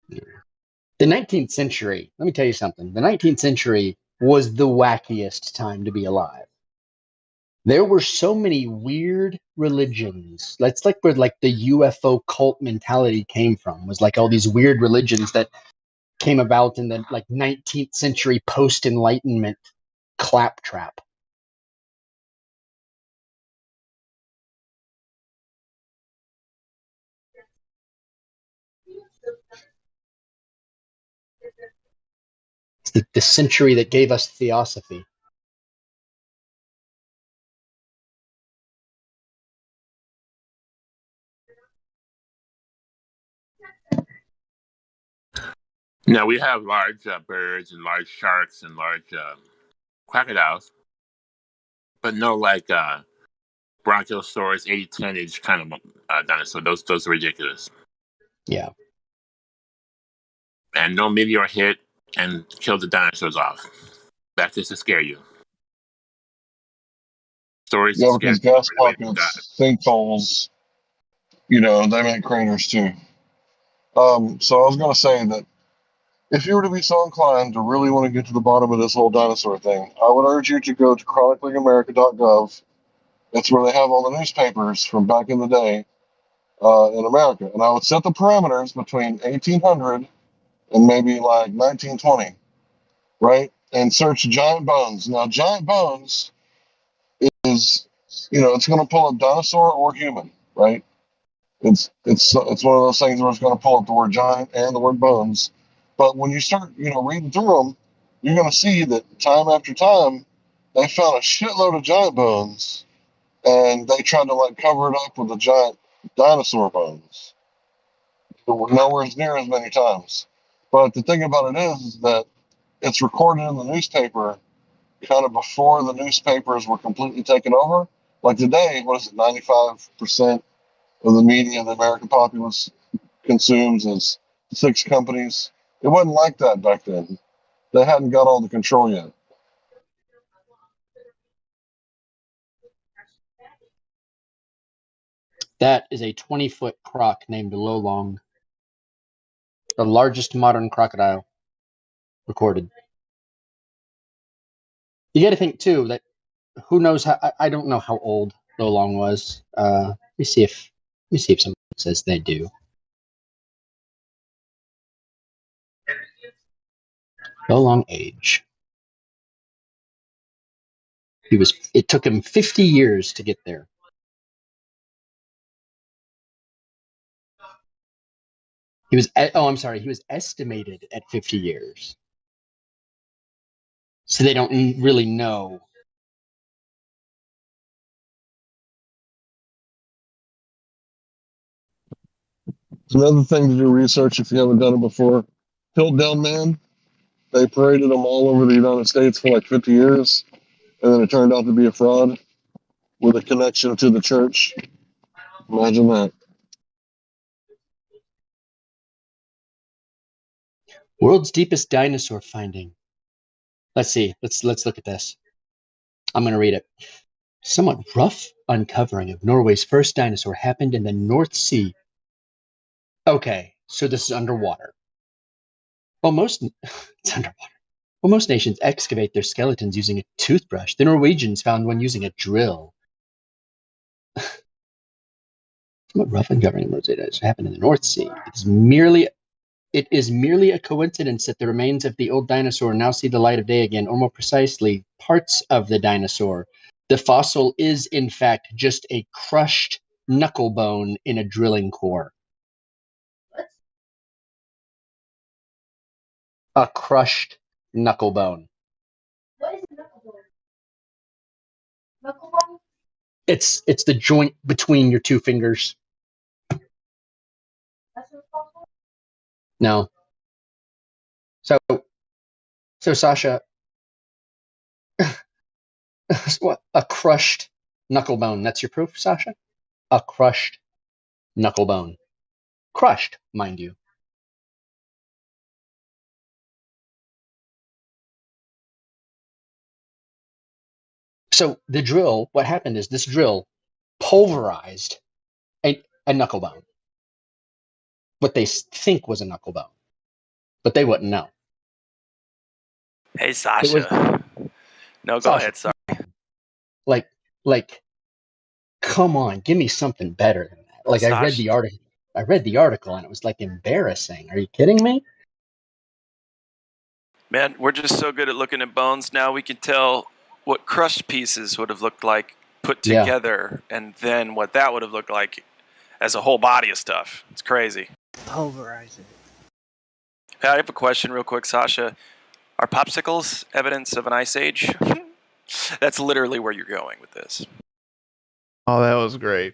The 19th century, let me tell you something. The 19th century was the wackiest time to be alive. There were so many weird religions. That's like where like the UFO cult mentality came from. Was like all these weird religions that came about in the like 19th century post-enlightenment claptrap. It's the century that gave us theosophy. Now, we have large birds and large sharks and large crocodiles, but no like Brontosaurus 80-10 kind of dinosaur. Those are ridiculous. Yeah. And no meteor hit and killed the dinosaurs off. That's just to scare you. Stories to Yeah, scare because you gas away from God. pockets, sinkholes, they make craters too. So I was going to say that if you were to be so inclined to really want to get to the bottom of this whole dinosaur thing, I would urge you to go to chroniclingamerica.gov. It's where they have all the newspapers from back in the day in America. And I would set the parameters between 1800 and maybe like 1920, right? And search giant bones. Now, giant bones is, it's going to pull up dinosaur or human, right? It's one of those things where it's going to pull up the word giant and the word bones. But when you start, reading through them, you're going to see that time after time, they found a shitload of giant bones, and they tried to like cover it up with the giant dinosaur bones. Nowhere near as many times. But the thing about it is that it's recorded in the newspaper kind of before the newspapers were completely taken over. Like today, what is it, 95% of the media the American populace consumes is 6 companies. It wasn't like that back then. They hadn't got all the control yet. That is a 20-foot croc named Lolong, the largest modern crocodile recorded. You got to think too that who knows how I don't know how old Lolong was. Let me see if someone says they do. Prolong age. It took him 50 years to get there. He was estimated at 50 years. So they don't really know. Another thing to do research if you haven't done it before. Piltdown Man, they paraded them all over the United States for like 50 years, and then it turned out to be a fraud with a connection to the church. Imagine that. World's deepest dinosaur finding. Let's see. Let's look at this. I'm going to read it. Somewhat rough uncovering of Norway's first dinosaur happened in the North Sea. Okay, so this is underwater. Well, it's underwater. Well, most nations excavate their skeletons using a toothbrush. The Norwegians found one using a drill. Somewhat rough uncovering of Norway's dinosaur happened in the North Sea. It is merely a coincidence that the remains of the old dinosaur now see the light of day again, or more precisely, parts of the dinosaur. The fossil is, in fact, just a crushed knuckle bone in a drilling core. A crushed knuckle bone. What is a knuckle bone? Knuckle bone? It's the joint between your two fingers. That's what it's called? No. So Sasha, what? A crushed knuckle bone. That's your proof, Sasha? A crushed knuckle bone. Crushed, mind you. So the drill, what happened is this drill pulverized a knuckle bone. What they think was a knuckle bone. But they wouldn't know. Hey, Sasha. No, go ahead. Sorry. Like, come on, give me something better than that. Like, I read the article and it was like embarrassing. Are you kidding me? Man, we're just so good at looking at bones now. We can tell what crushed pieces would have looked like put together, and then what that would have looked like as a whole body of stuff. It's crazy. Pulverize it. Hey, I have a question real quick, Sasha. Are popsicles evidence of an ice age? That's literally where you're going with this. Oh, that was great.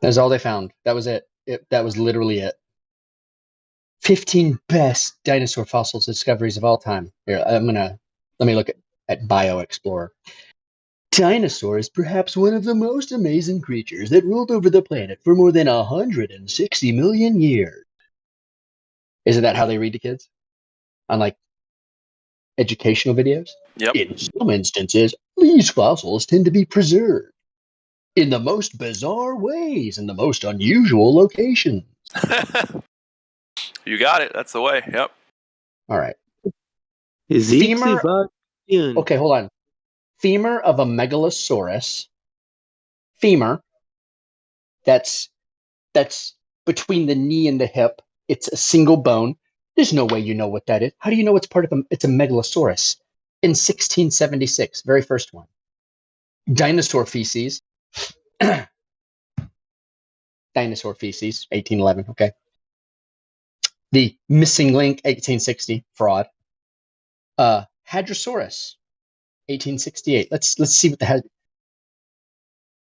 That's all they found. That was it. That was literally it. 15 best dinosaur fossils discoveries of all time. Here, let me look at BioExplorer. Dinosaur is perhaps one of the most amazing creatures that ruled over the planet for more than 160 million years. Isn't that how they read to kids? On like educational videos? Yep. In some instances, these fossils tend to be preserved in the most bizarre ways in the most unusual locations. You got it. That's the way. Yep. All right. Femur. Okay, hold on. Femur of a megalosaurus. Femur. That's between the knee and the hip. It's a single bone. There's no way you know what that is. How do you know it's part of it's a megalosaurus? In 1676, very first one. Dinosaur feces. Dinosaur feces, 1811. Okay. The missing link, 1860, fraud. Hadrosaurus, 1868. Let's see what the hell.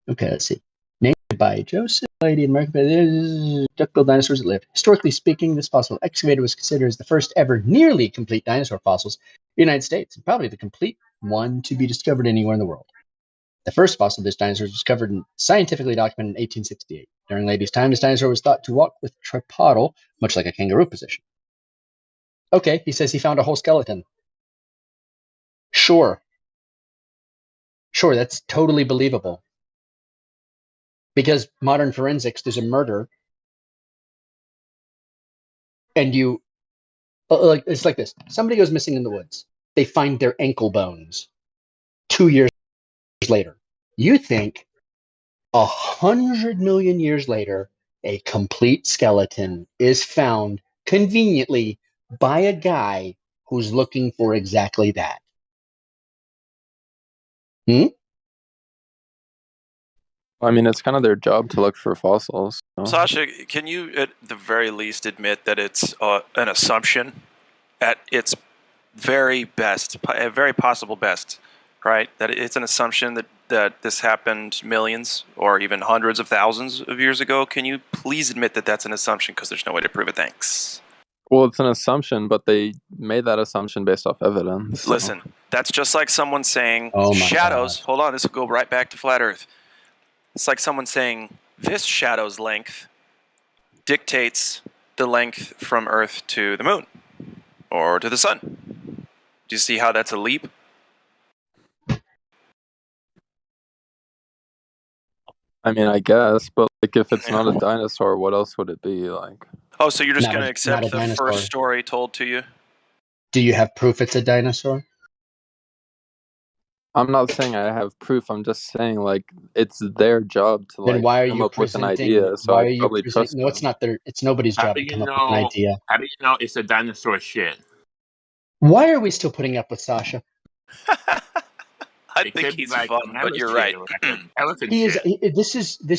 Okay, let's see. Named by Joseph Lady in America, duck-billed dinosaurs that lived. Historically speaking, this fossil excavated was considered as the first ever nearly complete dinosaur fossils in the United States, and probably the complete one to be discovered anywhere in the world. The first fossil of this dinosaur was discovered and scientifically documented in 1868. During Lady's time, this dinosaur was thought to walk with tripodal, much like a kangaroo position. Okay, he says he found a whole skeleton. Sure, that's totally believable. Because modern forensics, there's a murder, and it's like this. Somebody goes missing in the woods. They find their ankle bones 2 years later. You think 100 million years later, a complete skeleton is found conveniently by a guy who's looking for exactly that. I mean, it's kind of their job to look for fossils. So. Sasha, can you at the very least admit that it's an assumption at its very best, very possible best, right? That it's an assumption that this happened millions or even hundreds of thousands of years ago. Can you please admit that that's an assumption, because there's no way to prove it? Thanks. Well, it's an assumption, but they made that assumption based off evidence. So. Listen, that's just like someone saying Oh my shadows. God. Hold on, this will go right back to flat Earth. It's like someone saying this shadow's length dictates the length from Earth to the moon or to the sun. Do you see how that's a leap? I mean, I guess, but like, if it's not a dinosaur, what else would it be like? Oh, so you're just Not going a- to accept not a the dinosaur. first story told to you? Do you have proof it's a dinosaur? I'm not saying I have proof. I'm just saying like it's their job to Then like why are come you up with an presenting? idea. So Why I are you probably presenting? trust No, them. it's not their. It's nobody's How job do to you come up with an know? idea. How do you know it's a dinosaur shit? Why are we still putting up with Sasha? I It think could be he's like fun, a but mammoth you're shit right. or like an elephant He is. shit. This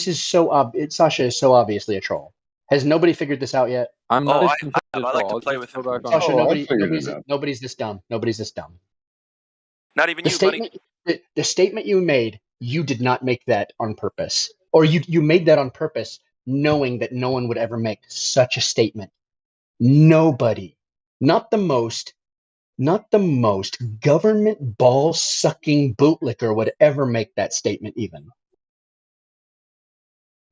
is so Sasha is so obviously a troll. Has nobody figured this out yet? I'm Oh, not I even trying have. to I like troll. to I'll play just with go him. back on. Sasha, Oh, I figured it out. nobody's this dumb. Nobody's this dumb. Not even The you, buddy. statement the statement you made, you did not make that on purpose. Or you made that on purpose knowing that no one would ever make such a statement. Nobody. Not the most government ball sucking bootlicker would ever make that statement even.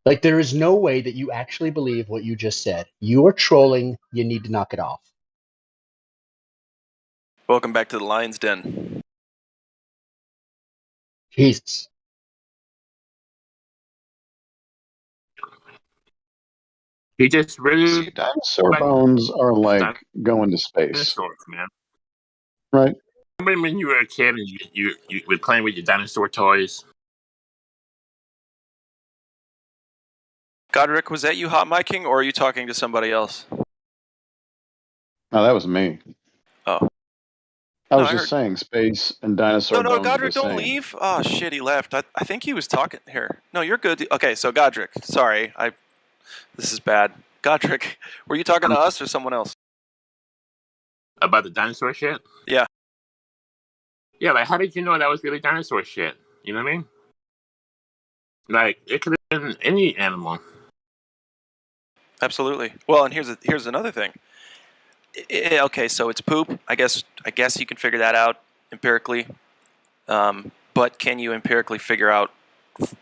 Like, there is no way that you actually believe what you just said. You are trolling. You need to knock it off. Welcome back to the Lion's Den. Jesus. He just really See, dinosaur bones are like going to space, dinosaurs, man. right? Remember when you were a kid and you were playing with your dinosaur toys? Godric, was that you hot micing, or are you talking to somebody else? No, that was me. Oh. I No, was I just heard. saying space and dinosaur No, bones are the Godric, don't same. leave. Oh shit, he left. I think he was talking here. No, you're good. Okay, so Godric, sorry, this is bad. Godric, were you talking to us or someone else? About the dinosaur shit? Yeah. Yeah, like how did you know that was really dinosaur shit? You know what I mean? Like it could have been any animal. Absolutely. Well, and here's another thing. Okay, so it's poop. I guess you can figure that out empirically. But can you empirically figure out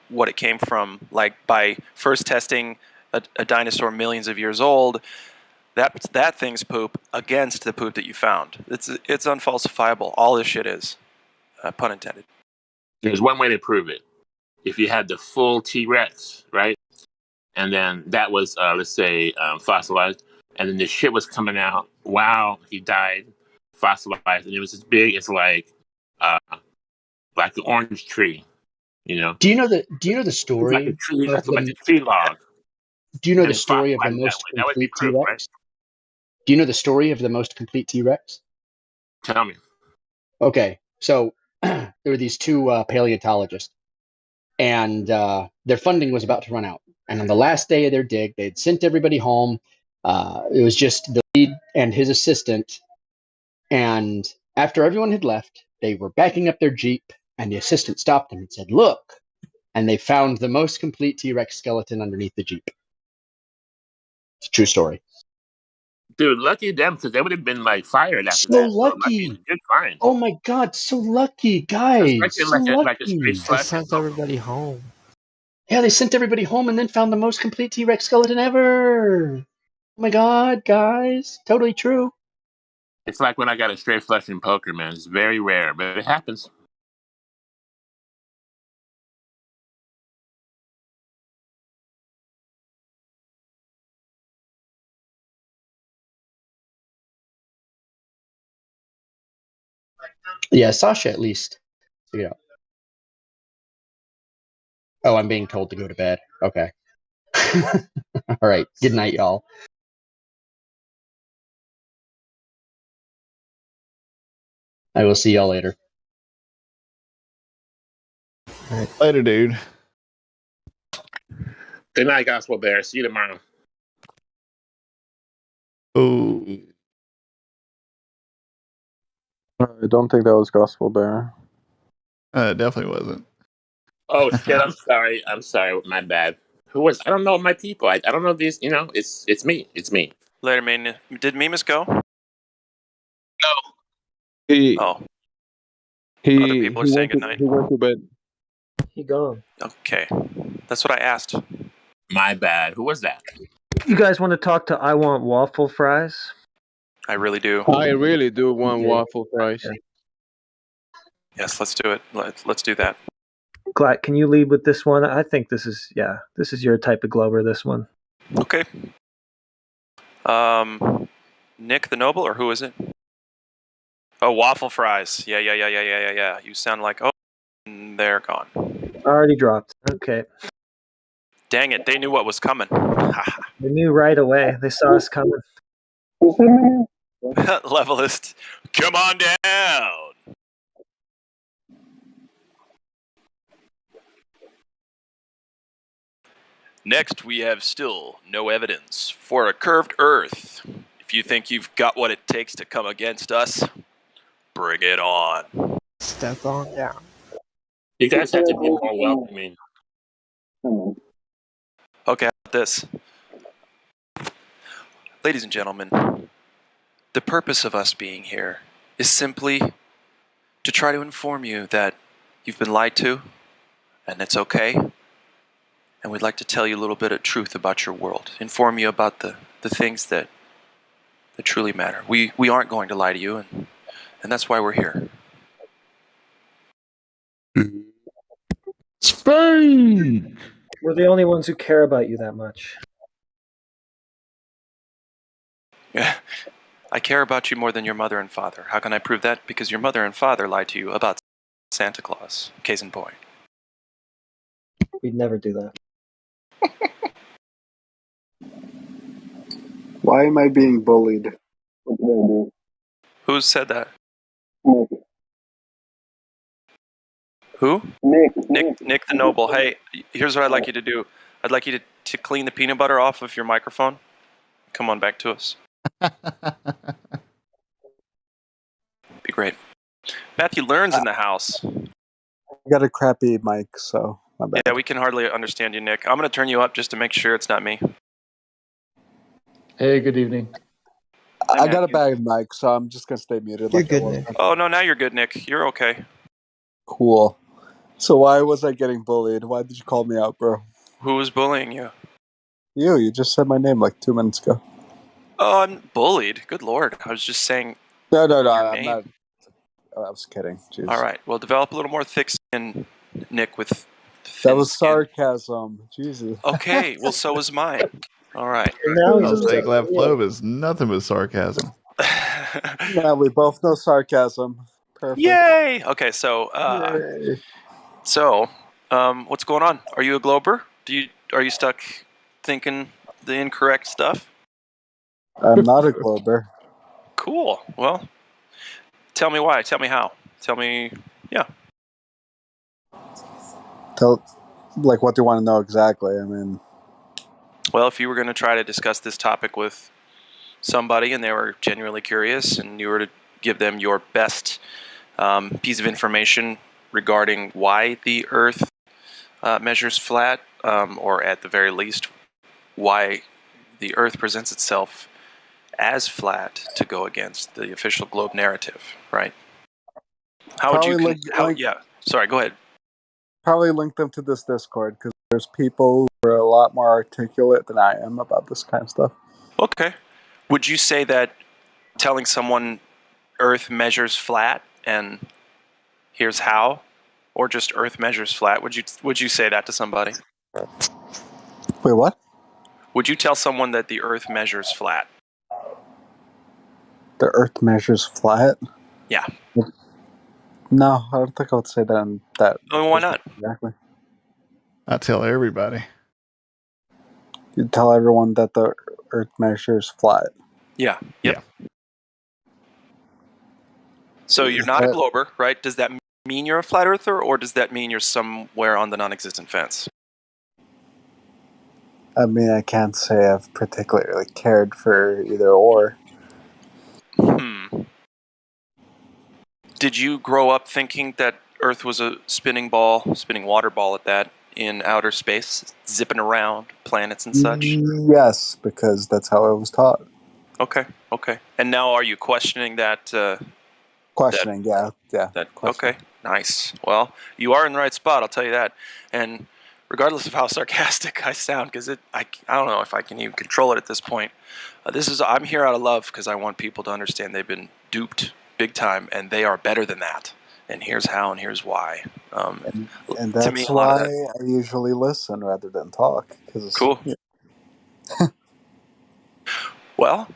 what it came from? Like by first testing a dinosaur millions of years old, that thing's poop against the poop that you found. It's unfalsifiable. All this shit is, pun intended. There's one way to prove it. If you had the full T-Rex, right? And then that was, let's say, fossilized. And then the shit was coming out. Wow, he died, fossilized. And it was as big as like an orange tree, you know? Do you know the It's like a story tree, of that's like the a tree log. Do you know the And story of the fossilized that most way. That would be complete proof, right? T-Rex? Do you know the story of the most complete T-Rex? Tell me. Okay, so there were these two paleontologists, and their funding was about to run out. And on the last day of their dig, they'd sent everybody home. It was just the lead and his assistant. And after everyone had left, they were backing up their Jeep, and the assistant stopped them and said, "Look." And they found the most complete T-Rex skeleton underneath the Jeep. It's a true story. Dude, lucky them, because they would have been like fired after So that. So it might be a lucky. good find. Oh my God, so lucky, guys. Especially So like a straight lucky. They flush. sent everybody home. Yeah, they sent everybody home and then found the most complete T-Rex skeleton ever. Oh my God, guys. Totally true. It's like when I got a straight flush in poker, man. It's very rare, but it happens. Yeah, Sasha at least. Yeah. Oh, I'm being told to go to bed. Okay. All right. Good night, y'all. I will see y'all later. Later, dude. Good night, Gospel Bear. See you tomorrow. Oh, I don't think that was Gospel Bear. it definitely wasn't. Oh shit! I'm sorry. I'm sorry. My bad. Who was? I don't know my people. I don't know these. You know, it's me. It's me. Later, man. Did Mimas go? He Oh, other he people are saying good night. he went to bed. He gone. Okay, that's what I asked. My bad. Who was that? You guys want to talk to I Want Waffle Fries? I really do. I really do want waffle fries. Yes, let's do it. Let's do that. Glatt, can you lead with this one? I think this is your type of Glober, this one. Okay. Nick the Noble, or who is it? Oh, waffle fries. Yeah. You sound like, oh, they're gone. Already dropped. Okay. Dang it, they knew what was coming. They knew right away. They saw us coming. Levelist, come on down. Next, we have still no evidence for a curved Earth. If you think you've got what it takes to come against us, bring it on. Step on down. You guys have to be more welcoming. Okay, how about this? Ladies and gentlemen, the purpose of us being here is simply to try to inform you that you've been lied to, and it's okay. And we'd like to tell you a little bit of truth about your world, inform you about the things that truly matter. We aren't going to lie to you, and that's why we're here. Spain! We're the only ones who care about you that much. I care about you more than your mother and father. How can I prove that? Because your mother and father lied to you about Santa Claus. Case in point. We'd never do that. Why am I being bullied? What did I do? Who said that? Nick. Who? Nick the Noble. Hey, here's what I'd like you to do. I'd like you to clean the peanut butter off of your microphone. Come on back to us. Be great. Matthew Learn's in the house. I got a crappy mic, so my bad. Yeah, we can hardly understand you, Nick. I'm going to turn you up just to make sure it's not me. Hey, good evening. I got a bad mic, so I'm just gonna stay muted. You're good, Nick. Oh, no, now you're good, Nick. You're okay. Cool. So why was I getting bullied? Why did you call me out, bro? Who was bullying you? You just said my name like 2 minutes ago. Oh, I'm bullied. Good Lord. I was just saying. No, your I'm name. not. I was kidding. Jeez. All right. Well, develop a little more thick skin, Nick, with that was sarcasm. Jesus. Okay. Well, so was mine. All right. I'll say Gleb Flow is nothing but sarcasm. Yeah, we both know sarcasm. Perfect. Yay! Okay, so what's going on? Are you a Glober? Are you stuck thinking the incorrect stuff? I'm not a Glober. Cool. Well, tell me why. Tell me how. Tell me. Yeah. What do you want to know exactly? I mean, well, if you were going to try to discuss this topic with somebody and they were genuinely curious, and you were to give them your best piece of information regarding why the Earth measures flat, or at the very least, why the Earth presents itself as flat to go against the official globe narrative, right? How would you? Yeah. Sorry. Go ahead. Probably link them to this Discord because there's people who are a lot more articulate than I am about this kind of stuff. Okay. Would you say that telling someone Earth measures flat and here's how, or just Earth measures flat? Would you say that to somebody? Wait, what? Would you tell someone that the Earth measures flat? The Earth measures flat? Yeah. No, I don't think I would say that in that. Oh, why not? Exactly. I tell everybody. You tell everyone that the Earth measures flat. Yeah. Yep. Yeah. So you're not a glober, right? Does that mean you're a flat earther, or does that mean you're somewhere on the non-existent fence? I mean, I can't say I've particularly cared for either or. Did you grow up thinking that Earth was a spinning ball, spinning water ball at that, in outer space, zipping around planets and such? Yes, because that's how I was taught. Okay. And now are you questioning that? Questioning, yeah. Okay, nice. Well, you are in the right spot, I'll tell you that. And regardless of how sarcastic I sound, because I don't know if I can even control it at this point. I'm here out of love because I want people to understand they've been duped big time, and they are better than that. And here's how, and here's why. And to me, that's a lot of why that. I usually listen rather than talk. Cool. Well,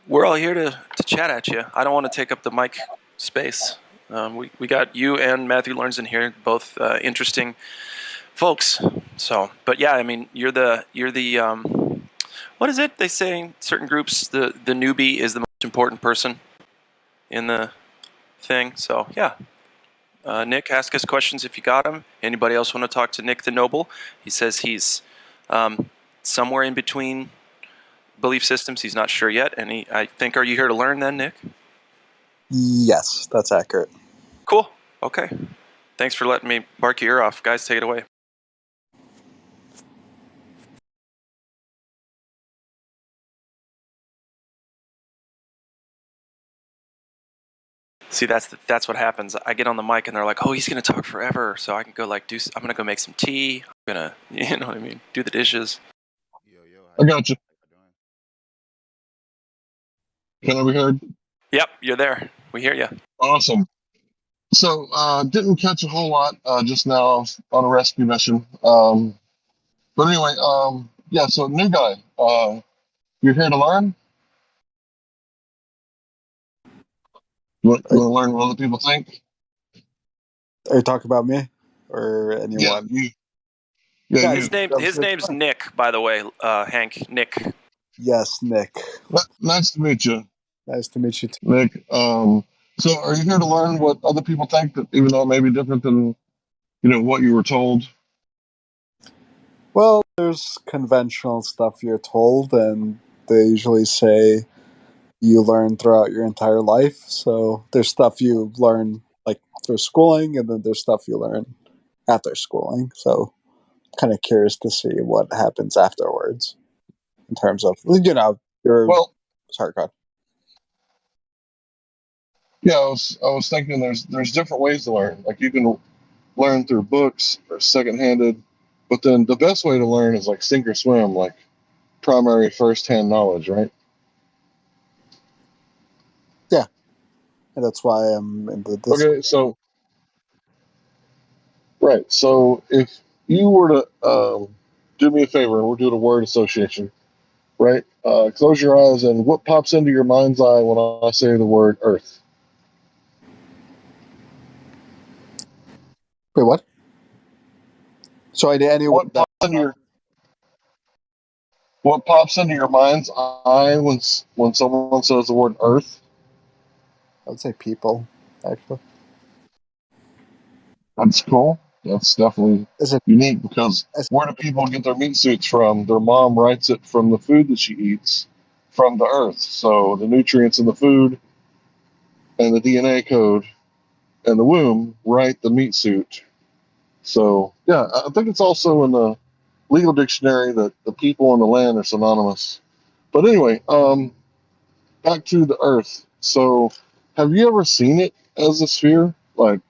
we're all here to chat at you. I don't want to take up the mic space. We got you and Matthew Learns in here, both interesting folks. So, but yeah, I mean, you're the what is it they say in certain groups? The newbie is the most important person in the thing. So yeah, Nick, ask us questions if you got them. Anybody else want to talk to Nick the Noble? He says he's somewhere in between belief systems. He's not sure yet, and I think, are you here to learn then, Nick? Yes, that's accurate. Cool. Okay. Thanks for letting me bark your ear off. Guys, take it away. See, that's what happens. I get on the mic and they're like, "Oh, he's gonna talk forever," so I can go like I'm gonna go make some tea. I'm gonna, you know what I mean, do the dishes. I got you. Can I be heard? Yep, you're there. We hear you. Awesome. So, didn't catch a whole lot just now on a rescue mission. But anyway, yeah. So, new guy. You're here to learn. You want to learn what other people think? Are you talking about me or anyone? Yeah, His name's Nick, by the way. Hank. Nick. Yes, Nick. Nice to meet you. Nice to meet you too. Nick. So are you here to learn what other people think, that even though it may be different than what you were told? Well, there's conventional stuff you're told, and they usually say you learn throughout your entire life. So there's stuff you learn like through schooling, and then there's stuff you learn after schooling. So kind of curious to see what happens afterwards in terms of your sorry, God. Yeah, I was thinking there's different ways to learn. Like you can learn through books or secondhanded, but then the best way to learn is like sink or swim, like primary first-hand knowledge, right? Yeah, and that's why I'm into this. Okay, so right, so if you were to do me a favor, and we'll do the word association, right? Close your eyes, and what pops into your mind's eye when I say the word Earth? Wait, what? So anyone that what pops into your mind's eye when someone says the word Earth? I would say people, actually. That's cool. That's definitely unique because where do people get their meat suits from? Their mom writes it from the food that she eats from the earth. So the nutrients in the food and the DNA code and the womb write the meat suit. So yeah, I think it's also in the legal dictionary that the people and the land are synonymous. But anyway, back to the earth. So have you ever seen it as a sphere? Like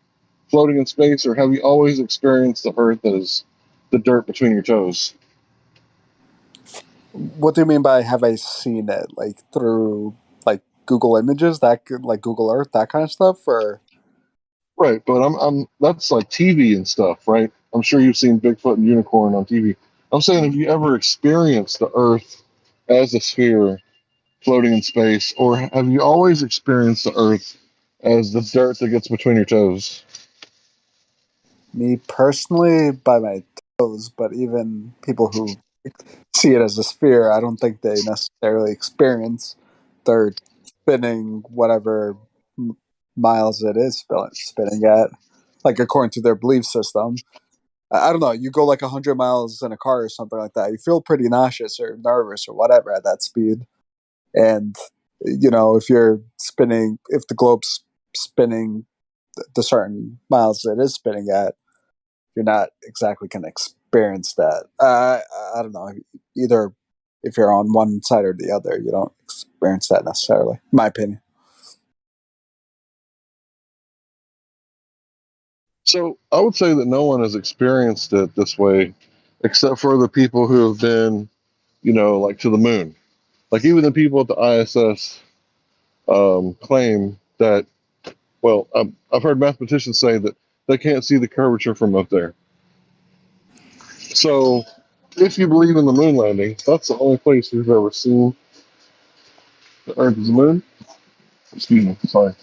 floating in space, or have you always experienced the Earth as the dirt between your toes? What do you mean by have I seen it? Like through like Google Images, like Google Earth, that kind of stuff, or Right, but I'm that's like TV and stuff, right? I'm sure you've seen Bigfoot and unicorn on TV. I'm saying, have you ever experienced the Earth as a sphere floating in space, or have you always experienced the Earth as the dirt that gets between your toes? me personally by my toes, but even people who see it as a sphere, I don't think they necessarily experience their spinning whatever miles it is spinning at, like according to their belief system. I don't know. You go like 100 miles in a car or something like that. You feel pretty nauseous or nervous or whatever at that speed. And if you're spinning, if the globe's spinning the certain miles it is spinning at, you're not exactly going to experience that. I don't know. Either if you're on one side or the other, you don't experience that necessarily. In my opinion. So I would say that no one has experienced it this way, except for the people who have been, like to the moon. Like even the people at the ISS claim that. Well, I've heard mathematicians say that they can't see the curvature from up there. So, if you believe in the moon landing, that's the only place we've ever seen the Earth as a moon. Excuse me, sorry.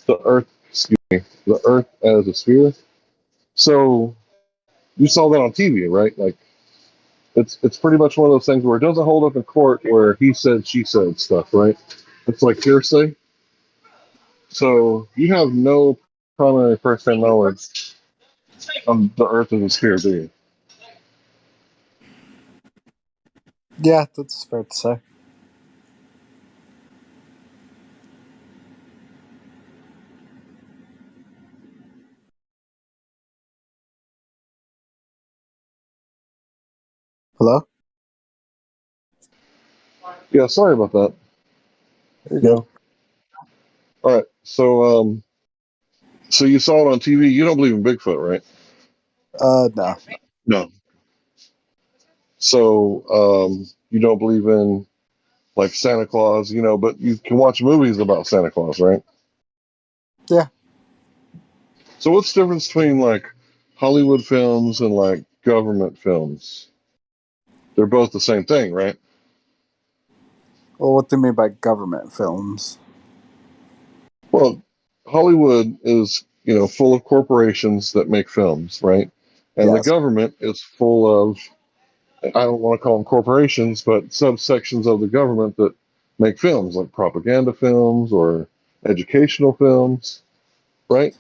The Earth as a sphere. So, you saw that on TV, right? Like, it's pretty much one of those things where it doesn't hold up in court where he said, she said stuff, right? It's like hearsay. So, you have no primary first-hand knowledge on the Earth as a sphere, do you? Yeah, that's fair to say. Hello? Yeah, sorry about that. You're good. No. All right. So you saw it on TV. You don't believe in Bigfoot, right? No. No. So you don't believe in like Santa Claus, but you can watch movies about Santa Claus, right? Yeah. So what's the difference between like Hollywood films and like government films? They're both the same thing, right? Well, what do you mean by government films? Well, Hollywood is, full of corporations that make films, right? And the Yes. government is full of, I don't want to call them corporations, but subsections of the government that make films, like propaganda films or educational films, right?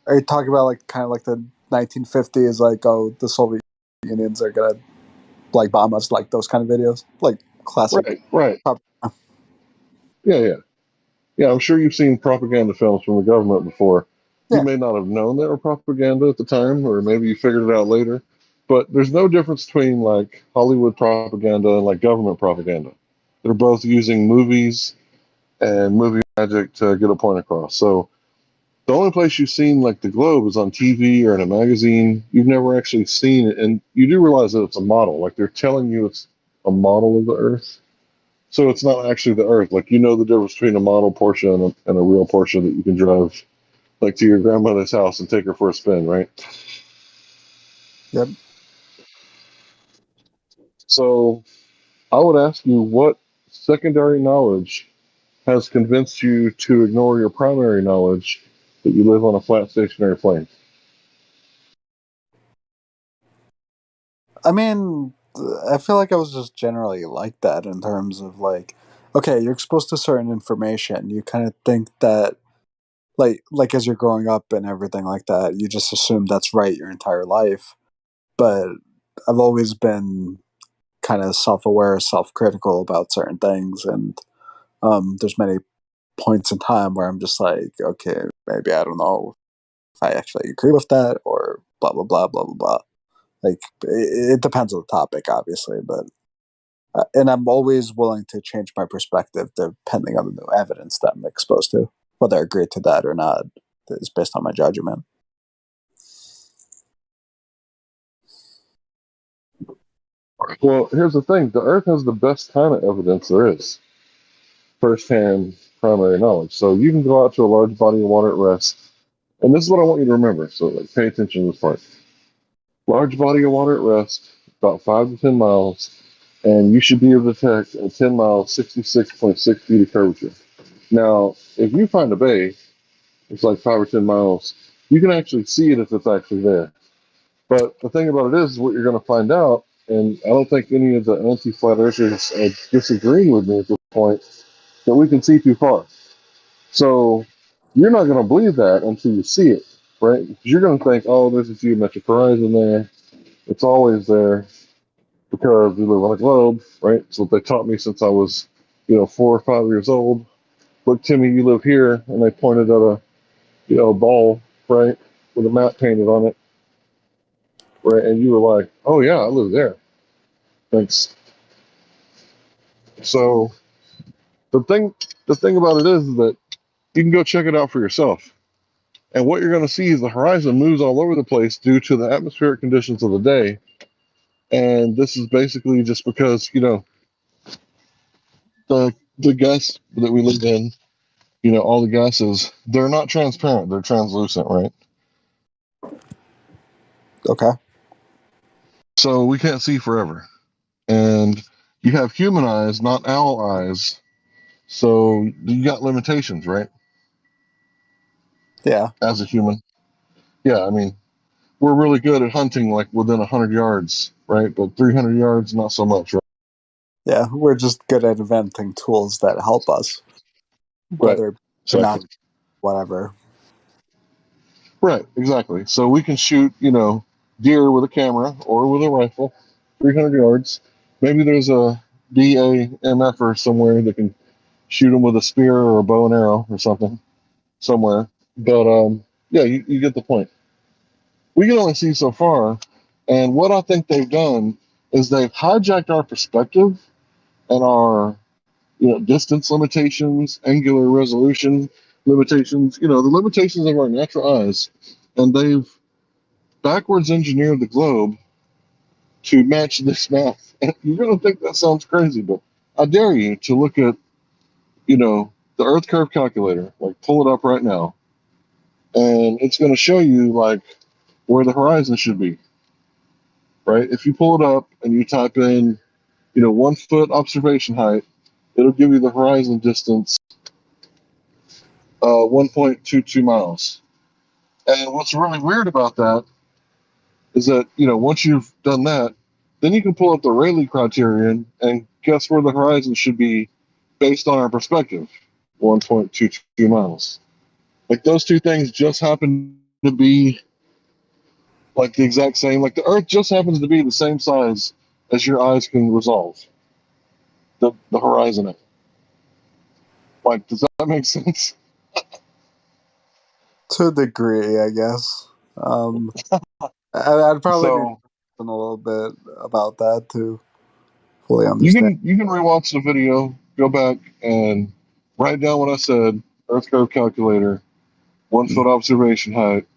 Are you talking about like kind of like the 1950s, like, oh, the Soviet Unions are gonna like bomb us, like those kind of videos, like classic. Right. Yeah, yeah. Yeah, I'm sure you've seen propaganda films from the government before. You Yeah. may not have known they were propaganda at the time, or maybe you figured it out later. But there's no difference between like Hollywood propaganda and like government propaganda. They're both using movies and movie magic to get a point across. So the only place you've seen like the globe is on TV or in a magazine. You've never actually seen it, and you do realize that it's a model. Like they're telling you it's a model of the Earth, so it's not actually the Earth. Like the difference between a model Porsche and a real Porsche that you can drive like to your grandmother's house and take her for a spin, right? Yep. So I would ask you, what secondary knowledge has convinced you to ignore your primary knowledge that you live on a flat stationary plane? I mean, I feel like I was just generally like that in terms of like, okay, you're exposed to certain information. You kind of think that, like as you're growing up and everything like that, you just assume that's right your entire life. But I've always been kind of self-aware, self-critical about certain things, and there's many points in time where I'm just like, okay, maybe I don't know if I actually agree with that or blah blah blah blah blah blah. Like it depends on the topic, obviously, but and I'm always willing to change my perspective depending on the new evidence that I'm exposed to. Whether I agree to that or not is based on my judgment. Well, here's the thing: the Earth has the best kind of evidence there is, firsthand primary knowledge. So you can go out to a large body of water at rest, and this is what I want you to remember. So, like, pay attention to this part. Large body of water at rest, about 5 to 10 miles, and you should be able to detect in 10 miles 66.6 feet of curvature. Now, if you find a bay, it's like 5 or 10 miles, you can actually see it if it's actually there. But the thing about it is what you're going to find out, and I don't think any of the anti-flat earthers are disagreeing with me at this point, that we can see too far. So you're not going to believe that until you see it, right? You're going to think, oh, there's a geometric horizon there. It's always there because we live on a globe, right? So they taught me since I was, 4 or 5 years old. Look, Timmy, you live here, and they pointed at a ball, right, with a map painted on it, right? And you were like, oh yeah, I live there. Thanks. So the thing about it is that you can go check it out for yourself. And what you're going to see is the horizon moves all over the place due to the atmospheric conditions of the day. And this is basically just because, the gas that we live in, all the gases, they're not transparent, they're translucent, right? Okay. So we can't see forever. And you have human eyes, not owl eyes. So you got limitations, right? Yeah. As a human. Yeah, I mean, we're really good at hunting like within 100 yards, right? But 300 yards, not so much, right? Yeah, we're just good at inventing tools that help us, Right. whether Exactly. binoculars, whatever. Right, exactly. So we can shoot, deer with a camera or with a rifle, 300 yards. Maybe there's a DAMFer somewhere that can shoot them with a spear or a bow and arrow or something somewhere. But yeah, you get the point. We can only see so far. And what I think they've done is they've hijacked our perspective and our distance limitations, angular resolution limitations, the limitations of our natural eyes, and they've backwards engineered the globe to match this math. And you're going to think that sounds crazy, but I dare you to look at, the Earth curve calculator, like pull it up right now, and it's going to show you like where the horizon should be, right? If you pull it up and you type in, 1 foot observation height, it'll give you the horizon distance, 1.22 miles. And what's really weird about that is that, once you've done that, then you can pull up the Rayleigh criterion and guess where the horizon should be based on our perspective, 1.22 miles. Like those two things just happen to be like the exact same. Like the Earth just happens to be the same size as your eyes can resolve the horizon. Like, does that make sense? To a degree, I guess. I'd probably need to So listen a little bit about that to fully you understand. can rewatch the video, go back and write down what I said. Earth curve calculator, 1 foot observation height,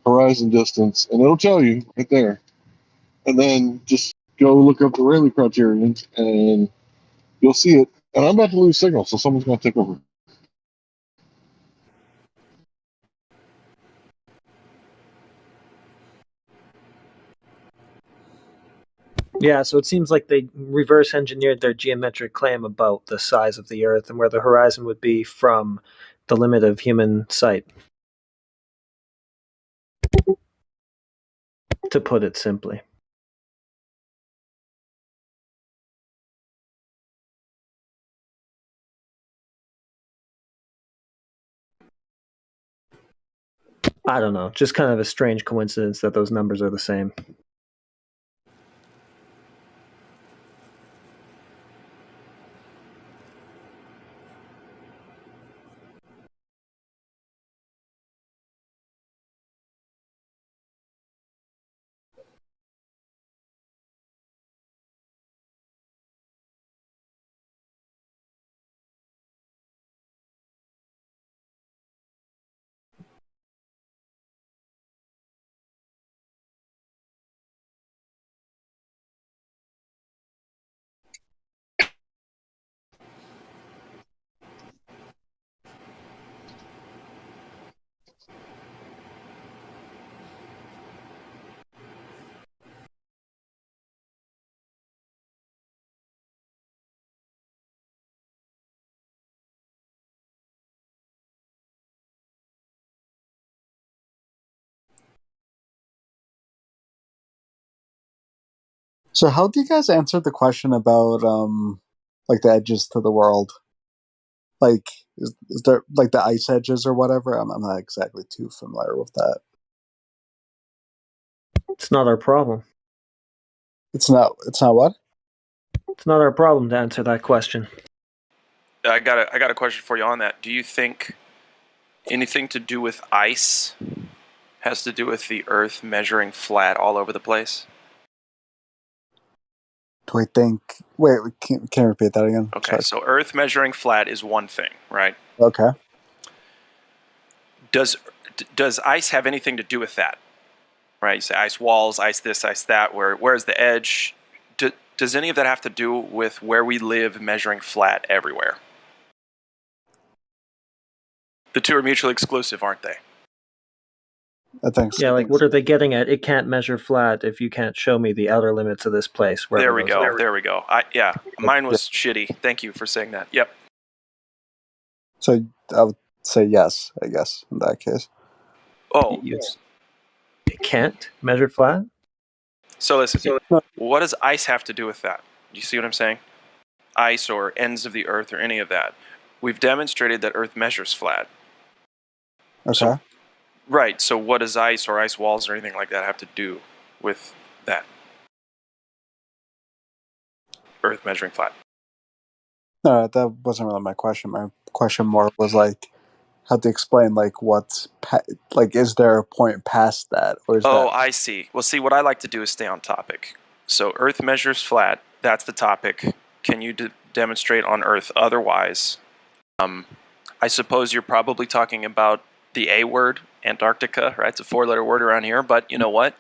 horizon distance, and it'll tell you right there. And then just go look up the Rayleigh criterion, and you'll see it. And I'm about to lose signal, so someone's going to take over. Yeah, so it seems like they reverse engineered their geometric claim about the size of the Earth and where the horizon would be from the limit of human sight, to put it simply. I don't know, just kind of a strange coincidence that those numbers are the same. So, how do you guys answer the question about like the edges to the world? Like, is there like the ice edges or whatever? I'm not exactly too familiar with that. It's not our problem. It's not what? It's not our problem to answer that question. I got a question for you on that. Do you think anything to do with ice has to do with the Earth measuring flat all over the place? Do I think? Wait, can you repeat that again? Okay, Sorry. so Earth measuring flat is one thing, right? Okay. Does ice have anything to do with that? Right, you say ice walls, ice this, ice that. Where's the edge? Does any of that have to do with where we live measuring flat everywhere? The two are mutually exclusive, aren't they? I think so. Yeah, like what are they getting at? It can't measure flat if you can't show me the outer limits of this place. There we go. There we go. Yeah, mine was shitty. Thank you for saying that. Yep. So I would say yes, I guess, in that case. Oh. It can't measure flat? So listen, what does ice have to do with that? Do you see what I'm saying? Ice or ends of the Earth or any of that. We've demonstrated that Earth measures flat. Okay. Right, so what does ice or ice walls or anything like that have to do with that? Earth measuring flat. No, that wasn't really my question. My question more was like, how to explain like what's like, is there a point past that, or is that? I see. Well, see, what I like to do is stay on topic. So Earth measures flat. That's the topic. Can you demonstrate on Earth otherwise? I suppose you're probably talking about the A word, Antarctica, right? It's a 4-letter word around here, but you know what?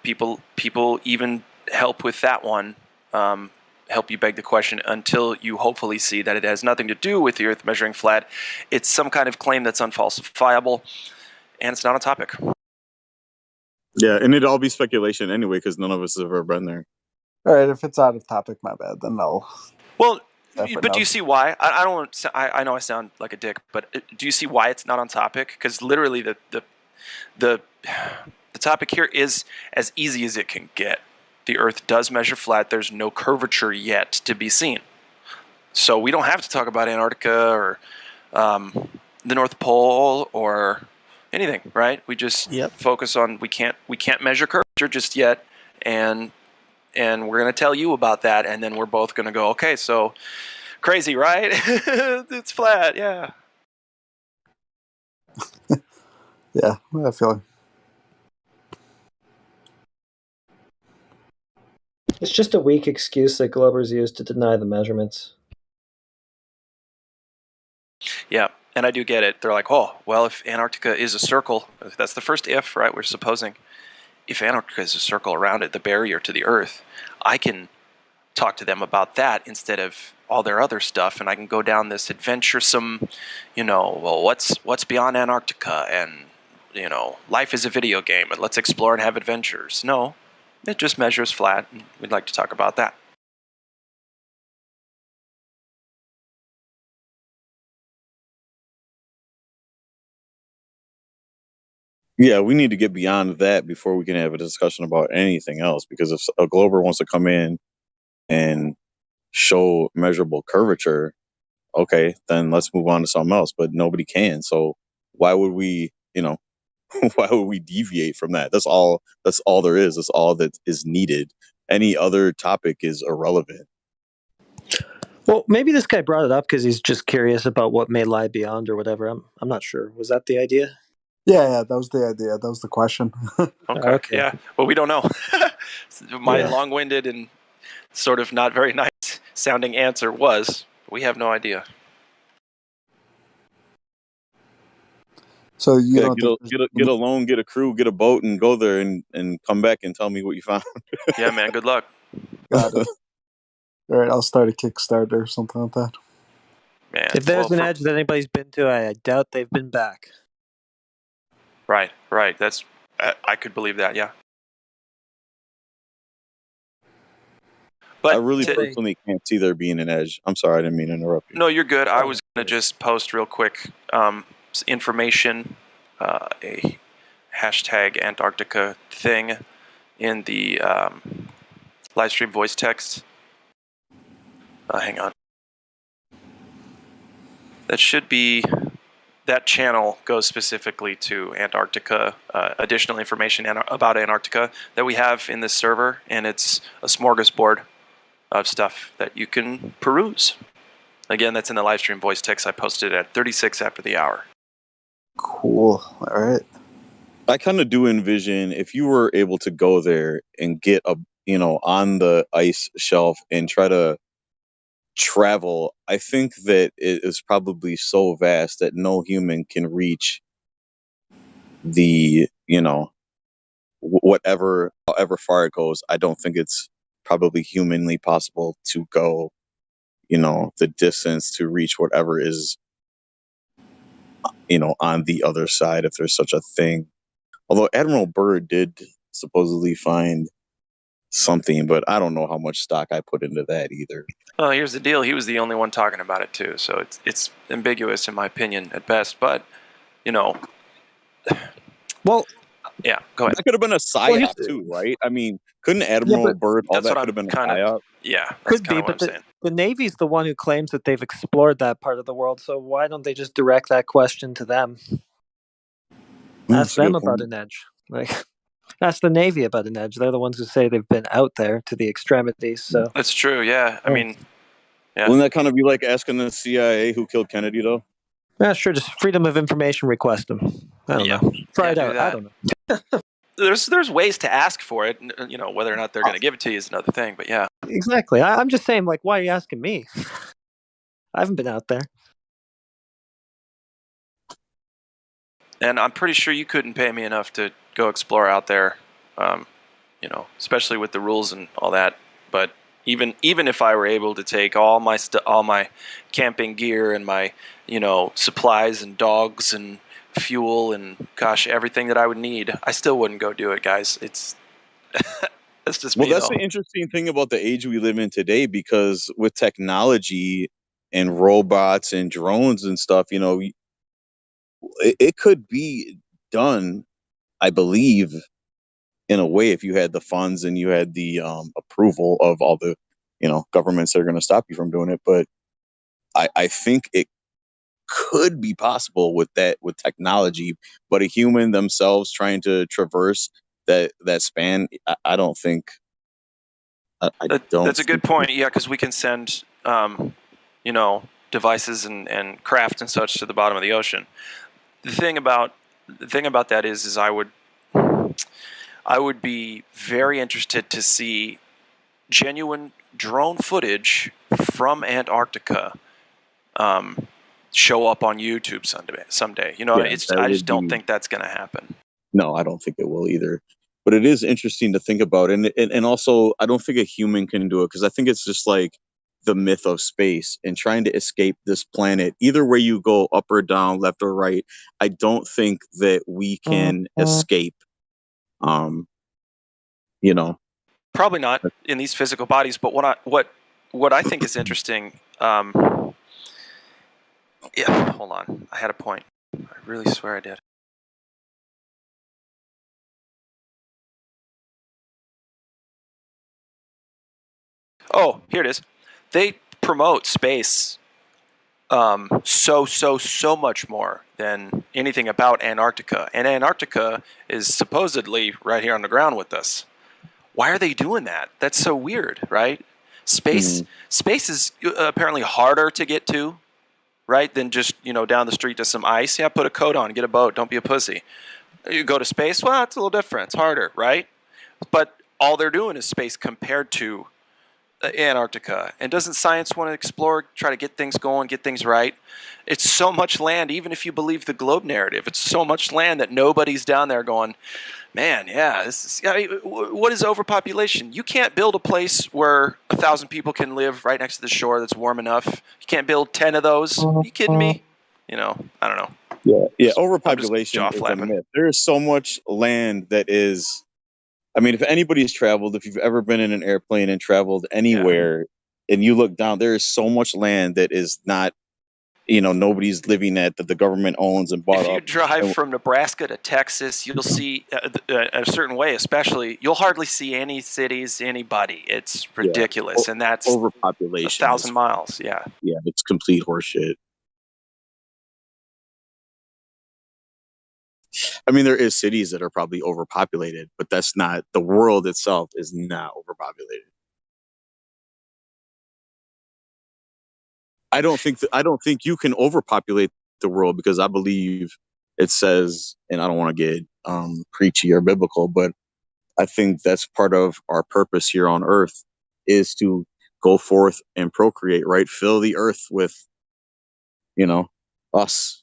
People even help with that one. Help you beg the question until you hopefully see that it has nothing to do with the Earth measuring flat. It's some kind of claim that's unfalsifiable, and it's not a topic. Yeah, and it'd all be speculation anyway, because none of us have ever been there. All right, if it's out of topic, my bad. Then no. Well, but do you see why? I don't. I know I sound like a dick, but do you see why it's not on topic? Because literally, the topic here is as easy as it can get. The Earth does measure flat. There's no curvature yet to be seen, so we don't have to talk about Antarctica or the North Pole or anything, right? We just focus on we can't measure curvature just yet, and we're going to tell you about that, and then we're both going to go, okay, so crazy, right? It's flat, yeah. Yeah, I feel like It's just a weak excuse that Globers use to deny the measurements. Yeah, and I do get it. They're like, oh, well, if Antarctica is a circle, that's the first if, right? We're supposing. If Antarctica is a circle around it, the barrier to the Earth, I can talk to them about that instead of all their other stuff, and I can go down this adventuresome, well, what's beyond Antarctica, and life is a video game, and let's explore and have adventures. No, it just measures flat, and we'd like to talk about that. Yeah, we need to get beyond that before we can have a discussion about anything else. Because if a Glober wants to come in and show measurable curvature, okay, then let's move on to something else. But nobody can. So why would we, why would we deviate from that? That's all there is. That's all that is needed. Any other topic is irrelevant. Well, maybe this guy brought it up because he's just curious about what may lie beyond or whatever. I'm not sure. Was that the idea? Yeah, that was the idea. That was the question. Okay. Yeah. Well, we don't know. My long-winded and sort of not very nice sounding answer was, we have no idea. So you don't get a loan, get a crew, get a boat, and go there and come back and tell me what you found. Yeah, man. Good luck. Got it. All right, I'll start a Kickstarter or something like that. Man, if there's an edge that anybody's been to, I doubt they've been back. Right. That's I could believe that. Yeah. But I really personally can't see there being an edge. I'm sorry, I didn't mean to interrupt you. No, you're good. I was going to just post real quick information, a hashtag Antarctica thing in the Livestream voice text. Hang on. That should be, that channel goes specifically to Antarctica, additional information about Antarctica that we have in this server, and it's a smorgasbord of stuff that you can peruse. Again, that's in the Livestream voice text I posted at 36 after the hour. Cool. All right. I kind of do envision if you were able to go there and get on the ice shelf and try to travel, I think that it is probably so vast that no human can reach the, however far it goes. I don't think it's probably humanly possible to go, the distance to reach whatever is, on the other side, if there's such a thing. Although Admiral Byrd did supposedly find something, but I don't know how much stock I put into that either. Well, here's the deal. He was the only one talking about it too, so it's ambiguous in my opinion at best. But well, yeah, go ahead. That could have been a psyop too, right? I mean, couldn't Admiral Byrd? All that could have been a psyop. Yeah, that's could be, kind of what but I'm saying. the Navy's the one who claims that they've explored that part of the world. So why don't they just direct that question to them? Ask them about an edge. Like, ask the Navy about an edge. They're the ones who say they've been out there to the extremities. So that's true. Yeah, I mean, yeah. Wouldn't that kind of be like asking the CIA who killed Kennedy, though? Yeah, sure. Just freedom of information request them. I don't know. Try it out. I don't know. There's ways to ask for it. Whether or not they're going to give it to you is another thing. But yeah, exactly. I'm just saying, like, why are you asking me? I haven't been out there. And I'm pretty sure you couldn't pay me enough to go explore out there, especially with the rules and all that. But even if I were able to take all my camping gear and my supplies and dogs and fuel and everything that I would need, I still wouldn't go do it, guys. It's that's just me. Well, that's the interesting thing about the age we live in today, because with technology and robots and drones and stuff, it could be done, I believe, in a way, if you had the funds and you had the approval of all the governments that are going to stop you from doing it. But I think it could be possible with technology, but a human themselves trying to traverse that span, I don't think. That's a good point. Yeah, because we can send devices and craft and such to the bottom of the ocean. The thing about that is I would be very interested to see genuine drone footage from Antarctica show up on YouTube someday. I just don't think that's going to happen. No, I don't think it will either. But it is interesting to think about, and also I don't think a human can do it, because I think it's just like the myth of space and trying to escape this planet. Either way you go, up or down, left or right, I don't think that we can escape. Probably not in these physical bodies. But what I think is interesting. Yeah, hold on. I had a point. I really swear I did. Oh, here it is. They promote space so much more than anything about Antarctica. And Antarctica is supposedly right here on the ground with us. Why are they doing that? That's so weird, right? Space is apparently harder to get to, right, than just, down the street to some ice. Yeah, put a coat on, get a boat, don't be a pussy. You go to space, well, it's a little different. It's harder, right? But all they're doing is space compared to Antarctica. And doesn't science want to explore, try to get things going, get things right? It's so much land, even if you believe the globe narrative, it's so much land that nobody's down there going, man, yeah, what is overpopulation? You can't build a place where 1,000 people can live right next to the shore that's warm enough. You can't build 10 of those. Are you kidding me? I don't know. Yeah, overpopulation is a myth. There is so much land that is. I mean, if anybody's traveled, if you've ever been in an airplane and traveled anywhere, and you look down, there is so much land that is not, nobody's living at, that the government owns and bought up. If you drive from Nebraska to Texas, you'll see a certain way, especially, you'll hardly see any cities, anybody. It's ridiculous, and that's overpopulation. 1,000 miles. Yeah, it's complete horseshit. I mean, there is cities that are probably overpopulated, but that's not the world itself is not overpopulated. I don't think you can overpopulate the world because I believe it says, and I don't want to get preachy or biblical, but I think that's part of our purpose here on earth is to go forth and procreate, right? Fill the earth with, us.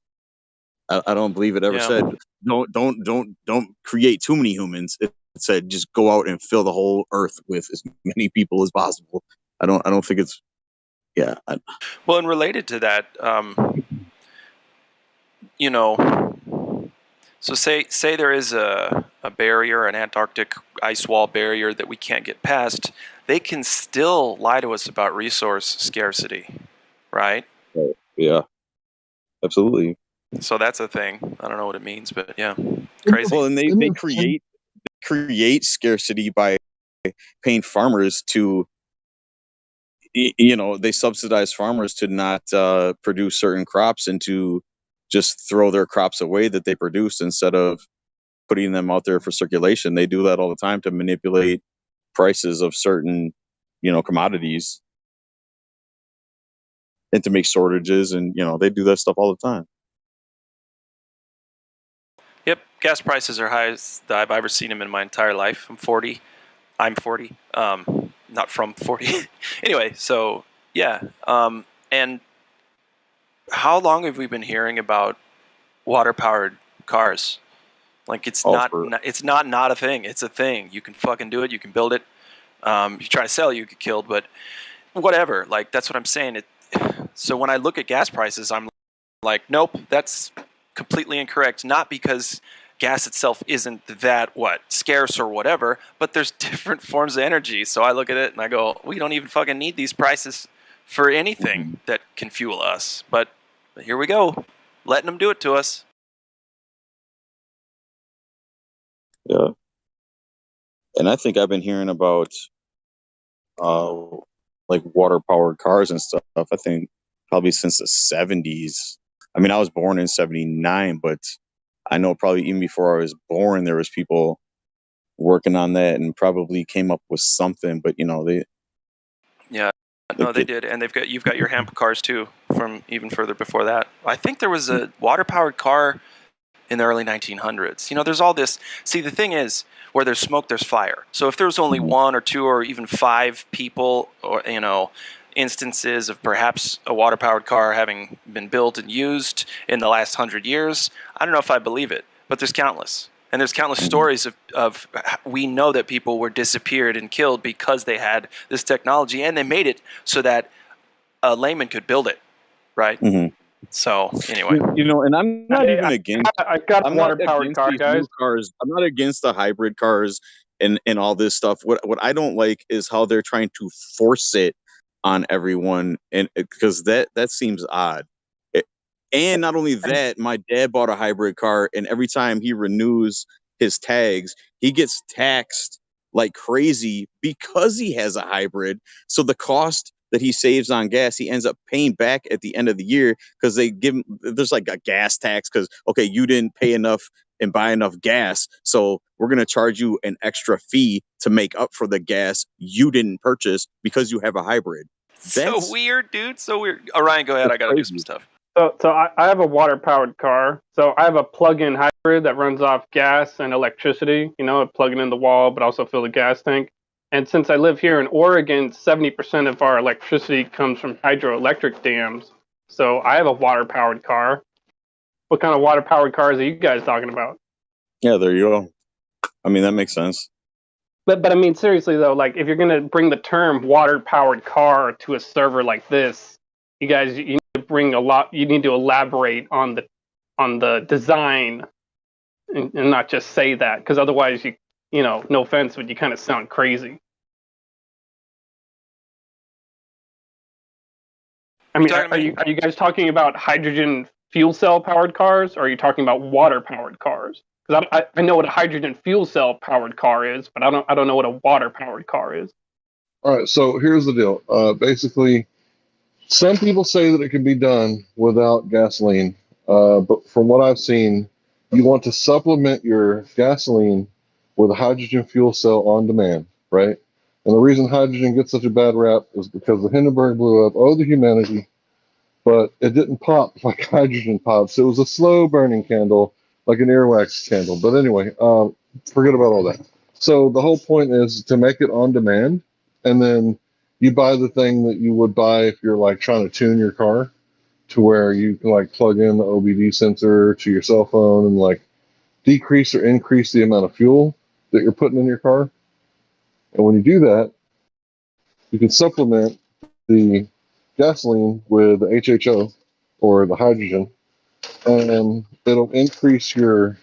I don't believe it ever said don't create too many humans. It said just go out and fill the whole earth with as many people as possible. I don't think it's Well, and related to that, so say there is a barrier, an Antarctic ice wall barrier that we can't get past, they can still lie to us about resource scarcity, right? Yeah, absolutely. So that's a thing. I don't know what it means, but yeah, crazy. Well, and they create scarcity by paying farmers to, they subsidize farmers to not produce certain crops and to just throw their crops away that they produced instead of putting them out there for circulation. They do that all the time to manipulate prices of certain, commodities and to make shortages. And, they do that stuff all the time. Yep, gas prices are highest I've ever seen them in my entire life. I'm 40. Not from 40. Anyway, so yeah. And how long have we been hearing about water-powered cars? Like it's not a thing. It's a thing. You can fucking do it. You can build it. You try to sell, you get killed. But whatever. Like that's what I'm saying. So when I look at gas prices, I'm like, nope, that's completely incorrect. Not because gas itself isn't that scarce or whatever, but there's different forms of energy. So I look at it and I go, we don't even fucking need these prices for anything that can fuel us. But here we go, letting them do it to us. Yeah. And I think I've been hearing about like water powered cars and stuff. I think probably since the 70s. I mean, I was born in 79, but I know probably even before I was born, there was people working on that and probably came up with something, but they did. And you've got your hemp cars too from even further before that. I think there was a water powered car in the early 1900s. There's all this. See, the thing is, where there's smoke, there's fire. So if there's only one or two or even five people or, instances of perhaps a water-powered car having been built and used in the last 100 years, I don't know if I believe it, but there's countless. And there's countless stories of we know that people were disappeared and killed because they had this technology and they made it so that a layman could build it, right? Mm-hmm. So anyway, and I'm not even against. I got a water-powered car, guys. Cars. I'm not against the hybrid cars and all this stuff. What I don't like is how they're trying to force it on everyone, and because that seems odd. And not only that, my dad bought a hybrid car, and every time he renews his tags, he gets taxed like crazy because he has a hybrid. So the cost that he saves on gas, he ends up paying back at the end of the year because they give him, there's like a gas tax because, okay, you didn't pay enough and buy enough gas. So we're going to charge you an extra fee to make up for the gas you didn't purchase because you have a hybrid. That's so weird, dude. So weird. Oh, Ryan, go ahead. I got to do some stuff. So I have a water-powered car. So I have a plug-in hybrid that runs off gas and electricity. I plug it in the wall, but also fill the gas tank. And since I live here in Oregon, 70% of our electricity comes from hydroelectric dams. So I have a water-powered car. What kind of water-powered cars are you guys talking about? Yeah, there you go. I mean, that makes sense. But I mean, seriously though, like if you're gonna bring the term water-powered car to a server like this, you guys, you need to bring a lot. You need to elaborate on the design, and not just say that, because otherwise, no offense, but you kind of sound crazy. I mean, are you guys talking about hydrogen fuel cell powered cars, or are you talking about water powered cars? Because I know what a hydrogen fuel cell powered car is, but I don't know what a water powered car is. All right, so here's the deal. Basically, some people say that it can be done without gasoline, but from what I've seen, You want to supplement your gasoline with a hydrogen fuel cell on demand, right? And the reason hydrogen gets such a bad rap is because the Hindenburg blew up. Oh, the humanity. But it didn't pop like hydrogen pops. It was a slow burning candle, like an earwax candle. But anyway, forget about all that. So the whole point is to make it on demand, and then you buy the thing that you would buy if you're like trying to tune your car, to where you can like plug in the OBD sensor to your cell phone and like decrease or increase the amount of fuel that you're putting in your car. And when you do that, you can supplement the gasoline with the HHO or the hydrogen, and it'll increase your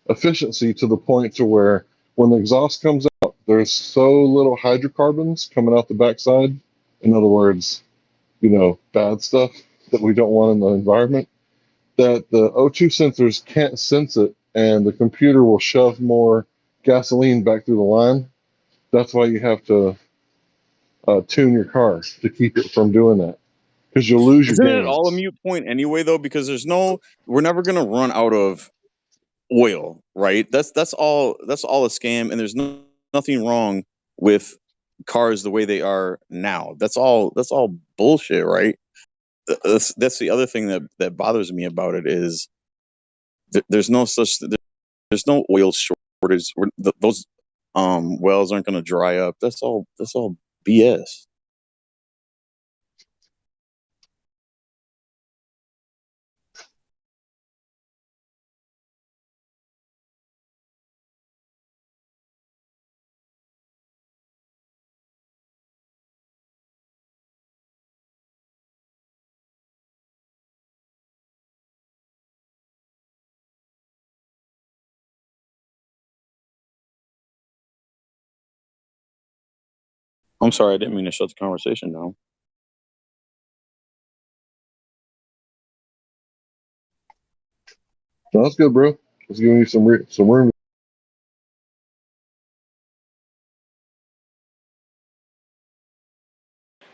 efficiency to the point to where when the exhaust comes out, there's so little hydrocarbons coming out the backside. In other words, bad stuff that we don't want in the environment, that the O2 sensors can't sense it, and the computer will shove more gasoline back through the line. That's why you have to tune your car to keep it from doing that, because you'll lose your Isn't it all a gains. mute point anyway, though? Because we're never gonna run out of oil, right? That's all. That's all a scam, and there's nothing wrong with cars the way they are now. That's all. That's all bullshit, right? That's the other thing that bothers me about it is there's no such there's no oil shortage. Those wells aren't going to dry up. That's all. That's all BS. I'm sorry, I didn't mean to shut the conversation down. So that's good, bro. It's giving you some room.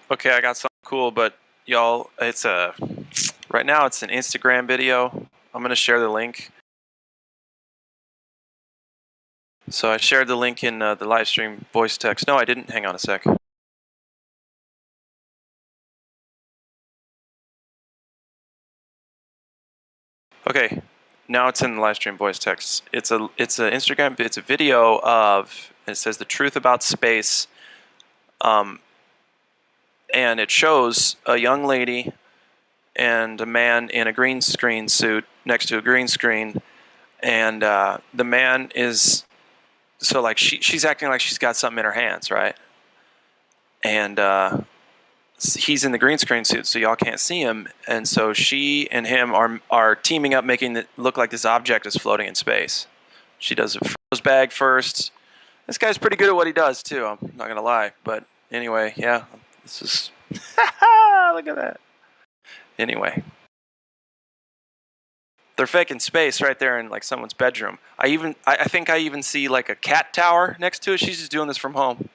Okay, I got something cool, but y'all, it's right now it's an Instagram video. I'm gonna share the link. So I shared the link in the live stream voice text. No, I didn't. Hang on a sec. Okay, now it's in the live stream voice text. It's a Instagram. It's a video of. It says the truth about space. And it shows a young lady and a man in a green screen suit next to a green screen, and the man is so like she's acting like she's got something in her hands, right? And he's in the green screen suit, so y'all can't see him, and so she and him are teaming up, making it look like this object is floating in space. She does a froze bag first. This guy's pretty good at what he does too. I'm not gonna lie, but anyway, yeah, this is look at that. Anyway, they're faking space right there in like someone's bedroom. I think I even see like a cat tower next to it. She's just doing this from home.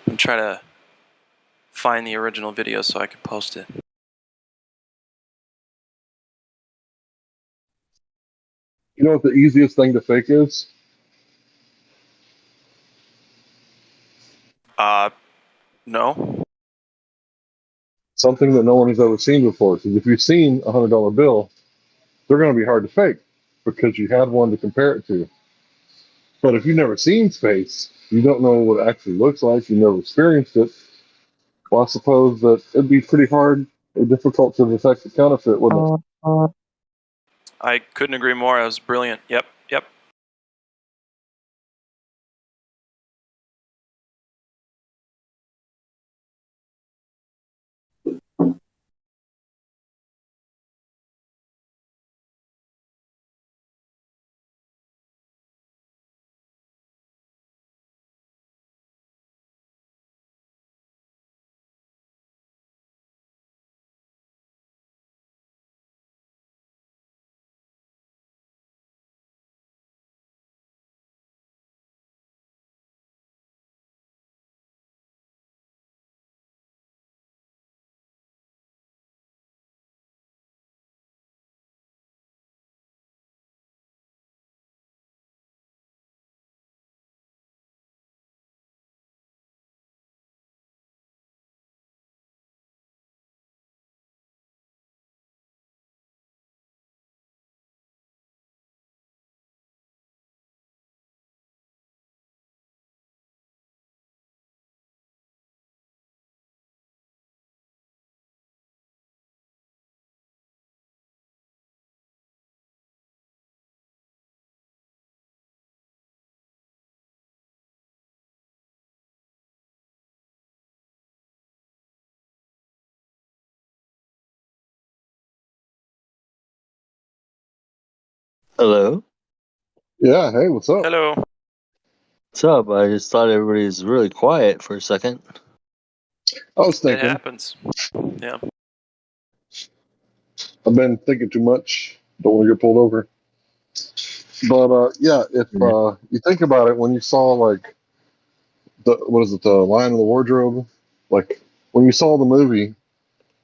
I'm trying to find the original video so I can post it. You know what the easiest thing to fake is? No. Something that no one has ever seen before. Because if you've seen a $100 bill, they're going to be hard to fake because you had one to compare it to. But if you've never seen space, you don't know what it actually looks like, you've never experienced it, well, I suppose that it'd be pretty hard or difficult to detect a counterfeit, wouldn't it? I couldn't agree more. It was brilliant. Yep. Yep. Hello. Yeah, hey, what's up? Hello. What's up? I just thought everybody's really quiet for a second. I was It thinking. happens. Yeah. I've been thinking too much. Don't want to get pulled over. But yeah, if you think about it, when you saw like the Lion in the Wardrobe, like when you saw the movie,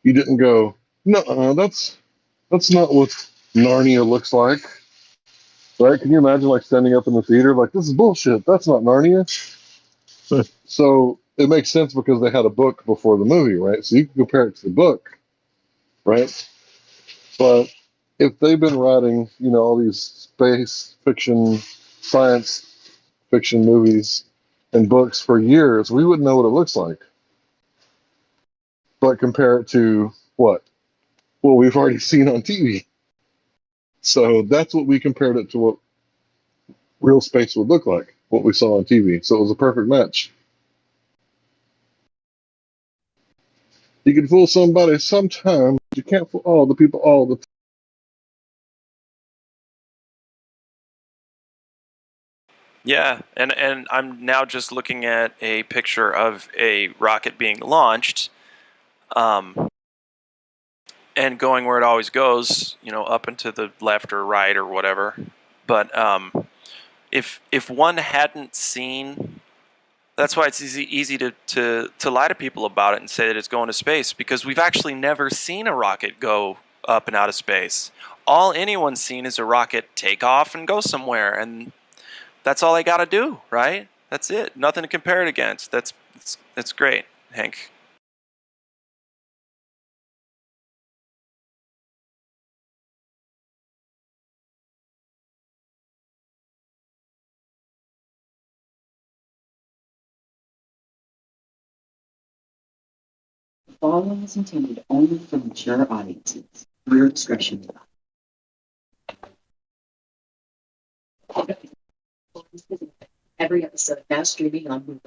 you didn't go, no, that's not what Narnia looks like, right? Can you imagine like standing up in the theater like this is bullshit? That's not Narnia. So it makes sense because they had a book before the movie, right? So you can compare it to the book, right? But if they've been writing, all these space fiction, science fiction movies and books for years, we wouldn't know what it looks like. But compare it to what? Well, we've already seen on TV. So that's what we compared it to what real space would look like, what we saw on TV. So it was a perfect match. You can fool somebody sometime, but you can't fool all the people all the time. Yeah, and I'm now just looking at a picture of a rocket being launched, and going where it always goes, up and to the left or right or whatever. But if one hadn't seen, that's why it's easy to lie to people about it and say that it's going to space, because we've actually never seen a rocket go up and out of space. All anyone's seen is a rocket take off and go somewhere, and that's all they got to do, right? That's it. Nothing to compare it against. That's great, Hank. The following is intended only for mature audiences. Real discretion. Every episode now streaming on Hulu.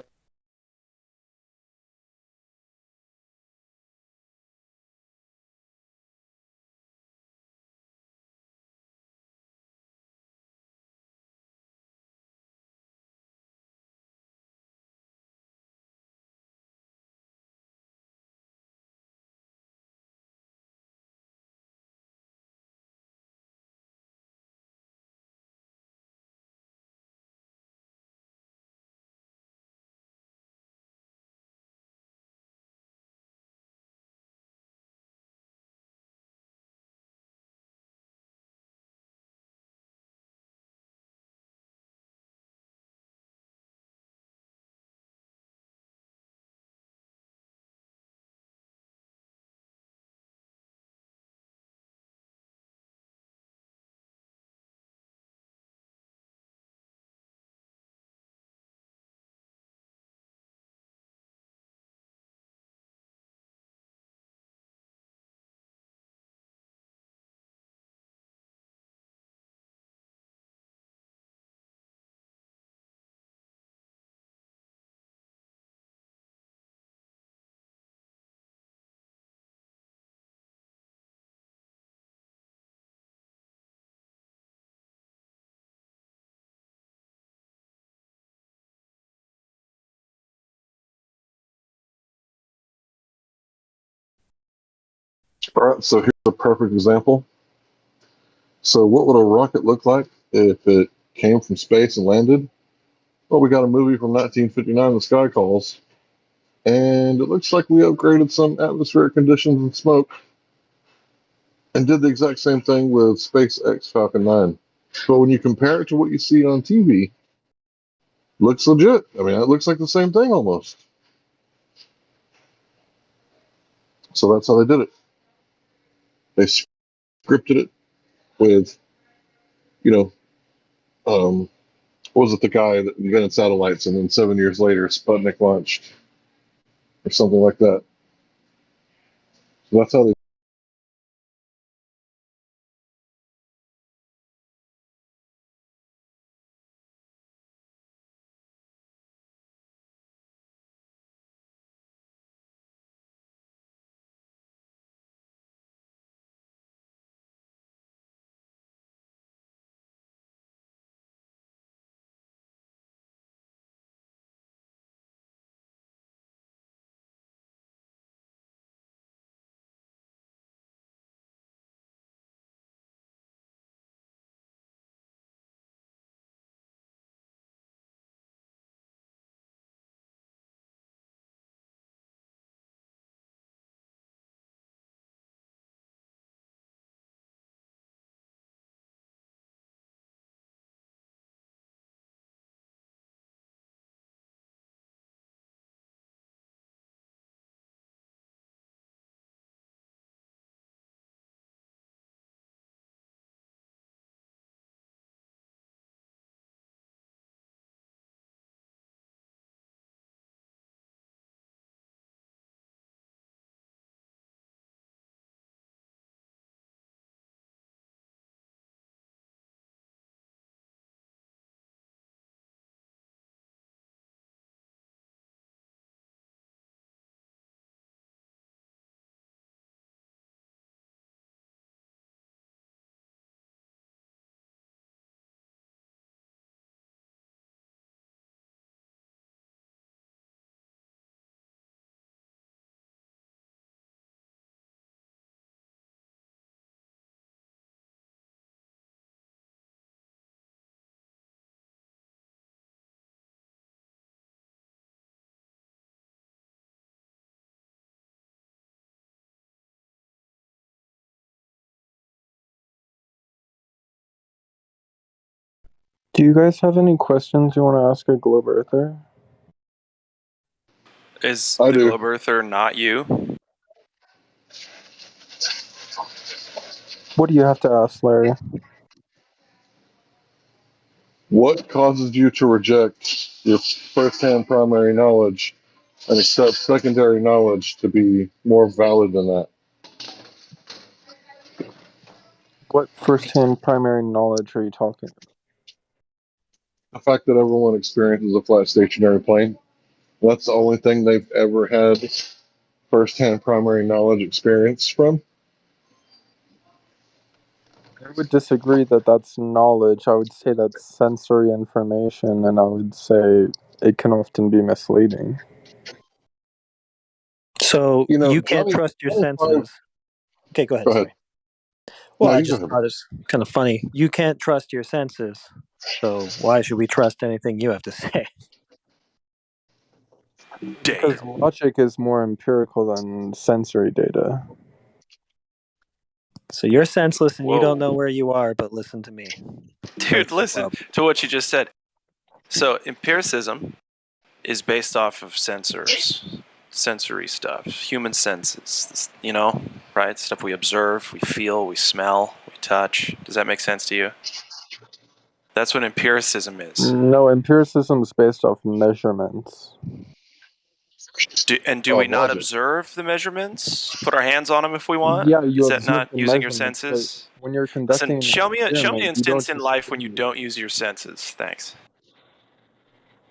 All right, so here's a perfect example. So what would a rocket look like if it came from space and landed? Well, we got a movie from 1959, The Sky Calls, and it looks like we upgraded some atmospheric conditions and smoke and did the exact same thing with SpaceX Falcon 9. But when you compare it to what you see on TV, looks legit. I mean, it looks like the same thing almost. So that's how they did it. They scripted it with, you know, what was it, the guy that invented satellites, and then 7 years later, Sputnik launched, or something like that. So that's how they Do you guys have any questions you want to ask a globe earther? Is I the do. globe earther not you? What do you have to ask, Larry? What causes you to reject your first-hand primary knowledge and accept secondary knowledge to be more valid than that? What first-hand primary knowledge are you talking about? The fact that everyone experiences a flat stationary plane, that's the only thing they've ever had first-hand primary knowledge experience from. I would disagree that that's knowledge. I would say that's sensory information, and I would say it can often be misleading. So you can't Johnny, trust your Johnny senses. Okay, go ahead. Go ahead. Sorry. Well, No, I you go just ahead. thought it's kind of funny. You can't trust your senses. So why should we trust anything you have to say? Because logic is more empirical than sensory data. So you're senseless and you don't Whoa. know where you are, but listen to me. Dude, listen to what you just said. So empiricism is based off of sensory stuff, human senses, you know, right? Stuff we observe, we feel, we smell, we touch. Does that make sense to you? That's what empiricism is. No, empiricism is based off measurements. Do we not observe the measurements? Put our hands on them if we want? Yeah, you Is that observe not the using your measurements, but senses? when you're Listen, conducting an show me an experiment, you don't instance in just life when you don't use your senses. Thanks.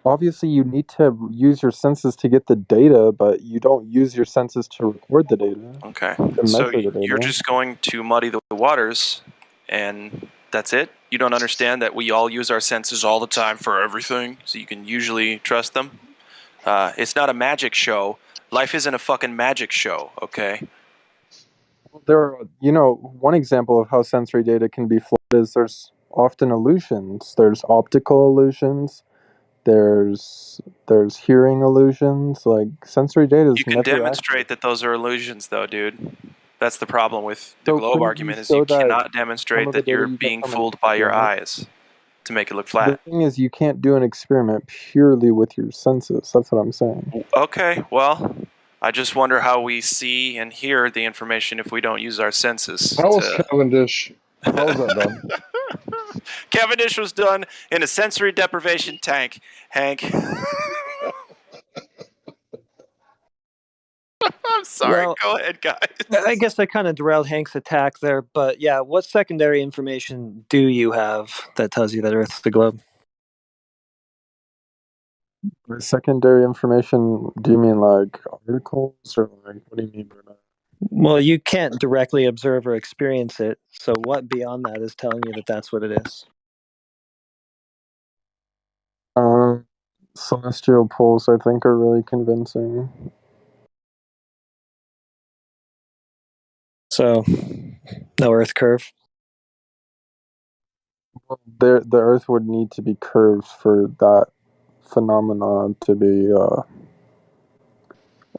obviously you need to use your senses to get the data, but you don't use your senses to record the data. Okay. To So measure the data. you're just going to muddy the waters, and that's it? You don't understand that we all use our senses all the time for everything, so you can usually trust them? It's not a magic show. Life isn't a fucking magic show, okay? There are, one example of how sensory data can be flawed is there's often illusions. There's optical illusions. There's hearing illusions. Like sensory data is You can never accurate. demonstrate that those are illusions, though, dude. That's the problem with the So globe couldn't argument you is you show that cannot some demonstrate of the that data you're you get being from an fooled by your experiment? eyes to make it look The flat. thing is, you can't do an experiment purely with your senses. That's what I'm saying. Okay, well, I just wonder how we see and hear the information if we don't use our senses. How was Cavendish? How was that done? Cavendish was done in a sensory deprivation tank, Hank. I'm sorry. Well, Go ahead, guys. I guess I kind of derailed Hank's attack there, but yeah, what secondary information do you have that tells you that Earth's the globe? By secondary information, do you mean like articles or like what do you mean by that? Well, you can't directly observe or experience it, so what beyond that is telling you that that's what it is? Celestial poles, I think, are really convincing. So, no Earth curve? Well, the Earth would need to be curved for that phenomenon to be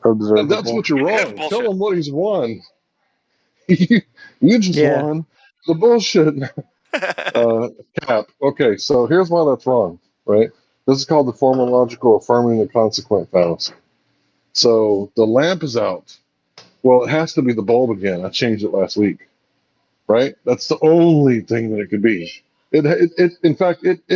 observable. And that's what you're wrong. Tell him what he's won. You just won the bullshit. Cap. Okay, so here's why that's wrong, right? This is called the formological affirming the consequent fallacy. So the lamp is out. Well, it has to be the bulb again. I changed it last week, right? That's the only thing that it could be. In fact, it